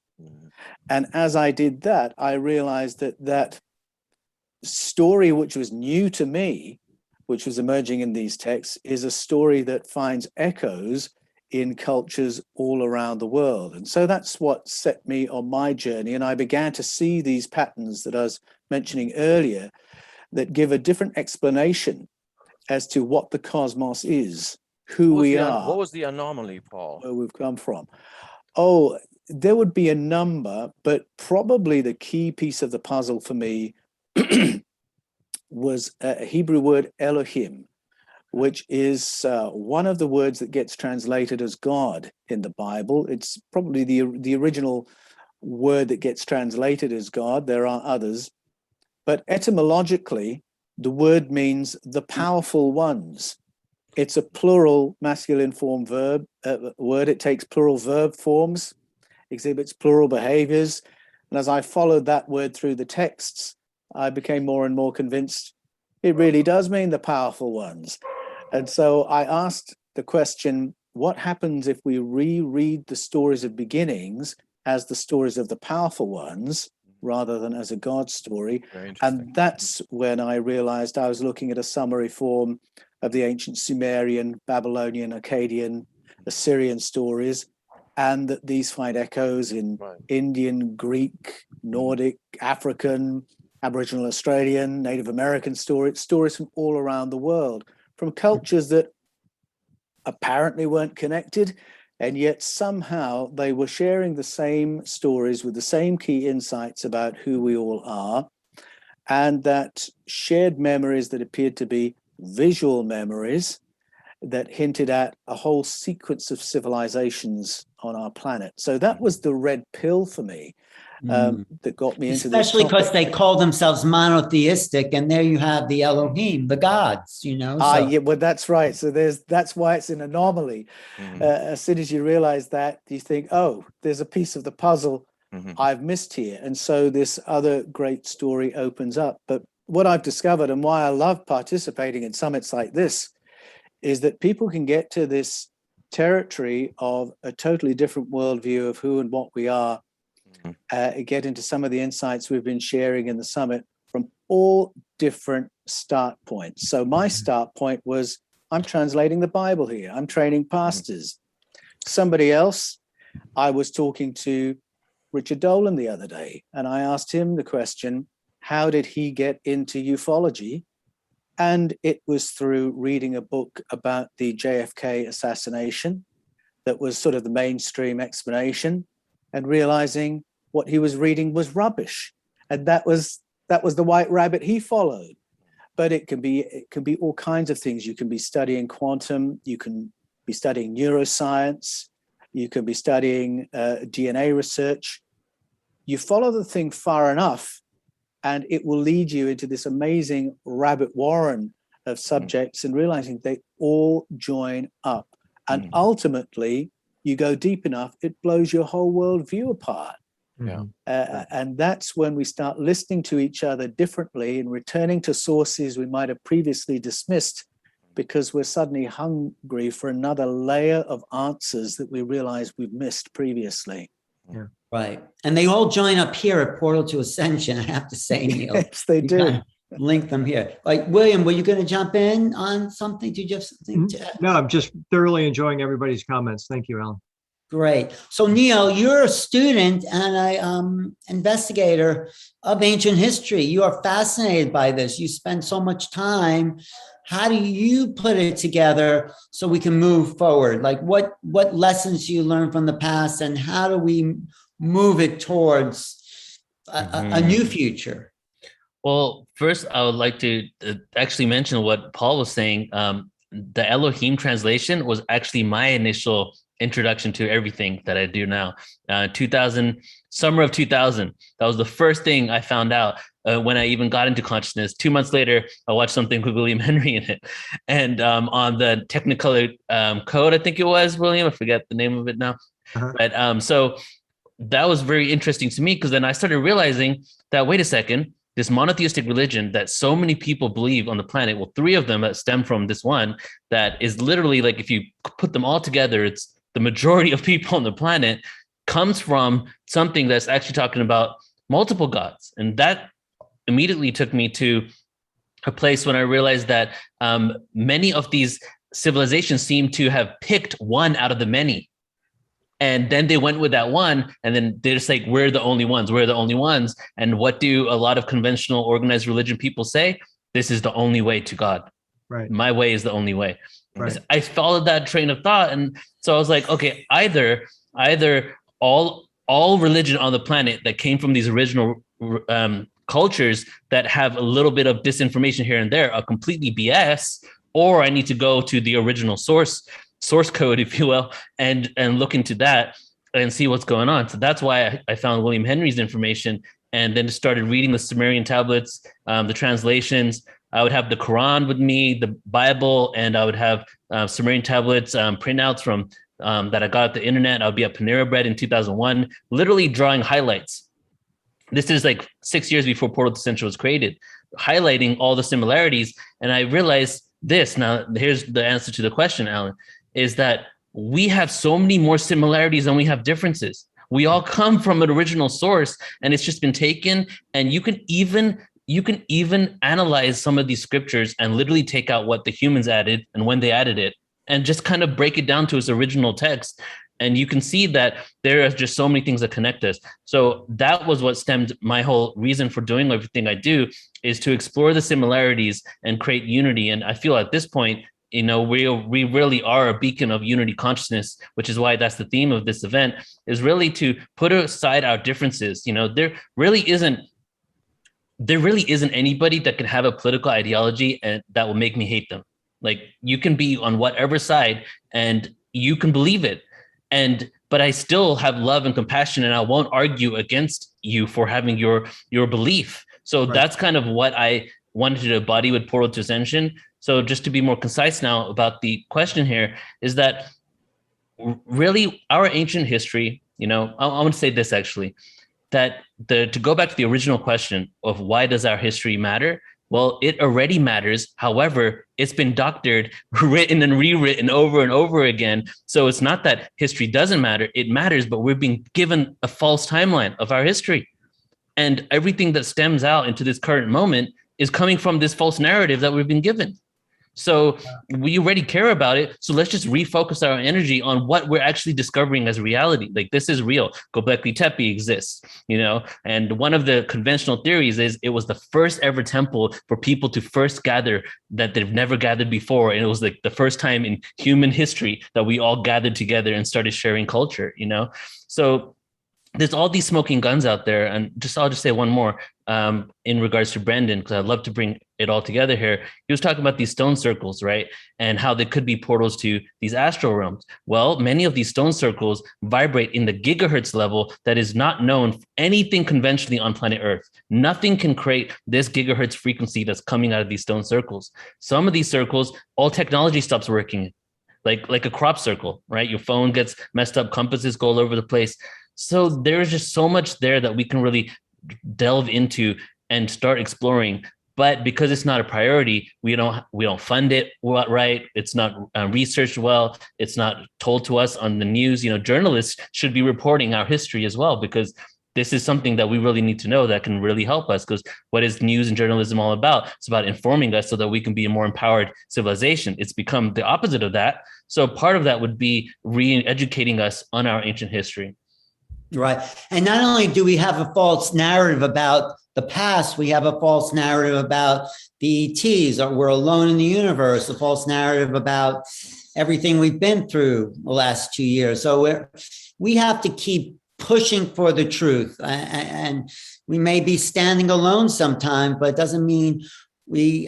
And as I did that, I realized that story, which was new to me, which was emerging in these texts, is a story that finds echoes in cultures all around the world. And so that's what set me on my journey. And I began to see these patterns that I was mentioning earlier that give a different explanation as to what the cosmos is, who we are. What was the anomaly, Paul? Where we've come from. Oh, there would be a number, but probably the key piece of the puzzle for me was a Hebrew word Elohim, which is one of the words that gets translated as God in the Bible. It's probably the original word that gets translated as God. There are others, but etymologically, the word means the powerful ones. It's a plural masculine form verb word. It takes plural verb forms, exhibits plural behaviors. And as I followed that word through the texts, I became more and more convinced it really does mean the powerful ones. And so I asked the question, what happens if we reread the stories of beginnings as the stories of the powerful ones rather than as a God story? And that's when I realized I was looking at a summary form of the ancient Sumerian, Babylonian, Akkadian, Assyrian stories, and that these find echoes in Indian, Greek, Nordic, African, Aboriginal Australian, Native American stories from all around the world, from cultures that apparently weren't connected, and yet somehow they were sharing the same stories with the same key insights about who we all are, and that shared memories that appeared to be visual memories that hinted at a whole sequence of civilizations on our planet. So that was the red pill for me. That got me into this especially because they call themselves monotheistic, and there you have the Elohim, the gods, So. Yeah, well, that's right. So that's why it's an anomaly. As soon as you realize that, you think, oh, there's a piece of the puzzle I've missed here. And so this other great story opens up. But what I've discovered and why I love participating in summits like this is that people can get to this territory of a totally different worldview of who and what we are, get into some of the insights we've been sharing in the summit from all different start points. So my start point was, I'm translating the Bible here. I'm training pastors. Somebody else, I was talking to Richard Dolan the other day, and I asked him the question, how did he get into ufology? And it was through reading a book about the JFK assassination that was sort of the mainstream explanation, and realizing what he was reading was rubbish. And that was the white rabbit he followed. But it can be all kinds of things. You can be studying quantum, you can be studying neuroscience, you can be studying DNA research. You follow the thing far enough, and it will lead you into this amazing rabbit warren of subjects, and realizing they all join up. And ultimately, you go deep enough, it blows your whole worldview apart. And that's when we start listening to each other differently and returning to sources we might have previously dismissed, because we're suddenly hungry for another layer of answers that we realize we've missed previously. Yeah. Right. And they all join up here at Portal to Ascension, I have to say, Neil. Yes, they do. Link them here. Like, William, were you going to jump in on something? Did you have something to add? No, I'm just thoroughly enjoying everybody's comments. Thank you, Alan. Great. So, Neil, you're a student and an investigator of ancient history. You are fascinated by this. You spend so much time. How do you put it together so we can move forward? Like, what lessons do you learn from the past, and how do we move it towards a new future? Well, first, I would like to actually mention what Paul was saying. The Elohim translation was actually my initial introduction to everything that I do now. Summer of 2000. That was the first thing I found out when I even got into consciousness. 2 months later, I watched something with William Henry in it. And on the Technicolor code, I think it was, William, I forget the name of it now. But so that was very interesting to me, because then I started realizing that, wait a second, this monotheistic religion that so many people believe on the planet, well, 3 of them that stem from this one, that is literally like, if you put them all together, it's the majority of people on the planet, comes from something that's actually talking about multiple gods. And that immediately took me to a place when I realized that many of these civilizations seem to have picked one out of the many. And then they went with that one, and then they're just like, we're the only ones, we're the only ones. And what do a lot of conventional organized religion people say? This is the only way to God. Right. My way is the only way. Right. I followed that train of thought. And so I was like, okay, either all religion on the planet that came from these original cultures that have a little bit of disinformation here and there are completely BS, or I need to go to the original source code, if you will, and look into that and see what's going on. So that's why I found William Henry's information, and then started reading the Sumerian tablets, the translations. I would have the Quran with me, the Bible, and I would have Sumerian tablets, printouts from that I got at the internet. I would be at Panera Bread in 2001, literally drawing highlights. This is like 6 years before Portal to Ascension was created, highlighting all the similarities. And I realized this. Now, here's the answer to the question, Alan, is that we have so many more similarities than we have differences. We all come from an original source, and it's just been taken. And you can even analyze some of these scriptures and literally take out what the humans added and when they added it, and just kind of break it down to its original text. And you can see that there are just so many things that connect us. So that was what stemmed my whole reason for doing everything I do, is to explore the similarities and create unity. And I feel at this point, you know, we really are a beacon of unity consciousness, which is why that's the theme of this event, is really to put aside our differences. You know, there really isn't anybody that can have a political ideology and that will make me hate them. Like, you can be on whatever side and you can believe it. But I still have love and compassion, and I won't argue against you for having your belief. So That's kind of what I wanted to embody with Portal to Ascension. So just to be more concise now about the question here, is that really our ancient history, you know, I want to say this actually, that to go back to the original question of why does our history matter? Well, it already matters. However, it's been doctored, written and rewritten over and over again. So it's not that history doesn't matter. It matters, but we're being given a false timeline of our history. And everything that stems out into this current moment is coming from this false narrative that we've been given. So we already care about it. So let's just refocus our energy on what we're actually discovering as reality. Like, this is real. Göbekli Tepe exists, you know, and one of the conventional theories is it was the first ever temple for people to first gather that they've never gathered before. And it was like the first time in human history that we all gathered together and started sharing culture, you know? So there's all these smoking guns out there. And I'll just say one more in regards to Brandon, because I'd love to bring it all together here. He was talking about these stone circles, right? And how they could be portals to these astral realms. Well, many of these stone circles vibrate in the gigahertz level that is not known anything conventionally on planet Earth. Nothing can create this gigahertz frequency that's coming out of these stone circles. Some of these circles, all technology stops working, like a crop circle, right? Your phone gets messed up, compasses go all over the place. So there's just so much there that we can really delve into and start exploring. But because it's not a priority, we don't fund it right. It's not researched well. It's not told to us on the news. You know, journalists should be reporting our history as well, because this is something that we really need to know that can really help us. Because what is news and journalism all about? It's about informing us so that we can be a more empowered civilization. It's become the opposite of that. So part of that would be re-educating us on our ancient history. Right. And not only do we have a false narrative about the past, we have a false narrative about the ETs, or we're alone in the universe, a false narrative about everything we've been through the last 2 years. So we have to keep pushing for the truth. And we may be standing alone sometimes, but it doesn't mean we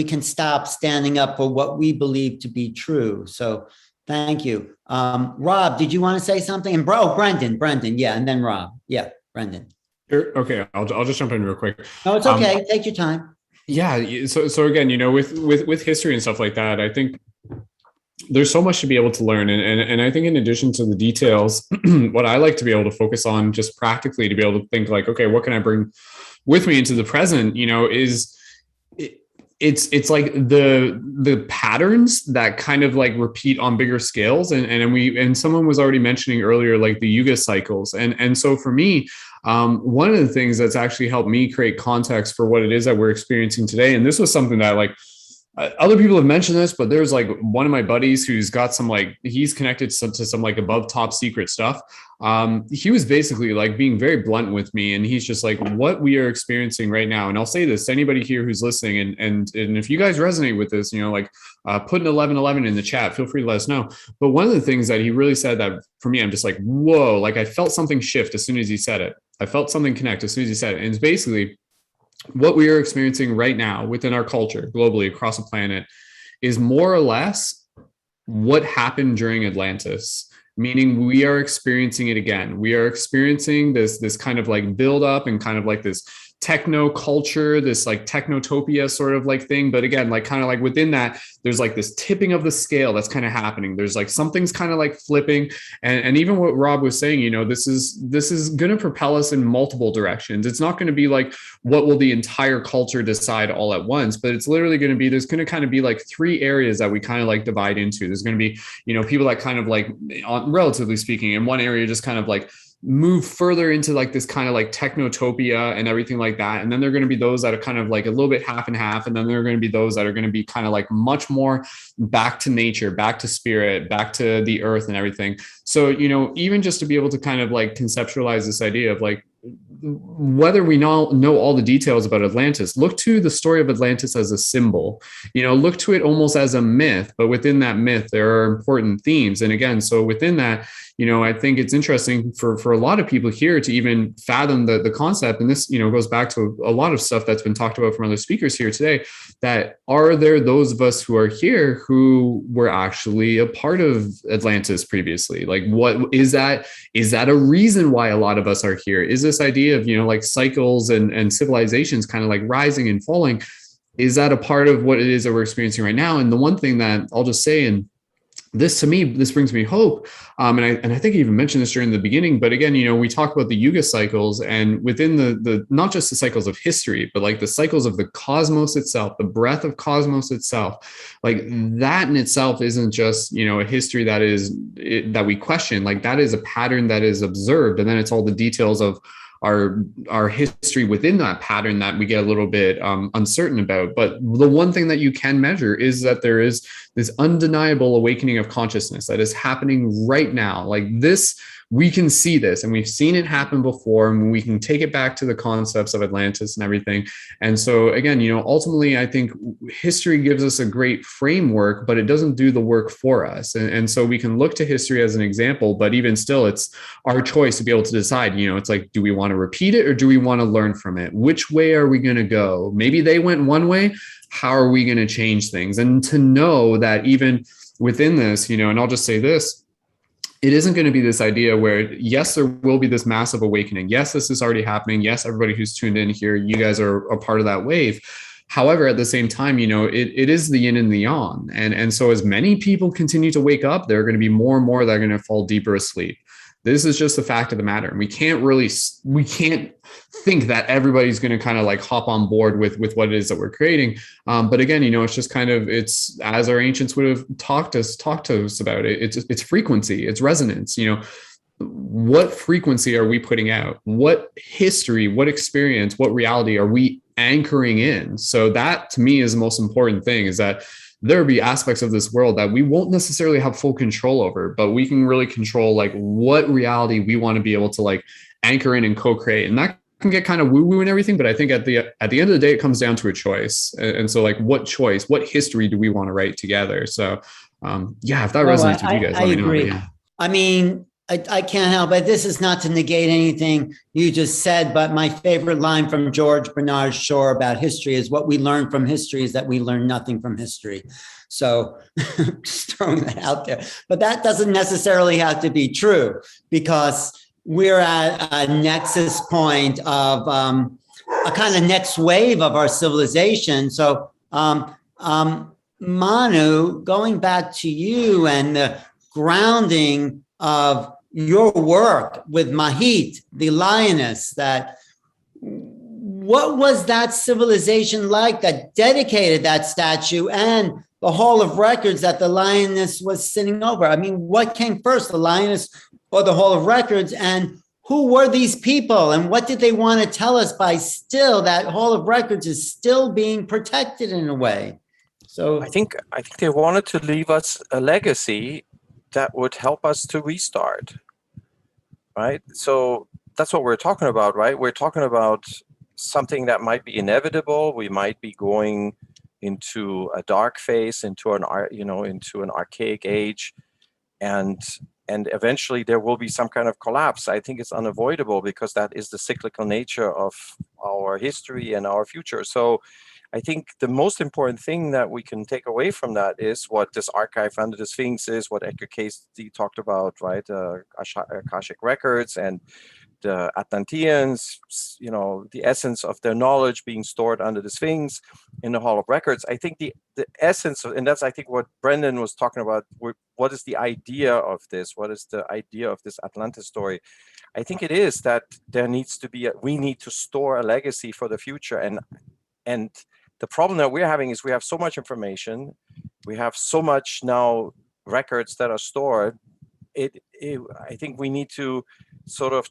can stop standing up for what we believe to be true. So thank you. Rob, did you want to say something? And Brendan, yeah, and then Rob. Yeah, Brendan. Sure. Okay, I'll just jump in real quick. No, it's okay. Take your time. Yeah. So again, you know, with history and stuff like that, I think there's so much to be able to learn. And I think in addition to the details, what I like to be able to focus on just practically to be able to think like, okay, what can I bring with me into the present, you know, is it's like the patterns that kind of like repeat on bigger scales. And someone was already mentioning earlier, like the yuga cycles. And so for me, one of the things that's actually helped me create context for what it is that we're experiencing today. And this was something that like, other people have mentioned this, but there's like one of my buddies who's got some like, he's connected to some like above top secret stuff. He was basically like being very blunt with me, and he's just like, what we are experiencing right now. And I'll say this to anybody here who's listening, and if you guys resonate with this, you know, like put an 1111 in the chat, feel free to let us know. But one of the things that he really said that for me, I'm just like, whoa, like I felt something shift as soon as he said it. I felt something connect as soon as he said it. And it's basically, what we are experiencing right now within our culture globally across the planet is more or less what happened during Atlantis, meaning we are experiencing it again. We are experiencing this kind of like build up and kind of like this techno culture, this like technotopia sort of like thing. But again, like kind of like within that, there's like this tipping of the scale that's kind of happening. There's like something's kind of like flipping. And even what Rob was saying, you know, this is going to propel us in multiple directions. It's not going to be like, what will the entire culture decide all at once? But it's literally going to be, there's going to kind of be like three areas that we kind of like divide into. There's going to be, you know, people that kind of like, relatively speaking, in one area, just kind of like move further into like this kind of like technotopia and everything like that. And then there are going to be those that are kind of like a little bit half and half. And then there are going to be those that are going to be kind of like much more back to nature, back to spirit, back to the earth and everything. So, you know, even just to be able to kind of like conceptualize this idea of like, whether we know all the details about Atlantis, look to the story of Atlantis as a symbol, you know, look to it almost as a myth, but within that myth, there are important themes. And again, so within that, you know, I think it's interesting for a lot of people here to even fathom the concept. And this, you know, goes back to a lot of stuff that's been talked about from other speakers here today, that are there those of us who are here who were actually a part of Atlantis previously? Like, what is that? Is that a reason why a lot of us are here? Is this idea of, you know, like cycles and civilizations kind of like rising and falling, is that a part of what it is that we're experiencing right now? And the one thing that I'll just say, and this, to me, this brings me hope. And I think I even mentioned this during the beginning, but again, we talk about the yuga cycles, and within the not just the cycles of history, but like the cycles of the cosmos itself, the breadth of cosmos itself, like that in itself isn't just, a history that we question. Like that is a pattern that is observed. And then it's all the details of our history within that pattern that we get a little bit uncertain about. But the one thing that you can measure is that there is this undeniable awakening of consciousness that is happening right now. Like this, we can see this, and we've seen it happen before, and we can take it back to the concepts of Atlantis and everything. And so again, ultimately, I think history gives us a great framework, but it doesn't do the work for us. And so we can look to history as an example, but even still, it's our choice to be able to decide, it's like, do we want to repeat it or do we want to learn from it? Which way are we going to go? Maybe they went one way. How are we going to change things? And to know that even within this, and I'll just say this, it isn't going to be this idea where, yes, there will be this massive awakening. Yes, this is already happening. Yes, everybody who's tuned in here, you guys are a part of that wave. However, at the same time, it is the yin and the yang. And so as many people continue to wake up, there are going to be more and more that are going to fall deeper asleep. This is just the fact of the matter. And we can't think that everybody's going to kind of like hop on board with what it is that we're creating. But again, it's just it's as our ancients would have talked to us about it. It's frequency, it's resonance. What frequency are we putting out? What history, what experience, what reality are we anchoring in? So that to me is the most important thing, is that there will be aspects of this world that we won't necessarily have full control over, but we can really control like what reality we want to be able to like anchor in and co-create. And that can get kind of woo-woo and everything, but I think at the end of the day, it comes down to a choice. And so like what history do we want to write together? So if that resonates with you guys, I agree. I mean, I can't help it. This is not to negate anything you just said, but my favorite line from George Bernard Shaw about history is, what we learn from history is that we learn nothing from history. So just throwing that out there. But that doesn't necessarily have to be true, because we're at a nexus point of a kind of next wave of our civilization. So Manu, going back to you and the grounding of your work with Mahit, the lioness, what was that civilization like that dedicated that statue and the Hall of Records that the lioness was sitting over? I mean, what came first, the lioness or the Hall of Records? And who were these people? And what did they want to tell us by still that Hall of Records is still being protected in a way? So I think they wanted to leave us a legacy that would help us to restart, right? So that's what we're talking about, right? We're talking about something that might be inevitable. We might be going into a dark phase, into an archaic age, and eventually there will be some kind of collapse. I think it's unavoidable, because that is the cyclical nature of our history and our future. So I think the most important thing that we can take away from that is what this archive under the Sphinx is, what Edgar Cayce talked about, right? Akashic records and the Atlanteans, the essence of their knowledge being stored under the Sphinx in the Hall of Records. I think the essence of, and that's, I think, what Brendan was talking about, what is the idea of this? What is the idea of this Atlantis story? I think it is that there needs to be, we need to store a legacy for the future. And the problem that we're having is we have so much information, we have so much now records that are stored. I think we need to sort of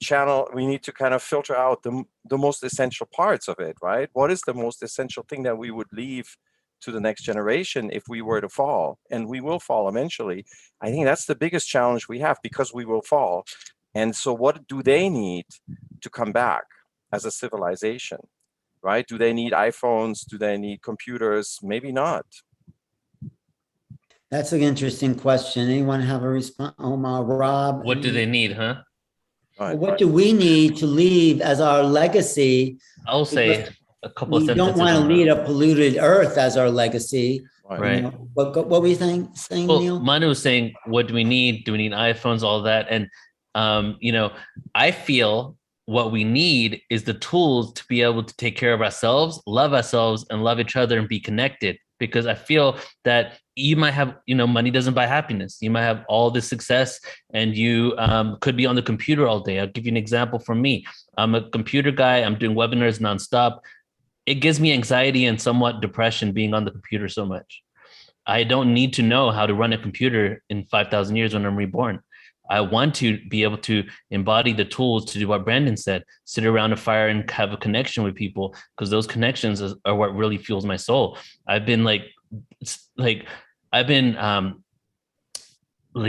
we need to kind of filter out the most essential parts of it, right? What is the most essential thing that we would leave to the next generation if we were to fall? And we will fall eventually. I think that's the biggest challenge we have, because we will fall. And so what do they need to come back as a civilization? Right? Do they need iPhones? Do they need computers? Maybe not. That's an interesting question. Anyone have a response? Omar, Rob? What do they need, huh? What do we need to leave as our legacy? I'll say a couple of sentences. We don't want to leave a polluted earth as our legacy. Right. What were you saying, Neil? Manu was saying, what do we need? Do we need iPhones? All that. And, I feel what we need is the tools to be able to take care of ourselves, and love each other, and be connected. Because I feel that you might have, money doesn't buy happiness. You might have all this success and you could be on the computer all day. I'll give you an example from me. I'm a computer guy. I'm doing webinars nonstop. It gives me anxiety and somewhat depression being on the computer so much. I don't need to know how to run a computer in 5,000 years when I'm reborn. I want to be able to embody the tools to do what Brandon said, sit around a fire and have a connection with people, because those connections are what really fuels my soul. I've been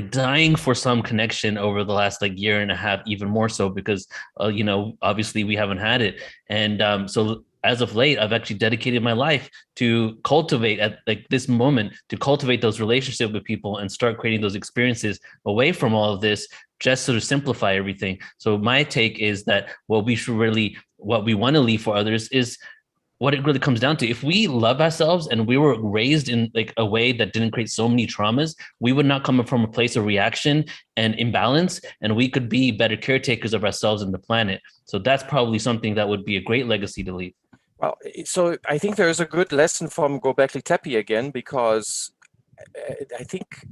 dying for some connection over the last year and a half, even more so because, obviously we haven't had it. And so as of late, I've actually dedicated my life to cultivate at this moment, to cultivate those relationships with people and start creating those experiences away from all of this, just to simplify everything. So my take is that what we want to leave for others is what it really comes down to. If we love ourselves and we were raised in a way that didn't create so many traumas, we would not come from a place of reaction and imbalance, and we could be better caretakers of ourselves and the planet. So that's probably something that would be a great legacy to leave. Well, so I think there is a good lesson from Göbekli Tepe again, because I think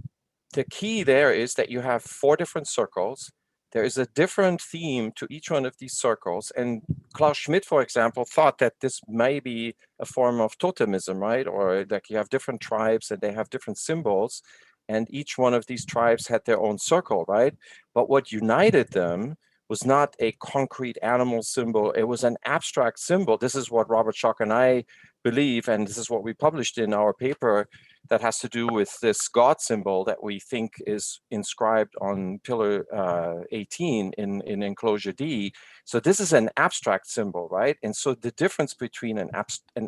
the key there is that you have 4 different circles. There is a different theme to each one of these circles. And Klaus Schmidt, for example, thought that this may be a form of totemism, right? Or you have different tribes and they have different symbols, and each one of these tribes had their own circle, right? But what united them was not a concrete animal symbol. It was an abstract symbol. This is what Robert Schoch and I believe, and this is what we published in our paper, that has to do with this God symbol that we think is inscribed on pillar 18 in enclosure D. So this is an abstract symbol, right? And so the difference between an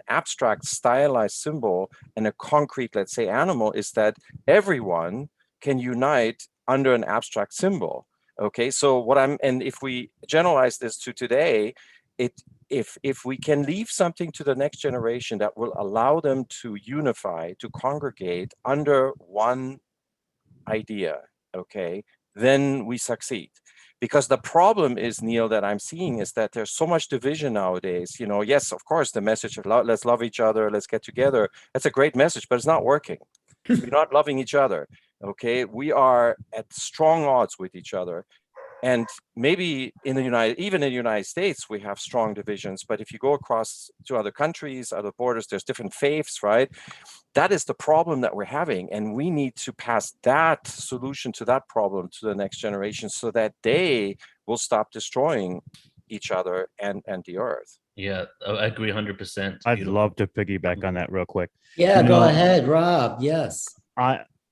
abstract stylized symbol and a concrete, let's say, animal is that everyone can unite under an abstract symbol. Okay, so and if we generalize this to today, if we can leave something to the next generation that will allow them to unify, to congregate under one idea, okay, then we succeed. Because the problem is, Neil, that I'm seeing is that there's so much division nowadays. Yes, of course, the message of let's love each other, let's get together. That's a great message, but it's not working. We're not loving each other. Okay, we are at strong odds with each other. And maybe even in the United States, we have strong divisions. But if you go across to other countries, other borders, there's different faiths, right? That is the problem that we're having. And we need to pass that solution to that problem to the next generation so that they will stop destroying each other and the earth. Yeah, I agree 100%. I'd love to piggyback on that real quick. Yeah, go ahead, Rob. Yes.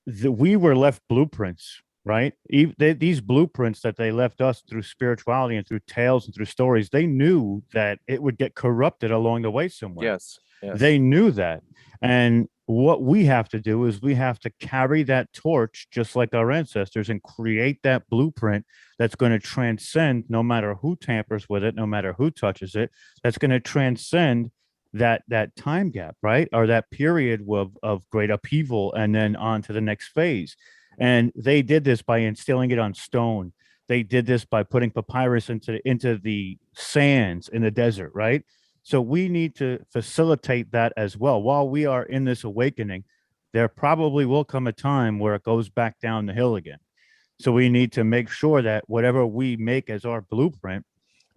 We were left blueprints, right? These blueprints that they left us through spirituality and through tales and through stories, they knew that it would get corrupted along the way somewhere. Yes. They knew that. And what we have to do is we have to carry that torch just like our ancestors and create that blueprint that's going to transcend, no matter who tampers with it, no matter who touches it, that's going to transcend that time gap, right? Or that period of great upheaval and then on to the next phase. And they did this by instilling it on stone. They did this by putting papyrus into the sands in the desert, right? So we need to facilitate that as well. While we are in this awakening, there probably will come a time where it goes back down the hill again. So we need to make sure that whatever we make as our blueprint,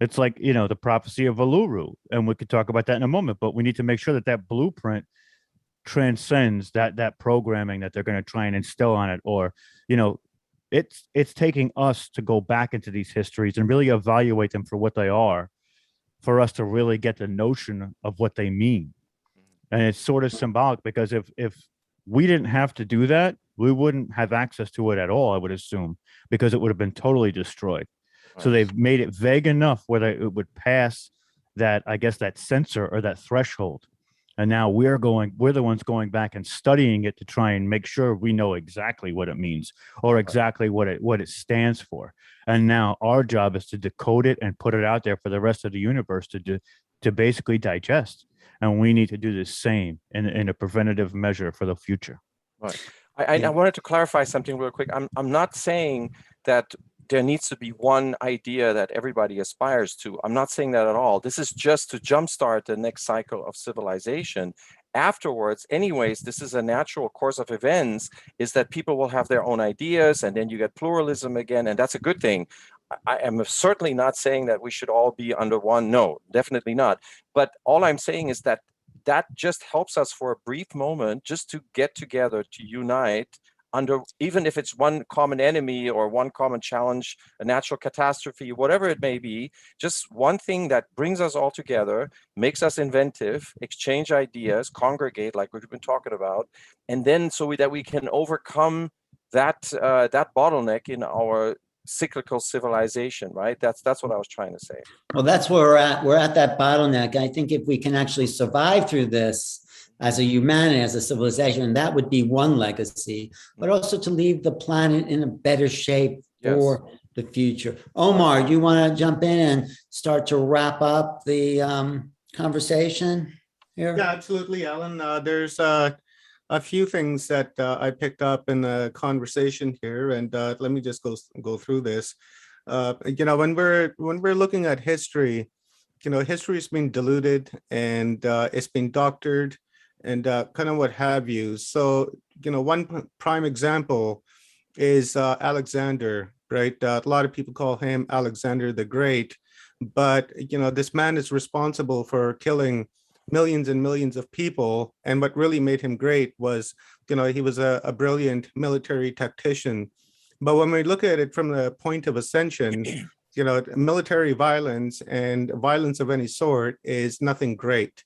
it's like, the prophecy of Uluru, and we could talk about that in a moment, but we need to make sure that that blueprint transcends that programming that they're going to try and instill on it. Or, it's taking us to go back into these histories and really evaluate them for what they are, for us to really get the notion of what they mean. And it's sort of symbolic, because if we didn't have to do that, we wouldn't have access to it at all, I would assume, because it would have been totally destroyed. So they've made it vague enough where it would pass that, I guess, that censor or that threshold. And now we're the ones going back and studying it to try and make sure we know exactly what it means, or exactly what it stands for. And now our job is to decode it and put it out there for the rest of the universe to basically digest. And we need to do the same in a preventative measure for the future. Right. I wanted to clarify something real quick. I'm not saying that there needs to be one idea that everybody aspires to. I'm not saying that at all. This is just to jumpstart the next cycle of civilization afterwards, anyways, this is a natural course of events, is that people will have their own ideas, and then you get pluralism again, and that's a good thing. I am certainly not saying that we should all be under one. No, definitely not. But all I'm saying is that that just helps us for a brief moment just to get together, to unite under, even if it's one common enemy or one common challenge, a natural catastrophe, whatever it may be, just one thing that brings us all together, makes us inventive, exchange ideas, congregate like we've been talking about, and then so that we can overcome that that bottleneck in our cyclical civilization, right? That's what I was trying to say. Well, that's where we're at. We're at that bottleneck. I think if we can actually survive through this as a humanity, as a civilization, that would be one legacy, but also to leave the planet in a better shape for the future. Omar, you want to jump in and start to wrap up the conversation here? Yeah, absolutely, Alan. There's a few things that I picked up in the conversation here, and let me just go through this. You know, when we're looking at history, you know, history's been diluted and it's been doctored and kind of what have you. So, you know, one prime example is Alexander, right? A lot of people call him Alexander the Great, but, you know, this man is responsible for killing millions and millions of people. And what really made him great was, you know, he was a brilliant military tactician. But when we look at it from the point of ascension, you know, military violence and violence of any sort is nothing great,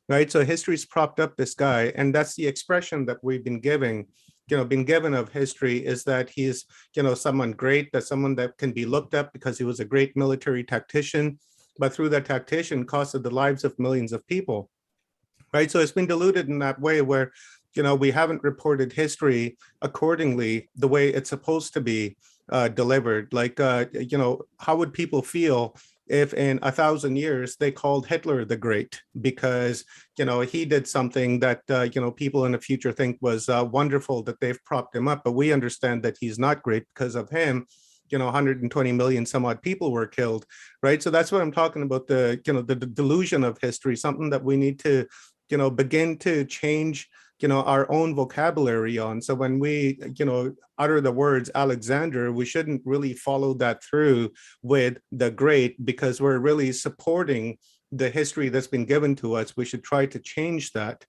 right? So history's propped up this guy, and that's the expression that we've been giving, you know, been given of history, is that he's, you know, someone great, that's someone that can be looked up because he was a great military tactician, but through that tactician costed the lives of millions of people, right? So it's been diluted in that way where, you know, we haven't reported history accordingly the way it's supposed to be delivered. Like, you know, how would people feel if in 1,000 years they called Hitler the Great because, you know, he did something that, you know, people in the future think was wonderful, that they've propped him up, but we understand that he's not great because of him. You know, 120 million some odd people were killed, right? So that's what I'm talking about, the, you know, the delusion of history, something that we need to, you know, begin to change, you know, our own vocabulary on. So when we, you know, utter the words Alexander, we shouldn't really follow that through with the great, because we're really supporting the history that's been given to us. We should try to change that.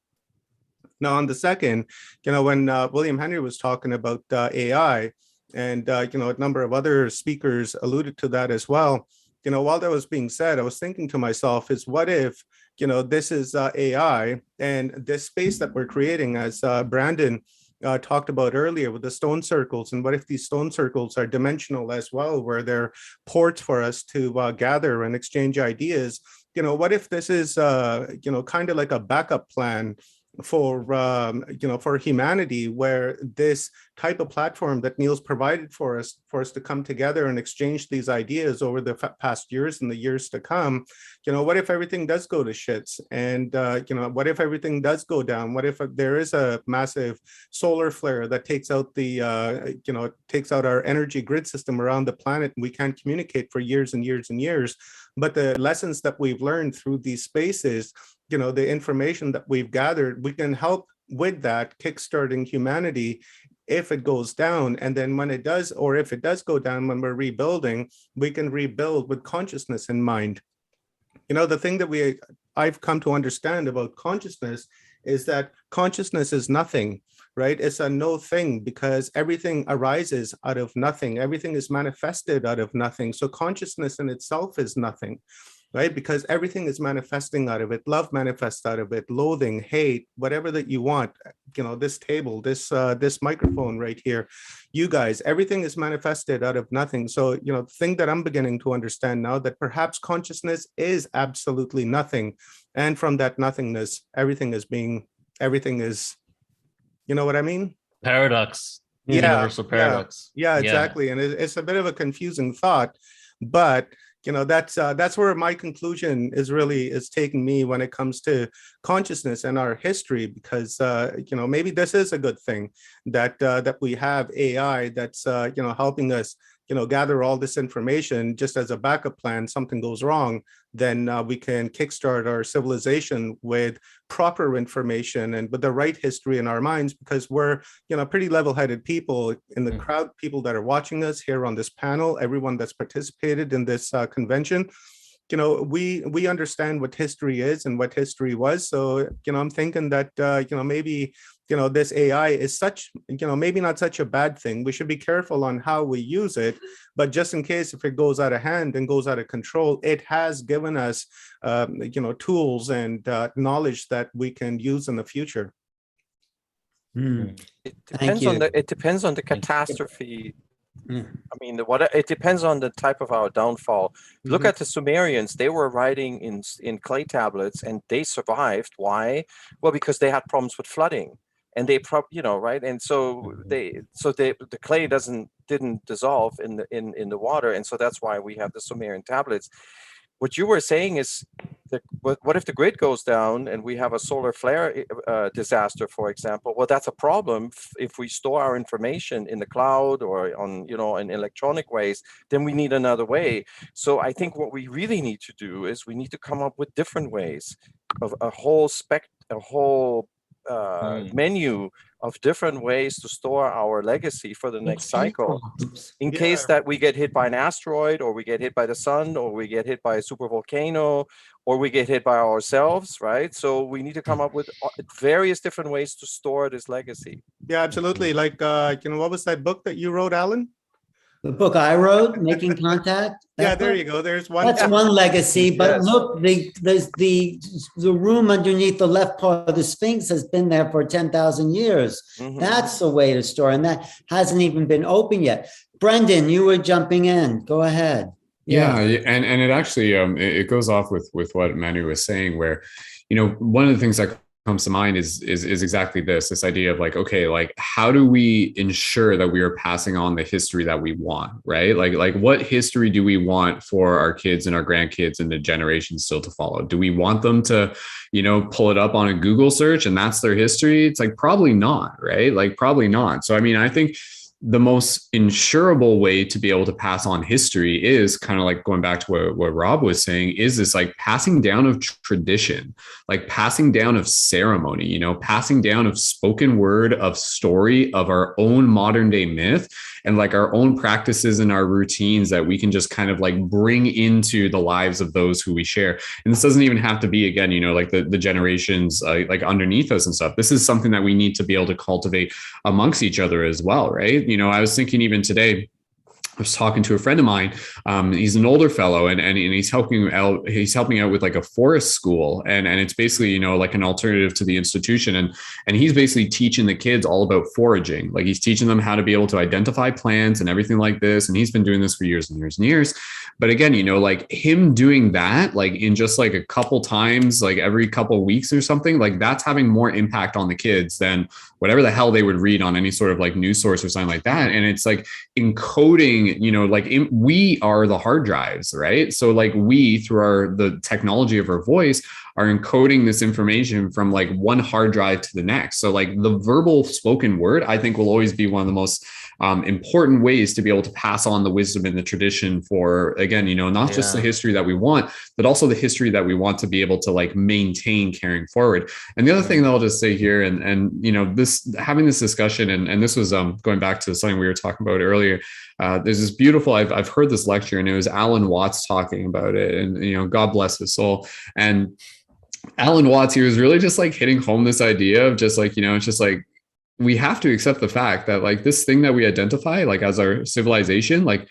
Now, on the second, you know, when William Henry was talking about AI, and, you know, a number of other speakers alluded to that as well, you know, while that was being said, I was thinking to myself, is what if, you know, this is AI, and this space that we're creating, as Brandon talked about earlier with the stone circles, and what if these stone circles are dimensional as well, where they're ports for us to gather and exchange ideas? You know, what if this is, you know, kind of like a backup plan for, you know, for humanity, where this type of platform that Neil's provided for us to come together and exchange these ideas over the past years and the years to come, you know, what if everything does go to shits? And, you know, what if everything does go down? What if there is a massive solar flare that takes out the, you know, takes out our energy grid system around the planet, and we can't communicate for years and years and years? But the lessons that we've learned through these spaces, you know, the information that we've gathered, we can help with that, kickstarting humanity if it goes down. And then when it does, or if it does go down, when we're rebuilding, we can rebuild with consciousness in mind. You know, the thing that I've come to understand about consciousness is that consciousness is nothing, right? It's a no thing, because everything arises out of nothing. Everything is manifested out of nothing. So consciousness in itself is nothing, right? Because everything is manifesting out of it. Love manifests out of it, loathing, hate, whatever that you want. You know, this table, this microphone right here, you guys, everything is manifested out of nothing. So, you know, the thing that I'm beginning to understand now, that perhaps consciousness is absolutely nothing. And from that nothingness, everything is, you know what I mean? Paradox. Yeah, universal paradox. Yeah, exactly. Yeah. And it's a bit of a confusing thought, but you know, that's where my conclusion is taking me when it comes to consciousness and our history, because you know, maybe this is a good thing that that we have AI that's you know, helping us, gather all this information just as a backup plan. Something goes wrong, then we can kickstart our civilization with proper information and with the right history in our minds, because we're, pretty level-headed people in the crowd, people that are watching us here on this panel, everyone that's participated in this convention. We understand what history is and what history was. So, I'm thinking that, maybe, this AI is maybe not such a bad thing. We should be careful on how we use it, but just in case if it goes out of hand and goes out of control, it has given us, tools and knowledge that we can use in the future. It depends on the catastrophe. I mean, it depends on the type of our downfall. Look at the Sumerians; they were writing in clay tablets, and they survived. Why? Well, because they had problems with flooding, and they right, and so the clay didn't dissolve in the water, and so that's why we have the Sumerian tablets. What you were saying is that what if the grid goes down and we have a solar flare disaster, for example? Well, that's a problem. If we store our information in the cloud or on, in electronic ways, then we need another way. So I think what we really need to do is we need to come up with different ways of a whole menu of different ways to store our legacy for the next cycle, in case that we get hit by an asteroid, or we get hit by the sun, or we get hit by a super volcano, or we get hit by ourselves, right? So we need to come up with various different ways to store this legacy. Yeah, absolutely. Like, what was that book that you wrote, Alan? The book I wrote, Making Contact. Yeah, there you go. There's one. That's one legacy. But look, the room underneath the left part of the Sphinx has been there for 10,000 years. That's a way to store, and that hasn't even been open yet. Brendan, you were jumping in. Go ahead. Yeah, and it actually it goes off with what Manu was saying, where one of the things that comes to mind is exactly this idea of like, okay, like how do we ensure that we are passing on the history that we want, right? Like what history do we want for our kids and our grandkids and the generations still to follow? Do we want them to, pull it up on a Google search and that's their history? It's like, probably not, right? Like probably not. So, I mean, I think the most insurable way to be able to pass on history is kind of like going back to what Rob was saying, is this like passing down of tradition, like passing down of ceremony, passing down of spoken word, of story, of our own modern day myth, and like our own practices and our routines that we can just kind of like bring into the lives of those who we share. And this doesn't even have to be, again, like the generations like underneath us and stuff. This is something that we need to be able to cultivate amongst each other as well, right? I was thinking even today, I was talking to a friend of mine. He's an older fellow, and he's helping out. He's helping out with like a forest school, and it's basically like an alternative to the institution. And he's basically teaching the kids all about foraging. Like he's teaching them how to be able to identify plants and everything like this. And he's been doing this for years and years and years. But again, like him doing that, like in just like a couple times, like every couple weeks or something, like that's having more impact on the kids than whatever the hell they would read on any sort of like news source or something like that. And it's like encoding, we are the hard drives, right? So like we, through the technology of our voice, are encoding this information from like one hard drive to the next. So like the verbal spoken word, I think, will always be one of the most important ways to be able to pass on the wisdom and the tradition for, again, not just the history that we want, but also the history that we want to be able to like maintain carrying forward. And the other thing that I'll just say here, and having this discussion, and this was going back to something we were talking about earlier. There's this beautiful, I've heard this lecture, and it was Alan Watts talking about it, and God bless his soul. And Alan Watts, he was really just like hitting home this idea of just like, it's just like, we have to accept the fact that like this thing that we identify like as our civilization, like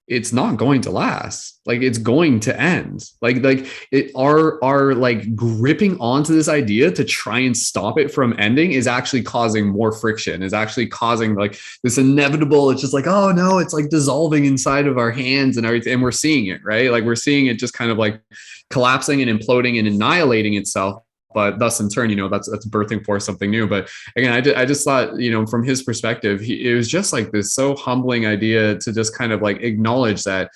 it's not going to last. Like it's going to end. Like our like gripping onto this idea to try and stop it from ending is actually causing more friction, is actually causing like this inevitable, it's just like, oh no, it's like dissolving inside of our hands and everything. And we're seeing it, right? Like we're seeing it just kind of like collapsing and imploding and annihilating itself. But thus in turn, that's birthing forth something new. But again, I just thought, from his perspective, it was just like this so humbling idea to just kind of like acknowledge that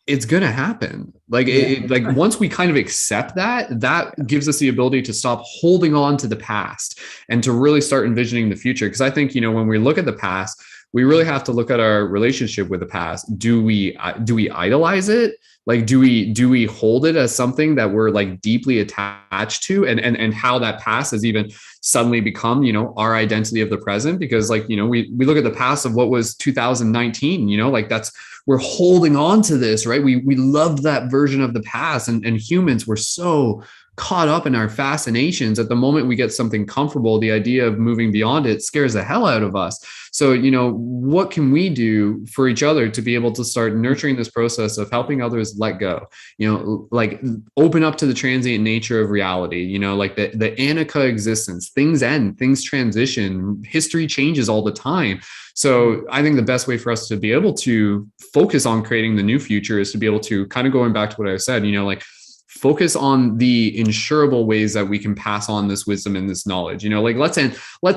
it's going to happen. Like, like once we kind of accept that gives us the ability to stop holding on to the past and to really start envisioning the future. Because I think, when we look at the past, we really have to look at our relationship with the past. Do we idolize it? Like, do we hold it as something that we're like deeply attached to, and how that past has even suddenly become, you know, our identity of the present? Because like, you know, we look at the past of what was 2019, you know, like we're holding on to this, right? We loved that version of the past, and humans were so caught up in our fascinations. At the moment we get something comfortable, the idea of moving beyond it scares the hell out of us. So, you know, what can we do for each other to be able to start nurturing this process of helping others let go, you know, like open up to the transient nature of reality, you know, like the anicca existence, things end, things transition, history changes all the time. So I think the best way for us to be able to focus on creating the new future is to be able to kind of, going back to what I said, you know, like focus on the insurable ways that we can pass on this wisdom and this knowledge. You know, like let's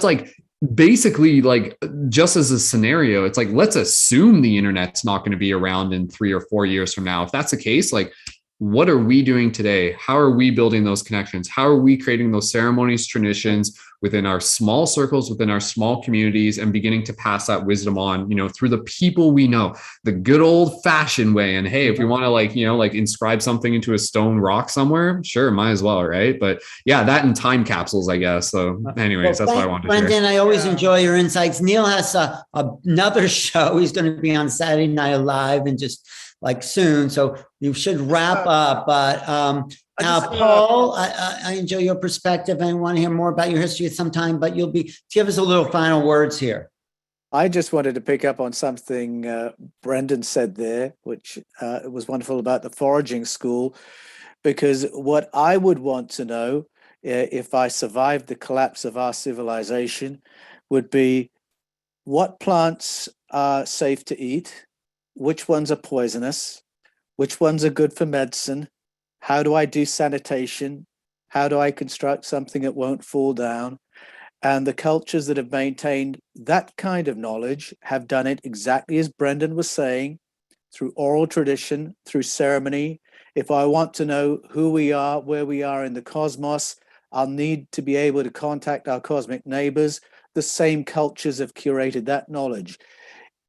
like basically, like, just as a scenario, it's like, let's assume the internet's not going to be around in 3 or 4 years from now. If that's the case, like, what are we doing today? How are we building those connections? How are we creating those ceremonies, traditions within our small circles, within our small communities, and beginning to pass that wisdom on, you know, through the people we know, the good old fashioned way. And hey, if we want to, like, you know, like inscribe something into a stone rock somewhere, sure, might as well, right? But yeah, that and time capsules, I guess. So anyways, that's what I wanted to share. Brendan, I always enjoy your insights. Neil has another show. He's going to be on Saturday Night Live and just like soon. So you should wrap up. But now, Paul, I enjoy your perspective and want to hear more about your history at some time, but give us a little final words here. I just wanted to pick up on something Brendan said there, which was wonderful about the foraging school, because what I would want to know if I survived the collapse of our civilization would be what plants are safe to eat, which ones are poisonous, which ones are good for medicine, how do I do sanitation, how do I construct something that won't fall down. And the cultures that have maintained that kind of knowledge have done it exactly as Brendan was saying, through oral tradition, through ceremony. If I want to know who we are, where we are in the cosmos, I'll need to be able to contact our cosmic neighbors. The same cultures have curated that knowledge.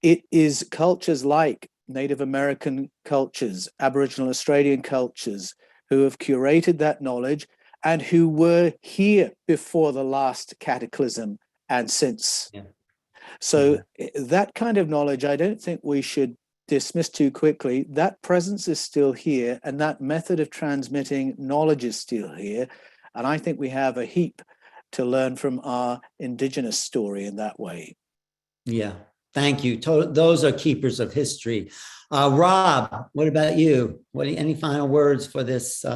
It is cultures like Native American cultures, Aboriginal Australian cultures, who have curated that knowledge and who were here before the last cataclysm and since. Yeah. So that kind of knowledge, I don't think we should dismiss too quickly. That presence is still here, and that method of transmitting knowledge is still here. And I think we have a heap to learn from our indigenous story in that way. Yeah. Thank you. Those are keepers of history. Rob, what about you? Any final words for this?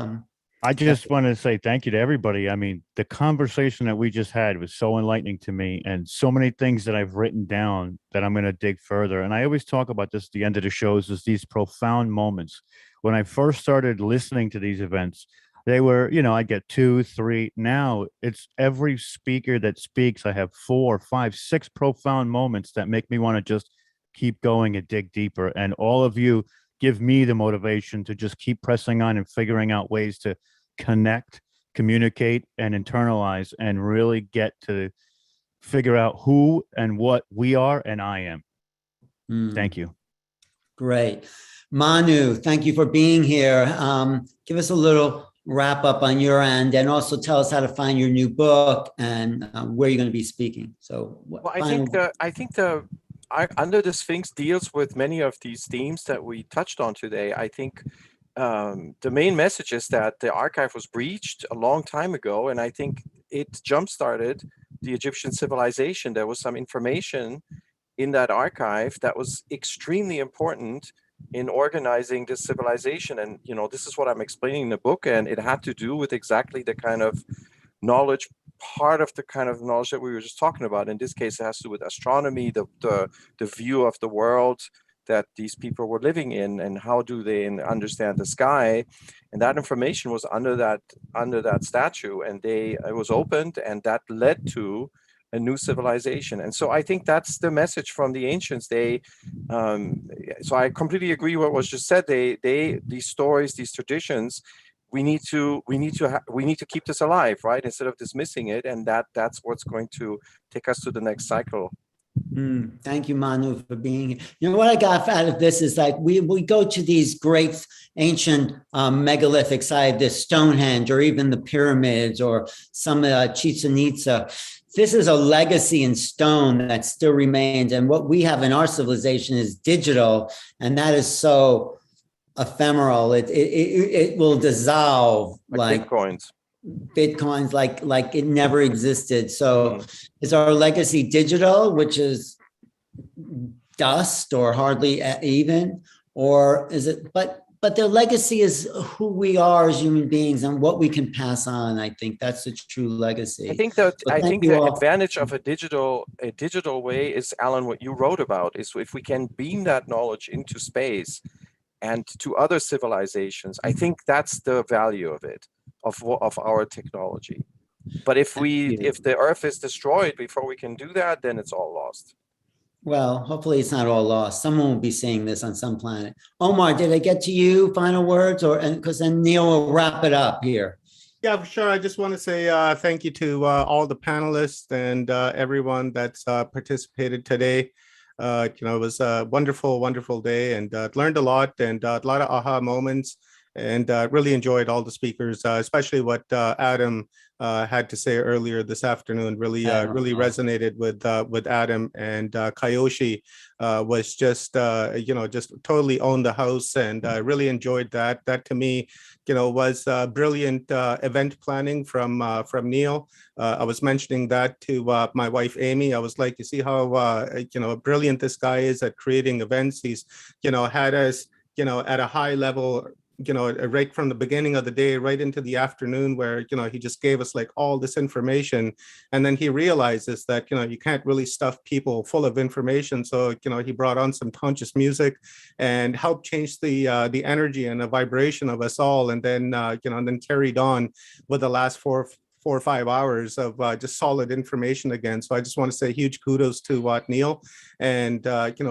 I just want to say thank you to everybody. I mean, the conversation that we just had was so enlightening to me, and so many things that I've written down that I'm going to dig further. And I always talk about this at the end of the shows, is these profound moments. When I first started listening to these events, they were, you know, I get 2, 3. Now it's every speaker that speaks. I have 4, 5, 6 profound moments that make me want to just keep going and dig deeper. And all of you give me the motivation to just keep pressing on and figuring out ways to connect, communicate, and internalize, and really get to figure out who and what we are and I am. Thank you. Great. Manu, thank you for being here. Give us a little wrap up on your end, and also tell us how to find your new book and where you're going to be speaking. So, well, I think Under the Sphinx deals with many of these themes that we touched on today. I think the main message is that the archive was breached a long time ago, and I think it jump-started the Egyptian civilization. There was some information in that archive that was extremely important in organizing this civilization. And, you know, this is what I'm explaining in the book, and it had to do with exactly the kind of knowledge, part of the kind of knowledge that we were just talking about. In this case, it has to do with astronomy, the view of the world that these people were living in, and how do they understand the sky. And that information was under that statue, and it was opened, and that led to a new civilization. And so I think that's the message from the ancients. So I completely agree with what was just said. These stories, these traditions, we need to keep this alive, right? Instead of dismissing it. And that's what's going to take us to the next cycle Thank you, Manu, for being here. You know what I got out of this is like we go to these great ancient megalithic sites, the Stonehenge, or even the pyramids, or some Chichen Itza. This is a legacy in stone that still remains, and what we have in our civilization is digital, and that is so ephemeral. It will dissolve like bitcoins like it never existed. So is our legacy digital, which is dust or hardly even, or is it but the legacy is who we are as human beings and what we can pass on. I think that's the true legacy. I think the advantage of a digital way is, Alan, what you wrote about, is if we can beam that knowledge into space and to other civilizations. I think that's the value of it, of our technology. But if the Earth is destroyed before we can do that, then it's all lost. Well, hopefully it's not all lost. Someone will be seeing this on some planet. Omar, did I get to you? Final words, or because then Neil will wrap it up here. Yeah, for sure. I just want to say thank you to all the panelists and everyone that's participated today. It was a wonderful, wonderful day, and learned a lot and a lot of aha moments, and really enjoyed all the speakers, especially what Adam had to say earlier this afternoon. Really resonated with Adam, and Kiyoshi was just just totally owned the house, and I really enjoyed that. That to me, was brilliant event planning from Neil. I was mentioning that to my wife Amy. I was like, you see how brilliant this guy is at creating events. He's had us at a high level, right from the beginning of the day right into the afternoon, where he just gave us like all this information, and then he realizes that you can't really stuff people full of information. So he brought on some conscious music and helped change the energy and the vibration of us all, and then and then carried on with the last 4 or 5 hours of just solid information again. So I just want to say huge kudos to Neil, and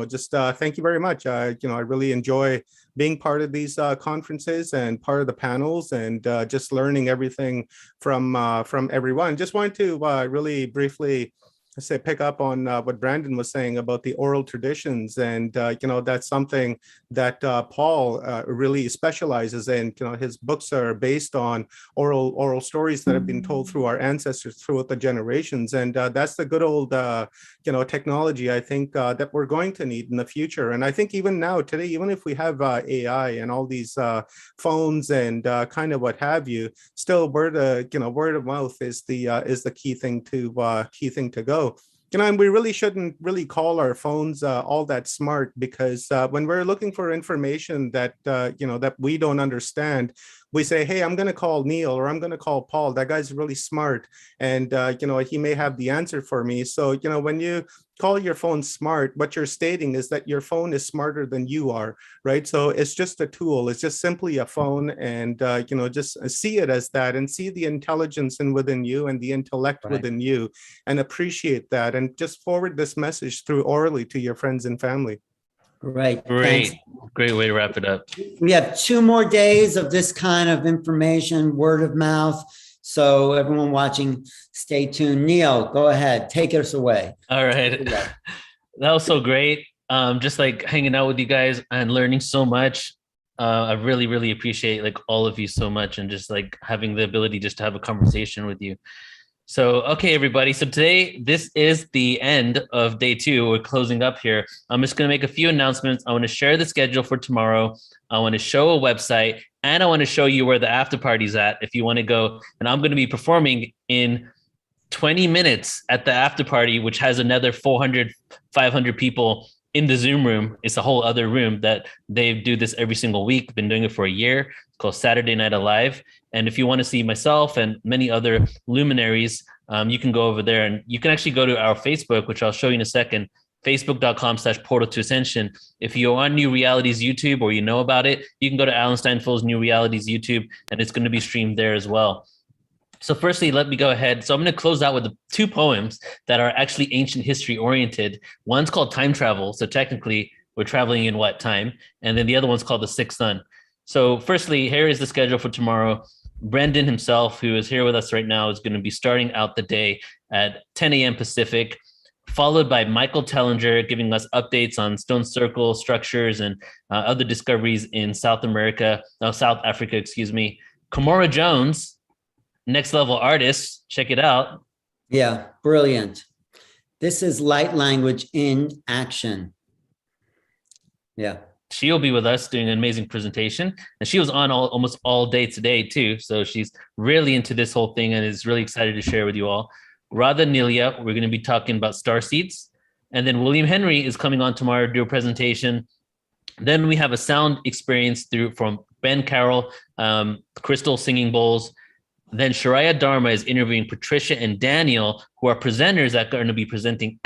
just thank you very much. I really enjoy being part of these conferences and part of the panels, and just learning everything from everyone. Just wanted to really briefly pick up on what Brandon was saying about the oral traditions, and that's something that Paul really specializes in. His books are based on oral stories that have been told through our ancestors throughout the generations, and that's the good old technology I think that we're going to need in the future. And I think even now today, even if we have AI and all these phones and kind of what have you, still word of mouth is the key thing to go. And we really shouldn't really call our phones all that smart, because when we're looking for information that that we don't understand, we say, hey, I'm going to call Neil, or I'm going to call Paul. That guy's really smart, and he may have the answer for me. So when you call your phone smart, what you're stating is that your phone is smarter than you are, right? So it's just a tool. It's just simply a phone, and just see it as that, and see the intelligence within you and the intellect within you, and appreciate that, and just forward this message through orally to your friends and family. Great way to wrap it up. We have 2 more days of this kind of information, word of mouth. So everyone watching, stay tuned. Neil, go ahead, take us away. All right. That was so great. Just like hanging out with you guys and learning so much. I really, really appreciate like all of you so much, and just like having the ability just to have a conversation with you. So, okay, everybody. So today, this is the end of day 2. We're closing up here. I'm just going to make a few announcements. I want to share the schedule for tomorrow. I want to show a website, and I want to show you where the after party's at if you want to go. And I'm going to be performing in 20 minutes at the after party, which has another 400, 500 people in the Zoom room. It's a whole other room that they do this every single week. Been doing it for a year. It's called Saturday Night Alive. And if you want to see myself and many other luminaries, you can go over there, and you can actually go to our Facebook, which I'll show you in a second, facebook.com/portal to ascension. If you're on New Realities YouTube, or you know about it, you can go to Alan Steinfeld's New Realities YouTube, and it's going to be streamed there as well. So firstly, let me go ahead. So I'm going to close out with the 2 poems that are actually ancient history oriented. One's called Time Travel. So technically we're traveling in what time? And then the other one's called The Sixth Sun. So firstly, here is the schedule for tomorrow. Brendan himself, who is here with us right now, is going to be starting out the day at 10 a.m. Pacific. followed by Michael Tellinger giving us updates on stone circle structures and other discoveries in South Africa, excuse me. Kimora Jones, next level artist, check it out. Yeah, brilliant. This is light language in action. Yeah. She'll be with us doing an amazing presentation. And she was on almost all day today too. So she's really into this whole thing and is really excited to share with you all. Radha Nelia, we're going to be talking about star seeds. And then William Henry is coming on tomorrow to do a presentation. Then we have a sound experience from Ben Carroll, Crystal Singing Bowls. Then Chiraya Dharma is interviewing Patricia and Daniel, who are presenters that are going to be presenting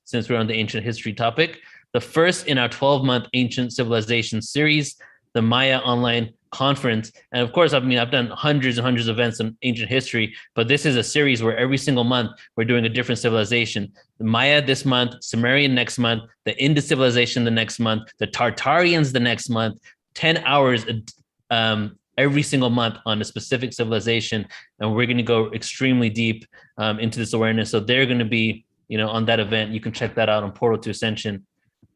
since we're on the ancient history topic, the first in our 12-month Ancient Civilization series, the Maya Online Conference. And of course, I've done hundreds and hundreds of events in ancient history, but this is a series where every single month we're doing a different civilization. The Maya this month, Sumerian next month, the Indus civilization the next month, the Tartarians the next month, 10 hours every single month on a specific civilization. And we're going to go extremely deep into this awareness. So they're going to be, on that event. You can check that out on Portal to Ascension.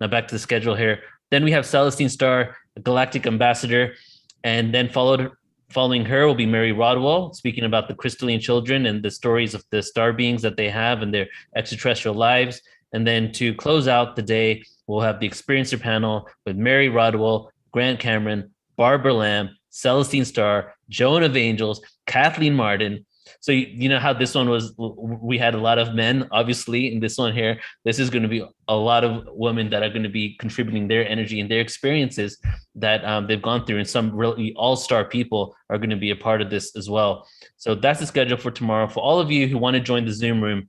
Now back to the schedule here. Then we have Celestine Star, the Galactic Ambassador. And then following her will be Mary Rodwell, speaking about the crystalline children and the stories of the star beings that they have and their extraterrestrial lives. And then to close out the day, we'll have the Experiencer panel with Mary Rodwell, Grant Cameron, Barbara Lamb, Celestine Star, Joan of Angels, Kathleen Martin. So you know how this one was, we had a lot of men, obviously, in this one here. This is going to be a lot of women that are going to be contributing their energy and their experiences that they've gone through. And some really all-star people are going to be a part of this as well. So that's the schedule for tomorrow. For all of you who want to join the Zoom room,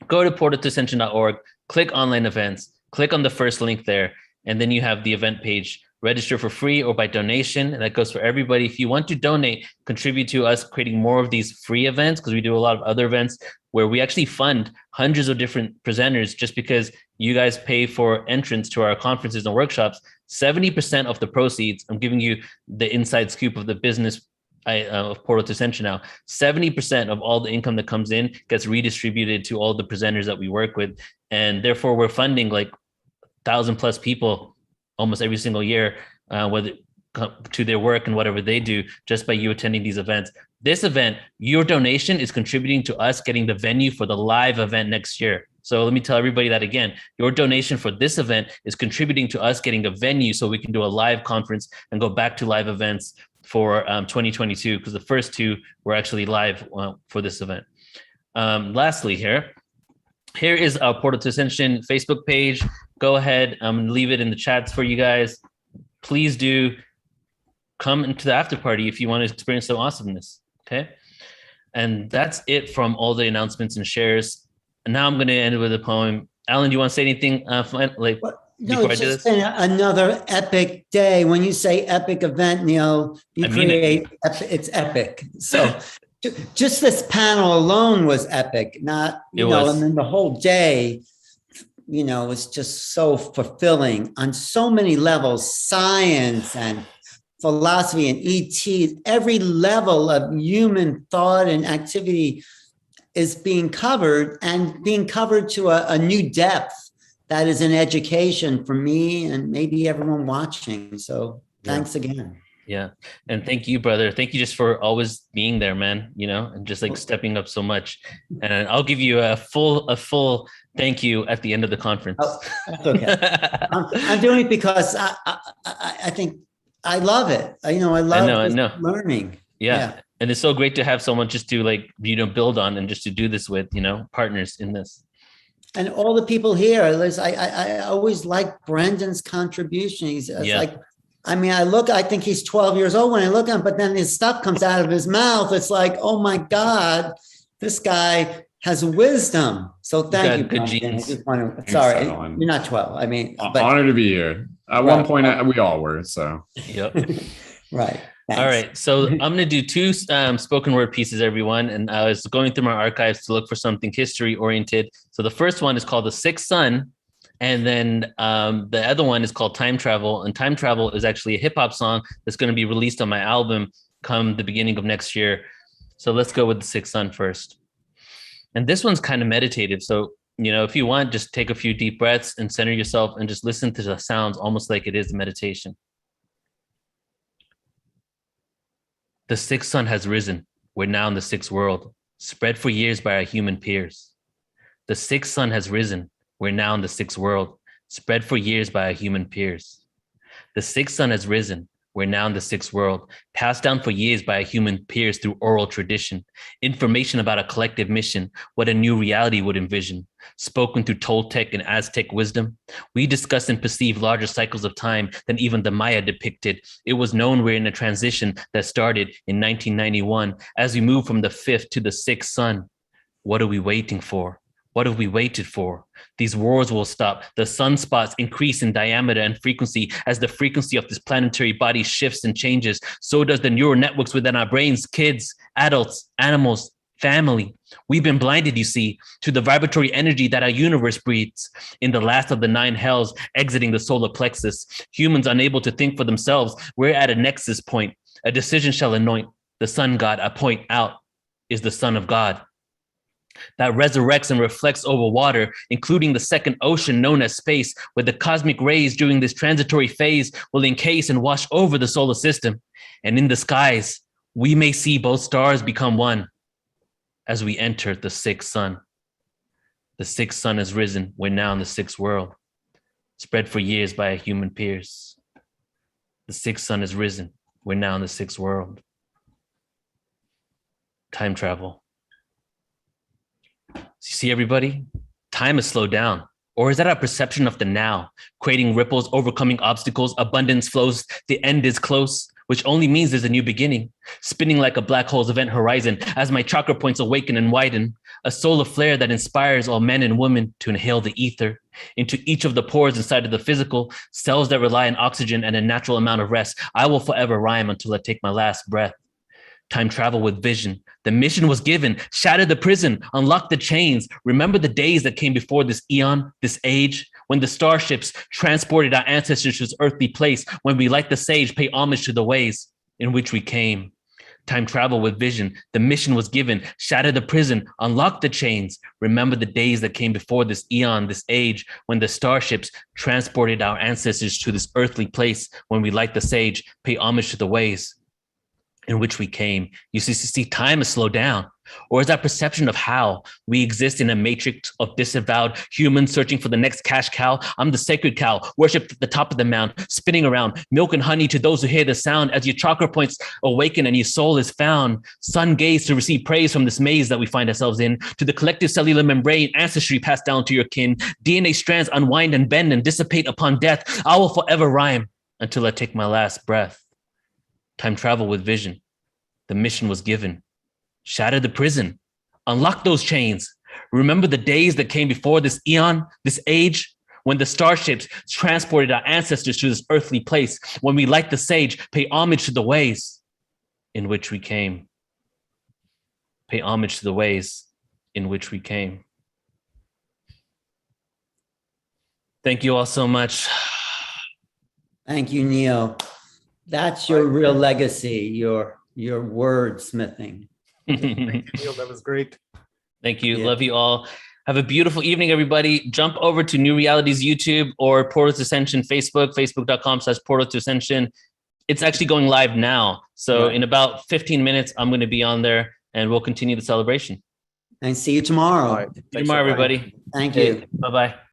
go to portaltoascension.org, click online events, click on the first link there, and then you have the event page. Register for free or by donation. And that goes for everybody. If you want to donate, contribute to us creating more of these free events, because we do a lot of other events where we actually fund hundreds of different presenters just because you guys pay for entrance to our conferences and workshops. 70% of the proceeds, I'm giving you the inside scoop of the business of Portal to Ascension now, 70% of all the income that comes in gets redistributed to all the presenters that we work with. And therefore we're funding like 1,000+ people almost every single year, whether to their work and whatever they do, just by you attending these events. This event, your donation is contributing to us getting the venue for the live event next year. So let me tell everybody that again, your donation for this event is contributing to us getting a venue so we can do a live conference and go back to live events for 2022, because the first two were actually live for this event. Lastly here is our Portal to Ascension Facebook page. Go ahead, leave it in the chats for you guys. Please do come into the after party if you want to experience some awesomeness, okay? And that's it from all the announcements and shares. And now I'm going to end with a poem. Alan, do you want to say anything? No, it's just been another epic day. When you say epic event, Neil, it's epic. So just this panel alone was epic. And then the whole day, was just so fulfilling on so many levels, science and philosophy and ET, every level of human thought and activity is being covered and being covered to a new depth that is an education for me and maybe everyone watching. So thanks again. Yeah. And thank you, brother. Thank you just for always being there, man, and just like stepping up so much. And I'll give you a full thank you at the end of the conference. Oh, that's okay. I'm doing it because I think I love it. I love learning. Yeah. And it's so great to have someone just to build on and just to do this with, partners in this. And all the people here, Liz, I always like Brendan's contribution. I think he's 12 years old when I look at him, but then his stuff comes out of his mouth. It's like, oh my God, this guy has wisdom. So thank you. Good genes. Sorry, you're not 12. Honored to be here. At one point, we all were. So. Yep. Right. Thanks. All right. So I'm going to do two spoken word pieces, everyone. And I was going through my archives to look for something history oriented. So the first one is called The Sixth Sun. And then the other one is called Time Travel. And Time Travel is actually a hip hop song that's going to be released on my album come the beginning of next year. So let's go with The Sixth Sun first. And this one's kind of meditative. So, You know, if you want, just take a few deep breaths and center yourself and just listen to the sounds almost like it is a meditation. The sixth sun has risen. We're now in the sixth world, spread for years by our human peers. The sixth sun has risen. We're now in the sixth world, spread for years by our human peers. The sixth sun has risen. We're now in the sixth world, passed down for years by our human peers through oral tradition, information about a collective mission, what a new reality would envision, spoken through Toltec and Aztec wisdom. We discuss and perceive larger cycles of time than even the Maya depicted. It was known we're in a transition that started in 1991 as we move from the fifth to the sixth sun. What are we waiting for? What have we waited for? These wars will stop. The sunspots increase in diameter and frequency as the frequency of this planetary body shifts and changes. So does the neural networks within our brains, kids, adults, animals, family. We've been blinded, you see, to the vibratory energy that our universe breathes. In the last of the 9 hells, exiting the solar plexus, humans unable to think for themselves, we're at a nexus point. A decision shall anoint. The sun god I point out is the Son of God that resurrects and reflects over water, including the second ocean known as space, where the cosmic rays during this transitory phase will encase and wash over the solar system. And in the skies, we may see both stars become one as we enter the sixth sun. The sixth sun has risen. We're now in the sixth world, spread for years by our human peers. The sixth sun has risen. We're now in the sixth world. Time travel. You see, everybody, time has slowed down. Or is that our perception of the now, creating ripples, overcoming obstacles, abundance flows, the end is close, which only means there's a new beginning, spinning like a black hole's event horizon as my chakra points awaken and widen, a solar flare that inspires all men and women to inhale the ether into each of the pores inside of the physical, cells that rely on oxygen and a natural amount of rest. I will forever rhyme until I take my last breath. Time travel with vision. The mission was given, shatter the prison, unlock the chains. Remember the days that came before this eon, this age, when the starships transported our ancestors to this earthly place, when we, like the sage, pay homage to the ways in which we came. Time travel with vision. The mission was given, shatter the prison, unlock the chains. Remember the days that came before this eon, this age, when the starships transported our ancestors to this earthly place, when we, like the sage, pay homage to the ways in which we came. You see, time has slowed down. Or is that perception of how we exist in a matrix of disavowed humans searching for the next cash cow? I'm the sacred cow, worshipped at the top of the mound, spinning around, milk and honey to those who hear the sound. As your chakra points awaken and your soul is found, sun gaze to receive praise from this maze that we find ourselves in, to the collective cellular membrane, ancestry passed down to your kin, DNA strands unwind and bend and dissipate upon death. I will forever rhyme until I take my last breath. Time travel with vision. The mission was given. Shatter the prison. Unlock those chains. Remember the days that came before this eon, this age, when the starships transported our ancestors to this earthly place, when we, like the sage, pay homage to the ways in which we came. Pay homage to the ways in which we came. Thank you all so much. Thank you, Neil. That's your real legacy, your wordsmithing. Thank you, Neil. That was great. Thank you. Yeah. Love you all. Have a beautiful evening, everybody. Jump over to New Realities YouTube or Portal to Ascension Facebook, facebook.com/Portal to Ascension. It's actually going live now. So in about 15 minutes, I'm going to be on there and we'll continue the celebration. And see you tomorrow. See you tomorrow, everybody. Thank you. Bye-bye.